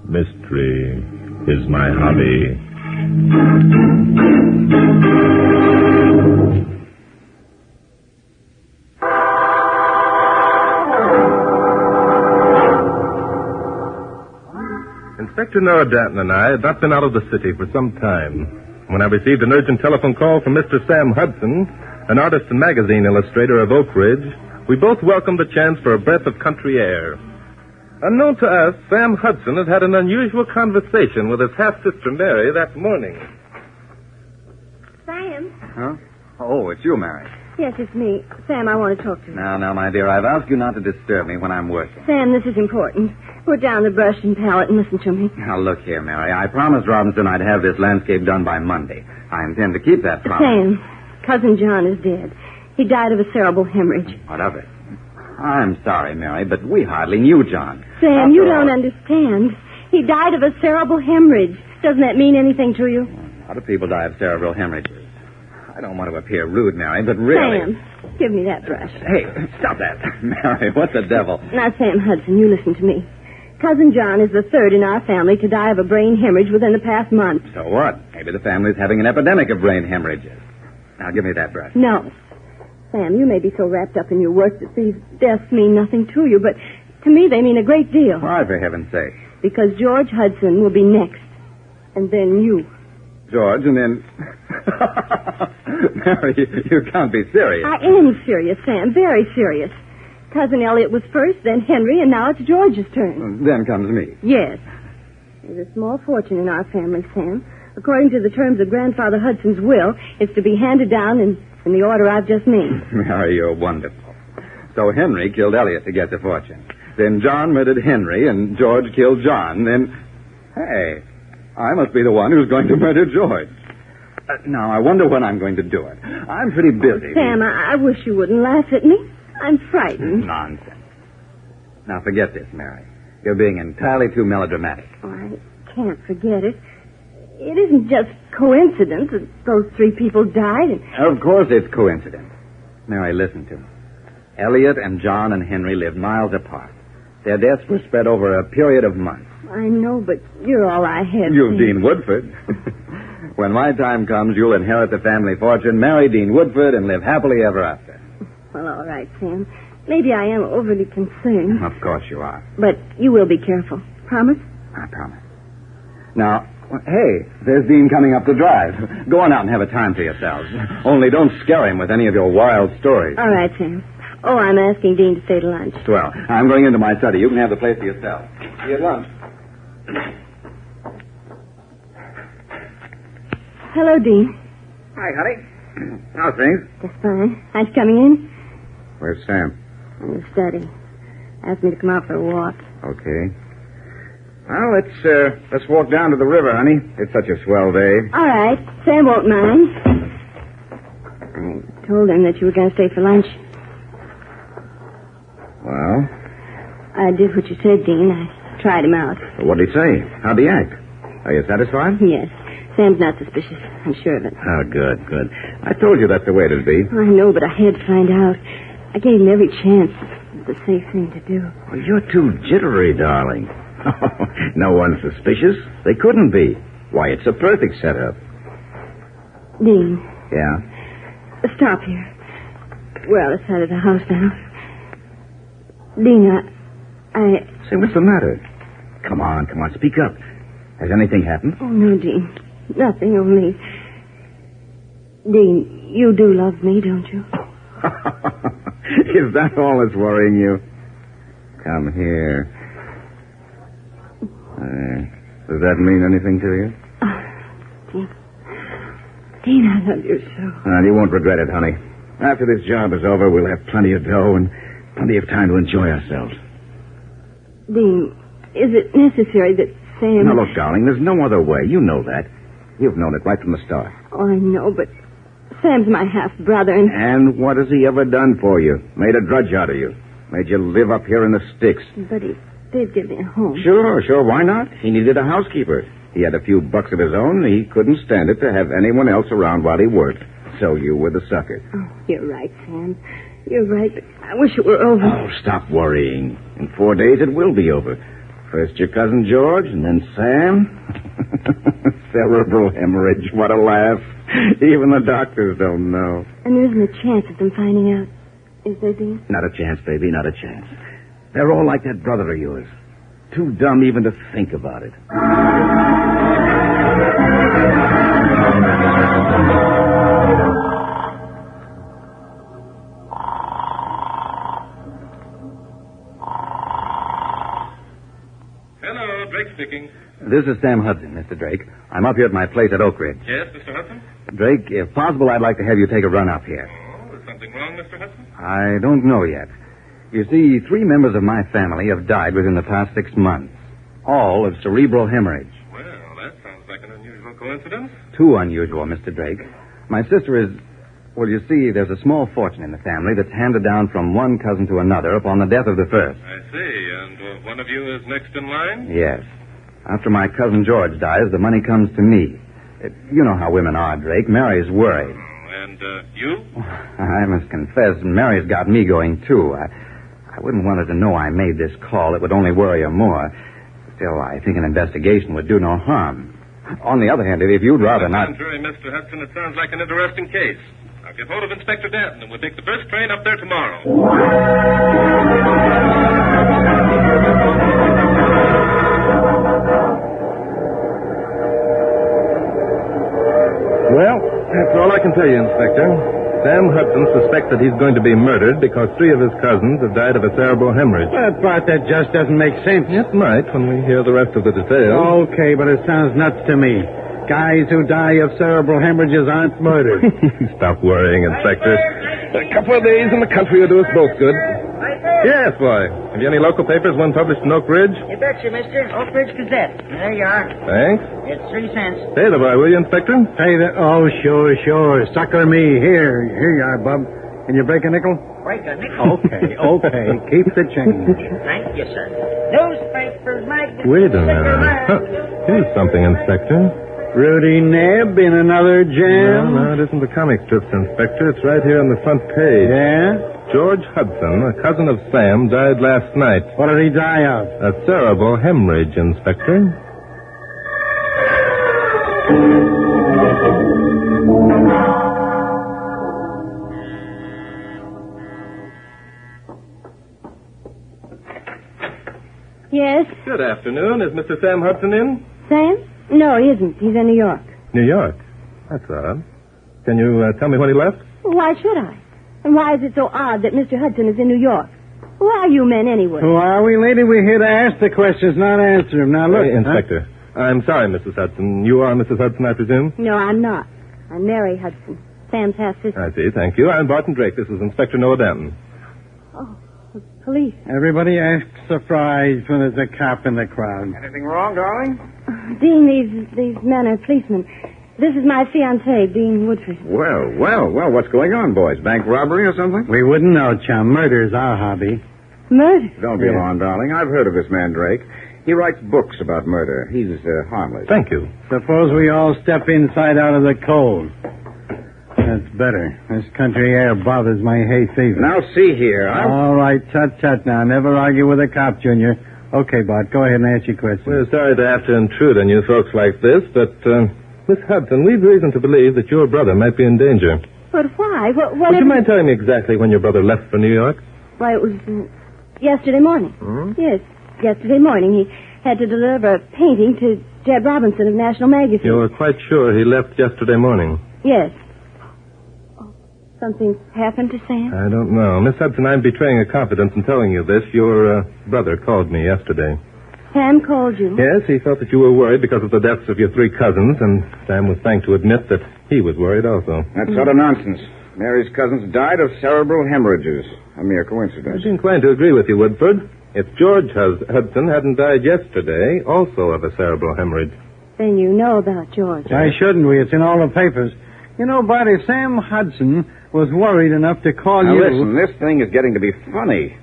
Mystery is my hobby. Inspector Nora Danton and I had not been out of the city for some time when I received an urgent telephone call from Mr. Sam Hudson, an artist and magazine illustrator of Oak Ridge. We both welcomed the chance for a breath of country air. Unknown to us, Sam Hudson had had an unusual conversation with his half-sister Mary that morning. Sam? Huh? Oh, it's you, Mary. Yes, it's me. Sam, I want to talk to you. Now, my dear, I've asked you not to disturb me when I'm working. Sam, this is important. Put down the brush and palette and listen to me. Now, look here, Mary. I promised Robinson I'd have this landscape done by Monday. I intend to keep that promise. Sam, Cousin John is dead. He died of a cerebral hemorrhage. What of it? I'm sorry, Mary, but we hardly knew John. Sam, you don't understand. He died of a cerebral hemorrhage. Doesn't that mean anything to you? A lot of people die of cerebral hemorrhages. I don't want to appear rude, Mary, but really... Sam, give me that brush. Hey, stop that. Mary, what the devil? Now, Sam Hudson, you listen to me. Cousin John is the third in our family to die of a brain hemorrhage within the past month. So what? Maybe the family's having an epidemic of brain hemorrhages. Now, give me that brush. No. Sam, you may be so wrapped up in your work that these deaths mean nothing to you, but to me they mean a great deal. Why, for heaven's sake? Because George Hudson will be next, and then you. George, and then... Mary, you can't be serious. I am serious, Sam, very serious. Cousin Elliot was first, then Henry, and now it's George's turn. Then comes me. Yes. There's a small fortune in our family, Sam. According to the terms of Grandfather Hudson's will, it's to be handed down in the order I've just named. Mary, you're wonderful. So Henry killed Elliot to get the fortune. Then John murdered Henry, and George killed John. Then, hey, I must be the one who's going to murder George. Now, I wonder when I'm going to do it. I'm pretty busy. Sam, I wish you wouldn't laugh at me. I'm frightened. Nonsense. Now, forget this, Mary. You're being entirely too melodramatic. Oh, I can't forget it. It isn't just coincidence that those three people died. Of course it's coincidence. Mary, listen to me. Elliot and John and Henry lived miles apart. Their deaths were spread over a period of months. I know, but you're all I had. You're Dean Woodford. When my time comes, you'll inherit the family fortune, marry Dean Woodford, and live happily ever after. Well, all right, Sam. Maybe I am overly concerned. Of course you are. But you will be careful. Promise? I promise. Now, hey, there's Dean coming up the drive. Go on out and have a time for yourselves. Only don't scare him with any of your wild stories. All right, Sam. Oh, I'm asking Dean to stay to lunch. Swell. I'm going into my study. You can have the place to yourself. See you at lunch. Hello, Dean. Hi, honey. How's things? Just fine. Nice coming in. Where's Sam? In the study. Asked me to come out for a walk. Okay. Well, let's walk down to the river, honey. It's such a swell day. All right. Sam won't mind. I told him that you were going to stay for lunch. Well? I did what you said, Dean. I tried him out. What did he say? How'd he act? Are you satisfied? Yes. Sam's not suspicious. I'm sure of it. Oh, good. I told you that's the way it'd be. I know, but I had to find out. I gave him every chance. It's the safe thing to do. Well, you're too jittery, darling. No one's suspicious. They couldn't be. Why, it's a perfect setup. Dean. Yeah? Stop here. We're out of sight of the house now. Dean, I... Say, what's the matter? Come on. Speak up. Has anything happened? Oh, no, Dean. Nothing, only... Dean, you do love me, don't you? Is that all that's worrying you? Come here. Does that mean anything to you? Dean, I love you so. You won't regret it, honey. After this job is over, we'll have plenty of dough and plenty of time to enjoy ourselves. Dean, is it necessary that Sam... Now, look, darling, there's no other way. You know that. You've known it right from the start. Oh, I know, but Sam's my half-brother, and... And what has he ever done for you? Made a drudge out of you. Made you live up here in the sticks. But he did give me a home. Sure. Why not? He needed a housekeeper. He had a few bucks of his own. He couldn't stand it to have anyone else around while he worked. So you were the sucker. Oh, you're right, Sam. You're right, but I wish it were over. Oh, stop worrying. In 4 days it will be over. First your cousin George, and then Sam. Cerebral hemorrhage. What a laugh. Even the doctors don't know. And there isn't a chance of them finding out, is there, Dean? Not a chance, baby, not a chance. They're all like that brother of yours. Too dumb even to think about it. Hello, Drake speaking. This is Sam Hudson, Mr. Drake. I'm up here at my place at Oak Ridge. Yes, Mr. Hudson? Drake, if possible, I'd like to have you take a run up here. Oh, is something something wrong, Mr. Hudson? I don't know yet. You see, 3 members of my family have died within the past 6 months. All of cerebral hemorrhage. Well, that sounds like an unusual coincidence. Too unusual, Mr. Drake. My sister is... Well, you see, there's a small fortune in the family that's handed down from one cousin to another upon the death of the first. I see. And one of you is next in line? Yes. After my cousin George dies, the money comes to me. You know how women are, Drake. Mary's worried. And you? I must confess, Mary's got me going, too. I wouldn't want her to know I made this call. It would only worry her more. Still, I think an investigation would do no harm. On the other hand, if you'd rather not... Contrary, Mr. Hudson, it sounds like an interesting case. I'll get hold of Inspector Danton, and we'll take the first train up there tomorrow. Well, that's all I can tell you, Inspector. Sam Hudson suspects that he's going to be murdered because 3 of his cousins have died of a cerebral hemorrhage. That part that just doesn't make sense. It might when we hear the rest of the details. Okay, but it sounds nuts to me. Guys who die of cerebral hemorrhages aren't murdered. Stop worrying, Inspector. A couple of days in the country will do us both good. Yes, boy. Have you any local papers? One published in Oak Ridge? You betcha, mister. Oak Ridge Gazette. There you are. Thanks. It's 3 cents. Pay the boy, will you, Inspector? Pay the... Oh, sure. Sucker me. Here you are, bub. Can you break a nickel? Break a nickel? Okay. Keep the change. Thank you, sir. Newspapers, magazines... Wait a minute. Huh. Here's something, Inspector. Rudy Nebb in another jam? No, it isn't the comic strips, Inspector. It's right here on the front page. Yeah? George Hudson, a cousin of Sam, died last night. What did he die of? A cerebral hemorrhage, Inspector. Yes? Good afternoon. Is Mr. Sam Hudson in? Sam? No, he isn't. He's in New York. New York? That's odd. Can you tell me when he left? Why should I? And why is it so odd that Mr. Hudson is in New York? Who are you men, anyway? Who are we, lady? We're here to ask the questions, not answer them. Now, look... Inspector, I'm sorry, Mrs. Hudson. You are Mrs. Hudson, I presume? No, I'm not. I'm Mary Hudson, Sam's half-sister. I see, thank you. I'm Barton Drake. This is Inspector Noah Danton. Oh, the police. Everybody acts surprised when there's a cop in the crowd. Anything wrong, darling? Dean, these men are policemen. This is my fiancé, Dean Woodford. Well, what's going on, boys? Bank robbery or something? We wouldn't know, chum. Murder's our hobby. Murder? Don't be alarmed, darling. I've heard of this man, Drake. He writes books about murder. He's harmless. Thank you. Suppose we all step inside out of the cold. That's better. This country air bothers my hay fever. Now, see here. All right, tut now. Never argue with a cop, Junior. Okay, Bart, go ahead and ask your question. We're sorry to have to intrude on you folks like this, but, Miss Hudson, we've reason to believe that your brother might be in danger. But why? Would you mind telling me exactly when your brother left for New York? Why, it was yesterday morning. Yes, yesterday morning. He had to deliver a painting to Jeb Robinson of National Magazine. You're quite sure he left yesterday morning? Yes. Something happened to Sam? I don't know. Miss Hudson, I'm betraying a confidence in telling you this. Your brother called me yesterday. Sam called you? Yes, he felt that you were worried because of the deaths of your 3 cousins, and Sam was thanked to admit that he was worried also. That's utter nonsense. Mary's cousins died of cerebral hemorrhages. A mere coincidence. I'd be inclined to agree with you, Woodford. If George Hudson hadn't died yesterday, also of a cerebral hemorrhage. Then you know about George. Why shouldn't we? It's in all the papers. You know, Bart, if Sam Hudson was worried enough to call now, you... listen, this thing is getting to be funny.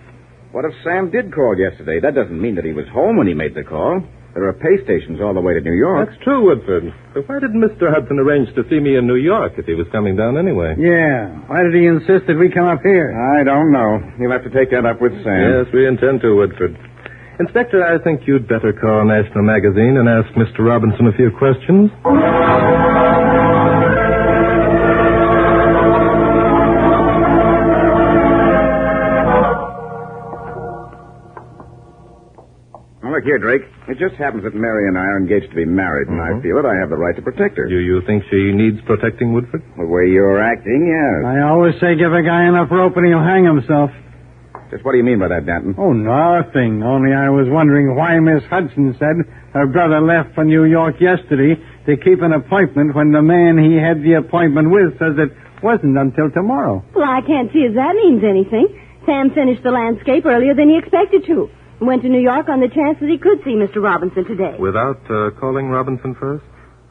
What if Sam did call yesterday? That doesn't mean that he was home when he made the call. There are pay stations all the way to New York. That's true, Woodford. But why didn't Mr. Hudson arrange to see me in New York if he was coming down anyway? Yeah. Why did he insist that we come up here? I don't know. You'll have to take that up with Sam. Yes, we intend to, Woodford. Inspector, I think you'd better call National Magazine and ask Mr. Robinson a few questions. Look here, Drake. It just happens that Mary and I are engaged to be married, and I feel that I have the right to protect her. Do you think she needs protecting, Woodford? The way you're acting, yes. I always say give a guy enough rope and he'll hang himself. Just what do you mean by that, Danton? Oh, nothing. Only I was wondering why Miss Hudson said her brother left for New York yesterday to keep an appointment when the man he had the appointment with says it wasn't until tomorrow. Well, I can't see as that means anything. Sam finished the landscape earlier than he expected to. Went to New York on the chance that he could see Mr. Robinson today. Without calling Robinson first?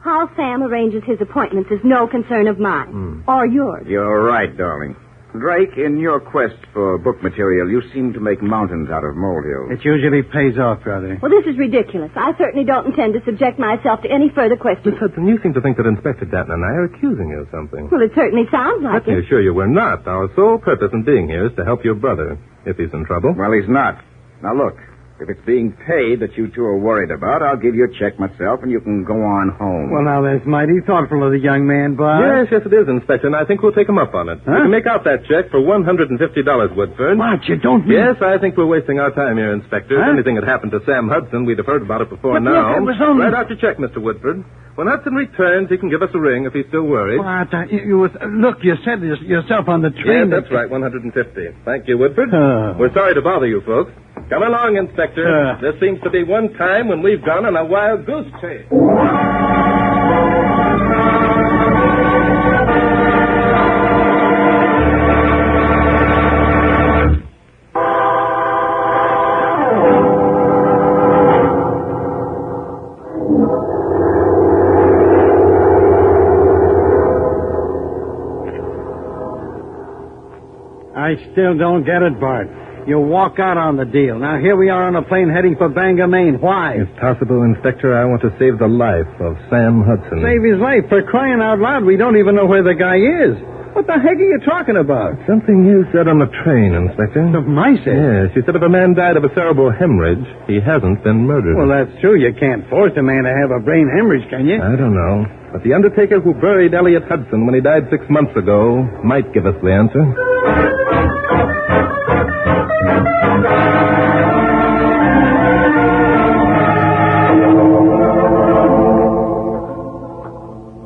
How Sam arranges his appointments is no concern of mine. Or yours. You're right, darling. Drake, in your quest for book material, you seem to make mountains out of molehills. It usually pays off, brother. Well, this is ridiculous. I certainly don't intend to subject myself to any further questions. Miss Hudson, you seem to think that Inspector Danton and I are accusing you of something. Well, it certainly sounds like Let me it. assure you we're not. Our sole purpose in being here is to help your brother, if he's in trouble. Well, he's not. Now, look. If it's being paid that you two are worried about, I'll give you a check myself, and you can go on home. Well, now, that's mighty thoughtful of the young man, Bud. Yes, it is, Inspector, and I think we'll take him up on it. Huh? We can make out that check for $150, Woodford. What? You don't mean... Yes, I think we're wasting our time here, Inspector. If Huh? anything had happened to Sam Hudson, we'd have heard about it before But now. look, it was only... Write out your check, Mr. Woodford. When Hudson returns, he can give us a ring if he's still worried. What? Look, you said this yourself on the train. Yes, that's right, 150. Thank you, Woodford. We're sorry to bother you folks. Come along, Inspector. There seems to be one time when we've gone on a wild goose chase. I still don't get it, Bart. You walk out on the deal. Now, here we are on a plane heading for Bangor, Maine. Why? If possible, Inspector, I want to save the life of Sam Hudson. Save his life. For crying out loud, we don't even know where the guy is. What the heck are you talking about? Something you said on the train, Inspector. Of my say? Yes, you said if a man died of a cerebral hemorrhage, he hasn't been murdered. Well, that's true. You can't force a man to have a brain hemorrhage, can you? I don't know. But the undertaker who buried Elliot Hudson when he died 6 months ago might give us the answer.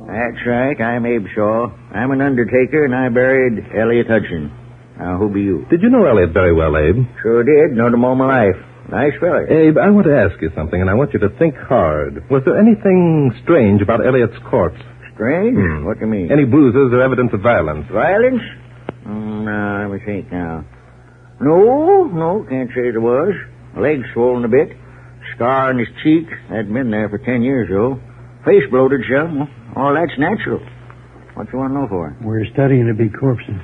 That's right. I'm Abe Shaw. I'm an undertaker, and I buried Elliot Hudson. Now, who be you? Did you know Elliot very well, Abe? Sure did. Known him all my life. Nice fella. Abe, I want to ask you something, and I want you to think hard. Was there anything strange about Elliot's corpse? Strange? What do you mean? Any bruises or evidence of violence? Violence? No, let me think now. No, can't say there was. Leg swollen a bit. Scar on his cheek. Hadn't been there for 10 years, though. Face bloated some. All that's natural. What you want to know for? We're studying to be corpses.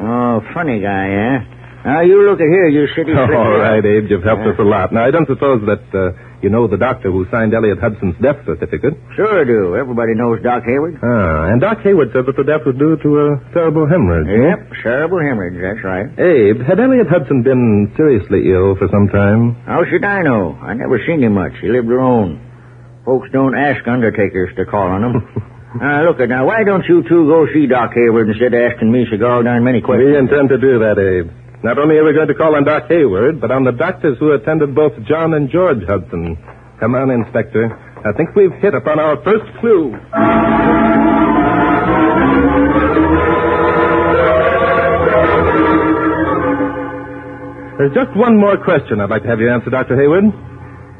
Oh, funny guy, eh? Now, you look at here, you city slicker. All right, Abe, you've helped us a lot. Now, I don't suppose that you know the doctor who signed Elliot Hudson's death certificate. Sure do. Everybody knows Doc Hayward. And Doc Hayward said that the death was due to a cerebral hemorrhage. Yep, cerebral hemorrhage, that's right. Abe, had Elliot Hudson been seriously ill for some time? How should I know? I never seen him much. He lived alone. Folks don't ask undertakers to call on him. Look, now, why don't you two go see Doc Hayward instead of asking me so darn many questions? We intend to do that, Abe. Not only are we going to call on Doc Hayward, but on the doctors who attended both John and George Hudson. Come on, Inspector. I think we've hit upon our first clue. There's just one more question I'd like to have you answer, Dr. Hayward.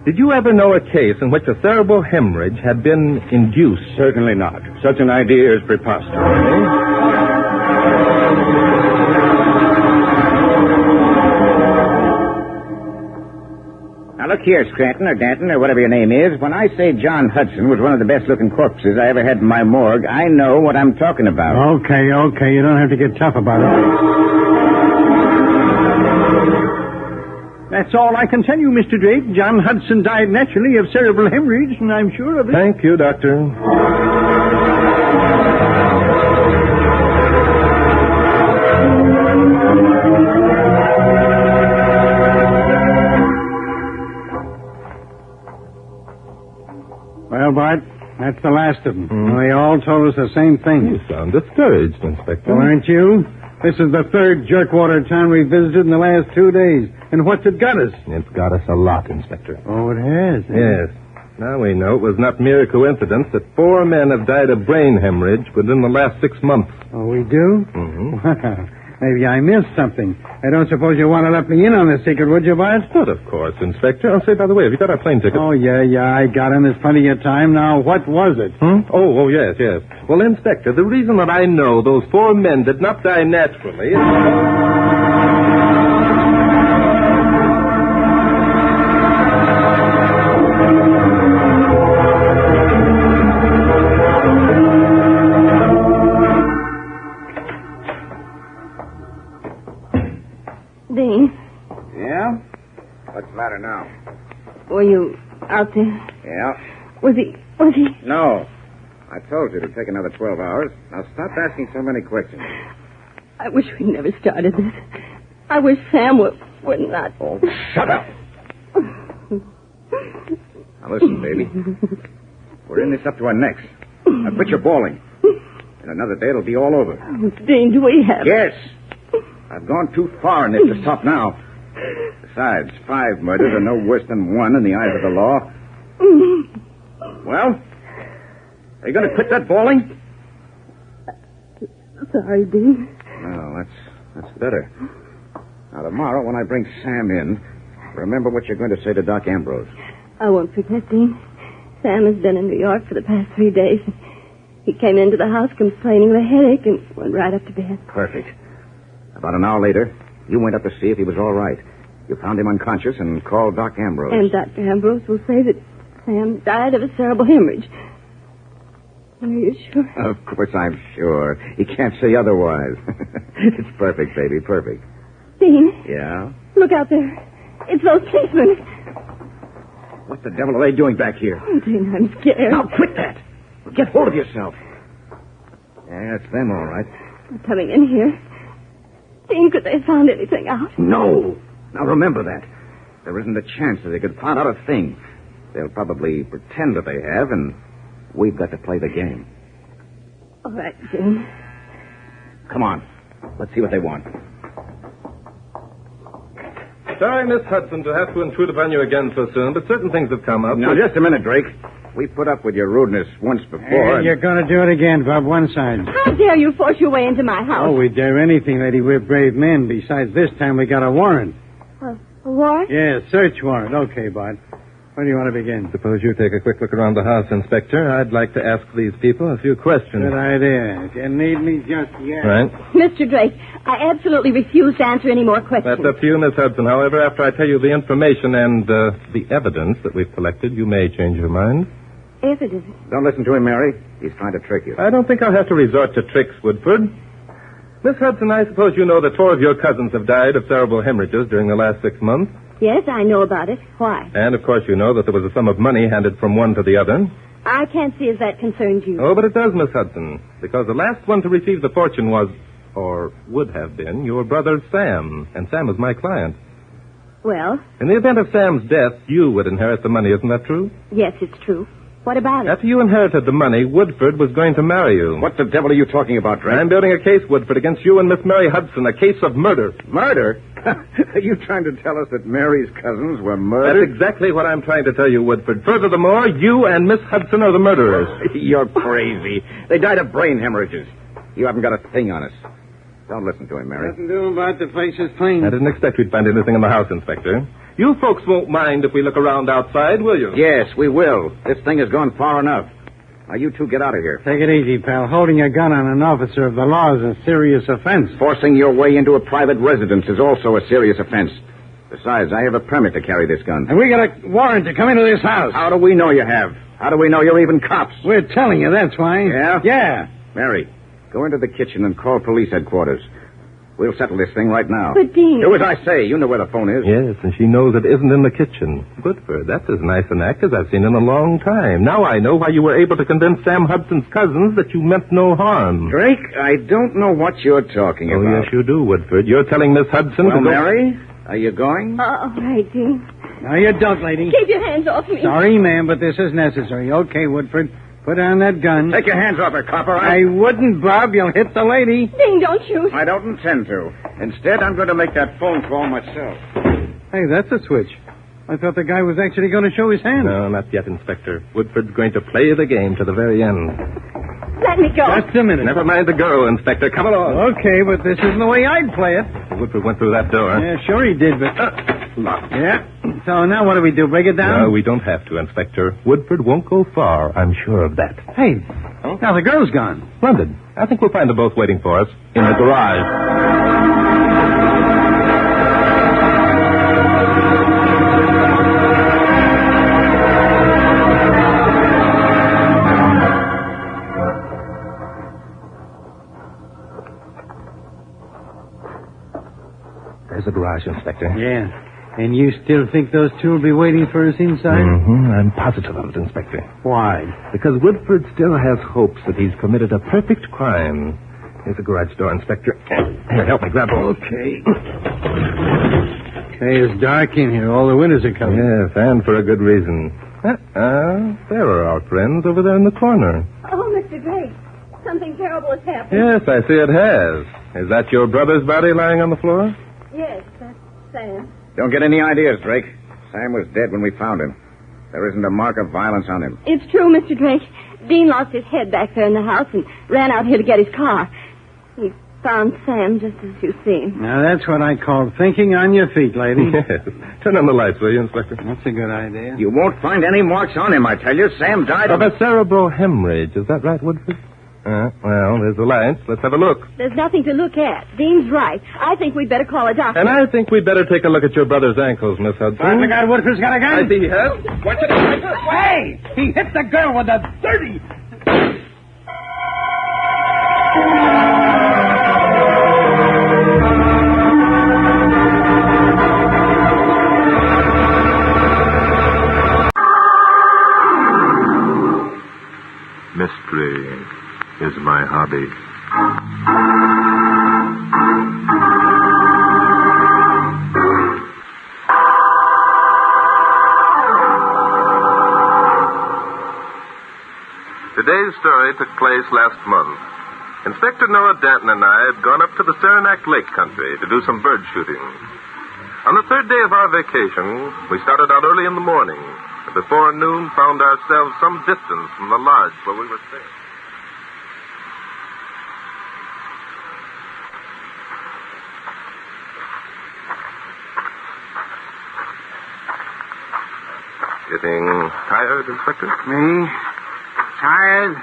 Did you ever know a case in which a cerebral hemorrhage had been induced? Certainly not. Such an idea is preposterous. Now, look here, Scranton or Danton or whatever your name is. When I say John Hudson was one of the best-looking corpses I ever had in my morgue, I know what I'm talking about. Okay. You don't have to get tough about it. That's all I can tell you, Mr. Drake. John Hudson died naturally of cerebral hemorrhage, and I'm sure of it. Thank you, Doctor. Well, Bart, that's the last of them. They all told us the same thing. You sound discouraged, Inspector. Well, aren't you? This is the third jerkwater town we visited in the last 2 days. And what's it got us? It's got us a lot, Inspector. Oh, it has? Yes. Now we know it was not mere coincidence that 4 men have died of brain hemorrhage within the last 6 months. Oh, we do? Mm-hmm. Maybe I missed something. I don't suppose you want to let me in on the secret, would you, Bart? But of course, Inspector. I'll say, by the way, have you got our plane ticket? Oh, yeah, I got him. There's plenty of time now. What was it? Oh, yes. Well, Inspector, the reason that I know those 4 men did not die naturally is... Dean, Yeah? What's the matter now? were you out there? Yeah. Was he... No. I told you to take another 12 hours. Now stop asking so many questions. I wish we'd never started this. I wish Sam would not... Oh, shut up. Now listen, baby. We're in this up to our necks. Now quit your bawling. In another day, it'll be all over. Oh, Dean, do we have... Yes. I've gone too far in this to stop now. Besides, 5 murders are no worse than 1 in the eyes of the law. Well, are you going to quit that bawling? Sorry, Dean. No, that's better. Now, tomorrow, when I bring Sam in, remember what you're going to say to Doc Ambrose. I won't forget, Dean. Sam has been in New York for the past 3 days. He came into the house complaining of a headache and went right up to bed. Perfect. About an hour later, you went up to see if he was all right. You found him unconscious and called Doc Ambrose. And Dr. Ambrose will say that Sam died of a cerebral hemorrhage. Are you sure? Of course I'm sure. He can't say otherwise. It's perfect, baby, perfect. Dean, Yeah? look out there. It's those policemen. What the devil are they doing back here? Oh, Dean, I'm scared. Now, quit that. Get hold of yourself. Yeah, it's them, all right. They're coming in here. Dean, could they have found anything out? No. Now, remember that. There isn't a chance that they could find out a thing. They'll probably pretend that they have, and we've got to play the game. All right, Dean. Come on. Let's see what they want. Sorry, Miss Hudson, to have to intrude upon you again so soon, but certain things have come up. Now, just a minute, Drake. We put up with your rudeness once before. You're going to do it again, Bob. One side. How dare you force your way into my house? Oh, we dare anything, lady. We're brave men. Besides, this time we got a warrant. A warrant? Yeah, search warrant. Okay, Bart. Where do you want to begin? Suppose you take a quick look around the house, Inspector. I'd like to ask these people a few questions. Good idea. You need me just yet. Right. Mr. Drake, I absolutely refuse to answer any more questions. That's up to you, Miss Hudson. However, after I tell you the information and the evidence that we've collected, you may change your mind. Evidence? Don't listen to him, Mary. He's trying to trick you. I don't think I'll have to resort to tricks, Woodford. Miss Hudson, I suppose you know that 4 of your cousins have died of cerebral hemorrhages during the last 6 months. Yes, I know about it. Why? And, of course, you know that there was a sum of money handed from one to the other. I can't see as that concerns you. Oh, but it does, Miss Hudson, because the last one to receive the fortune was, or would have been, your brother Sam, and Sam is my client. Well? In the event of Sam's death, you would inherit the money, isn't that true? Yes, it's true. What about it? After you inherited the money, Woodford was going to marry you. What the devil are you talking about, Drake? I'm building a case, Woodford, against you and Miss Mary Hudson, a case of murder. Murder? Are you trying to tell us that Mary's cousins were murdered? That's exactly what I'm trying to tell you, Woodford. Furthermore, you and Miss Hudson are the murderers. You're crazy. They died of brain hemorrhages. You haven't got a thing on us. Don't listen to him, Mary. Nothing to do about the place is clean. I didn't expect we'd find anything in the house, Inspector. You folks won't mind if we look around outside, will you? Yes, we will. This thing has gone far enough. Now, you two get out of here. Take it easy, pal. Holding a gun on an officer of the law is a serious offense. Forcing your way into a private residence is also a serious offense. Besides, I have a permit to carry this gun. And we got a warrant to come into this house. How do we know you have? How do we know you're even cops? We're telling you, that's why. Yeah? Yeah. Mary, go into the kitchen and call police headquarters. We'll settle this thing right now. But, Dean... Do as I say. You know where the phone is. Yes, and she knows it isn't in the kitchen. Woodford, that's as nice an act as I've seen in a long time. Now I know why you were able to convince Sam Hudson's cousins that you meant no harm. Drake, I don't know what you're talking about. Oh, yes, you do, Woodford. You're telling Miss Hudson well, to go... Mary, are you going? All right, Dean. No, you don't, lady. Keep your hands off me. Sorry, ma'am, but this is necessary. Okay, Woodford. Put down that gun. Take your hands off her, copper. I wouldn't, Bob. You'll hit the lady. Dean, don't shoot. I don't intend to. Instead, I'm going to make that phone call myself. Hey, that's a switch. I thought the guy was actually going to show his hand. No, not yet, Inspector. Woodford's going to play the game to the very end. Let me go. Just a minute. Never mind the girl, Inspector. Come along. Okay, but this isn't the way I'd play it. Woodford went through that door. Yeah, sure he did, but... Locked. Yeah. So now what do we do? Break it down? No, we don't have to, Inspector. Woodford won't go far. I'm sure of that. Hey, now the girl's gone. Splendid. I think we'll find them both waiting for us in the garage. There's the garage, Inspector. Yeah. And you still think those two will be waiting for us inside? Mm-hmm. I'm positive of it, Inspector. Why? Because Woodford still has hopes that he's committed a perfect crime. Here's the garage door, Inspector. Here, help me grab hold. Okay. Hey, it's dark in here. All the windows are covered. Yes, and for a good reason. There are our friends over there in the corner. Oh, Mr. Drake, something terrible has happened. Yes, I see it has. Is that your brother's body lying on the floor? Yes, that's Sam. Don't get any ideas, Drake. Sam was dead when we found him. There isn't a mark of violence on him. It's true, Mr. Drake. Dean lost his head back there in the house and ran out here to get his car. He found Sam just as you seen. Now, that's what I call thinking on your feet, lady. Yes. Turn on the lights, will you, Inspector? That's a good idea. You won't find any marks on him, I tell you. Sam died of a cerebral hemorrhage. Is that right, Woodford? Well, there's the lights. Let's have a look. There's nothing to look at. Dean's right. I think we'd better call a doctor. And I think we'd better take a look at your brother's ankles, Miss Hudson. I forgot Woodford's got a gun. I see he has. Watch it. Hey! He hit the girl with a 30. Mystery is my hobby. Today's story took place last month. Inspector Noah Danton and I had gone up to the Saranac Lake country to do some bird shooting. On the third day of our vacation, we started out early in the morning, and before noon found ourselves some distance from the lodge where we were staying. Getting tired, Inspector? Me? Tired?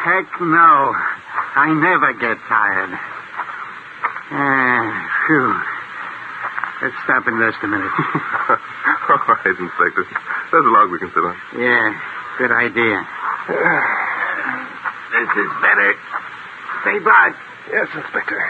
Heck no. I never get tired. Phew. Let's stop and rest a minute. All right, Inspector. There's a log we can sit on. Yeah, good idea. This is better. Say, Bud. Yes, Inspector.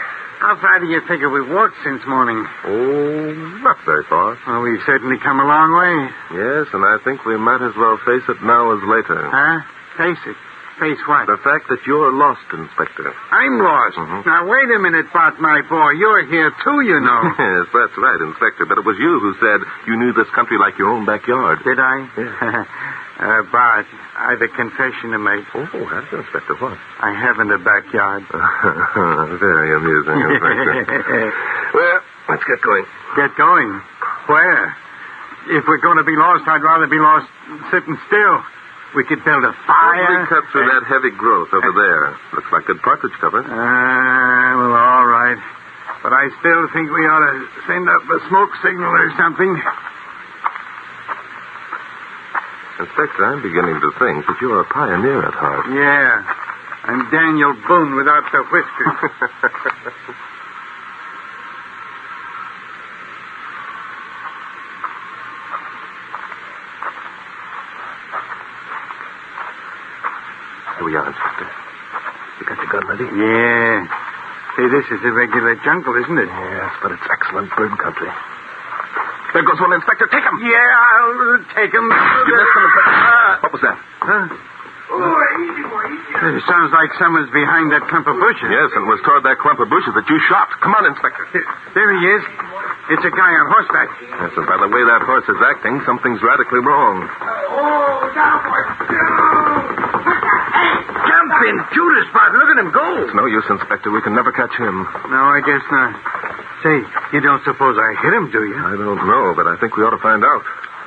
How far do you figure we've walked since morning? Oh, not very far. Well, we've certainly come a long way. Yes, and I think we might as well face it now as later. Huh? Face it? Face what? The fact that you're lost, Inspector. I'm lost. Mm-hmm. Now, wait a minute, Bart, my boy. You're here, too, you know. Yes, that's right, Inspector. But it was you who said you knew this country like your own backyard. Did I? Yes. Bart, I've a confession to make. Oh, that's Inspector. What? I haven't a backyard. Very amusing, Inspector. Well, let's get going. Get going? Where? If we're going to be lost, I'd rather be lost sitting still. We could build a fire. We cut through that heavy growth over there. Looks like good partridge cover. Well, all right. But I still think we ought to send up a smoke signal or something. Inspector, I'm beginning to think that you're a pioneer at heart. Yeah. I'm Daniel Boone without the whiskers. Here we are, Inspector. You got your gun ready? Yeah. Hey, this is a regular jungle, isn't it? Yes, but it's excellent bird country. There goes one, Inspector. Take him. Yeah, I'll take him. You missed him, Inspector. What was that? Huh? Oh, easy, boy, easy. It sounds like someone's behind that clump of bushes. Yes, and it was toward that clump of bushes that you shot. Come on, Inspector. There he is. It's a guy on horseback. Yes, and by the way that horse is acting, something's radically wrong. Down, boy. Jumping Judas, Bart. Look at him go. It's no use, Inspector. We can never catch him. No, I guess not. Say, you don't suppose I hit him, do you? I don't know, but I think we ought to find out.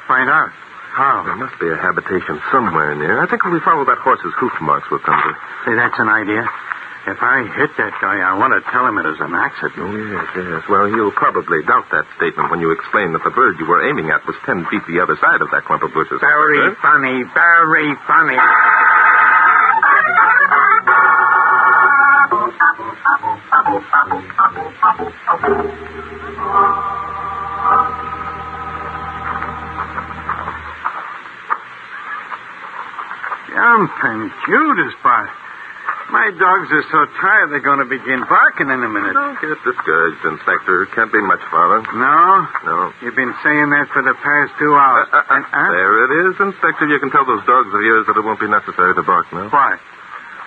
Find out? How? There must be a habitation somewhere near. I think if we follow that horse's hoof marks, we'll come to it. Say, that's an idea. If I hit that guy, I want to tell him it was an accident. Oh, yes. Well, he'll probably doubt that statement when you explain that the bird you were aiming at was 10 feet the other side of that clump of bushes. Very funny, very funny. Jumping Judas, boss. My dogs are so tired they're going to begin barking in a minute. Don't get discouraged, Inspector. It can't be much farther. No? No. You've been saying that for the past 2 hours. There it is, Inspector. You can tell those dogs of yours that it won't be necessary to bark now. What?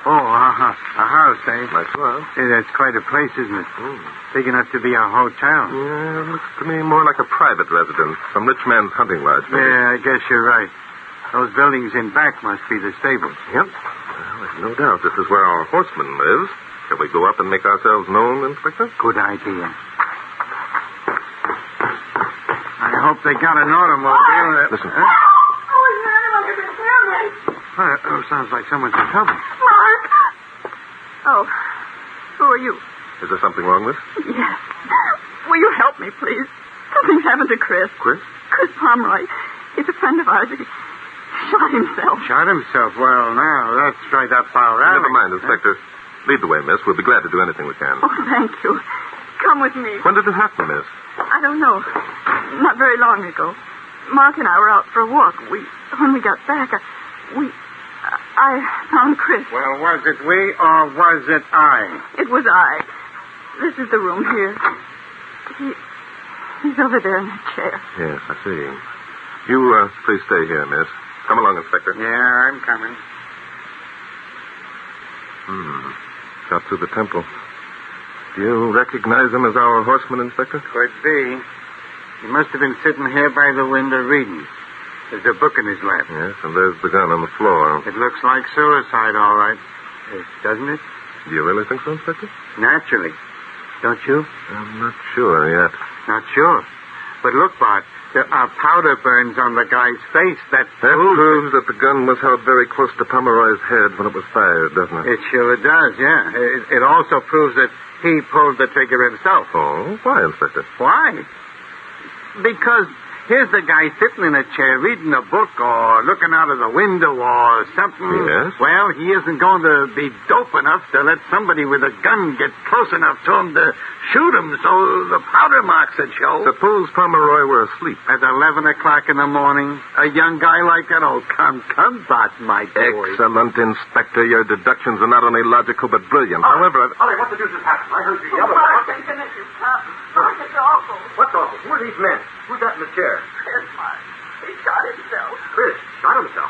Oh, a house, eh? That's right. Hey, that's quite a place, isn't it? Big enough to be a hotel. Yeah, it looks to me more like a private residence. Some rich man's hunting lodge, maybe. Yeah, I guess you're right. Those buildings in back must be the stables. Yep. Well, there's no doubt this is where our horseman lives. Shall we go up and make ourselves known, Inspector? Good idea. I hope they got an automobile. Listen. Huh? Oh, is there anyone who can hear me? Oh, sounds like someone's in trouble. Mark! Oh, who are you? Is there something wrong with? Yes. Will you help me, please? Something's happened to Chris. Chris? Chris Pomeroy. He's a friend of ours. He shot himself. Shot himself? Well, now, that's right up our alley. Never mind, Inspector. Lead the way, miss. We'll be glad to do anything we can. Oh, thank you. Come with me. When did it happen, miss? I don't know. Not very long ago. Mark and I were out for a walk. When we got back, I found Chris. Well, was it we or was it I? It was I. This is the room here. He's over there in the chair. Yes, I see. You, please stay here, miss. Come along, Inspector. Yeah, I'm coming. Got through the temple. Do you recognize him as our horseman, Inspector? Could be. He must have been sitting here by the window reading. There's a book in his lap. Yes, and there's the gun on the floor. It looks like suicide, all right. Doesn't it? Do you really think so, Inspector? Naturally. Don't you? I'm not sure yet. Not sure. But look, Bart, there are powder burns on the guy's face. That proves that the gun was held very close to Pomeroy's head when it was fired, doesn't it? It sure does, yeah. It also proves that he pulled the trigger himself. Oh, why, Inspector? Why? Because here's the guy sitting in a chair reading a book or looking out of the window or something. Yes? Well, he isn't going to be dope enough to let somebody with a gun get close enough to him to shoot him so the powder marks would show. Suppose Pomeroy were asleep. At 11 o'clock in the morning, a young guy like that. Oh, come, Bart, my boy. Excellent, Inspector. Your deductions are not only logical but brilliant. However, Ollie, what the deuce has happened? I heard you yell. Mark, it's awful. What's awful? Who are these men? Who's that in the chair? Chris, Mark. He shot himself. Chris shot himself.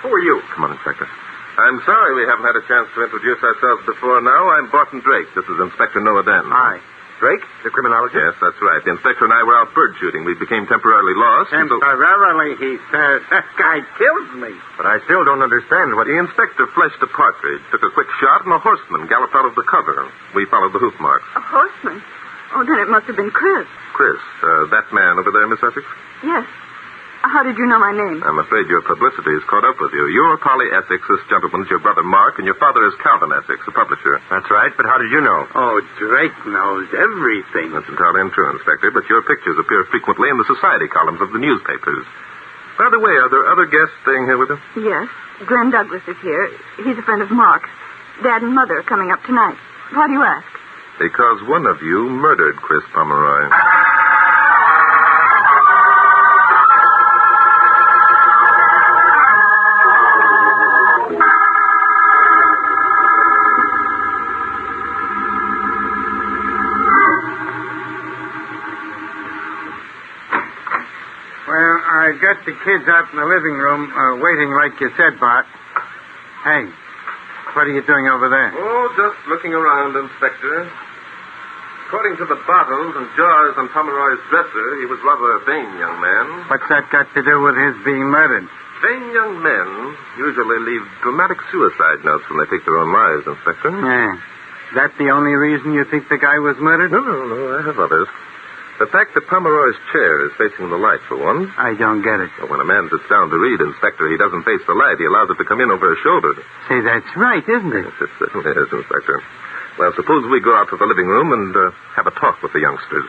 Who are you? Come on, Inspector. I'm sorry we haven't had a chance to introduce ourselves before now. I'm Barton Drake. This is Inspector Noah Dent. Hi. Drake, the criminologist? Yes, that's right. The inspector and I were out bird shooting. We became temporarily lost. Temporarily, he says. That guy killed me. But I still don't understand what... The inspector fleshed a partridge, took a quick shot, and a horseman galloped out of the cover. We followed the hoof marks. A horseman? Oh, then it must have been Chris. Chris, that man over there, Miss Essex? Yes. How did you know my name? I'm afraid your publicity has caught up with you. You're Polly Essex, this gentleman's your brother Mark, and your father is Calvin Essex, the publisher. That's right, but how did you know? Oh, Drake knows everything. That's entirely untrue, Inspector, but your pictures appear frequently in the society columns of the newspapers. By the way, are there other guests staying here with us? Yes. Glenn Douglas is here. He's a friend of Mark's. Dad and Mother are coming up tonight. Why do you ask? Because one of you murdered Chris Pomeroy. I got the kids out in the living room, waiting like you said, Bart. Hey, what are you doing over there? Oh, just looking around, Inspector. According to the bottles and jars on Pomeroy's dresser, he was rather a vain young man. What's that got to do with his being murdered? Vain young men usually leave dramatic suicide notes when they take their own lives, Inspector. Yeah. Is that the only reason you think the guy was murdered? No. I have others. The fact that Pomeroy's chair is facing the light, for one. I don't get it. Well, when a man sits down to read, Inspector, he doesn't face the light. He allows it to come in over his shoulder. Say, that's right, isn't it? Yes, it certainly is, Inspector. Well, suppose we go out to the living room and have a talk with the youngsters.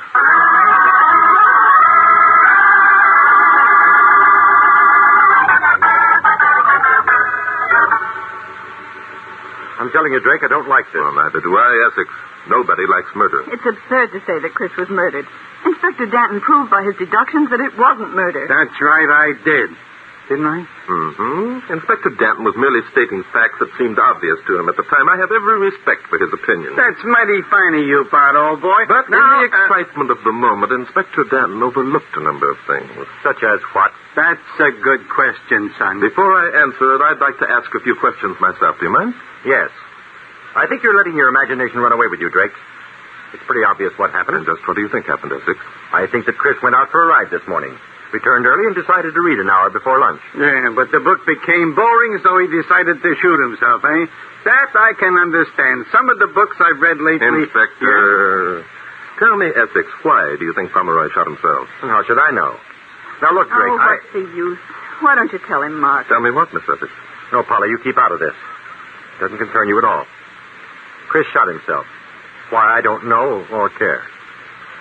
I'm telling you, Drake, I don't like this. Well, neither do I, Essex. Nobody likes murder. It's absurd to say that Chris was murdered. Inspector Danton proved by his deductions that it wasn't murder. That's right, I did. Didn't I? Mm-hmm. Inspector Danton was merely stating facts that seemed obvious to him at the time. I have every respect for his opinion. That's mighty fine of you, Bart, old boy. But now, in the excitement of the moment, Inspector Danton overlooked a number of things. Such as what? That's a good question, son. Before I answer it, I'd like to ask a few questions myself. Do you mind? Yes. I think you're letting your imagination run away with you, Drake. It's pretty obvious what happened. And just what do you think happened, Essex? I think that Chris went out for a ride this morning. Returned early and decided to read an hour before lunch. Yeah, but the book became boring, so he decided to shoot himself, eh? That I can understand. Some of the books I've read lately... Inspector, tell me, Essex, why do you think Pomeroy shot himself? How should I know? Now, look, Drake, what's the use? Why don't you tell him, Mark? Tell me what, Miss Essex? No, Polly, you keep out of this. It doesn't concern you at all. Chris shot himself. Why, I don't know or care.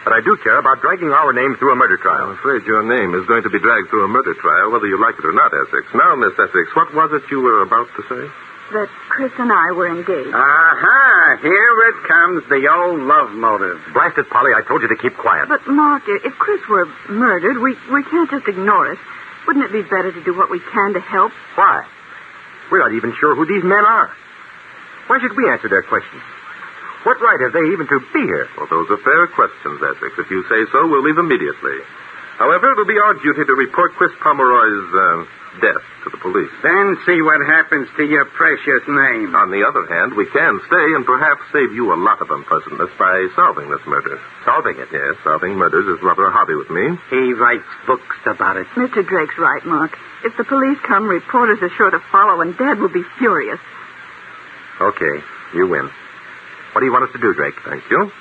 But I do care about dragging our name through a murder trial. I'm afraid your name is going to be dragged through a murder trial, whether you like it or not, Essex. Now, Miss Essex, what was it you were about to say? That Chris and I were engaged. Aha! Here it comes, the old love motive. Blast it, Polly, I told you to keep quiet. But, Mark, if Chris were murdered, we can't just ignore it. Wouldn't it be better to do what we can to help? Why? We're not even sure who these men are. Why should we answer their questions? What right have they even to be here? Well, those are fair questions, Essex. If you say so, we'll leave immediately. However, it'll be our duty to report Chris Pomeroy's death to the police. Then see what happens to your precious name. On the other hand, we can stay and perhaps save you a lot of unpleasantness by solving this murder. Solving it? Yes, solving murders is rather a hobby with me. He writes books about it. Mr. Drake's right, Mark. If the police come, reporters are sure to follow, and Dad will be furious. Okay, you win. What do you want us to do, Drake? Thank you.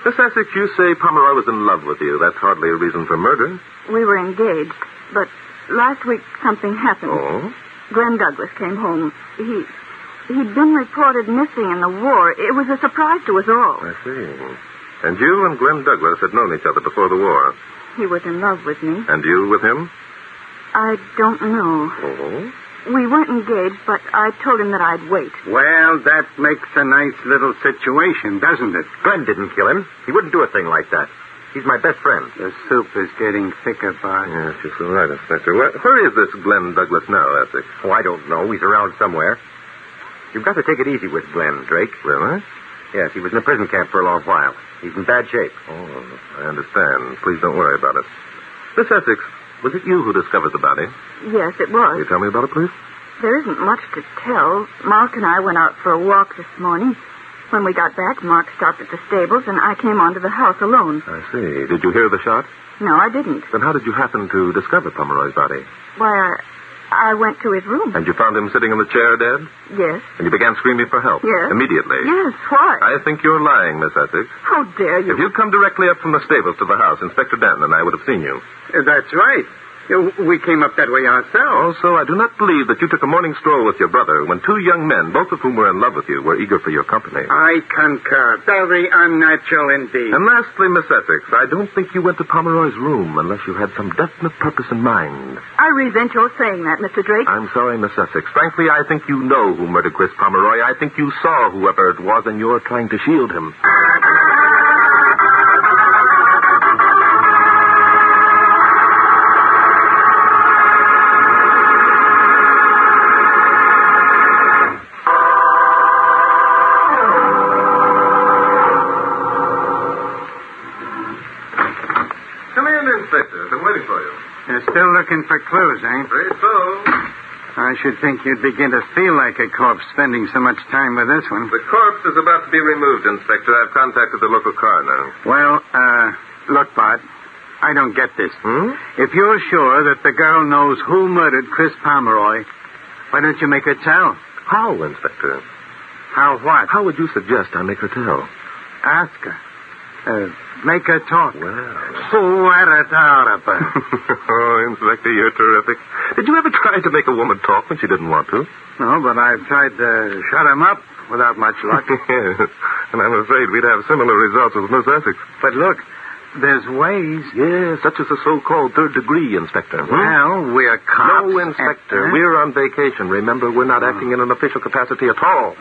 Miss Essex, you say Pomeroy was in love with you. That's hardly a reason for murder. We were engaged, but last week something happened. Oh? Glenn Douglas came home. He'd been reported missing in the war. It was a surprise to us all. I see. And you and Glenn Douglas had known each other before the war. He was in love with me. And you with him? I don't know. Oh? We weren't engaged, but I told him that I'd wait. Well, that makes a nice little situation, doesn't it? Glenn didn't kill him. He wouldn't do a thing like that. He's my best friend. The soup is getting thicker, Bart. Yes, you're so right, Inspector. Where is this Glenn Douglas now, Essex? Oh, I don't know. He's around somewhere. You've got to take it easy with Glenn, Drake. Really? Yes, he was in a prison camp for a long while. He's in bad shape. Oh, I understand. Please don't worry about it. Miss Essex, was it you who discovered the body? Yes, it was. Can you tell me about it, please? There isn't much to tell. Mark and I went out for a walk this morning. When we got back, Mark stopped at the stables, and I came on to the house alone. I see. Did you hear the shot? No, I didn't. Then how did you happen to discover Pomeroy's body? Why, I went to his room. And you found him sitting in the chair dead? Yes. And you began screaming for help? Yes. Immediately? Yes, why? I think you're lying, Miss Essex. How dare you? If you'd come directly up from the stables to the house, Inspector Danton and I would have seen you. That's right. We came up that way ourselves. Also, I do not believe that you took a morning stroll with your brother when two young men, both of whom were in love with you, were eager for your company. I concur. Very unnatural indeed. And lastly, Miss Essex, I don't think you went to Pomeroy's room unless you had some definite purpose in mind. I resent your saying that, Mr. Drake. I'm sorry, Miss Essex. Frankly, I think you know who murdered Chris Pomeroy. I think you saw whoever it was, and you're trying to shield him. You're still looking for clues, eh? Afraid so. I should think you'd begin to feel like a corpse spending so much time with this one. The corpse is about to be removed, Inspector. I've contacted the local coroner. Well, look, Bart, I don't get this. If you're sure that the girl knows who murdered Chris Pomeroy, why don't you make her tell? How, Inspector? How what? How would you suggest I make her tell? Ask her. Make her talk. Well. Oh, Inspector, you're terrific. Did you ever try to make a woman talk when she didn't want to? No, but I've tried to shut him up without much luck. Yes. And I'm afraid we'd have similar results with Miss Essex. But look, there's ways. Yes, such as the so-called third degrey, Inspector. Well, we're cops. No, Inspector. We're on vacation. Remember, we're not acting in an official capacity at all.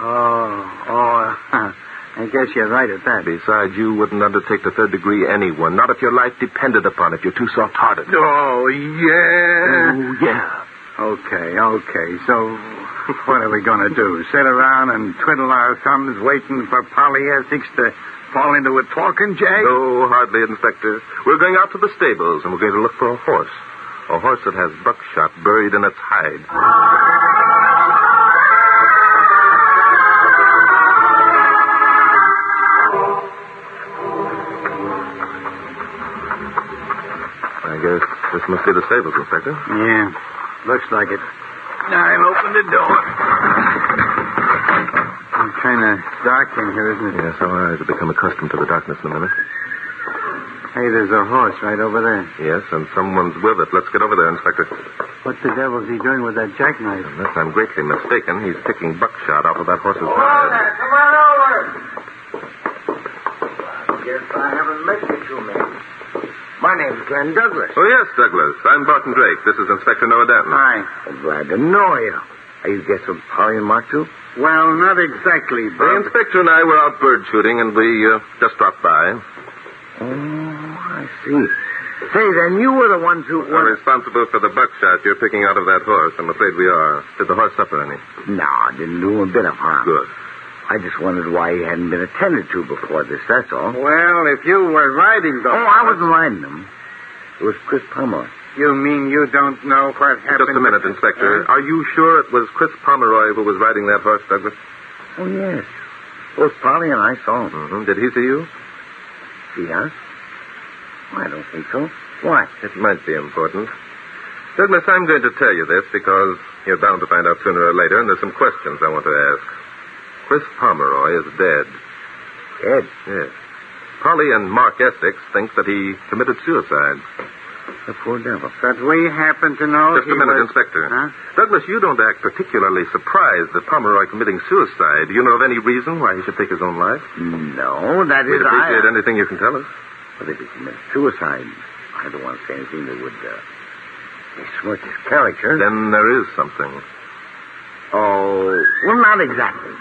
I guess you're right at that. Besides, you wouldn't undertake the third degree anyone. Not if your life depended upon it. You're too soft-hearted. Oh, yeah. Oh, yeah. Okay. So, what are we going to do? Sit around and twiddle our thumbs waiting for Polly Essex to fall into a talking jag? No, hardly, Inspector. We're going out to the stables, and we're going to look for a horse. A horse that has buckshot buried in its hide. I guess this must be the stables, Inspector. Yeah, looks like it. I'll open the door. It's kind of dark in here, isn't it? Yes, our eyes have become accustomed to the darkness in a minute. Hey, there's a horse right over there. Yes, and someone's with it. Let's get over there, Inspector. What the devil's he doing with that jackknife? Unless I'm greatly mistaken, he's picking buckshot off of that horse's Come hide. on over. Guess I haven't met you two men. My name's Glenn Douglas. Oh, yes, Douglas. I'm Barton Drake. This is Inspector Noah Danton. Hi. I'm glad to know you. Are you guests of Polly and Mark, too? Well, not exactly, The Bob. inspector and I were out bird shooting, and we just dropped by. Oh, I see. Say, then you were the ones who We're responsible for the buckshot you're picking out of that horse. I'm afraid we are. Did the horse suffer any? No, didn't do him a bit of harm. Good. I just wondered why he hadn't been attended to before this, that's all. Well, if you were riding the Oh, I wasn't riding him. It was Chris Pomeroy. You mean you don't know what happened? Just a minute, Inspector. Are you sure it was Chris Pomeroy who was riding that horse, Douglas? Oh, yes. Both Polly and I saw him. Mm-hmm. Did he see you? See us? I don't think so. Why? It might be important. Douglas, I'm going to tell you this because you're bound to find out sooner or later, and there's some questions I want to ask. Chris Pomeroy is dead. Dead? Yes. Polly and Mark Essex think that he committed suicide. The poor devil. But we happen to know Just a minute, Inspector. Huh? Douglas, you don't act particularly surprised that Pomeroy committing suicide. Do you know of any reason why he should take his own life? No, that is We'd appreciate anything you can tell us. But if he committed suicide, I don't want to say anything that would besmirch his character. Then there is something. Oh, well, not exactly.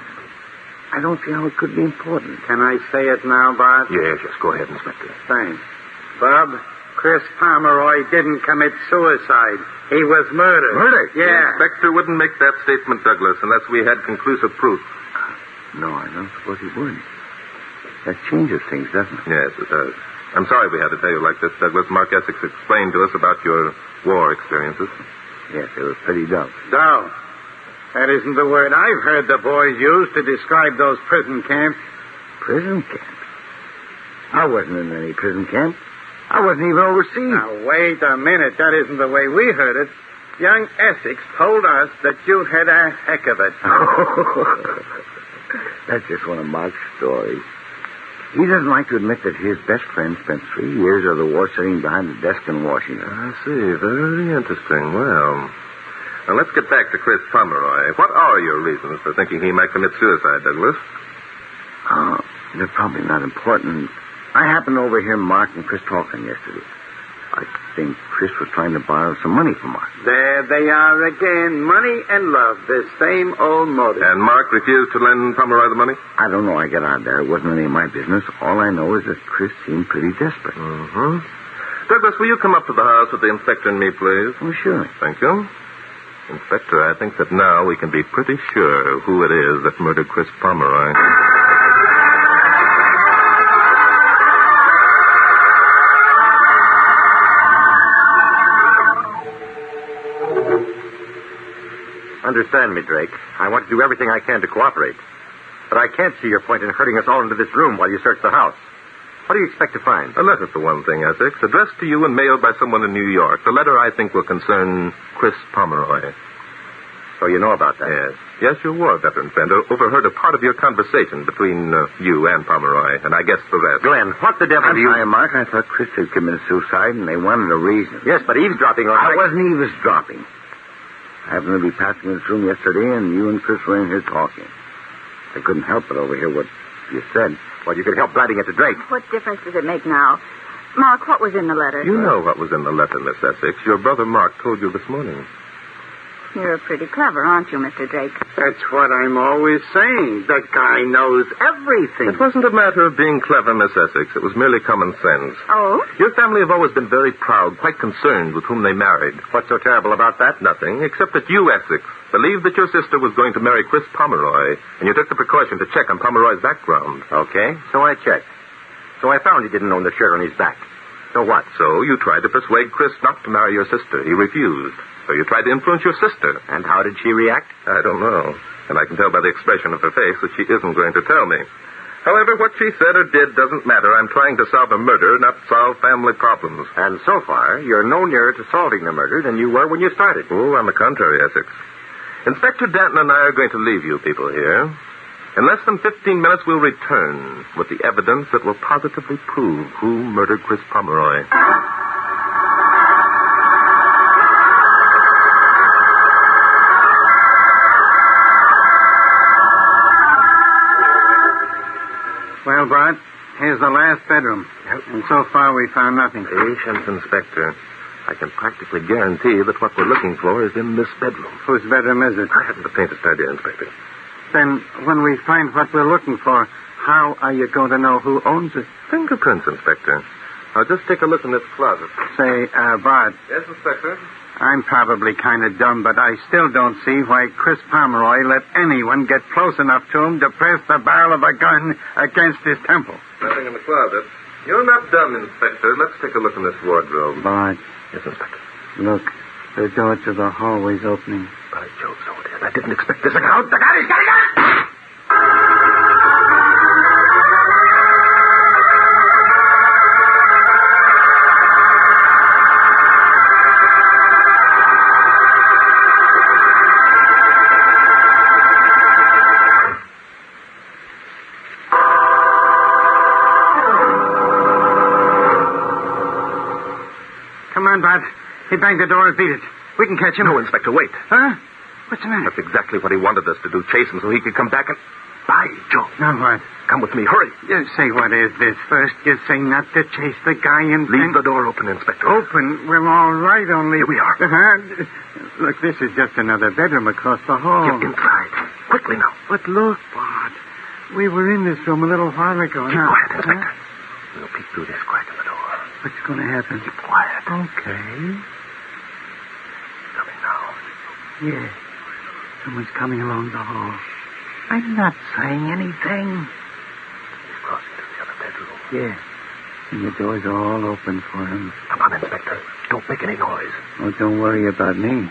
I don't see how it could be important. Can I say it now, Bart? Yes, go ahead, Inspector. Thanks. Bob, Chris Pomeroy didn't commit suicide. He was murdered. Murdered? Yeah. The inspector wouldn't make that statement, Douglas, unless we had conclusive proof. No, I don't suppose he would. That changes things, doesn't it? Yes, it does. I'm sorry we had to tell you like this, Douglas. Mark Essex explained to us about your war experiences. Yes, it was pretty dull. Dull? That isn't the word I've heard the boys use to describe those prison camps. Prison camps? I wasn't in any prison camp. I wasn't even overseas. Now, wait a minute. That isn't the way we heard it. Young Essex told us that you had a heck of it. That's just one of Mark's stories. He doesn't like to admit that his best friend spent 3 years of the war sitting behind a desk in Washington. I see. Very interesting. Well, now let's get back to Chris Pomeroy. What are your reasons for thinking he might commit suicide, Douglas? They're probably not important. I happened to overhear Mark and Chris talking yesterday. I think Chris was trying to borrow some money from Mark. There they are again. Money and love. The same old motive. And Mark refused to lend Pomeroy the money? I don't know. I got out there. It wasn't any of my business. All I know is that Chris seemed pretty desperate. Mm-hmm. Douglas, will you come up to the house with the inspector and me, please? Oh, sure. Thank you. Inspector, I think that now we can be pretty sure who it is that murdered Chris Pomeroy. Understand me, Drake. I want to do everything I can to cooperate. But I can't see your point in herding us all into this room while you search the house. What do you expect to find? A letter, for one thing, Essex, addressed to you and mailed by someone in New York. The letter, I think, will concern Chris Pomeroy. So you know about that? Yes. Yes, your war veteran friend overheard a part of your conversation between you and Pomeroy, and I guessed the rest. Glenn, what the devil do you... I'm sorry, Mark. I thought Chris had committed suicide, and they wanted a reason. Yes, but eavesdropping... I wasn't eavesdropping. I happened to be passing this room yesterday, and you and Chris were in here talking. I couldn't help but overhear what you said. Well, you could help writing it to Drake. What difference does it make now? Mark, what was in the letter? You know what was in the letter, Miss Essex. Your brother Mark told you this morning. You're pretty clever, aren't you, Mr. Drake? That's what I'm always saying. That guy knows everything. It wasn't a matter of being clever, Miss Essex. It was merely common sense. Oh? Your family have always been very proud, quite concerned with whom they married. What's so terrible about that? Nothing, except that you, Essex, believed that your sister was going to marry Chris Pomeroy, and you took the precaution to check on Pomeroy's background. Okay, so I checked. So I found he didn't own the shirt on his back. So what? So you tried to persuade Chris not to marry your sister. He refused. So you tried to influence your sister. And how did she react? I don't know. And I can tell by the expression of her face that she isn't going to tell me. However, what she said or did doesn't matter. I'm trying to solve a murder, not solve family problems. And so far, you're no nearer to solving the murder than you were when you started. Oh, on the contrary, Essex. Inspector Danton and I are going to leave you people here. In less than 15 minutes, we'll return with the evidence that will positively prove who murdered Chris Pomeroy. Well, Bart, here's the last bedroom. Yep. And so far, we found nothing. Patience, Inspector. I can practically guarantee that what we're looking for is in this bedroom. Whose bedroom is it? I haven't the faintest idea, Inspector. Then, when we find what we're looking for, how are you going to know who owns it? Fingerprints, Inspector. Now, just take a look in this closet. Say, Bart. Yes, Inspector? I'm probably kind of dumb, but I still don't see why Chris Pomeroy let anyone get close enough to him to press the barrel of a gun against his temple. Nothing in the closet. You're not dumb, Inspector. Let's take a look in this wardrobe. Bart. Yes, Inspector. Look, the door to the hallway's opening. By Jove, so it is. I didn't expect this. Look out! The guy! He's got a gun! Bart. He banged the door and beat it. We can catch him. No, Inspector, wait. Huh? What's the matter? That's exactly what he wanted us to do, chase him so he could come back and... By Jove. Now what? Come with me, hurry. You say, what is this? First, you say not to chase the guy and... Leave the door open, Inspector. Open? Well, all right, only... Here we are. Look, this is just another bedroom across the hall. Get inside. Quickly now. But look, Bart. We were in this room a little while ago. Keep quiet, Inspector. We'll peek through this crack in the door. What's going to happen? Keep quiet. Okay. Coming now. Yeah. Someone's coming along the hall. I'm not saying anything. He's crossing to the other bedroom. Yeah. And the doors are all open for him. Come on, Inspector. Don't make any noise. Oh, don't worry about me.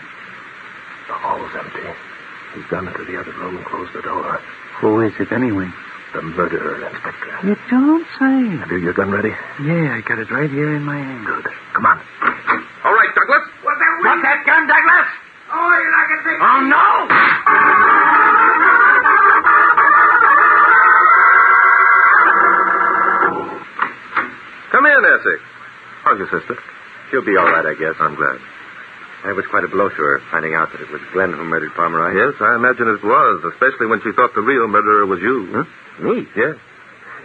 The hall's empty. He's gone into the other room and closed the door. Who is it, anyway? The murderer, Inspector. You don't say. Have you your gun ready? Yeah, I got it right here in my hand. Good. Come on. All right, Douglas. What's that? What's that gun, Douglas? Oh, you're not going to take... Oh, no! Come in, Essex. How's your sister? She'll be all right, I guess. I'm glad. It was quite a blow to her, finding out that it was Glenn who murdered Pomeroy. Yes, I imagine it was, especially when she thought the real murderer was you. Huh? Me? Yes.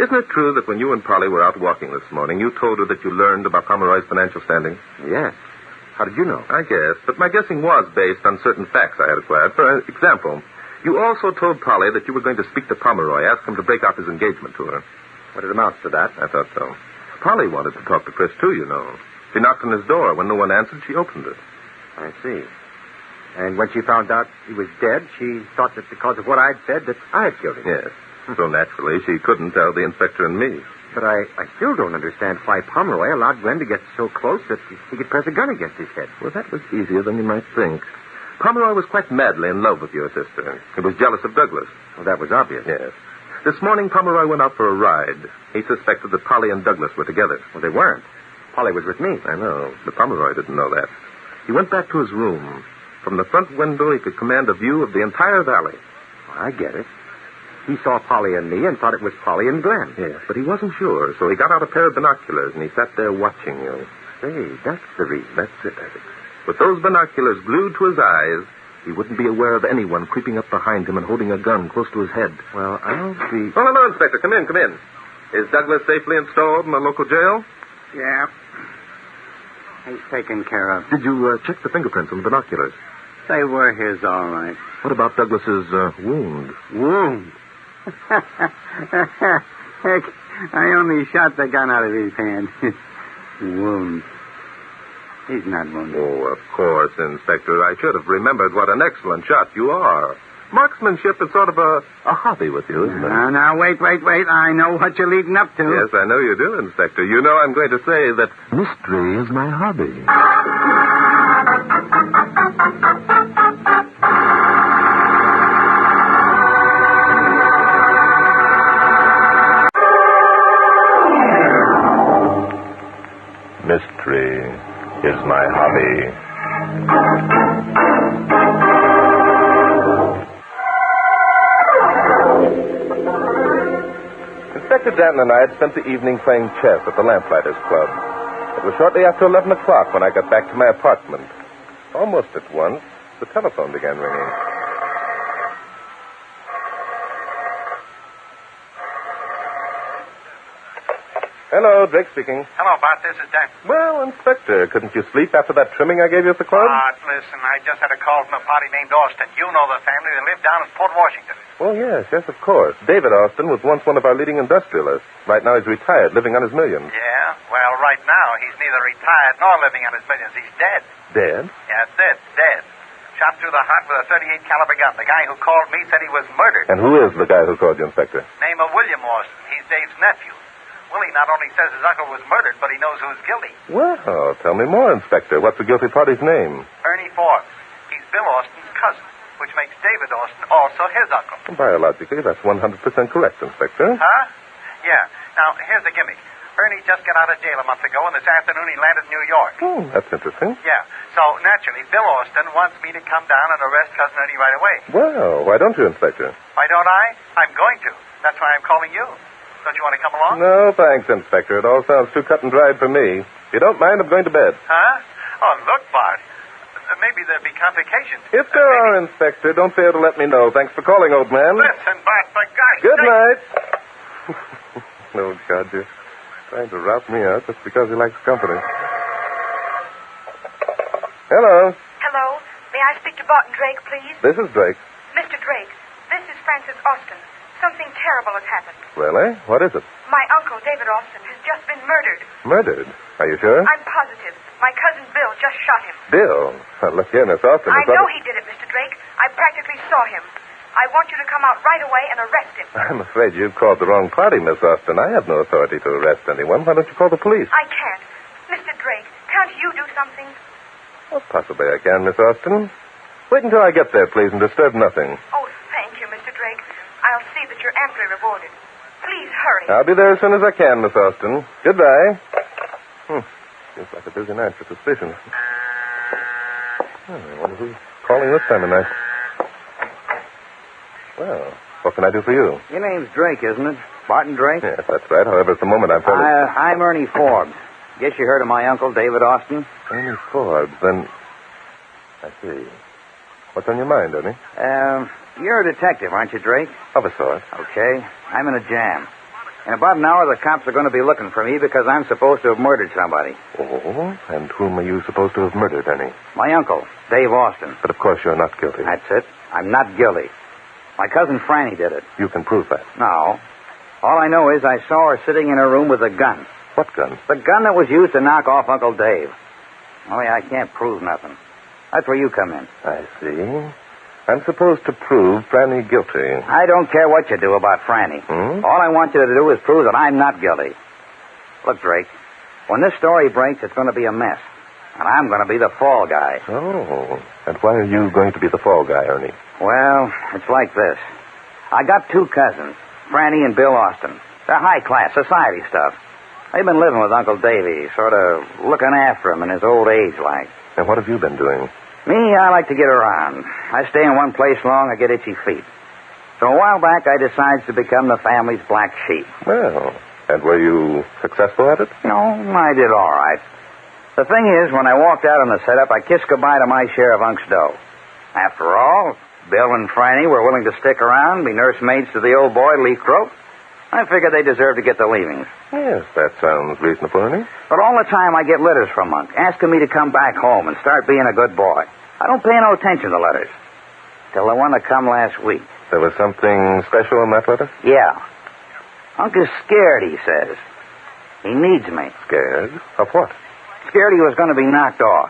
Isn't it true that when you and Polly were out walking this morning, you told her that you learned about Pomeroy's financial standing? Yes. How did you know? I guess, but my guessing was based on certain facts I had acquired. For example, you also told Polly that you were going to speak to Pomeroy, ask him to break off his engagement to her. What, it amounts to that? I thought so. Polly wanted to talk to Chris, too, you know. She knocked on his door. When no one answered, she opened it. I see. And when she found out he was dead, she thought that because of what I'd said, that I had killed him. Yes. So naturally, she couldn't tell the inspector and me. But I still don't understand why Pomeroy allowed Glenn to get so close that he could press a gun against his head. Well, that was easier than you might think. Pomeroy was quite madly in love with your sister. He was jealous of Douglas. Well, that was obvious. Yes. This morning, Pomeroy went out for a ride. He suspected that Polly and Douglas were together. Well, they weren't. Polly was with me. I know, but Pomeroy didn't know that. He went back to his room. From the front window, he could command a view of the entire valley. I get it. He saw Polly and me and thought it was Polly and Glenn. Yes, but he wasn't sure, so he got out a pair of binoculars and he sat there watching you. Say, that's the reason. That's it, I think. With those binoculars glued to his eyes, he wouldn't be aware of anyone creeping up behind him and holding a gun close to his head. Well, I'll be... Oh, hello, Inspector. Come in, come in. Is Douglas safely installed in the local jail? Yeah. He's taken care of. Did you check the fingerprints on the binoculars? They were his, all right. What about Douglas's wound? Wound? Heck, I only shot the gun out of his hand. Wound. He's not wounded. Oh, of course, Inspector. I should have remembered what an excellent shot you are. Marksmanship is sort of a hobby with you, isn't it? Now, wait. I know what you're leading up to. Yes, I know you do, Inspector. You know I'm going to say that mystery is my hobby. mystery is my hobby. Inspector Danton and I had spent the evening playing chess at the Lamplighters Club. It was shortly after 11 o'clock when I got back to my apartment. Almost at once, the telephone began ringing. Hello, Drake speaking. Hello, Bart. This is Danton. Well, Inspector, couldn't you sleep after that trimming I gave you at the club? Bart, listen, I just had a call from a party named Austin. You know the family. They live down in Port Washington. Oh, yes, of course. David Austin was once one of our leading industrialists. Right now he's retired, living on his millions. Yeah? Well, right now he's neither retired nor living on his millions. He's dead. Dead? Yeah, dead. Shot through the heart with a .38 caliber gun. The guy who called me said he was murdered. And who is the guy who called you, Inspector? Name of William Austin. He's Dave's nephew. Willie not only says his uncle was murdered, but he knows who's guilty. Well, tell me more, Inspector. What's the guilty party's name? Ernie Forbes. He's Bill Austin's cousin, which makes David Austin also his uncle. Biologically, that's 100% correct, Inspector. Huh? Yeah. Now, here's the gimmick. Ernie just got out of jail a month ago, and this afternoon he landed in New York. Oh, that's interesting. Yeah. So, naturally, Bill Austin wants me to come down and arrest Cousin Ernie right away. Well, why don't you, Inspector? Why don't I? I'm going to. That's why I'm calling you. Don't you want to come along? No, thanks, Inspector. It all sounds too cut and dried for me. If you don't mind, I'm going to bed. Huh? Oh, look, Bart. Maybe there'll be complications. If there are, Inspector, don't fail to let me know. Thanks for calling, old man. Listen, Bart, for gosh Good sake. night. No, God, you're trying to rout me out just because he likes company. Hello. Hello. May I speak to Barton Drake, please? This is Drake. Mr. Drake, this is Francis Austin. Something terrible has happened. Really? What is it? My uncle, David Austin, has just been murdered. Murdered? Are you sure? I'm positive. My cousin Bill just shot him. Bill? Well, look here, Miss Austin. I know he did it, Mr. Drake. I practically saw him. I want you to come out right away and arrest him. I'm afraid you've called the wrong party, Miss Austin. I have no authority to arrest anyone. Why don't you call the police? I can't. Mr. Drake, can't you do something? Well, possibly I can, Miss Austin. Wait until I get there, please, and disturb nothing. Oh, thank you, Mr. Drake. I'll see that you're amply rewarded. Please hurry. I'll be there as soon as I can, Miss Austin. Goodbye. Seems like a busy night for suspicion. I wonder who's calling this time of night. Well, what can I do for you? Your name's Drake, isn't it? Barton Drake? Yes, that's right. However, at the moment I'm fairly... I'm Ernie Forbes. Guess you heard of my uncle, David Austin? Ernie Forbes, then... I see. What's on your mind, Ernie? You're a detective, aren't you, Drake? Of a sort. Okay. I'm in a jam. In about an hour, the cops are going to be looking for me because I'm supposed to have murdered somebody. Oh, and whom are you supposed to have murdered, Ernie? My uncle, Dave Austin. But of course you're not guilty. That's it. I'm not guilty. My cousin Franny did it. You can prove that. No. All I know is I saw her sitting in her room with a gun. What gun? The gun that was used to knock off Uncle Dave. Only I can't prove nothing. That's where you come in. I see. I'm supposed to prove Franny guilty. I don't care what you do about Franny. All I want you to do is prove that I'm not guilty. Look, Drake, when this story breaks, it's going to be a mess. And I'm going to be the fall guy. Oh, and why are you going to be the fall guy, Ernie? Well, it's like this. I got two cousins, Franny and Bill Austin. They're high-class society stuff. They've been living with Uncle Davy, sort of looking after him in his old age, like. And what have you been doing? Me, I like to get around. I stay in one place long, I get itchy feet. So a while back, I decided to become the family's black sheep. Well, and were you successful at it? No, I did all right. The thing is, when I walked out on the setup, I kissed goodbye to my share of Unc's dough. After all, Bill and Franny were willing to stick around, be nursemaids to the old boy, Leaf Croak. I figured they deserved to get the leavings. Yes, that sounds reasonable, Ernie. But all the time I get letters from Unc, asking me to come back home and start being a good boy. I don't pay no attention to letters. Till the one that come last week. There was something special in that letter? Yeah. Unc is scared, he says. He needs me. Scared? Of what? Scared he was going to be knocked off.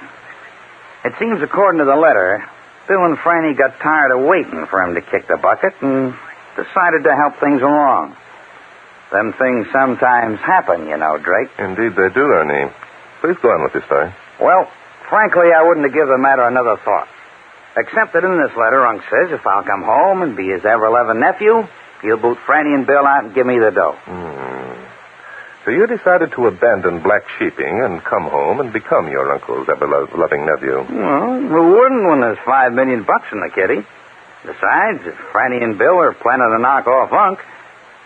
It seems, according to the letter, Bill and Franny got tired of waiting for him to kick the bucket and decided to help things along. Them things sometimes happen, you know, Drake. Indeed they do, Ernie. Please go on with your story. Well, frankly, I wouldn't have given the matter another thought. Except that in this letter, Unc says if I'll come home and be his ever-loving nephew, he'll boot Franny and Bill out and give me the dough. So you decided to abandon black sheeping and come home and become your uncle's ever-loving nephew. Well, who wouldn't when there's $5 million in the kitty? Besides, if Franny and Bill are planning to knock off Unc,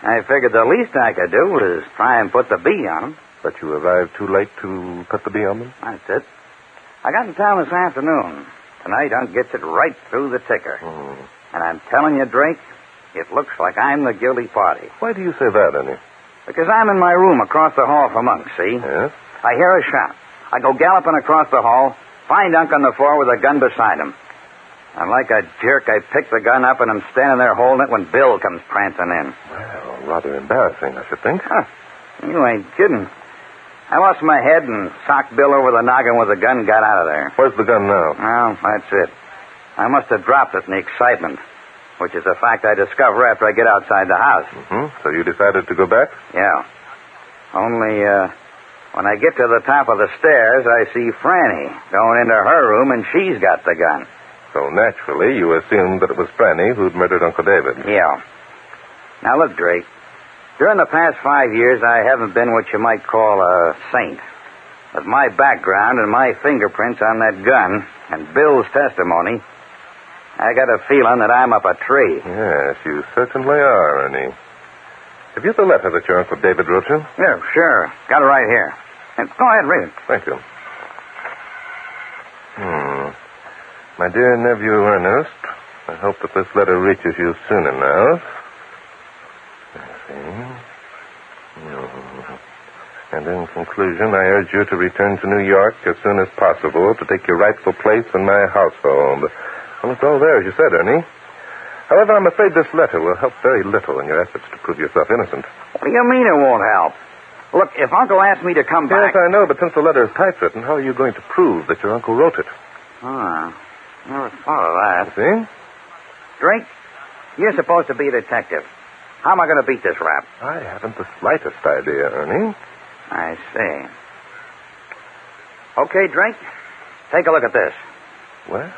I figured the least I could do was try and put the bee on him. But you arrived too late to put the bee on them? That's it. I got in town this afternoon. Tonight, Unc gets it right through the ticker. And I'm telling you, Drake, it looks like I'm the guilty party. Why do you say that, Ernie? Because I'm in my room across the hall from Unc, see? Yes? I hear a shot. I go galloping across the hall, find Unc on the floor with a gun beside him. And like a jerk, I pick the gun up and I'm standing there holding it when Bill comes prancing in. Well, rather embarrassing, I should think. Huh. You ain't kidding. I lost my head and socked Bill over the noggin with the gun and got out of there. Where's the gun now? Well, that's it. I must have dropped it in the excitement, which is a fact I discover after I get outside the house. So you decided to go back? Yeah. Only, when I get to the top of the stairs, I see Franny going into her room, and she's got the gun. So naturally, you assumed that it was Franny who'd murdered Uncle David. Yeah. Now, look, Drake. During the past 5 years, I haven't been what you might call a saint. With my background and my fingerprints on that gun and Bill's testimony, I got a feeling that I'm up a tree. Yes, you certainly are, Ernie. Have you the letter that your Uncle David wrote you? Yeah, sure. Got it right here. Go ahead, read it. Thank you. My dear nephew Ernest, I hope that this letter reaches you soon enough. Let's see. And in conclusion, I urge you to return to New York as soon as possible to take your rightful place in my household. Well, it's all there, as you said, Ernie. However, I'm afraid this letter will help very little in your efforts to prove yourself innocent. What do you mean it won't help? Look, if Uncle asked me to come back... Yes, I know, but since the letter is typewritten, how are you going to prove that your uncle wrote it? Never thought of that. See? Drake, you're supposed to be a detective. How am I going to beat this rap? I haven't the slightest idea, Ernie. I see. Okay, Drake, take a look at this. Well,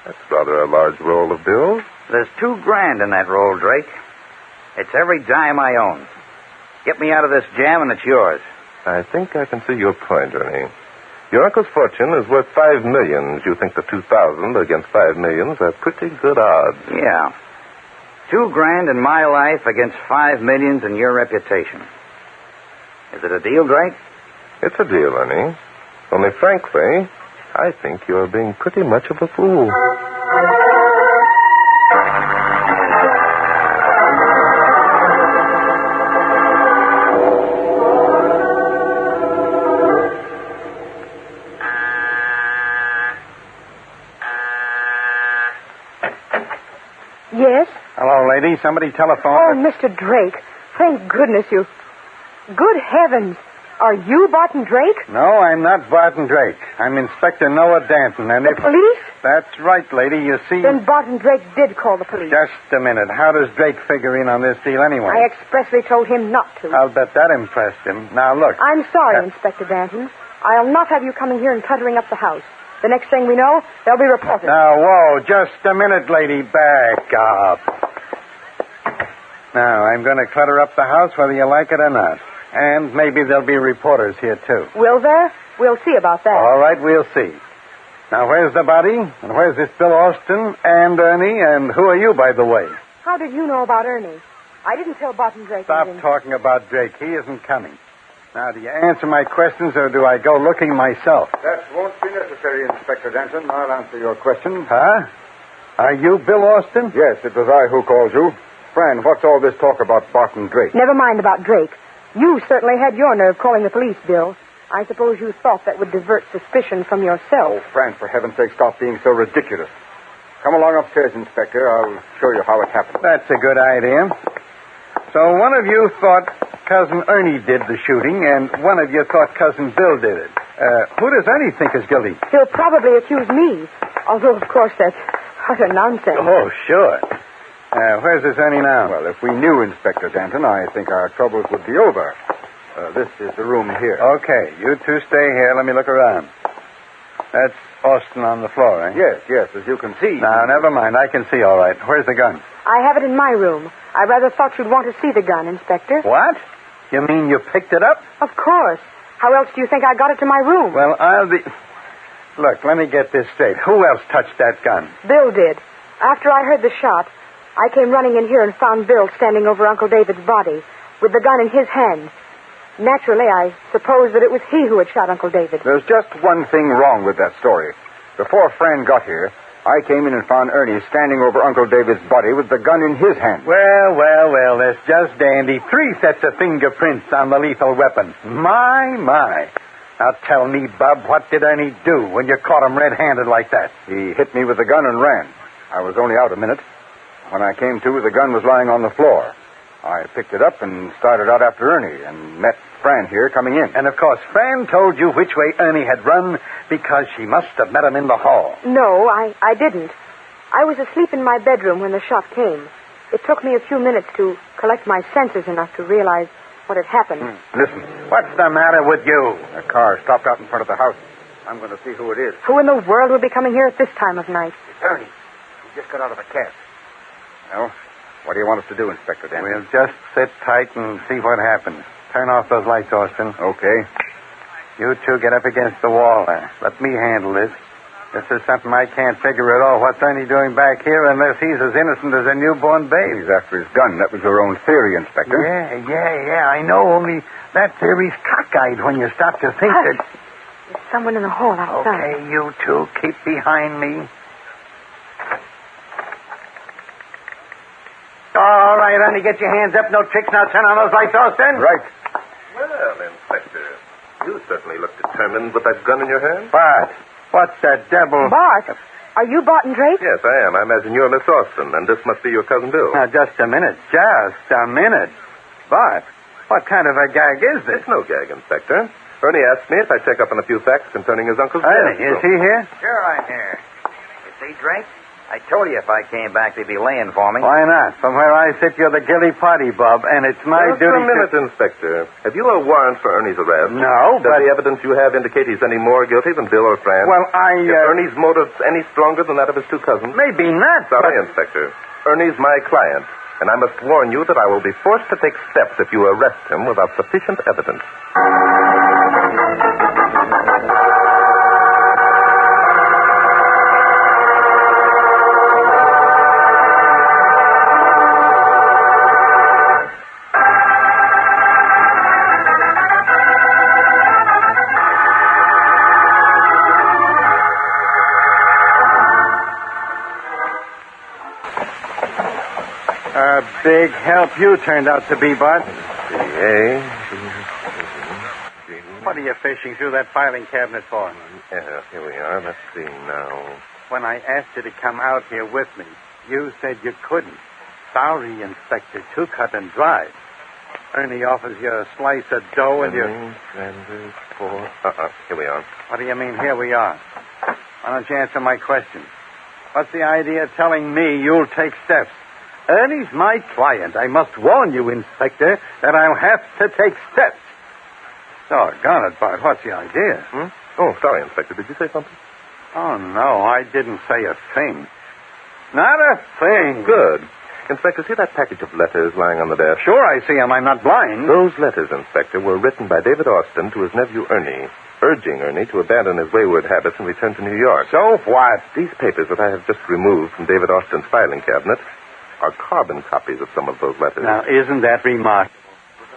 that's rather a large roll of bills. There's $2,000 in that roll, Drake. It's every dime I own. Get me out of this jam and it's yours. I think I can see your point, Ernie. Your uncle's fortune is worth $5 million. You think the 2,000 against $5 million are pretty good odds. Yeah. $2,000 in my life against $5 million in your reputation. Is it a deal, Drake? It's a deal, Ernie. Only frankly, I think you're being pretty much of a fool. Yes? Hello, lady. Somebody telephoned. Oh, Mr. Drake. Thank goodness you... Good heavens. Are you Barton Drake? No, I'm not Barton Drake. I'm Inspector Noah Danton, and The police? That's right, lady. You see... Then Barton Drake did call the police. Just a minute. How does Drake figure in on this deal anyway? I expressly told him not to. I'll bet that impressed him. Now, look. I'm sorry, Inspector Danton. I'll not have you coming here and cluttering up the house. The next thing we know, there'll be reporters. Now, whoa, just a minute, lady. Back up. Now, I'm going to clutter up the house whether you like it or not. And maybe there'll be reporters here, too. Will there? We'll see about that. All right, we'll see. Now, where's the body? And where's this Bill Austin and Ernie? And who are you, by the way? How did you know about Ernie? I didn't tell Barton Drake. Stop talking about Drake. He isn't coming. Now, do you answer my questions or do I go looking myself? That won't be necessary, Inspector Denton. I'll answer your questions. Huh? Are you Bill Austin? Yes, it was I who called you. Fran, what's all this talk about Barton Drake? Never mind about Drake. You certainly had your nerve calling the police, Bill. I suppose you thought that would divert suspicion from yourself. Oh, Fran, for heaven's sake, stop being so ridiculous. Come along upstairs, Inspector. I'll show you how it happened. That's a good idea. So one of you thought Cousin Ernie did the shooting, and one of you thought Cousin Bill did it. Who does Ernie think is guilty? He'll probably accuse me. Although, of course, that's utter nonsense. Oh, sure. Where's this Ernie now? Well, if we knew Inspector Denton, I think our troubles would be over. This is the room here. Okay, you two stay here. Let me look around. That's Austin on the floor, eh? Yes, as you can see. Now, never mind. I can see all right. Where's the gun? I have it in my room. I rather thought you'd want to see the gun, Inspector. What? You mean you picked it up? Of course. How else do you think I got it to my room? Well, I'll be... Look, let me get this straight. Who else touched that gun? Bill did. After I heard the shot, I came running in here and found Bill standing over Uncle David's body with the gun in his hand. Naturally, I suppose that it was he who had shot Uncle David. There's just one thing wrong with that story. Before Fran got here, I came in and found Ernie standing over Uncle David's body with the gun in his hand. Well, that's just dandy. 3 sets of fingerprints on the lethal weapon. My. Now tell me, Bub, what did Ernie do when you caught him red-handed like that? He hit me with the gun and ran. I was only out a minute. When I came to, the gun was lying on the floor. I picked it up and started out after Ernie and met Fran here coming in. And, of course, Fran told you which way Ernie had run because she must have met him in the hall. No, I didn't. I was asleep in my bedroom when the shot came. It took me a few minutes to collect my senses enough to realize what had happened. Listen. What's the matter with you? A car stopped out in front of the house. I'm going to see who it is. Who in the world would be coming here at this time of night? It's Ernie. He just got out of a cab. Well, what do you want us to do, Inspector Denton? We'll just sit tight and see what happens. Turn off those lights, Austin. Okay. You two get up against the wall there. Let me handle this. This is something I can't figure at all. What's Ernie doing back here unless he's as innocent as a newborn babe? He's after his gun. That was your own theory, Inspector. Yeah, I know. Only that theory's cockeyed when you stop to think that... There's someone in the hall outside. Okay, you two, keep behind me. All right, Ernie, get your hands up. No tricks. Now turn on those lights, Austin. Right. Well, Inspector, you certainly look determined with that gun in your hand. Bart, what's that devil? Bart, are you Barton Drake? Yes, I am. I imagine you're Miss Austin, and this must be your cousin Bill. Now, just a minute. Bart, what kind of a gag is this? It's no gag, Inspector. Ernie asked me if I'd check up on a few facts concerning his uncle's Ernie, death. is he here? Sure, I'm here. You see, Drake? I told you if I came back, they'd be laying for me. Why not? From where I sit, you're the guilty party, Bub, and it's my Just duty a minute, Inspector. Have you a warrant for Ernie's arrest? No, Does but... the evidence you have indicate he's any more guilty than Bill or Fran? Well, Is Ernie's motives any stronger than that of his two cousins? Maybe not, Sorry, Inspector. Ernie's my client, and I must warn you that I will be forced to take steps if you arrest him without sufficient evidence. A big help you turned out to be, Bart. What are you fishing through that filing cabinet for? Yeah, here we are. Let's see now. When I asked you to come out here with me, you said you couldn't. Sorry, Inspector. Too cut and dry. Ernie offers you a slice of dough and you... Here we are. What do you mean, here we are? Why don't you answer my question? What's the idea of telling me you'll take steps? Ernie's my client. I must warn you, Inspector, that I'll have to take steps. Doggone it, Bart. What's the idea? Oh, sorry, Inspector. Did you say something? Oh, no, I didn't say a thing. Not a thing. Good. Inspector, see that package of letters lying on the desk? Sure, I see them. I'm not blind. Those letters, Inspector, were written by David Austin to his nephew Ernie, urging Ernie to abandon his wayward habits and return to New York. So what? These papers that I have just removed from David Austin's filing cabinet are carbon copies of some of those letters. Now, isn't that remarkable?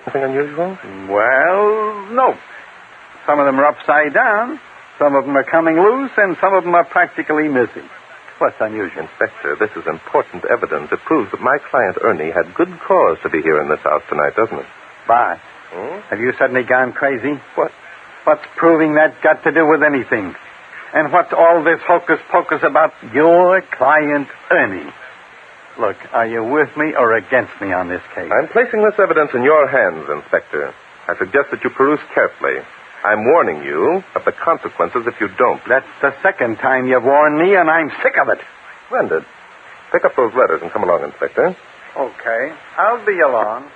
Anything unusual? Well, no. Some of them are upside down, some of them are coming loose, and some of them are practically missing. What's unusual? Inspector, this is important evidence. It proves that my client Ernie had good cause to be here in this house tonight, doesn't it? Bart, have you suddenly gone crazy? What? What's proving that got to do with anything? And what's all this hocus-pocus about your client Ernie? Look, are you with me or against me on this case? I'm placing this evidence in your hands, Inspector. I suggest that you peruse carefully. I'm warning you of the consequences if you don't. That's the second time you've warned me, and I'm sick of it. Splendid. Pick up those letters and come along, Inspector. Okay. I'll be along.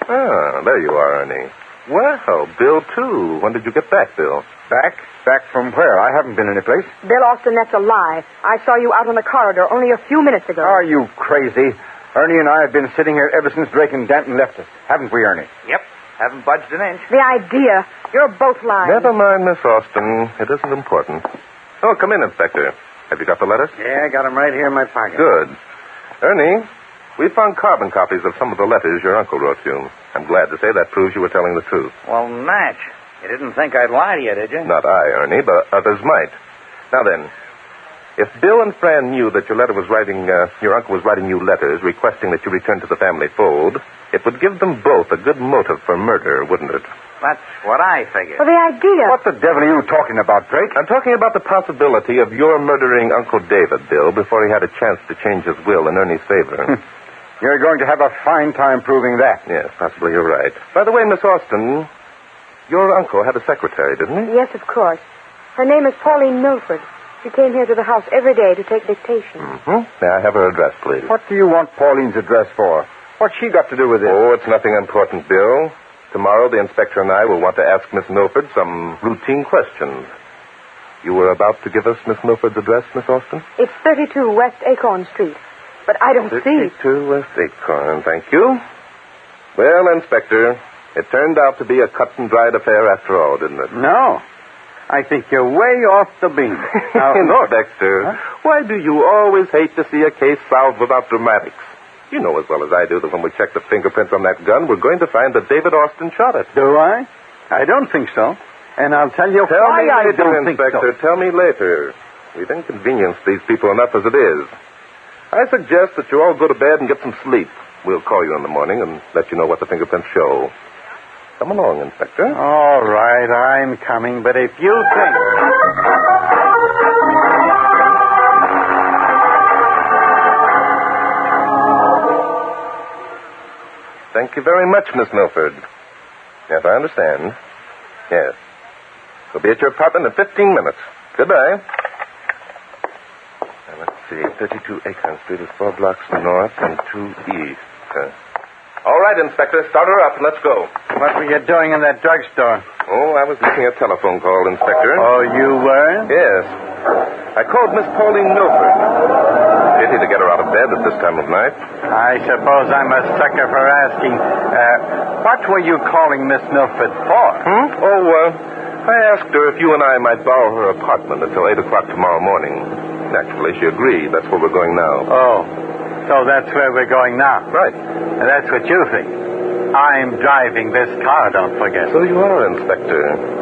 Ah, there you are, Ernie. Well, Bill, too. When did you get back, Bill? Back? Back from where? I haven't been any place. Bill Austin, that's a lie. I saw you out on the corridor only a few minutes ago. Are you crazy? Ernie and I have been sitting here ever since Drake and Danton left us. Haven't we, Ernie? Yep. Haven't budged an inch. The idea. You're both lying. Never mind, Miss Austin. It isn't important. Oh, come in, Inspector. Have you got the letters? Yeah, I got them right here in my pocket. Good. Ernie, we found carbon copies of some of the letters your uncle wrote you. I'm glad to say that proves you were telling the truth. Well, Natch, you didn't think I'd lie to you, did you? Not I, Ernie, but others might. Now then, if Bill and Fran knew that your uncle was writing you letters requesting that you return to the family fold, it would give them both a good motive for murder, wouldn't it? That's what I figured. Well, the idea. What the devil are you talking about, Drake? I'm talking about the possibility of your murdering Uncle David, Bill, before he had a chance to change his will in Ernie's favor. You're going to have a fine time proving that. Yes, possibly you're right. By the way, Miss Austin, your uncle had a secretary, didn't he? Yes, of course. Her name is Pauline Milford. She came here to the house every day to take dictation. Mm-hmm. May I have her address, please? What do you want Pauline's address for? What's she got to do with it? Oh, it's nothing important, Bill. Tomorrow, the inspector and I will want to ask Miss Milford some routine questions. You were about to give us Miss Milford's address, Miss Austin? It's 32 West Acorn Street. But I don't see... 32 West Acorn, thank you. Well, Inspector, it turned out to be a cut-and-dried affair after all, didn't it? No. I think you're way off the beam. Now, look. Inspector, why do you always hate to see a case solved without dramatics? You know as well as I do that when we check the fingerprints on that gun, we're going to find that David Austin shot it. Do I? I don't think so. And I'll tell you why I don't think so. Inspector, tell me later. We've inconvenienced these people enough as it is. I suggest that you all go to bed and get some sleep. We'll call you in the morning and let you know what the fingerprints show. Come along, Inspector. All right, I'm coming, but if you think... Thank you very much, Miss Milford. Yes, I understand. Yes. We'll be at your apartment in 15 minutes. Goodbye. Now, let's see. 32 Acorn Street is 4 blocks north and 2 east. All right, Inspector. Start her up and let's go. What were you doing in that drugstore? Oh, I was making a telephone call, Inspector. Oh, you were? Yes. I called Miss Pauline Milford. Pity to get her out of bed at this time of night. I suppose I'm a sucker for asking. What were you calling Miss Milford for? I asked her if you and I might borrow her apartment until 8 o'clock tomorrow morning. Naturally, she agreed. That's where we're going now. Oh, so that's where we're going now? Right. That's what you think. I'm driving this car, don't forget. So you are, Inspector.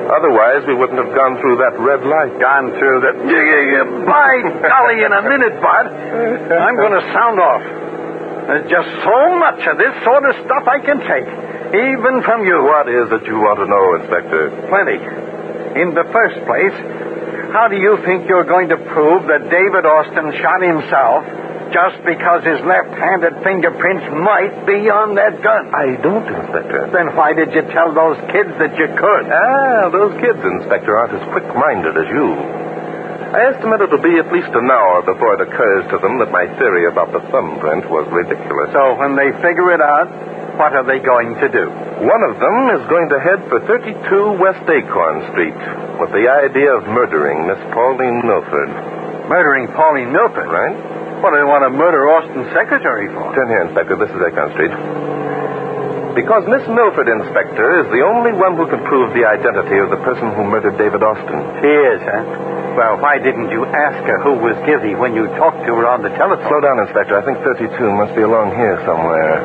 Otherwise, we wouldn't have gone through that red light. Gone through that... By golly, in a minute, Bud. I'm going to sound off. There's just so much of this sort of stuff I can take, even from you. What is it you want to know, Inspector? Plenty. In the first place, how do you think you're going to prove that David Austin shot himself just because his left-handed fingerprints might be on that gun? I don't, Inspector. Then why did you tell those kids that you could? Those kids, Inspector, aren't as quick-minded as you. I estimate it'll be at least an hour before it occurs to them that my theory about the thumbprint was ridiculous. So when they figure it out, what are they going to do? One of them is going to head for 32 West Acorn Street with the idea of murdering Miss Pauline Milford. Murdering Pauline Milford? Right. What do they want to murder Austin's secretary for? Turn here, Inspector. This is Acorn Street. Because Miss Milford, Inspector, is the only one who can prove the identity of the person who murdered David Austin. She is, huh? Well, why didn't you ask her who was guilty when you talked to her on the telephone? Slow down, Inspector. I think 32 must be along here somewhere.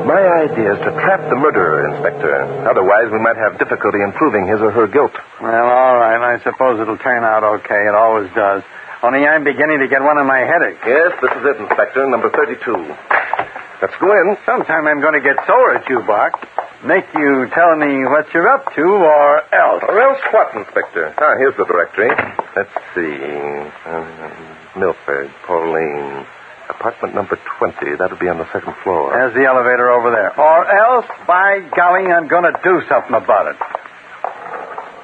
My idea is to trap the murderer, Inspector. Otherwise, we might have difficulty in proving his or her guilt. Well, all right. I suppose it'll turn out okay. It always does. Only I'm beginning to get one of my headaches. Yes, this is it, Inspector. Number 32. Let's go in. Sometime I'm going to get sore at you, Bart. Make you tell me what you're up to, or else. Or else what, Inspector? Here's the directory. Let's see. Milford, Pauline, apartment number 20. That'll be on the second floor. There's the elevator over there. Or else, by golly, I'm going to do something about it.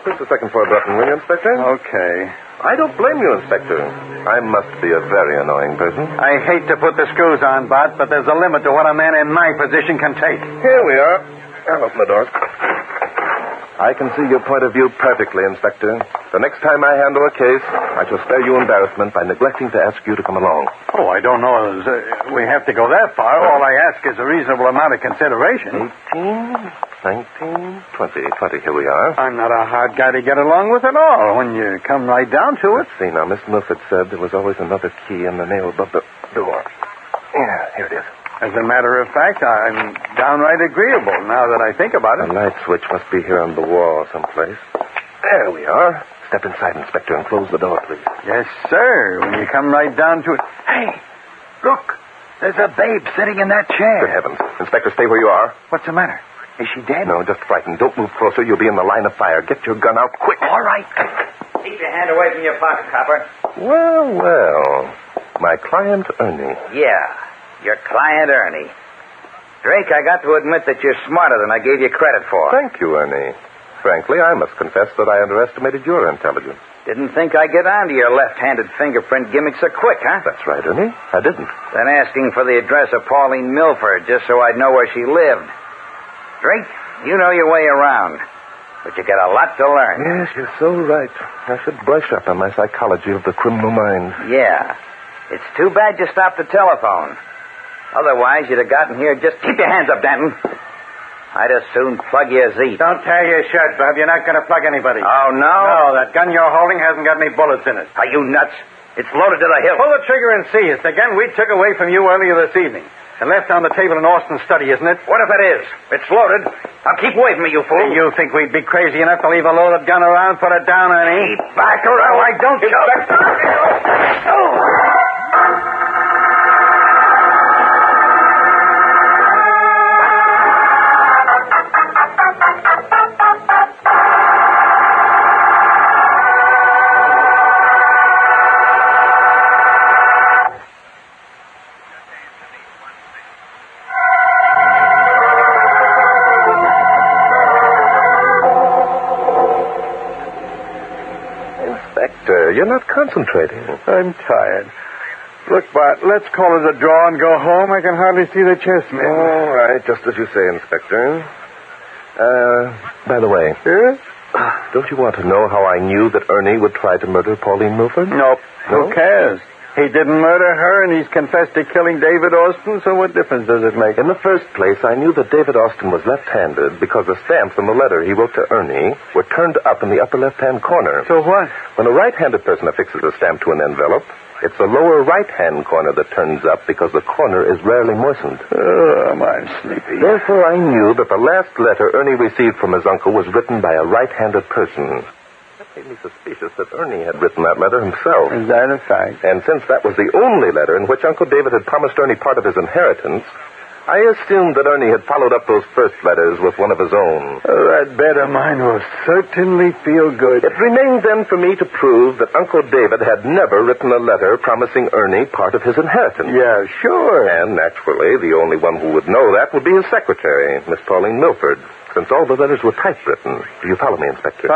Push the second floor button, will you, Inspector? Okay. I don't blame you, Inspector. I must be a very annoying person. I hate to put the screws on, Bart, but there's a limit to what a man in my position can take. Here we are. I'll open the door. I can see your point of view perfectly, Inspector. The next time I handle a case, I shall spare you embarrassment by neglecting to ask you to come along. Oh, I don't know. We have to go that far. All I ask is a reasonable amount of consideration. 18, 19, 20. Here we are. I'm not a hard guy to get along with at all when you come right down to it. Let's see now. Miss Milford said there was always another key in the nail above the door. Yeah, here it is. As a matter of fact, I'm downright agreeable now that I think about it. The light switch must be here on the wall someplace. There we are. Step inside, Inspector, and close the door, please. Yes, sir. When you come right down to it. Hey, look. There's a babe sitting in that chair. Good heavens. Inspector, stay where you are. What's the matter? Is she dead? No, just frightened. Don't move closer. You'll be in the line of fire. Get your gun out quick. All right. Keep your hand away from your pocket, copper. Well. My client, Ernie. Yeah, your client, Ernie. Drake, I got to admit that you're smarter than I gave you credit for. Thank you, Ernie. Frankly, I must confess that I underestimated your intelligence. Didn't think I'd get onto your left-handed fingerprint gimmick so quick, huh? That's right, Ernie. I didn't. Then asking for the address of Pauline Milford just so I'd know where she lived. Drake, you know your way around. But you got a lot to learn. Yes, you're so right. I should brush up on my psychology of the criminal mind. Yeah. It's too bad you stopped the telephone. Otherwise, you'd have gotten here just... Keep your hands up, Danton. I'd as soon plug your Z. Don't tear your shirt, Bob. You're not going to plug anybody. Oh, no? No, that gun you're holding hasn't got any bullets in it. Are you nuts? It's loaded to the hilt. Pull the trigger and see. It's the gun we took away from you earlier this evening and left on the table in Austin's study, isn't it? What if it is? It's loaded. Now keep away from me, you fool. You think we'd be crazy enough to leave a loaded gun around? Put it down, Ernie. Keep back around. No, I don't. You're not concentrating. I'm tired. Look, Bart, let's call it a draw and go home. I can hardly see the chessmen. All right, just as you say, Inspector. By the way. Yes? Don't you want to know how I knew that Ernie would try to murder Pauline Milford? Nope. No? Who cares? He didn't murder her, and he's confessed to killing David Austin, so what difference does it make? In the first place, I knew that David Austin was left-handed because the stamps in the letter he wrote to Ernie were turned up in the upper left-hand corner. So what? When a right-handed person affixes a stamp to an envelope, it's the lower right-hand corner that turns up because the corner is rarely moistened. Oh, I'm sleepy. Therefore, I knew that the last letter Ernie received from his uncle was written by a right-handed person. That made me suspicious that Ernie had written that letter himself. Is that a fact? And since that was the only letter in which Uncle David had promised Ernie part of his inheritance, I assumed that Ernie had followed up those first letters with one of his own. That bed of mine will certainly feel good. It remained then for me to prove that Uncle David had never written a letter promising Ernie part of his inheritance. Yeah, sure. And naturally, the only one who would know that would be his secretary, Miss Pauline Milford, since all the letters were typewritten. Do you follow me, Inspector?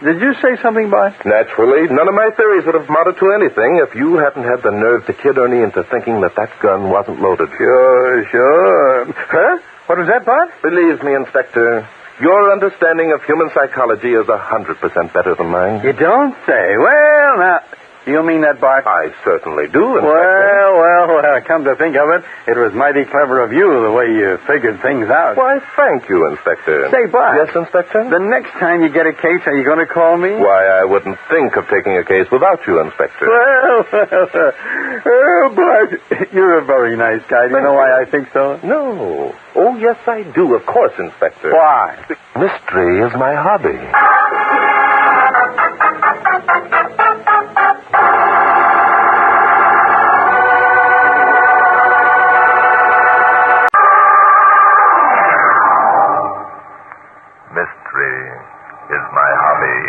Did you say something, Bart? Naturally. None of my theories would have amounted to anything if you hadn't had the nerve to kid Ernie into thinking that gun wasn't loaded. Sure. Huh? What was that, Bart? Believe me, Inspector, your understanding of human psychology is 100% better than mine. You don't say. Well, now, you mean that, Bart? I certainly do, Inspector. Well, Well, come to think of it, it was mighty clever of you the way you figured things out. Why, thank you, Inspector. Say, Bud. Yes, Inspector? The next time you get a case, are you going to call me? Why, I wouldn't think of taking a case without you, Inspector. Well, Bud, you're a very nice guy. Do you know why I think so? No. Oh, yes, I do. Of course, Inspector. Why? Mystery is my hobby. Mystery is my hobby.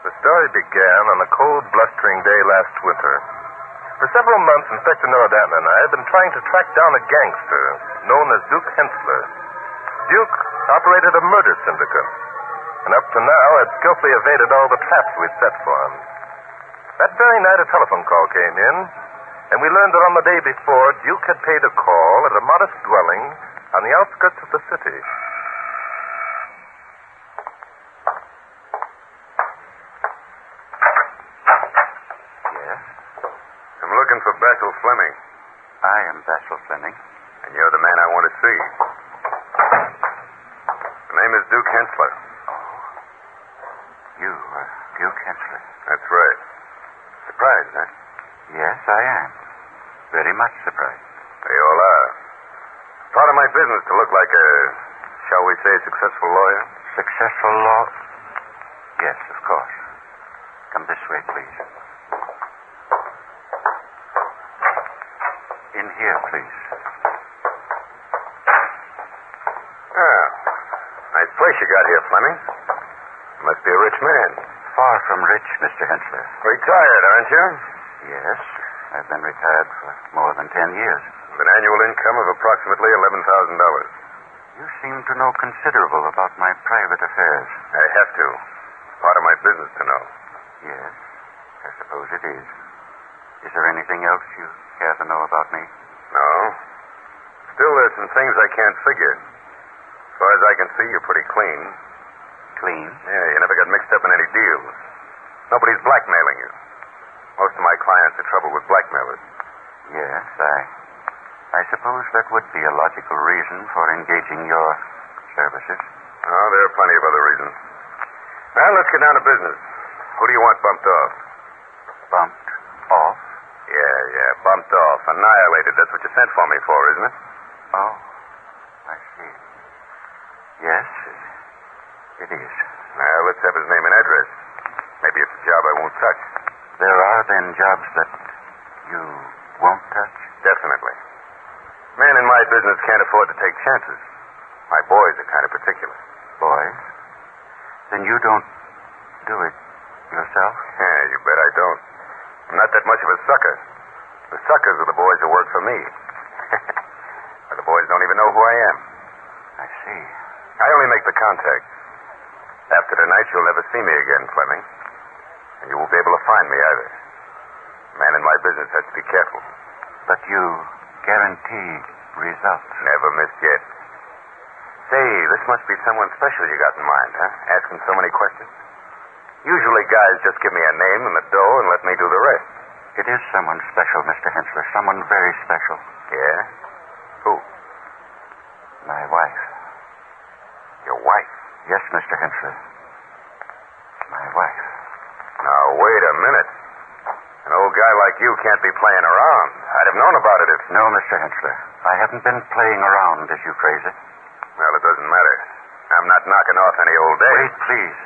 The story began on a cold, blustering day last winter. For several months, Inspector Nordanton and I had been trying to track down a gangster known as Duke Hensler. Duke operated a murder syndicate, and up to now had skillfully evaded all the traps we'd set for him. That very night, a telephone call came in, and we learned that on the day before, Duke had paid a call at a modest dwelling on the outskirts of the city. Yes? I'm looking for Basil Fleming. I am Basil Fleming. And you're the man I want to see. The name is Duke Hensler. You, Duke Hensler. That's right. Surprised, huh? Yes, I am. Very much surprised. They all are. Part of my business to look like a, shall we say, successful lawyer. Successful law? Yes, of course. Come this way, please. In here, please. Ah, nice place you got here, Fleming. You must be a rich man. Far from rich, Mr. Hensler. Retired, aren't you? Yes. I've been retired for more than 10 years. With an annual income of approximately $11,000. You seem to know considerable about my private affairs. I have to. Part of my business to know. Yes, I suppose it is. Is there anything else you care to know about me? No. Still, there's some things I can't figure. As far as I can see, you're pretty clean. Clean? Yeah, you never got mixed up in any deals. Nobody's blackmailing you. Most of my clients are troubled with blackmailers. Yes, I suppose that would be a logical reason for engaging your services. Oh, there are plenty of other reasons. Now, let's get down to business. Who do you want bumped off? Bumped off? Yeah, bumped off. Annihilated. That's what you sent for me for, isn't it? Oh, I see. Yes, it is. Now, let's have his name and address. Maybe it's a job I won't touch. There are, then, jobs that you won't touch? Definitely. Men in my business can't afford to take chances. My boys are kind of particular. Boys? Then you don't do it yourself? Yeah, you bet I don't. I'm not that much of a sucker. The suckers are the boys who work for me. But the boys don't even know who I am. I see. I only make the contact. After tonight, you'll never see me again, Fleming. And you won't be able to find me either. A man in my business has to be careful. But you guarantee results? Never missed yet. Say, this must be someone special you got in mind, huh? Asking so many questions. Usually guys just give me a name and the dough and let me do the rest. It is someone special, Mr. Hensler. Someone very special. Yeah? Who? My wife. Your wife? Yes, Mr. Hensler. My wife. Now, wait a minute. An old guy like you can't be playing around. I'd have known about it if... No, Mr. Hensler. I haven't been playing around, as you phrase it. Well, it doesn't matter. I'm not knocking off any old day. Wait, please.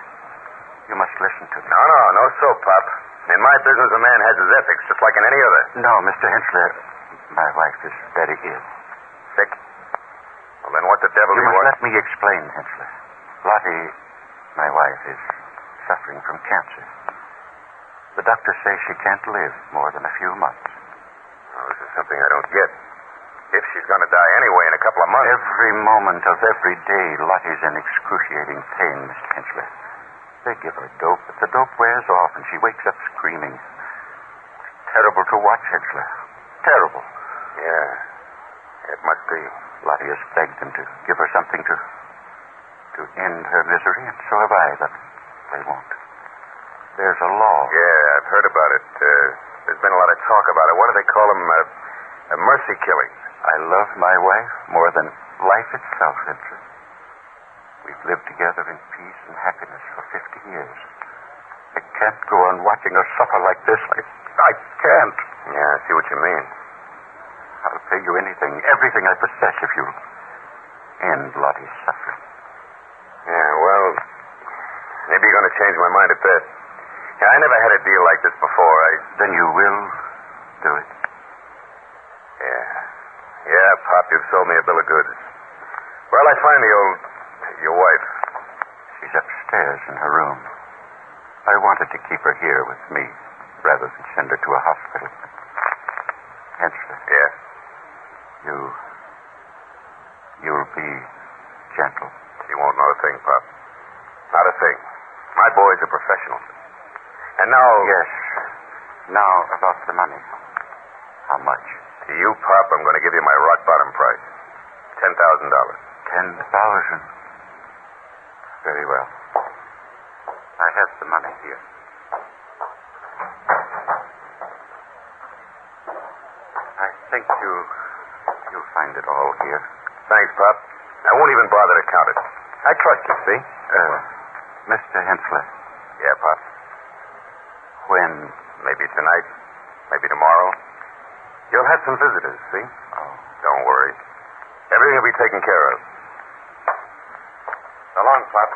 You must listen to me. No soap, Pop. In my business, a man has his ethics, just like in any other. No, Mr. Hensler. My wife is very ill. Sick? Well, then what the devil do you want? Let me explain, Hensler. Lottie, my wife, is suffering from cancer. The doctors say she can't live more than a few months. Oh, this is something I don't get. If she's going to die anyway in a couple of months... Every moment of every day, Lottie's in excruciating pain, Mr. Hensler. They give her dope, but the dope wears off and she wakes up screaming. It's terrible to watch, Hensler. Terrible. Yeah. It must be. Lottie has begged them to give her something to end her misery, and so have I, but they won't. There's a law. Yeah, I've heard about it. There's been a lot of talk about it. What do they call them? A mercy killing. I love my wife more than life itself, Vincent. We've lived together in peace and happiness for 50 years. I can't go on watching her suffer like this. I can't. Yeah, I see what you mean. I'll pay you anything, everything I possess, if you end Lottie's suffering. Yeah, well, maybe you're going to change my mind a bit. Yeah, I never had a deal like this before. Then you will do it? Yeah. Yeah, Pop, you've sold me a bill of goods. Where'll I find your wife? She's upstairs in her room. I wanted to keep her here with me rather than send her to a hospital. Hensler. Yeah? You'll be gentle. She won't know a thing, Pop. Not a thing. My boys are professionals. And now... Yes. Now about the money. How much? To you, Pop, I'm going to give you my rock-bottom price. $10,000. $10,000. Very well. I have the money here. I think you'll find it all here. Thanks, Pop. I won't even bother to count it. I trust you, see? Mr. Hensler. Yeah, Pop. When? Maybe tonight. Maybe tomorrow. You'll have some visitors, see? Oh. Don't worry. Everything will be taken care of. So long, Pop.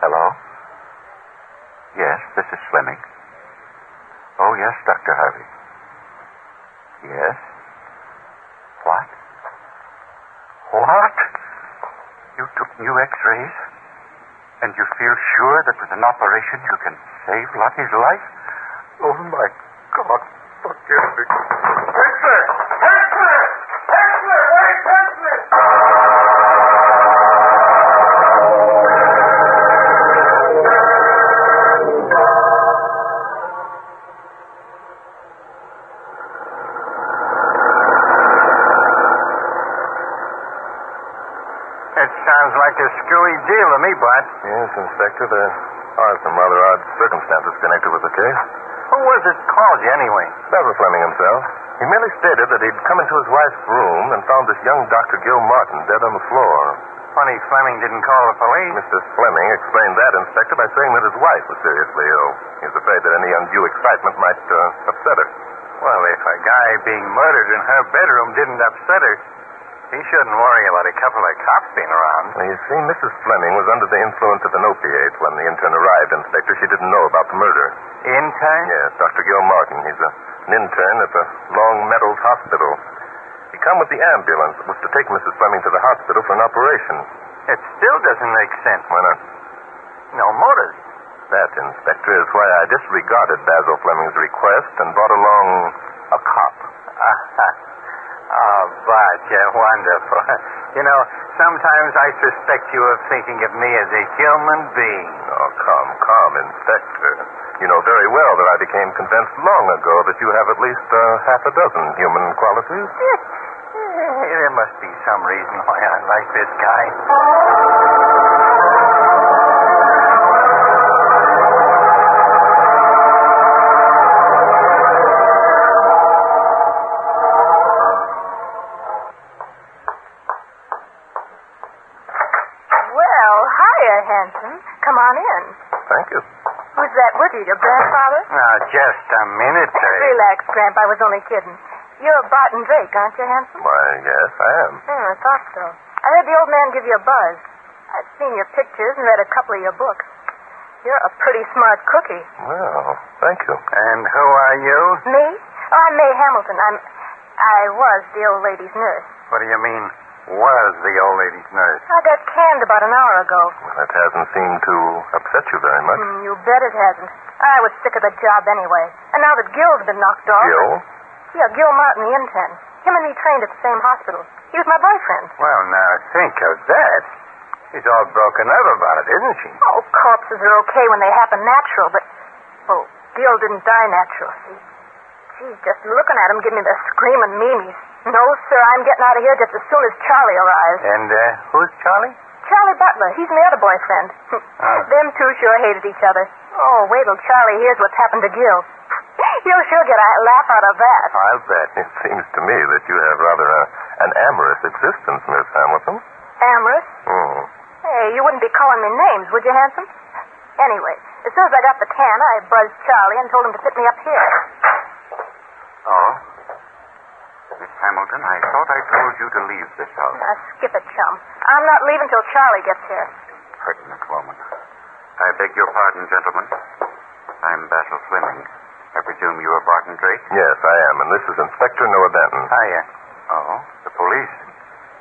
Hello? Yes, this is Fleming. Oh, yes, Dr. Harvey. Yes? What? What? You took new x-rays? And you feel sure that with an operation you can save Lottie's life? Oh, my God. Forgive me. Hensler! Hensler! Hensler! Wait, Hensler! It sounds like a screwy deal to me, Bart. Yes, Inspector. There are some rather odd circumstances connected with the case. Who was it called you, anyway? That was Fleming himself. He merely stated that he'd come into his wife's room and found this young Dr. Gil Martin dead on the floor. Funny Fleming didn't call the police. Mr. Fleming explained that, Inspector, by saying that his wife was seriously ill. He was afraid that any undue excitement might upset her. Well, if a guy being murdered in her bedroom didn't upset her, he shouldn't worry about a couple of cops being around. Well, you see, Mrs. Fleming was under the influence of an opiate when the intern arrived, Inspector. She didn't know about the murder. Intern? Yes, Dr. Gil Martin. He's an intern at the Long Meadows Hospital. He come with the ambulance that was to take Mrs. Fleming to the hospital for an operation. It still doesn't make sense. Why not? No motive. That, Inspector, is why I disregarded Basil Fleming's request and brought along a cop. Oh, Bart, you're wonderful. You know, sometimes I suspect you of thinking of me as a human being. Oh, calm, Inspector. You know very well that I became convinced long ago that you have at least half a dozen human qualities. There must be some reason why I like this guy. Hanson. Come on in. Thank you. Who's that with you, your grandfather? Now, just a minute, Relax, Gramp. I was only kidding. You're Barton Drake, aren't you, Hanson? Why, yes, I am. I thought so. I heard the old man give you a buzz. I've seen your pictures and read a couple of your books. You're a pretty smart cookie. Well, thank you. And who are you? Me? Oh, I'm May Hamilton. I was the old lady's nurse. What do you mean, was the old lady's nurse? I got canned about an hour ago. Well, that hasn't seemed to upset you very much. You bet it hasn't. I was sick of the job anyway. And now that Gil's been knocked off... Gil? Yeah, Gil Martin, the intern. Him and me trained at the same hospital. He was my boyfriend. Well, now, think of that. She's all broken up about it, isn't she? Oh, corpses are okay when they happen natural, but... Oh, Gil didn't die natural. Geez, just looking at him give me the screaming memes. No, sir, I'm getting out of here just as soon as Charlie arrives. And who's Charlie? Charlie Butler. He's my other boyfriend. Them two sure hated each other. Oh, wait till Charlie hears what's happened to Gil. He'll sure get a laugh out of that. I'll bet. It seems to me that you have rather an amorous existence, Miss Hamilton. Amorous? Hmm. Hey, you wouldn't be calling me names, would you, handsome? Anyway, as soon as I got the can, I buzzed Charlie and told him to pick me up here. Oh? Miss Hamilton, I thought I told you to leave this house. Now, skip it, chum. I'm not leaving till Charlie gets here. Pertinent woman. I beg your pardon, gentlemen. I'm Basil Fleming. I presume you are Barton Drake? Yes, I am, and this is Inspector Noah Benton. Hiya. Oh, the police.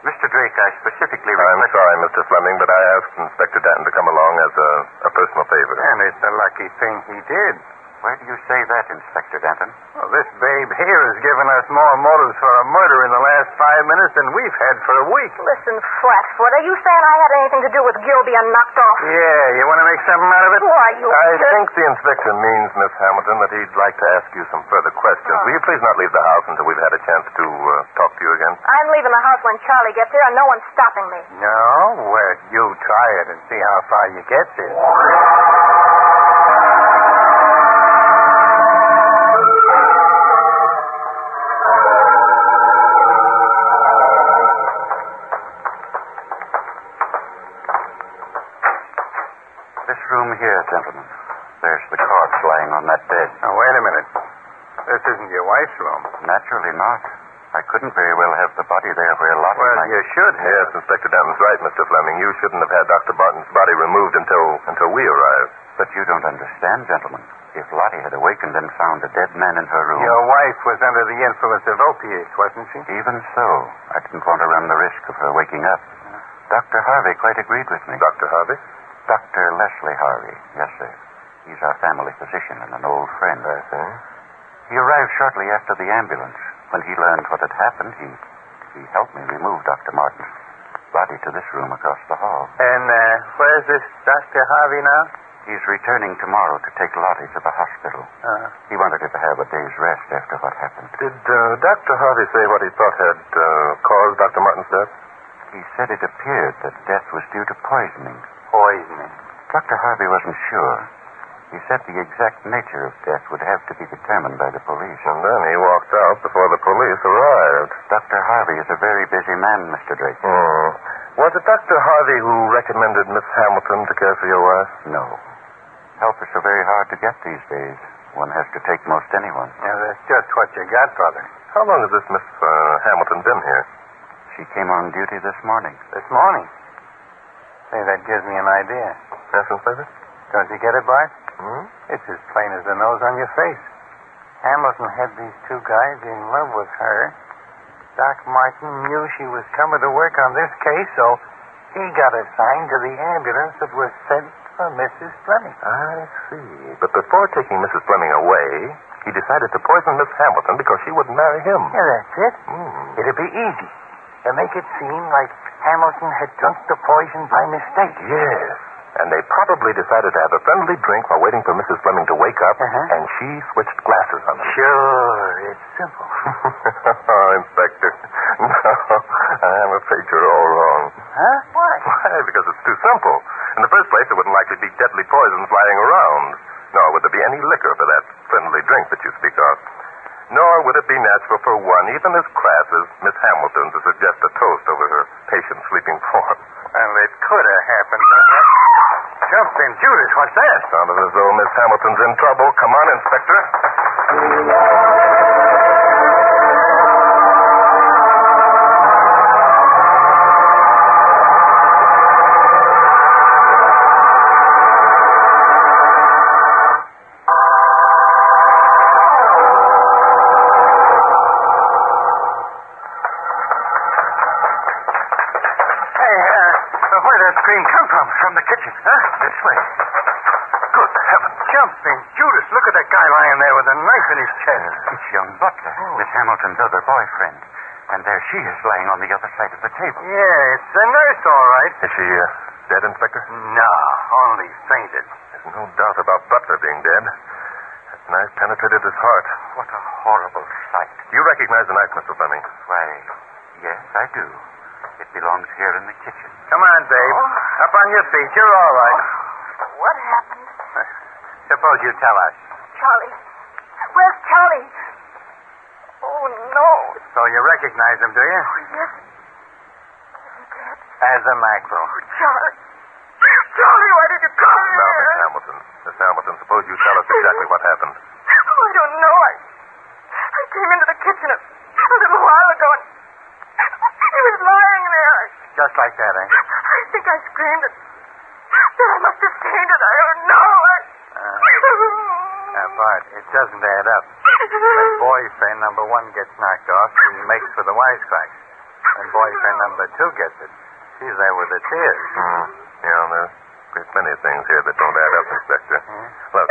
Mr. Drake, I specifically... I'm sorry, Mr. Fleming, but I asked Inspector Danton to come along as a personal favor. And it's a lucky thing he did. Why do you say that, Inspector Danton? Well, this babe here has given us more motives for a murder in the last 5 minutes than we've had for a week. Listen, Flatfoot, are you saying I had anything to do with Gil being knocked off? Yeah, you want to make something out of it? Why, you... I think the inspector means, Miss Hamilton, that he'd like to ask you some further questions. Will you please not leave the house until we've had a chance to talk to you again? I'm leaving the house when Charlie gets here, and no one's stopping me. No? Well, you try it and see how far you get there. This room here, gentlemen. There's the corpse lying on that bed. Now, wait a minute. This isn't your wife's room. Naturally not. I couldn't very well have the body there where Lottie Well, you should have. Yes, Inspector Danton's right, Mr. Fleming. You shouldn't have had Dr. Barton's body removed until we arrived. But you don't understand, gentlemen. If Lottie had awakened and found a dead man in her room... Your wife was under the influence of opiates, wasn't she? Even so, I didn't want to run the risk of her waking up. Dr. Harvey quite agreed with me. Dr. Harvey? Dr. Leslie Harvey. Yes, sir. He's our family physician and an old friend. I see. He arrived shortly after the ambulance. When he learned what had happened, he helped me remove Dr. Martin's body to this room across the hall. And where's this Dr. Harvey now? He's returning tomorrow to take Lottie to the hospital. He wanted her to have a day's rest after what happened. Did Dr. Harvey say what he thought had caused Dr. Martin's death? He said it appeared that death was due to poisoning. Poisoning? Dr. Harvey wasn't sure. He said the exact nature of death would have to be determined by the police. And then he walked out before the police arrived. Dr. Harvey is a very busy man, Mr. Drake. Was it Dr. Harvey who recommended Miss Hamilton to care for your wife? No. Help is so very hard to get these days. One has to take most anyone. Yeah, that's just what you got, Father. How long has this Miss Hamilton been here? She came on duty this morning. This morning? Say, that gives me an idea. Yes, Inspector? Don't you get it, Bart? It's as plain as the nose on your face. Hamilton had these two guys in love with her. Doc Martin knew she was coming to work on this case, so he got assigned to the ambulance that was sent for Mrs. Fleming. I see. But before taking Mrs. Fleming away, he decided to poison Miss Hamilton because she wouldn't marry him. Yeah, that's it. It'd be easy to make it seem like Hamilton had drunk the poison by mistake. Yes. And they probably decided to have a friendly drink while waiting for Mrs. Fleming to wake up, and she switched glasses on them. Sure, it's simple. Oh, Inspector. No, I'm afraid you're all wrong. Huh? Why? Why? Because it's too simple. In the first place, there wouldn't likely be deadly poisons lying around. Nor would there be any liquor for that friendly drink that you speak of. Nor would it be natural for one, even as crass as Miss Hamilton, to suggest a toast over her patient's sleeping form. Well, it could have happened, but jumping Judas, what's that? Sounded as though Miss Hamilton's in trouble. Come on, Inspector. from the kitchen. Huh? This way. Good heavens. Jumping Judas, look at that guy lying there with a knife in his chest. It's young Butler, Miss Hamilton's other boyfriend. And there she is, lying on the other side of the table. Yeah, it's the nurse, all right. Is she dead, Inspector? No, only fainted. There's no doubt about Butler being dead. That knife penetrated his heart. What a horrible sight. Do you recognize the knife, Mr. Fleming? Why, yes, I do. It belongs here in the kitchen. Come on, Babe. Up on your feet. You're all right. What happened? Suppose you tell us. Charlie. Where's Charlie? Oh, no. So you recognize him, do you? Oh, yes. As a mackerel. Oh, Charlie. Charlie, why did you come here? Now, Miss Hamilton. Miss Hamilton, suppose you tell us exactly what happened. Oh, I don't know. I came into the kitchen a little while ago and he was lying there. Just like that, eh? I think I screamed and then I must have fainted. I don't know. Bart, it doesn't add up. When boyfriend number one gets knocked off, she makes for the wisecracks. When boyfriend number two gets it, she's there with the tears. Yeah, there's a great many things here that don't add up, Inspector. Look,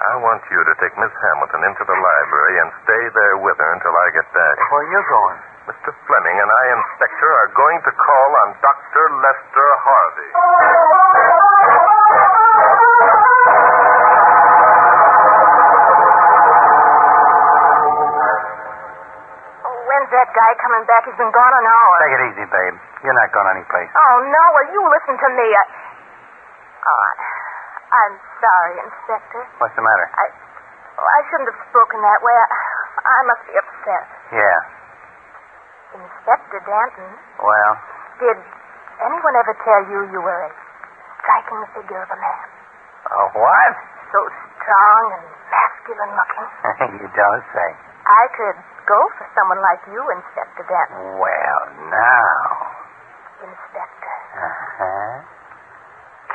I want you to take Miss Hamilton into the library and stay there with her until I get back. Where are you going? Mr. Fleming and I, Inspector, are going to call on Dr. Lester Harvey. When's that guy coming back? He's been gone an hour. Take it easy, babe. You're not going anyplace. Oh, no. Well, you listen to me. I'm sorry, Inspector. What's the matter? I shouldn't have spoken that way. I must be upset. Yeah. Inspector Danton. Well? Did anyone ever tell you you were a striking figure of a man? Oh, what? So strong and masculine looking. You don't say. I could go for someone like you, Inspector Danton. Well, now. Inspector. Uh-huh.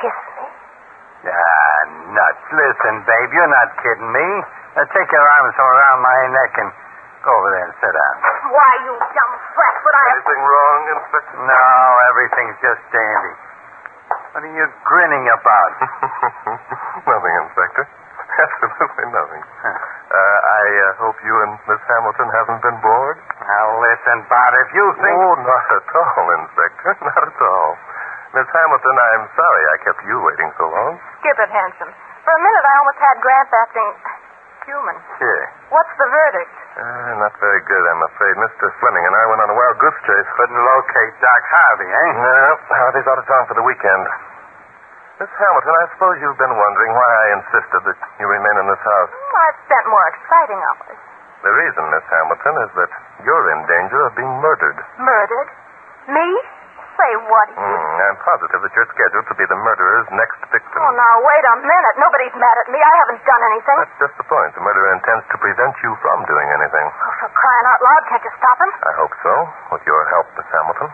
Kiss me. Nuts. Listen, babe, you're not kidding me. Now take your arms from around my neck and go over there and sit down. Why, you dumb Bradford, Anything wrong, Inspector? No, everything's just dandy. What are you grinning about? Nothing, Inspector. Absolutely nothing. I hope you and Miss Hamilton haven't been bored. Now, listen, Bart, if you think... Oh, not at all, Inspector. Not at all. Miss Hamilton, I'm sorry I kept you waiting so long. Skip it, Handsome. For a minute, I almost had Grant acting human. Sure. What's the verdict? Not very good, I'm afraid. Mr. Fleming and I went on a wild goose chase. Couldn't locate Doc Harvey, eh? No, Harvey's out of town for the weekend. Miss Hamilton, I suppose you've been wondering why I insisted that you remain in this house. I've spent more exciting hours. The reason, Miss Hamilton, is that you're in danger of being murdered. Murdered? Me? Say what? I'm positive that you're scheduled to be the murderer's next victim. Oh, now, wait a minute. Nobody's mad at me. I haven't done anything. That's just the point. The murderer intends to prevent you from doing anything. Oh, for crying out loud, can't you stop him? I hope so, with your help, Miss Hamilton.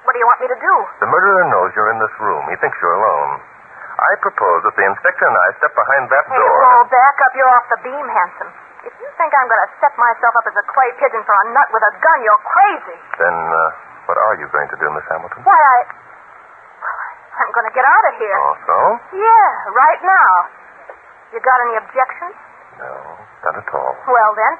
What do you want me to do? The murderer knows you're in this room. He thinks you're alone. I propose that the inspector and I step behind that door. Hey, roll back up. You're off the beam, Handsome. If you think I'm going to set myself up as a clay pigeon for a nut with a gun, you're crazy. Then, what are you going to do, Miss Hamilton? Why, I'm going to get out of here. Oh, so? Yeah, right now. You got any objections? No, not at all. Well, then.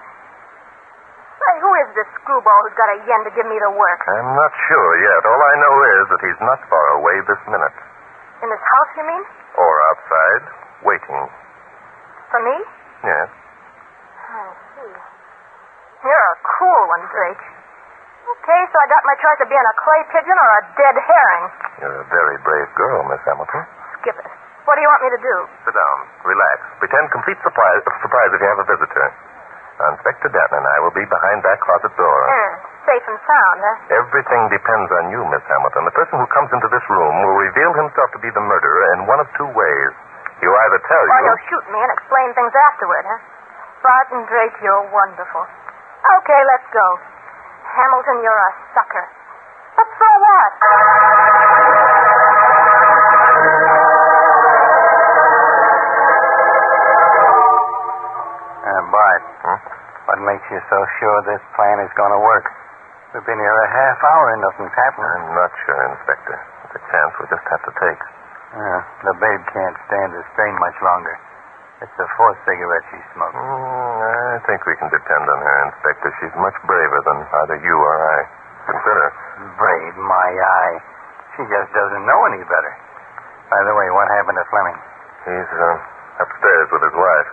Say, who is this screwball who's got a yen to give me the work? I'm not sure yet. All I know is that he's not far away this minute. In this house, you mean? Or outside, waiting. For me? Yes. I see. You're a cool one, Drake. Okay, so I got my choice of being a clay pigeon or a dead herring. You're a very brave girl, Miss Hamilton. Skip it. What do you want me to do? Sit down. Relax. Pretend complete surprise if you have a visitor. Inspector Danton and I will be behind that closet door. Safe and sound, huh? Everything depends on you, Miss Hamilton. The person who comes into this room will reveal himself to be the murderer in one of two ways. He'll either tell you... Or he'll shoot me and explain things afterward, huh? Barton Drake, you're wonderful. Okay, let's go. Hamilton, you're a sucker. But so what? Bart, what makes you so sure this plan is going to work? We've been here a half hour and nothing's happened. I'm not sure, Inspector. It's a chance we just have to take. The babe can't stand the strain much longer. It's the fourth cigarette she smoked. I think we can depend on her, Inspector. She's much braver than either you or I. Consider. Brave my eye. She just doesn't know any better. By the way, what happened to Fleming? He's upstairs with his wife.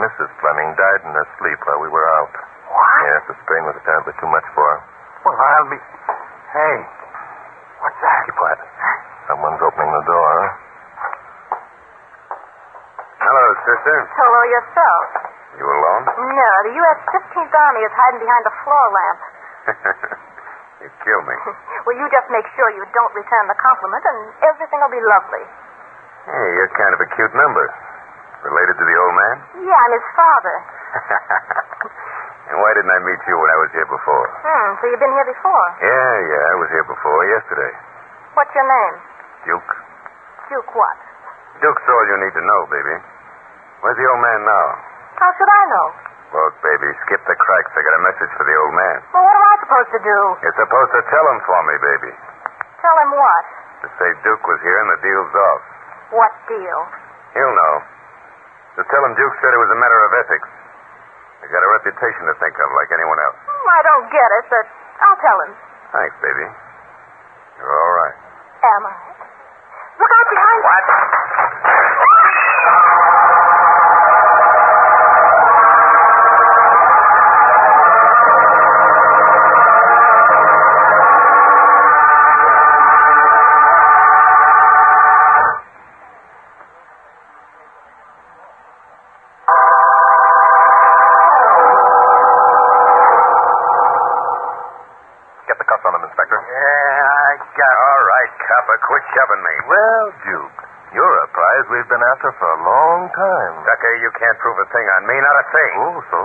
Mrs. Fleming died in her sleep while we were out. What? Yes, the strain was apparently too much for her. Well, I'll be... Hey, what's that? Keep quiet. Someone's opening the door. Hello, sister. Hello yourself. You alone? No, the U.S. 15th Army is hiding behind a floor lamp. You killed me. Well, you just make sure you don't return the compliment, and everything will be lovely. Hey, you're kind of a cute number. Related to the old man? Yeah, I'm his father. And why didn't I meet you when I was here before? So you've been here before? Yeah, I was here before yesterday. What's your name? Duke. Duke what? Duke's all you need to know, baby. Where's the old man now? How should I know? Look, baby, skip the cracks. I got a message for the old man. Well, what am I supposed to do? You're supposed to tell him for me, baby. Tell him what? To say Duke was here and the deal's off. What deal? He'll know. To tell him Duke said it was a matter of ethics. You got a reputation to think of like anyone else. I don't get it, but I'll tell him. Thanks, baby. You're all right. Am I? Look out behind you. What? Quit shoving me. Well, Duke, you're a prize we've been after for a long time. Tucker, you can't prove a thing on me, not a thing. Oh, so?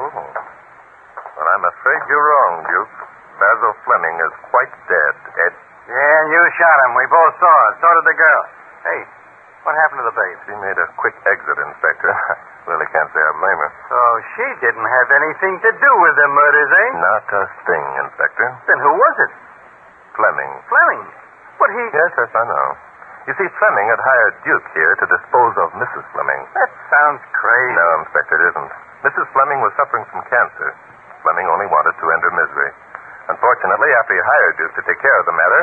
Well, I'm afraid you're wrong, Duke. Basil Fleming is quite dead. Dead? Yeah, you shot him. We both saw it. So did the girl. Hey, what happened to the babe? She made a quick exit, Inspector. Really can't say I blame her. So she didn't have anything to do with the murders, eh? Not a thing, Inspector. Then who was it? Fleming. Fleming? But he... Yes, I know. You see, Fleming had hired Duke here to dispose of Mrs. Fleming. That sounds crazy. No, Inspector, it isn't. Mrs. Fleming was suffering from cancer. Fleming only wanted to end her misery. Unfortunately, after he hired Duke to take care of the matter,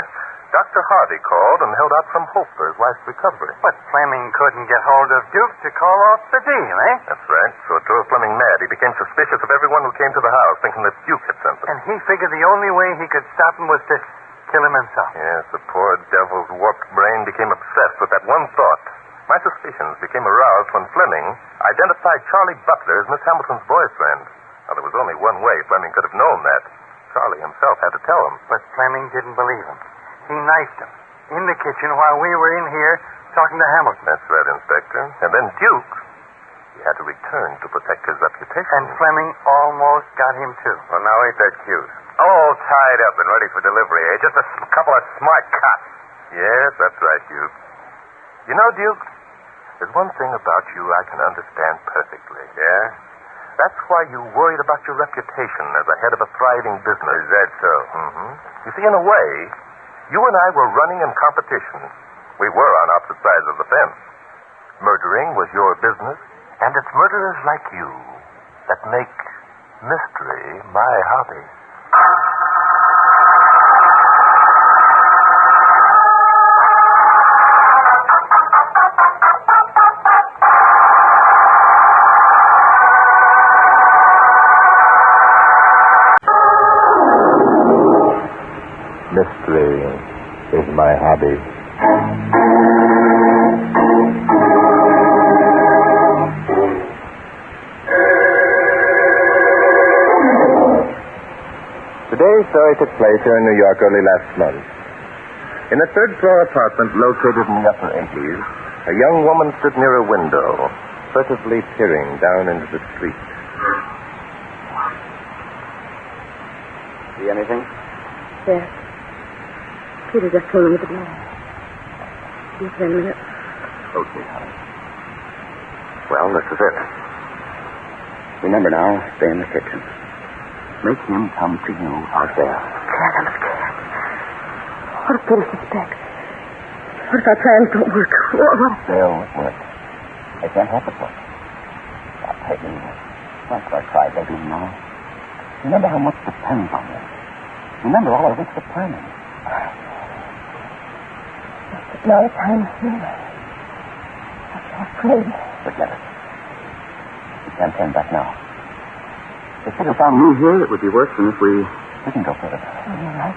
Dr. Harvey called and held out some hope for his wife's recovery. But Fleming couldn't get hold of Duke to call off the deal, eh? That's right. So it drove Fleming mad. He became suspicious of everyone who came to the house, thinking that Duke had sent them. And he figured the only way he could stop him was to kill him himself. Yes, the poor devil's warped brain became obsessed with that one thought. My suspicions became aroused when Fleming identified Charlie Butler as Miss Hamilton's boyfriend. Now, there was only one way Fleming could have known that. Charlie himself had to tell him. But Fleming didn't believe him. He knifed him in the kitchen while we were in here talking to Hamilton. That's right, Inspector. And then Duke, he had to return to protect his reputation. And Fleming almost got him, too. Well, now ain't that cute? All tied up and ready for delivery, eh? Just a couple of smart cops. Yes, that's right, Duke. You know, Duke, there's one thing about you I can understand perfectly. Yeah? That's why you worried about your reputation as a head of a thriving business. Is that so? Mm-hmm. You see, in a way, you and I were running in competition. We were on opposite sides of the fence. Murdering was your business, and it's murderers like you that make mystery my hobby. Mystery is my hobby. Today's story took place here in New York early last month. In a third-floor apartment located in the upper 80s, a young woman stood near a window, furtively peering down into the street. See anything? Yes. Peter just came in with the glass. Just wait a minute. Okay, honey. Well, this is it. Remember now, stay in the kitchen. Make him come to you out there. I'm scared. What if Peter suspects? What if our plans don't work? What? They'll work. They can't help it work. Now, Peggy, don't start crying, baby, now. Remember how much depends on this. Remember all our weeks of planning. But now the time is near. I'm so afraid. Forget it. We can't turn back now. If we found me here, it would be worse than if we didn't go further. Oh, you're right.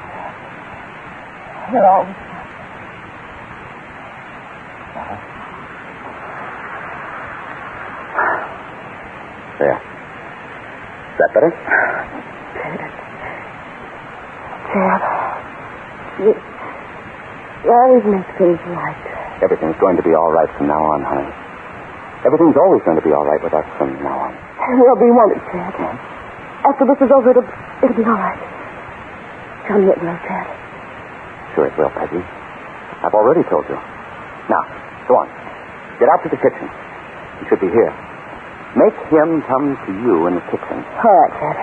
You're always right. There. Is that better? Dad. You always make things right. Everything's going to be all right from now on, honey. Everything's always going to be all right with us from now on. We'll be wanted, Dad. After this is over, it'll be all right. Tell me it will, Dad. Sure it will, Peggy. I've already told you. Now, go on. Get out to the kitchen. He should be here. Make him come to you in the kitchen. All right, Dad.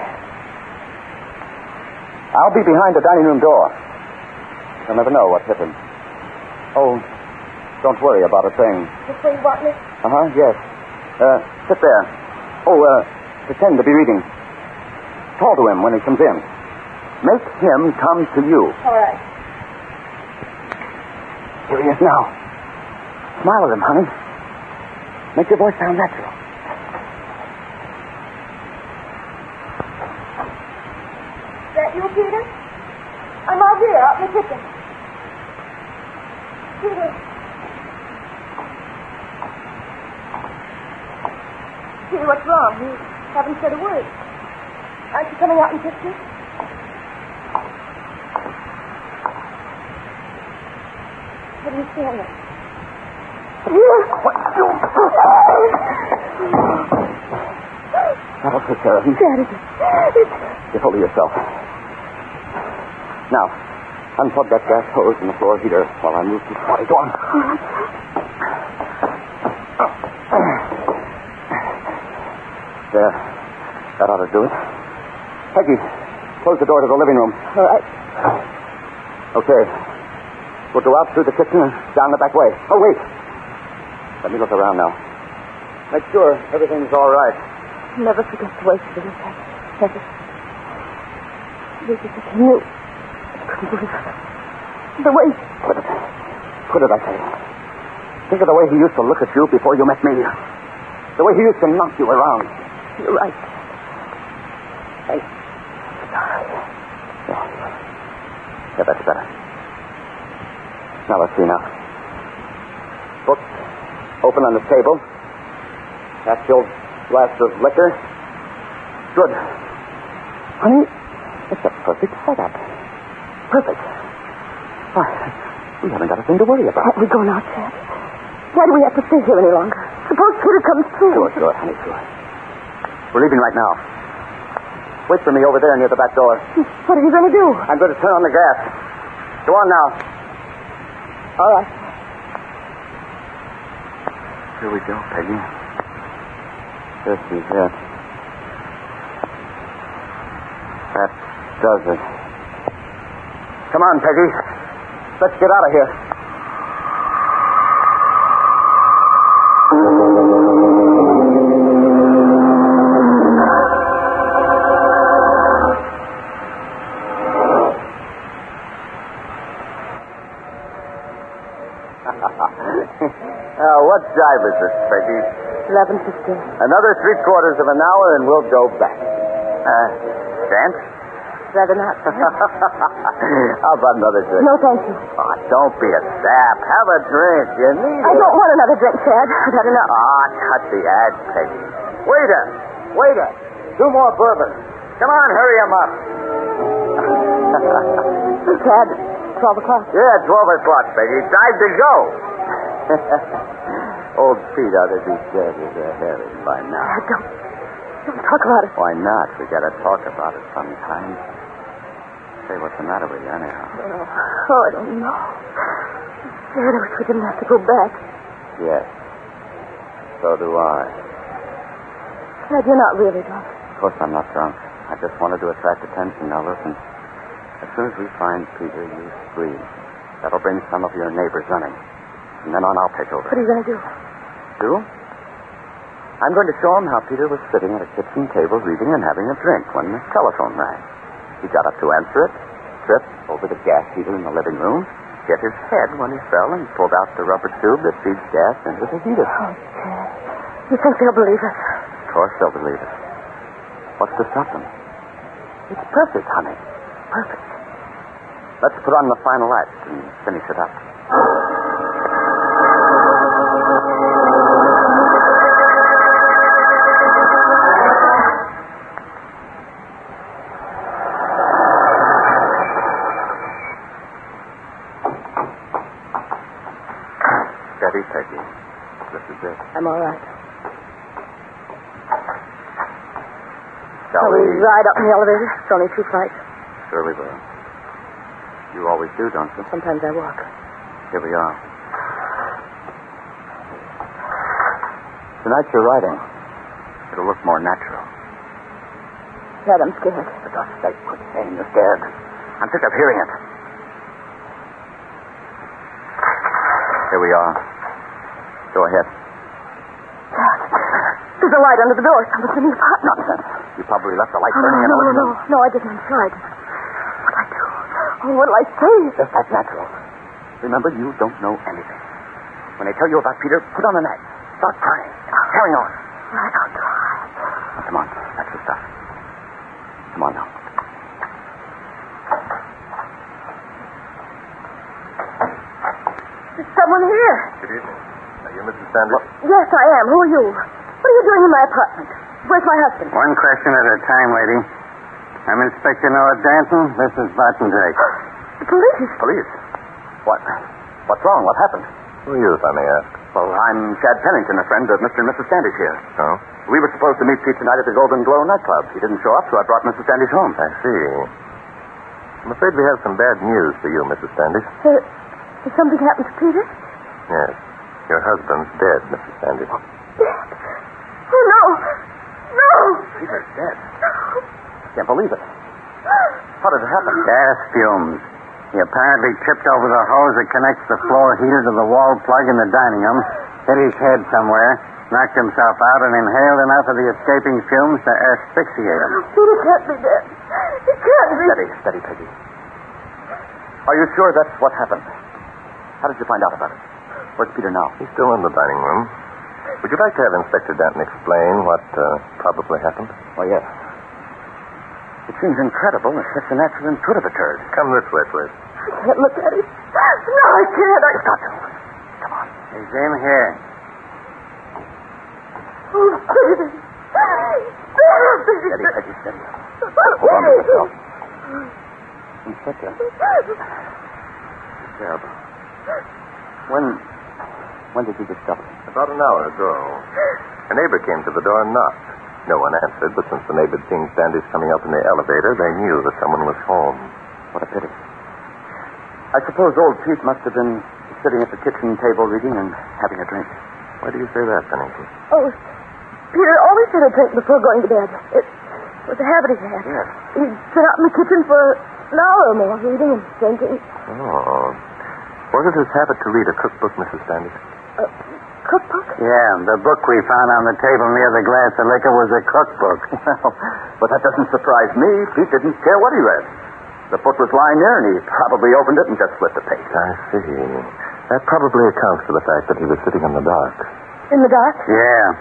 I'll be behind the dining room door. You'll never know what hit him. Oh, don't worry about a thing. This way you want me? Yes. Sit there. Oh, pretend to be reading. Call to him when he comes in. Make him come to you. All right. Here he is now. Smile at him, honey. Make your voice sound natural. Is that you, Peter? I'm out here, out in the kitchen. Peter. Peter, what's wrong? You haven't said a word. Aren't you coming out and kiss me? What are you saying? What you... That'll take care of him. Daddy. Get hold of yourself. Now, unplug that gas hose in the floor heater while I move this body. Go on. There. That ought to do it. Peggy, close the door to the living room. All right. Okay. We'll go out through the kitchen and down the back way. Oh, wait. Let me look around now. Make sure everything's all right. Never forget the way she did it. Never. This is a canoe. I couldn't believe it. The way... Quit it. Quit it, I say. Think of the way he used to look at you before you met me. The way he used to knock you around. You're right. Hey. Sorry. Yeah, that's better. Now, let's see now. Book open on the table. Half-filled glass of liquor. Good. Honey, it's a perfect setup. Perfect. Why, we haven't got a thing to worry about. Can't we go now, Chad? Why do we have to stay here any longer? Suppose Peter comes through. Sure, honey, sure. We're leaving right now. Wait for me over there near the back door. What are you going to do? I'm going to turn on the gas. Go on now. All right. Here we go, Peggy. This is it. That does it. Come on, Peggy. Let's get out of here. What jive is this, Peggy? 11:15. Another 3/4 of an hour and we'll go back. Dance? Rather not. How about another drink? No, thank you. Oh, don't be a sap. Have a drink. You need I it. don't want another drink, Chad. I've had enough. Cut the ad, Peggy. Waiter. 2 more bourbon. Come on, hurry him up. Chad, 12 o'clock. Yeah, 12 o'clock, Peggy. Time to go. Old Pete ought to be dead as a herring by now. Don't talk about it. Why not? We got to talk about it sometime. Say, what's the matter with you, anyhow? Oh, I don't know. Chad, I wish we didn't have to go back. Yes. So do I. Chad, you're not really drunk. Of course I'm not drunk. I just wanted to attract attention. Now, listen. As soon as we find Peter, you scream. That'll bring some of your neighbors running. From then on, I'll take over. What are you going to do? Do? I'm going to show him how Peter was sitting at a kitchen table reading and having a drink when the telephone rang. He got up to answer it, tripped over the gas heater in the living room, hit his head when he fell, and pulled out the rubber tube that feeds gas into the heater. Oh, Ted. You think they'll believe us? Of course they'll believe it. What's to stop them? It's perfect, honey. Perfect. Let's put on the final act and finish it up. Steady, Peggy. This is it. I'm all right. Shall we ride up in the elevator? It's only 2 flights. Sure we will. You always do, don't you? Sometimes I walk. Here we are. Tonight you're riding. It'll look more natural. Dad, I'm scared. For God's sake, quit saying you're scared. I'm sick of hearing it. Here we are. Go ahead. Dad, there's a light under the door. Someone's in the apartment. Nonsense. You probably left the light burning in the living room. No, I didn't. I'm sure I didn't. What'll I do? Oh, what'll I say? Just act natural. Remember, you don't know anything. When they tell you about Peter, put on an act. Start crying. Carry on. Right, I'll try. Now, come on. That's the stuff. Come on now. There's someone here. Good evening. Are you Mrs. Sanders? Yes, I am. Who are you? What are you doing in my apartment? Where's my husband? One question at a time, lady. I'm Inspector Noah Danton. This is Barton Drake. The police. Police? What's wrong? What happened? Who are you, if I may ask? Well, I'm Chad Pennington, a friend of Mr. and Mrs. Standish here. Oh? We were supposed to meet Pete tonight at the Golden Glow nightclub. He didn't show up, so I brought Mrs. Standish home. I see. I'm afraid we have some bad news for you, Mrs. Standish. Has something happened to Peter? Yes. Your husband's dead, Mrs. Standish. Dead? Oh, no. No. Peter's dead. I can't believe it. How did it happen? Gas fumes. He apparently tripped over the hose that connects the floor heater to the wall plug in the dining room, hit his head somewhere, knocked himself out, and inhaled enough of the escaping fumes to asphyxiate him. Peter can't be dead. He can't be. Steady, Peggy. Are you sure that's what happened? How did you find out about it? Where's Peter now? He's still in the dining room. Would you like to have Inspector Danton explain what probably happened? Oh, yes. It seems incredible that such a natural could have occurred. Come this way, please. I can't look at him. No, I can't. Just got to. Come on. He's in here. Oh, Peter. Steady, Peggy, steady. Hold on to yourself. Inspector. It's terrible. When did you discover it? About an hour ago. A neighbor came to the door and knocked. No one answered, but since the neighbor had seen Standish coming up in the elevator, they knew that someone was home. What a pity. I suppose old Pete must have been sitting at the kitchen table reading and having a drink. Why do you say that, Pennington? Oh, Peter always had a drink before going to bed. It was a habit he had. Yes. He'd sit out in the kitchen for an hour or more, reading and drinking. Oh. Was it his habit to read a cookbook, Mrs. Standish? Cookbook? Yeah, the book we found on the table near the glass of liquor was a cookbook. Well, but that doesn't surprise me. Pete didn't care what he read. The book was lying there, and he probably opened it and just flipped the page. I see. That probably accounts for the fact that he was sitting in the dark. In the dark? Yeah.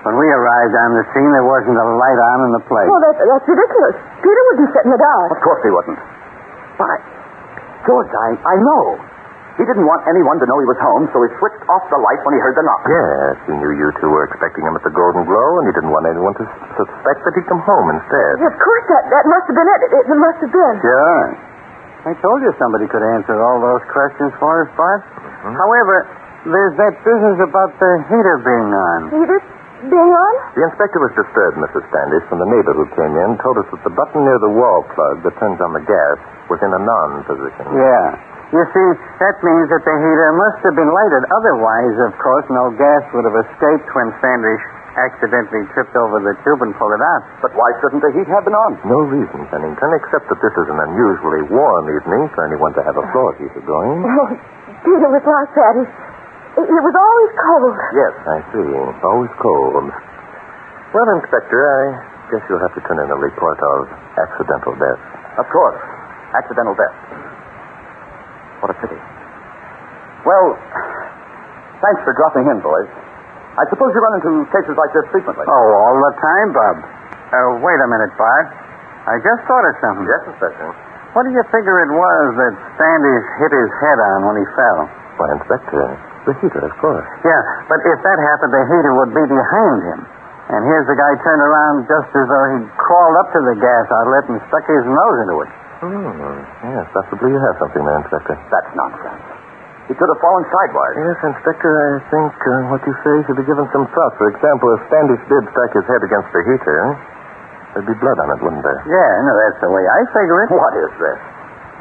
When we arrived on the scene, there wasn't a light on in the place. Oh, that's ridiculous. Peter wouldn't sit in the dark. Of course he wouldn't. But, George, I know. He didn't want anyone to know he was home, so he switched off the light when he heard the knock. Yes, he knew you two were expecting him at the Golden Glow, and he didn't want anyone to suspect that he'd come home instead. Of course, that must have been it. It must have been. Sure. I told you somebody could answer all those questions for us, Bart. Mm-hmm. However, there's that business about the heater being on. Heater being on? The inspector was disturbed, Mrs. Standish, when the neighbor who came in told us that the button near the wall plug that turns on the gas was in a non-position. Yeah. You see, that means that the heater must have been lighted. Otherwise, of course, no gas would have escaped when Standish accidentally tripped over the tube and pulled it out. But why shouldn't the heat have been on? No reason, Pennington, except that this is an unusually warm evening for anyone to have a floor heater going. Oh, Peter was like that. It was always cold. Yes, I see. Always cold. Well, Inspector, I guess you'll have to turn in a report of accidental death. Of course. Accidental death. What a pity. Well, thanks for dropping in, boys. I suppose you run into cases like this frequently. Oh, all the time, Bob. Wait a minute, Bart. I just thought of something. Yes, Inspector. What do you figure it was that Standish hit his head on when he fell? Why, Inspector, the heater, of course. Yeah, but if that happened, the heater would be behind him. And here's the guy turned around just as though he'd crawled up to the gas outlet and stuck his nose into it. Yes, possibly you have something there, Inspector. That's nonsense. He could have fallen sidewise. Yes, Inspector, I think what you say should be given some thought. For example, if Standish did strike his head against the heater, there'd be blood on it, wouldn't there? Yeah, no, that's the way I figure it. What is this?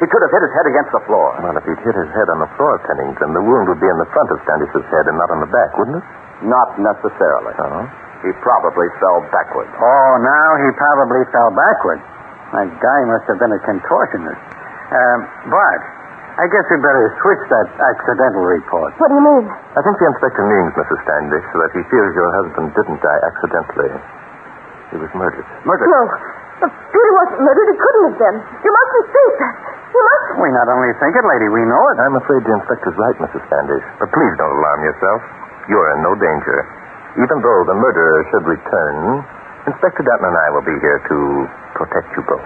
He could have hit his head against the floor. Well, if he'd hit his head on the floor, Pennington, the wound would be in the front of Standish's head and not on the back, wouldn't it? Not necessarily. Oh? He probably fell backward. Oh, now he probably fell backward. That guy must have been a contortionist. Bart, I guess we'd better switch that accidental report. What do you mean? I think the inspector means, Mrs. Standish, that he fears your husband didn't die accidentally. He was murdered. Murdered? No. Peter wasn't murdered. He couldn't have been. You mustn't think that. You must. We not only think it, lady, we know it. I'm afraid the inspector's right, Mrs. Standish. But please don't alarm yourself. You're in no danger. Even though the murderer should return, Inspector Dutton and I will be here to protect you both.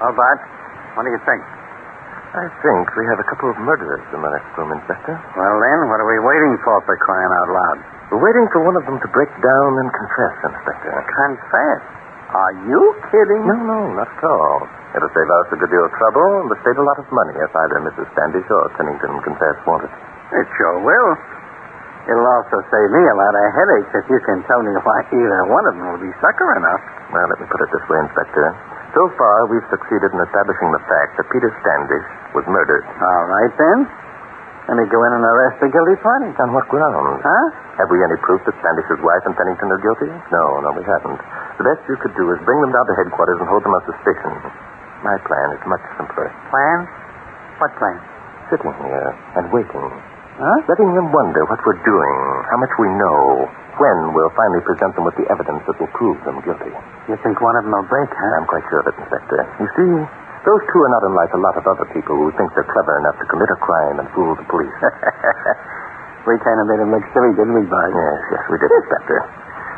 Oh, Bart, what do you think? I think we have a couple of murderers in the next room, Inspector. Well, then, what are we waiting for crying out loud? We're waiting for one of them to break down and confess, Inspector. Confess? Are you kidding? No, not at all. It'll save us a good deal of trouble and will save a lot of money if either Mrs. Standish or Pennington confess wanted. It sure will. It'll also save me a lot of headaches if you can tell me why either one of them will be sucker enough. Well, let me put it this way, Inspector. So far, we've succeeded in establishing the fact that Peter Standish was murdered. All right, then. Let me go in and arrest the guilty party. On what grounds? Huh? Have we any proof that Standish's wife and Pennington are guilty? No, we haven't. The best you could do is bring them down to headquarters and hold them on suspicion. My plan is much simpler. Plan? What plan? Sitting here and waiting. Huh? Letting them wonder what we're doing, how much we know, when we'll finally present them with the evidence that will prove them guilty. You think one of them will break, huh? I'm quite sure of it, Inspector. You see, those two are not unlike a lot of other people who think they're clever enough to commit a crime and fool the police. We kind of made them look silly, didn't we, Bart? Yes, we did, Inspector.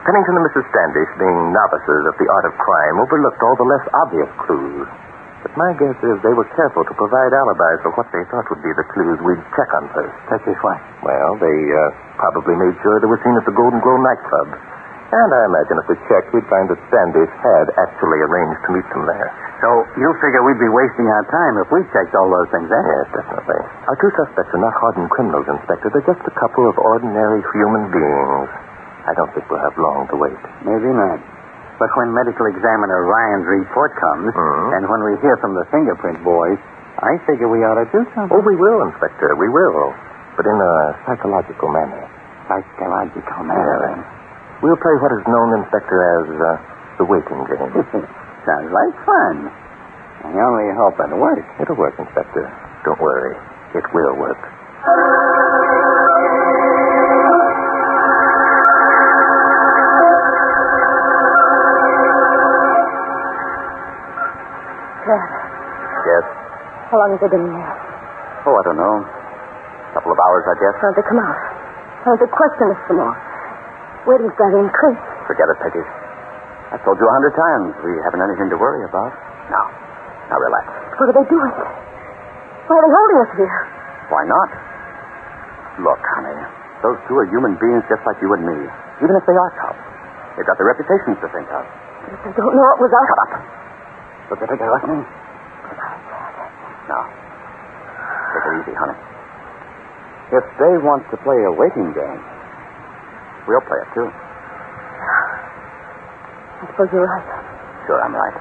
Pennington and Mrs. Standish, being novices at the art of crime, overlooked all the less obvious clues. But my guess is they were careful to provide alibis for what they thought would be the clues we'd check on first. Such as what? Well, they probably made sure they were seen at the Golden Glow nightclub. And I imagine if we checked, we'd find that Standish had actually arranged to meet them there. So you figure we'd be wasting our time if we checked all those things, eh? Yes, definitely. Our two suspects are not hardened criminals, Inspector. They're just a couple of ordinary human beings. I don't think we'll have long to wait. Maybe not. But when medical examiner Ryan's report comes, and when we hear from the fingerprint boys, I figure we ought to do something. Oh, we will, Inspector. We will. But in a psychological manner. Psychological manner? Yeah. We'll play what is known, Inspector, as the waiting game. Sounds like fun. I only hope it'll work. It'll work, Inspector. Don't worry. It will work. Dad, Yes? how long has they been in there? Oh, I don't know. A couple of hours, I guess. Why don't they come out? Why don't they question us some more? Waiting's got to increase. Forget it, Peggy. I've told you 100 times. We haven't anything to worry about. Now relax. What are they doing? Why are they holding us here? Why not? Look, honey, those two are human beings just like you and me. Even if they are cops. They've got their reputations to think of. But if they don't know it was us... Shut up. Look at it, listening. Now, take it easy, honey. If they want to play a waiting game, we'll play it, too. I suppose you're right. Sure, I'm right.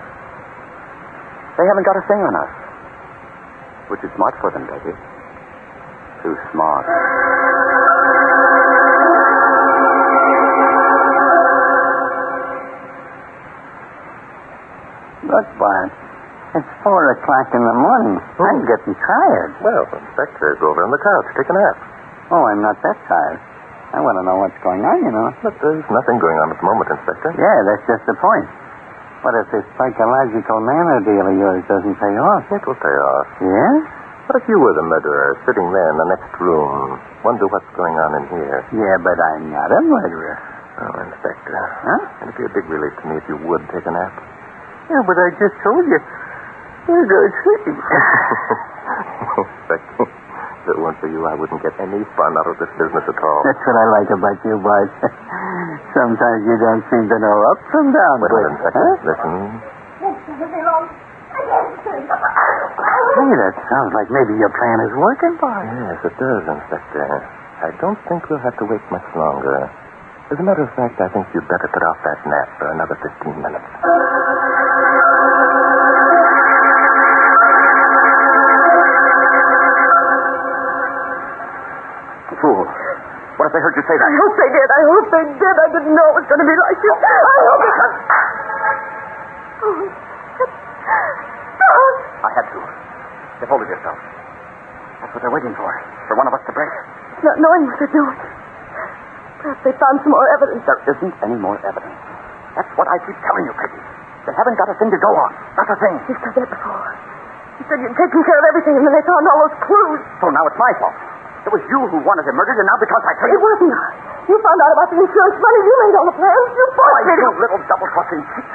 They haven't got a thing on us. Which is smart for them, Peggy. Too smart. Look, Bart. It's 4 o'clock in the morning. I'm getting tired. Well, Inspector, go over on the couch. Take a nap. Oh, I'm not that tired. I want to know what's going on, you know. But there's nothing going on at the moment, Inspector. Yeah, that's just the point. What if this psychological manner deal of yours doesn't pay off? It will pay off. Yeah? What if you were the murderer, sitting there in the next room? Wonder what's going on in here. Yeah, but I'm not a murderer. Oh, Inspector. Huh? It'd be a big relief to me if you would take a nap. Yeah, but I just told you. You're going to sleep. Inspector, if it weren't for you, I wouldn't get any fun out of this business at all. That's what I like about you, Bart. Sometimes you don't seem to know up from down. Wait, Inspector. Huh? Listen. Hey, that sounds like maybe your plan is working, Bart. Yes, it does, Inspector. I don't think we'll have to wait much longer. As a matter of fact, I think you'd better put off that nap for another 15 minutes. Fool. What if they heard you say that? I hope they did. I hope they did. I didn't know it was going to be like this. I hope it... I had to. Get hold of yourself. That's what they're waiting for. For one of us to break. Not knowing what they're doing. Perhaps they found some more evidence. There isn't any more evidence. That's what I keep telling you, Peggy. They haven't got a thing to go on. Not a thing. You said that before. You said you'd taken care of everything, and then they found all those clues. So now it's my fault. It was you who wanted him murdered, and now because I tell you... It wasn't I. You found out about the insurance money. You made all the plans. You forced me to... You little double-crossing cheat.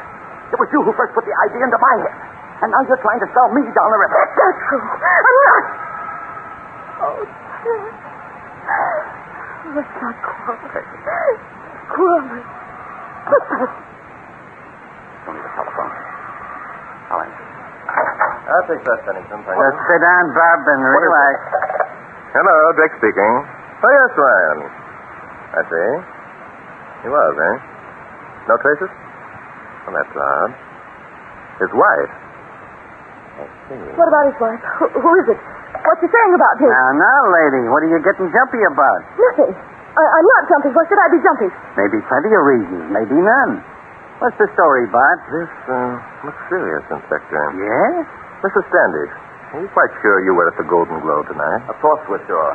It was you who first put the idea into my head. And now you're trying to sell me down the river. That's not true. I'm not... Oh, Chris. Let's not quarrel. Quarrel. Don't need a telephone. I'll answer. I'll take that, Pennington. Thank you. Just sit down, Bob, and relax. Hello, Dick speaking. Oh, yes, Ryan. I see. He was, eh? No traces? Well, that's odd. His wife? I see. What about his wife? Who is it? What's he saying about him? Now, lady, what are you getting jumpy about? Nothing. I'm not jumpy. Why should I be jumpy? Maybe plenty of reasons, maybe none. What's the story, Bart? This looks serious, Inspector. Yes? Mrs. Standish, are you quite sure you were at the Golden Glow tonight? Of course we're sure.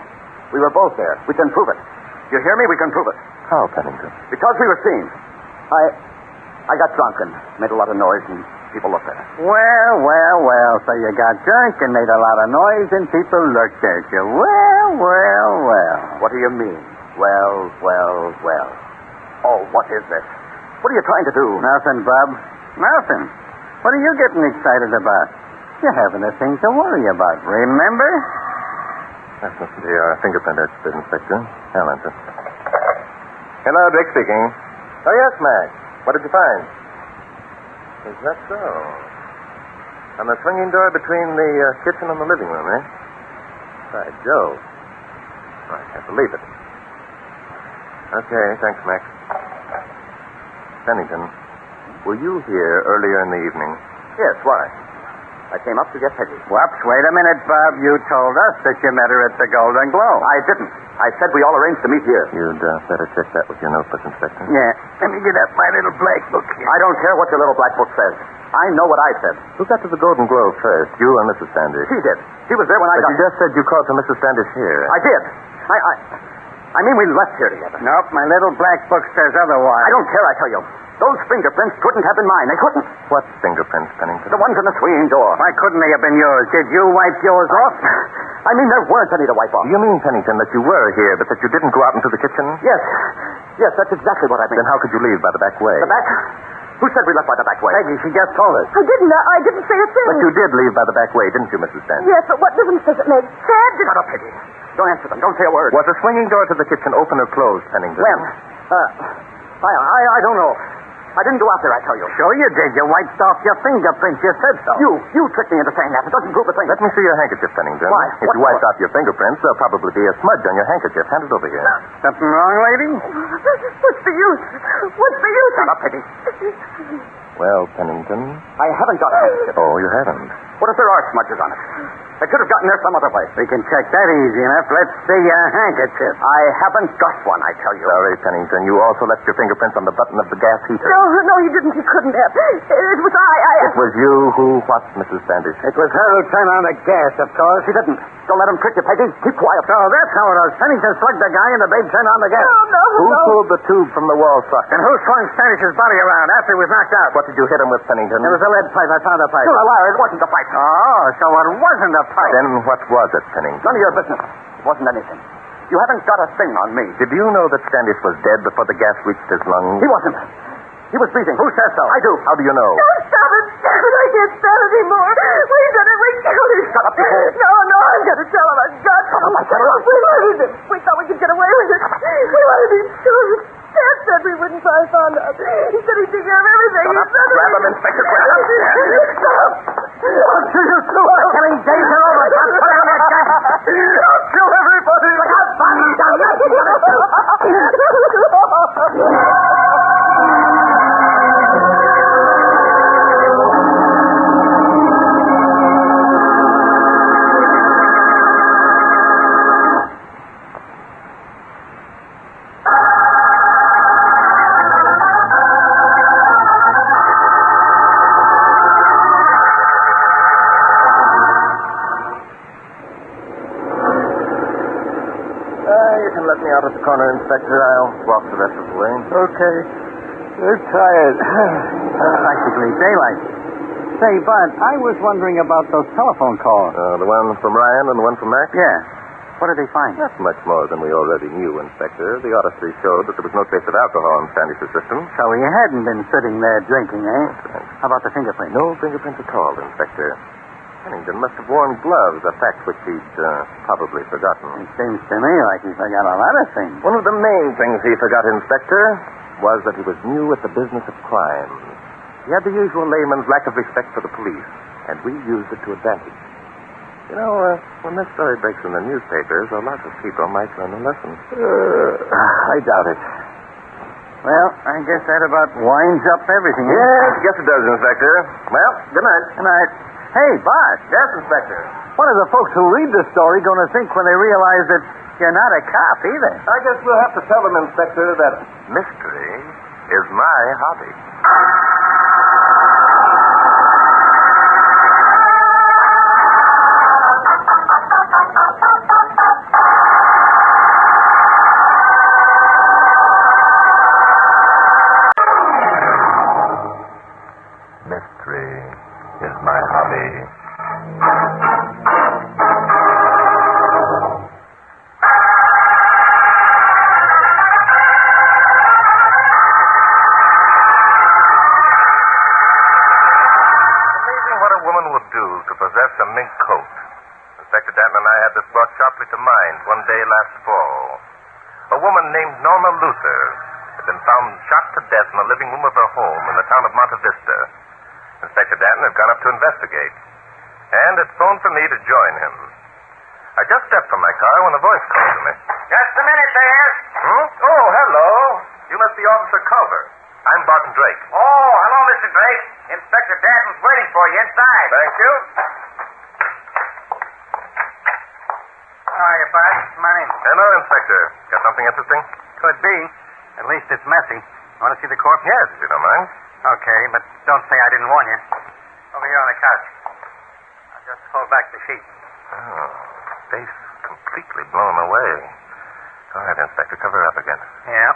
We were both there. We can prove it. You hear me? We can prove it. How, Pennington? Because we were seen. I got drunk and made a lot of noise, and people looked at us. Well. So you got drunk and made a lot of noise, and people looked at you. Well. What do you mean? Well. Oh, what is this? What are you trying to do? Nothing, Bob. Nothing. What are you getting excited about? You haven't a thing to worry about, remember? That's the fingerprint expert, Inspector. I'll answer. Hello, Dick speaking. Oh, yes, Mac. What did you find? Is that so? On the swinging door between the kitchen and the living room, eh? By Jove. I can't believe it. Okay, thanks, Mac. Pennington, were you here earlier in the evening? Yes, why? I came up to get Peggy. Whoops, wait a minute, Bob. You told us that you met her at the Golden Glow. I didn't. I said we all arranged to meet here. You'd better check that with your notebook, Inspector. Yeah. Let me get up my little black book here. I don't care what your little black book says. I know what I said. Who got to the Golden Glow first, you or Mrs. Standish? She did. She was there when I got... But you just said you called to Mrs. Standish here. I did. I mean, we left here together. Nope, my little black book says otherwise. I don't care, I tell you. Those fingerprints couldn't have been mine. They couldn't. What fingerprints, Pennington? The ones in the swinging door. Why couldn't they have been yours? Did you wipe yours off? I mean, there weren't any to wipe off. You mean, Pennington, that you were here, but that you didn't go out into the kitchen? Yes, that's exactly what I mean. Then how could you leave by the back way? The back? Who said we left by the back way? Peggy, she just told us. I didn't say a thing. But you did leave by the back way, didn't you, Mrs. Standish? Yes, but what difference does it make? Sad? Shut up, Peggy. Don't answer them. Don't say a word. Was the swinging door to the kitchen open or closed, Pennington? When? I don't know. I didn't go out there, I tell you. Sure you did. You wiped off your fingerprints. You said so. You tricked me into saying that. It doesn't prove a thing. Let me see your handkerchief, Pennington. Why? If you wiped off your fingerprints, there'll probably be a smudge on your handkerchief. Hand it over here. Something wrong, lady? What's the use? What's the use? Shut up, Peggy. Well, Pennington. I haven't got a handkerchief. Oh, you haven't? What if there are smudges on it? I could have gotten there some other way. We can check that easy enough. Let's see your handkerchief. I haven't got one, I tell you. Sorry, Pennington. You also left your fingerprints on the button of the gas heater. No, he didn't. He couldn't have. It was I. It was you who what, Mrs. Standish? It was her who turned on the gas, of course. She didn't. Don't let him trick you, Peggy. Keep quiet. So that's how it was. Pennington slugged the guy and the babe turned on the gas. Who pulled the tube from the wall socket? And who swung Standish's body around after he was knocked out? What did you hit him with, Pennington? It was a lead pipe. I found a pipe. You're a liar. It wasn't a fight. Oh, so it wasn't a pipe. Then what was it, Pennington? None of your business. It wasn't anything. You haven't got a thing on me. Did you know that Standish was dead before the gas reached his lungs? He wasn't. He was breathing. Who says so? I do. How do you know? Don't stop it. I can't stand it anymore. We did it. We killed him. Shut up, you fool. No, I'm going to tell him. I've got to. Shut up, I said it. We murdered him. We thought we could get away with it. We wanted him to. Dad said we wouldn't try to find out. He said he'd take care of everything. Shut up. Grab him, Inspector. Grab him. Stop. Don't you two are killing days are over. Stop putting on that gun. Don't kill everybody. Look out, Bonnie. Down there. Let me out at the corner, Inspector. I'll walk the rest of the way. Okay. You're tired. Practically daylight. Say, Bud, I was wondering about those telephone calls. The one from Ryan and the one from Mac? Yeah. What did they find? Not much more than we already knew, Inspector. The autopsy showed that there was no trace of alcohol in Standish's system. So he hadn't been sitting there drinking, eh? Right. How about the fingerprints? No fingerprints at all, Inspector. Pennington must have worn gloves, a fact which he'd probably forgotten. It seems to me like he forgot a lot of things. One of the main things he forgot, Inspector, was that he was new at the business of crime. He had the usual layman's lack of respect for the police, and we used it to advantage. You know, when this story breaks in the newspapers, a lot of people might learn a lesson. I doubt it. Well, I guess that about winds up everything. Yes, guess it does, Inspector. Well, good night. Good night. Hey, Bart. Yes, Inspector. What are the folks who read this story going to think when they realize that you're not a cop either? I guess we'll have to tell them, Inspector, that mystery is my hobby. Mystery is my hobby. Possess a mink coat. Inspector Danton and I had this brought sharply to mind one day last fall. A woman named Norma Luther had been found shot to death in the living room of her home in the town of Monte Vista. Inspector Danton had gone up to investigate and had phoned for me to join him. I just stepped from my car when a voice called to me. Just a minute there. Oh, hello. You must be Officer Culver. I'm Barton Drake. Oh, hello, Mr. Drake. Inspector Danton's waiting for you inside. Thank you. How are you, Bart? Morning. Hello, Inspector. Got something interesting? Could be. At least it's messy. Want to see the corpse? Yes, if you don't mind. Okay, but don't say I didn't warn you. Over here on the couch. I'll just hold back the sheet. Oh, face completely blown away. Go ahead, Inspector. Cover her up again. Yeah.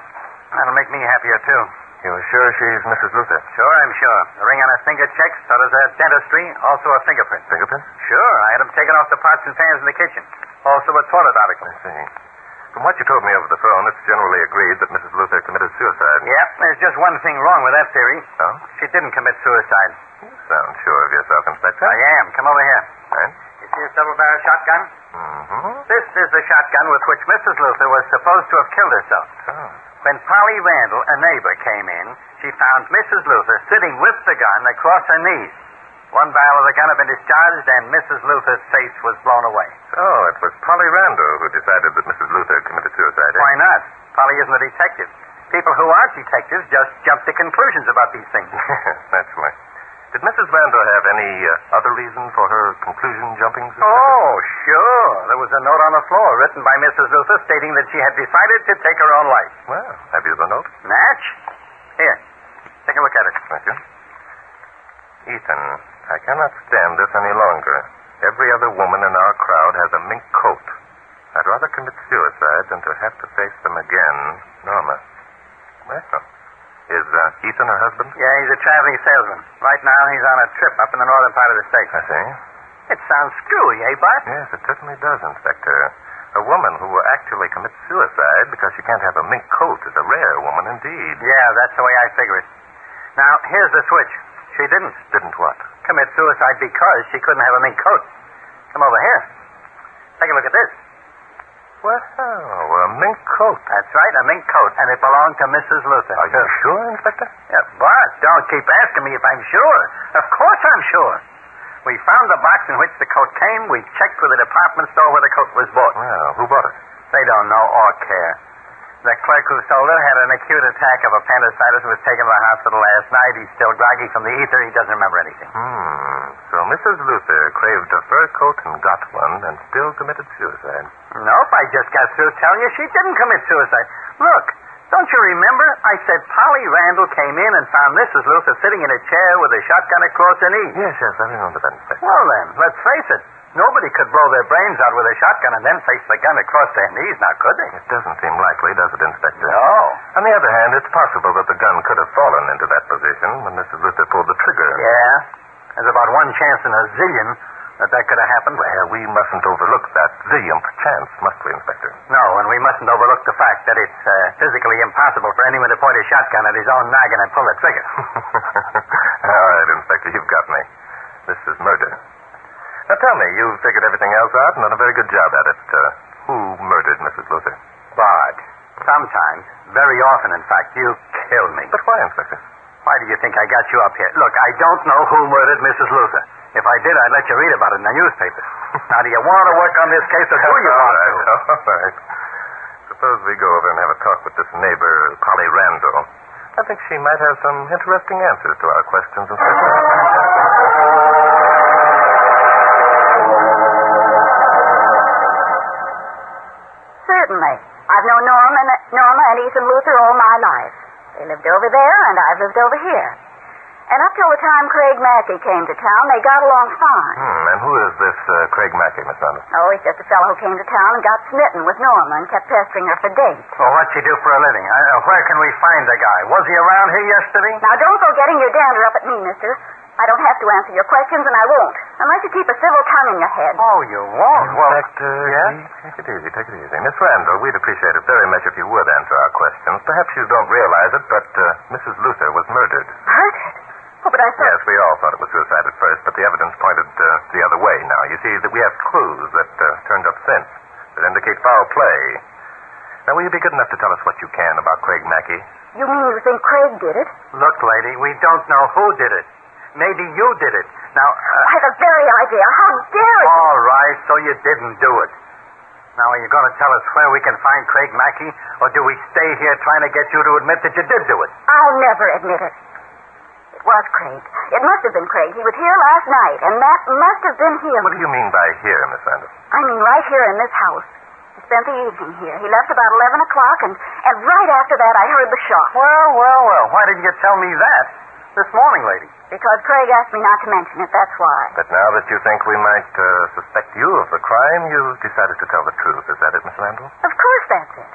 That'll make me happier, too. You're sure she's Mrs. Luther? Sure, I'm sure. The ring on her finger checks, so does her dentistry, also a fingerprint. Fingerprint? Sure. I had them taken off the pots and pans in the kitchen. Also a toilet article. I see. From what you told me over the phone, it's generally agreed that Mrs. Luther committed suicide. Yeah, there's just one thing wrong with that theory. Oh? She didn't commit suicide. You sound sure of yourself, Inspector. I am. Come over here. Right. You see this double-barrel shotgun? Mm-hmm. This is the shotgun with which Mrs. Luther was supposed to have killed herself. Oh. When Polly Randall, a neighbor, came in, she found Mrs. Luther sitting with the gun across her knees. One barrel of the gun had been discharged, and Mrs. Luther's face was blown away. So it was Polly Randall who decided that Mrs. Luther committed suicide, eh? Why not? Polly isn't a detective. People who aren't detectives just jump to conclusions about these things. Naturally. Did Mrs. Randall have any other reason for her conclusion jumping? Oh, sure. There was a note on the floor written by Mrs. Luther stating that she had decided to take her own life. Well, have you the note? Natch? Here. Take a look at it. Thank you. Ethan, I cannot stand this any longer. Every other woman in our crowd has a mink coat. I'd rather commit suicide than to have to face them again. Norma. Well, is Ethan her husband? Yeah, he's a traveling salesman. Right now, he's on a trip up in the northern part of the state. I see. It sounds screwy, eh, Bart? Yes, it certainly does, Inspector. A woman who actually commits suicide because she can't have a mink coat is a rare woman indeed. Yeah, that's the way I figure it. Now, here's the switch. She didn't. Didn't what? Commit suicide because she couldn't have a mink coat. Come over here. Take a look at this. Well, a mink coat. That's right, a mink coat, and it belonged to Mrs. Luther. Are you sure, Inspector? Yeah, Bart, don't keep asking me if I'm sure. Of course I'm sure. We found the box in which the coat came. We checked with the department store where the coat was bought. Well, who bought it? They don't know or care. The clerk who sold it had an acute attack of appendicitis and was taken to the hospital last night. He's still groggy from the ether. He doesn't remember anything. So Mrs. Luther craved a fur coat and got one and still committed suicide. Nope, I just got through telling you she didn't commit suicide. Look, don't you remember? I said Polly Randall came in and found Mrs. Luther sitting in a chair with a shotgun across her knee. Yes, I remember that, Inspector. Well, then, let's face it. Nobody could blow their brains out with a shotgun and then face the gun across their knees, now could they? It doesn't seem likely, does it, Inspector? No. On the other hand, it's possible that the gun could have fallen into that position when Mrs. Luther pulled the trigger. Yeah. There's about one chance in a zillion that could have happened. Well, we mustn't overlook that zillionth chance, must we, Inspector? No, and we mustn't overlook the fact that it's physically impossible for anyone to point a shotgun at his own noggin and pull the trigger. All right, Inspector, you've got me. This is murder. Now tell me, you've figured everything else out and done a very good job at it. Who murdered Mrs. Luther? Bard. Sometimes, very often, in fact, you kill me. But why, Inspector? Why do you think I got you up here? Look, I don't know who murdered Mrs. Luther. If I did, I'd let you read about it in the newspapers. Now, do you want to work on this case, or do you want to? All right. Suppose we go over and have a talk with this neighbor, Polly Randall. I think she might have some interesting answers to our questions, Inspector. Certainly. I've known Norma and Ethan Luther all my life. They lived over there, and I've lived over here. And up till the time Craig Mackey came to town, they got along fine. And who is this Craig Mackey, Miss Randall? Oh, he's just a fellow who came to town and got smitten with Norma and kept pestering her for dates. Well, what's he do for a living? Where can we find the guy? Was he around here yesterday? Now, don't go getting your dander up at me, mister. I don't have to answer your questions, and I won't. Unless you keep a civil tongue in your head. Oh, you won't? Well, yeah? Take it easy. Miss Randall, we'd appreciate it very much if you would answer our questions. Perhaps you don't realize it, but Mrs. Luther was murdered. Murdered? Oh, but I thought... Yes, we all thought it was suicide at first, but the evidence pointed the other way now. You see, that we have clues that turned up since that indicate foul play. Now, will you be good enough to tell us what you can about Craig Mackey? You mean you think Craig did it? Look, lady, we don't know who did it. Maybe you did it. Now... Why, the very idea. How dare you? All right, so you didn't do it. Now, are you going to tell us where we can find Craig Mackey, or do we stay here trying to get you to admit that you did do it? I'll never admit it. It was Craig. It must have been Craig. He was here last night, and that must have been him. What do you mean by here, Miss Randall? I mean right here in this house. He spent the evening here. He left about 11 o'clock, and right after that I heard the shot. Well. Why didn't you tell me that this morning, lady? Because Craig asked me not to mention it, that's why. But now that you think we might suspect you of the crime, you decided to tell the truth. Is that it, Miss Randall? Of course that's it.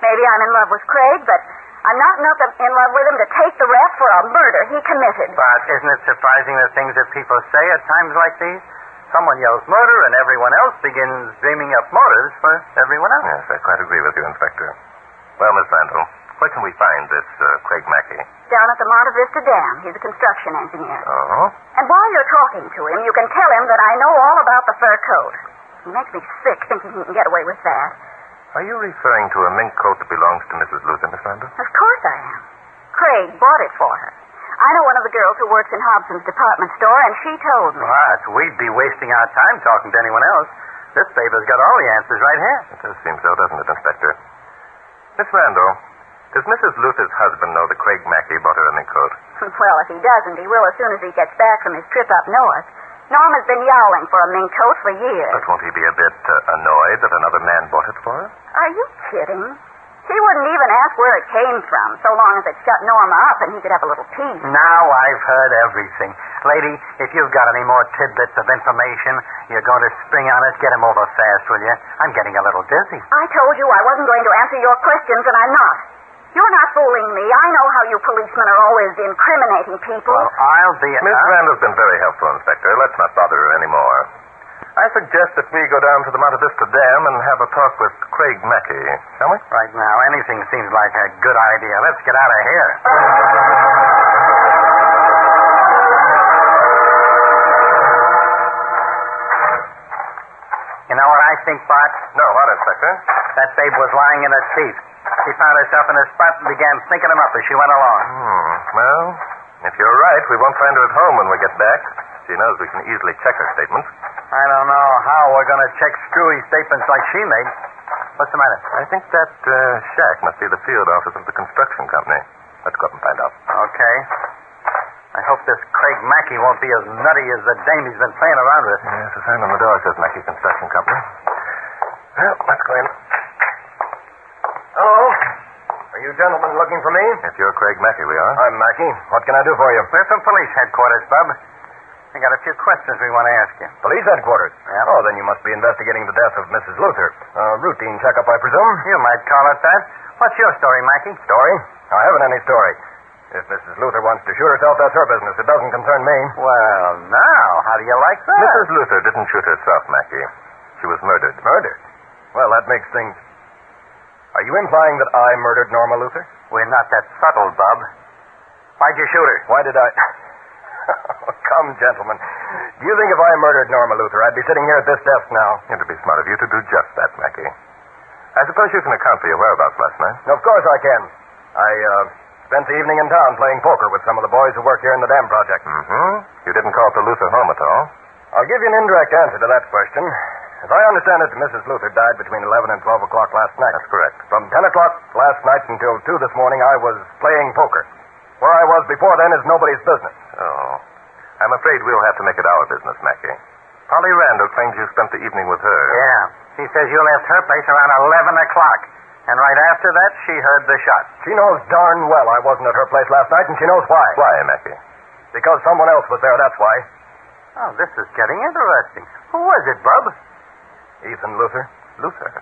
Maybe I'm in love with Craig, but I'm not enough in love with him to take the rap for a murder he committed. But isn't it surprising the things that people say at times like these? Someone yells murder, and everyone else begins dreaming up motives for everyone else. Yes, I quite agree with you, Inspector. Well, Miss Randall, where can we find this Craig Mackey? Down at the Monte Vista Dam. He's a construction engineer. Oh? And while you're talking to him, you can tell him that I know all about the fur coat. He makes me sick thinking he can get away with that. Are you referring to a mink coat that belongs to Mrs. Luther, Miss Randall? Of course I am. Craig bought it for her. I know one of the girls who works in Hobson's department store, and she told me. What? We'd be wasting our time talking to anyone else. This paper's got all the answers right here. It does seem so, doesn't it, Inspector? Miss Randall, Does Mrs. Luther's husband know that Craig Mackey bought her a mink coat? Well, if he doesn't, he will as soon as he gets back from his trip up north. Norma's been yowling for a mink coat for years. But won't he be a bit annoyed that another man bought it for her? Are you kidding? He wouldn't even ask where it came from, so long as it shut Norma up and he could have a little peace. Now I've heard everything. Lady, if you've got any more tidbits of information, you're going to spring on us. Get him over fast, will you? I'm getting a little dizzy. I told you I wasn't going to answer your questions, and I'm not. You're not fooling me. I know how you policemen are always incriminating people. Well, I'll be... Miss Randall's been very helpful, Inspector. Let's not bother her anymore. I suggest that we go down to the Monte Vista Dam and have a talk with Craig Mackey, shall we? Right now, anything seems like a good idea. Let's get out of here. You know what I think, Bart? No, what, Inspector? That babe was lying in her teeth. She found herself in a spot and began thinking them up as she went along. Well, if you're right, we won't find her at home when we get back. She knows we can easily check her statements. I don't know how we're going to check screwy statements like she made. What's the matter? I think that shack must be the field office of the construction company. Let's go up and find out. Okay. I hope this Craig Mackey won't be as nutty as the dame he's been playing around with. Yes, the sign on the door says Mackey Construction Company. Well, let's go in. Hello. Are you gentlemen looking for me? If you're Craig Mackey, we are. I'm Mackey. What can I do for you? We're from police headquarters, Bub. We got a few questions we want to ask you. Police headquarters? Yeah. Oh, then you must be investigating the death of Mrs. Luther. Routine checkup, I presume? You might call it that. What's your story, Mackey? Story? I haven't any story. If Mrs. Luther wants to shoot herself, that's her business. It doesn't concern me. Well, now, how do you like that? Mrs. Luther didn't shoot herself, Mackey. She was murdered. Murdered? Well, that makes things... Are you implying that I murdered Norma Luther? We're not that subtle, Bub. Why'd you shoot her? Why did I... Come, gentlemen. Do you think if I murdered Norma Luther, I'd be sitting here at this desk now? It'd be smart of you to do just that, Mackey. I suppose you can account for your whereabouts last night? Of course I can. I spent the evening in town playing poker with some of the boys who work here in the dam project. Mm-hmm. You didn't call at the Luther home at all? I'll give you an indirect answer to that question. As I understand it, Mrs. Luther died between 11 and 12 o'clock last night. That's correct. From 10 o'clock last night until 2 this morning, I was playing poker. Where I was before then is nobody's business. Oh. I'm afraid we'll have to make it our business, Mackey. Polly Randall claims you spent the evening with her. Yeah. She says you left her place around 11 o'clock. And right after that, she heard the shot. She knows darn well I wasn't at her place last night, and she knows why. Why, Mackey? Because someone else was there, that's why. Oh, this is getting interesting. Who was it, Bub? Ethan Luther. Luther?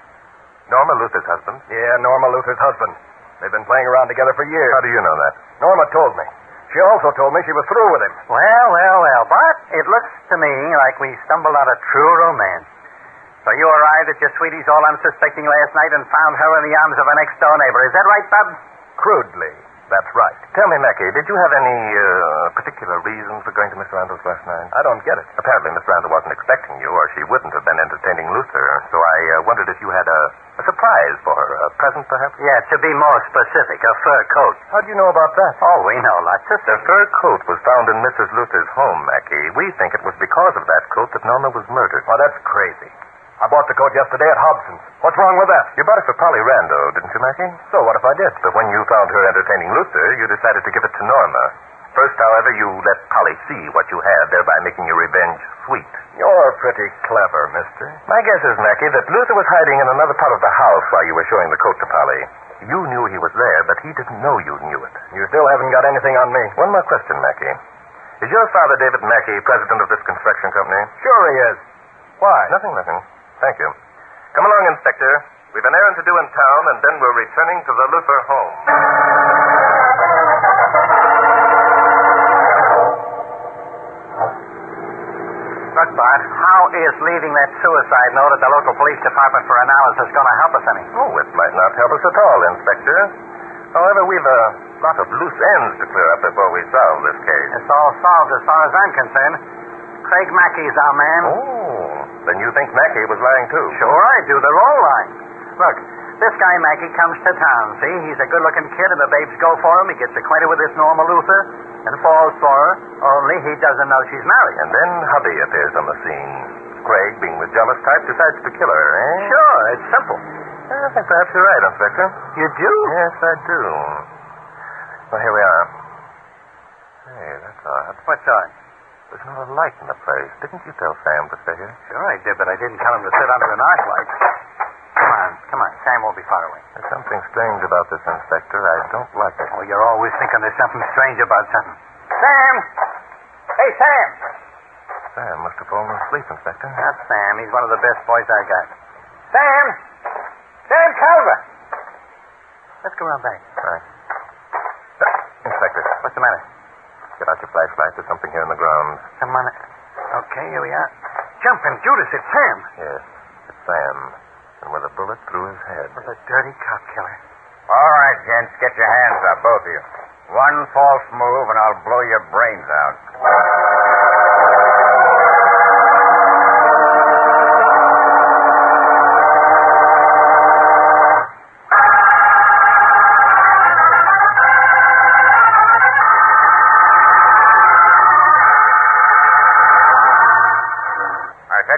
Norma Luther's husband? Yeah, Norma Luther's husband. They've been playing around together for years. How do you know that? Norma told me. She also told me she was through with him. Well, Bart, it looks to me like we stumbled on a true romance. So you arrived at your sweetie's all unsuspecting last night and found her in the arms of a next-door neighbor. Is that right, Bub? Crudely, that's right. Tell me, Mackey, did you have any particular reason for going to Miss Randall's last night? I don't get it. Apparently Miss Randall wasn't expecting you, or she wouldn't have been entertaining Luther. So I wondered if you had a surprise for her. A present, perhaps? Yeah, to be more specific, a fur coat. How do you know about that? Oh, we know lots of The fur coat was found in Mrs. Luther's home, Mackey. We think it was because of that coat that Norma was murdered. Oh, that's crazy. I bought the coat yesterday at Hobson's. What's wrong with that? You bought it for Polly Randall, didn't you, Mackey? So what if I did? But when you found her entertaining Luther, you decided to give it to Norma. First, however, you let Polly see what you had, thereby making your revenge sweet. You're pretty clever, mister. My guess is, Mackey, that Luther was hiding in another part of the house while you were showing the coat to Polly. You knew he was there, but he didn't know you knew it. You still haven't got anything on me. One more question, Mackey. Is your father, David Mackey, president of this construction company? Sure he is. Why? Nothing. Thank you. Come along, Inspector. We've an errand to do in town, and then we're returning to the Luther home. Look, Bart, how is leaving that suicide note at the local police department for analysis going to help us any? Oh, it might not help us at all, Inspector. However, we've a lot of loose ends to clear up before we solve this case. It's all solved as far as I'm concerned. Craig Mackey's our man. Oh, then you think Mackey was lying, too? Sure I do. They're all lying. Look, this guy Mackey comes to town, see? He's a good-looking kid, and the babes go for him. He gets acquainted with this Norma Luther and falls for her, only he doesn't know she's married. And then hubby appears on the scene. Craig, being the jealous type, decides to kill her, eh? Sure, it's simple. I think perhaps you're right, Inspector. You do? Yes, I do. Well, here we are. Hey, that's odd. What's odd? There's not a light in the place. Didn't you tell Sam to stay here? Sure I did, but I didn't tell him to sit under an arc light. Come on. Sam won't be far away. There's something strange about this, Inspector. I don't like it. Oh, you're always thinking there's something strange about something. Sam! Hey, Sam! Sam must have fallen asleep, Inspector. Not Sam. He's one of the best boys I got. Sam! Sam Calver! Let's go around back. Right. Inspector. What's the matter? Get out your flashlight. There's something here in the grounds. Come on. Okay, here we are. Jumping Judas, it's Sam. Yes, it's Sam. And with a bullet through his head. With a dirty cop killer. All right, gents, get your hands up, both of you. One false move and I'll blow your brains out.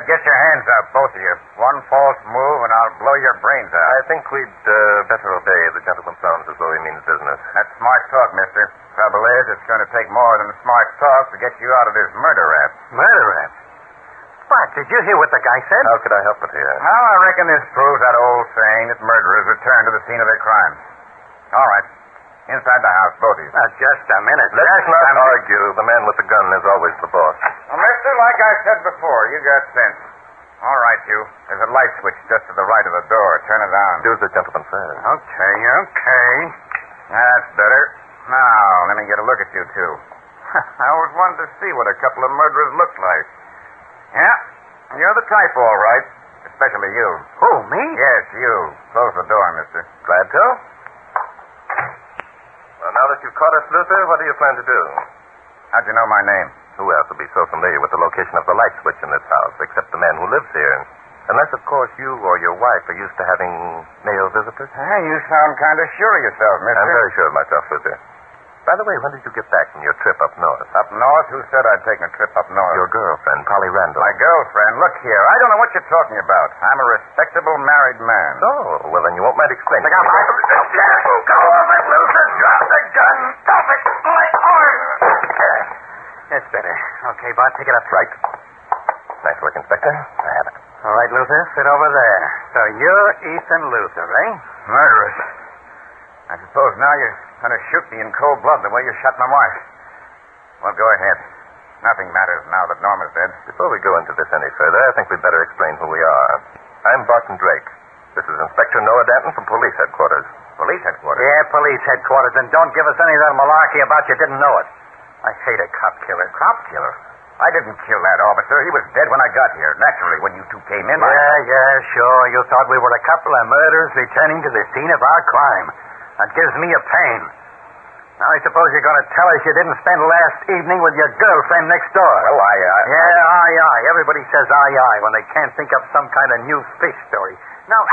Get your hands up, both of you. One false move and I'll blow your brains out. I think we'd better obey. The gentleman sounds as though he means business. That's smart talk, mister. Trouble is, it's going to take more than smart talk to get you out of this murder rap. Murder rap? Spot, did you hear what the guy said? How could I help but hear? Well, I reckon this proves that old saying that murderers return to the scene of their crime. All right. Inside the house, both of you. Just a minute. Let's not argue. The man with the gun is always the boss. Well, mister, like I said before, you got sense. All right, you. There's a light switch just to the right of the door. Turn it on. Do as the gentleman says. Okay. That's better. Now, let me get a look at you two. I always wanted to see what a couple of murderers looked like. Yeah, you're the type, all right. Especially you. Who, me? Yes, you. Close the door, mister. Glad to. Well, now that you've caught us, Luther, what do you plan to do? How'd you know my name? Who else would be so familiar with the location of the light switch in this house, except the man who lives here? Unless, of course, you or your wife are used to having male visitors. Hey, you sound kind of sure of yourself, mister. I'm very sure of myself, Luther. By the way, when did you get back from your trip up north? Up north? Who said I'd taken a trip up north? Your girlfriend, Polly Randall. My girlfriend? Look here. I don't know what you're talking about. I'm a respectable married man. Oh, well, then you won't mind explaining. Go of it, Luther. Drop the gun. Stop it. My arm. That's better. Okay, Bart, pick it up. Right. Nice work, Inspector. I have it. All right, Luther, sit over there. So you're Ethan Luther, eh? Murderous. I suppose now you're going to shoot me in cold blood the way you shot my wife. Well, go ahead. Nothing matters now that Norma's dead. Before we go into this any further, I think we'd better explain who we are. I'm Barton Drake. This is Inspector Noah Danton from Police Headquarters. Police Headquarters? Yeah, Police Headquarters. And don't give us any of that malarkey about you didn't know it. I hate a cop killer. Cop killer? I didn't kill that officer. He was dead when I got here. Naturally, when you two came in, Yeah, sure. You thought we were a couple of murderers returning to the scene of our crime. That gives me a pain. Now, I suppose you're going to tell us you didn't spend last evening with your girlfriend next door. Well, Yeah, aye. Everybody says aye when they can't think up some kind of new fish story. Now...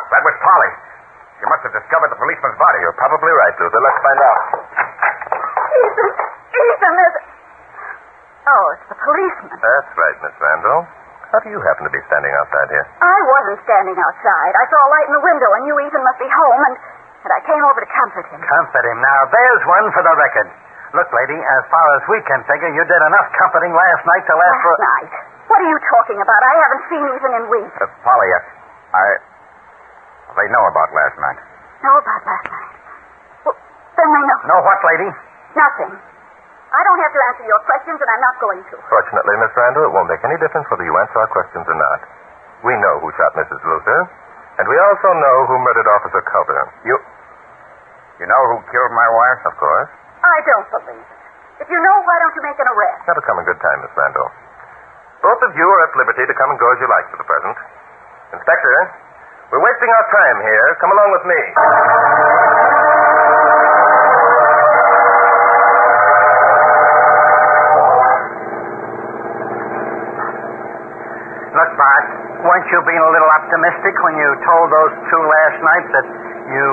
That was Polly. She must have discovered the policeman's body. You're probably right, Luther. Let's find out. Ethan, there's... Oh, it's the policeman. That's right, Miss Randall. How do you happen to be standing outside here? I wasn't standing outside. I saw a light in the window and knew Ethan must be home, and I came over to comfort him. Comfort him. Now, there's one for the record. Look, lady, as far as we can figure, you did enough comforting last night to last for... Last night? What are you talking about? I haven't seen Ethan in weeks. Polly, they know about last night. Know about last night? Well, then they know. Know what, lady? Nothing. I don't have to answer your questions, and I'm not going to. Fortunately, Miss Randall, it won't make any difference whether you answer our questions or not. We know who shot Mrs. Luther, and we also know who murdered Officer Culver. You know who killed my wife? Of course. I don't believe it. If you know, why don't you make an arrest? That'll come in good time, Miss Randall. Both of you are at liberty to come and go as you like for the present. Inspector, we're wasting our time here. Come along with me. Look, Bart, weren't you being a little optimistic when you told those two last night that you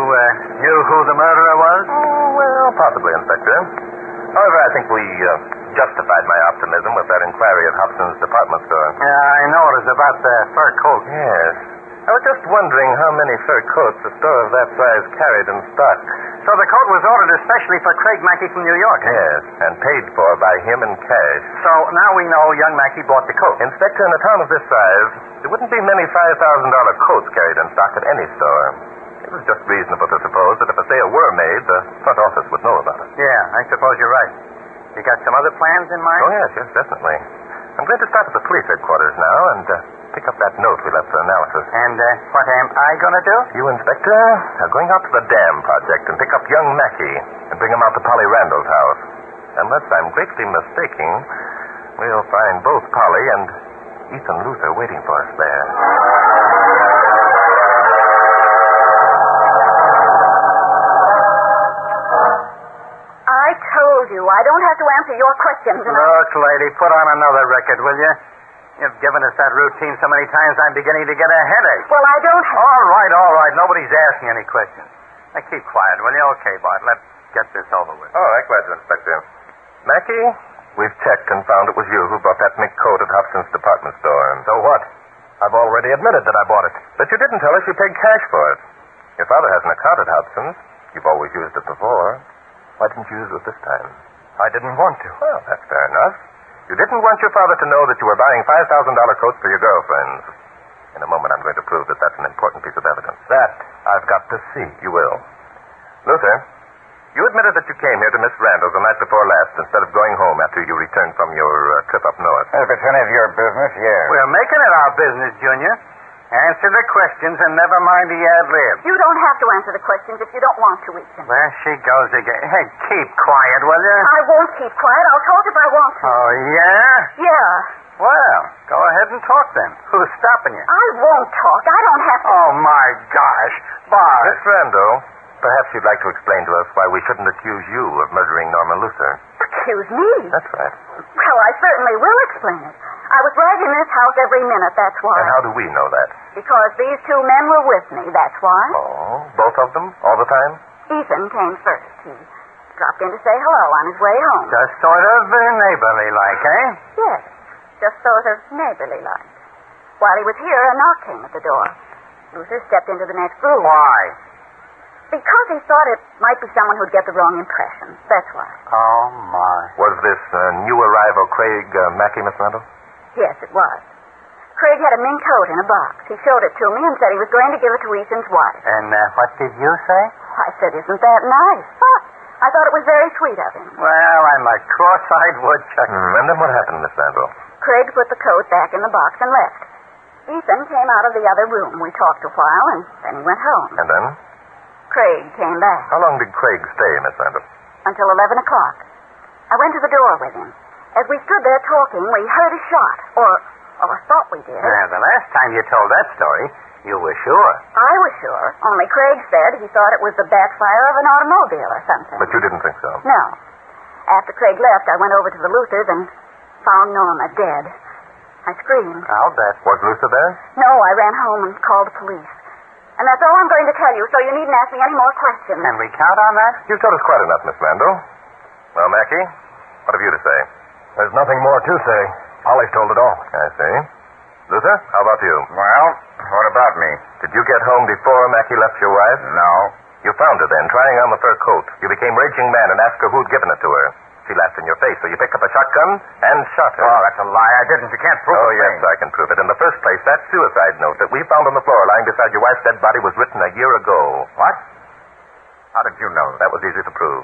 knew who the murderer was? Oh, well, possibly, Inspector. However, I think we justified my optimism with that inquiry at Hobson's department store. Yeah, I know it was about the fur coat. Yes. I was just wondering how many fur coats a store of that size carried in stock. So the coat was ordered especially for Craig Mackey from New York. Yes, and paid for by him in cash. So now we know young Mackey bought the coat. Inspector, in a town of this size, there wouldn't be many $5,000 coats carried in stock at any store. It was just reasonable to suppose that if a sale were made, the front office would know about it. Yeah, I suppose you're right. You got some other plans in mind? Oh, yes, definitely. I'm going to stop at the police headquarters now and pick up that note we left for analysis. And what am I going to do? You, Inspector, are going out to the dam project and pick up young Mackey and bring him out to Polly Randall's house. Unless I'm greatly mistaken, we'll find both Polly and Ethan Luther waiting for us there. I told you, I don't have to answer your questions. Look, lady, put on another record, will you? You've given us that routine so many times I'm beginning to get a headache. Well, I don't have... All right. Nobody's asking any questions. Now, keep quiet, will you? Okay, Bart, let's get this over with. All right, glad to, Inspector. Mackey, we've checked and found it was you who bought that Mink Coat at Hobson's department store. So what? I've already admitted that I bought it. But you didn't tell us you paid cash for it. Your father has an account at Hobson's. You've always used it before. Why didn't you use it this time? I didn't want to. Well, that's fair enough. You didn't want your father to know that you were buying $5,000 coats for your girlfriends. In a moment, I'm going to prove that that's an important piece of evidence. That I've got to see. You will. Luther, you admitted that you came here to Miss Randall's the night before last instead of going home after you returned from your trip up north. If it's any of your business, yeah. We're making it our business, Junior. Answer the questions and never mind the ad-lib. You don't have to answer the questions if you don't want to, Ethan. There she goes again. Hey, keep quiet, will you? I won't keep quiet. I'll talk if I want to. Oh, yeah? Yeah. Well, go ahead and talk then. Who's stopping you? I won't talk. I don't have to. Oh, my gosh. Bart. Miss Randall, perhaps you'd like to explain to us why we shouldn't accuse you of murdering Norma Luther. Accuse me? That's right. Well, I certainly will explain it. I was right in this house every minute, that's why. And how do we know that? Because these two men were with me, that's why. Oh, both of them? All the time? Ethan came first. He dropped in to say hello on his way home. Just sort of neighborly like, eh? Yes, just sort of neighborly like. While he was here, a knock came at the door. Luther stepped into the next room. Why? Because he thought it might be someone who'd get the wrong impression. That's why. Oh, my. Was this new arrival Craig Mackey, Miss Randall? Yes, it was. Craig had a mink coat in a box. He showed it to me and said he was going to give it to Ethan's wife. And what did you say? I said, isn't that nice? But I thought it was very sweet of him. Well, I'm a cross-eyed woodchuck. And then what happened, Miss Randall? Craig put the coat back in the box and left. Ethan came out of the other room. We talked a while, and then he went home. And then? Craig came back. How long did Craig stay, Miss Randall? Until 11 o'clock. I went to the door with him. As we stood there talking, we heard a shot. Or thought we did. Yeah, the last time you told that story, you were sure. I was sure. Only Craig said he thought it was the backfire of an automobile or something. But you didn't think so? No. After Craig left, I went over to the Luthers and found Norma dead. I screamed. I'll bet. Was Luther there? No, I ran home and called the police. And that's all I'm going to tell you, so you needn't ask me any more questions. Can we count on that? You've told us quite enough, Miss Randall. Well, Mackey, what have you to say? There's nothing more to say. Polly's told it all. I see. Luther, how about you? Well, what about me? Did you get home before Mackey left your wife? No. You found her then, trying on the fur coat. You became raging mad and asked her who'd given it to her. She laughed in your face, so you picked up a shotgun and shot her. Oh, that's a lie. I didn't. You can't prove it. Oh, yes, I can prove it. In the first place, that suicide note that we found on the floor lying beside your wife's dead body was written a year ago. What? How did you know? That was easy to prove.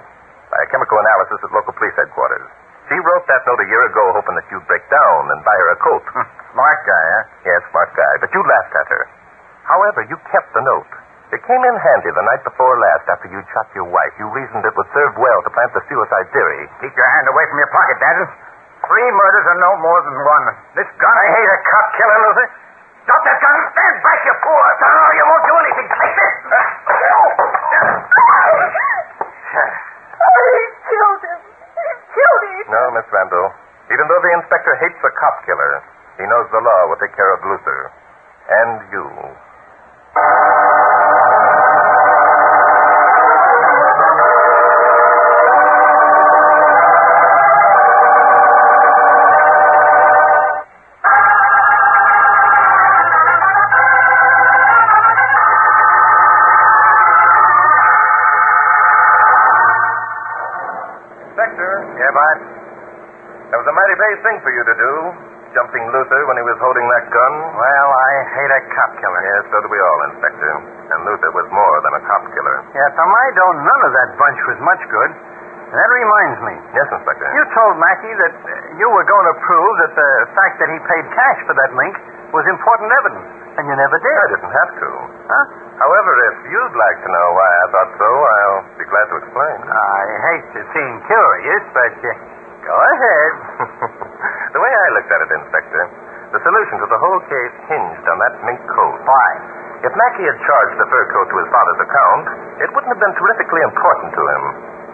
By a chemical analysis at local police headquarters. She wrote that note a year ago hoping that you'd break down and buy her a coat. Smart guy, huh? Yes, smart guy. But you laughed at her. However, you kept the note. It came in handy the night before last after you'd shot your wife. You reasoned it would serve well to plant the suicide theory. Keep your hand away from your pocket, Danton. 3 murders are no more than one. This gun... I hate a cop killer, Luther. Drop that gun. Stand back, you fool. No, you won't do anything. Take this. He killed him. He killed him. No, Miss Randall. Even though the inspector hates a cop killer, he knows the law will take care of Luther. And you. safe thing for you to do, jumping Luther when he was holding that gun. Well, I hate a cop killer. Yes, so do we all, Inspector. And Luther was more than a cop killer. Yeah, to my dough, none of that bunch was much good. And that reminds me. Yes, Inspector. You told Mackey that you were going to prove that the fact that he paid cash for that link was important evidence. And you never did. I didn't have to. Huh? However, if you'd like to know why I thought so, I'll be glad to explain. I hate to seem curious, but go ahead. The way I looked at it, Inspector, the solution to the whole case hinged on that mink coat. Why? If Mackey had charged the fur coat to his father's account, it wouldn't have been terrifically important to him.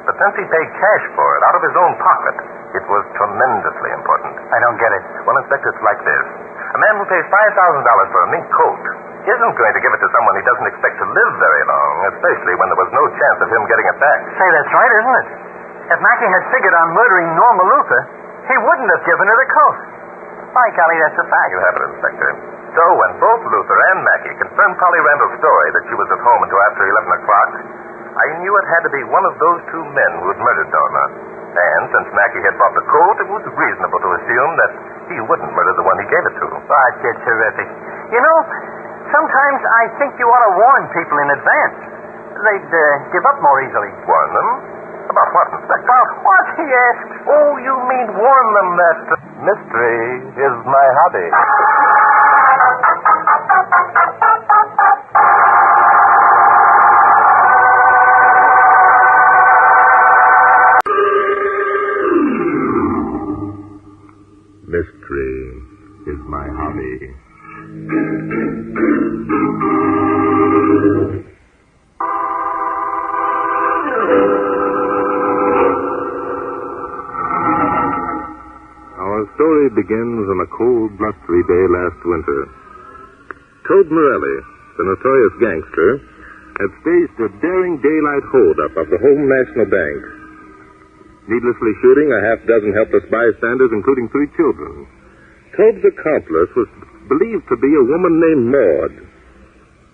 But since he paid cash for it out of his own pocket, it was tremendously important. I don't get it. Well, Inspector, it's like this. A man who pays $5,000 for a mink coat isn't going to give it to someone he doesn't expect to live very long, especially when there was no chance of him getting it back. Say, that's right, isn't it? If Mackey had figured on murdering Norma Luther, he wouldn't have given her the coat. By golly, that's a fact. You have it, Inspector. So when both Luther and Mackey confirmed Polly Randall's story that she was at home until after 11 o'clock, I knew it had to be one of those two men who had murdered Norma. And since Mackey had bought the coat, it was reasonable to assume that he wouldn't murder the one he gave it to. That's terrific. You know, sometimes I think you ought to warn people in advance. They'd give up more easily. Warn them? About what, Inspector? About what, he asked. Oh, you mean warn them that mystery is my hobby. Mystery is my hobby. Our story begins on a cold, blustery day last winter. Tom Torelli, the notorious gangster, had staged a daring daylight holdup of the Home National Bank, needlessly shooting a half-dozen helpless bystanders, including 3 children. Tob's accomplice was believed to be a woman named Maud.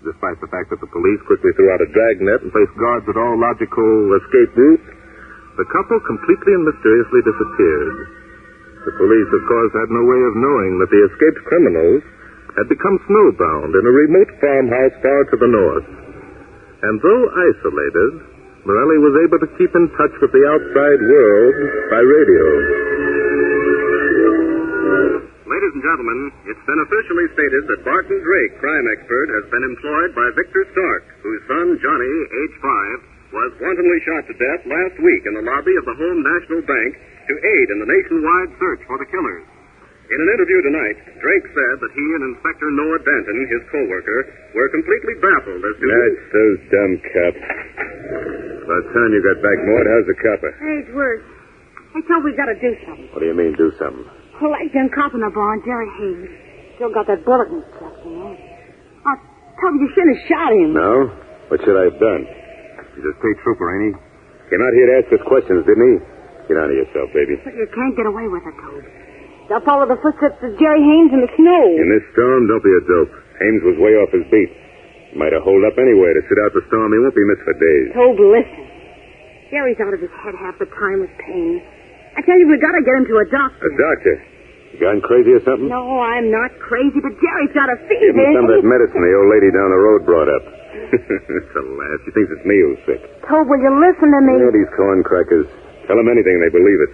Despite the fact that the police quickly threw out a dragnet and placed guards at all logical escape routes, the couple completely and mysteriously disappeared. The police, of course, had no way of knowing that the escaped criminals had become snowbound in a remote farmhouse far to the north. And though isolated, Morelli was able to keep in touch with the outside world by radio. Ladies and gentlemen, it's been officially stated that Barton Drake, crime expert, has been employed by Victor Stark, whose son, Johnny, age 5, was wantonly shot to death last week in the lobby of the Home National Bank to aid in the nationwide search for the killers. In an interview tonight, Drake said that he and Inspector Noah Danton, his co-worker, were completely baffled as to... That's those dumb cops. About time you got back, Maud. How's the copper? Hey, it's worse. I told we got to do something. What do you mean, do something? Well, like them cop in the barn, Jerry Haynes. Still got that bullet in his chest, you know. I told you shouldn't have shot him. No? What should I have done? He's a state trooper, ain't he? Came out here to ask us questions, didn't he? Get out of yourself, baby. But you can't get away with it, Tobe. They'll follow the footsteps of Jerry Haynes in the snow. In this storm, don't be a dope. Haynes was way off his beat. He might have holed up anyway to sit out the storm. He won't be missed for days. Tobe, listen. Jerry's out of his head half the time with pain. I tell you, we got to get him to a doctor. A doctor? You gone crazy or something? No, I'm not crazy, but Jerry's got a fever. Give him some of that medicine the old lady down the road brought up. It's a laugh. She thinks it's me who's sick. Tobe, will you listen to me? Yeah, these corn crackers. Tell them anything, they believe it.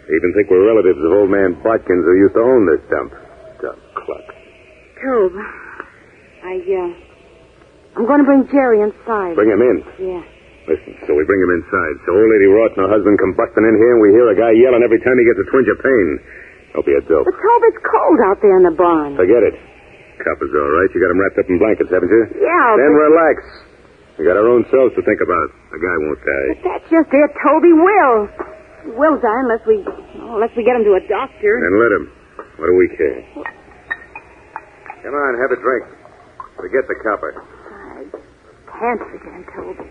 They even think we're relatives of old man Botkins, who used to own this dump. Dumb cluck. Tobe, I'm going to bring Jerry inside. Bring him in? Yeah. Listen, so we bring him inside. So old lady Roth and her husband come busting in here, and we hear a guy yelling every time he gets a twinge of pain. Don't be a dope. But Tobe, it's cold out there in the barn. Forget it. Copper's all right. You got him wrapped up in blankets, haven't you? Yeah, Then relax. We got our own selves to think about. The guy won't die. But that's just it, Toby will. He will die unless we get him to a doctor. Then let him. What do we care? Come on, have a drink. Forget the copper. I can't forget him, Toby.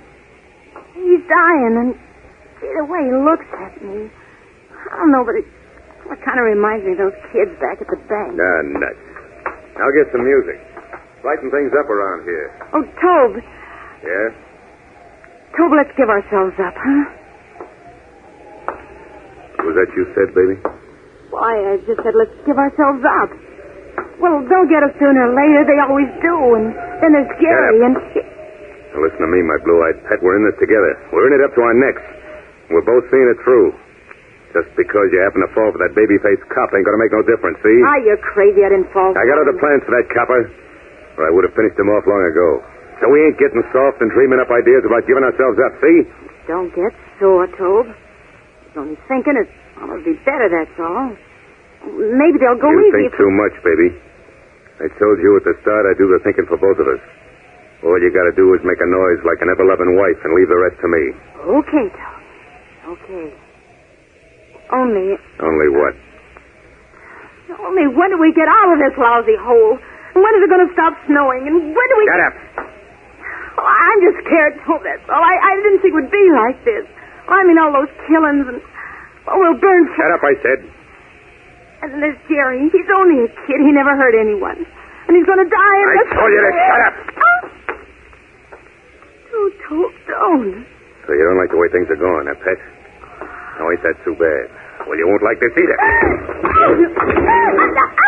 He's dying, and see the way he looks at me. I don't know, but it kind of reminds me of those kids back at the bank. Ah, nuts. I'll get some music. Lighten things up around here. Oh, Tobe. Yeah? Tobe, let's give ourselves up, huh? Was that you said, baby? Why, I just said let's give ourselves up. Well, they'll get us sooner or later. They always do. And then there's Gary and... Now listen to me, my blue-eyed pet. We're in this together. We're in it up to our necks. We're both seeing it through. Just because you happen to fall for that baby-faced cop ain't gonna make no difference, see? Ah, you're crazy. I didn't fall for I got him. other plans for that copper, or I would have finished him off long ago. So we ain't getting soft and dreaming up ideas about giving ourselves up, see? Don't get sore, Tobe. He's only thinking it ought to be better, that's all. Maybe they'll go You easy. think too much, baby. I told you at the start I'd do the thinking for both of us. All you gotta do is make a noise like an ever-loving wife and leave the rest to me. Okay, Tobe. Okay. Only what? Only when do we get out of this lousy hole? And when is it going to stop snowing? And when do we... Shut up. Oh, I'm just scared, Tobe, that's all. I didn't think it would be like this. I mean, all those killings and... Oh, we'll burn... Shut up, I said. And then there's Jerry. He's only a kid. He never hurt anyone. And he's going to die in I told you to shut up. Oh, Tobe, don't. So you don't like the way things are going, huh, pet? Now, ain't that too bad? Well, you won't like this either.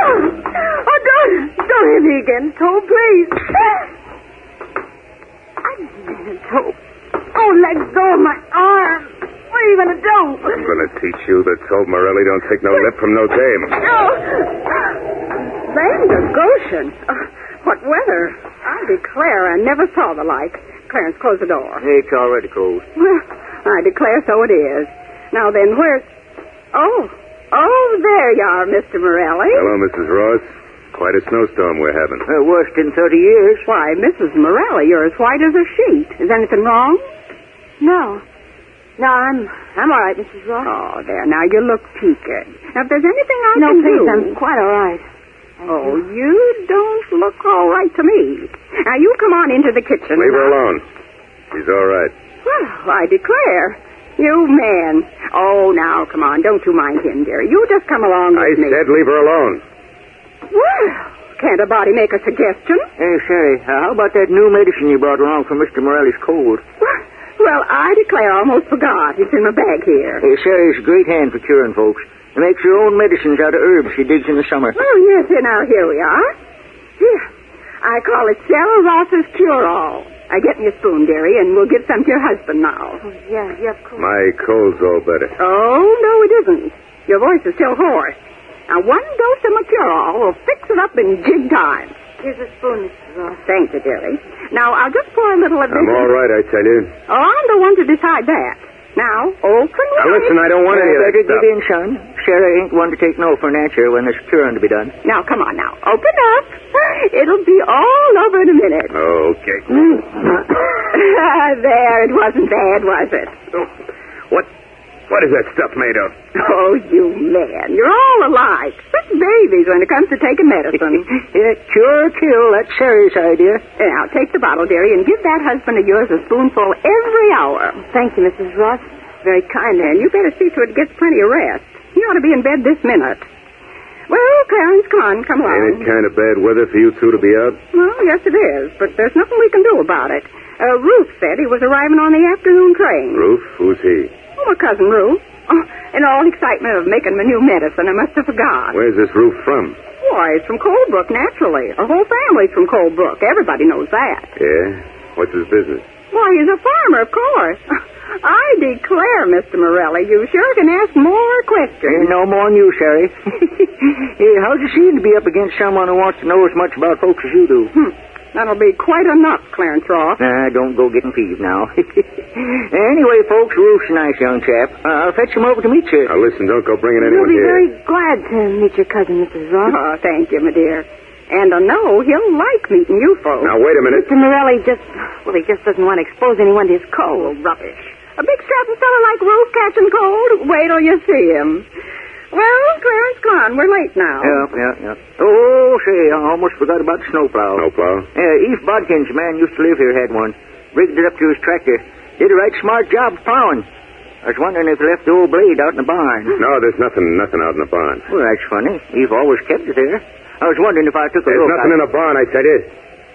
Oh, don't hit me again, Tobe, please. Tobe. Oh, let go of my arm. What are you going to do? I'm going to teach you that Tobe Morelli don't take no lip from no dame. Land of Goshen. What weather. I declare I never saw the like. Clarence, close the door. It's already closed. Well, I declare so it is. Now then, where's... Oh, there you are, Mr. Morelli. Hello, Mrs. Ross. Quite a snowstorm we're having. Worst in 30 years. Why, Mrs. Morelli, you're as white as a sheet. Is anything wrong? No. No, I'm all right, Mrs. Ross. Oh, there. Now, you look peaked. Now, if there's anything I can do... No, please, I'm quite all right. Oh, you don't look all right to me. Now, you come on into the kitchen. Leave her alone. She's all right. Well, I declare. You man. Oh, now, come on. Don't you mind him, dearie. You just come along with me. I said leave her alone. Well, can't a body make a suggestion? Hey, Sherry, how about that new medicine you brought along for Mr. Morelli's cold? Well, I declare I almost forgot. It's in my bag here. Hey, Sherry's a great hand for curing folks. She makes her own medicines out of herbs she digs in the summer. Oh, yes, here we are. Here. I call it Sarah Ross's Cure-All. Get me a spoon, dearie, and we'll give some to your husband now. Oh, yeah, of course. My cold's all better. Oh, no, it isn't. Your voice is still hoarse. Now, one dose of my Cure-All will fix it up in jig time. Here's a spoon, Mrs. Ross. Thank you, dearie. Now, I'll just pour a little of this... I'm all right, I tell you. Oh, I'm the one to decide that. Now, open Now, listen, I don't want any of that stuff. stuff. Give in, son. Sarah ain't one to take no for an answer when there's curing to be done. Now, come on now. Open up. It'll be all over in a minute. Okay. There, it wasn't bad, was it? What is that stuff made of? Oh, you man. You're all alike. Such babies when it comes to taking medicine. Cure or kill, that's Sarah's idea. Now, take the bottle, dearie, and give that husband of yours a spoonful every hour. Thank you, Mrs. Ross. Very kind, and you better see to it gets plenty of rest. He ought to be in bed this minute. Well, Clarence, come along. Ain't it kind of bad weather for you two to be out? Well, yes, it is, but there's nothing we can do about it. Ruth said he was arriving on the afternoon train. Ruth? Who's he? Oh, my cousin Ruth. Oh, in all excitement of making my new medicine, I must have forgot. Where's this Ruth from? Why, it's from Coldbrook, naturally. Our whole family's from Coldbrook. Everybody knows that. Yeah? What's his business? Why, he's a farmer, of course. I declare, Mr. Morelli, you sure can ask more questions. No more than you, Sherry. How's it seem to be up against someone who wants to know as much about folks as you do? That'll be quite enough, Clarence Ross. Don't go getting peeved now. Anyway, folks, Ruth's a nice young chap. I'll fetch him over to meet you. Now, listen, don't go bringing anyone We'll be here. very glad to meet your cousin, Mrs. Ross. Oh, thank you, my dear. And I know he'll like meeting you folks. Now, wait a minute. Mr. Morelli he just doesn't want to expose anyone to his cold. Rubbish. A big strapping fellow like Ruth catching cold? Wait till you see him. Well, Clarence, come on. We're late now. Yeah. Oh, say, I almost forgot about the snowplow. Snowplow? Eve Bodkin's man used to live here, had one. Rigged it up to his tractor. Did a right smart job of plowing. I was wondering if he left the old blade out in the barn. No, there's nothing out in the barn. Well, that's funny. Eve always kept it there. I was wondering if I took a look. There's nothing in the barn, I tell you.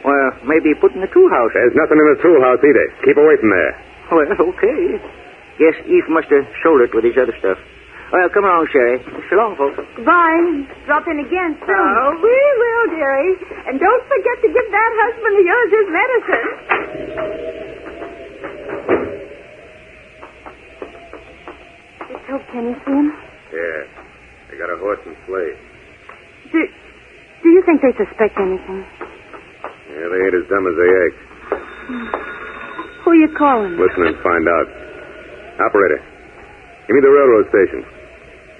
Well, maybe he put in the tool house. There's nothing in the tool house either. Keep away from there. Well, okay. Guess Eve must have sold it with his other stuff. Well, come along, Sherry. So long, folks. Goodbye. Drop in again soon. Oh, we will, dearie. And don't forget to give that husband of yours his medicine. You told Kenny see him? Yeah. They got a horse and sleigh. Do you think they suspect anything? Yeah, they ain't as dumb as they act. Who are you calling? Listen and find out. Operator, give me the railroad station.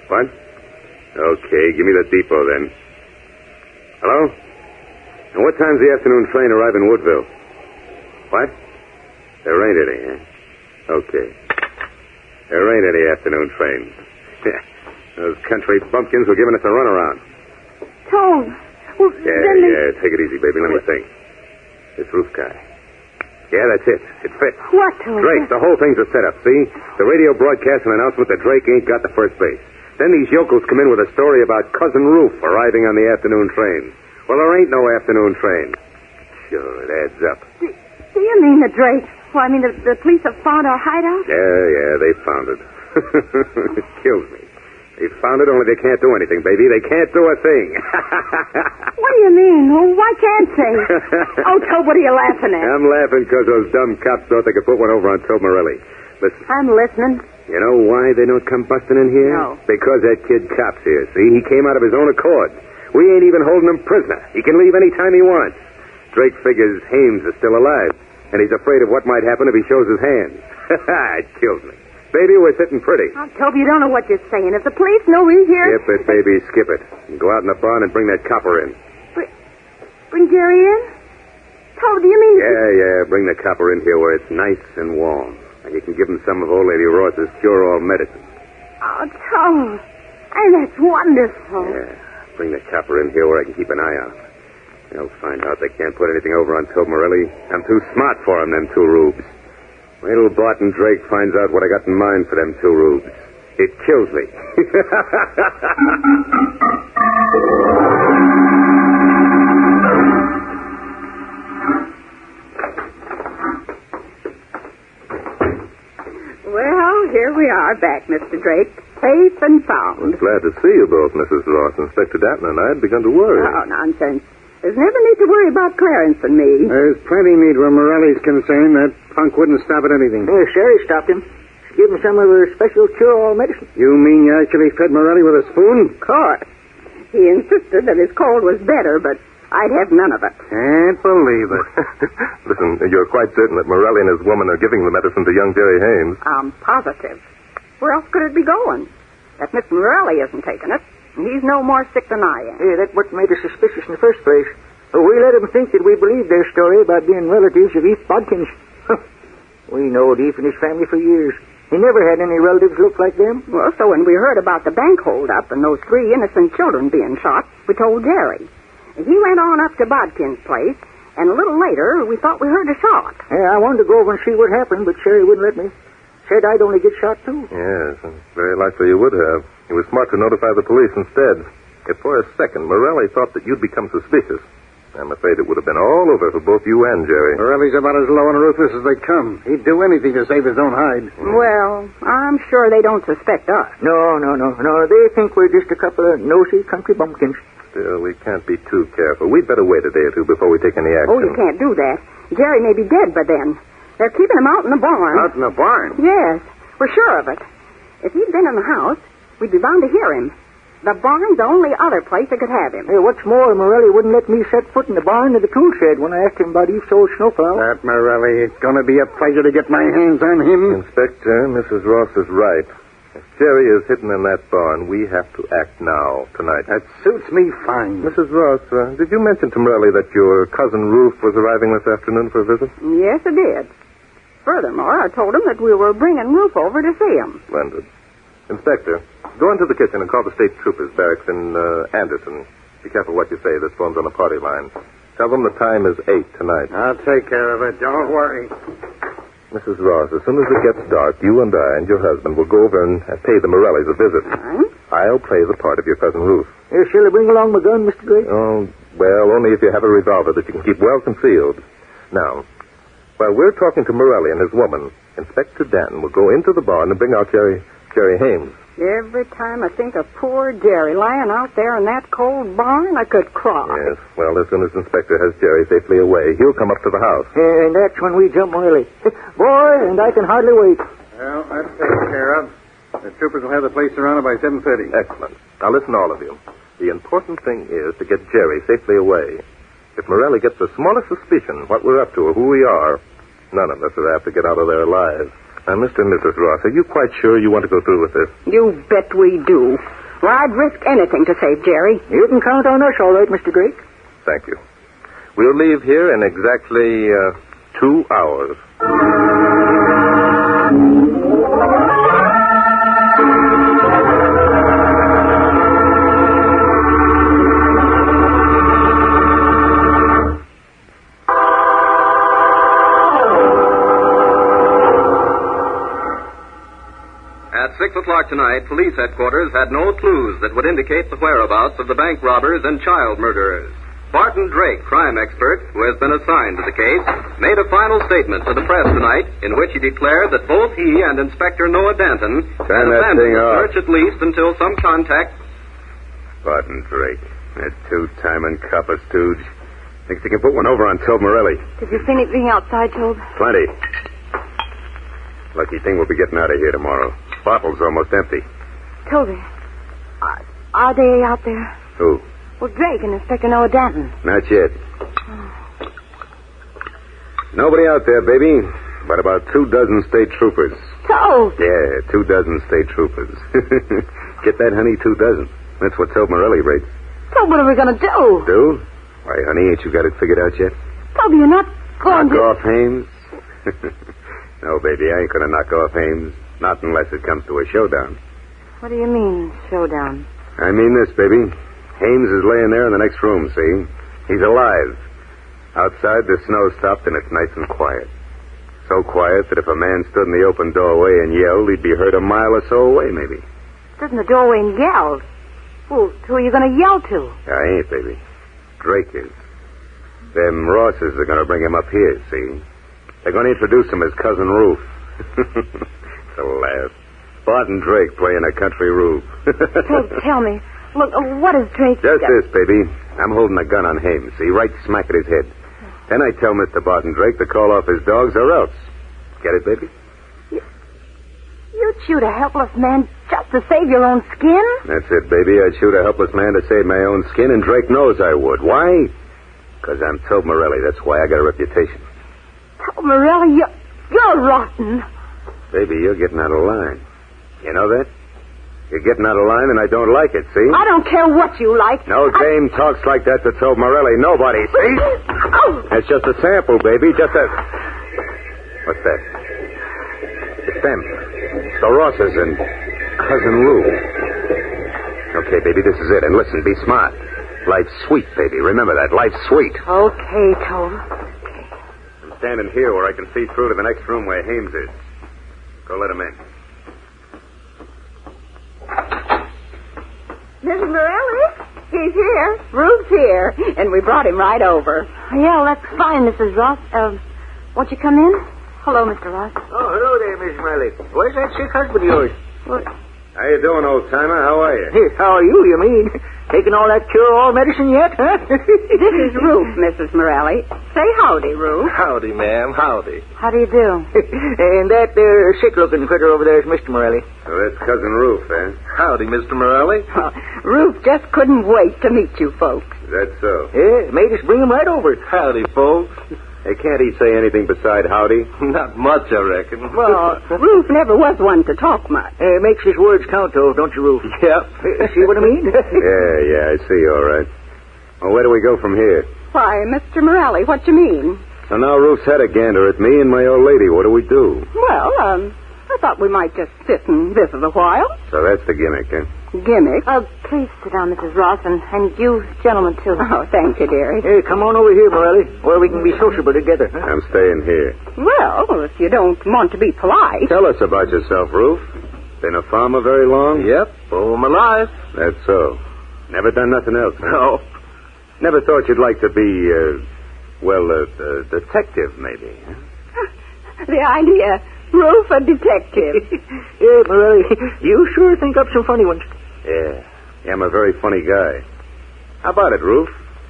What? Okay, give me the depot then. Hello? And what time's the afternoon train arrive in Woodville? What? There ain't any, huh? Okay. There ain't any afternoon train. Those country bumpkins were giving us a runaround. Tone. Well, Yeah, take it easy, baby. Let me think. This roof guy. Yeah, that's it. It fits. What, Tone? Drake, the whole thing's a setup, see? The radio broadcasts an announcement that Drake ain't got the first base. Then these yokels come in with a story about Cousin Rufe arriving on the afternoon train. Well, there ain't no afternoon train. Sure, it adds up. Do you mean the Drake? Well, I mean the police have found our hideout? Yeah, they found it. It kills me. They found it, only they can't do anything, baby. They can't do a thing. What do you mean? Well, why can't they? Oh, Tobe, what are you laughing at? I'm laughing because those dumb cops thought they could put one over on Tom Torelli. Listen. I'm listening. You know why they don't come busting in here? No. Because that kid Cop's here, see? He came out of his own accord. We ain't even holding him prisoner. He can leave any time he wants. Drake figures Hames is still alive, and he's afraid of what might happen if he shows his hands. It kills me. Baby, we're sitting pretty. Oh, Tobe, you don't know what you're saying. If the police know we're here... Skip it, baby, skip it. You go out in the barn and bring that copper in. Bring Jerry in? Tobe, do you mean... Yeah, bring the copper in here where it's nice and warm. And you can give him some of old Lady Ross's cure-all medicine. Oh, Tobe. Hey, that's wonderful. Yeah, bring the copper in here where I can keep an eye out. They'll find out they can't put anything over on Tom Morelli. I'm too smart for them two rubes. Wait till Barton Drake finds out what I got in mind for them two rubes. It kills me. Well, here we are back, Mr. Drake. Safe and sound. I'm glad to see you both, Mrs. Ross. Inspector Danton and I had begun to worry. Oh, nonsense. There's never need to worry about Clarence and me. There's plenty need where Morelli's concerned. That punk wouldn't stop at anything. Sherry stopped him. She gave him some of her special cure-all medicine. You mean you actually fed Morelli with a spoon? Of course. He insisted that his cold was better, but I'd have none of it. Can't believe it. Listen, you're quite certain that Morelli and his woman are giving the medicine to young Jerry Hames? I'm positive. Where else could it be going? That Miss Morelli isn't taking it. He's no more sick than I am. Yeah, that's what made us suspicious in the first place. We let them think that we believed their story about being relatives of Eve Bodkins. We knowed Eve and his family for years. He never had any relatives look like them. Well, so when we heard about the bank holdup and those 3 innocent children being shot, we told Jerry. He went on up to Bodkin's place, and a little later, we thought we heard a shot. Yeah, I wanted to go over and see what happened, but Sherry wouldn't let me. Said I'd only get shot, too. Yes, very likely you would have. He was smart to notify the police instead. If for a second Morelli thought that you'd become suspicious, I'm afraid it would have been all over for both you and Jerry. Morelli's about as low and ruthless as they come. He'd do anything to save his own hide. Well, I'm sure they don't suspect us. No. They think we're just a couple of nosy country bumpkins. Still, we can't be too careful. We'd better wait a day or two before we take any action. Oh, you can't do that. Jerry may be dead by then. They're keeping him out in the barn. Out in the barn? Yes, we're sure of it. If he'd been in the house, we'd be bound to hear him. The barn's the only other place that could have him. Hey, what's more, Morelli wouldn't let me set foot in the barn or the tool shed when I asked him about Eve's old snowplow. That Morelli, it's going to be a pleasure to get my hands on him. Inspector, Mrs. Ross is right. If Jerry is hidden in that barn, we have to act now, tonight. That suits me fine. Mrs. Ross, did you mention to Morelli that your cousin Rufe was arriving this afternoon for a visit? Yes, I did. Furthermore, I told him that we were bringing Rufe over to see him. Splendid. Inspector, go into the kitchen and call the state troopers barracks in Anderson. Be careful what you say. This phone's on a party line. Tell them the time is 8 tonight. I'll take care of it. Don't worry. Mrs. Ross, as soon as it gets dark, you and I and your husband will go over and pay the Morellis a visit. I'll play the part of your cousin Rufe. Shall I bring along my gun, Mr. Gray? Oh, well, only if you have a revolver that you can keep well concealed. Now, while we're talking to Morelli and his woman, Inspector Danton will go into the barn and bring out Jerry Hames. Every time I think of poor Jerry lying out there in that cold barn, I could cry. Yes. Well, as soon as Inspector has Jerry safely away, he'll come up to the house. And that's when we jump Morelli. Boy, and I can hardly wait. Well, that's taken care of. The troopers will have the place surrounded by 7:30. Excellent. Now listen, all of you. The important thing is to get Jerry safely away. If Morelli gets the smallest suspicion what we're up to or who we are, none of us will have to get out of there alive. Now, Mr. and Mrs. Ross, are you quite sure you want to go through with this? You bet we do. Well, I'd risk anything to save Jerry. You can count on us, all right, Mr. Drake. Thank you. We'll leave here in exactly 2 hours. At 6 o'clock tonight, police headquarters had no clues that would indicate the whereabouts of the bank robbers and child murderers. Barton Drake, crime expert, who has been assigned to the case, made a final statement to the press tonight in which he declared that both he and Inspector Noah Danton had abandoned the search at least until some contact... Barton Drake, that two-timing copper stooge. Thinks he can put one over on Tobe Morelli. Did you see anything outside, Tobe? Plenty. Lucky thing we'll be getting out of here tomorrow. Bottle's almost empty. Toby, are they out there? Who? Well, Drake and Inspector Noah Danton. Not yet. Nobody out there, baby. But about 24 state troopers. Tobe! Yeah, 24 state troopers. Get that, honey? 24. That's what Tobe Morelli rates. Tobe, what are we going to do? Do? Why, honey, ain't you got it figured out yet? Toby, you're not going knock to... off Hames? No, baby, I ain't going to knock off Hames. Not unless it comes to a showdown. What do you mean, showdown? I mean this, baby. Hames is laying there in the next room, see? He's alive. Outside, the snow stopped and it's nice and quiet. So quiet that if a man stood in the open doorway and yelled, he'd be heard a mile or so away, maybe. Stood in the doorway and yelled? Well, who are you going to yell to? I ain't, baby. Drake is. Them Rosses are going to bring him up here, see? They're going to introduce him as Cousin Ruth. It's a laugh. Barton Drake playing a country rube. Tobe, tell me. Look, what is Drake... Just this, baby. I'm holding a gun on Hames, see? Right smack at his head. Then I tell Mr. Barton Drake to call off his dogs or else. Get it, baby? You'd shoot a helpless man just to save your own skin? That's it, baby. I'd shoot a helpless man to save my own skin, and Drake knows I would. Why? Because I'm Tobe Morelli. That's why I got a reputation. Tobe Morelli, you're rotten. Baby, you're getting out of line. You know that? You're getting out of line, and I don't like it, see? I don't care what you like. No dame talks like that to Tobe Morelli. Nobody, see? Oh. That's just a sample, baby. Just a... What's that? It's them. It's the Rosses and Cousin Lou. Okay, baby, this is it. And listen, be smart. Life's sweet, baby. Remember that. Life's sweet. Okay, Tobe. I'm standing here where I can see through to the next room where Hames is. Go let him in. Mrs. Morelli, he's here. Ruth's here. And we brought him right over. Yeah, that's fine, Mrs. Ross. Won't you come in? Hello, Mr. Ross. Oh, hello there, Miss Morelli. Where's that sick husband of yours? What? How you doing, old-timer? How are you? How are you mean? Taking all that cure-all medicine yet, huh? This is Ruth, Mrs. Morelli. Say howdy, Ruth. Howdy, ma'am. Howdy. How do you do? And that sick-looking critter over there is Mr. Morelli. So that's Cousin Ruth, eh? Howdy, Mr. Morelli. Ruth just couldn't wait to meet you folks. Is that so? Yeah, made us bring him right over. Howdy, folks. Hey, can't he say anything beside howdy? Not much, I reckon. Well, Ruth never was one to talk much. Makes his words count, though, don't you, Ruth? Yep. See what I mean? Yeah, I see, all right. Well, where do we go from here? Why, Mr. Morelli, what you mean? So now Ruth's had a gander at me and my old lady. What do we do? Well, I thought we might just sit and visit a while. So that's the gimmick, eh? Gimmick? Please sit down, Mrs. Ross, and you gentlemen, too. Oh, thank you, dearie. Hey, come on over here, Morelli, where we can be sociable together. Huh? I'm staying here. Well, if you don't want to be polite. Tell us about yourself, Ruth. Been a farmer very long? Yep, all my life. That's so. Never done nothing else, huh? No. Never thought you'd like to be, a detective, maybe, huh? The idea. Roof, a detective. Yeah, Morelli, you sure think up some funny ones. Yeah, I'm a very funny guy. How about it, Roof?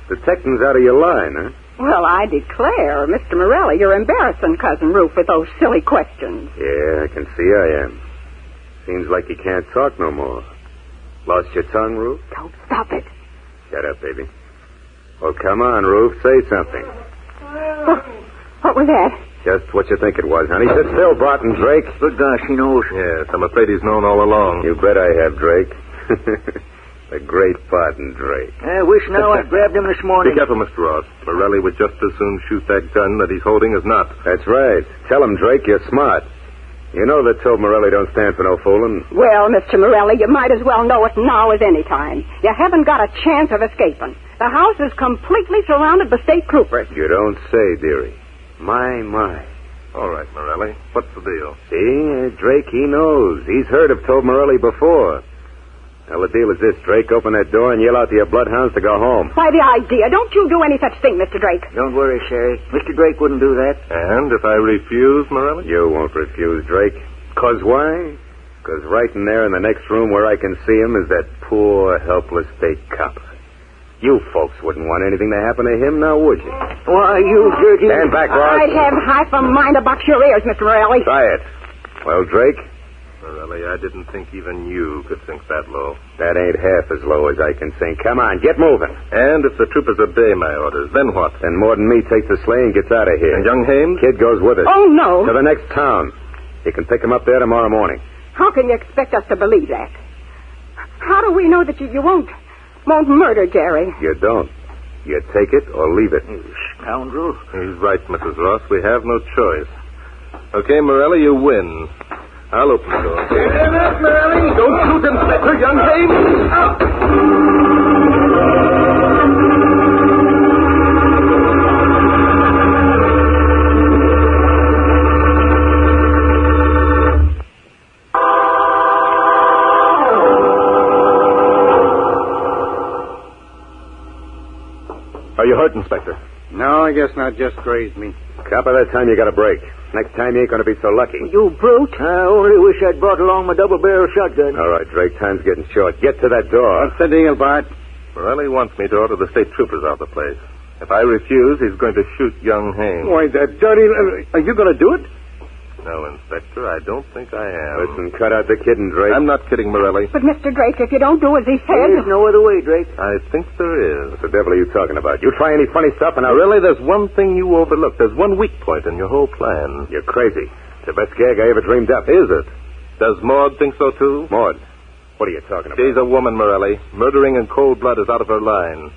Detective's out of your line, huh? Well, I declare, Mr. Morelli, you're embarrassing Cousin Roof with those silly questions. Yeah, I can see I am. Seems like you can't talk no more. Lost your tongue, Roof? Don't stop it. Shut up, baby. Well, come on, Roof, say something. What was that? Just what you think it was, honey. Sit still, Barton Drake. Good gosh, he knows. Yes, I'm afraid he's known all along. You bet I have, Drake. The great Barton Drake. I wish now I'd grabbed him this morning. Be careful, Mr. Ross. Morelli would just as soon shoot that gun that he's holding as not. That's right. Tell him, Drake, you're smart. You know that Tobe Morelli don't stand for no fooling. Well, Mr. Morelli, you might as well know it now as any time. You haven't got a chance of escaping. The house is completely surrounded by state troopers. You don't say, dearie. My. All right, Morelli. What's the deal? See, Drake, he knows. He's heard of Tobe Morelli before. Well, the deal is this, Drake. Open that door and yell out to your bloodhounds to go home. Why, the idea. Don't you do any such thing, Mr. Drake. Don't worry, Sherry. Mr. Drake wouldn't do that. And if I refuse, Morelli? You won't refuse, Drake. 'Cause why? 'Cause right in there in the next room where I can see him is that poor, helpless state cop. You folks wouldn't want anything to happen to him, now would you? Why, you dirty... Stand back, Ross. I'd have half a mind to box your ears, Mr. Morelli. Try it. Well, Drake? Morelli, I didn't think even you could sink that low. That ain't half as low as I can sink. Come on, get moving. And if the troopers obey my orders, then what? Then more than me takes the sleigh and gets out of here. And young Hames? Kid goes with us. Oh, no. To the next town. You can pick him up there tomorrow morning. How can you expect us to believe that? How do we know that you won't murder Jerry? You don't. You take it or leave it. Scoundrel. He's right, Mrs. Ross. We have no choice. Okay, Morelli, you win. I'll open the door. Hear that, Morelli? Don't shoot, Inspector. Young Hames! Are you hurt, Inspector? No, I guess not. Just grazed me. Cop, by that time you got a break. Next time you ain't going to be so lucky. You brute. I only wish I'd brought along my double-barrel shotgun. All right, Drake, time's getting short. Get to that door. What's the deal, Bart? Morelli wants me to order the state troopers out of the place. If I refuse, he's going to shoot young Haines. Why, that dirty... Are you going to do it? No, Inspector, I don't think I am. Listen, cut out the kidding, Drake. I'm not kidding, Morelli. But, Mr. Drake, if you don't do as he said... There's no other way, Drake. I think there is. What the devil are you talking about? You try any funny stuff and I'll... Morelli, there's one thing you overlooked. There's one weak point in your whole plan. You're crazy. It's the best gag I ever dreamed up. Is it? Does Maud think so, too? Maud? What are you talking about? She's a woman, Morelli. Murdering in cold blood is out of her line.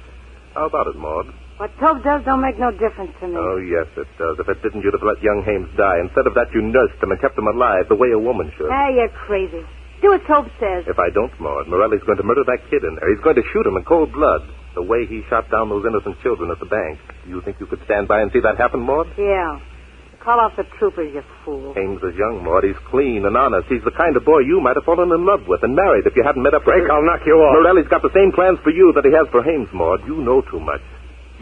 How about it, Maud? What Tobe does don't make no difference to me. Oh, yes, it does. If it didn't, you'd have let young Hames die. Instead of that, you nursed him and kept him alive the way a woman should. Ah, you're crazy. Do what Tobe says. If I don't, Maud, Morelli's going to murder that kid in there. He's going to shoot him in cold blood. The way he shot down those innocent children at the bank. You think you could stand by and see that happen, Maud? Yeah. Call off the troopers, you fool. Hames is young, Maud. He's clean and honest. He's the kind of boy you might have fallen in love with and married if you hadn't met up with Drake, I'll knock you off. Morelli's got the same plans for you that he has for Hames, Maud. You know too much.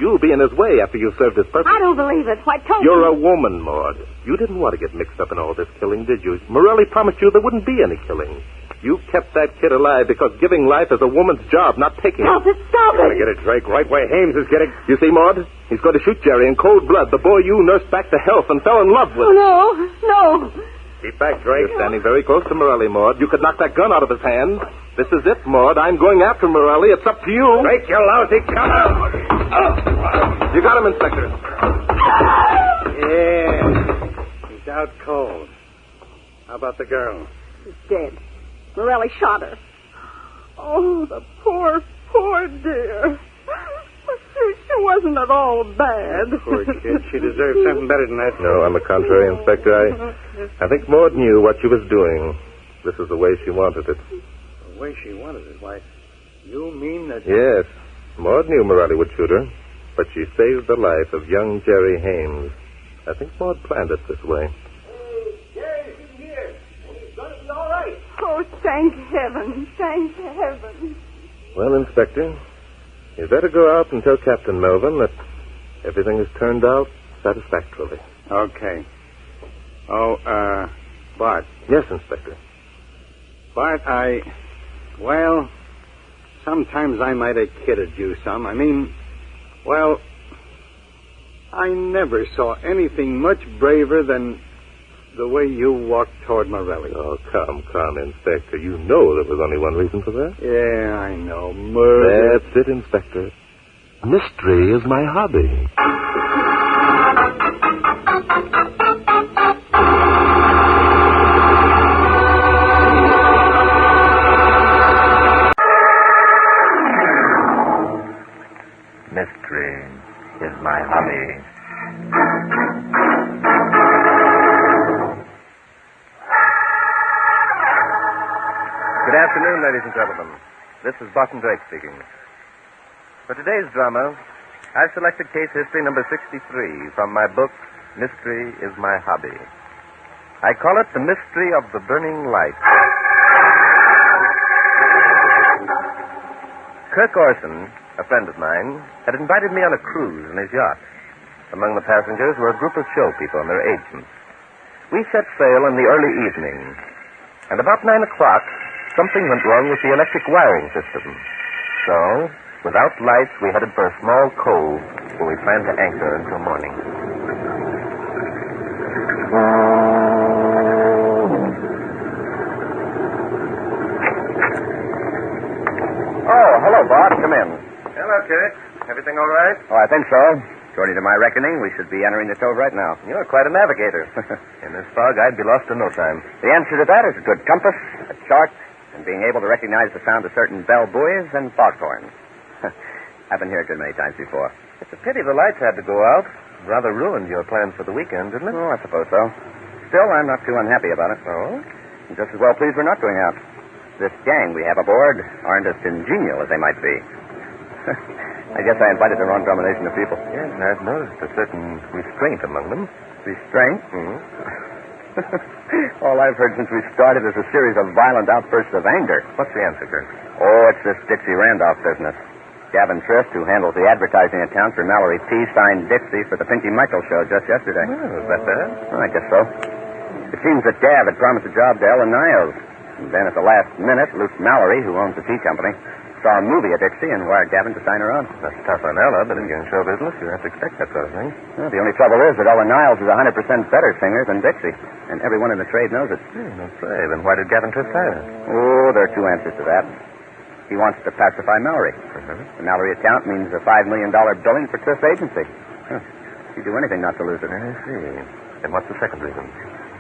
You'll be in his way after you've served his purpose. I don't believe it. Why, Tobe... You're a woman, Maud. You didn't want to get mixed up in all this killing, did you? Morelli promised you there wouldn't be any killing. You kept that kid alive because giving life is a woman's job, not taking Stop it, stop it! Get it, Drake, right where Hames is getting... You see, Maud? He's going to shoot Jerry in cold blood, the boy you nursed back to health and fell in love with. Oh, no. Keep back, Drake. You're standing very close to Morelli, Maud. You could knock that gun out of his hand. This is it, Maud. I'm going after Morelli. It's up to you. Drake, you lousy cop! You got him, Inspector. Yeah. He's out cold. How about the girl? She's dead. Morelli shot her. Oh, the poor dear. She wasn't at all bad. Poor kid. She deserves something better than that. No, on the contrary, Inspector. I think Maud knew what she was doing. This is the way she wanted it. The way she wanted it? Why, you mean that... Yes. Maud knew Morelli would shoot her, but she saved the life of young Jerry Hames. I think Maud planned it this way. Jerry's in here. He's going to be all right. Oh, thank heaven. Thank heaven. Well, Inspector, you better go out and tell Captain Melvin that everything has turned out satisfactorily. Okay. Oh, Bart. Yes, Inspector. Bart, well, sometimes I might have kidded you some. I mean, well, I never saw anything much braver than the way you walked toward Morelli. Oh, come, Inspector. You know there was only one reason for that. Yeah, I know. Murder. That's it, Inspector. Mystery is my hobby. Mystery is my hobby. Good afternoon, ladies and gentlemen. This is Barton Drake speaking. For today's drama, I've selected case history number 63 from my book, Mystery is My Hobby. I call it The Mystery of the Burning Light. Kirk Orson, a friend of mine, had invited me on a cruise in his yacht. Among the passengers were a group of show people and their agents. We set sail in the early evening, and about 9 o'clock, something went wrong with the electric wiring system. So, without lights, we headed for a small cove where we planned to anchor until morning. Oh, hello, Bart. Come in. Hello, Kirk. Everything all right? Oh, I think so. According to my reckoning, we should be entering the cove right now. You're quite a navigator. In this fog, I'd be lost in no time. The answer to that is a good compass, a chart, and being able to recognize the sound of certain bell buoys and foghorns. I've been here a good many times before. It's a pity the lights had to go out. Rather ruined your plans for the weekend, didn't it? Oh, I suppose so. Still, I'm not too unhappy about it. Oh? I'm just as well pleased we're not going out. This gang we have aboard aren't as congenial as they might be. I guess I invited the wrong combination of people. Yes, I've noticed a certain restraint among them. Restraint? Mm-hmm. All I've heard since we started is a series of violent outbursts of anger. What's the answer, Kirk? Oh, it's this Dixie Randolph business. Gavin Trist, who handles the advertising account for Mallory P., signed Dixie for the Pinky Michael show just yesterday. Oh, is that bad? Well, I guess so. It seems that Gav had promised a job to Ellen Niles. And then at the last minute, Luke Mallory, who owns the tea company, saw a movie of Dixie and wired Gavin to sign her on. That's tough on Ella, but if you're in show business, you have to expect that sort of thing. Well, the only trouble is that Ellen Niles is a 100% better singer than Dixie, and everyone in the trade knows it. That's right. Then why did Gavin Trist hire her? Oh, there are two answers to that. He wants to pacify Mallory. The Mallory account means a $5 million billing for Trist's agency. He'd do anything not to lose it. I see. And what's the second reason?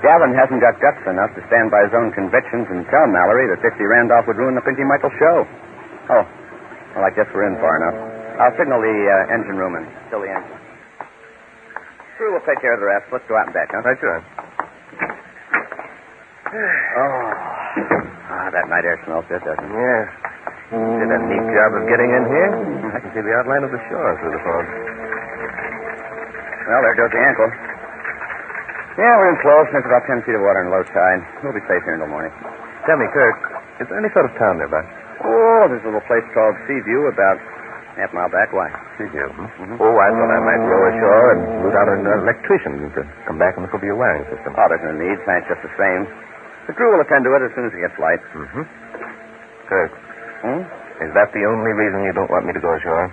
Gavin hasn't got guts enough to stand by his own convictions and tell Mallory that Dixie Randolph would ruin the Pinky Michael show. Oh, well, I guess we're in far enough. I'll signal the engine room and still the engine. Crew will take care of the rest. Let's go out and back, huh? Right, sure. That night air smells good, doesn't it? Yes. Did a neat job of getting in here. I can see the outline of the shore through the fog. Well, there goes the ankle. Yeah, we're in close. There's about 10 feet of water in low tide. We'll be safe here until morning. Tell me, Kirk, is there any sort of town nearby? Oh, there's a little place called Seaview about half a mile back. Why? Seaview? Mm-hmm. Oh, I thought I might row ashore and root out an electrician to come back and look over your wiring system. Oh, there's no need. Thanks, just the same. The crew will attend to it as soon as it gets light. Mm-hmm. Kirk, is that the only reason you don't want me to go ashore?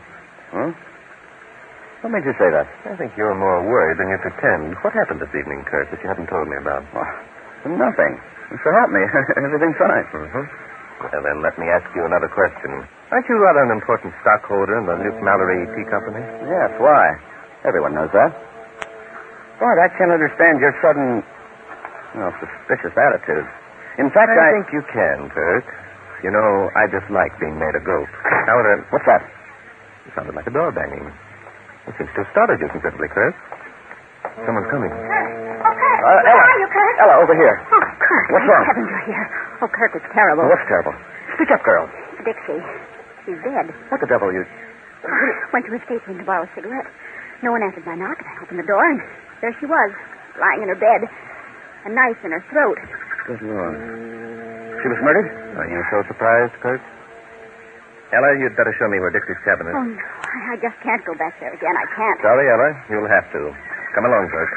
What made you say that? I think you're more worried than you pretend. What happened this evening, Kirk, that you haven't told me about? Nothing. So help me. Everything's fine. Mm-hmm. Well, then, let me ask you another question. Aren't you rather an important stockholder in the Luke Mallory Tea Company? Yes, why? Everyone knows that. Bart, I can't understand your sudden, suspicious attitude. In fact, I think you can, Kirk. You know, I just like being made a goat. However... What's that? It sounded like a door banging. It seems to have startled you considerably, Kirk. Someone's coming. Kurt. Ella. Where are you, Kurt? Ella, over here. Oh, Kurt. What's wrong? Heavens, you're here. Oh, Kurt, it's terrible. What's terrible? Speak up, girl. Dixie. She's dead. What the devil are you... Went to her stateroom to borrow a cigarette. No one answered my knock, and I opened the door, and there she was, lying in her bed. A knife in her throat. Good Lord. She was murdered? Are you so surprised, Kurt? Ella, you'd better show me where Dixie's cabin is. Oh, no. I just can't go back there again. I can't. Sorry, Ella. You'll have to. Come along, Kurt.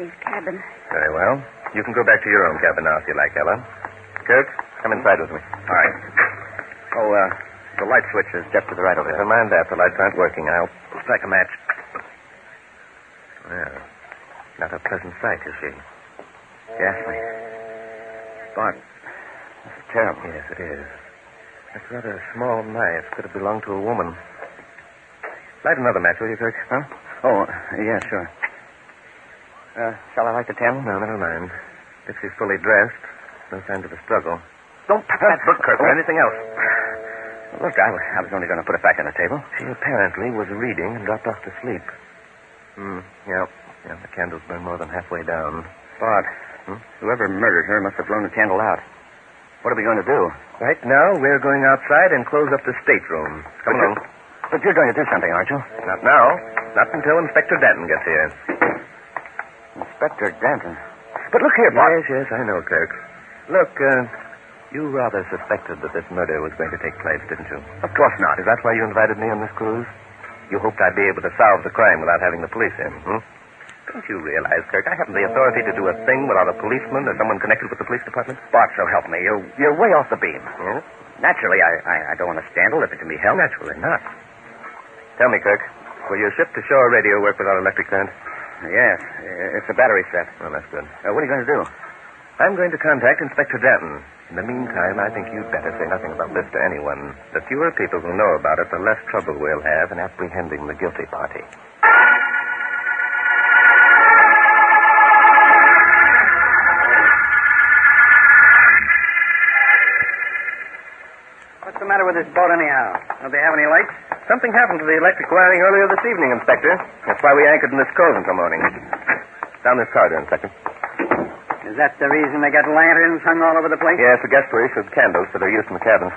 safe cabin. Very well. You can go back to your own cabin now if you like, Ella. Kirk, come inside with me. All right. Oh, the light switch is just to the right over there. Never mind that. The lights aren't working. I'll strike a match. Well, not a pleasant sight, is she? Ghastly. Bart, this is terrible. Yes, it is. That's rather a small knife. Could have belonged to a woman. Light another match, will you, Kirk? Huh? Oh, yeah, sure. Shall I light the candle? No, never mind. If she's fully dressed, no signs of a struggle. Don't touch that book, Kirk, or anything else. Look, I was only going to put it back on the table. She apparently was reading and dropped off to sleep. Yeah, the candle's burned more than halfway down. Bart, whoever murdered her must have blown the candle out. What are we going to do? Right now, we're going outside and close up the stateroom. Come along. But you're going to do something, aren't you? Not now. Not until Inspector Danton gets here. Inspector Danton? But look here, Bart. Yes, I know, Kirk. Look, you rather suspected that this murder was going to take place, didn't you? Of course not. Is that why you invited me on this cruise? You hoped I'd be able to solve the crime without having the police in, Don't you realize, Kirk, I haven't the authority to do a thing without a policeman or someone connected with the police department? Bart, so help me. You're way off the beam. Hmm? Naturally, I don't want a scandal if it can be helped. Naturally not. Tell me, Kirk, will your ship-to-shore radio work without electric current? Yes, it's a battery set. Well, that's good. What are you going to do? I'm going to contact Inspector Danton. In the meantime, I think you'd better say nothing about this to anyone. The fewer people who know about it, the less trouble we'll have in apprehending the guilty party. What's the matter with this boat, anyhow? Don't they have any lights? Something happened to the electric wiring earlier this evening, Inspector. That's why we anchored in this cove until morning. Down this corridor, Inspector. Is that the reason they got lanterns hung all over the place? Yes, the guestway shows candles for their use in the cabins.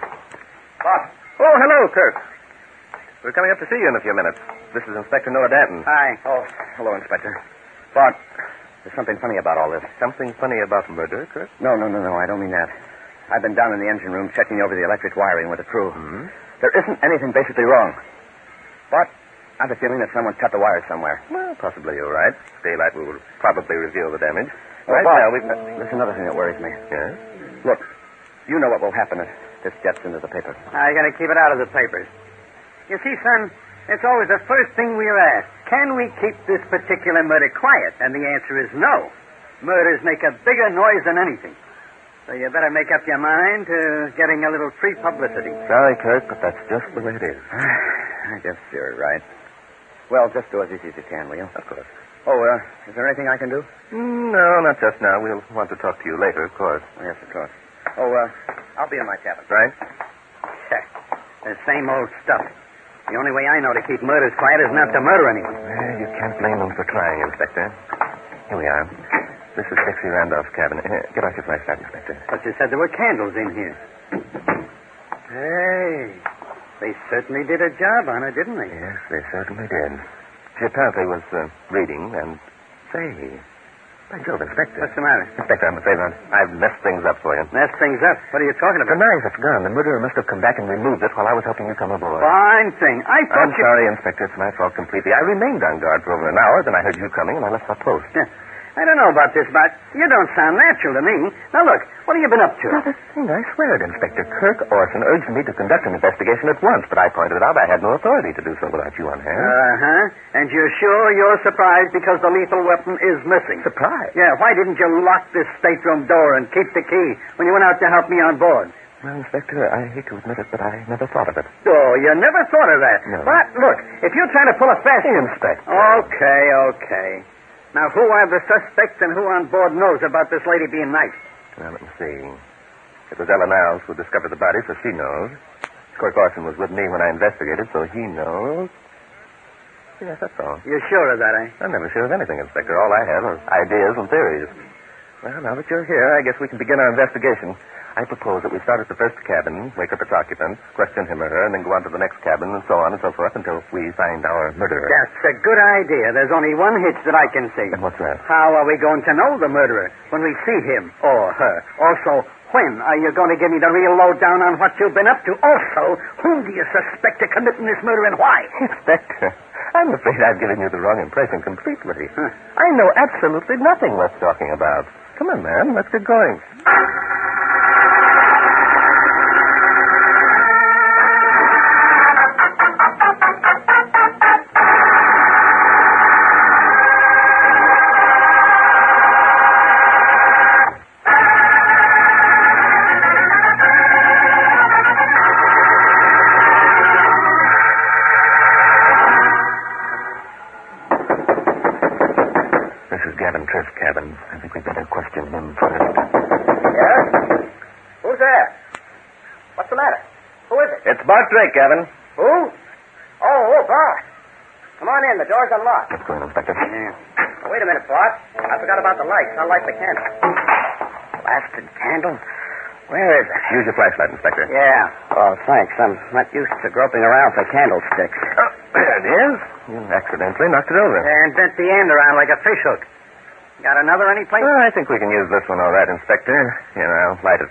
Bob. Oh, hello, Kirk. We're coming up to see you in a few minutes. This is Inspector Noah Danton. Hi. Oh, hello, Inspector. Bart, there's something funny about all this. Something funny about murder, Kirk? No, I don't mean that. I've been down in the engine room checking over the electric wiring with the crew. Mm-hmm. There isn't anything basically wrong. But I have a feeling that someone cut the wires somewhere. Well, possibly you're right. Daylight will probably reveal the damage. Well, Bart, there's another thing that worries me. Yes? Look, you know what will happen if this gets into the papers. I got to keep it out of the papers. You see, son, it's always the first thing we're asked. Can we keep this particular murder quiet? And the answer is no. Murders make a bigger noise than anything. So you better make up your mind to getting a little free publicity. Sorry, Kirk, but that's just the way it is. I guess you're right. Well, just do as easy as you can, will you? Of course. Oh, is there anything I can do? No, not just now. We'll want to talk to you later, of course. Yes, of course. Oh, I'll be in my cabin. Right? The same old stuff. The only way I know to keep murders quiet is not to murder anyone. Well, you can't blame them for trying, Inspector. Here we are. This is Dixie Randolph's cabin. Here, get out your flashlight, Inspector. But you said there were candles in here. Hey, they certainly did a job on her, didn't they? Yes, they certainly did. She apparently was reading and... Say, by Jove, Inspector. What's the matter? Inspector, I'm afraid I've messed things up for you. Messed things up? What are you talking The about? knife, it's gone. The murderer must have come back and removed it while I was helping you come aboard. Fine thing. I thought I'm sorry, Inspector. It's my fault completely. I remained on guard for over an hour, then I heard you coming, and I left my post. Yeah. I don't know about this, but you don't sound natural to me. Now, look, what have you been up to? Not a thing, I swear it, Inspector. Kirk Orson urged me to conduct an investigation at once, but I pointed out I had no authority to do so without you on hand. Uh-huh. And you're sure you're surprised because the lethal weapon is missing? Surprised? Yeah, why didn't you lock this stateroom door and keep the key when you went out to help me on board? Well, Inspector, I hate to admit it, but I never thought of it. Oh, you never thought of that? No. But, look, if you're trying to pull a fast... Inspector. Okay. Now, who are the suspects and who on board knows about this lady being knifed? Well, let me see. It was Ella Niles who discovered the body, so she knows. Kirk Orson was with me when I investigated, so he knows. Yes, that's all. You're sure of that, eh? I'm never sure of anything, Inspector. All I have are ideas and theories. Well, now that you're here, I guess we can begin our investigation. I propose that we start at the first cabin, wake up its occupants, question him or her, and then go on to the next cabin, and so on and so forth until we find our murderer. That's a good idea. There's only one hitch that I can see. And what's that? How are we going to know the murderer when we see him or her? Also, when are you going to give me the real lowdown on what you've been up to? Also, whom do you suspect of committing this murder and why? Inspector, I'm afraid I've given you the wrong impression completely. I know absolutely nothing worth talking about. Come on, man. Let's get going. Cabin. I think we'd better question him first. Yes? Who's there? What's the matter? Who is it? It's Bart Drake, Cabin. Who? Oh, Bart. Come on in. The door's unlocked. Let's go in, Inspector. Yeah. Wait a minute, Bart. I forgot about the lights. I'll light the candle. Blasted candle? Where is it? Use your flashlight, Inspector. Yeah. Oh, thanks. I'm not used to groping around for candlesticks. Oh, there it is. You accidentally knocked it over. And bent the end around like a fish hook. Got another anyplace? Well, I think we can use this one all right, Inspector. Here, I'll light it.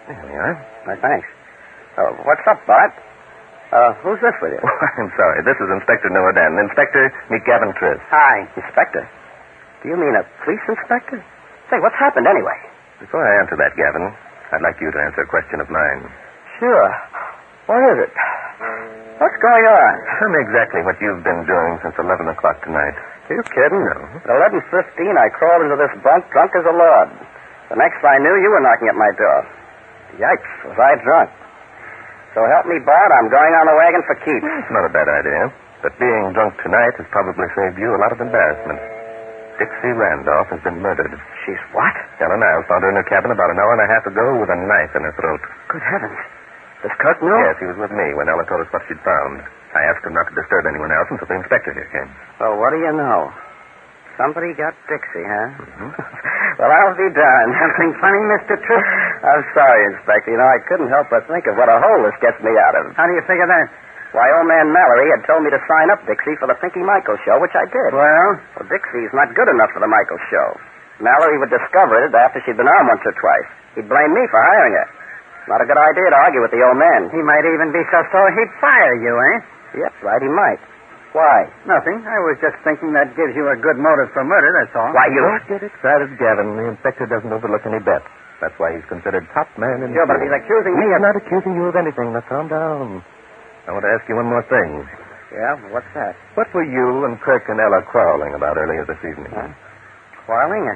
There we are. Well, thanks. What's up, Bart? Who's this with you? Oh, I'm sorry. This is Inspector Noadan. Inspector, meet Gavin Triss. Hi. Inspector? Do you mean a police inspector? Say, what's happened anyway? Before I answer that, Gavin, I'd like you to answer a question of mine. Sure. What is it? What's going on? Tell me exactly what you've been doing since 11 o'clock tonight. Are you kidding? No. At 11:15, I crawled into this bunk drunk as a lord. The next I knew, you were knocking at my door. Yikes, was I drunk. So help me, Bart, I'm going on the wagon for keeps. It's not a bad idea. But being drunk tonight has probably saved you a lot of embarrassment. Dixie Randolph has been murdered. She's what? Ellen Niles found her in her cabin about an hour and a half ago with a knife in her throat. Good heavens. Does Kirk know? Yes, he was with me when Ella told us what she'd found. I asked him not to disturb anyone else until the inspector here came. Well, what do you know? Somebody got Dixie, huh? Mm-hmm. Well, I'll be darned. Something funny, Mr. Tripp? I'm sorry, Inspector. You know, I couldn't help but think of what a hole this gets me out of. How do you figure that? Why, old man Mallory had told me to sign up Dixie for the Pinky Michaels show, which I did. Well, Dixie's not good enough for the Michaels show. Mallory would discover it after she'd been on once or twice. He'd blame me for hiring her. Not a good idea to argue with the old man. He might even be so sore he'd fire you, eh? Yep, right, he might. Why? Nothing. I was just thinking that gives you a good motive for murder, that's all. Why, you... Don't get excited, Gavin. The inspector doesn't overlook any bets. That's why he's considered top man in the Sure, but if he's accusing me of... He's not accusing you of anything. Now, calm down. I want to ask you one more thing. Yeah? What's that? What were you and Kirk and Ella quarreling about earlier this evening? Huh? Quarreling?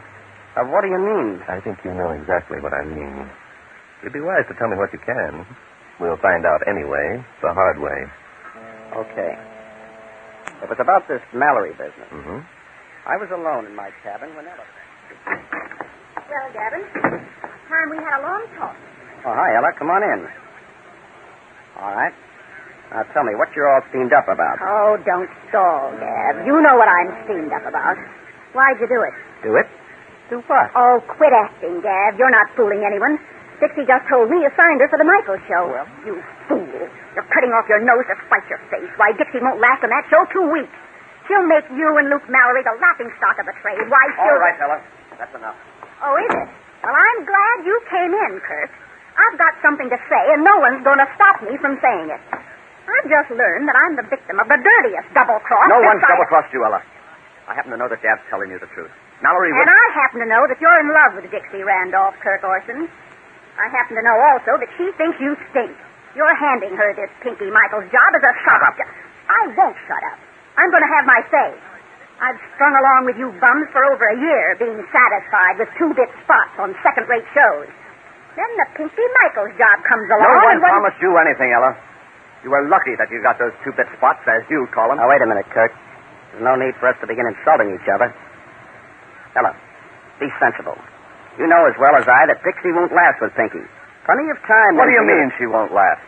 What do you mean? I think you know exactly what I mean. You'd be wise to tell me what you can. We'll find out anyway, the hard way. Okay. It was about this Mallory business. Mm-hmm. I was alone in my cabin when Ella... Well, Gavin, time we had a long talk. Oh, hi, Ella. Come on in. All right. Now, tell me, what you're all steamed up about? Oh, don't stall, Gav. You know what I'm steamed up about. Why'd you do it? Do it? Do what? Oh, quit acting, Gav. You're not fooling anyone. Dixie just told me you signed her for the Michaels show. Well, you fool. You're cutting off your nose to spite your face. Why, Dixie won't last on that show 2 weeks. She'll make you and Luke Mallory the laughing stock of the trade. Why, she'll... All right, Ella. That's enough. Oh, is it? Well, I'm glad you came in, Kirk. I've got something to say, and no one's going to stop me from saying it. I've just learned that I'm the victim of the dirtiest double-cross... No one's double-crossed you, Ella. I happen to know that Dad's telling you the truth. Mallory would... And I happen to know that you're in love with Dixie Randolph, Kirk Orson. I happen to know also that she thinks you stink. You're handing her this Pinky Michaels job as a shut-up. I won't shut up. I'm going to have my say. I've strung along with you bums for over a year, being satisfied with 2-bit spots on second-rate shows. Then the Pinky Michaels job comes along. No one promised you anything, Ella. You were lucky that you got those 2-bit spots, as you call them. Now, wait a minute, Kirk. There's no need for us to begin insulting each other. Ella, be sensible. You know as well as I that Dixie won't last with Pinky. Plenty of time... What do you mean she won't last?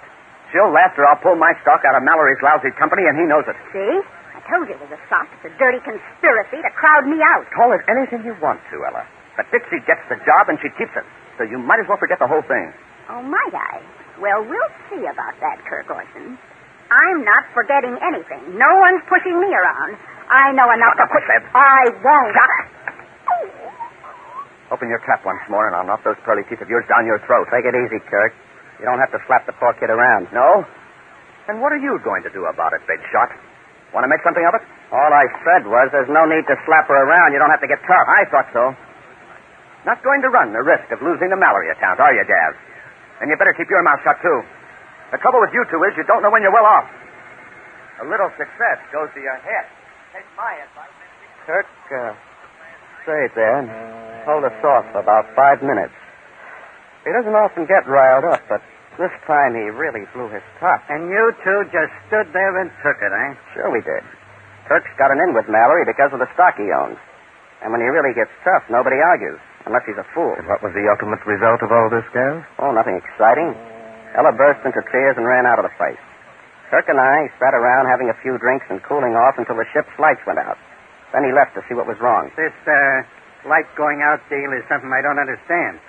She'll last or I'll pull my stock out of Mallory's lousy company, and he knows it. See? I told you it was a sock. It's a dirty conspiracy to crowd me out. Call it anything you want to, Ella. But Dixie gets the job, and she keeps it. So you might as well forget the whole thing. Oh, might I? Well, we'll see about that, Kirk Orson. I'm not forgetting anything. No one's pushing me around. I know enough to push... I won't. Shut up. Open your trap once more, and I'll knock those pearly teeth of yours down your throat. Take it easy, Kirk. You don't have to slap the poor kid around. No? And what are you going to do about it, big shot? Want to make something of it? All I said was there's no need to slap her around. You don't have to get tough. I thought so. Not going to run the risk of losing the Mallory account, are you, Gav? And you better keep your mouth shut, too. The trouble with you two is you don't know when you're well off. A little success goes to your head. Take my advice. Kirk, stayed there and hold us off for about 5 minutes. He doesn't often get riled up, but this time he really blew his top. And you two just stood there and took it, eh? Sure we did. Kirk's got an in with Mallory because of the stock he owns. And when he really gets tough, nobody argues, unless he's a fool. And what was the ultimate result of all this, Gav? Oh, nothing exciting. Ella burst into tears and ran out of the place. Kirk and I sat around having a few drinks and cooling off until the ship's lights went out. Then he left to see what was wrong. This, light going out deal is something I don't understand.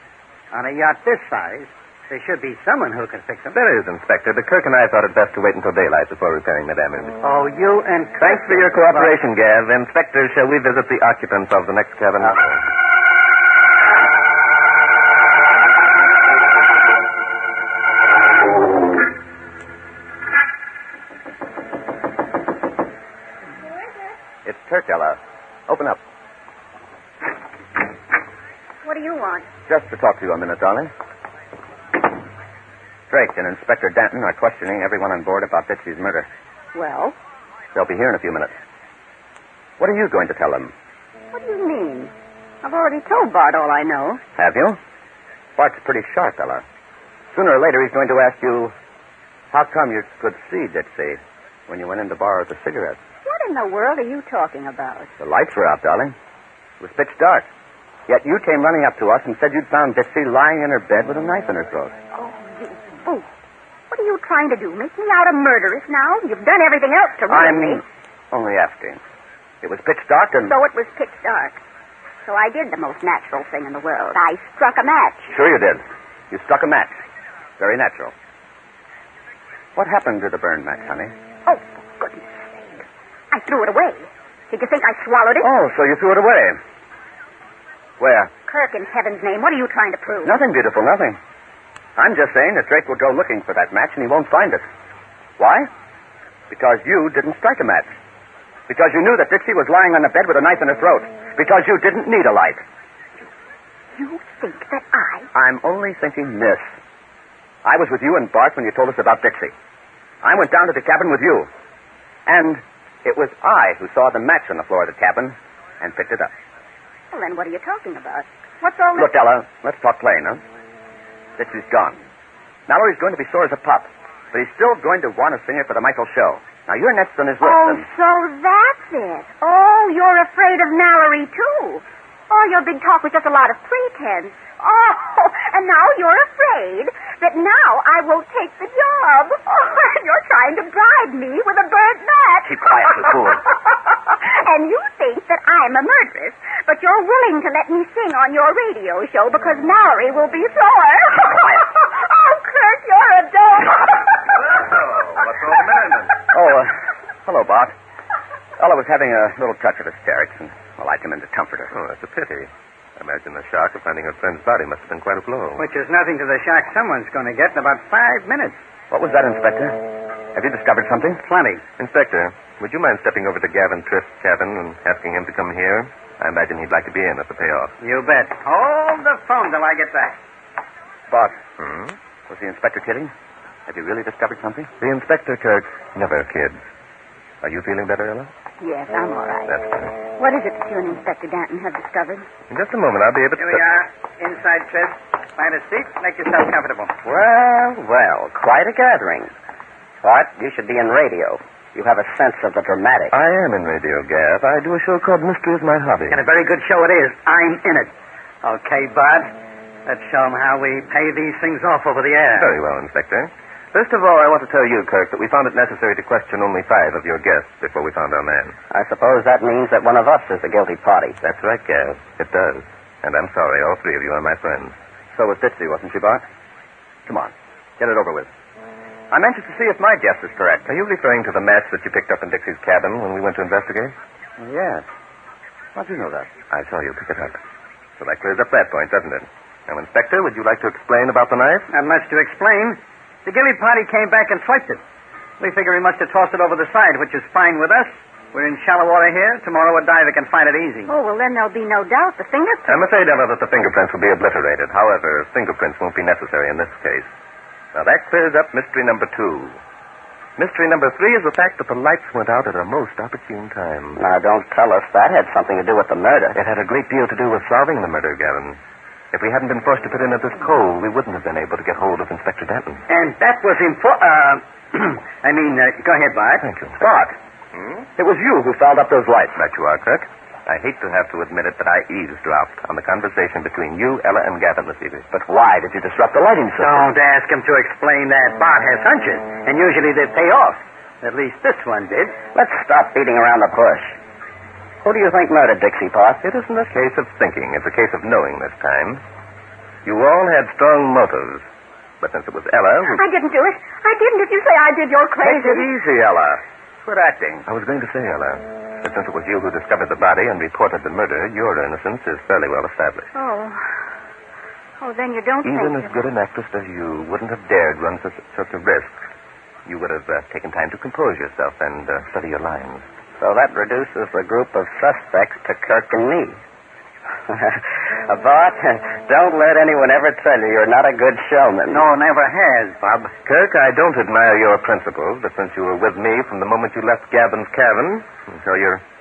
On a yacht this size, there should be someone who can fix them. There is, Inspector, but Kirk and I thought it best to wait until daylight before repairing the damage. Oh, you and Kirk... Thanks for your cooperation, Gav. Inspector, shall we visit the occupants of the next cabin? It's Kirk, Ella. Open up. What do you want? Just to talk to you a minute, darling. Drake and Inspector Danton are questioning everyone on board about Bitsy's murder. Well? They'll be here in a few minutes. What are you going to tell them? What do you mean? I've already told Bart all I know. Have you? Bart's pretty sharp, Ella. Sooner or later, he's going to ask you, how come you could see Ditsy when you went in to borrow the cigarettes? What in the world are you talking about? The lights were out, darling. It was pitch dark. Yet you came running up to us and said you'd found Ditsy lying in her bed with a knife in her throat. Oh, you fool. What are you trying to do? Make me out a murderess now? You've done everything else to ruin me. Only asking. It was pitch dark and... So it was pitch dark. So I did the most natural thing in the world. I struck a match. Sure you did. You struck a match. Very natural. What happened to the burned match, honey? Oh, for goodness sake. I threw it away. Did you think I swallowed it? Oh, so you threw it away. Where? Kirk, in heaven's name, what are you trying to prove? Nothing, beautiful, nothing. I'm just saying that Drake will go looking for that match and he won't find it. Why? Because you didn't strike a match. Because you knew that Ditsy was lying on the bed with a knife in her throat. Because you didn't need a light. You think that I... I'm only thinking this. I was with you and Bart when you told us about Ditsy. I went down to the cabin with you. And it was I who saw the match on the floor of the cabin and picked it up. Well, then what are you talking about? What's all this... Look, Ella, let's talk plain, huh? Ditsy's gone. Mallory's going to be sore as a pup, but he's still going to want to sing her for the Michael show. Now, you're next on his list. Oh, so that's it. Oh, you're afraid of Mallory, too. All your big talk was just a lot of pretense. Oh, and now you're afraid that now I won't take the job. Oh, and you're trying to bribe me with a burnt match. Keep quiet, you fool. And you think that I'm a murderess, but you're willing to let me sing on your radio show because Mallory will be sore. Oh, Kurt, you're a dope. What's all the matter? Hello, Bart. Ella was having a little touch of hysterics, and I came in to comfort her. Oh, that's a pity. I imagine the shock of finding her friend's body must have been quite a blow. Which is nothing to the shock someone's going to get in about 5 minutes. What was that, Inspector? Have you discovered something? Plenty. Inspector, would you mind stepping over to Gavin Triff's cabin and asking him to come here? I imagine he'd like to be in at the payoff. You bet. Hold the phone till I get back. Bart. Was the inspector kidding? Have you really discovered something? The Inspector, Kirk, never kids. Are you feeling better, Ella? Yes, I'm all right. That's good. What is it that you and Inspector Danton have discovered? In just a moment, I'll be able to... Here we are, inside Triff. Find a seat. Make yourself comfortable. Well, quite a gathering. Bart, you should be in radio. You have a sense of the dramatic. I am in radio, Gav. I do a show called Mystery is My Hobby. And a very good show it is. I'm in it. Okay, Bart. Let's show them how we pay these things off over the air. Very well, Inspector. First of all, I want to tell you, Kirk, that we found it necessary to question only 5 of your guests before we found our man. I suppose that means that one of us is the guilty party. That's right, Gav. It does. And I'm sorry, all 3 of you are my friends. So was Ditsy, wasn't she, Bart? Come on. Get it over with. I'm anxious to see if my guess is correct. Are you referring to the match that you picked up in Dixie's cabin when we went to investigate? Yes. How'd you know that? I saw you pick it up. So that clears up that point, doesn't it? Now, Inspector, would you like to explain about the knife? Not much to explain. The guilty party came back and swiped it. We figure he must have tossed it over the side, which is fine with us. We're in shallow water here. Tomorrow a diver can find it easy. Oh, well, then there'll be no doubt. The fingerprints. I'm afraid, Ella, that the fingerprints will be obliterated. However, fingerprints won't be necessary in this case. Now, that clears up mystery number 2. Mystery number 3 is the fact that the lights went out at a most opportune time. Now, don't tell us that had something to do with the murder. It had a great deal to do with solving the murder, Gavin. If we hadn't been forced to put in at this coal, we wouldn't have been able to get hold of Inspector Denton. And that was important. Go ahead, Bart. Thank you. Bart, it was you who fouled up those lights. That you are, Kirk. I hate to have to admit it, but I eavesdropped on the conversation between you, Ella, and Gavin this evening. But why did you disrupt the lighting system? Don't ask him to explain that. Bart has hunches, and usually they pay off. At least this one did. Let's stop beating around the bush. Who do you think murdered Dixie, Pot? It isn't a case of thinking. It's a case of knowing this time. You all had strong motives. But since it was Ella who... I didn't do it. I didn't. If you say I did, you're crazy. Take it easy, Ella. Quit acting. I was going to say, Ella, that since it was you who discovered the body and reported the murder, your innocence is fairly well established. Oh, then you don't Even think... as good an actress as you wouldn't have dared run such a risk. You would have taken time to compose yourself and study your lines. So that reduces the group of suspects to Kirk and me. Bart, don't let anyone ever tell you you're not a good showman. No, never has, Bob. Kirk, I don't admire your principles, but since you were with me from the moment you left Gavin's cabin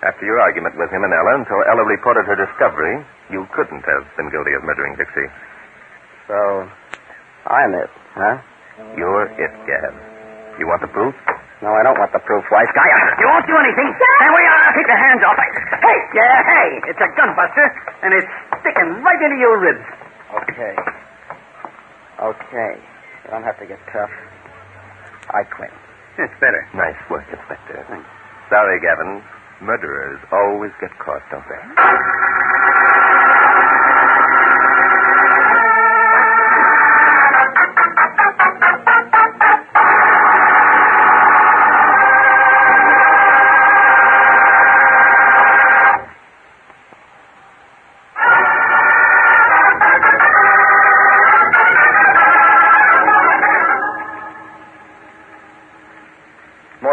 after your argument with him and Ella, until Ella reported her discovery, you couldn't have been guilty of murdering Dixie. So, I'm it, huh? You're it, Gav. You want the proof? No, I don't want the proof, wise guy. You won't do anything. There we are. Keep your hands off. Hey, it's a gun buster, and it's sticking right into your ribs. Okay. You don't have to get tough. I quit. It's better. Nice work, Inspector. Thanks. Sorry, Gavin. Murderers always get caught, don't they?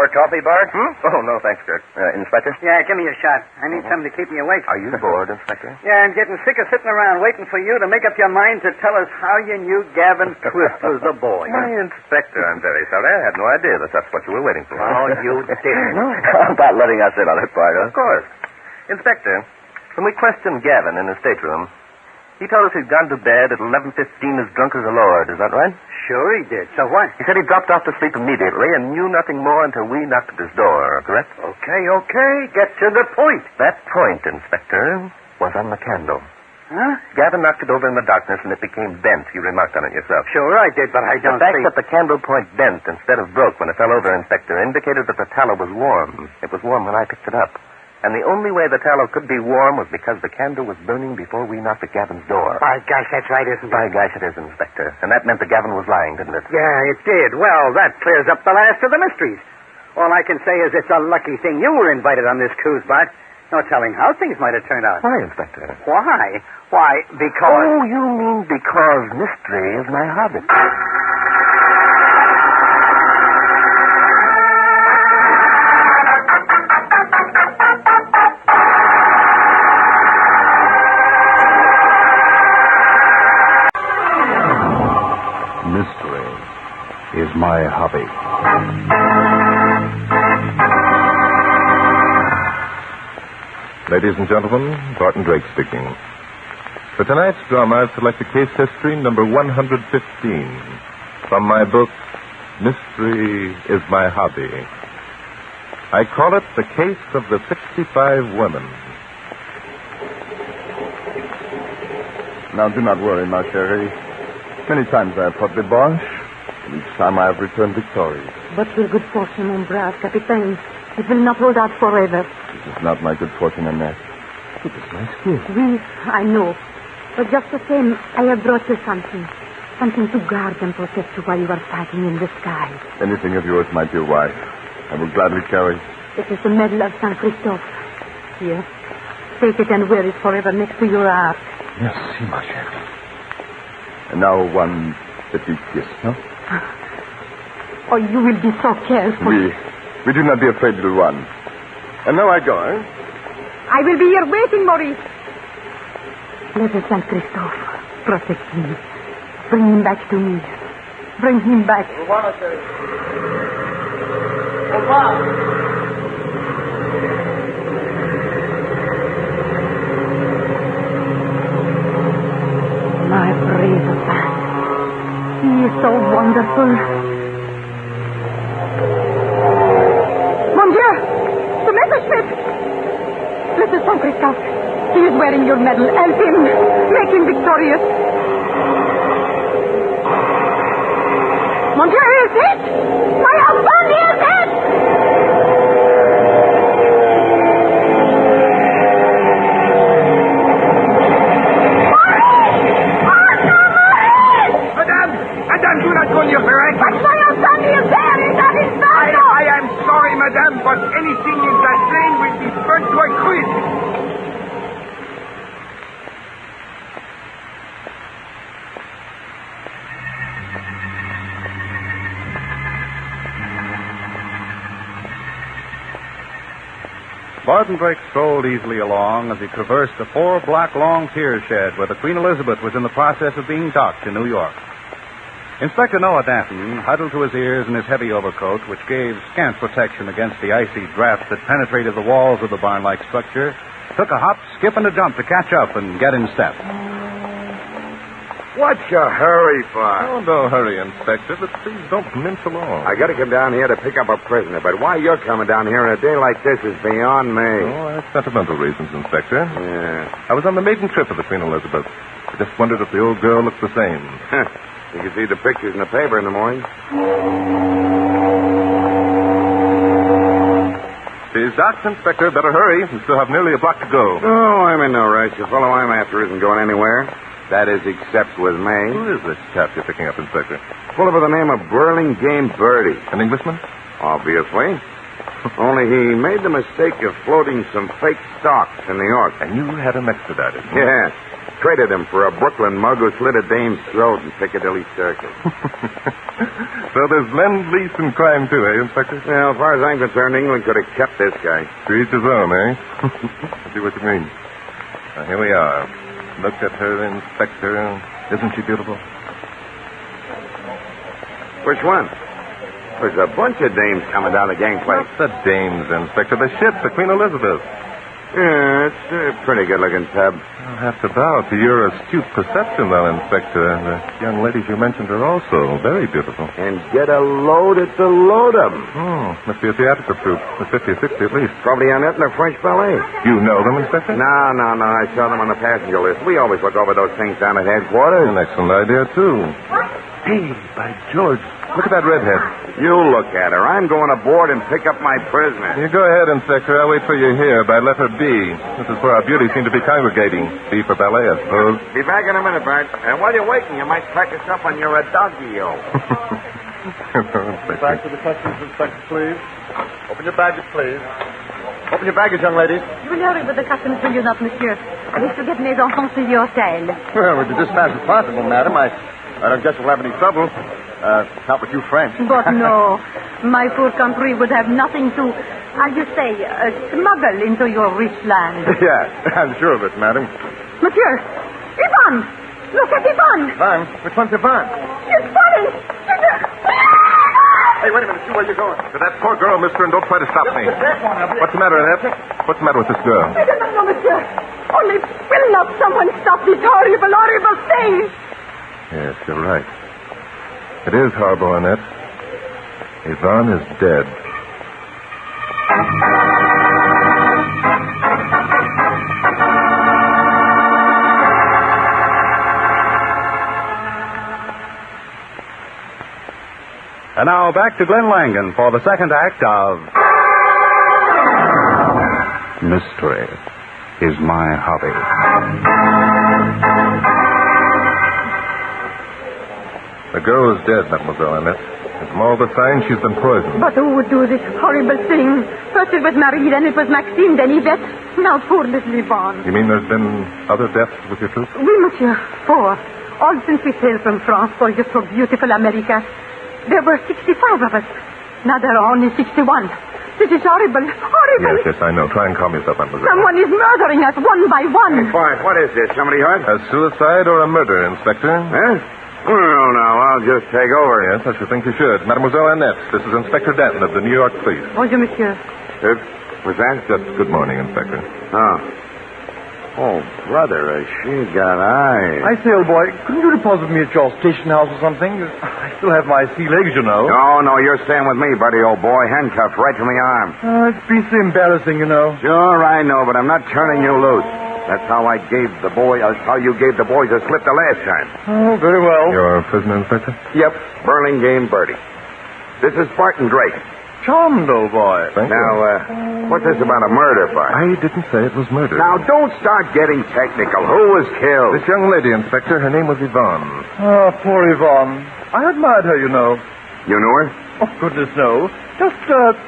Coffee, Bart? Oh, no, thanks, Kirk. Inspector? Yeah, give me a shot. I need something to keep me awake. Are you bored, Inspector? Yeah, I'm getting sick of sitting around waiting for you to make up your mind to tell us how you knew Gavin Twist was the boy. My Inspector, I'm very sorry. I had no idea that that's what you were waiting for. Oh, you didn't. How about letting us in on it, Bart? Of course. Inspector, when we questioned Gavin in his stateroom, he told us he'd gone to bed at 11:15 as drunk as a lord. Is that right? Sure he did. So what? He said he dropped off to sleep immediately and knew nothing more until we knocked at his door, correct? Okay. Get to the point. That point, Inspector, was on the candle. Huh? Gavin knocked it over in the darkness and it became bent. You remarked on it yourself. Sure I did, but I don't The fact see... that the candle point bent instead of broke when it fell over, Inspector, indicated that the tallow was warm. It was warm when I picked it up. And the only way the tallow could be warm was because the candle was burning before we knocked at Gavin's door. By gosh, that's right, isn't it? By gosh, it is, Inspector. And that meant that Gavin was lying, didn't it? Yeah, it did. Well, that clears up the last of the mysteries. All I can say is it's a lucky thing you were invited on this cruise, Bart. No telling how things might have turned out. Why, Inspector? Why? Why, because... Oh, you mean because mystery is my hobby. Mystery is my hobby. Ladies and gentlemen, Barton Drake speaking. For tonight's drama, I've selected case history number 115 from my book, Mystery is My Hobby. I call it The Case of the 65 Women. Now, do not worry, ma chérie. Many times I have fought the Boche, and each time I have returned victorious. But your good fortune, mon brave Capitaine, it will not hold out forever. It is not my good fortune, Annette. It is my skill. Oui, I know. But just the same, I have brought you something. Something to guard and protect you while you are fighting in the sky. Anything of yours, my dear wife, I will gladly carry. It is the medal of Saint Christophe. Here, take it and wear it forever next to your heart. Merci, ma chérie. And now one petit kiss, huh? Oh, you will be so careful. We do not be afraid to run. And now I go, eh? I will be here waiting, Maurice. Let us Saint Christophe protect him. Bring him back to me. Bring him back. My brave man. He is so wonderful. Mon Dieu! The Messerschmitt! Little Saint Christophe, he is wearing your medal. Help him. Make him victorious. Mon Dieu, he is hit! My husband, he is hit! Madame, do not go near Ferret. But my husband, he is there. He's at his side. I am sorry, madame, but anything in that plane will be burnt to a crisp. Barton Drake strolled easily along as he traversed the 4-block long pier shed where the Queen Elizabeth was in the process of being docked in New York. Inspector Noah Danton, huddled to his ears in his heavy overcoat, which gave scant protection against the icy draft that penetrated the walls of the barn-like structure, took a hop, skip, and a jump to catch up and get in step. What's your hurry for? Oh, no hurry, Inspector, but please don't mince along. I gotta come down here to pick up a prisoner, but why you're coming down here on a day like this is beyond me. Oh, that's sentimental reasons, Inspector. Yeah. I was on the maiden trip of the Queen Elizabeth. I just wondered if the old girl looked the same. You can see the pictures in the paper in the morning. She's docked, Inspector. Better hurry. We still have nearly a block to go. Oh, I'm in no rush. The fellow I'm after isn't going anywhere. That is, except with me. Who is this chap you're picking up, Inspector? Full by the name of Burlingame Birdie. An Englishman? Obviously. Only he made the mistake of floating some fake stocks in New York. And you had him extradited. Yeah. Traded him for a Brooklyn mug who slit a dame's throat in Piccadilly Circus. So there's lend-lease and crime, too, eh, Inspector? Well, as far as I'm concerned, England could have kept this guy. To each his own, eh? I see what you mean. Now, here we are. Look at her, Inspector. Isn't she beautiful? Which one? There's a bunch of dames coming down the gangplank. Not the dames, Inspector. The ship, the Queen Elizabeth. Yeah, it's a pretty good-looking tub. I'll have to bow to your astute perception, though, Inspector. The young ladies you mentioned are also very beautiful. And get a load at the load of them. Oh, must be a theatrical troupe. 50 or 60 at least. Probably on that in the French ballet. You know them, Inspector? No. I saw them on the passenger list. We always look over those things down at headquarters. An excellent idea, too. Hey, by George, look at that redhead. You look at her. I'm going aboard and pick up my prisoner. You go ahead, Inspector. I'll wait for you here, but let her be. This is where our beauties seem to be congregating. Be for ballet, I suppose. Be back in a minute, Bart. And while you're waiting, you might practice up on your adagio. Back to the customs inspector, please. Open your baggage, please. Open your baggage, young lady. You will hurry with the customs, will you not, monsieur? I wish to get mes enfants to the hotel. Well, with the dispatch as possible, madam. I don't guess we'll have any trouble. Not with you French. But no. My poor country would have nothing to, as you say, smuggle into your rich land. Yeah, I'm sure of it, madam. Monsieur! Yvonne! Look at Yvonne! Yvonne? Which one's Yvonne? She's falling! Hey, wait a minute. See where you're going. To that poor girl, mister, and don't try to stop me. What's the matter, Annette? What's the matter with this girl? I don't know, monsieur. Only will not someone stop this horrible, horrible thing? Yes, you're right. It is horrible, Annette. Yvonne is dead. And now back to Glenn Langan for the second act of Mystery is My Hobby. The girl is dead, Mademoiselle Annette. And from all the signs, she's been poisoned. But who would do this horrible thing? First it was Marie, then it was Maxime, then Yvette. Now poor little Yvonne. You mean there's been other deaths with your troops? Oui, monsieur. 4. All since we sailed from France for your so beautiful America. There were 65 of us. Now there are only 61. This is horrible. Horrible. Yes, I know. Try and calm yourself, mademoiselle. Someone is murdering us one by one. Hey, Bart, what is this? Somebody hurt? A suicide or a murder, Inspector? Huh? Well, now, I'll just take over. Yes, I should think you should. Mademoiselle Annette, this is Inspector Denton of the New York Police. Bonjour, monsieur. What's that? Just good morning, Inspector. Oh, brother, she got eyes. I say, old boy, couldn't you deposit me at your station house or something? I still have my sea legs, you know. No, you're staying with me, buddy, old boy. Handcuffed right to my arm. It's been so embarrassing, you know. Sure, I know, but I'm not turning you loose. That's how I gave the boy, how you gave the boys a slip the last time. Oh, very well. You're a prisoner, Inspector? Yep, Burlingame Birdie. This is Barton Drake. Charmed, old boy. Thank you. Now, what's this about a murder, Bart? I didn't say it was murder. Now, don't start getting technical. Who was killed? This young lady, Inspector, her name was Yvonne. Oh, poor Yvonne. I admired her, you know. You knew her? Oh, goodness, no. Just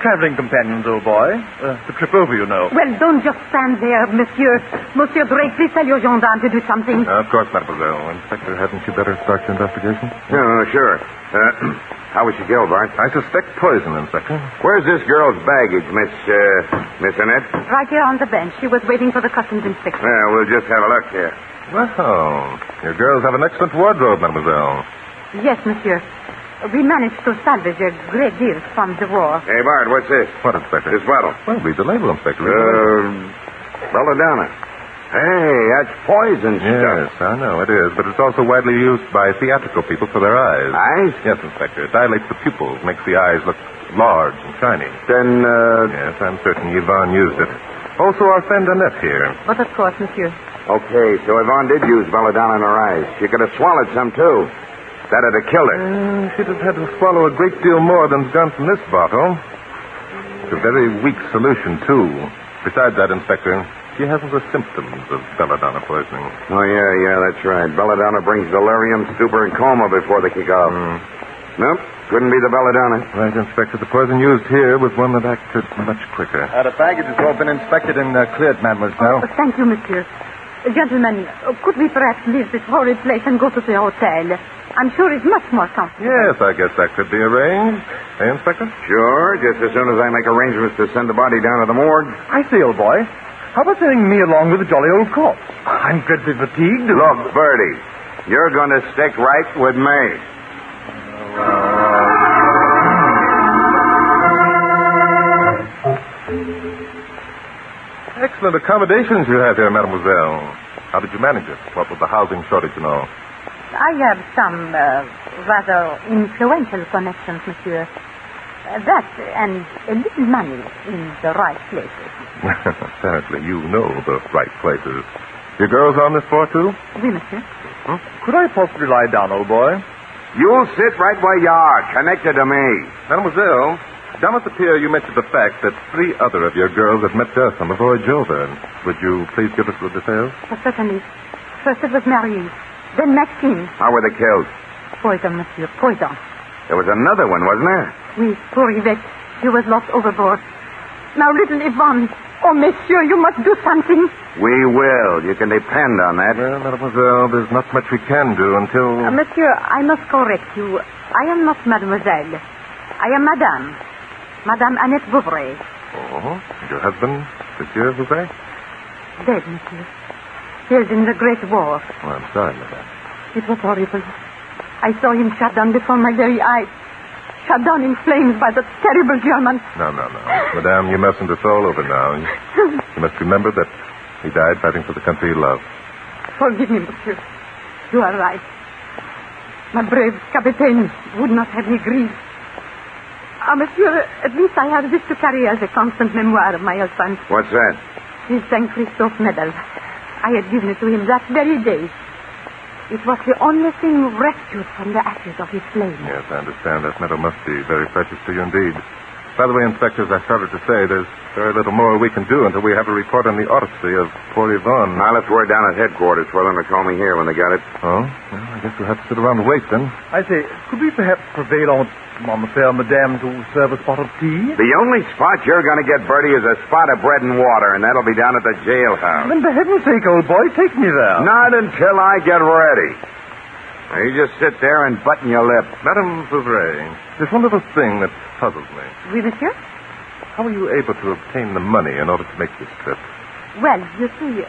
traveling companions, old boy. To trip over, you know. Well, don't just stand there, monsieur. Monsieur Drake, please tell your gendarme to do something. Of course, mademoiselle. Inspector, hadn't you better start your investigation? Sure. How was she killed, Bart? I suspect poison, Inspector. Where's this girl's baggage, Miss Annette? Right here on the bench. She was waiting for the customs inspector. Yeah, we'll just have a look here. Well, your girls have an excellent wardrobe, mademoiselle. Yes, monsieur. We managed to salvage a great deal from the war. Hey, Bart, what's this? What, Inspector? This bottle. Well, read the label, Inspector. Read the label. Belladonna. Hey, that's poison stuff. Yes, I know it is, but it's also widely used by theatrical people for their eyes. Eyes? Yes, Inspector. It dilates the pupils, makes the eyes look large and shiny. Then, Yes, I'm certain Yvonne used it. Also, our friend Annette here. But of course, monsieur. Okay, so Yvonne did use belladonna in her eyes. She could have swallowed some, too. That'd have killed her. She'd have had to swallow a great deal more than's gone from this bottle. It's a very weak solution, too. Besides that, Inspector, she hasn't the symptoms of belladonna poisoning. Oh, yeah, that's right. Belladonna brings delirium, stupor, and coma before they kick off. Nope, couldn't be the belladonna. Right, Inspector. The poison used here was one that acted much quicker. The baggage has all been inspected and cleared, mademoiselle. Thank you, monsieur. Gentlemen, could we perhaps leave this horrid place and go to the hotel? I'm sure it's much more comfortable. Yes, I guess that could be arranged. Hey, Inspector? Sure, just as soon as I make arrangements to send the body down to the morgue. I say, old boy, how about sending me along with the jolly old corpse? I'm dreadfully fatigued. Look, Bertie, you're going to stick right with me. Excellent accommodations you have here, mademoiselle. How did you manage it? What with the housing shortage and all? I have some rather influential connections, monsieur. That and a little money in the right places. Apparently you know the right places. Your girls on this floor, too? Oui, monsieur. Could I possibly lie down, old boy? You'll sit right where you are, connected to me. Mademoiselle, down at the pier you mentioned the fact that 3 other of your girls had met death on the voyage over. Would you please give us the details? Certainly. First it was Marie, then Maxine. How were they killed? Poison, monsieur, poison. There was another one, wasn't there? Oui, poor Yvette. She was lost overboard. Now, little Yvonne. Oh, monsieur, you must do something. We will. You can depend on that. Well, mademoiselle, there's not much we can do until... Monsieur, I must correct you. I am not mademoiselle. I am madame. Madame Annette Vouvray. Oh, your husband, Monsieur Vouvray? Dead, monsieur. Killed in the Great War. Oh, I'm sorry, madame. It was horrible. I saw him shot down before my very eyes. Shot down in flames by the terrible Germans. No. Madame, you mustn't. It's all over now. You must remember that he died fighting for the country he loved. Forgive me, monsieur. You are right. My brave captain would not have me grieve. Monsieur, at least I have this to carry as a constant memoir of my husband. What's that? His St. Christophe medal. I had given it to him that very day. It was the only thing rescued from the ashes of his flame. Yes, I understand. That medal must be very precious to you indeed. By the way, Inspector, as I started to say, there's very little more we can do until we have a report on the autopsy of poor Yvonne. I left word down at headquarters for them to call me here when they got it. Oh? Well, I guess we'll have to sit around and wait then. I say, could we perhaps prevail on the fair madame to serve a spot of tea? The only spot you're going to get, Bertie, is a spot of bread and water, and that'll be down at the jailhouse. Then, for heaven's sake, old boy, take me there. Not until I get ready. Now, you just sit there and button your lip. Madame Vouvray, there's one little thing that puzzles me. Oui, monsieur? How were you able to obtain the money in order to make this trip? Well, you see,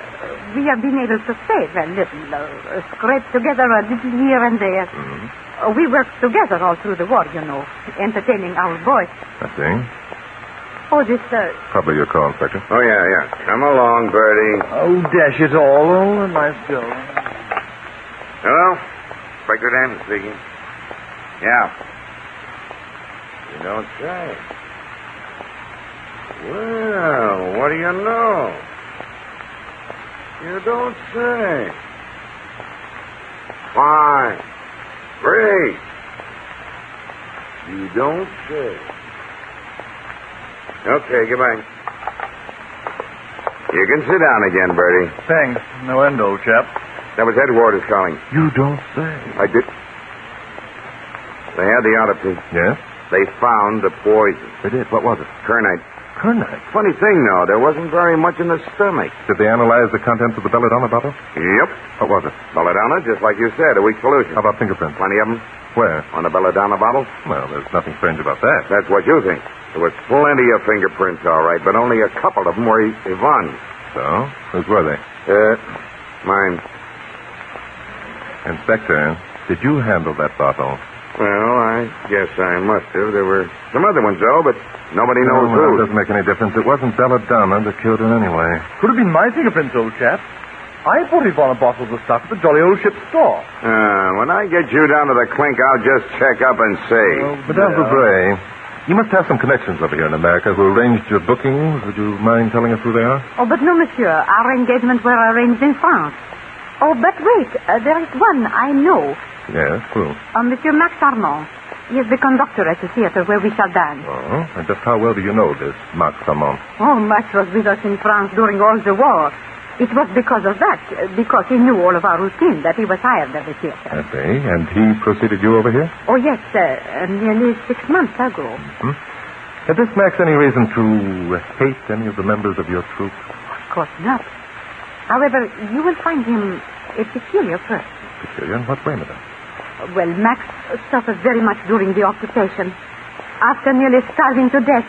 we have been able to save a little, scrape together a little here and there. Mm-hmm. We worked together all through the war, you know, entertaining our boys. I see. Oh, this, Probably your call, Inspector. Oh, yeah. Come along, Bertie. Oh, dash it all. Oh, a nice girl. Hello? Inspector Dan speaking. Yeah. You don't say. Well, what do you know? You don't say. Fine. Great. You don't say. Okay, goodbye. You can sit down again, Bertie. Thanks. No end, old chap. That was headquarters calling. You don't say. I did. They had the autopsy. Yes? They found the poison. They did. What was it? Kernite. Kernite? Funny thing, though, there wasn't very much in the stomach. Did they analyze the contents of the belladonna bottle? Yep. What was it? Belladonna, just like you said, a weak solution. How about fingerprints? Plenty of them. Where? On the belladonna bottle? Well, there's nothing strange about that. That's what you think. There was plenty of fingerprints, all right, but only a couple of them were Yvonne's. So? Whose were they? Mine. Inspector, did you handle that bottle? Well, I guess I must have. There were some other ones, though, but nobody knows Well, who. it doesn't make any difference. It wasn't belladonna that killed her anyway. Could have been my fingerprints, old chap. I bought Yvonne a bottle of the stuff at the jolly old ship's store. When I get you down to the clink, I'll just check up and see. Madame Vouvray, you must have some connections over here in America who arranged your bookings. Would you mind telling us who they are? Oh, but no, monsieur. Our engagements were arranged in France. Oh, but wait. There is one I know. Yes, who? Monsieur Max Armand. He is the conductor at the theater where we shall dance. Oh, and just how well do you know this Max Armand? Oh, Max was with us in France during all the war. It was because of that, because he knew all of our routine, that he was hired at the theater. I see. And he preceded you over here? Oh, yes, nearly 6 months ago. Mm-hmm. Had this Max any reason to hate any of the members of your troop? Of course not. However, you will find him a peculiar person. Peculiar? In what way, madame? Well, Max suffered very much during the occupation. After nearly starving to death,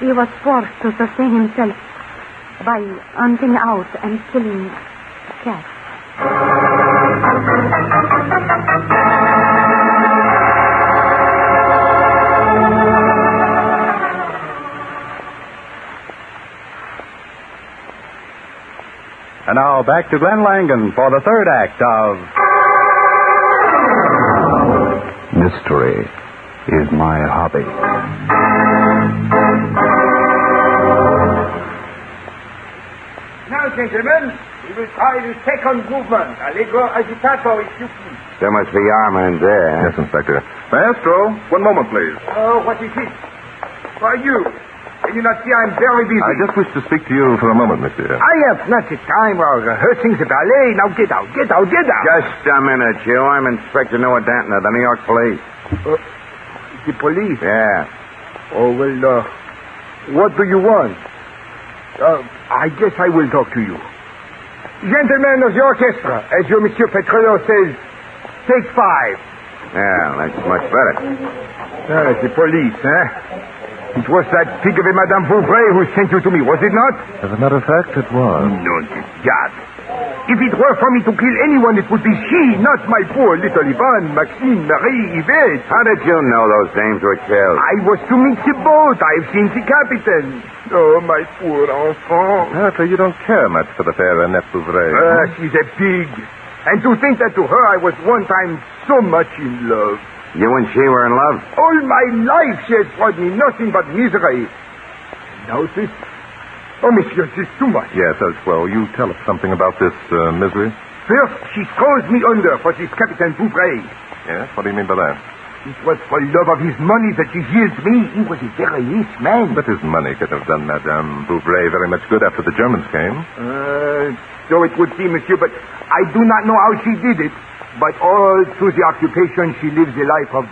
he was forced to sustain himself by hunting out and killing cats. And now back to Glenn Langan for the third act of Mystery is My Hobby. Now, gentlemen, we will try the second movement. Allegro agitato, if you please. There must be armor in there. Yes, Inspector. Maestro, one moment, please. Oh, what is it? Why, you? Can you not see I'm very busy? I just wish to speak to you for a moment, monsieur. I have not the time for rehearsing the ballet. Now get out, get out, get out. Just a minute, you. I'm Inspector Noah Danton of the New York Police. The police? Yeah. Oh, well, what do you want? I guess I will talk to you. Gentlemen of the orchestra, as your Monsieur Petrello says, take 5. Yeah, that's much better. The police, eh? It was that pig of a Madame Vouvray who sent you to me, was it not? As a matter of fact, it was. No, God. If it were for me to kill anyone, it would be she, not my poor little Yvonne, Maxine, Marie, Yvette. How did you know those dames were killed? I was to meet the boat. I've seen the captain. Oh, my poor enfant. Apparently you don't care much for the fair Annette Vouvray. She's a pig. And to think that to her I was one time so much in love. You and she were in love? All my life she has brought me nothing but misery. Now this... Oh, monsieur, this is too much. Yes, well, you tell us something about this misery. First, she throws me under for this Captain Vouvray. Yes? What do you mean by that? It was for love of his money that he yielded me. He was a very rich man. But his money could have done Madame Vouvray very much good after the Germans came. So it would seem, monsieur, but I do not know how she did it. But all through the occupation, she lives a life of,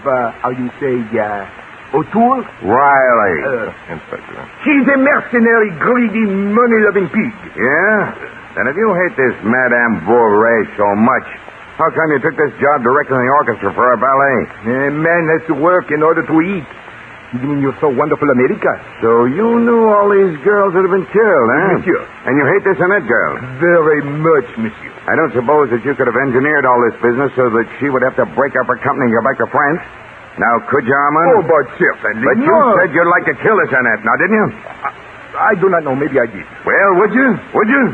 O'Toole? Riley. Inspector. She's a mercenary, greedy, money-loving pig. Yeah? Then if you hate this Madame Vouvray so much, How come you took this job directing the orchestra for a ballet? A man has to work in order to eat. You mean you're so wonderful, America? So you knew all these girls that have been killed, eh? Monsieur. And you hate this Annette girl? Very much, monsieur. I don't suppose that you could have engineered all this business so that she would have to break up her company and go back to France? Now, could you, Armand? Oh, but certainly But you said you'd like to kill this Annette, now, didn't you? I do not know. Maybe I did. Well, would you? Would you?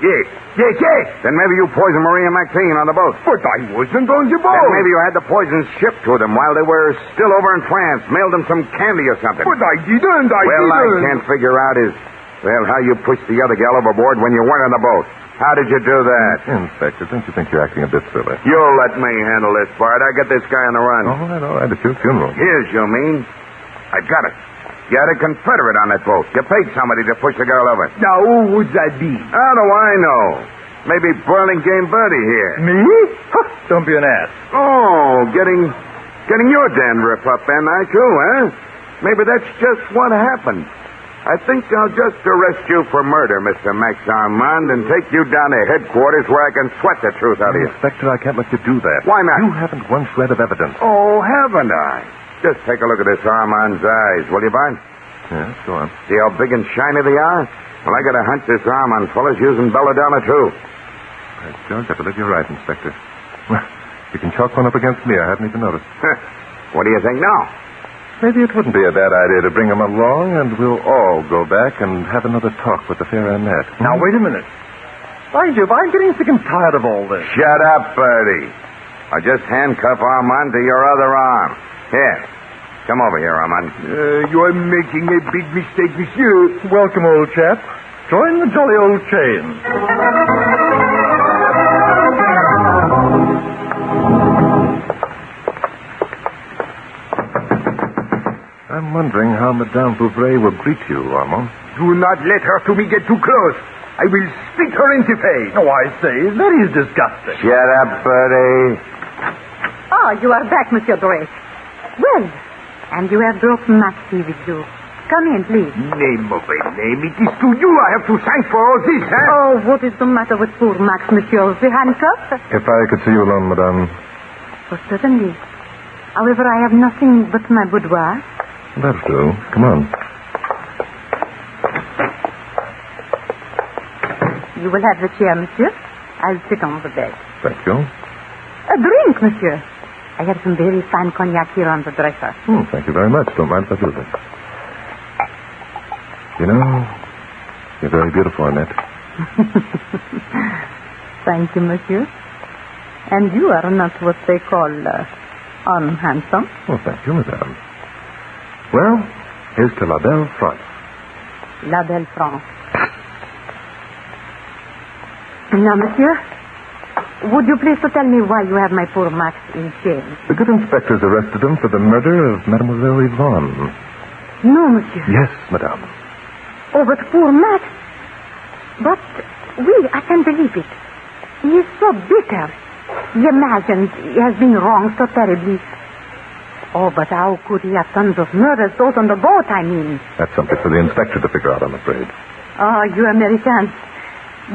Yes. Yes, yes. Then maybe you poisoned Marie and Maxine on the boat. But I wasn't on the boat. Then maybe you had the poison shipped to them while they were still over in France, mailed them some candy or something. But I didn't. Well, I can't figure out how you pushed the other gal overboard when you weren't on the boat. How did you do that? Inspector, don't you think you're acting a bit silly? You'll let me handle this part. I got this guy on the run. All right. It's your funeral. Here's you mean. I got it. You had a Confederate on that boat. You paid somebody to push the girl over. Now, who would that be? How do I know? Maybe Burlingame Birdie here. Me? Huh, don't be an ass. Oh, getting your damn rip up, am I, too, huh? Maybe that's just what happened. I think I'll just arrest you for murder, Mr. Max Armand, and take you down to headquarters where I can sweat the truth out of you. Inspector, I can't let you do that. Why not? You haven't one shred of evidence. Oh, haven't I? Just take a look at this Armand's eyes, will you, Bart? Yes, go on. See how big and shiny they are? Well, I got a hunch this Armand fella's using belladonna, too. Right, George, I believe you're right, Inspector. Well, you can chalk one up against me. I hadn't even noticed. What do you think now? Maybe it wouldn't be a bad idea to bring him along, and we'll all go back and have another talk with the fair Annette. Now, wait a minute. By Jove, I'm getting sick and tired of all this. Shut up, Bertie. I'll just handcuff Armand to your other arm. Here. Come over here, Armand. You're making a big mistake, monsieur. Welcome, old chap. Join the jolly old chain. I'm wondering how Madame Bouvray will greet you, Armand. Do not let her to me get too close. I will spit her into face. Oh, I say, that is disgusting. Shut up, Bertie. Oh, you are back, Monsieur Drake. Well, and you have brought Maxie with you. Come in, please. Name of a name. It is to you I have to thank for all this, huh? Oh, what is the matter with poor Max, Monsieur? The handcuff? If I could see you alone, Madame. Oh, certainly. However, I have nothing but my boudoir. That'll do. Come on. You will have the chair, Monsieur. I'll sit on the bed. Thank you. A drink, Monsieur. I have some very fine cognac here on the dresser. Thank you very much. Don't mind if I do that. You know, you're very beautiful, Annette. Thank you, Monsieur. And you are not what they call unhandsome. Oh, thank you, Madame. Well, here's to La Belle France. La Belle France. Now, Monsieur, would you please to tell me why you have my poor Max in chains? The good inspectors arrested him for the murder of Mademoiselle Yvonne. No, Monsieur. Yes, Madame. Oh, but poor Max. But, I can't believe it. He is so bitter. He imagines he has been wronged so terribly. Oh, but how could he have done those murders, those on the boat, I mean? That's something for the inspector to figure out, I'm afraid. Oh, you Americans.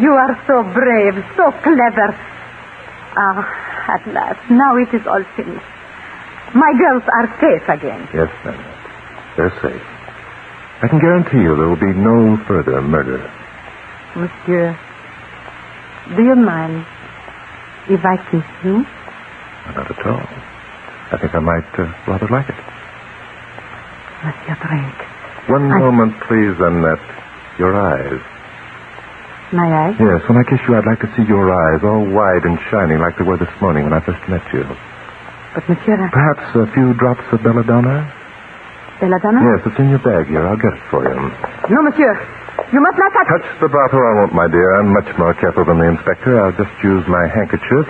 You are so brave, so clever. At last, now it is all finished. My girls are safe again. Yes, ma'am. They're safe. I can guarantee you there will be no further murder. Monsieur, do you mind if I kiss you? Not at all. I think I might rather like it. Monsieur Drake. One moment, please, Annette. Your eyes. My eyes? Yes, when I kiss you, I'd like to see your eyes, all wide and shining like they were this morning when I first met you. But, Monsieur... Perhaps a few drops of belladonna? Belladonna? Yes, it's in your bag here. I'll get it for you. No, Monsieur. You must not touch... Touch the bottle, I won't, my dear. I'm much more careful than the inspector. I'll just use my handkerchief,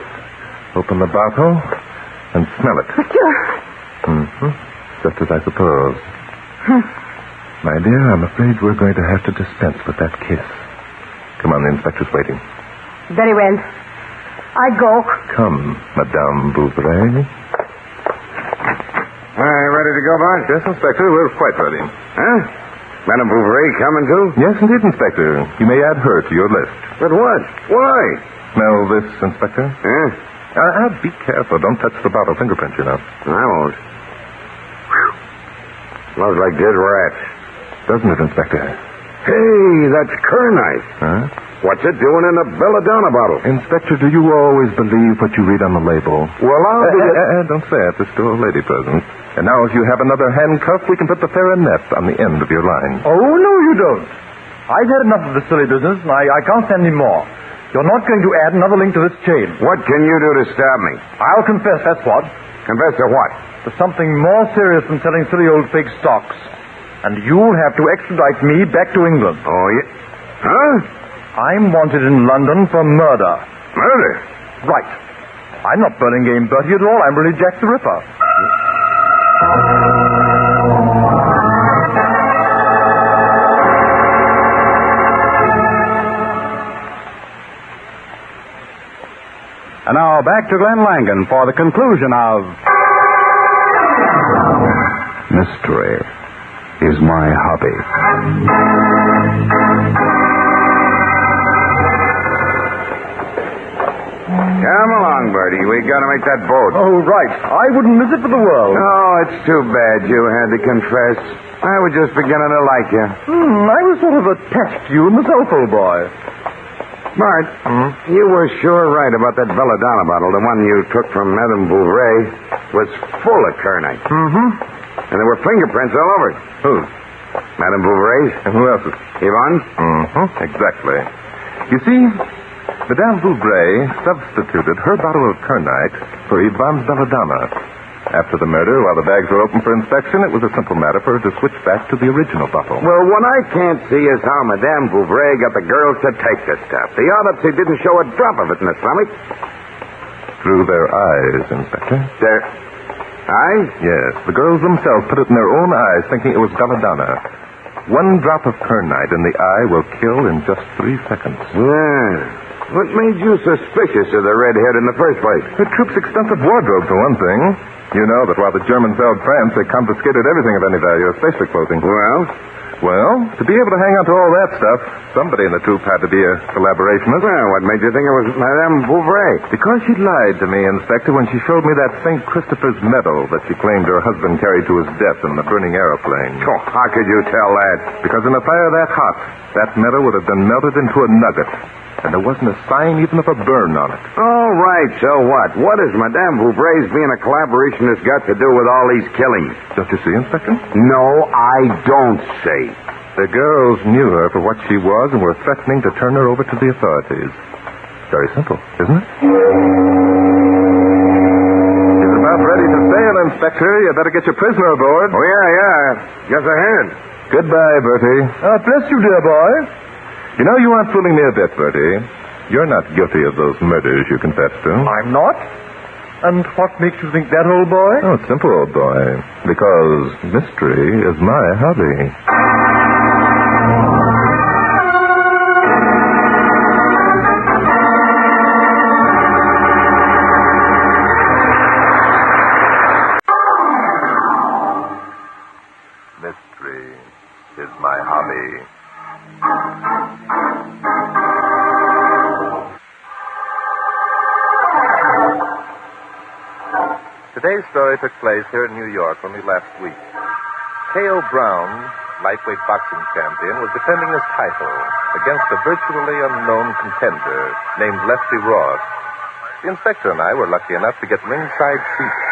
open the bottle, and smell it. Monsieur! Mm-hmm. Just as I suppose. My dear, I'm afraid we're going to have to dispense with that kiss. Come on, the inspector's waiting. Very well. I go. Come, Madame Bouvray. All right, ready to go, Bart? Yes, Inspector, we're quite ready. Huh? Madame Bouverie coming too? Yes, indeed, Inspector. You may add her to your list. But what? Why? Smell this, Inspector? Yeah? Be careful. Don't touch the bottle fingerprint, you know. I won't. Whew. Smells like dead rats. Doesn't it, Inspector? Hey, that's Kernite. Huh? What's it doing in a belladonna bottle? Inspector, do you always believe what you read on the label? Well, I'll be... Don't say it. There's still a lady present. And now if you have another handcuff, we can put the Theranet on the end of your line. Oh, no, you don't. I've had enough of this silly business, and I can't stand any more. You're not going to add another link to this chain. What can you do to stop me? I'll confess, that's what. Confess to what? To something more serious than selling silly old fake stocks. And you'll have to extradite me back to England. Oh, yeah? Huh? I'm wanted in London for murder. Murder? Right. I'm not Burlingame Bertie at all. I'm really Jack the Ripper. And now back to Glenn Langan for the conclusion of Mystery is my hobby. Come along, Bertie. We got to make that boat. Oh, right. I wouldn't miss it for the world. Oh, it's too bad you had to confess. I was just beginning to like you. I was sort of attached to you myself, old boy. Bart, you were sure right about that belladonna bottle. The one you took from Madame Bouverie was full of Kernite. Mm-hmm. And there were fingerprints all over it. Who? Madame Bouverie's. And who else's? Yvonne's? Mm-hmm. Exactly. You see, Madame Bouverie substituted her bottle of Kernite for Yvonne's belladonna. After the murder, while the bags were open for inspection, it was a simple matter for her to switch back to the original bottle. Well, what I can't see is how Madame Bouverie got the girls to take this stuff. The autopsy didn't show a drop of it in the stomach. Through their eyes, Inspector. Their eyes? Yes. The girls themselves put it in their own eyes, thinking it was belladonna. One drop of Kernite in the eye will kill in just 3 seconds. Yeah. What made you suspicious of the redhead in the first place? The troop's extensive wardrobe, for one thing. You know that while the Germans held France, they confiscated everything of any value, especially clothing. Well, to be able to hang on to all that stuff, somebody in the troop had to be a collaborationist. Well, what made you think it was Madame Bouverie? Because she lied to me, Inspector, when she showed me that St. Christopher's medal that she claimed her husband carried to his death in the burning aeroplane. Oh, how could you tell that? Because in a fire that hot, that medal would have been melted into a nugget. And there wasn't a sign even of a burn on it. All right, so what? What has Madame Bouverie's being a collaborationist got to do with all these killings? Don't you see, Inspector? No, I don't see. The girls knew her for what she was and were threatening to turn her over to the authorities. Very simple, isn't it? It's about ready to sail, Inspector. You better get your prisoner aboard. Oh, yeah. Guess I had. Goodbye, Bertie. Bless you, dear boy. You know, you aren't fooling me a bit, Bertie. You're not guilty of those murders you confessed to. I'm not? And what makes you think that, old boy? Oh, it's simple, old boy. Because mystery is my hobby. Mystery is my hobby. Today's story took place here in New York only last week. K.O. Brown, lightweight boxing champion, was defending his title against a virtually unknown contender named Lefty Ross. The inspector and I were lucky enough to get ringside seats.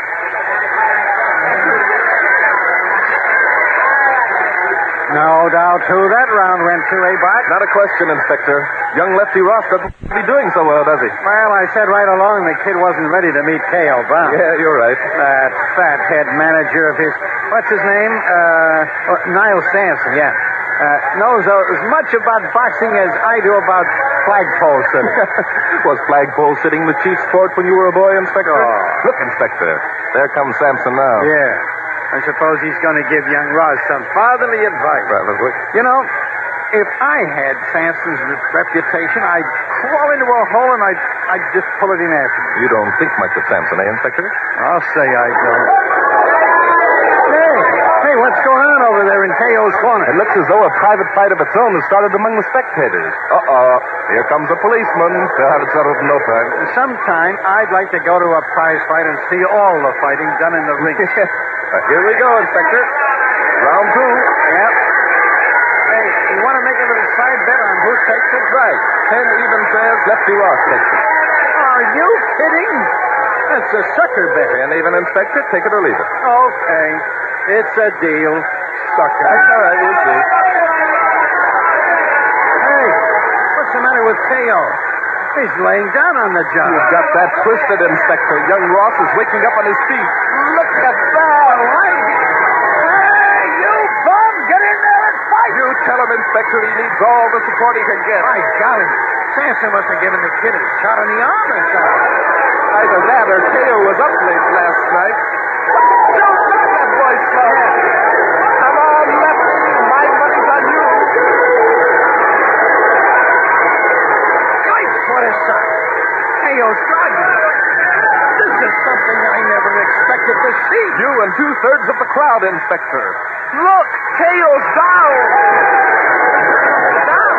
No doubt who that round went to, eh, Bart? Not a question, Inspector. Young Lefty Ross doesn't be doing so well, does he? Well, I said right along the kid wasn't ready to meet K.O. Brown. Yeah, you're right. That fathead manager of his, what's his name? Niall Sampson, yeah. Knows as much about boxing as I do about flagpole sitting. Was flagpole sitting the chief sport when you were a boy, Inspector? Oh. Look, Inspector. There comes Sampson now. Yeah. I suppose he's going to give young Ross some fatherly advice. Probably. You know, if I had Sampson's reputation, I'd crawl into a hole and I'd just pull it in after me. You don't think much of Sampson, eh, Inspector? I'll say I don't. Hey, what's going on over there in K.O.'s corner? It looks as though a private fight of its own has started among the spectators. Uh-oh. Here comes a policeman. They'll have it settled in no time. Sometime I'd like to go to a prize fight and see all the fighting done in the ring. Here we go, Inspector. Round 2. Yep. Hey, you want to make a little side bet on who takes it? Right. 10 even says Lefty Ross takes it. Are you kidding? That's a sucker bet. 10 even, Inspector. Take it or leave it. Okay. It's a deal. Sucker. That's all right. We'll see. Hey, what's the matter with K.O.? He's laying down on the job. You've got that twisted, Inspector. Young Ross is waking up on his feet. Look at that. Hey, you bum! Get in there and fight! You tell him, Inspector, he needs all the support he can get. My golly. Samson must have given the kid a shot in the arm or something. Either that or K.O. was up late last night. Don't let that boy slow. Come on, Lefty. My money's on you. What a sight. K.O.'s driving. This is something I never expected to see. You and 2/3 of the crowd, Inspector. Look, K.O.'s down. Down.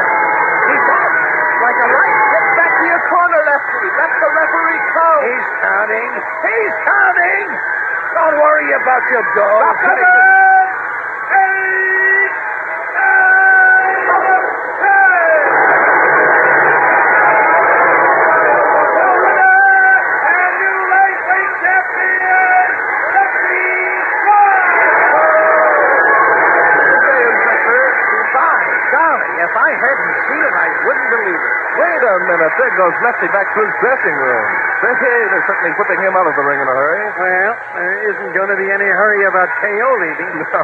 He's up. Like a light. Get back to your corner, Lefty. Let the referee count. He's counting. He's counting. Don't worry about your dog. Stop cutting. If I hadn't seen it, I wouldn't believe it. Wait a minute. There goes Lefty back to his dressing room. Hey, they're certainly whipping him out of the ring in a hurry. Well, there isn't going to be any hurry about K.O. leaving. No.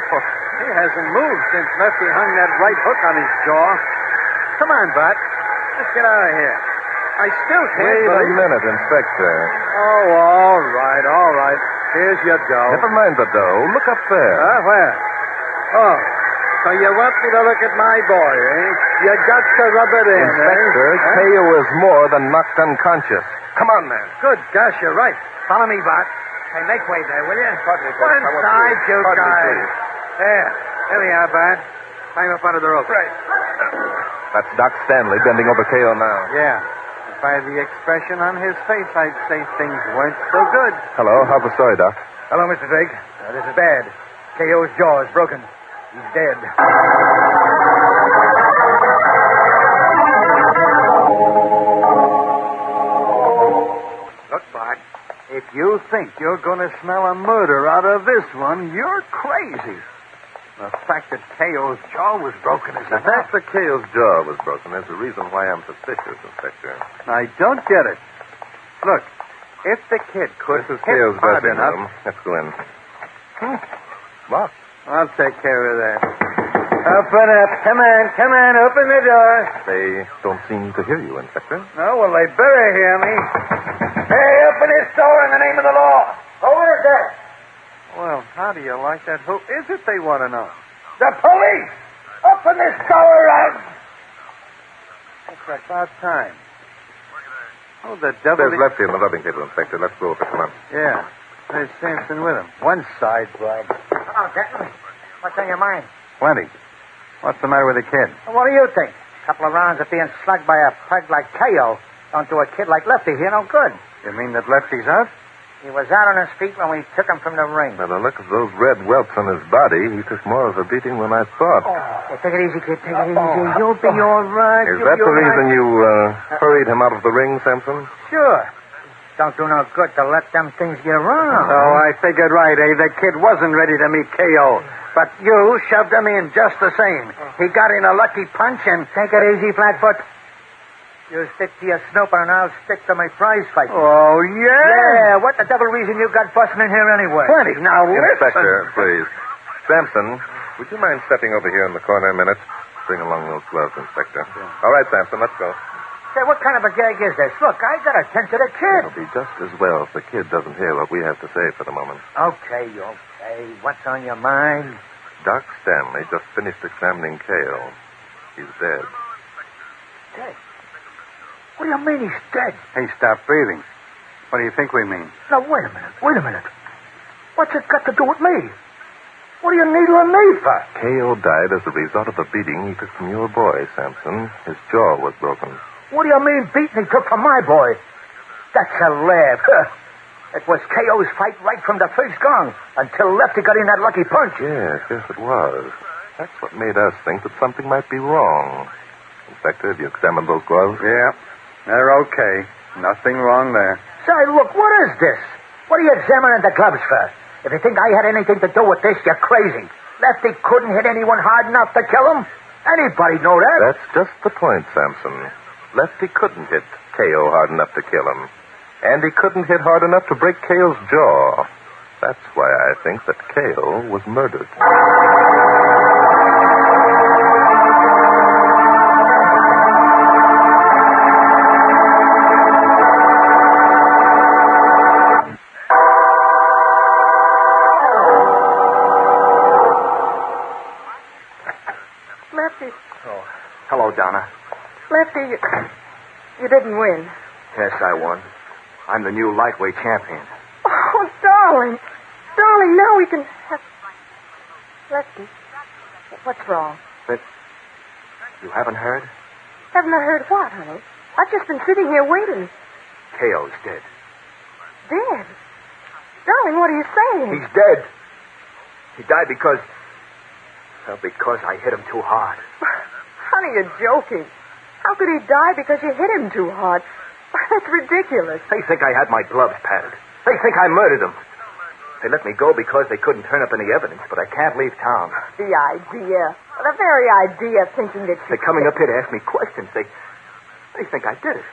He hasn't moved since Lefty hung that right hook on his jaw. Come on, Bud. Let's get out of here. I still can't Wait believe a minute, Inspector. Oh, all right, all right. Here's your dough. Never mind the dough. Look up there. Where? Oh. So you want me to look at my boy, eh? You got to rub it in, Inspector, eh? K.O. is more than knocked unconscious. Come on, man. Good gosh, you're right. Follow me, Bart. Hey, make way there, will you? Pardon me, One side, you Pardon me, guys. please. There we are, Bart. Climb up under the rope. Right. That's Doc Stanley bending over K.O. now. Yeah. By the expression on his face, I'd say things weren't so good. Hello, how's the story, Doc? Hello, Mr. Drake. This is bad. K.O.'s jaw is broken. He's dead. Look, Bart, if you think you're going to smell a murder out of this one, you're crazy. The fact that K.O.'s jaw was broken is The enough. fact that K.O.'s jaw was broken is the reason why I'm suspicious, Inspector. I don't get it. Look, if the kid could This is hit K.O.'s hard dressing enough... room. Let's go in. Locked. I'll take care of that. Open up. Come on, open the door. They don't seem to hear you, Inspector. No, well, they better hear me. Hey, open this door in the name of the law. Who is that? Well, how do you like that? Who is it they want to know? The police! Open this door out! It's about time. Oh, the devil... There's Lefty in the rubbing table, Inspector. Let's go over. Come on. Yeah. There's Samson with him. One side, Brad. Oh, gentlemen. What's on your mind? Plenty. What's the matter with the kid? What do you think? A couple of rounds of being slugged by a pug like K.O. don't do a kid like Lefty here no good. You mean that Lefty's out? He was out on his feet when we took him from the ring. By the look of those red welts on his body, he took more of a beating than I thought. Hey, take it easy, kid. Take it easy. You'll be all right. Is that the reason you hurried him out of the ring, Samson? Sure. Don't do no good to let them things get around. So I figured right, eh? The kid wasn't ready to meet K.O. But you shoved him in just the same. He got in a lucky punch and... Take it easy, Flatfoot. You stick to your snooper and I'll stick to my prize fight. Oh, yeah? Yeah, what the devil reason you got busting in here anyway? Plenty. Now, Inspector, listen. please. Samson, would you mind stepping over here in the corner a minute? Bring along those gloves, Inspector. All right, Samson, let's go. Say, what kind of a gag is this? Look, I got to tend to the kid. It'll be just as well if the kid doesn't hear what we have to say for the moment. Okay. What's on your mind? Doc Stanley just finished examining K.O. He's dead. Dead? What do you mean he's dead? He stopped breathing. What do you think we mean? Now, wait a minute. What's it got to do with me? What are you needling me for? K.O. died as a result of a beating he took from your boy, Sampson. His jaw was broken. What do you mean beating he took from my boy? That's a laugh. It was K.O.'s fight right from the first gong until Lefty got in that lucky punch. Yes, it was. That's what made us think that something might be wrong. Inspector, have you examined those gloves? Yeah, they're okay. Nothing wrong there. Say, look, what is this? What are you examining the gloves for? If you think I had anything to do with this, you're crazy. Lefty couldn't hit anyone hard enough to kill him. Anybody know that? That's just the point, Sampson. Lefty couldn't hit K.O. hard enough to kill him. And he couldn't hit hard enough to break K.O.'s jaw. That's why I think that K.O. was murdered. Lefty. Oh, hello, Donna. Lefty, you didn't win. Yes, I won. I'm the new lightweight champion. Oh, darling. Darling, now we can have... Lefty, what's wrong? But you haven't heard? Haven't I heard what, honey? I've just been sitting here waiting. K.O.'s dead. Dead? Darling, what are you saying? He's dead. He died because I hit him too hard. Honey, you're joking. How could he die because you hit him too hard? That's ridiculous. They think I had my gloves padded. They think I murdered him. They let me go because they couldn't turn up any evidence, but I can't leave town. The idea. The very idea of thinking that you... They're coming up here to ask me questions. They think I did it.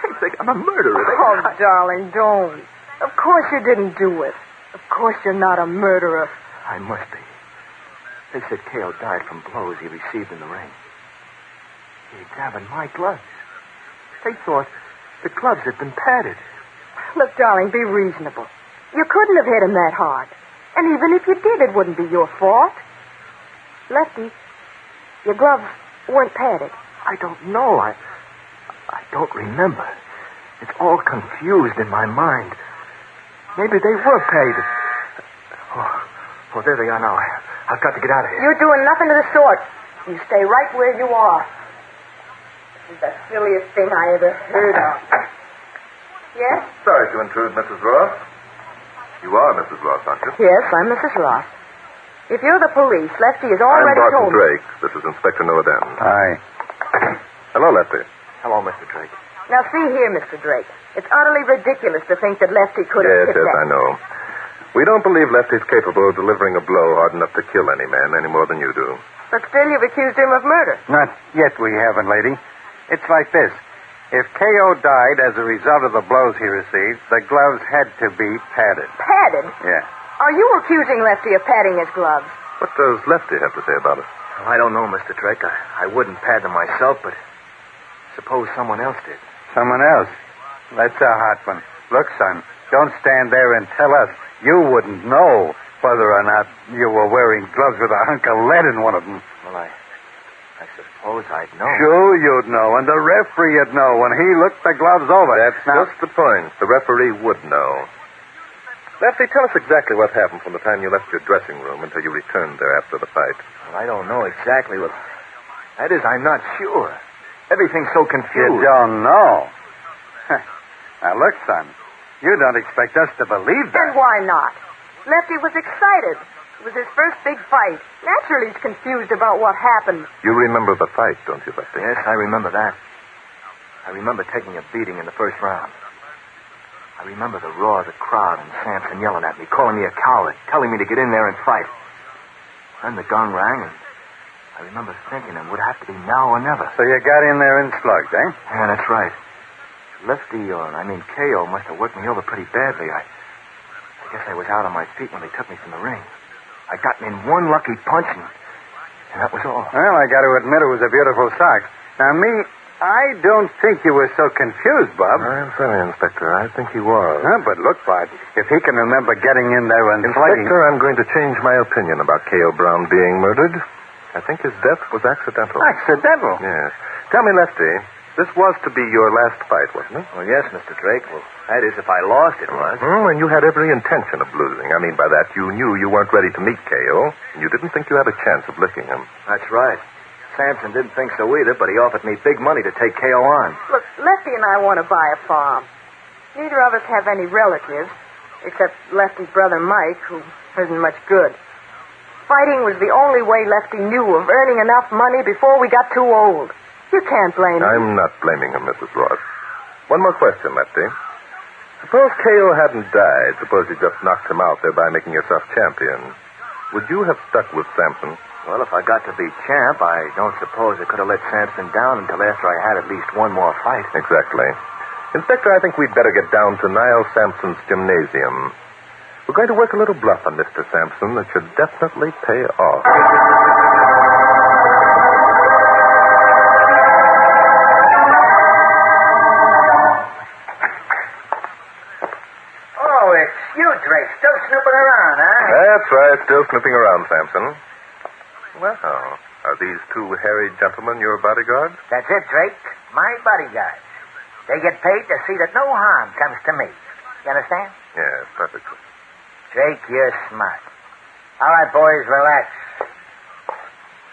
They think I'm a murderer. Oh, darling, don't. Of course you didn't do it. Of course you're not a murderer. I must be. They said K.O. died from blows he received in the ring. He examined my gloves. They thought the gloves had been padded. Look, darling, be reasonable. You couldn't have hit him that hard. And even if you did, it wouldn't be your fault. Lefty, your gloves weren't padded. I don't know. I don't remember. It's all confused in my mind. Maybe they were padded. Oh, there they are now. I've got to get out of here. You're doing nothing of the sort. You stay right where you are. This is the silliest thing I ever heard of. Yes? Sorry to intrude, Mrs. Ross. You are Mrs. Ross, aren't you? Yes, I'm Mrs. Ross. If you're the police, Lefty has already I'm Barton told me... Drake. This is Inspector Noaden. Hi. Hello, Lefty. Hello, Mr. Drake. Now, see here, Mr. Drake. It's utterly ridiculous to think that Lefty could have hit Yes, that. I know. We don't believe Lefty's capable of delivering a blow hard enough to kill any man any more than you do. But still, you've accused him of murder. Not yet we haven't, lady. It's like this. If K.O. died as a result of the blows he received, the gloves had to be padded. Padded? Yeah. Are you accusing Lefty of padding his gloves? What does Lefty have to say about it? Well, I don't know, Mr. Drake. I wouldn't pad them myself, but suppose someone else did. Someone else? That's a hot one. Look, son, don't stand there and tell us. You wouldn't know whether or not you were wearing gloves with a hunk of lead in one of them. Well, I suppose I'd know. Sure you'd know, and the referee'd know when he looked the gloves over. That's just the point. The referee would know. Lefty, tell us exactly what happened from the time you left your dressing room until you returned there after the fight. Well, I don't know exactly what... That is, I'm not sure. Everything's so confused. You don't know? Now, look, son, you don't expect us to believe that. And why not? Lefty was excited. It was his first big fight. Naturally, he's confused about what happened. You remember the fight, don't you, Lefty? Yes, I remember that. I remember taking a beating in the first round. I remember the roar of the crowd and Sampson yelling at me, calling me a coward, telling me to get in there and fight. Then the gong rang, and I remember thinking it would have to be now or never. So you got in there and slugged, eh? Yeah, that's right. Lefty, K.O. must have worked me over pretty badly. I guess I was out on my feet when they took me from the ring. I got in one lucky punch, and that was all. Well, I got to admit it was a beautiful sock. Now, I don't think you were so confused, Bob. I'm sorry, Inspector. I think he was. But look, Bud, if he can remember getting in there and Inspector, I'm going to change my opinion about K.O. Brown being murdered. I think his death was accidental. Accidental? Yes. Tell me, Lefty, This was to be your last fight, wasn't it? Well, yes, Mr. Drake. Well, that is, if I lost, it was. And you had every intention of losing. I mean by that, you knew you weren't ready to meet K.O., and you didn't think you had a chance of licking him. That's right. Sampson didn't think so either, but he offered me big money to take K.O. on. Look, Lefty and I want to buy a farm. Neither of us have any relatives, except Lefty's brother Mike, who isn't much good. Fighting was the only way Lefty knew of earning enough money before we got too old. You can't blame him. I'm not blaming him, Mrs. Ross. One more question, Lefty. Suppose K.O. hadn't died. Suppose you just knocked him out, thereby making yourself champion. Would you have stuck with Sampson? Well, if I got to be champ, I don't suppose I could have let Sampson down until after I had at least one more fight. Exactly. Inspector, I think we'd better get down to Niall Sampson's gymnasium. We're going to work a little bluff on Mr. Sampson that should definitely pay off. You, Drake, still snooping around, huh? That's right, still snooping around, Sampson. Well, are these two hairy gentlemen your bodyguards? That's it, Drake. My bodyguards. They get paid to see that no harm comes to me. You understand? Yes, perfectly. Drake, you're smart. All right, boys, relax.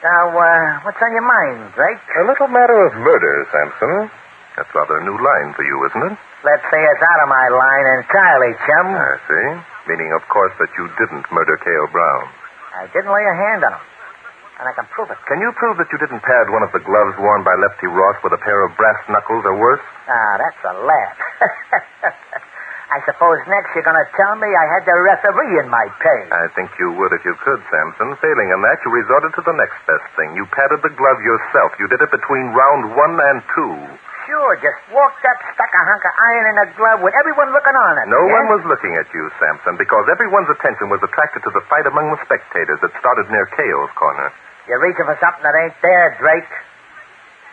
Now, what's on your mind, Drake? A little matter of murder, Sampson. That's rather a new line for you, isn't it? Let's say it's out of my line entirely, chum. I see. Meaning, of course, that you didn't murder K.O. Brown. I didn't lay a hand on him. And I can prove it. Can you prove that you didn't pad one of the gloves worn by Lefty Ross with a pair of brass knuckles or worse? Ah, that's a laugh. I suppose next you're going to tell me I had the referee in my pay. I think you would if you could, Sampson. Failing in that, you resorted to the next best thing. You padded the glove yourself. You did it between round 1 and 2. Sure, just walked up, stuck a hunk of iron in a glove with everyone looking on at me. No one was looking at you, Sampson, because everyone's attention was attracted to the fight among the spectators that started near K.O.'s corner. You're reaching for something that ain't there, Drake.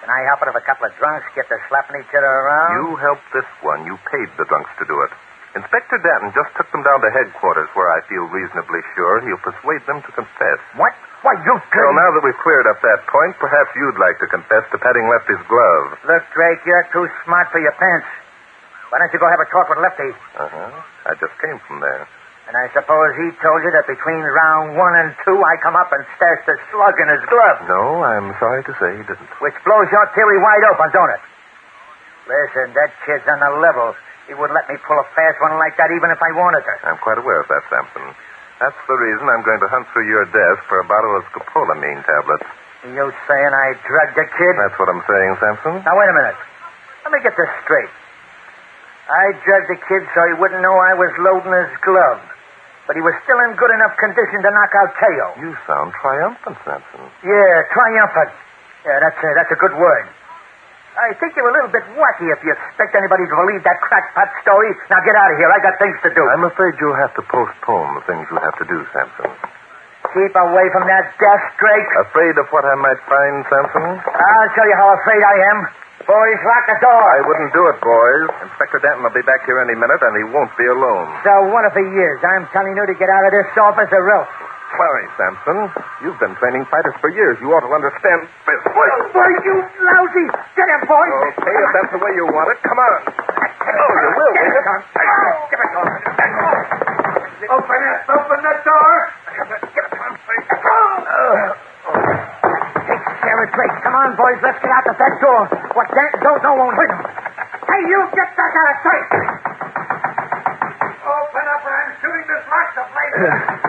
Can I help it if a couple of drunks get to slapping each other around? You helped this one. You paid the drunks to do it. Inspector Danton just took them down to headquarters, where I feel reasonably sure he'll persuade them to confess. What? Why, you could... Well, now that we've cleared up that point, perhaps you'd like to confess to patting Lefty's glove. Look, Drake, you're too smart for your pants. Why don't you go have a talk with Lefty? I just came from there. And I suppose he told you that between round 1 and 2, I come up and stashed a slug in his glove. No, I'm sorry to say he didn't. Which blows your theory wide open, don't it? Listen, that kid's on the level. He wouldn't let me pull a fast one like that even if I wanted to. I'm quite aware of that, Sampson. That's the reason I'm going to hunt through your desk for a bottle of scopolamine tablets. You saying I drugged the kid? That's what I'm saying, Sampson. Now, wait a minute. Let me get this straight. I drugged the kid so he wouldn't know I was loading his glove. But he was still in good enough condition to knock out K.O. You sound triumphant, Sampson. Yeah, triumphant. Yeah, that's a good word. I think you're a little bit wacky if you expect anybody to believe that crackpot story. Now get out of here. I got things to do. I'm afraid you'll have to postpone the things you have to do, Sampson. Keep away from that desk, Drake. Afraid of what I might find, Sampson? I'll tell you how afraid I am. Boys, lock the door. I wouldn't do it, boys. Inspector Danton will be back here any minute, and he won't be alone. So what if he is? I'm telling you to get out of this office or else. Sorry, Sampson. You've been training fighters for years. You ought to understand this. Boy, you lousy. Get him, boy. Okay, if that's the way you want it, come on. Oh, you will, will you? Give it to him. Open the door. Take care of Drake. Come on, boys. Let's get out the back door. What Danton don't know won't hurt him. Hey, you get back out of sight. Open up or I'm shooting this box of blazes.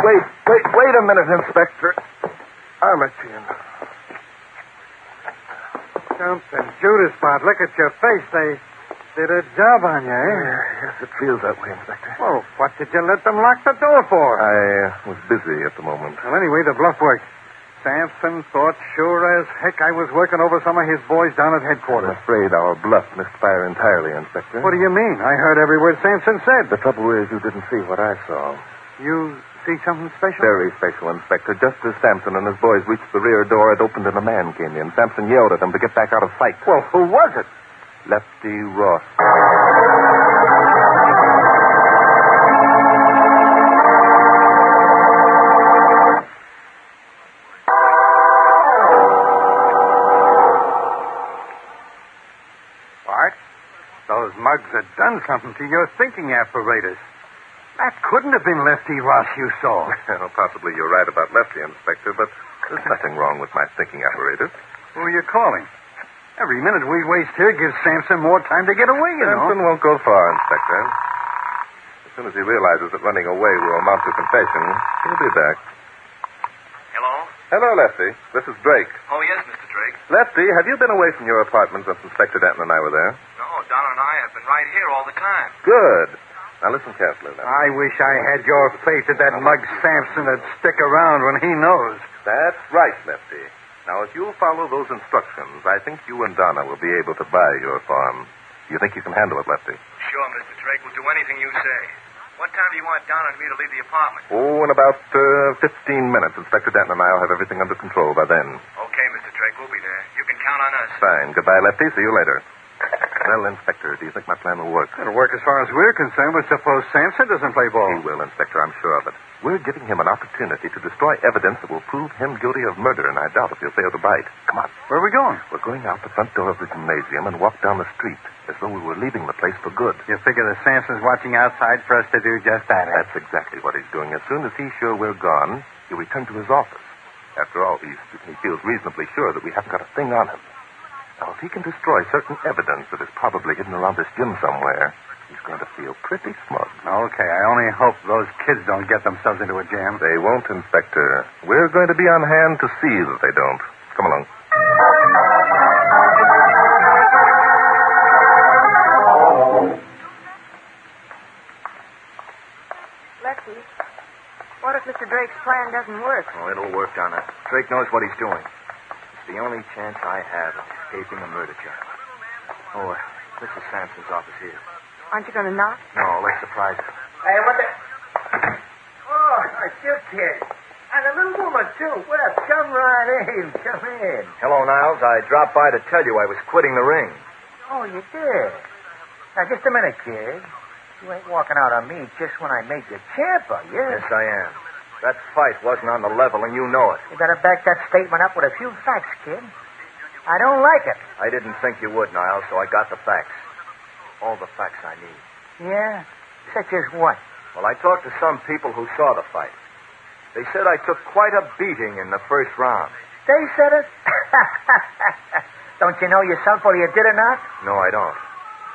Wait a minute, Inspector. I'm at you. Something Judas spot. Look at your face. They did a job on you, eh? Yes, it feels that way, Inspector. Well, what did you let them lock the door for? I was busy at the moment. Well, anyway, the bluff worked. Sampson thought sure as heck I was working over some of his boys down at headquarters. I'm afraid our bluff missed fire entirely, Inspector. What do you mean? I heard every word Sampson said. The trouble is you didn't see what I saw. You see something special? Very special, Inspector. Just as Sampson and his boys reached the rear door, it opened and a man came in. Sampson yelled at them to get back out of sight. Well, who was it? Lefty Ross. have done something to your thinking apparatus. That couldn't have been Lefty Ross you saw. Well, possibly you're right about Lefty, Inspector, but there's nothing wrong with my thinking apparatus. Who are you calling? Every minute we waste here gives Samson more time to get away, you know. Samson won't go far, Inspector. As soon as he realizes that running away will amount to confession, he'll be back. Hello? Hello, Lefty. This is Drake. Oh, yes, Mr. Drake. Lefty, have you been away from your apartment since Inspector Denton and I were there? No, Donna and I have been right here all the time. Good. Now listen carefully, Lefty. I wish I had your faith that mug Samson would stick around when he knows. That's right, Lefty. Now, if you'll follow those instructions, I think you and Donna will be able to buy your farm. You think you can handle it, Lefty? Sure, Mr. Drake. We'll do anything you say. What time do you want Donna and me to leave the apartment? Oh, in about 15 minutes. Inspector Denton and I will have everything under control by then. Okay, Mr. Drake. We'll be there. You can count on us. Fine. Goodbye, Lefty. See you later. Well, Inspector, do you think my plan will work? It'll work as far as we're concerned, but suppose Samson doesn't play ball. He will, Inspector, I'm sure of it. We're giving him an opportunity to destroy evidence that will prove him guilty of murder, and I doubt if he'll fail to bite. Come on. Where are we going? We're going out the front door of the gymnasium and walk down the street as though we were leaving the place for good. You figure that Samson's watching outside for us to do just that, eh? That's exactly what he's doing. As soon as he's sure we're gone, he'll return to his office. After all, he feels reasonably sure that we haven't got a thing on him. Now, if he can destroy certain evidence that is probably hidden around this gym somewhere, he's going to feel pretty smug. Okay, I only hope those kids don't get themselves into a jam. They won't, Inspector. We're going to be on hand to see that they don't. Come along. Lefty, what if Mr. Drake's plan doesn't work? Oh, it'll work, Donna. Drake knows what he's doing. It's the only chance I have of escaping a murder charge. Oh, this is Sampson's office here. Aren't you going to knock? No, let's surprise him. Hey, what the... Oh, it's you, kid. And a little woman, too. Well, come right in. Come in. Hello, Niles. I dropped by to tell you I was quitting the ring. Oh, you did? Now, just a minute, kid. You ain't walking out on me just when I made you champ, are you? Yes, I am. That fight wasn't on the level, and you know it. You better back that statement up with a few facts, kid. I don't like it. I didn't think you would, Niles, so I got the facts. All the facts I need. Yeah? Such as what? Well, I talked to some people who saw the fight. They said I took quite a beating in the first round. They said it? Don't you know yourself whether you did or not? No, I don't.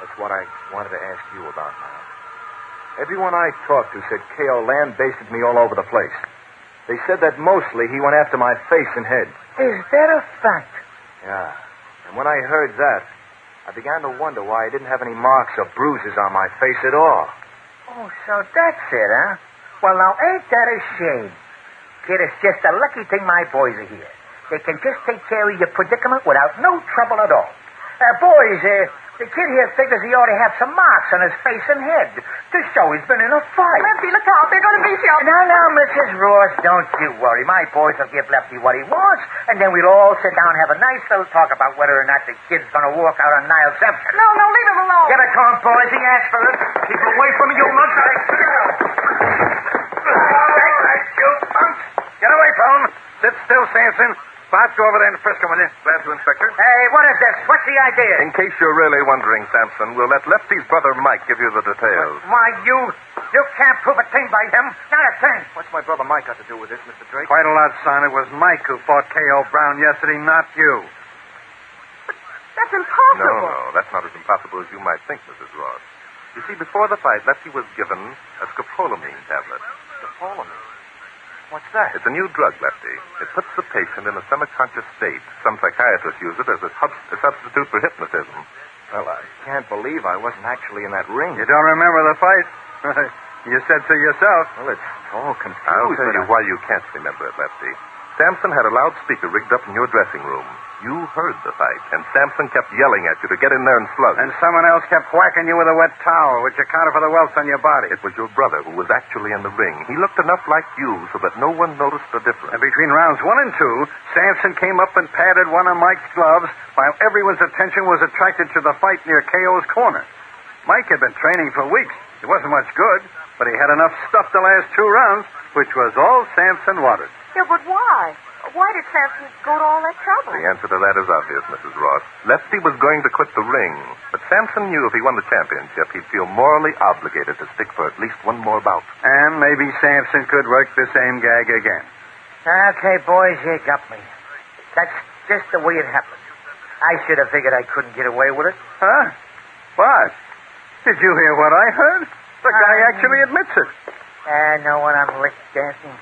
That's what I wanted to ask you about now. Everyone I talked to said K.O. land-basted me all over the place. They said that mostly he went after my face and head. Is that a fact? Yeah. And when I heard that, I began to wonder why I didn't have any marks or bruises on my face at all. Oh, so that's it, huh? Well, now, ain't that a shame? Kid, it's just a lucky thing my boys are here. They can just take care of your predicament without no trouble at all. Boys, the kid here figures he ought to have some marks on his face and head to show he's been in a fight. Lefty, look out. They're going to beat you up. Now, Mrs. Ross, don't you worry. My boys will give Lefty what he wants, and then we'll all sit down and have a nice little talk about whether or not the kid's going to walk out on Niles Simpson. No, leave him alone. Get it to him, boys. He asked for it. Keep away from me, you mugs. All right, you punks. Get away from him. Sit still, Samson. Bart, go over there and frisk him, will you? Glad to, Inspector. Hey, what is this? What's the idea? In case you're really wondering, Sampson, we'll let Lefty's brother Mike give you the details. Why, you can't prove a thing by him. Not a thing. What's my brother Mike got to do with this, Mr. Drake? Quite a lot, son. It was Mike who fought K.O. Brown yesterday, not you. That's impossible. No, that's not as impossible as you might think, Mrs. Ross. You see, before the fight, Lefty was given a scopolamine tablet. Scopolamine? What's that? It's a new drug, Lefty. It puts the patient in a semi-conscious state. Some psychiatrists use it as a substitute for hypnotism. Well, I can't believe I wasn't actually in that ring. You don't remember the fight? You said so yourself. Well, it's all confused. I'll tell you why you can't remember it, Lefty. Samson had a loudspeaker rigged up in your dressing room. You heard the fight, and Samson kept yelling at you to get in there and slug. And someone else kept whacking you with a wet towel, which accounted for the welts on your body. It was your brother who was actually in the ring. He looked enough like you so that no one noticed the difference. And between rounds 1 and 2, Samson came up and patted one of Mike's gloves while everyone's attention was attracted to the fight near K.O.'s corner. Mike had been training for weeks. It wasn't much good, but he had enough stuff to last 2 rounds, which was all Samson wanted. Yeah, but why? why did Samson go to all that trouble? The answer to that is obvious, Mrs. Ross. Lefty was going to quit the ring, but Samson knew if he won the championship, he'd feel morally obligated to stick for at least one more bout. And maybe Samson could work the same gag again. Okay, boys, you got me. That's just the way it happened. I should have figured I couldn't get away with it. Huh? What? Did you hear what I heard? The guy actually admits it. I know when I'm lick dancing.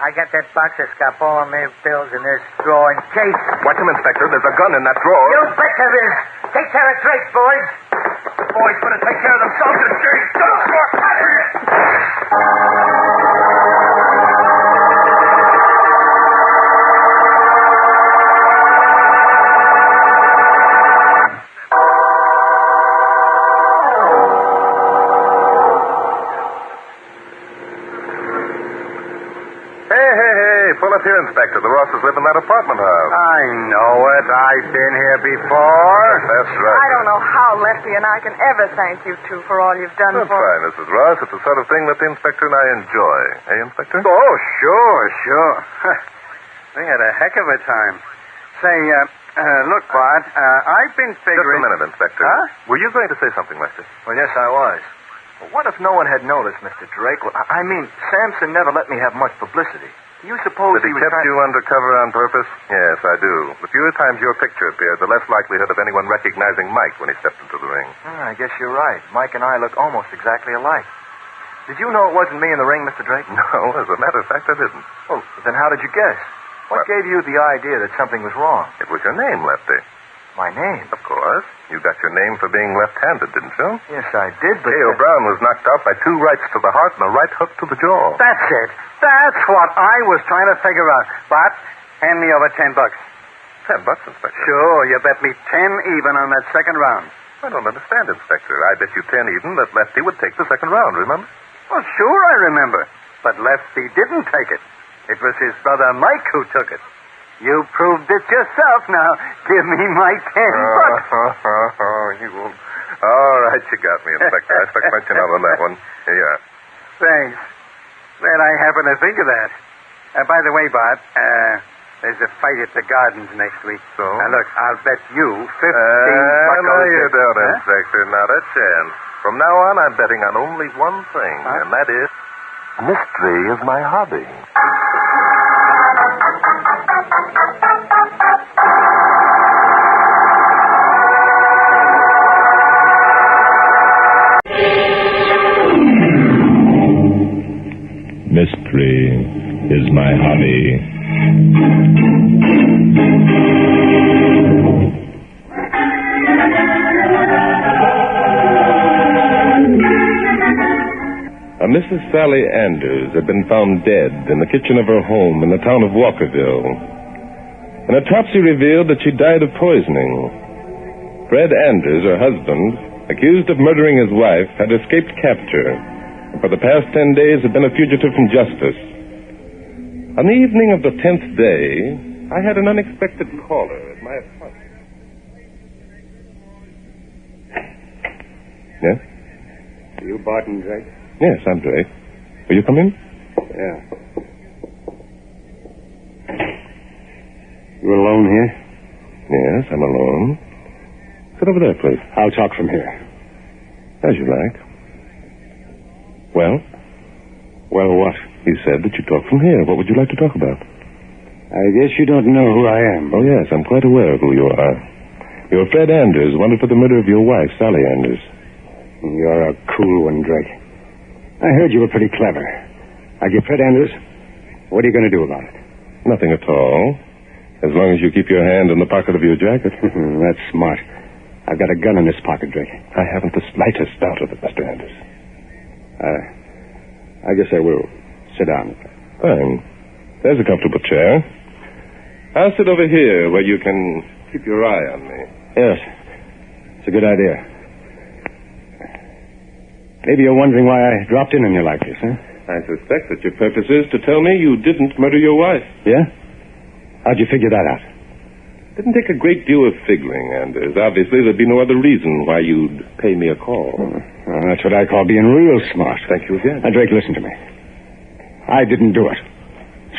I got that box of Scapola May bills in this drawer in case. Watch him, Inspector. There's a gun in that drawer. You bet there is. Take care of Drake, boys. The boys better take care of themselves and dirty. Go for Pull up here, Inspector. The Rosses live in that apartment house. I know it. I've been here before. That's right. I don't know how Lefty and I can ever thank you two for all you've done That's for fine, Mrs. Ross. It's the sort of thing that the Inspector and I enjoy. Eh, Inspector? Oh, sure. We had a heck of a time. Say, look, Bart, I've been figuring... Just a minute, Inspector. Huh? Were you going to say something, Lefty? Well, yes, I was. Well, what if no one had noticed, Mr. Drake? Well, I mean, Samson never let me have much publicity. Do you suppose That he was kept trying... you undercover on purpose? Yes, I do. The fewer times your picture appeared, the less likelihood of anyone recognizing Mike when he stepped into the ring. I guess you're right. Mike and I look almost exactly alike. Did you know it wasn't me in the ring, Mr. Drake? No, as a matter of fact, I didn't. Oh, then how did you guess? What gave you the idea that something was wrong? It was your name, Lefty. My name? Of course. You got your name for being left-handed, didn't you? Yes, I did, but... K.O. Brown was knocked out by 2 rights to the heart and a right hook to the jaw. That's it. That's what I was trying to figure out. Bart, hand me over $10. $10, Inspector? Sure, you bet me 10 even on that second round. I don't understand, Inspector. I bet you 10 even that Lefty would take the second round, remember? Well, sure I remember. But Lefty didn't take it. It was his brother Mike who took it. You proved it yourself. Now, give me my $10. You will. All right, you got me, Inspector. I stuck my chin out on that one. Here you are. Thanks. Glad I happened to think of that. By the way, Bart, there's a fight at the Gardens next week. So? Now, look, I'll bet you 15 bucks. No, you don't, Inspector. Not a chance. From now on, I'm betting on only one thing, and that is... mystery is my hobby. Mystery is my hobby. A Mrs. Sally Anders had been found dead in the kitchen of her home in the town of Walkerville. An autopsy revealed that she died of poisoning. Fred Anders, her husband, accused of murdering his wife, had escaped capture. For the past 10 days had been a fugitive from justice. On the evening of the 10th day, I had an unexpected caller at my apartment. Yes? Are you Barton Drake? Yes, I'm Drake. Will you come in? Yeah. You alone here? Yes, I'm alone. Sit over there, please. I'll talk from here. As you like. Well? Well, what? You said that you talk from here. What would you like to talk about? I guess you don't know who I am. Oh, yes, I'm quite aware of who you are. You're Fred Anders, wanted for the murder of your wife, Sally Anders. You're a cool one, Drake. I heard you were pretty clever. Now, you Fred Anders, what are you going to do about it? Nothing at all. As long as you keep your hand in the pocket of your jacket. That's smart. I've got a gun in this pocket, Drake. I haven't the slightest doubt of it, Mr. Anders. I guess I will. Sit down. Fine. There's a comfortable chair. I'll sit over here where you can keep your eye on me. Yes. It's a good idea. Maybe you're wondering why I dropped in on you like this, huh? I suspect that your purpose is to tell me you didn't murder your wife. Yeah? How'd you figure that out? Didn't take a great deal of figuring, Anders. Obviously, there'd be no other reason why you'd pay me a call. Well, that's what I call being real smart. Thank you again. Now, Drake, listen to me. I didn't do it.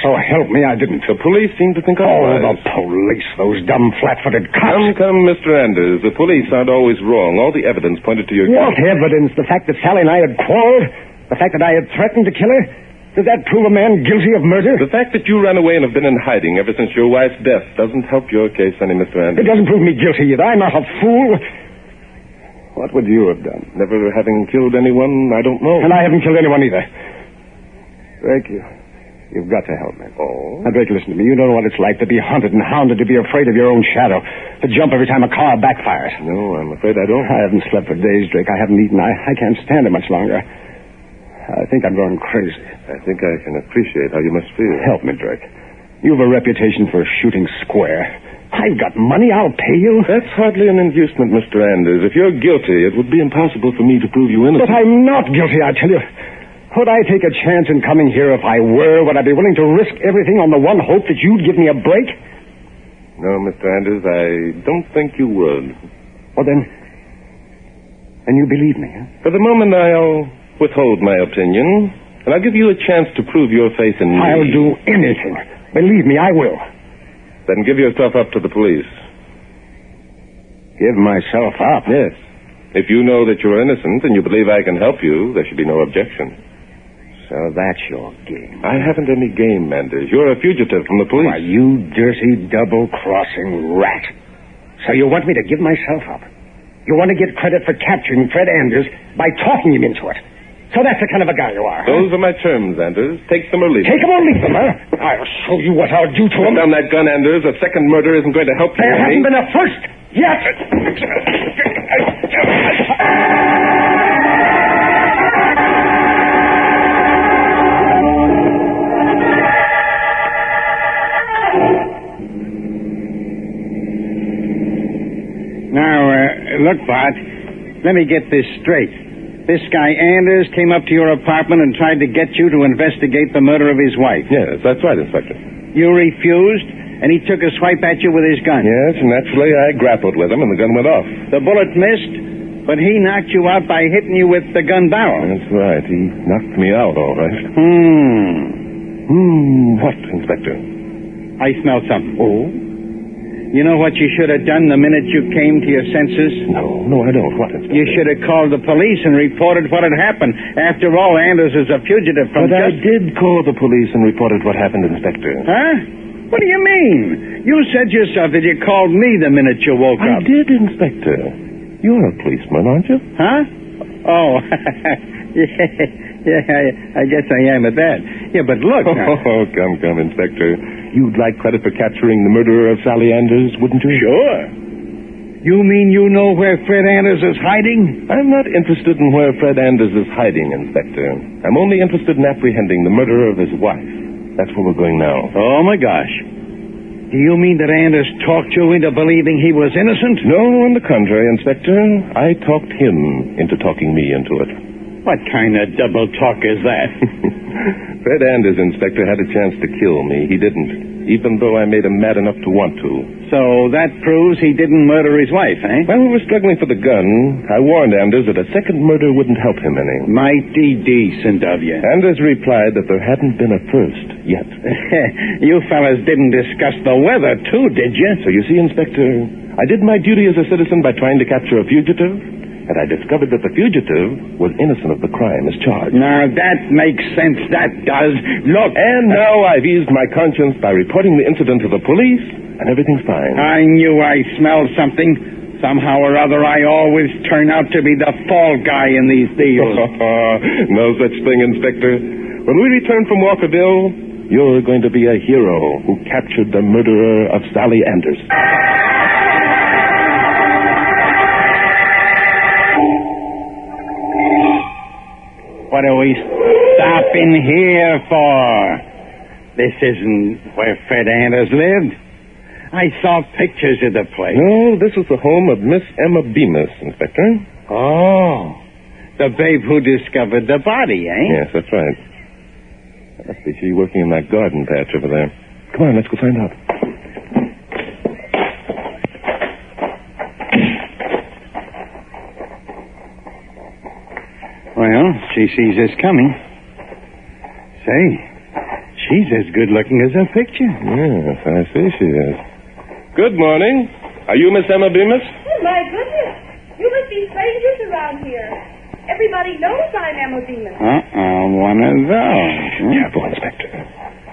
So help me, I didn't. The police seem to think otherwise. Oh, the police, those dumb flat-footed cops. Come, Mr. Anders. The police aren't always wrong. All the evidence pointed to your What guilt. evidence? The fact that Sally and I had quarreled? The fact that I had threatened to kill her? Does that prove a man guilty of murder? The fact that you ran away and have been in hiding ever since your wife's death doesn't help your case any, Mr. Anders. It doesn't prove me guilty either. I'm not a fool. What would you have done? Never having killed anyone, I don't know. And I haven't killed anyone either. Drake, you've got to help me. Oh? Now, Drake, listen to me. You know what it's like to be hunted and hounded, to be afraid of your own shadow, to jump every time a car backfires. No, I'm afraid I don't. I haven't slept for days, Drake. I haven't eaten. I can't stand it much longer. I think I'm going crazy. I think I can appreciate how you must feel. Help me, Drake. You've a reputation for shooting square. I've got money. I'll pay you. That's hardly an inducement, Mr. Anders. If you're guilty, it would be impossible for me to prove you innocent. But I'm not guilty, I tell you. Would I take a chance in coming here if I were? Would I be willing to risk everything on the one hope that you'd give me a break? No, Mr. Anders, I don't think you would. Well, then you believe me, huh? For the moment, I'll withhold my opinion, and I'll give you a chance to prove your faith in me. I'll do anything. Believe me, I will. Then give yourself up to the police. Give myself up? Yes. If you know that you're innocent and you believe I can help you, there should be no objection. So that's your game. I haven't any game, Anders. You're a fugitive from the police. Why, you dirty, double-crossing rat. So you want me to give myself up? You want to get credit for capturing Fred Anders by talking him into it? So that's the kind of a guy you are. Those are my terms, Anders. Take them or leave them. Take them or leave them, huh? I'll show you what I'll do to him. Put down that gun, Anders. A second murder isn't going to help you. There hasn't been a first yet. Now, look, Bart. Let me get this straight. This guy Anders came up to your apartment and tried to get you to investigate the murder of his wife. Yes, that's right, Inspector. You refused, and he took a swipe at you with his gun. Yes, and naturally I grappled with him, and the gun went off. The bullet missed, but he knocked you out by hitting you with the gun barrel. That's right. He knocked me out, all right. What, Inspector? I smell something. Oh? You know what you should have done the minute you came to your senses? No, I don't. What, Inspector? You should have called the police and reported what had happened. After all, Anders is a fugitive from I did call the police and reported what happened, Inspector. Huh? What do you mean? You said yourself that you called me the minute you woke I up. did, Inspector. You're a policeman, aren't you? Huh? Oh, yeah, I guess I am at that. Yeah, but look now. Oh, come, Inspector. You'd like credit for capturing the murderer of Sally Anders, wouldn't you? Sure. You mean you know where Fred Anders is hiding? I'm not interested in where Fred Anders is hiding, Inspector. I'm only interested in apprehending the murderer of his wife. That's where we're going now. Oh, my gosh. Do you mean that Anders talked you into believing he was innocent? No, on the contrary, Inspector. I talked him into talking me into it. What kind of double talk is that? Fred Anders, Inspector, had a chance to kill me. He didn't, even though I made him mad enough to want to. So that proves he didn't murder his wife, eh? While we were struggling for the gun, I warned Anders that a second murder wouldn't help him any. Mighty decent of you. Anders replied that there hadn't been a first yet. You fellas didn't discuss the weather, too, did you? So you see, Inspector, I did my duty as a citizen by trying to capture a fugitive, and I discovered that the fugitive was innocent of the crime as charged. Now, that makes sense. That does. Look. And now I've eased my conscience by reporting the incident to the police, and everything's fine. I knew I smelled something. Somehow or other, I always turn out to be the fall guy in these deals. No such thing, Inspector. When we return from Walkerville, you're going to be a hero who captured the murderer of Sally Anders. What are we stopping here for? This isn't where Fred Anders lived. I saw pictures of the place. No, this is the home of Miss Emma Bemis, Inspector. Oh, the babe who discovered the body, eh? Yes, that's right. That must be she working in that garden patch over there. Come on, let's go find out. Well, she sees us coming. Say, She's as good looking as her picture. Yes, I see she is. Good morning. Are you Miss Emma Bemis? Oh, my goodness. You must be strangers around here. Everybody knows I'm Emma Bemis. One of those. Careful, Inspector.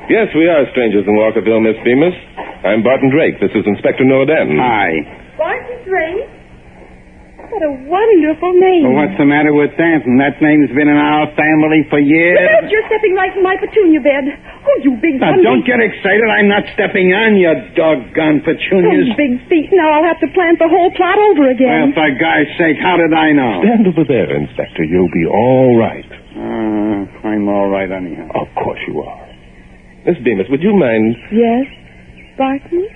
Yes, we are strangers in Walkerville, Miss Bemis. I'm Barton Drake. This is Inspector Norden. Hi. Barton Drake? What a wonderful name. Well, what's the matter with that? And that name's been in our family for years. Look out, you're stepping right in my petunia bed. Oh, you big Now, hungry... don't get excited. I'm not stepping on your doggone petunias. Oh, big feet. Now I'll have to plant the whole plot over Well, again. for God's sake, how did I know? Stand over there, Inspector. You'll be all right. I'm all right anyhow. Of course you are. Miss Bemis, would you mind... Yes, Barton?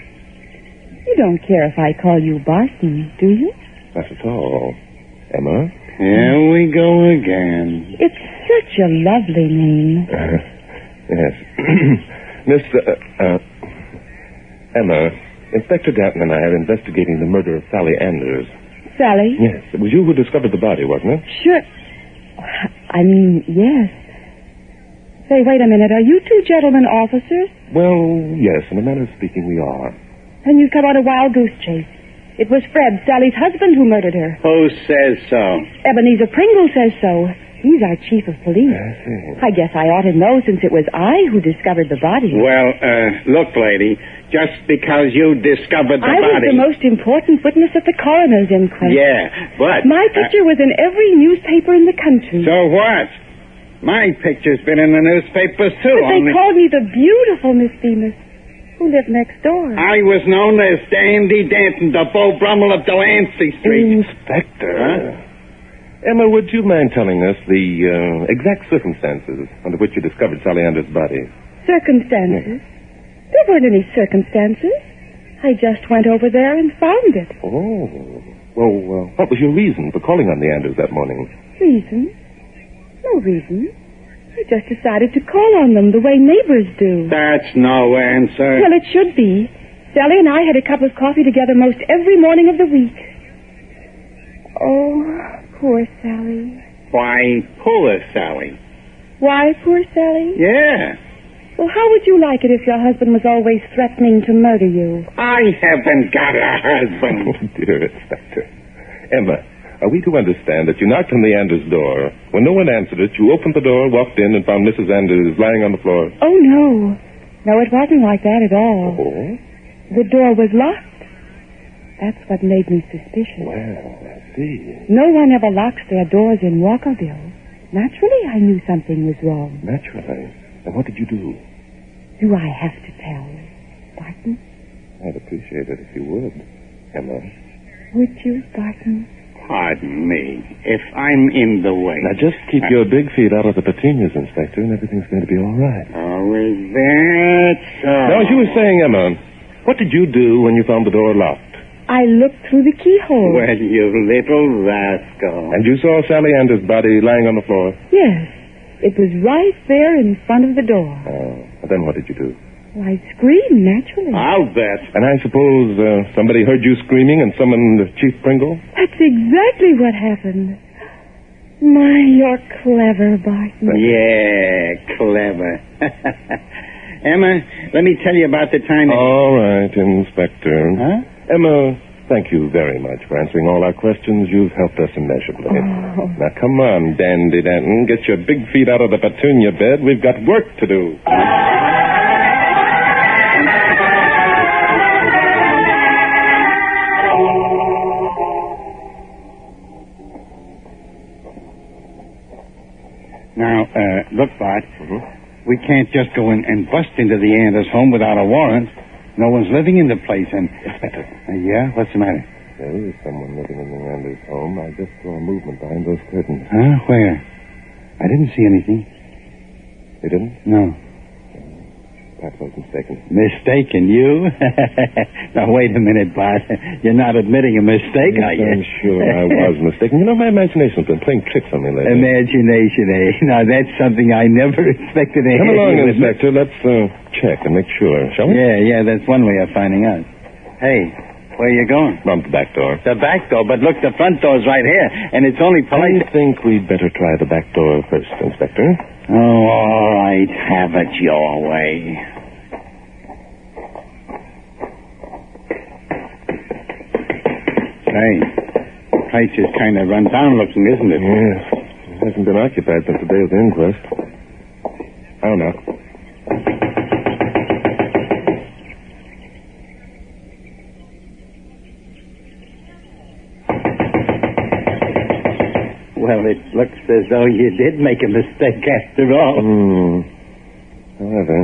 You don't care if I call you Barton, do you? Not at all. Emma? Here we go again. It's such a lovely name. Yes. Miss, Emma, Inspector Danton and I are investigating the murder of Sally Anders. Sally? Yes. It was you who discovered the body, wasn't it? Sure. I mean, yes. Say, wait a minute. Are you two gentlemen officers? Well, yes. In a manner of speaking, we are. And you've come on a wild goose chase. It was Fred, Sally's husband, who murdered her. Who says so? Ebenezer Prengle says so. He's our chief of police. I guess I ought to know since it was I who discovered the body. Well, look, lady, just because you discovered the I was body... the most important witness at the coroner's inquest. Yeah, but... My picture was in every newspaper in the country. So what? My picture's been in the newspapers, too. But they called me the beautiful Miss Bemis, who lived next door. I was known as Dandy Danton, the Beau Brummel of Delancey Street. Inspector. Emma, would you mind telling us the exact circumstances under which you discovered Sally Anders' body? Circumstances? There weren't any circumstances. I just went over there and found it. Oh. Well, what was your reason for calling on the Anders that morning? Reason? No reason. I just decided to call on them the way neighbors do. That's no answer. Well, it should be. Sally and I had a cup of coffee together most every morning of the week. Oh, poor Sally. Why, poor Sally? Why poor Sally? Yeah. Well, how would you like it if your husband was always threatening to murder you? I haven't got a husband. Oh, dear Inspector. Emma, are we to understand that you knocked on the Anders' door? When no one answered it, you opened the door, walked in, and found Mrs. Anders lying on the floor? Oh, no. No, it wasn't like that at all. Oh? The door was locked. That's what made me suspicious. Well, I see. No one ever locks their doors in Walkerville. Naturally, I knew something was wrong. Naturally. And what did you do? Do I have to tell, Barton? I'd appreciate it if you would, Emma. Would you, Barton? Pardon me, if I'm in the way. Now, just keep your big feet out of the petunias, Inspector, and everything's going to be all right. Oh, is that so? Now, as you were saying, Emma, what did you do when you found the door locked? I looked through the keyhole. Well, you little rascal. And you saw Sally Anders' body lying on the floor? Yes. It was right there in front of the door. Oh. And then what did you do? Well, I screamed, naturally. I'll bet. And I suppose somebody heard you screaming and summoned Chief Prengle? That's exactly what happened. My, you're clever, Barton. Yeah, clever. Emma, let me tell you about the time... All right, Inspector. Huh? Emma, thank you very much for answering all our questions. You've helped us immeasurably. Oh. Now, come on, Dandy Danton. Get your big feet out of the petunia bed. We've got work to do. Now, look, Bart. We can't just go in and bust into the Anders home without a warrant. No one's living in the place, and... Inspector. Yeah? What's the matter? There is someone living in the Anders home. I just saw a movement behind those curtains. Huh? Where? I didn't see anything. You didn't? No. Perhaps I was mistaken. Mistaken, you? Now, wait a minute, Bart. You're not admitting a mistake, Yes, are you? I'm sure I was mistaken. You know, my imagination's been playing tricks on me lately. Imagination, eh? Now, that's something I never expected to Come hear. along, Inspector. Let's check and make sure, shall we? Yeah, that's one way of finding out. Hey, where are you going? Round the back door. The back door, but look, the front door's right here, and it's only polite... I think we'd better try the back door first, Inspector. Oh, all right. Have it your way. Say, the place is kind of run down looking, isn't it? Yes. It hasn't been occupied since the day of the inquest. I'll knock. Well, it looks as though you did make a mistake after all. However,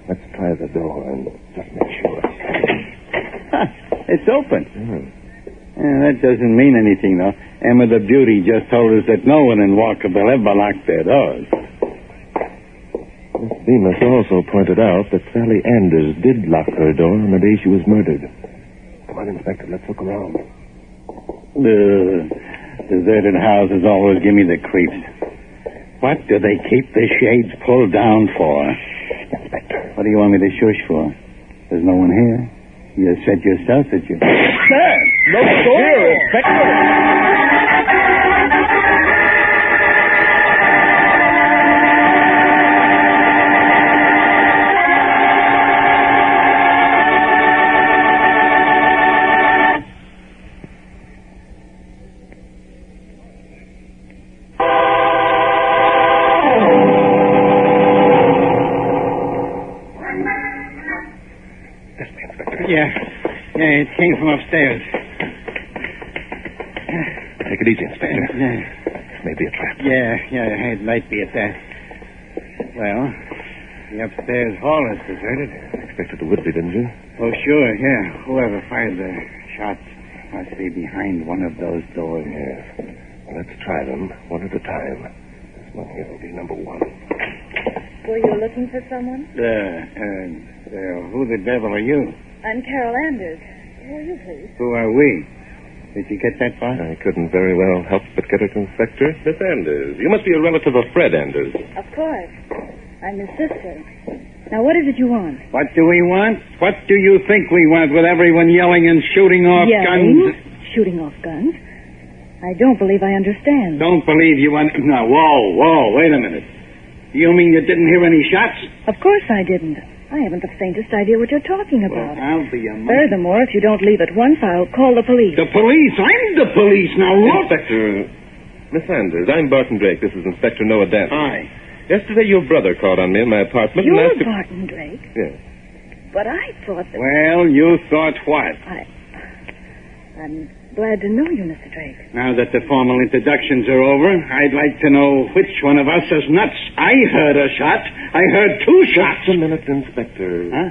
let's try the door and just make sure. Huh, it's open. Yeah, that doesn't mean anything, though. Emma the Beauty just told us that no one in Walkerville ever locked their doors. Miss Bemis also pointed out that Sally Anders did lock her door on the day she was murdered. Come on, Inspector, let's look around. Deserted houses always give me the creeps. What do they keep the shades pulled down for? Inspector. What do you want me to shush for? There's no one here. You said yourself that you... Sir! No door! Inspector! Yeah, it came from upstairs. Take it easy, Inspector. This may be a trap. Yeah, it might be at that. Well, the upstairs hall is deserted. Expected it would be, didn't you? Oh, sure, yeah. Whoever fired the shots must be behind one of those doors. Yes. Let's try them one at a time. This one here will be number one. Were you looking for someone? Who the devil are you? I'm Carol Anders. Who are you, please? Who are we? Did you get that far? I couldn't very well help but get it, Inspector. Miss Anders, you must be a relative of Fred Anders. Of course. I'm his sister. Now, what is it you want? What do we want? What do you think we want with everyone yelling and shooting off guns? Shooting off guns? I don't believe I understand. Don't believe you want... No, whoa, wait a minute. You mean you didn't hear any shots? Of course I didn't. I haven't the faintest idea what you're talking about. Well, I'll be a monkey. Furthermore, if you don't leave at once, I'll call the police. The police? I'm the police now. Look. Inspector, Miss Anders, I'm Barton Drake. This is Inspector Noah Danton. Hi. Yesterday, your brother called on me in my apartment You're and asked Barton Drake? Yes. But I thought that... Well, you thought what? I'm glad to know you, Mr. Drake. Now that the formal introductions are over, I'd like to know which one of us is nuts. I heard a shot. I heard two shots. Just a minute, Inspector. Huh?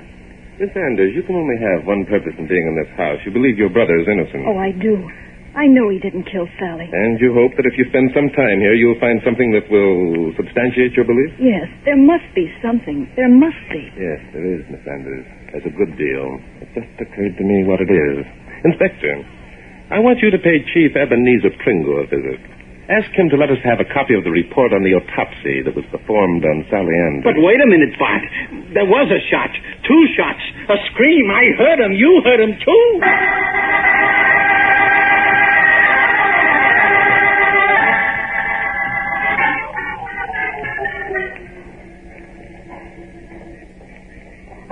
Miss Anders, you can only have one purpose in being in this house. You believe your brother is innocent. Oh, I do. I know he didn't kill Sally. And you hope that if you spend some time here, you'll find something that will substantiate your belief? Yes, there must be something. There must be. Yes, there is, Miss Anders. There's a good deal. It just occurred to me what it is. Inspector, I want you to pay Chief Ebenezer Prengle a visit. Ask him to let us have a copy of the report on the autopsy that was performed on Sally Anders. But wait a minute, Bart. There was a shot. Two shots. A scream. I heard him. You heard him, too.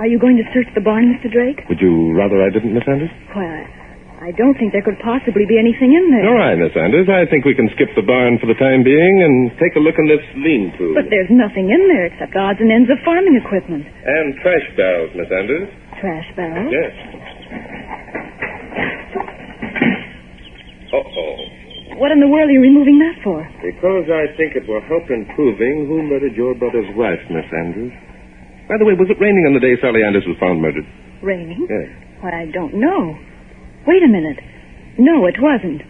Are you going to search the barn, Mr. Drake? Would you rather I didn't, Miss Anders? Why, I don't think there could possibly be anything in there. All right, Miss Anders. I think we can skip the barn for the time being and take a look in this lean-to. But there's nothing in there except odds and ends of farming equipment. And trash barrels, Miss Anders. Trash barrels? Yes. Uh-oh. What in the world are you removing that for? Because I think it will help in proving who murdered your brother's wife, Miss Anders. By the way, was it raining on the day Sally Anders was found murdered? Raining? Yes. Why, I don't know. Wait a minute. No, it wasn't.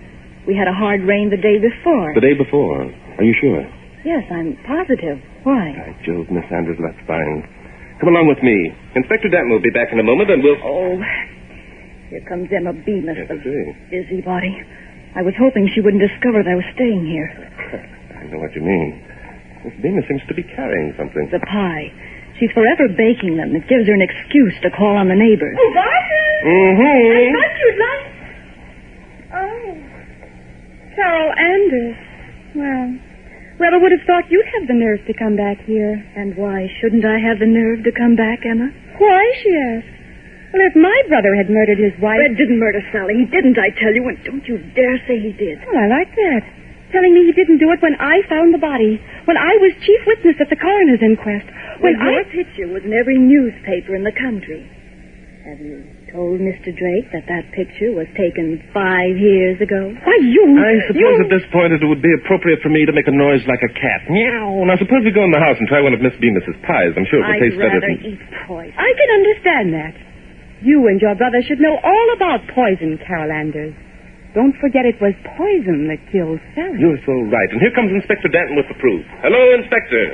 We had a hard rain the day before. The day before? Are you sure? Yes, I'm positive. Why? By Jove, Miss Anders, that's fine. Come along with me. Inspector Danton will be back in a moment, and we'll... Oh, here comes Emma Bemis, Yes, the I see. busybody. I was hoping she wouldn't discover that I was staying here. I know what you mean. Miss Bemis seems to be carrying something. The pie. She's forever baking them. It gives her an excuse to call on the neighbors. Oh, Barton! Mm-hmm. I thought you'd like... Oh. Carol Anders. Well, Well, I would have thought you'd have the nerve to come back here. And why shouldn't I have the nerve to come back, Emma? Why, she asked. Well, if my brother had murdered his wife... Fred didn't murder Sally. He didn't, I tell you, and don't you dare say he did. Oh, I like that. Telling me he didn't do it when I found the body. When I was chief witness at the coroner's inquest. When your picture was in every newspaper in the country. Have you told Mr. Drake that picture was taken 5 years ago? Why, I suppose at this point it would be appropriate for me to make a noise like a cat. Meow. Now, suppose we go in the house and try one of Miss Bemis's pies. I'm sure it will taste better I'd rather than... eat poison. I can understand that. You and your brother should know all about poison, Carol Anders. Don't forget it was poison that killed Sally. You're so right. And here comes Inspector Danton with the proof. Hello, Inspector.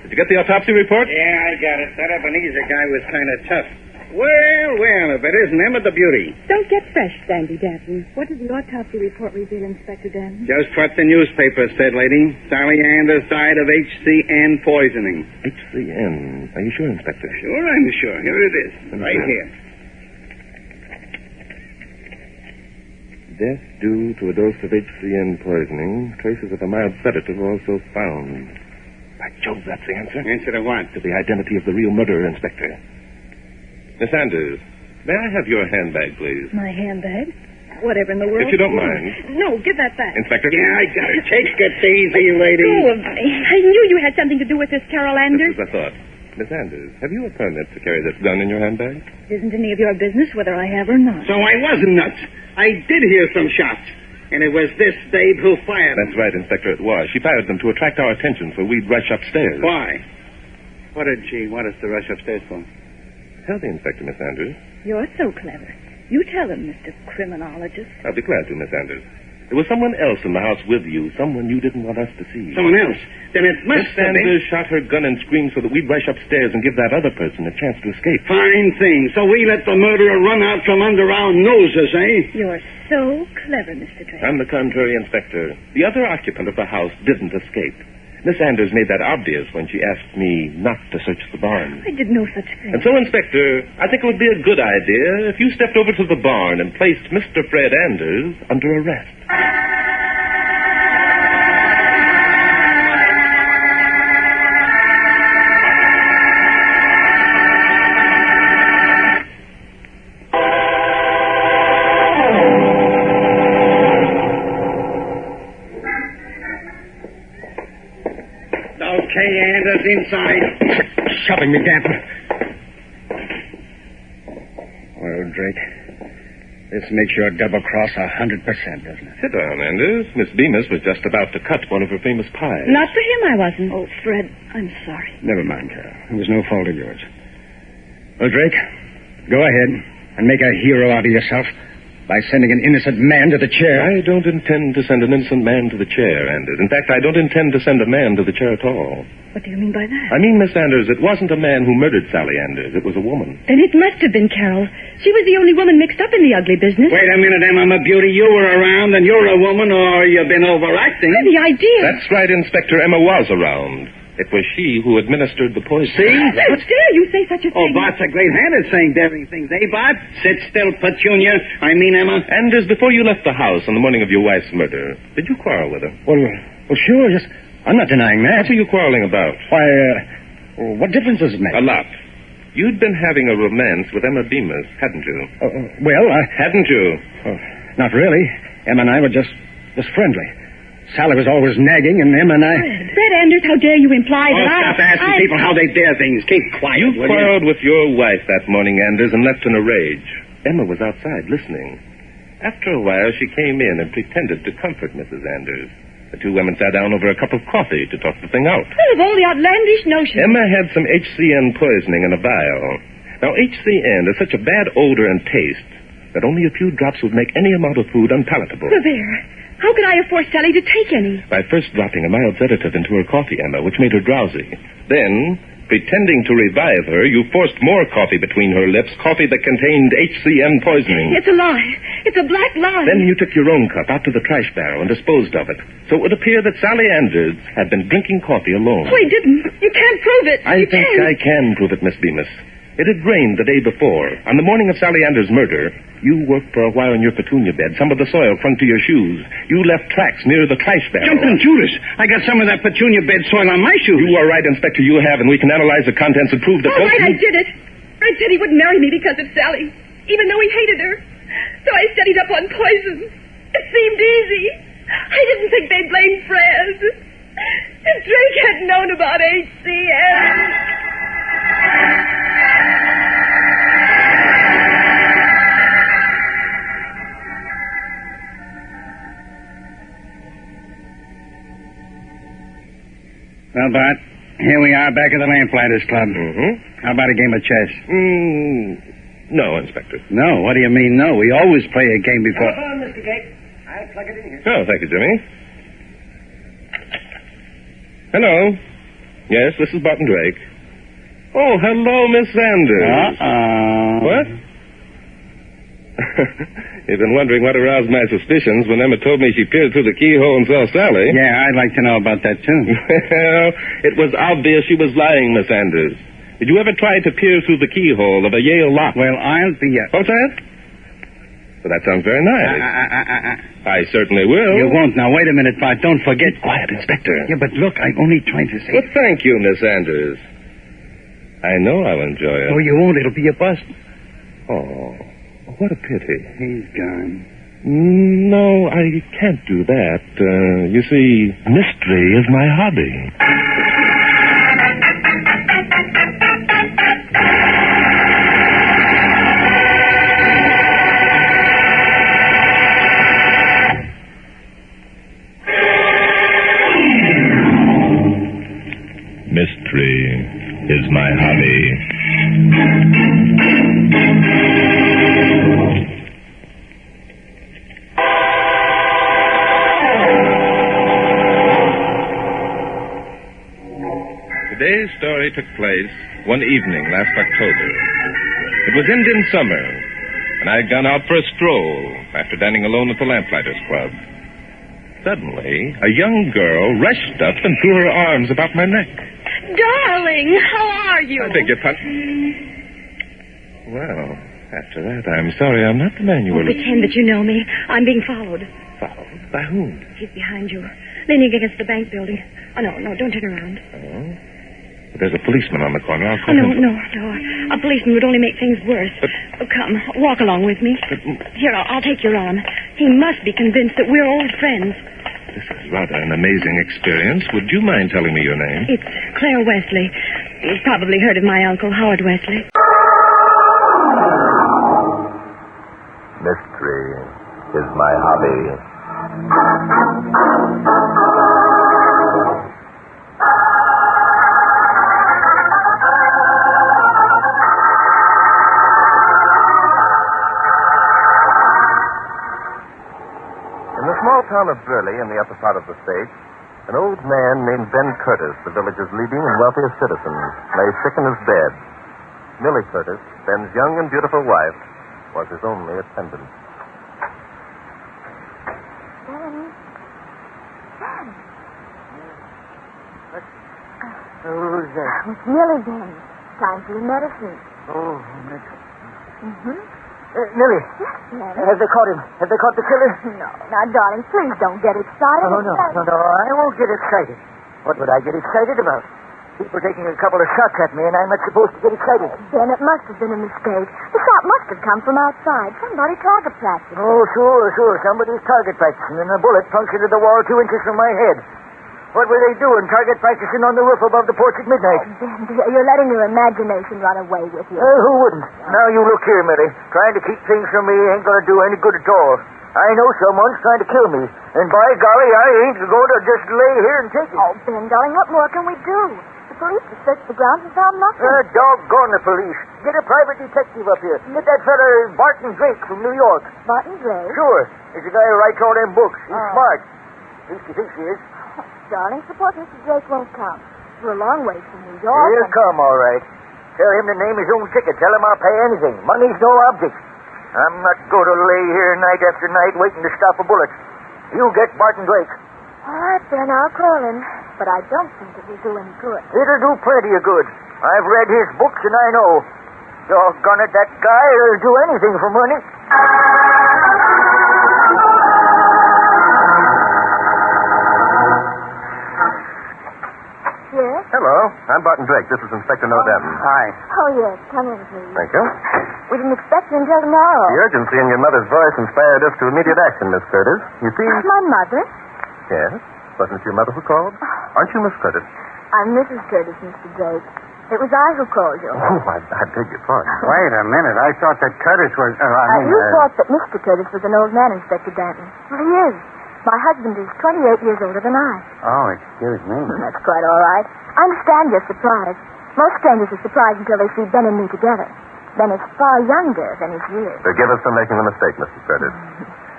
Did you get the autopsy report? Yeah, I got it. That Ebenezer guy was kind of tough. Well, if it isn't Emma the Beauty. Don't get fresh, Sandy Danton. What did the autopsy report reveal, Inspector Danton? Just what the newspaper said, lady. Sally Anders died of HCN poisoning. HCN. Are you sure, Inspector? Sure, I'm sure. Here it is. Right here. Death due to a dose of HCN poisoning. Traces of a mild sedative also found. By Jove, that's the answer. Answer to what? To the identity of the real murderer, Inspector. Miss Anders, may I have your handbag, please? My handbag? Whatever in the world. If you don't mind. No, give that back. Inspector? Yeah, I got it. Take it easy, lady. Go of me. I knew you had something to do with this, Carol Anders. Just as I thought. Miss Anders, have you a permit to carry this gun in your handbag? Isn't any of your business whether I have or not. So I wasn't nuts. I did hear some shots. And it was this babe who fired them. That's right, Inspector, it was. She fired them to attract our attention so we'd rush upstairs. Why? What did she want us to rush upstairs for? Tell the Inspector, Miss Anders. You're so clever. You tell him, Mr. Criminologist. I'll be glad to, Miss Anders. There was someone else in the house with you, someone you didn't want us to see. Someone else? Then it must Miss have been... Anders shot her gun and screamed so that we'd rush upstairs and give that other person a chance to escape. Fine thing. So we let the murderer run out from under our noses, eh? You're so clever, Mr. Drake. On the contrary, Inspector, the other occupant of the house didn't escape. Miss Anders made that obvious when she asked me not to search the barn. I did no such thing. And so, Inspector, I think it would be a good idea if you stepped over to the barn and placed Mr. Fred Anders under arrest. Okay, Anders, inside. Shoving me, Danton. Well, Drake, this makes your double-cross 100%, doesn't it? Sit down, Anders. Miss Bemis was just about to cut one of her famous pies. Not for him, I wasn't. Oh, Fred, I'm sorry. Never mind, Carol. It was no fault of yours. Well, Drake, go ahead and make a hero out of yourself by sending an innocent man to the chair. I don't intend to send an innocent man to the chair, Anders. In fact, I don't intend to send a man to the chair at all. What do you mean by that? I mean, Miss Anders, it wasn't a man who murdered Sally Anders. It was a woman. Then it must have been Carol. She was the only woman mixed up in the ugly business. Wait a minute, Emma, my beauty. You were around and you're a woman or you've been overacting. The idea. That's right, Inspector. Emma was around. It was she who administered the poison. See? How dare you say such a thing? Oh, Bart's a great hand at saying daring things, eh, Bart? Sit still, Petunia. I mean, Emma. Anders, before you left the house on the morning of your wife's murder, did you quarrel with her? Well, sure. Yes, I'm not denying that. What were you quarreling about? Why, what difference does it make? A lot. You'd been having a romance with Emma Bemis, hadn't you? Hadn't you? Not really. Emma and I were just friendly. Sally was always nagging, and Emma and I... Fred Anders, how dare you imply that stop asking people how they dare things. Keep quiet, You quarreled with your wife that morning, Anders, and left in a rage. Emma was outside listening. After a while, she came in and pretended to comfort Mrs. Anders. The two women sat down over a cup of coffee to talk the thing out. Full of all the outlandish notions. Emma had some HCN poisoning in a vial. Now, HCN has such a bad odor and taste that only a few drops would make any amount of food unpalatable. Well, there. How could I have forced Sally to take any? By first dropping a mild sedative into her coffee, Emma, which made her drowsy. Then, pretending to revive her, you forced more coffee between her lips, coffee that contained HCN poisoning. It's a lie. It's a black lie. Then you took your own cup out to the trash barrel and disposed of it. So it would appear that Sally Anders had been drinking coffee alone. Oh, he didn't. You can't prove it. I think I can prove it, Miss Bemis. It had rained the day before. On the morning of Sally Anders' murder, you worked for a while in your petunia bed. Some of the soil clung to your shoes. You left tracks near the trash barrel. Jumping Judas! I got some of that petunia bed soil on my shoes. You are right, Inspector. You have, and we can analyze the contents and prove that... All right, I did it. Fred said he wouldn't marry me because of Sally, even though he hated her. So I studied up on poison. It seemed easy. I didn't think they'd blame Fred. If Drake had known about HCL... Well, Bart, here we are back at the Lamplighters Club. Mm-hmm. How about a game of chess? No, Inspector. No? What do you mean, no? We always play a game before... Telephone, Mr. Gate. I'll plug it in here. Oh, thank you, Jimmy. Hello. Yes, this is Barton Drake. Oh, hello, Miss Sanders. What? You've been wondering what aroused my suspicions when Emma told me she peered through the keyhole and saw Sally. Yeah, I'd like to know about that, too. Well, it was obvious she was lying, Miss Sanders. Did you ever try to peer through the keyhole of a Yale lock? Well, I'll be... What's that? Well, that sounds very nice. I certainly will. You won't. Now, wait a minute, Bart. Don't forget... Quiet, Inspector. Yeah, but look, I'm only trying to say... Well, thank you, Miss Sanders. I know I'll enjoy it. Oh, you won't. It'll be a bust. Oh, what a pity. He's gone. No, I can't do that. You see, mystery is my hobby. Mystery is my hobby. Today's story took place one evening last October. It was Indian summer, and I had gone out for a stroll after dining alone at the Lamplighters Club. Suddenly, a young girl rushed up and threw her arms about my neck. Darling, how are you? I beg your pardon. Well, after that, I'm sorry I'm not the man you were looking Pretend that you know me. I'm being followed. Followed? By whom? She's behind you, leaning against the bank building. Oh, no, don't turn around. Oh? There's a policeman on the corner. I'll call Oh, him. no. A policeman would only make things worse. Come, walk along with me. Here, I'll take your arm. He must be convinced that we're old friends. This is rather an amazing experience. Would you mind telling me your name? It's Claire Wesley. You've probably heard of my uncle, Howard Wesley. Mystery is my hobby. In the small town of Burley, in the upper part of the state, an old man named Ben Curtis, the village's leading and wealthiest citizen, lay sick in his bed. Millie Curtis, Ben's young and beautiful wife, was his only attendant. Who's that? It's Millie, Ben. Time for your medicine. Oh, medicine. Millie. Yes, Millie. Have they caught him? Have they caught the killer? No. Now, darling, please don't get excited. Oh, no. I won't get excited. What would I get excited about? People taking a couple of shots at me, and I'm not supposed to get excited. Ben, it must have been a mistake. The shot must have come from outside. Somebody target practiced. Oh, sure. Somebody's target practicing, and a bullet punctured the wall 2 inches from my head. What were they doing, target practicing on the roof above the porch at midnight? Ben, you're letting your imagination run away with you. Who wouldn't? Now you look here, Millie. Trying to keep things from me ain't going to do any good at all. I know someone's trying to kill me. And by golly, I ain't going to just lay here and take it. Oh, Ben, darling, what more can we do? The police have searched the grounds and found nothing. Doggone the police. Get a private detective up here. Get that fella Barton Drake from New York. Barton Drake? Sure. He's the guy who writes all them books. He's smart. At least he thinks he is. Darling, suppose Mr. Drake won't come. We're a long way from New York. He'll come, all right. Tell him to name his own ticket. Tell him I'll pay anything. Money's no object. I'm not going to lay here night after night waiting to stop a bullet. You get Barton Drake. All right, Ben, I'll call him. But I don't think it will do any good. It'll do plenty of good. I've read his books, and I know. Doggone it, that guy will do anything for money. Yes? Hello. I'm Barton Drake. This is Inspector Noah Danton. Hi. Oh, yes. Come in, please. Thank you. We didn't expect you until tomorrow. The urgency in your mother's voice inspired us to immediate action, Miss Curtis. You see... My mother? Yes? Wasn't it your mother who called? Aren't you Miss Curtis? I'm Mrs. Curtis, Mr. Drake. It was I who called you. Oh, I beg your pardon. Wait a minute. I thought that Curtis was... You thought that Mr. Curtis was an old man, Inspector Danton. Well, he is. My husband is 28 years older than I. Oh, excuse me. That's quite all right. I understand you're surprised. Most strangers are surprised until they see Ben and me together. Ben is far younger than his years. Forgive us for making the mistake, Mrs. Curtis.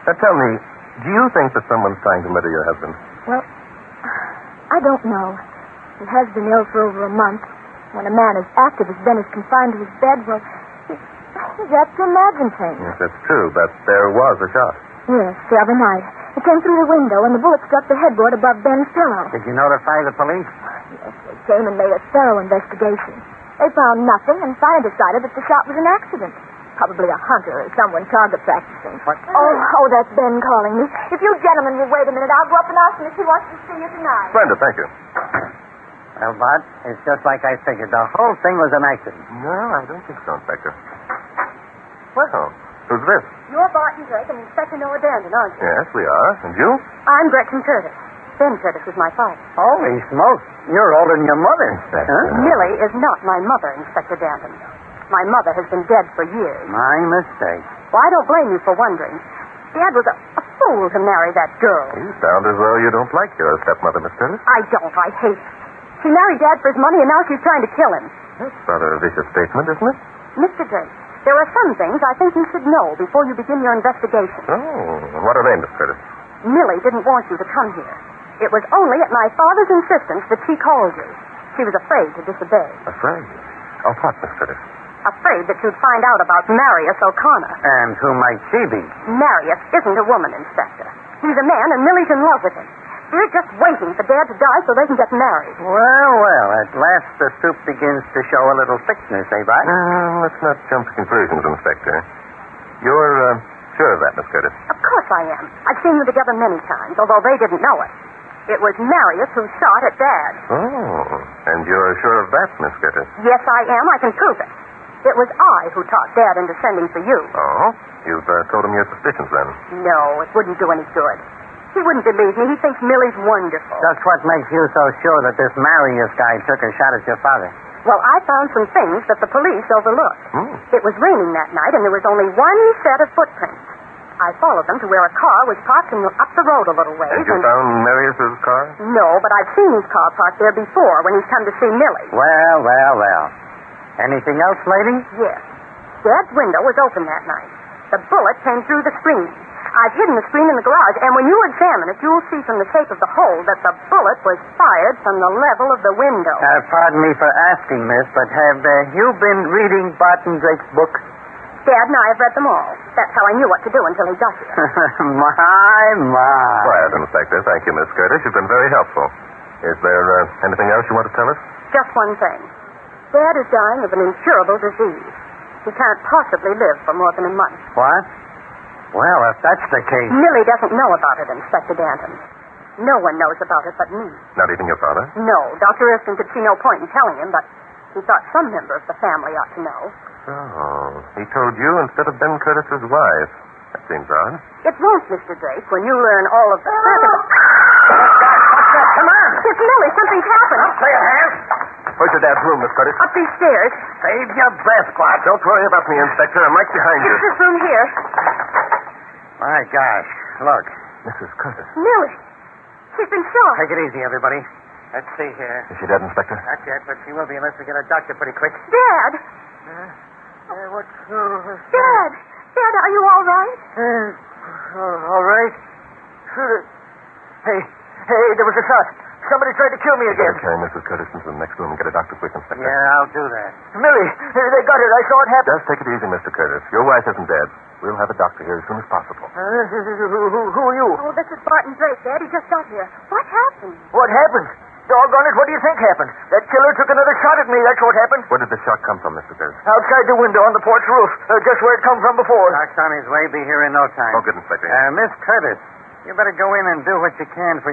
Now, tell me, do you think that someone's trying to murder your husband? Well, I don't know. He has been ill for over a month. When a man as active as Ben is confined to his bed, well, he's apt to imagine things. Yes, that's true, but there was a shot. Yes, the other night. It came through the window, and the bullet struck the headboard above Ben's pillow. Did you notify the police? Yes, they came and made a thorough investigation. They found nothing and finally decided that the shot was an accident. Probably a hunter or someone target practicing. What? Oh, that's Ben calling me. If you gentlemen will wait a minute, I'll go up and ask him if he wants to see you tonight. Splendid, thank you. Well, Bart, it's just like I figured. The whole thing was an accident. No, I don't think so, Inspector. Well, who's this? You're Barton Drake and Inspector Noah Danton, aren't you? Yes, we are. And you? I'm Gretchen Curtis. Ben Curtis is my father. Holy smokes. You're older than your mother. Millie is not my mother, Inspector Danton. My mother has been dead for years. My mistake. Well, I don't blame you for wondering. Dad was a fool to marry that girl. You sound as though you don't like your stepmother, Miss Curtis. I don't. I hate her. She married Dad for his money, and now she's trying to kill him. That's rather a vicious statement, isn't it? Mr. Drake, there are some things I think you should know before you begin your investigation. Oh, what are they, Miss Curtis? Millie didn't want you to come here. It was only at my father's insistence that she called you. She was afraid to disobey. Afraid? Of what, Miss Curtis? Afraid that you'd find out about Marius O'Connor. And who might she be? Marius isn't a woman, Inspector. He's a man, and Millie's in love with him. They're just waiting for Dad to die so they can get married. Well, at last the soup begins to show a little thickness, eh, Bart? Let's not jump to conclusions, Inspector. You're sure of that, Miss Curtis? Of course I am. I've seen them together many times, although they didn't know it. It was Marius who shot at Dad. Oh, and you're sure of that, Miss Curtis? Yes, I am. I can prove it. It was I who talked Dad into sending for you. Oh? You've told him your suspicions, then? No, it wouldn't do any good. He wouldn't believe me. He thinks Millie's wonderful. Just what makes you so sure that this Marius guy took a shot at your father? Well, I found some things that the police overlooked. It was raining that night, and there was only one set of footprints. I followed them to where a car was parked up the road a little ways. And you found Marius's car? No, but I've seen his car parked there before when he's come to see Millie. Well. Anything else, lady? Yes. Dad's window was open that night. The bullet came through the screen. I've hidden the screen in the garage, and when you examine it, you'll see from the shape of the hole that the bullet was fired from the level of the window. Pardon me for asking, miss, but have you been reading Barton Drake's book? Dad and I have read them all. That's how I knew what to do until he got here. My. Quiet, Inspector. Thank you, Miss Curtis. You've been very helpful. Is there anything else you want to tell us? Just one thing. Dad is dying of an incurable disease. He can't possibly live for more than a month. What? Well, if that's the case... Millie doesn't know about it, Inspector Danton. No one knows about it but me. Not even your father? No. Dr. Erskine could see no point in telling him, but he thought some member of the family ought to know. Oh, he told you instead of Ben Curtis's wife. That seems odd. It won't, Mr. Drake, when you learn all of that. What's that? Come on! It's Millie. Something's happened. Don't play a hand. Where's your dad's room, Miss Curtis? Up these stairs. Save your breath, Bart. Don't worry about me, Inspector. I'm right behind you. It's this room here. My gosh. Look. Mrs. Curtis. Millie. She's been shot. Take it easy, everybody. Let's see here. Is she dead, Inspector? Not yet, but she will be unless we get a doctor pretty quick. Dad. What's... Dad. Dad, are you all right? All right. Hey, there was a shot. Somebody tried to kill me again. Carry Mrs. Curtis into the next room and get a doctor quick, Inspector. Yeah, I'll do that. Millie, they got her. I saw it happen. Just take it easy, Mr. Curtis. Your wife isn't dead. We'll have a doctor here as soon as possible. Who are you? Oh, this is Barton Drake, Dad. He just got here. What happened? What happened? Doggone it, what do you think happened? That killer took another shot at me, that's what happened. Where did the shot come from, Mr. Curtis? Outside the window on the porch roof, just where it come from before. Doc's on his way, be here in no time. Oh, good, Inspector. Miss Curtis, you better go in and do what you can for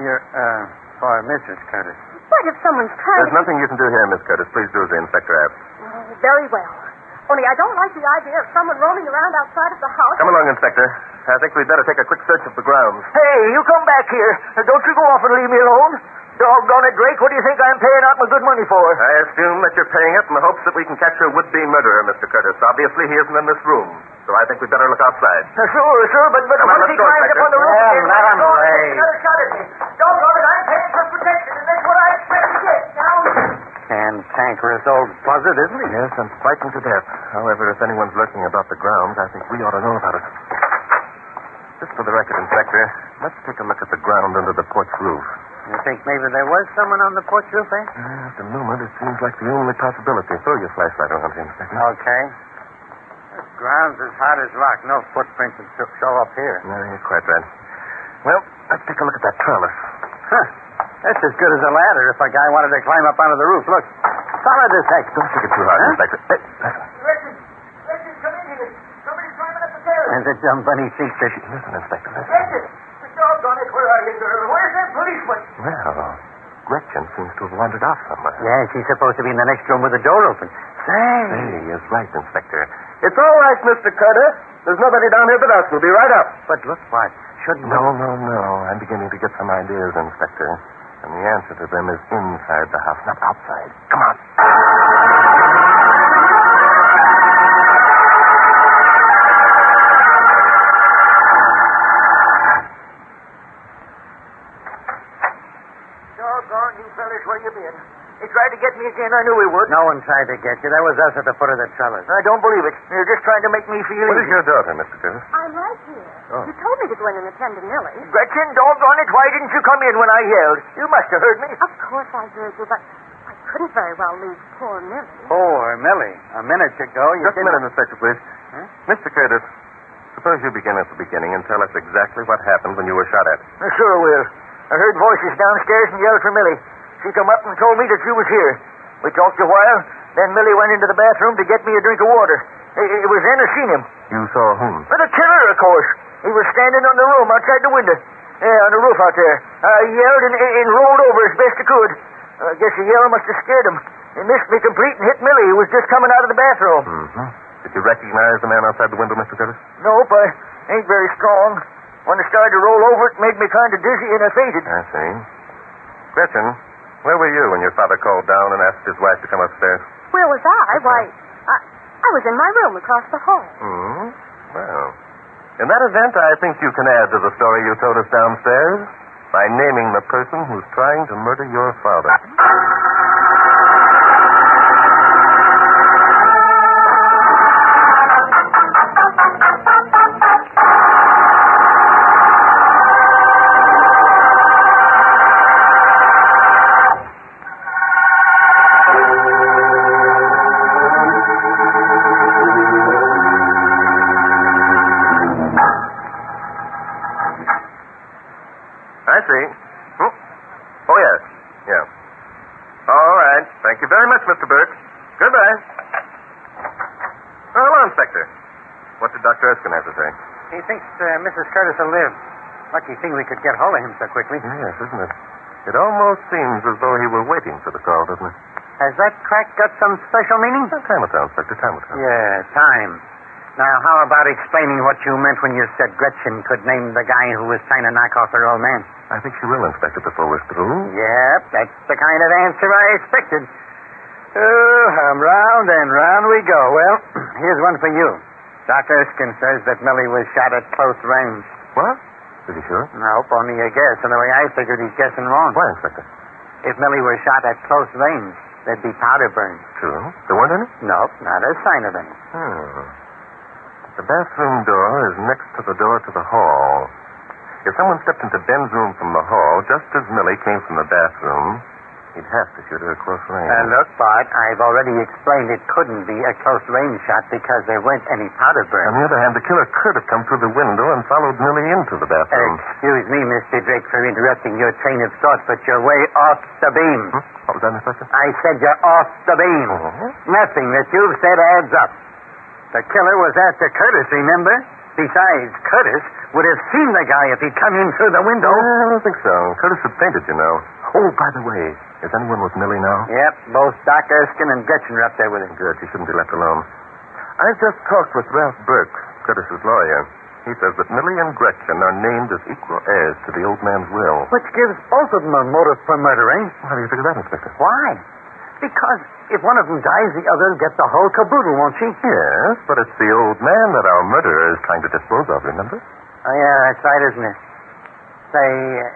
for Mrs. Curtis. What if someone's trying There's nothing you can do here, Miss Curtis. Please do as the inspector asks. Very well. Only I don't like the idea of someone roaming around outside of the house. Come along, Inspector. I think we'd better take a quick search of the grounds. Hey, you come back here. Don't you go off and leave me alone. Doggone it, Drake, what do you think I'm paying out my good money for? I assume that you're paying it in the hopes that we can catch your would-be murderer, Mr. Curtis. Obviously, he isn't in this room, so I think we'd better look outside. Sure, but Come on, what if he let's go, climbs up Inspector. on the roof Yeah, again? let him lay. Another shot at me. Doggone it, I'm paying for protection, and that's what I expect to get. Now... Cantankerous old buzzard, isn't he? Yes, I'm frightened to death. However, if anyone's lurking about the grounds, I think we ought to know about it. Just for the record, Inspector, let's take a look at the ground under the porch roof. You think maybe there was someone on the porch roof, eh? At the moment, it seems like the only possibility. Throw your flashlight around here, Inspector. Okay. This ground's as hard as rock. No footprints would show up here. No, you're quite right. Well, let's take a look at that trellis. Huh. That's as good as a ladder if a guy wanted to climb up onto the roof. Look. Solid as heck. Don't shake it too hard, Inspector. Hey, Listen, come in here. Somebody's climbing up the terrace. There's a dumb bunny seat. listen, Inspector, listen. Listen, doggone it, where are you, girl? Where's that policeman? Well, Gretchen seems to have wandered off somewhere. Yeah, she's supposed to be in the next room with the door open. Say. He is right, Inspector. It's all right, Mr. Curtis. There's nobody down here but us. We'll be right up. But look, what? Shouldn't... No. I'm beginning to get some ideas, Inspector. And the answer to them is inside the house, not outside. Come on. Doggone you fellas, where you been? He tried to get me again. I knew he would. No one tried to get you. That was us at the foot of the trellis. I don't believe it. You're just trying to make me feel What is easy. your daughter, Mr. Curtis? I'm right here. Oh. You told me to go in and attend to Millie. Gretchen, doggone it, why didn't you come in when I yelled? You must have heard me. Of course I heard you, but I couldn't very well leave poor Millie. Poor Millie. A minute ago, you Just a didn't... minute, Inspector, please. Huh? Mr. Curtis, suppose you begin at the beginning and tell us exactly what happened when you were shot at. I sure will. I heard voices downstairs and yelled for Millie. She come up and told me that you was here. We talked a while, then Millie went into the bathroom to get me a drink of water. It was then I seen him. You saw whom? Well, the killer, of course. He was standing on the room outside the window. Yeah, on the roof out there. I yelled and rolled over as best I could. I guess the yell must have scared him. He missed me complete and hit Millie, who was just coming out of the bathroom. Mm-hmm. Did you recognize the man outside the window, Mr. Curtis? Nope, I ain't very strong. When I started to roll over, it made me kind of dizzy and I fainted. I see. Gretchen, where were you when your father called down and asked his wife to come upstairs? Where was I? Why, I was in my room across the hall. Hmm. Well, in that event, I think you can add to the story you told us downstairs by naming the person who's trying to murder your father. I see. Oh, yes. Yeah. All right. Thank you very much, Mr. Burke. Goodbye. Oh, hello, Inspector. What did Dr. Erskine have to say? He thinks Mrs. Curtis will live. Lucky thing we could get hold of him so quickly. Yes, isn't it? It almost seems as though he were waiting for the call, doesn't it? Has that crack got some special meaning? Time will tell, Inspector. Time will tell. Yeah, time. Now, how about explaining what you meant when you said Gretchen could name the guy who was trying to knock off her old man? I think she will, Inspector, before we're through. Yep, that's the kind of answer I expected. Oh, round and round we go. Well, here's one for you. Doc Erskine says that Millie was shot at close range. What? Is he sure? Nope, only a guess. And the way I figured, he's guessing wrong. Why, Inspector? If Millie was shot at close range, there'd be powder burns. True. There weren't any? Nope, not a sign of any. The bathroom door is next to the door to the hall. If someone stepped into Ben's room from the hall, just as Millie came from the bathroom, He'd have to shoot her at close range. Look, Bart, I've already explained it couldn't be a close-range shot because there weren't any powder burns. On the other hand, the killer could have come through the window and followed Millie into the bathroom. Excuse me, Mr. Drake, for interrupting your train of thought, but you're way off the beam. What was that, Inspector? I said you're off the beam. Nothing that you've said adds up. The killer was after Curtis, remember? Besides, Curtis would have seen the guy if he'd come in through the window. I don't think so. Curtis had fainted, you know. Oh, by the way, is anyone with Millie now? Yep, both Doc Erskine and Gretchen are up there with him. Good. She shouldn't be left alone. I've just talked with Ralph Burke, Curtis's lawyer. He says that Millie and Gretchen are named as equal heirs to the old man's will. Which gives both of them a motive for murder, eh? How do you figure that, Inspector? Why? Because if one of them dies, the other will get the whole caboodle, won't she? Yes, but it's the old man that our murderer is trying to dispose of, remember? Oh, yeah, that's right, isn't it? Say,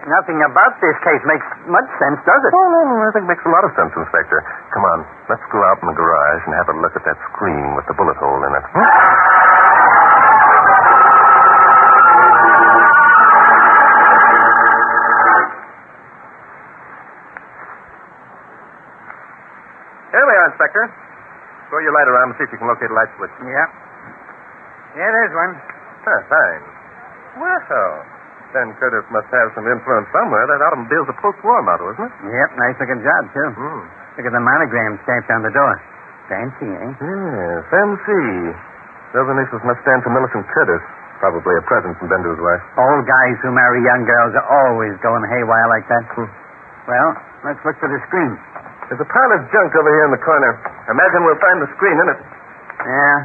nothing about this case makes much sense, does it? Oh, no, I think it makes a lot of sense, Inspector. Come on, let's go out in the garage and have a look at that screen with the bullet hole in it. Here we are, Inspector. Throw your light around and see if you can locate a light switch. Yep. Yeah, there's one. Fine. Well, then Curtis must have some influence somewhere. That automobile's a post-war model, isn't it? Yep, nice-looking job, too. Look at the monogram stamped on the door. Fancy, eh? Yes, MC. Those initials must stand for Millicent Curtis. Probably a present from Ben to his wife. Old guys who marry young girls are always going haywire like that. Well, let's look for the screen. There's a pile of junk over here in the corner. Imagine we'll find the screen in it. Yeah,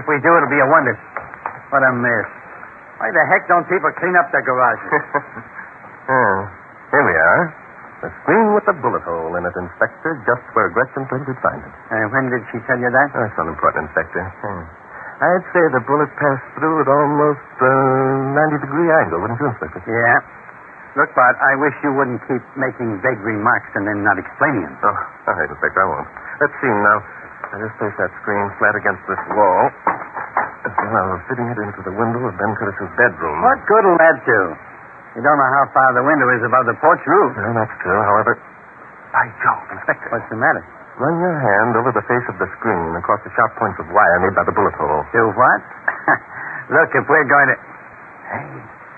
if we do, it'll be a wonder. What a mess. Why the heck don't people clean up their garages? Here we are. The screen with the bullet hole in it, Inspector, just where Gretchen said we'd find it. When did she tell you that? That's unimportant, Inspector. I'd say the bullet passed through at almost a 90-degree angle, wouldn't you, Inspector? Yeah. Look, Bart, I wish you wouldn't keep making vague remarks and then not explaining them. Oh, all right, Inspector, I won't. Let's see now. I just place that screen flat against this wall. Well, fitting it into the window of Ben Curtis's bedroom. What good will that do? You don't know how far the window is above the porch roof. Well, that's true. However, by Jove, Inspector. What's the matter? Run your hand over the face of the screen across the sharp points of wire made by the bullet hole. Do what? Look, if we're going to... Hey,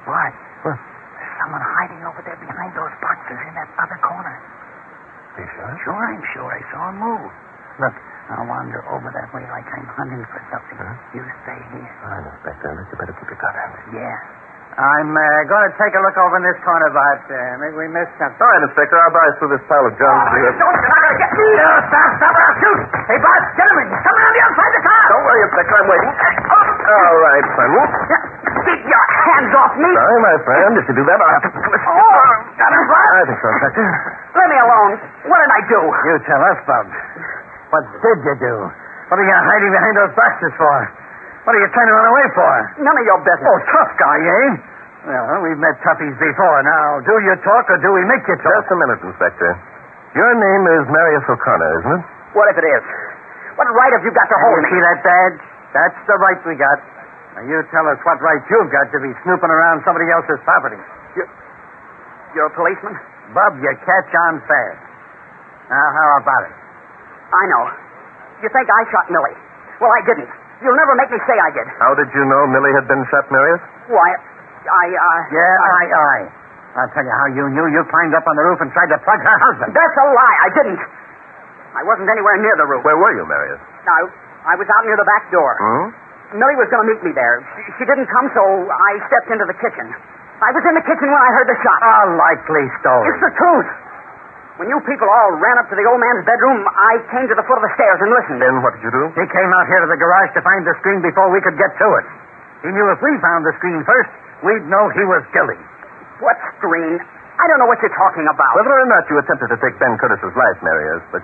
what? There's someone hiding over there behind those boxes in that other corner. Are you sure? Sure, I'm sure. I saw him move. Look, I'll wander over that way like I'm hunting for something. You stay here. All right, Inspector. You better keep your gun handy. Yeah. I'm going to take a look over in this corner, Bart. Maybe we missed something. All right, Inspector. I'll browse through this pile of junk. Don't, you're not going to get me. Stop, I'll shoot. Hey, Bart, get him in. Come around the outside the car. Don't worry, Inspector. I'm waiting. All right, Prengle. Keep your hands off me. Sorry, my friend. If you do that, I'll have to... Got him, Bart? I think so, Inspector. Let me alone. What did I do? You tell us, Bub. What did you do? What are you hiding behind those boxes for? What are you trying to run away for? None of your business. Oh, tough guy, eh? Well, we've met toughies before. Now, do you talk or do we make you talk? Just a minute, Inspector. Your name is Marius O'Connor, isn't it? What if it is? What right have you got to hold me? See that badge? That's the right we got. Now, you tell us what right you've got to be snooping around somebody else's property. You're a policeman? Bub, you catch on fast. Now, how about it? I know. You think I shot Millie. Well, I didn't. You'll never make me say I did. How did you know Millie had been shot, Marius? Why, Yeah, I'll tell you how you knew. You climbed up on the roof and tried to plug her husband. That's a lie. I didn't. I wasn't anywhere near the roof. Where were you, Marius? I was out near the back door. Millie was going to meet me there. She didn't come, so I stepped into the kitchen. I was in the kitchen when I heard the shot. A likely story. It's the truth. When you people all ran up to the old man's bedroom, I came to the foot of the stairs and listened. Then what did you do? He came out here to the garage to find the screen before we could get to it. He knew if we found the screen first, we'd know he was guilty. What screen? I don't know what you're talking about. Whether or not you attempted to take Ben Curtis's life, Marius, but